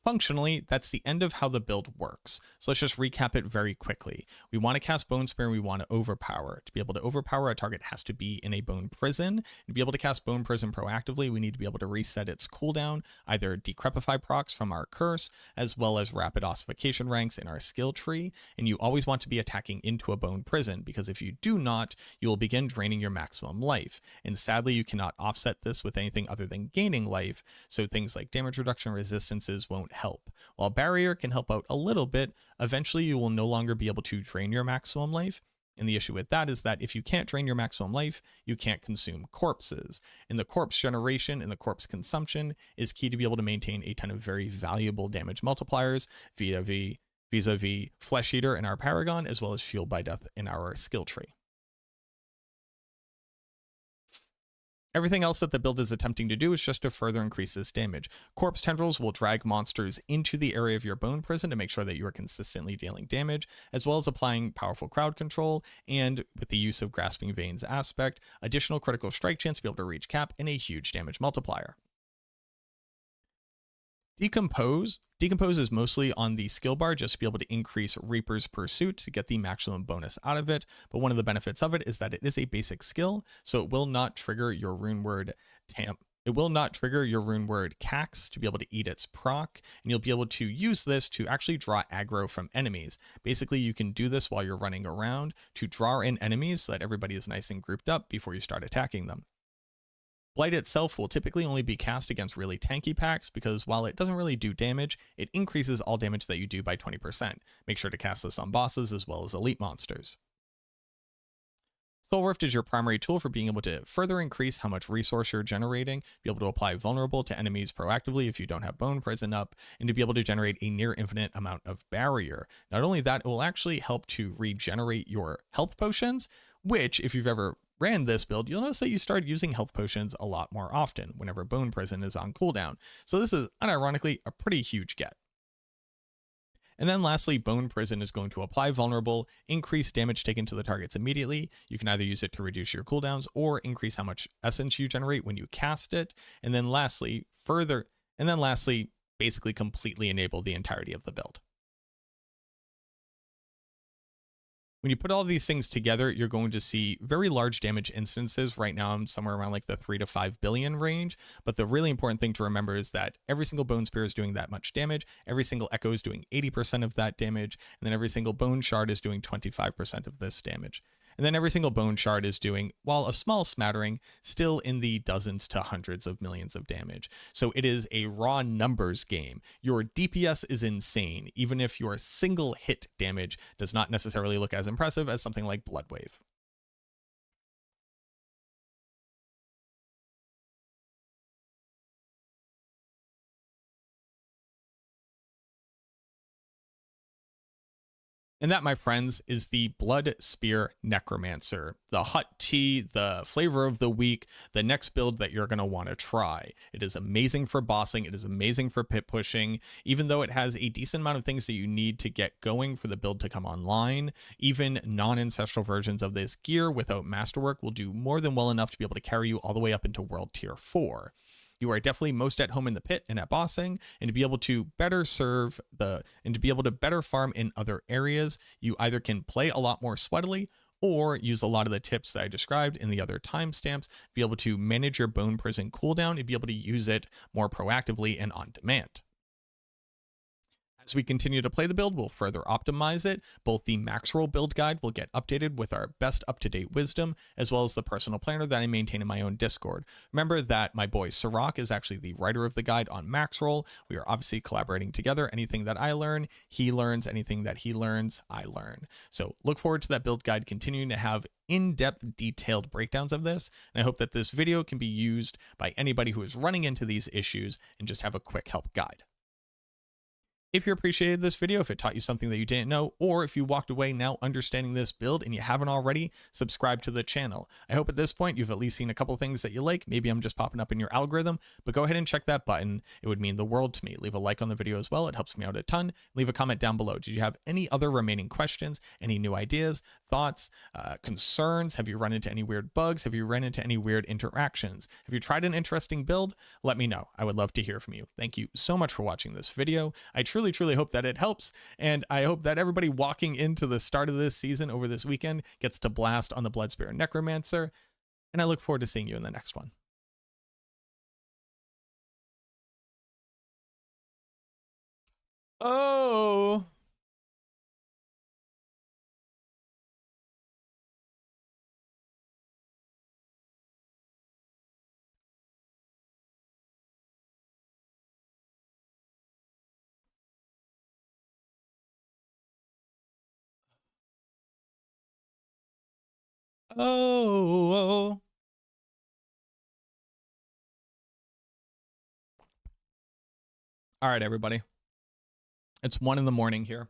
Functionally, that's the end of how the build works. So let's just recap it very quickly. We want to cast Bone Spear and we want to overpower. To be able to overpower, a target has to be in a Bone Prison. To be able to cast Bone Prison proactively, we need to be able to reset its cooldown, either Decrepify procs from our curse, as well as rapid ossification ranks in our skill tree. And you always want to be attacking into a Bone Prison, because if you do not, you will begin draining your maximum life. And sadly, you cannot offset this with anything other than gaining life, so things like damage reduction resistances won't help. While Barrier can help out a little bit, eventually you will no longer be able to drain your maximum life. And the issue with that is that if you can't drain your maximum life, you can't consume corpses. And the corpse generation and the corpse consumption is key to be able to maintain a ton of very valuable damage multipliers vis-a-vis Flesh Eater in our Paragon, as well as Fueled by Death in our skill tree. Everything else that the build is attempting to do is just to further increase this damage. Corpse Tendrils will drag monsters into the area of your Bone Prison to make sure that you are consistently dealing damage, as well as applying powerful crowd control, and with the use of Grasping Veins aspect, additional critical strike chance to be able to reach cap, and a huge damage multiplier. Decompose is mostly on the skill bar just to be able to increase Reaper's Pursuit to get the maximum bonus out of it, but one of the benefits of it is that it is a basic skill, so it will not trigger your rune word Cax to be able to eat its proc, and you'll be able to use this to actually draw aggro from enemies. Basically, you can do this while you're running around to draw in enemies so that everybody is nice and grouped up before you start attacking them. Blight itself will typically only be cast against really tanky packs because while it doesn't really do damage, it increases all damage that you do by 20%. Make sure to cast this on bosses as well as elite monsters. Soul Rift is your primary tool for being able to further increase how much resource you're generating, be able to apply vulnerable to enemies proactively if you don't have Bone Prison up, and to be able to generate a near infinite amount of barrier. Not only that, it will actually help to regenerate your health potions, which if you've ever ran this build, you'll notice that you start using health potions a lot more often whenever Bone Prison is on cooldown. So this is unironically a pretty huge get. And then lastly, Bone Prison is going to apply vulnerable, increase damage taken to the targets immediately. You can either use it to reduce your cooldowns or increase how much essence you generate when you cast it. And then lastly, basically completely enable the entirety of the build. When you put all these things together, you're going to see very large damage instances. Right now, I'm somewhere around like the 3 to 5 billion range. But the really important thing to remember is that every single Bone Spear is doing that much damage. Every single Echo is doing 80% of that damage. And then every single Bone Shard is doing 25% of this damage. And then every single Bone Shard is doing, while a small smattering, still in the dozens to hundreds of millions of damage. So it is a raw numbers game. Your DPS is insane, even if your single hit damage does not necessarily look as impressive as something like Bloodwave. And that, my friends, is the Blood Spear Necromancer, the hot tea, the flavor of the week, the next build that you're going to want to try. It is amazing for bossing. It is amazing for pit pushing, even though it has a decent amount of things that you need to get going for the build to come online. Even non-ancestral versions of this gear without masterwork will do more than well enough to be able to carry you all the way up into World Tier 4. You are definitely most at home in the pit and at bossing, and to be able to better serve and to be able to better farm in other areas, you either can play a lot more sweatily or use a lot of the tips that I described in the other timestamps, be able to manage your Bone Prison cooldown and be able to use it more proactively and on demand. As we continue to play the build, we'll further optimize it. Both the max roll build guide will get updated with our best up-to-date wisdom, as well as the personal planner that I maintain in my own Discord. Remember that my boy Sirach is actually the writer of the guide on max roll. We are obviously collaborating together. Anything that I learn, he learns. Anything that he learns, I learn. So look forward to that build guide continuing to have in-depth, detailed breakdowns of this. And I hope that this video can be used by anybody who is running into these issues and just have a quick help guide. If you appreciated this video, if it taught you something that you didn't know, or if you walked away now understanding this build and you haven't already, subscribe to the channel. I hope at this point you've at least seen a couple things that you like. Maybe I'm just popping up in your algorithm, but go ahead and check that button. It would mean the world to me. Leave a like on the video as well. It helps me out a ton. Leave a comment down below. Did you have any other remaining questions? Any new ideas, thoughts, concerns? Have you run into any weird bugs? Have you run into any weird interactions? Have you tried an interesting build? Let me know. I would love to hear from you. Thank you so much for watching this video. I truly hope that it helps, and I hope that everybody walking into the start of this season over this weekend gets to blast on the Blood Spear Necromancer, and I look forward to seeing you in the next one. Oh! Oh. All right, everybody. It's 1 in the morning here.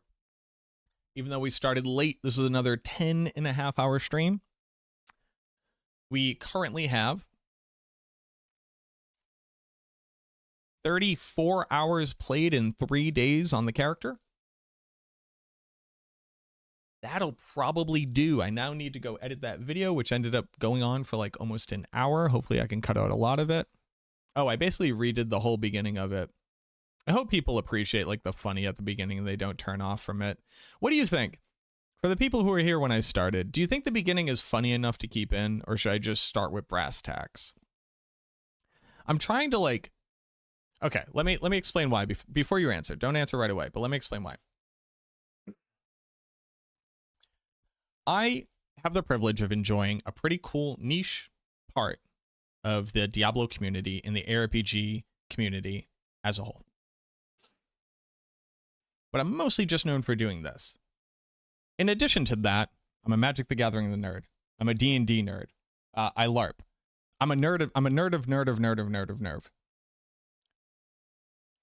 Even though we started late, this is another 10.5-hour stream. We currently have 34 hours played in 3 days on the character. That'll probably do. I now need to go edit that video, which ended up going on for like almost an hour. Hopefully I can cut out a lot of it. Oh, I basically redid the whole beginning of it. I hope people appreciate like the funny at the beginning and they don't turn off from it. What do you think? For the people who were here when I started, do you think the beginning is funny enough to keep in, or should I just start with brass tacks? I'm trying to like... Okay, let me explain why before you answer. Don't answer right away, but let me explain why. I have the privilege of enjoying a pretty cool niche part of the Diablo community and the ARPG community as a whole. But I'm mostly just known for doing this. In addition to that, I'm a Magic the Gathering nerd. I'm a D&D nerd. I LARP. I'm a nerd of nerve.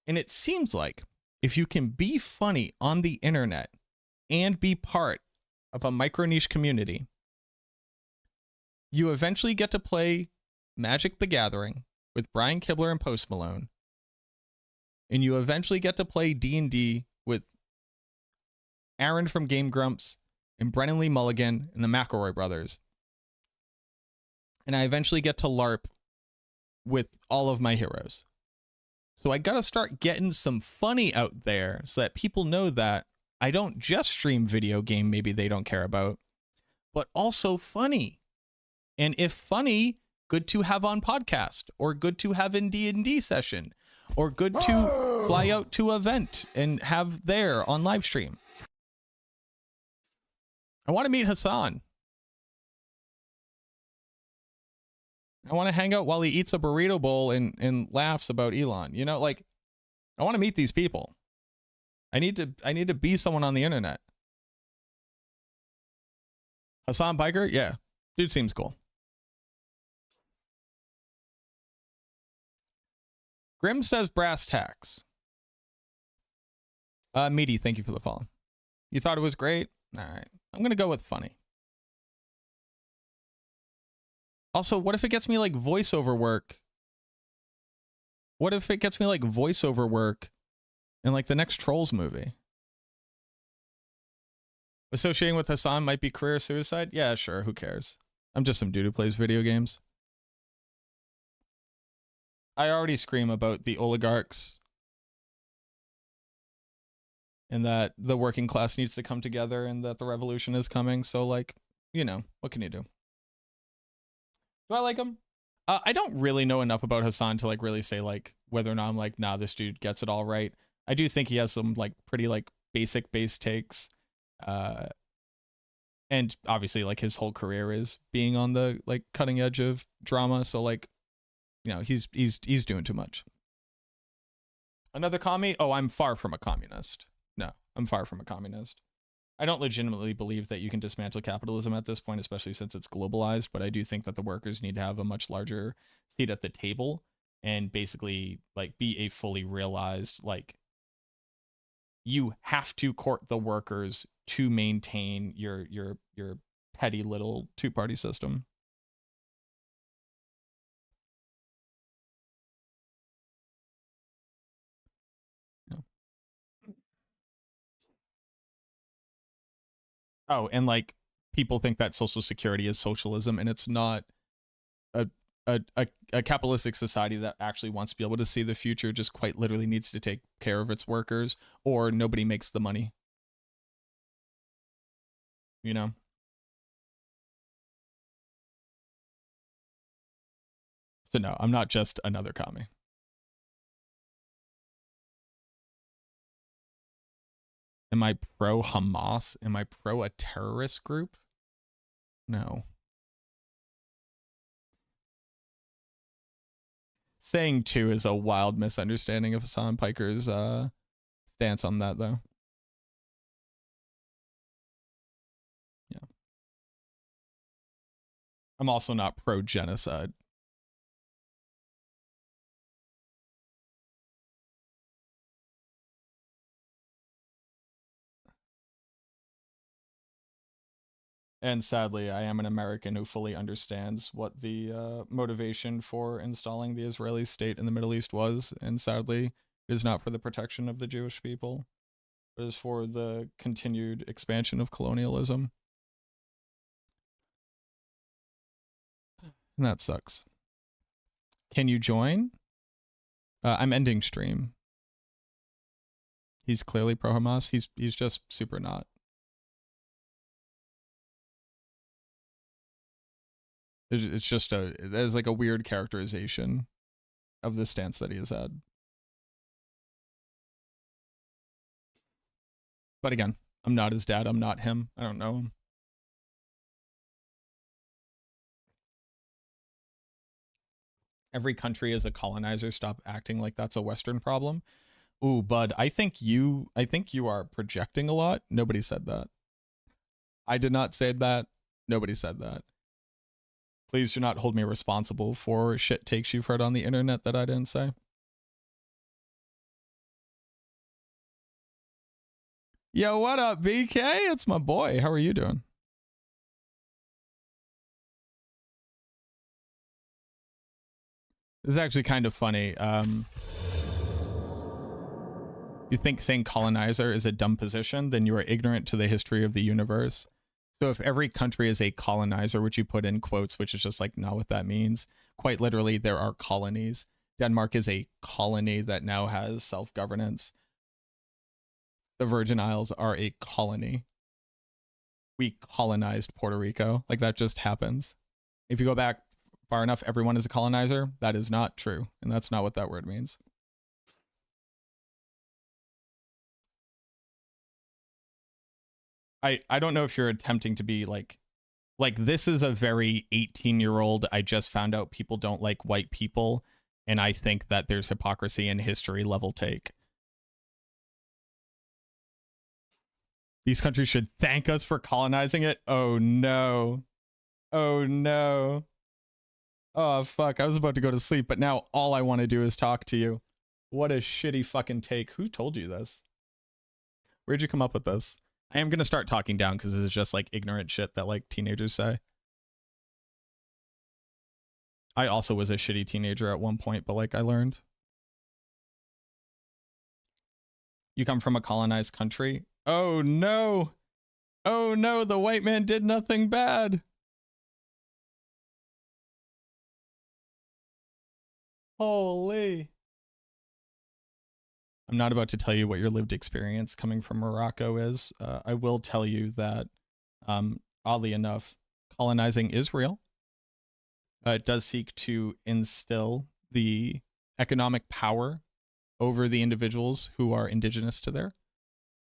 And it seems like if you can be funny on the internet and be part of a micro niche community, you eventually get to play Magic the Gathering with Brian Kibler and Post Malone, and you eventually get to play D&D with Aaron from Game Grumps and Brennan Lee Mulligan and the McElroy brothers, and I eventually get to LARP with all of my heroes. So I gotta start getting some funny out there so that people know that I don't just stream video game maybe they don't care about, but also funny. And if funny, good to have on podcast, or good to have in D&D session, or good to fly out to an event and have there on live stream. I want to meet Hassan. I want to hang out while he eats a burrito bowl and laughs about Elon. You know, like, I want to meet these people. I need to be someone on the internet. Hassan Biker? Yeah. Dude seems cool. Grim says brass tacks. Meaty, thank you for the follow. You thought it was great? All right. I'm going to go with funny. Also, what if it gets me like voiceover work? What if it gets me like voiceover work in like the next Trolls movie? Associating with Hassan might be career suicide? Yeah, sure. Who cares? I'm just some dude who plays video games. I already scream about the oligarchs and that the working class needs to come together and that the revolution is coming. So, like, you know, what can you do? Do I like him? I don't really know enough about Hassan to like really say like whether or not I'm like, nah, this dude gets it all right. I do think he has some like pretty like basic base takes. And obviously like his whole career is being on the like cutting edge of drama. So like, you know, he's doing too much. Another commie? Oh, I'm far from a communist. No, I'm far from a communist. I don't legitimately believe that you can dismantle capitalism at this point, especially since it's globalized, but I do think that the workers need to have a much larger seat at the table and basically like be a fully realized, like, you have to court the workers to maintain your petty little two-party system. Oh, and like people think that Social Security is socialism, and it's not. A capitalistic society that actually wants to be able to see the future just quite literally needs to take care of its workers, or nobody makes the money. You know? So no, I'm not just another commie. Am I pro Hamas? Am I pro a terrorist group? No. Saying two is a wild misunderstanding of Hassan Piker's stance on that, though. Yeah. I'm also not pro genocide. And sadly, I am an American who fully understands what the motivation for installing the Israeli state in the Middle East was. And sadly, it is not for the protection of the Jewish people. It is for the continued expansion of colonialism. And that sucks. Can you join? I'm ending stream. He's clearly pro-Hamas. He's just super not. It's just there's like a weird characterization of the stance that he has had. But again, I'm not his dad. I'm not him. I don't know him. Every country is a colonizer. Stop acting like that's a Western problem. Ooh, bud, I think you are projecting a lot. Nobody said that. I did not say that. Nobody said that. Please do not hold me responsible for shit takes you've heard on the internet that I didn't say. Yo, what up, BK? It's my boy. How are you doing? This is actually kind of funny. You think saying colonizer is a dumb position, then you are ignorant to the history of the universe. So if every country is a colonizer, which you put in quotes, which is just like not what that means. Quite literally, there are colonies. Denmark is a colony that now has self-governance. The Virgin Isles are a colony. We colonized Puerto Rico. Like that just happens. If you go back far enough, everyone is a colonizer. That is not true. And that's not what that word means. I don't know if you're attempting to be like this is a very 18-year-old, I just found out people don't like white people, and I think that there's hypocrisy in history level take. These countries should thank us for colonizing it. Oh no. Oh no. Oh fuck, I was about to go to sleep, but now all I want to do is talk to you. What a shitty fucking take. Who told you this? Where'd you come up with this? I am going to start talking down because this is just like ignorant shit that like teenagers say. I also was a shitty teenager at one point, but like I learned. You come from a colonized country. Oh no. Oh no, the white man did nothing bad. Holy. I'm not about to tell you what your lived experience coming from Morocco is. I will tell you that, oddly enough, colonizing is real. It does seek to instill the economic power over the individuals who are indigenous to there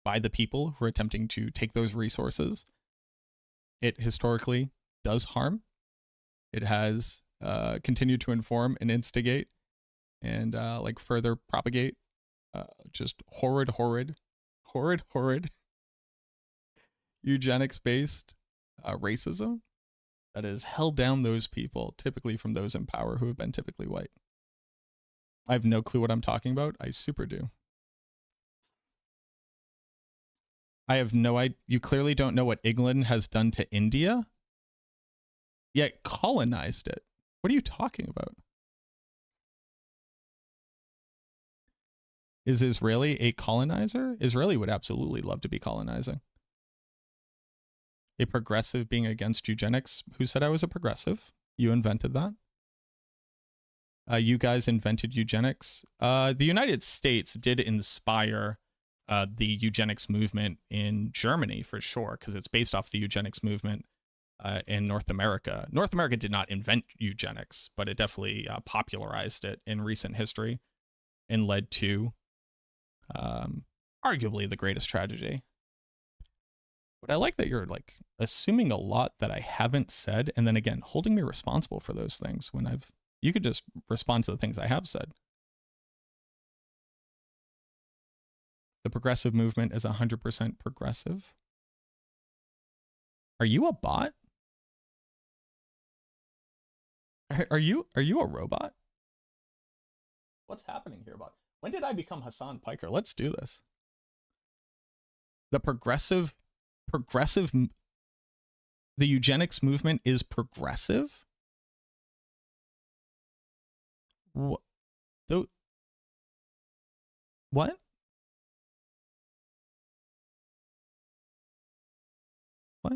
by the people who are attempting to take those resources. It historically does harm. It has continued to inform and instigate and like further propagate just horrid eugenics-based racism that has held down those people, typically from those in power who have been typically white. I have no clue what I'm talking about. I super do. I have no idea. You clearly don't know what England has done to India, yet colonized it. What are you talking about? Is Israeli a colonizer? Israeli would absolutely love to be colonizing. A progressive being against eugenics. Who said I was a progressive? You invented that. You guys invented eugenics. The United States did inspire the eugenics movement in Germany for sure, because it's based off the eugenics movement in North America. North America did not invent eugenics, but it definitely popularized it in recent history and led to arguably the greatest tragedy. But I like that you're like assuming a lot that I haven't said, and then again holding me responsible for those things when you could just respond to the things I have said. The progressive movement is 100% progressive. Are you a bot? Are you a robot? What's happening here, bot? When did I become Hassan Piker? Let's do this. The the eugenics movement is progressive? What? What? What?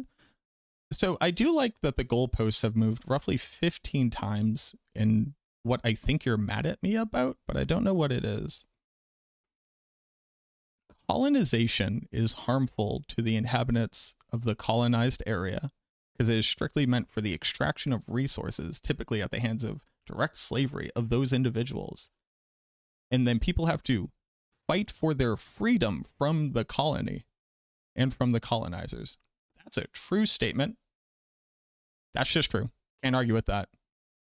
So I do like that the goalposts have moved roughly 15 times in what I think you're mad at me about, but I don't know what it is. Colonization is harmful to the inhabitants of the colonized area because it is strictly meant for the extraction of resources, typically at the hands of direct slavery of those individuals. And then people have to fight for their freedom from the colony and from the colonizers. That's a true statement. That's just true. Can't argue with that.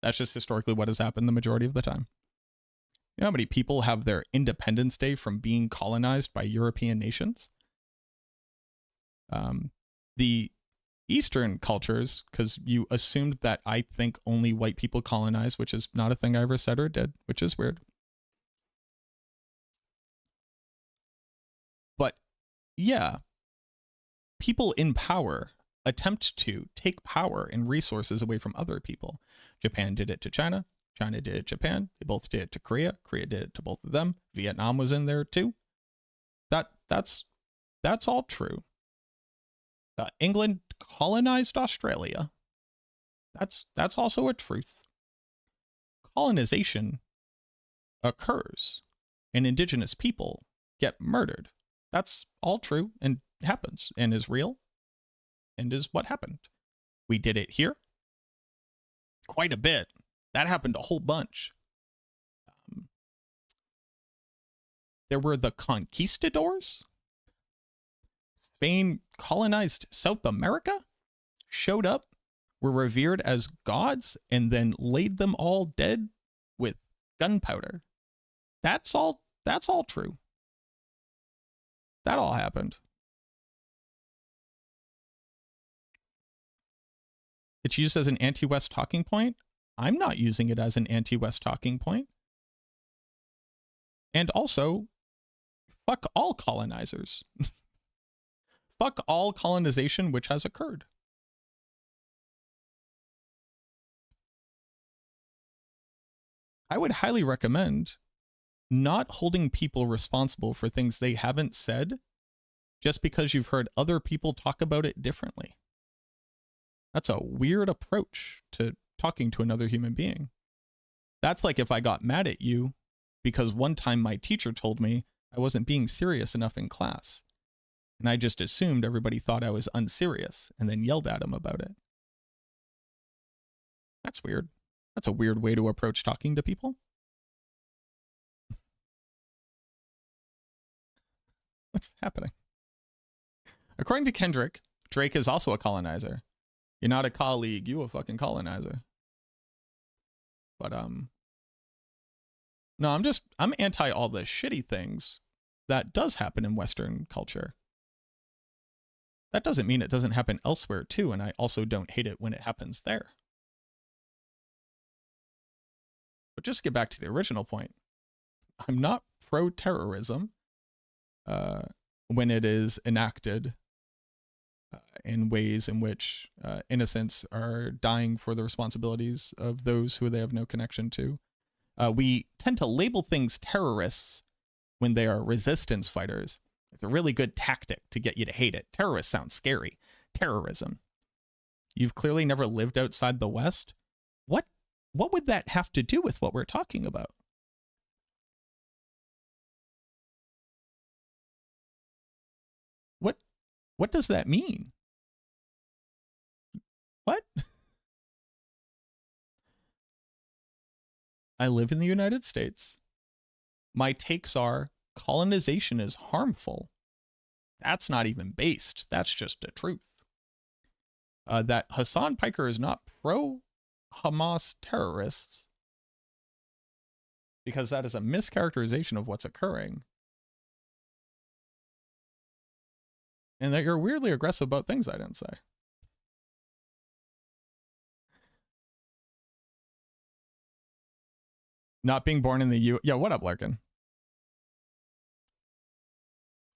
That's just historically what has happened the majority of the time. You know how many people have their Independence Day from being colonized by European nations? The Eastern cultures, because you assumed that I think only white people colonize, which is not a thing I ever said or did, which is weird. But yeah, people in power attempt to take power and resources away from other people. Japan did it to China. China did it to Japan. They both did it to Korea. Korea did it to both of them. Vietnam was in there too. That's all true. England colonized Australia. That's also a truth. Colonization occurs and indigenous people get murdered. That's all true and happens and is real and is what happened. We did it here quite a bit. That happened a whole bunch. There were the conquistadors. Spain colonized South America, showed up, were revered as gods, and then laid them all dead with gunpowder. That's all true. That all happened. It's used as an anti-West talking point. I'm not using it as an anti-West talking point. And also, fuck all colonizers. fuck all colonization which has occurred. I would highly recommend not holding people responsible for things they haven't said just because you've heard other people talk about it differently. That's a weird approach to talking to another human being. That's like if I got mad at you because one time my teacher told me I wasn't being serious enough in class, and I just assumed everybody thought I was unserious and then yelled at him about it. That's weird. That's a weird way to approach talking to people. What's happening? According to Kendrick, Drake is also a colonizer. You're not a colleague, you a fucking colonizer. But no, I'm anti all the shitty things that does happen in Western culture. That doesn't mean it doesn't happen elsewhere too, and I also don't hate it when it happens there. But just to get back to the original point, I'm not pro-terrorism when it is enacted in ways in which innocents are dying for the responsibilities of those who they have no connection to. We tend to label things terrorists when they are resistance fighters. It's a really good tactic to get you to hate it. Terrorists sound scary. Terrorism. You've clearly never lived outside the West. What would that have to do with what we're talking about? What does that mean? What? I live in the United States. My takes are colonization is harmful. That's not even based. That's just the truth. That Hassan Piker is not pro-Hamas terrorists, because that is a mischaracterization of what's occurring. And that you're weirdly aggressive about things I didn't say. Not being born in the U. Yeah, what up, Larkin?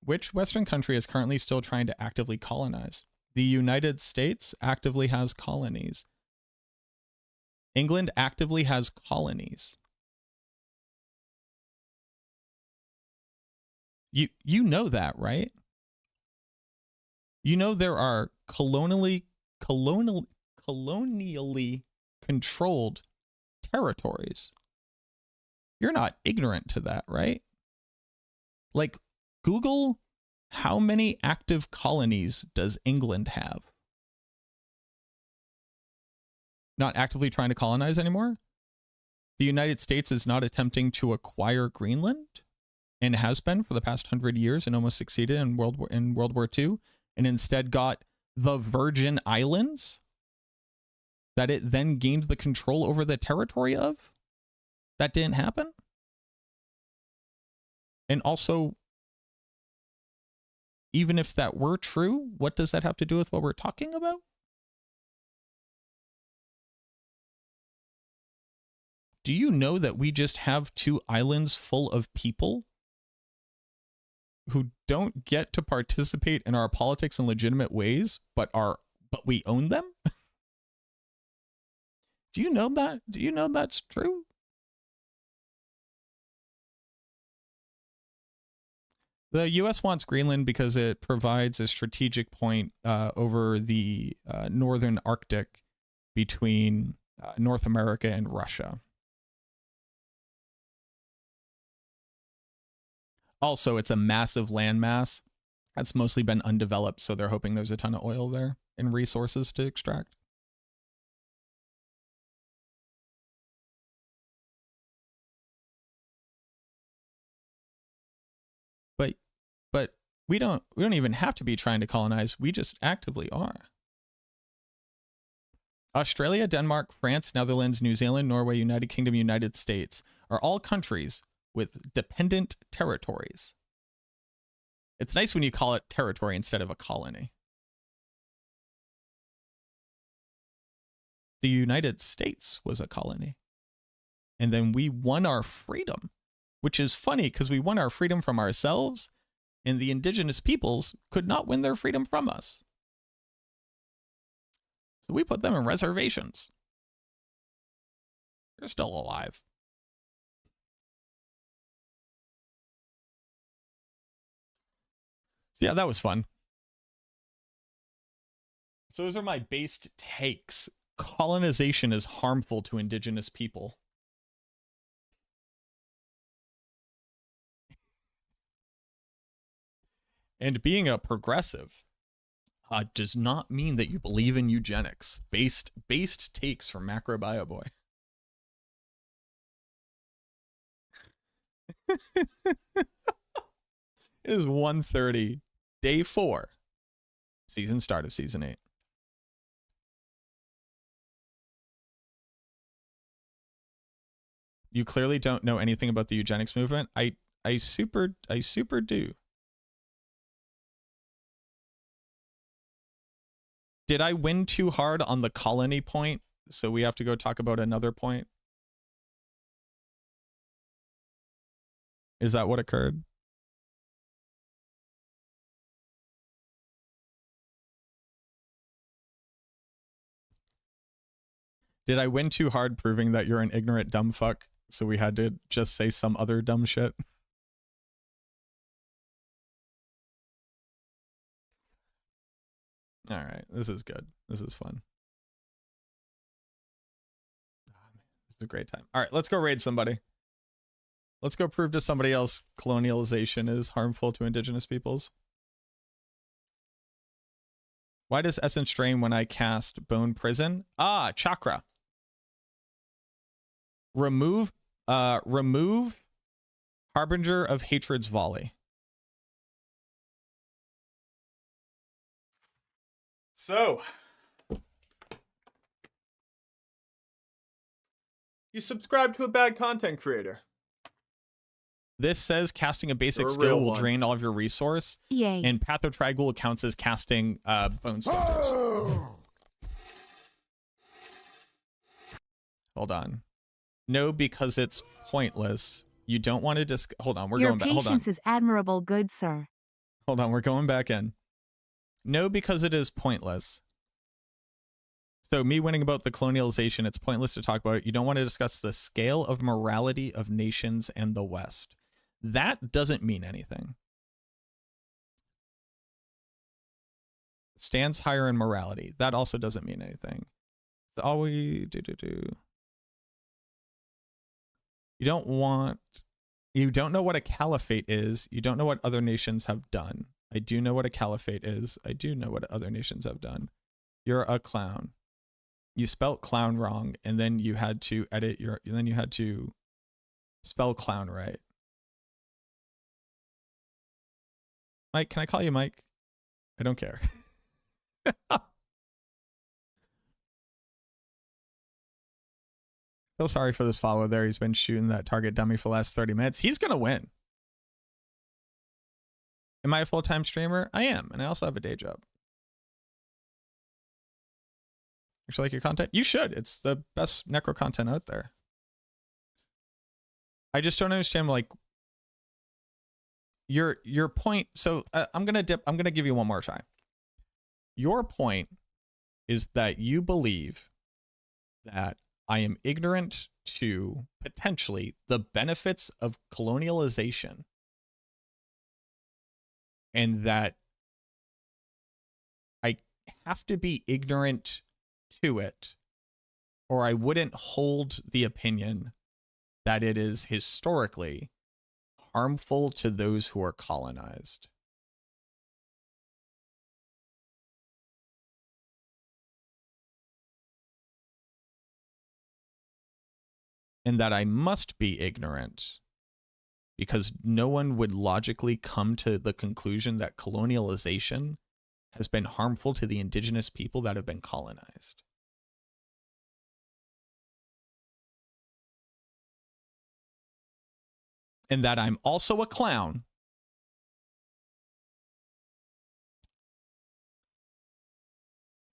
Which Western country is currently still trying to actively colonize? The United States actively has colonies. England actively has colonies. You know that, right? You know there are colonially controlled territories. You're not ignorant to that, right? Like, Google how many active colonies does England have? Not actively trying to colonize anymore? The United States is not attempting to acquire Greenland and has been for the past 100 years and almost succeeded in World War II, and instead got the Virgin Islands that it then gained the control over the territory of. That didn't happen. And also, even if that were true, what does that have to do with what we're talking about? Do you know that we just have 2 islands full of people who don't get to participate in our politics in legitimate ways, but we own them? Do you know that? Do you know that's true? The U.S. wants Greenland because it provides a strategic point over the northern Arctic between North America and Russia. Also, it's a massive landmass that's mostly been undeveloped, so they're hoping there's a ton of oil there and resources to extract. But we don't even have to be trying to colonize. We just actively are. Australia, Denmark, France, Netherlands, New Zealand, Norway, United Kingdom, United States are all countries with dependent territories. It's nice when you call it territory instead of a colony. The United States was a colony. And then we won our freedom, which is funny because we won our freedom from ourselves and the indigenous peoples could not win their freedom from us. So we put them in reservations. They're still alive. So yeah, that was fun. So those are my based takes. Colonization is harmful to indigenous people. And being a progressive does not mean that you believe in eugenics. Based takes from Macrobio Boy. It is 1:30, day 4, start of season 8. You clearly don't know anything about the eugenics movement. I super do. Did I win too hard on the colony point? So we have to go talk about another point? Is that what occurred? Did I win too hard proving that you're an ignorant dumb fuck? So we had to just say some other dumb shit? All right, this is good. This is fun. This is a great time. All right, let's go raid somebody. Let's go prove to somebody else colonialization is harmful to indigenous peoples. Why does Essence drain when I cast Bone Prison? Ah, chakra. Remove Harbinger of Hatred's Volley. So, you subscribe to a bad content creator. This says casting a basic skill will drain all of your resource. Yay. And Path of Tragul counts as casting Bone Splinters. Hold on. No, because it's pointless. You don't want to hold on, we're going back. Hold on. Your patience is admirable, good sir. Hold on, we're going back in. No, because it is pointless. So me winning about the colonialization, it's pointless to talk about it. You don't want to discuss the scale of morality of nations and the West. That doesn't mean anything. Stands higher in morality. That also doesn't mean anything. It's all we do. You don't know what a caliphate is. You don't know what other nations have done. I do know what a caliphate is. I do know what other nations have done. You're a clown. You spelt clown wrong, and then you had to edit then you had to spell clown right. Mike, can I call you Mike? I don't care. Feel sorry for this follower there. He's been shooting that target dummy for the last 30 minutes. He's going to win. Am I a full-time streamer? I am, and I also have a day job. Actually like your content? You should. It's the best necro content out there. I just don't understand, like, your point. So I'm going to give you one more try. Your point is that you believe that I am ignorant to potentially the benefits of colonialization, and that I have to be ignorant to it, or I wouldn't hold the opinion that it is historically harmful to those who are colonized. And that I must be ignorant because no one would logically come to the conclusion that colonialization has been harmful to the indigenous people that have been colonized. And that I'm also a clown.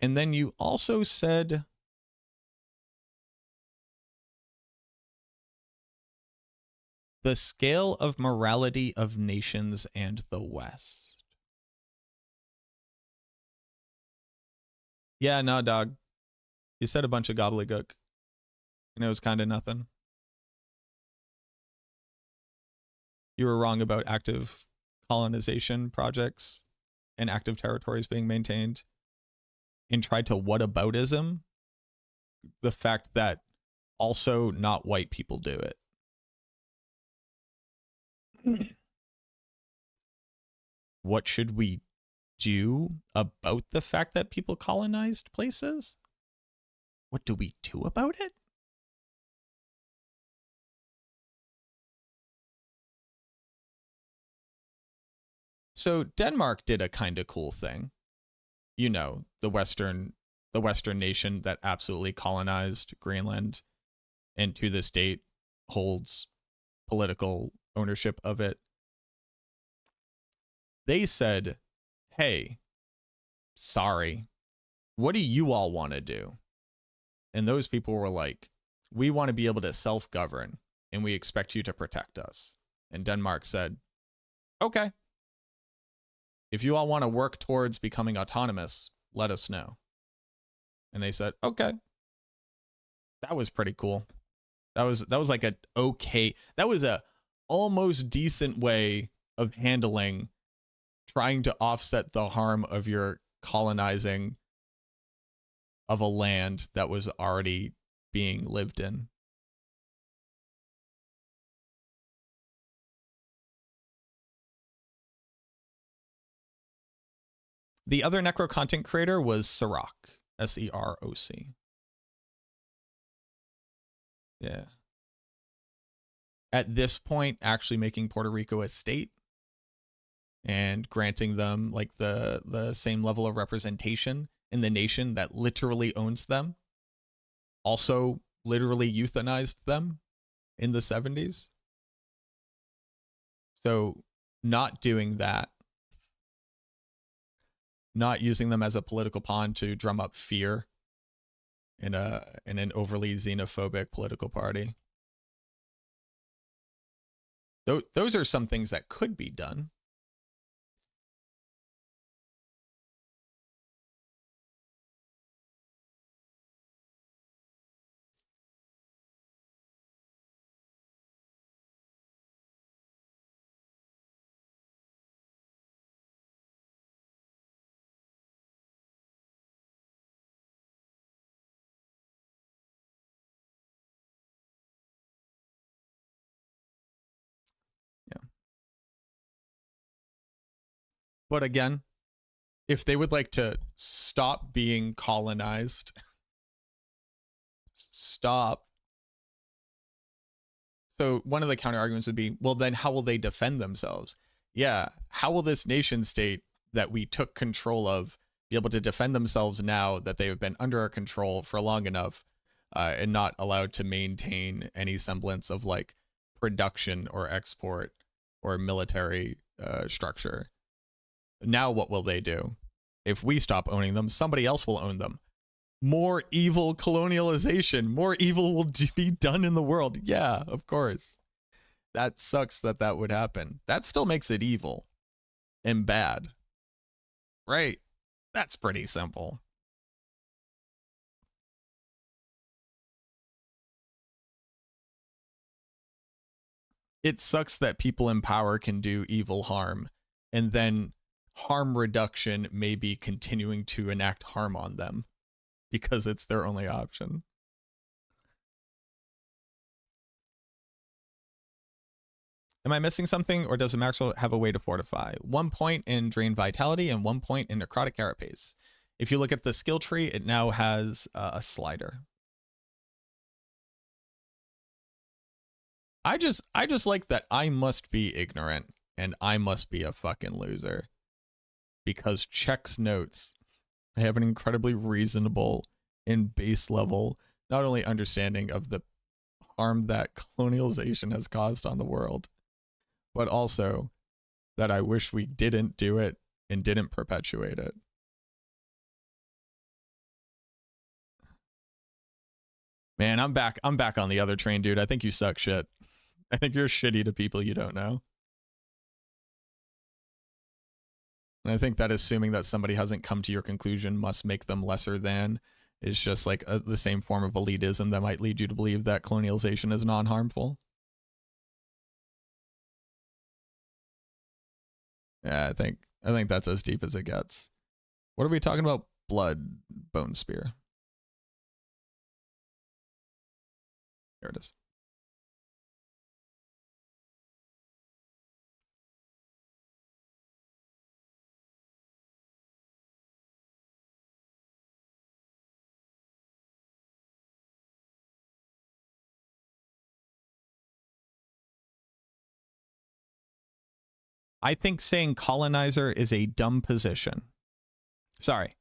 And then you also said The scale of morality of nations and the West. Yeah, no, dog. You said a bunch of gobbledygook. And it was kind of nothing. You were wrong about active colonization projects and active territories being maintained. And tried to whataboutism the fact that also not white people do it. What should we do about the fact that people colonized places? What do we do about it? So Denmark did a kind of cool thing. You know, the Western nation that absolutely colonized Greenland and to this date holds political ownership of it. They said, hey, sorry, what do you all want to do? And those people were like, we want to be able to self-govern and we expect you to protect us. And Denmark said, okay. If you all want to work towards becoming autonomous, let us know. And they said, okay. That was pretty cool. That was like a okay. That was a almost decent way of handling trying to offset the harm of your colonizing of a land that was already being lived in. The other Necro content creator was Seroc, S-E-R-O-C. Yeah. At this point, actually making Puerto Rico a state and granting them like the same level of representation in the nation that literally owns them. Also literally euthanized them in the 70s. So not doing that, not using them as a political pawn to drum up fear in an overly xenophobic political party. Those are some things that could be done. But again, if they would like to stop being colonized, stop. So one of the counter arguments would be, well, then how will they defend themselves? Yeah, how will this nation state that we took control of be able to defend themselves now that they have been under our control for long enough and not allowed to maintain any semblance of like production or export or military structure? Now what will they do? If we stop owning them, somebody else will own them. More evil colonialization. More evil will be done in the world. Yeah, of course. That sucks that would happen. That still makes it evil and bad. Right? That's pretty simple. It sucks that people in power can do evil harm, and then harm reduction may be continuing to enact harm on them because it's their only option. Am I missing something, or does a Maxwell have a way to fortify? 1 point in Drain Vitality and 1 point in Necrotic Carapace. If you look at the skill tree, it now has a slider. I just like that I must be ignorant and I must be a fucking loser. Because checks notes, I have an incredibly reasonable and base level, not only understanding of the harm that colonialization has caused on the world, but also that I wish we didn't do it and didn't perpetuate it. Man, I'm back on the other train, dude. I think you suck shit. I think you're shitty to people you don't know. And I think that assuming that somebody hasn't come to your conclusion must make them lesser than is just like the same form of elitism that might lead you to believe that colonialization is non-harmful. Yeah, I think that's as deep as it gets. What are we talking about? Blood bone spear. There it is. I think saying colonizer is a dumb position. Sorry.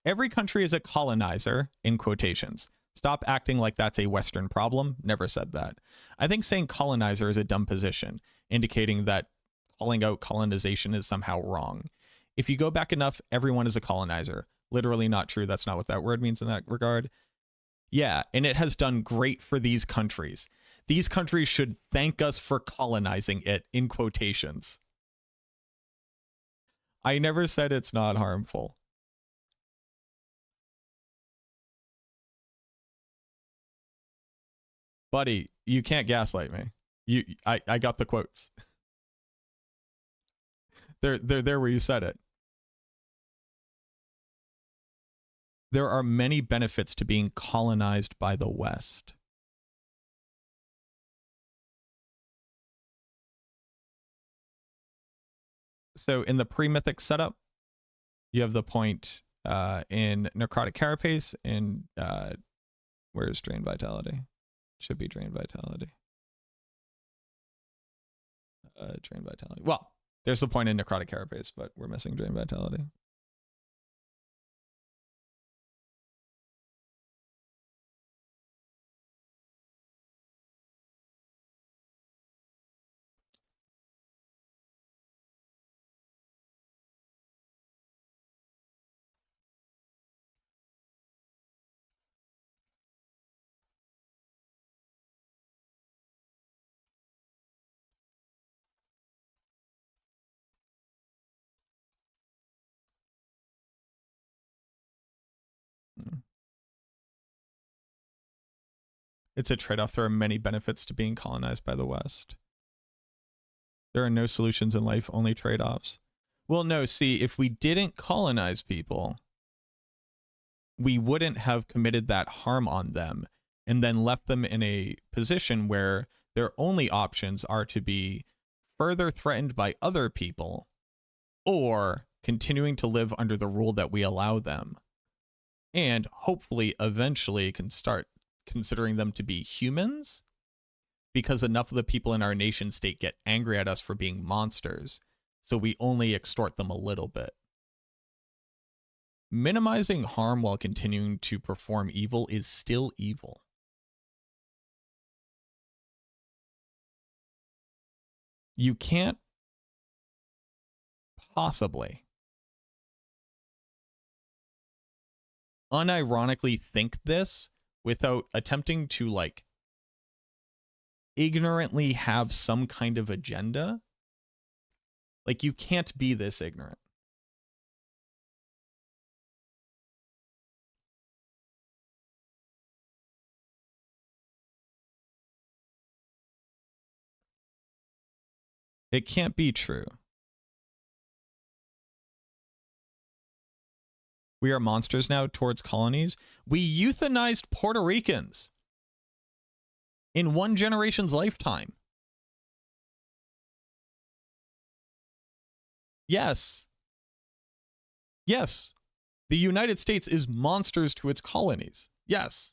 Every country is a colonizer, in quotations. Stop acting like that's a Western problem. Never said that. I think saying colonizer is a dumb position, indicating that calling out colonization is somehow wrong. If you go back enough, everyone is a colonizer. Literally not true. That's not what that word means in that regard. Yeah, and it has done great for these countries. These countries should thank us for colonizing it, in quotations. I never said it's not harmful. Buddy, you can't gaslight me. I got the quotes. They're there where you said it. There are many benefits to being colonized by the West. So in the pre-mythic setup, you have the point in Necrotic Carapace and where's Drain Vitality? Should be Drain Vitality. Drain Vitality. Well, there's the point in Necrotic Carapace, but we're missing Drain Vitality. It's a trade-off. There are many benefits to being colonized by the West. There are no solutions in life, only trade-offs. Well, no, see, if we didn't colonize people, we wouldn't have committed that harm on them and then left them in a position where their only options are to be further threatened by other people or continuing to live under the rule that we allow them. And hopefully, eventually, can start considering them to be humans, because enough of the people in our nation state get angry at us for being monsters, so we only extort them a little bit. Minimizing harm while continuing to perform evil is still evil. You can't possibly unironically think this without attempting to, like, ignorantly have some kind of agenda. Like, you can't be this ignorant. It can't be true. We are monsters now towards colonies. We euthanized Puerto Ricans in one generation's lifetime. Yes. Yes. The United States is monsters to its colonies. Yes.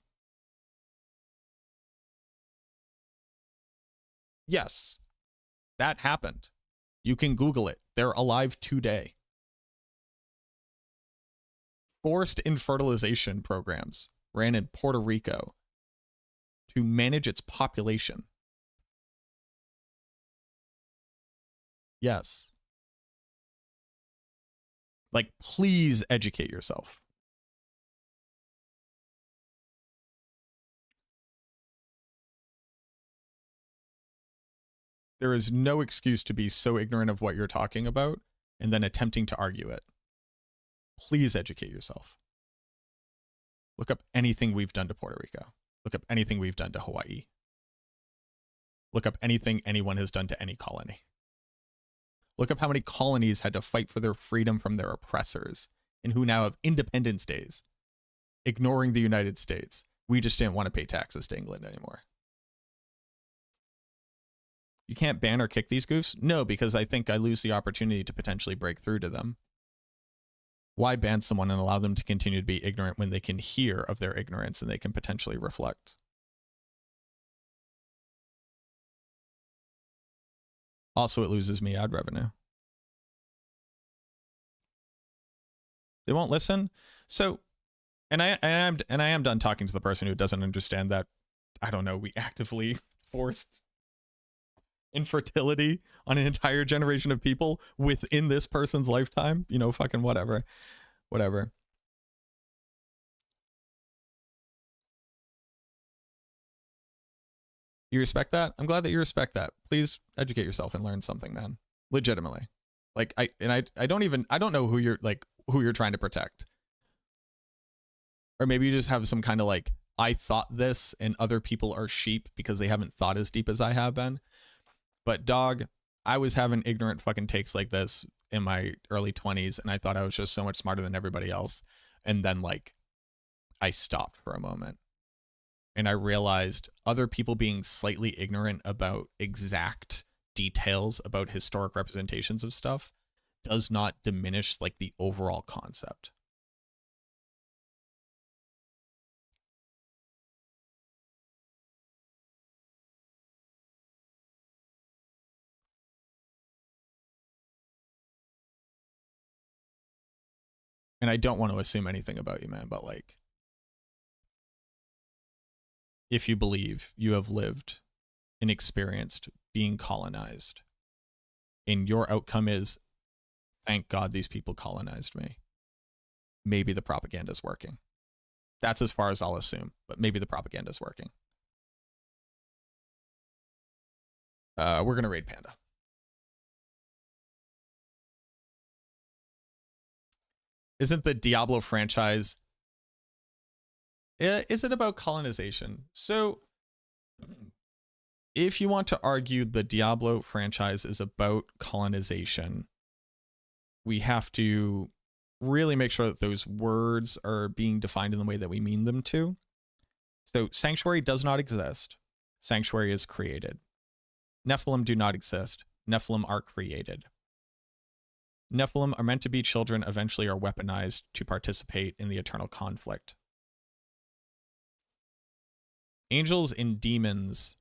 Yes. That happened. You can Google it. They're alive today. Forced infertilization programs ran in Puerto Rico to manage its population. Yes. Like, please educate yourself. There is no excuse to be so ignorant of what you're talking about and then attempting to argue it. Please educate yourself. Look up anything we've done to Puerto Rico. Look up anything we've done to Hawaii. Look up anything anyone has done to any colony. Look up how many colonies had to fight for their freedom from their oppressors and who now have independence days, ignoring the United States. We just didn't want to pay taxes to England anymore. You can't ban or kick these goofs? No, because I think I lose the opportunity to potentially break through to them. Why ban someone and allow them to continue to be ignorant when they can hear of their ignorance and they can potentially reflect? Also, it loses me ad revenue. They won't listen. So, and I am done talking to the person who doesn't understand that, I don't know, we actively forced infertility on an entire generation of people within this person's lifetime. You know, fucking whatever. Whatever. You respect that? I'm glad that you respect that. Please educate yourself and learn something, man. Legitimately. Like, I don't know who you're trying to protect. Or maybe you just have some kind of like, I thought this and other people are sheep because they haven't thought as deep as I have been. But dog, I was having ignorant fucking takes like this in my early 20s and I thought I was just so much smarter than everybody else. And then like, I stopped for a moment. And I realized other people being slightly ignorant about exact details about historic representations of stuff does not diminish like the overall concept. And I don't want to assume anything about you, man, but like, if you believe you have lived and experienced being colonized, and your outcome is, thank God these people colonized me, maybe the propaganda is working. That's as far as I'll assume, but maybe the propaganda is working. We're going to raid Panda. Isn't the Diablo franchise, is it about colonization? So if you want to argue the Diablo franchise is about colonization, we have to really make sure that those words are being defined in the way that we mean them to. So Sanctuary does not exist. Sanctuary is created. Nephilim do not exist. Nephilim are created. Nephilim are meant to be children, eventually are weaponized to participate in the eternal conflict. Angels and demons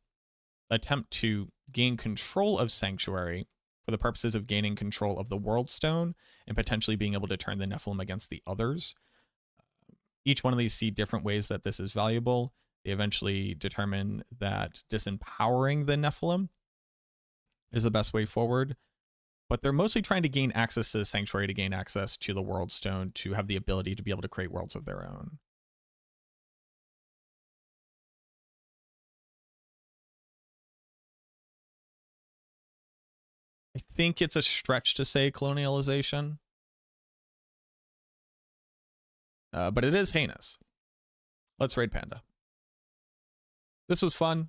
attempt to gain control of Sanctuary for the purposes of gaining control of the World Stone and potentially being able to turn the Nephilim against the others. Each one of these see different ways that this is valuable. They eventually determine that disempowering the Nephilim is the best way forward. But they're mostly trying to gain access to the Sanctuary, to gain access to the World Stone, to have the ability to be able to create worlds of their own. I think it's a stretch to say colonialization. But it is heinous. Let's raid Panda. This was fun.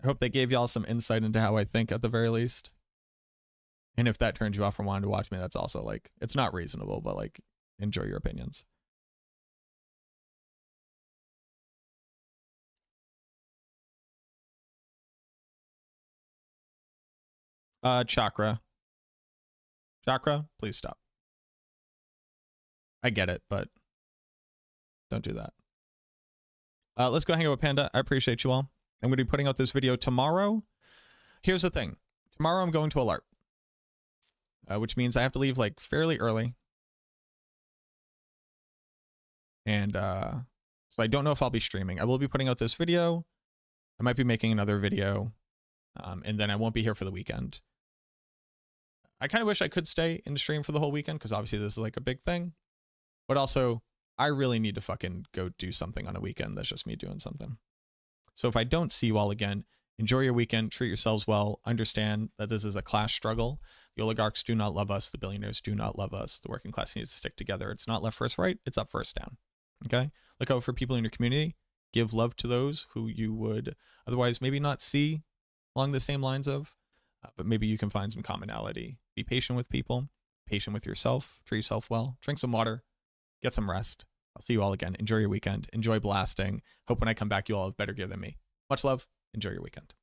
I hope they gave y'all some insight into how I think at the very least. And if that turns you off from wanting to watch me, that's also like, it's not reasonable, but like, enjoy your opinions. Chakra, please stop. I get it, but don't do that. Let's go hang out with Panda. I appreciate you all. I'm going to be putting out this video tomorrow. Here's the thing. Tomorrow I'm going to alert. Which means I have to leave like fairly early. And so I don't know if I'll be streaming. I will be putting out this video. I might be making another video. And then I won't be here for the weekend. I kind of wish I could stay and stream for the whole weekend because obviously this is like a big thing. But also, I really need to fucking go do something on a weekend that's just me doing something. So if I don't see you all again, Enjoy your weekend. Treat yourselves well. Understand that this is a class struggle. The oligarchs do not love us. The billionaires do not love us. The working class needs to stick together. It's not left first right. It's up first down. Okay? Look out for people in your community. Give love to those who you would otherwise maybe not see along the same lines of, but maybe you can find some commonality. Be patient with people. Patient with yourself. Treat yourself well. Drink some water. Get some rest. I'll see you all again. Enjoy your weekend. Enjoy blasting. Hope when I come back, you all have better gear than me. Much love. Enjoy your weekend.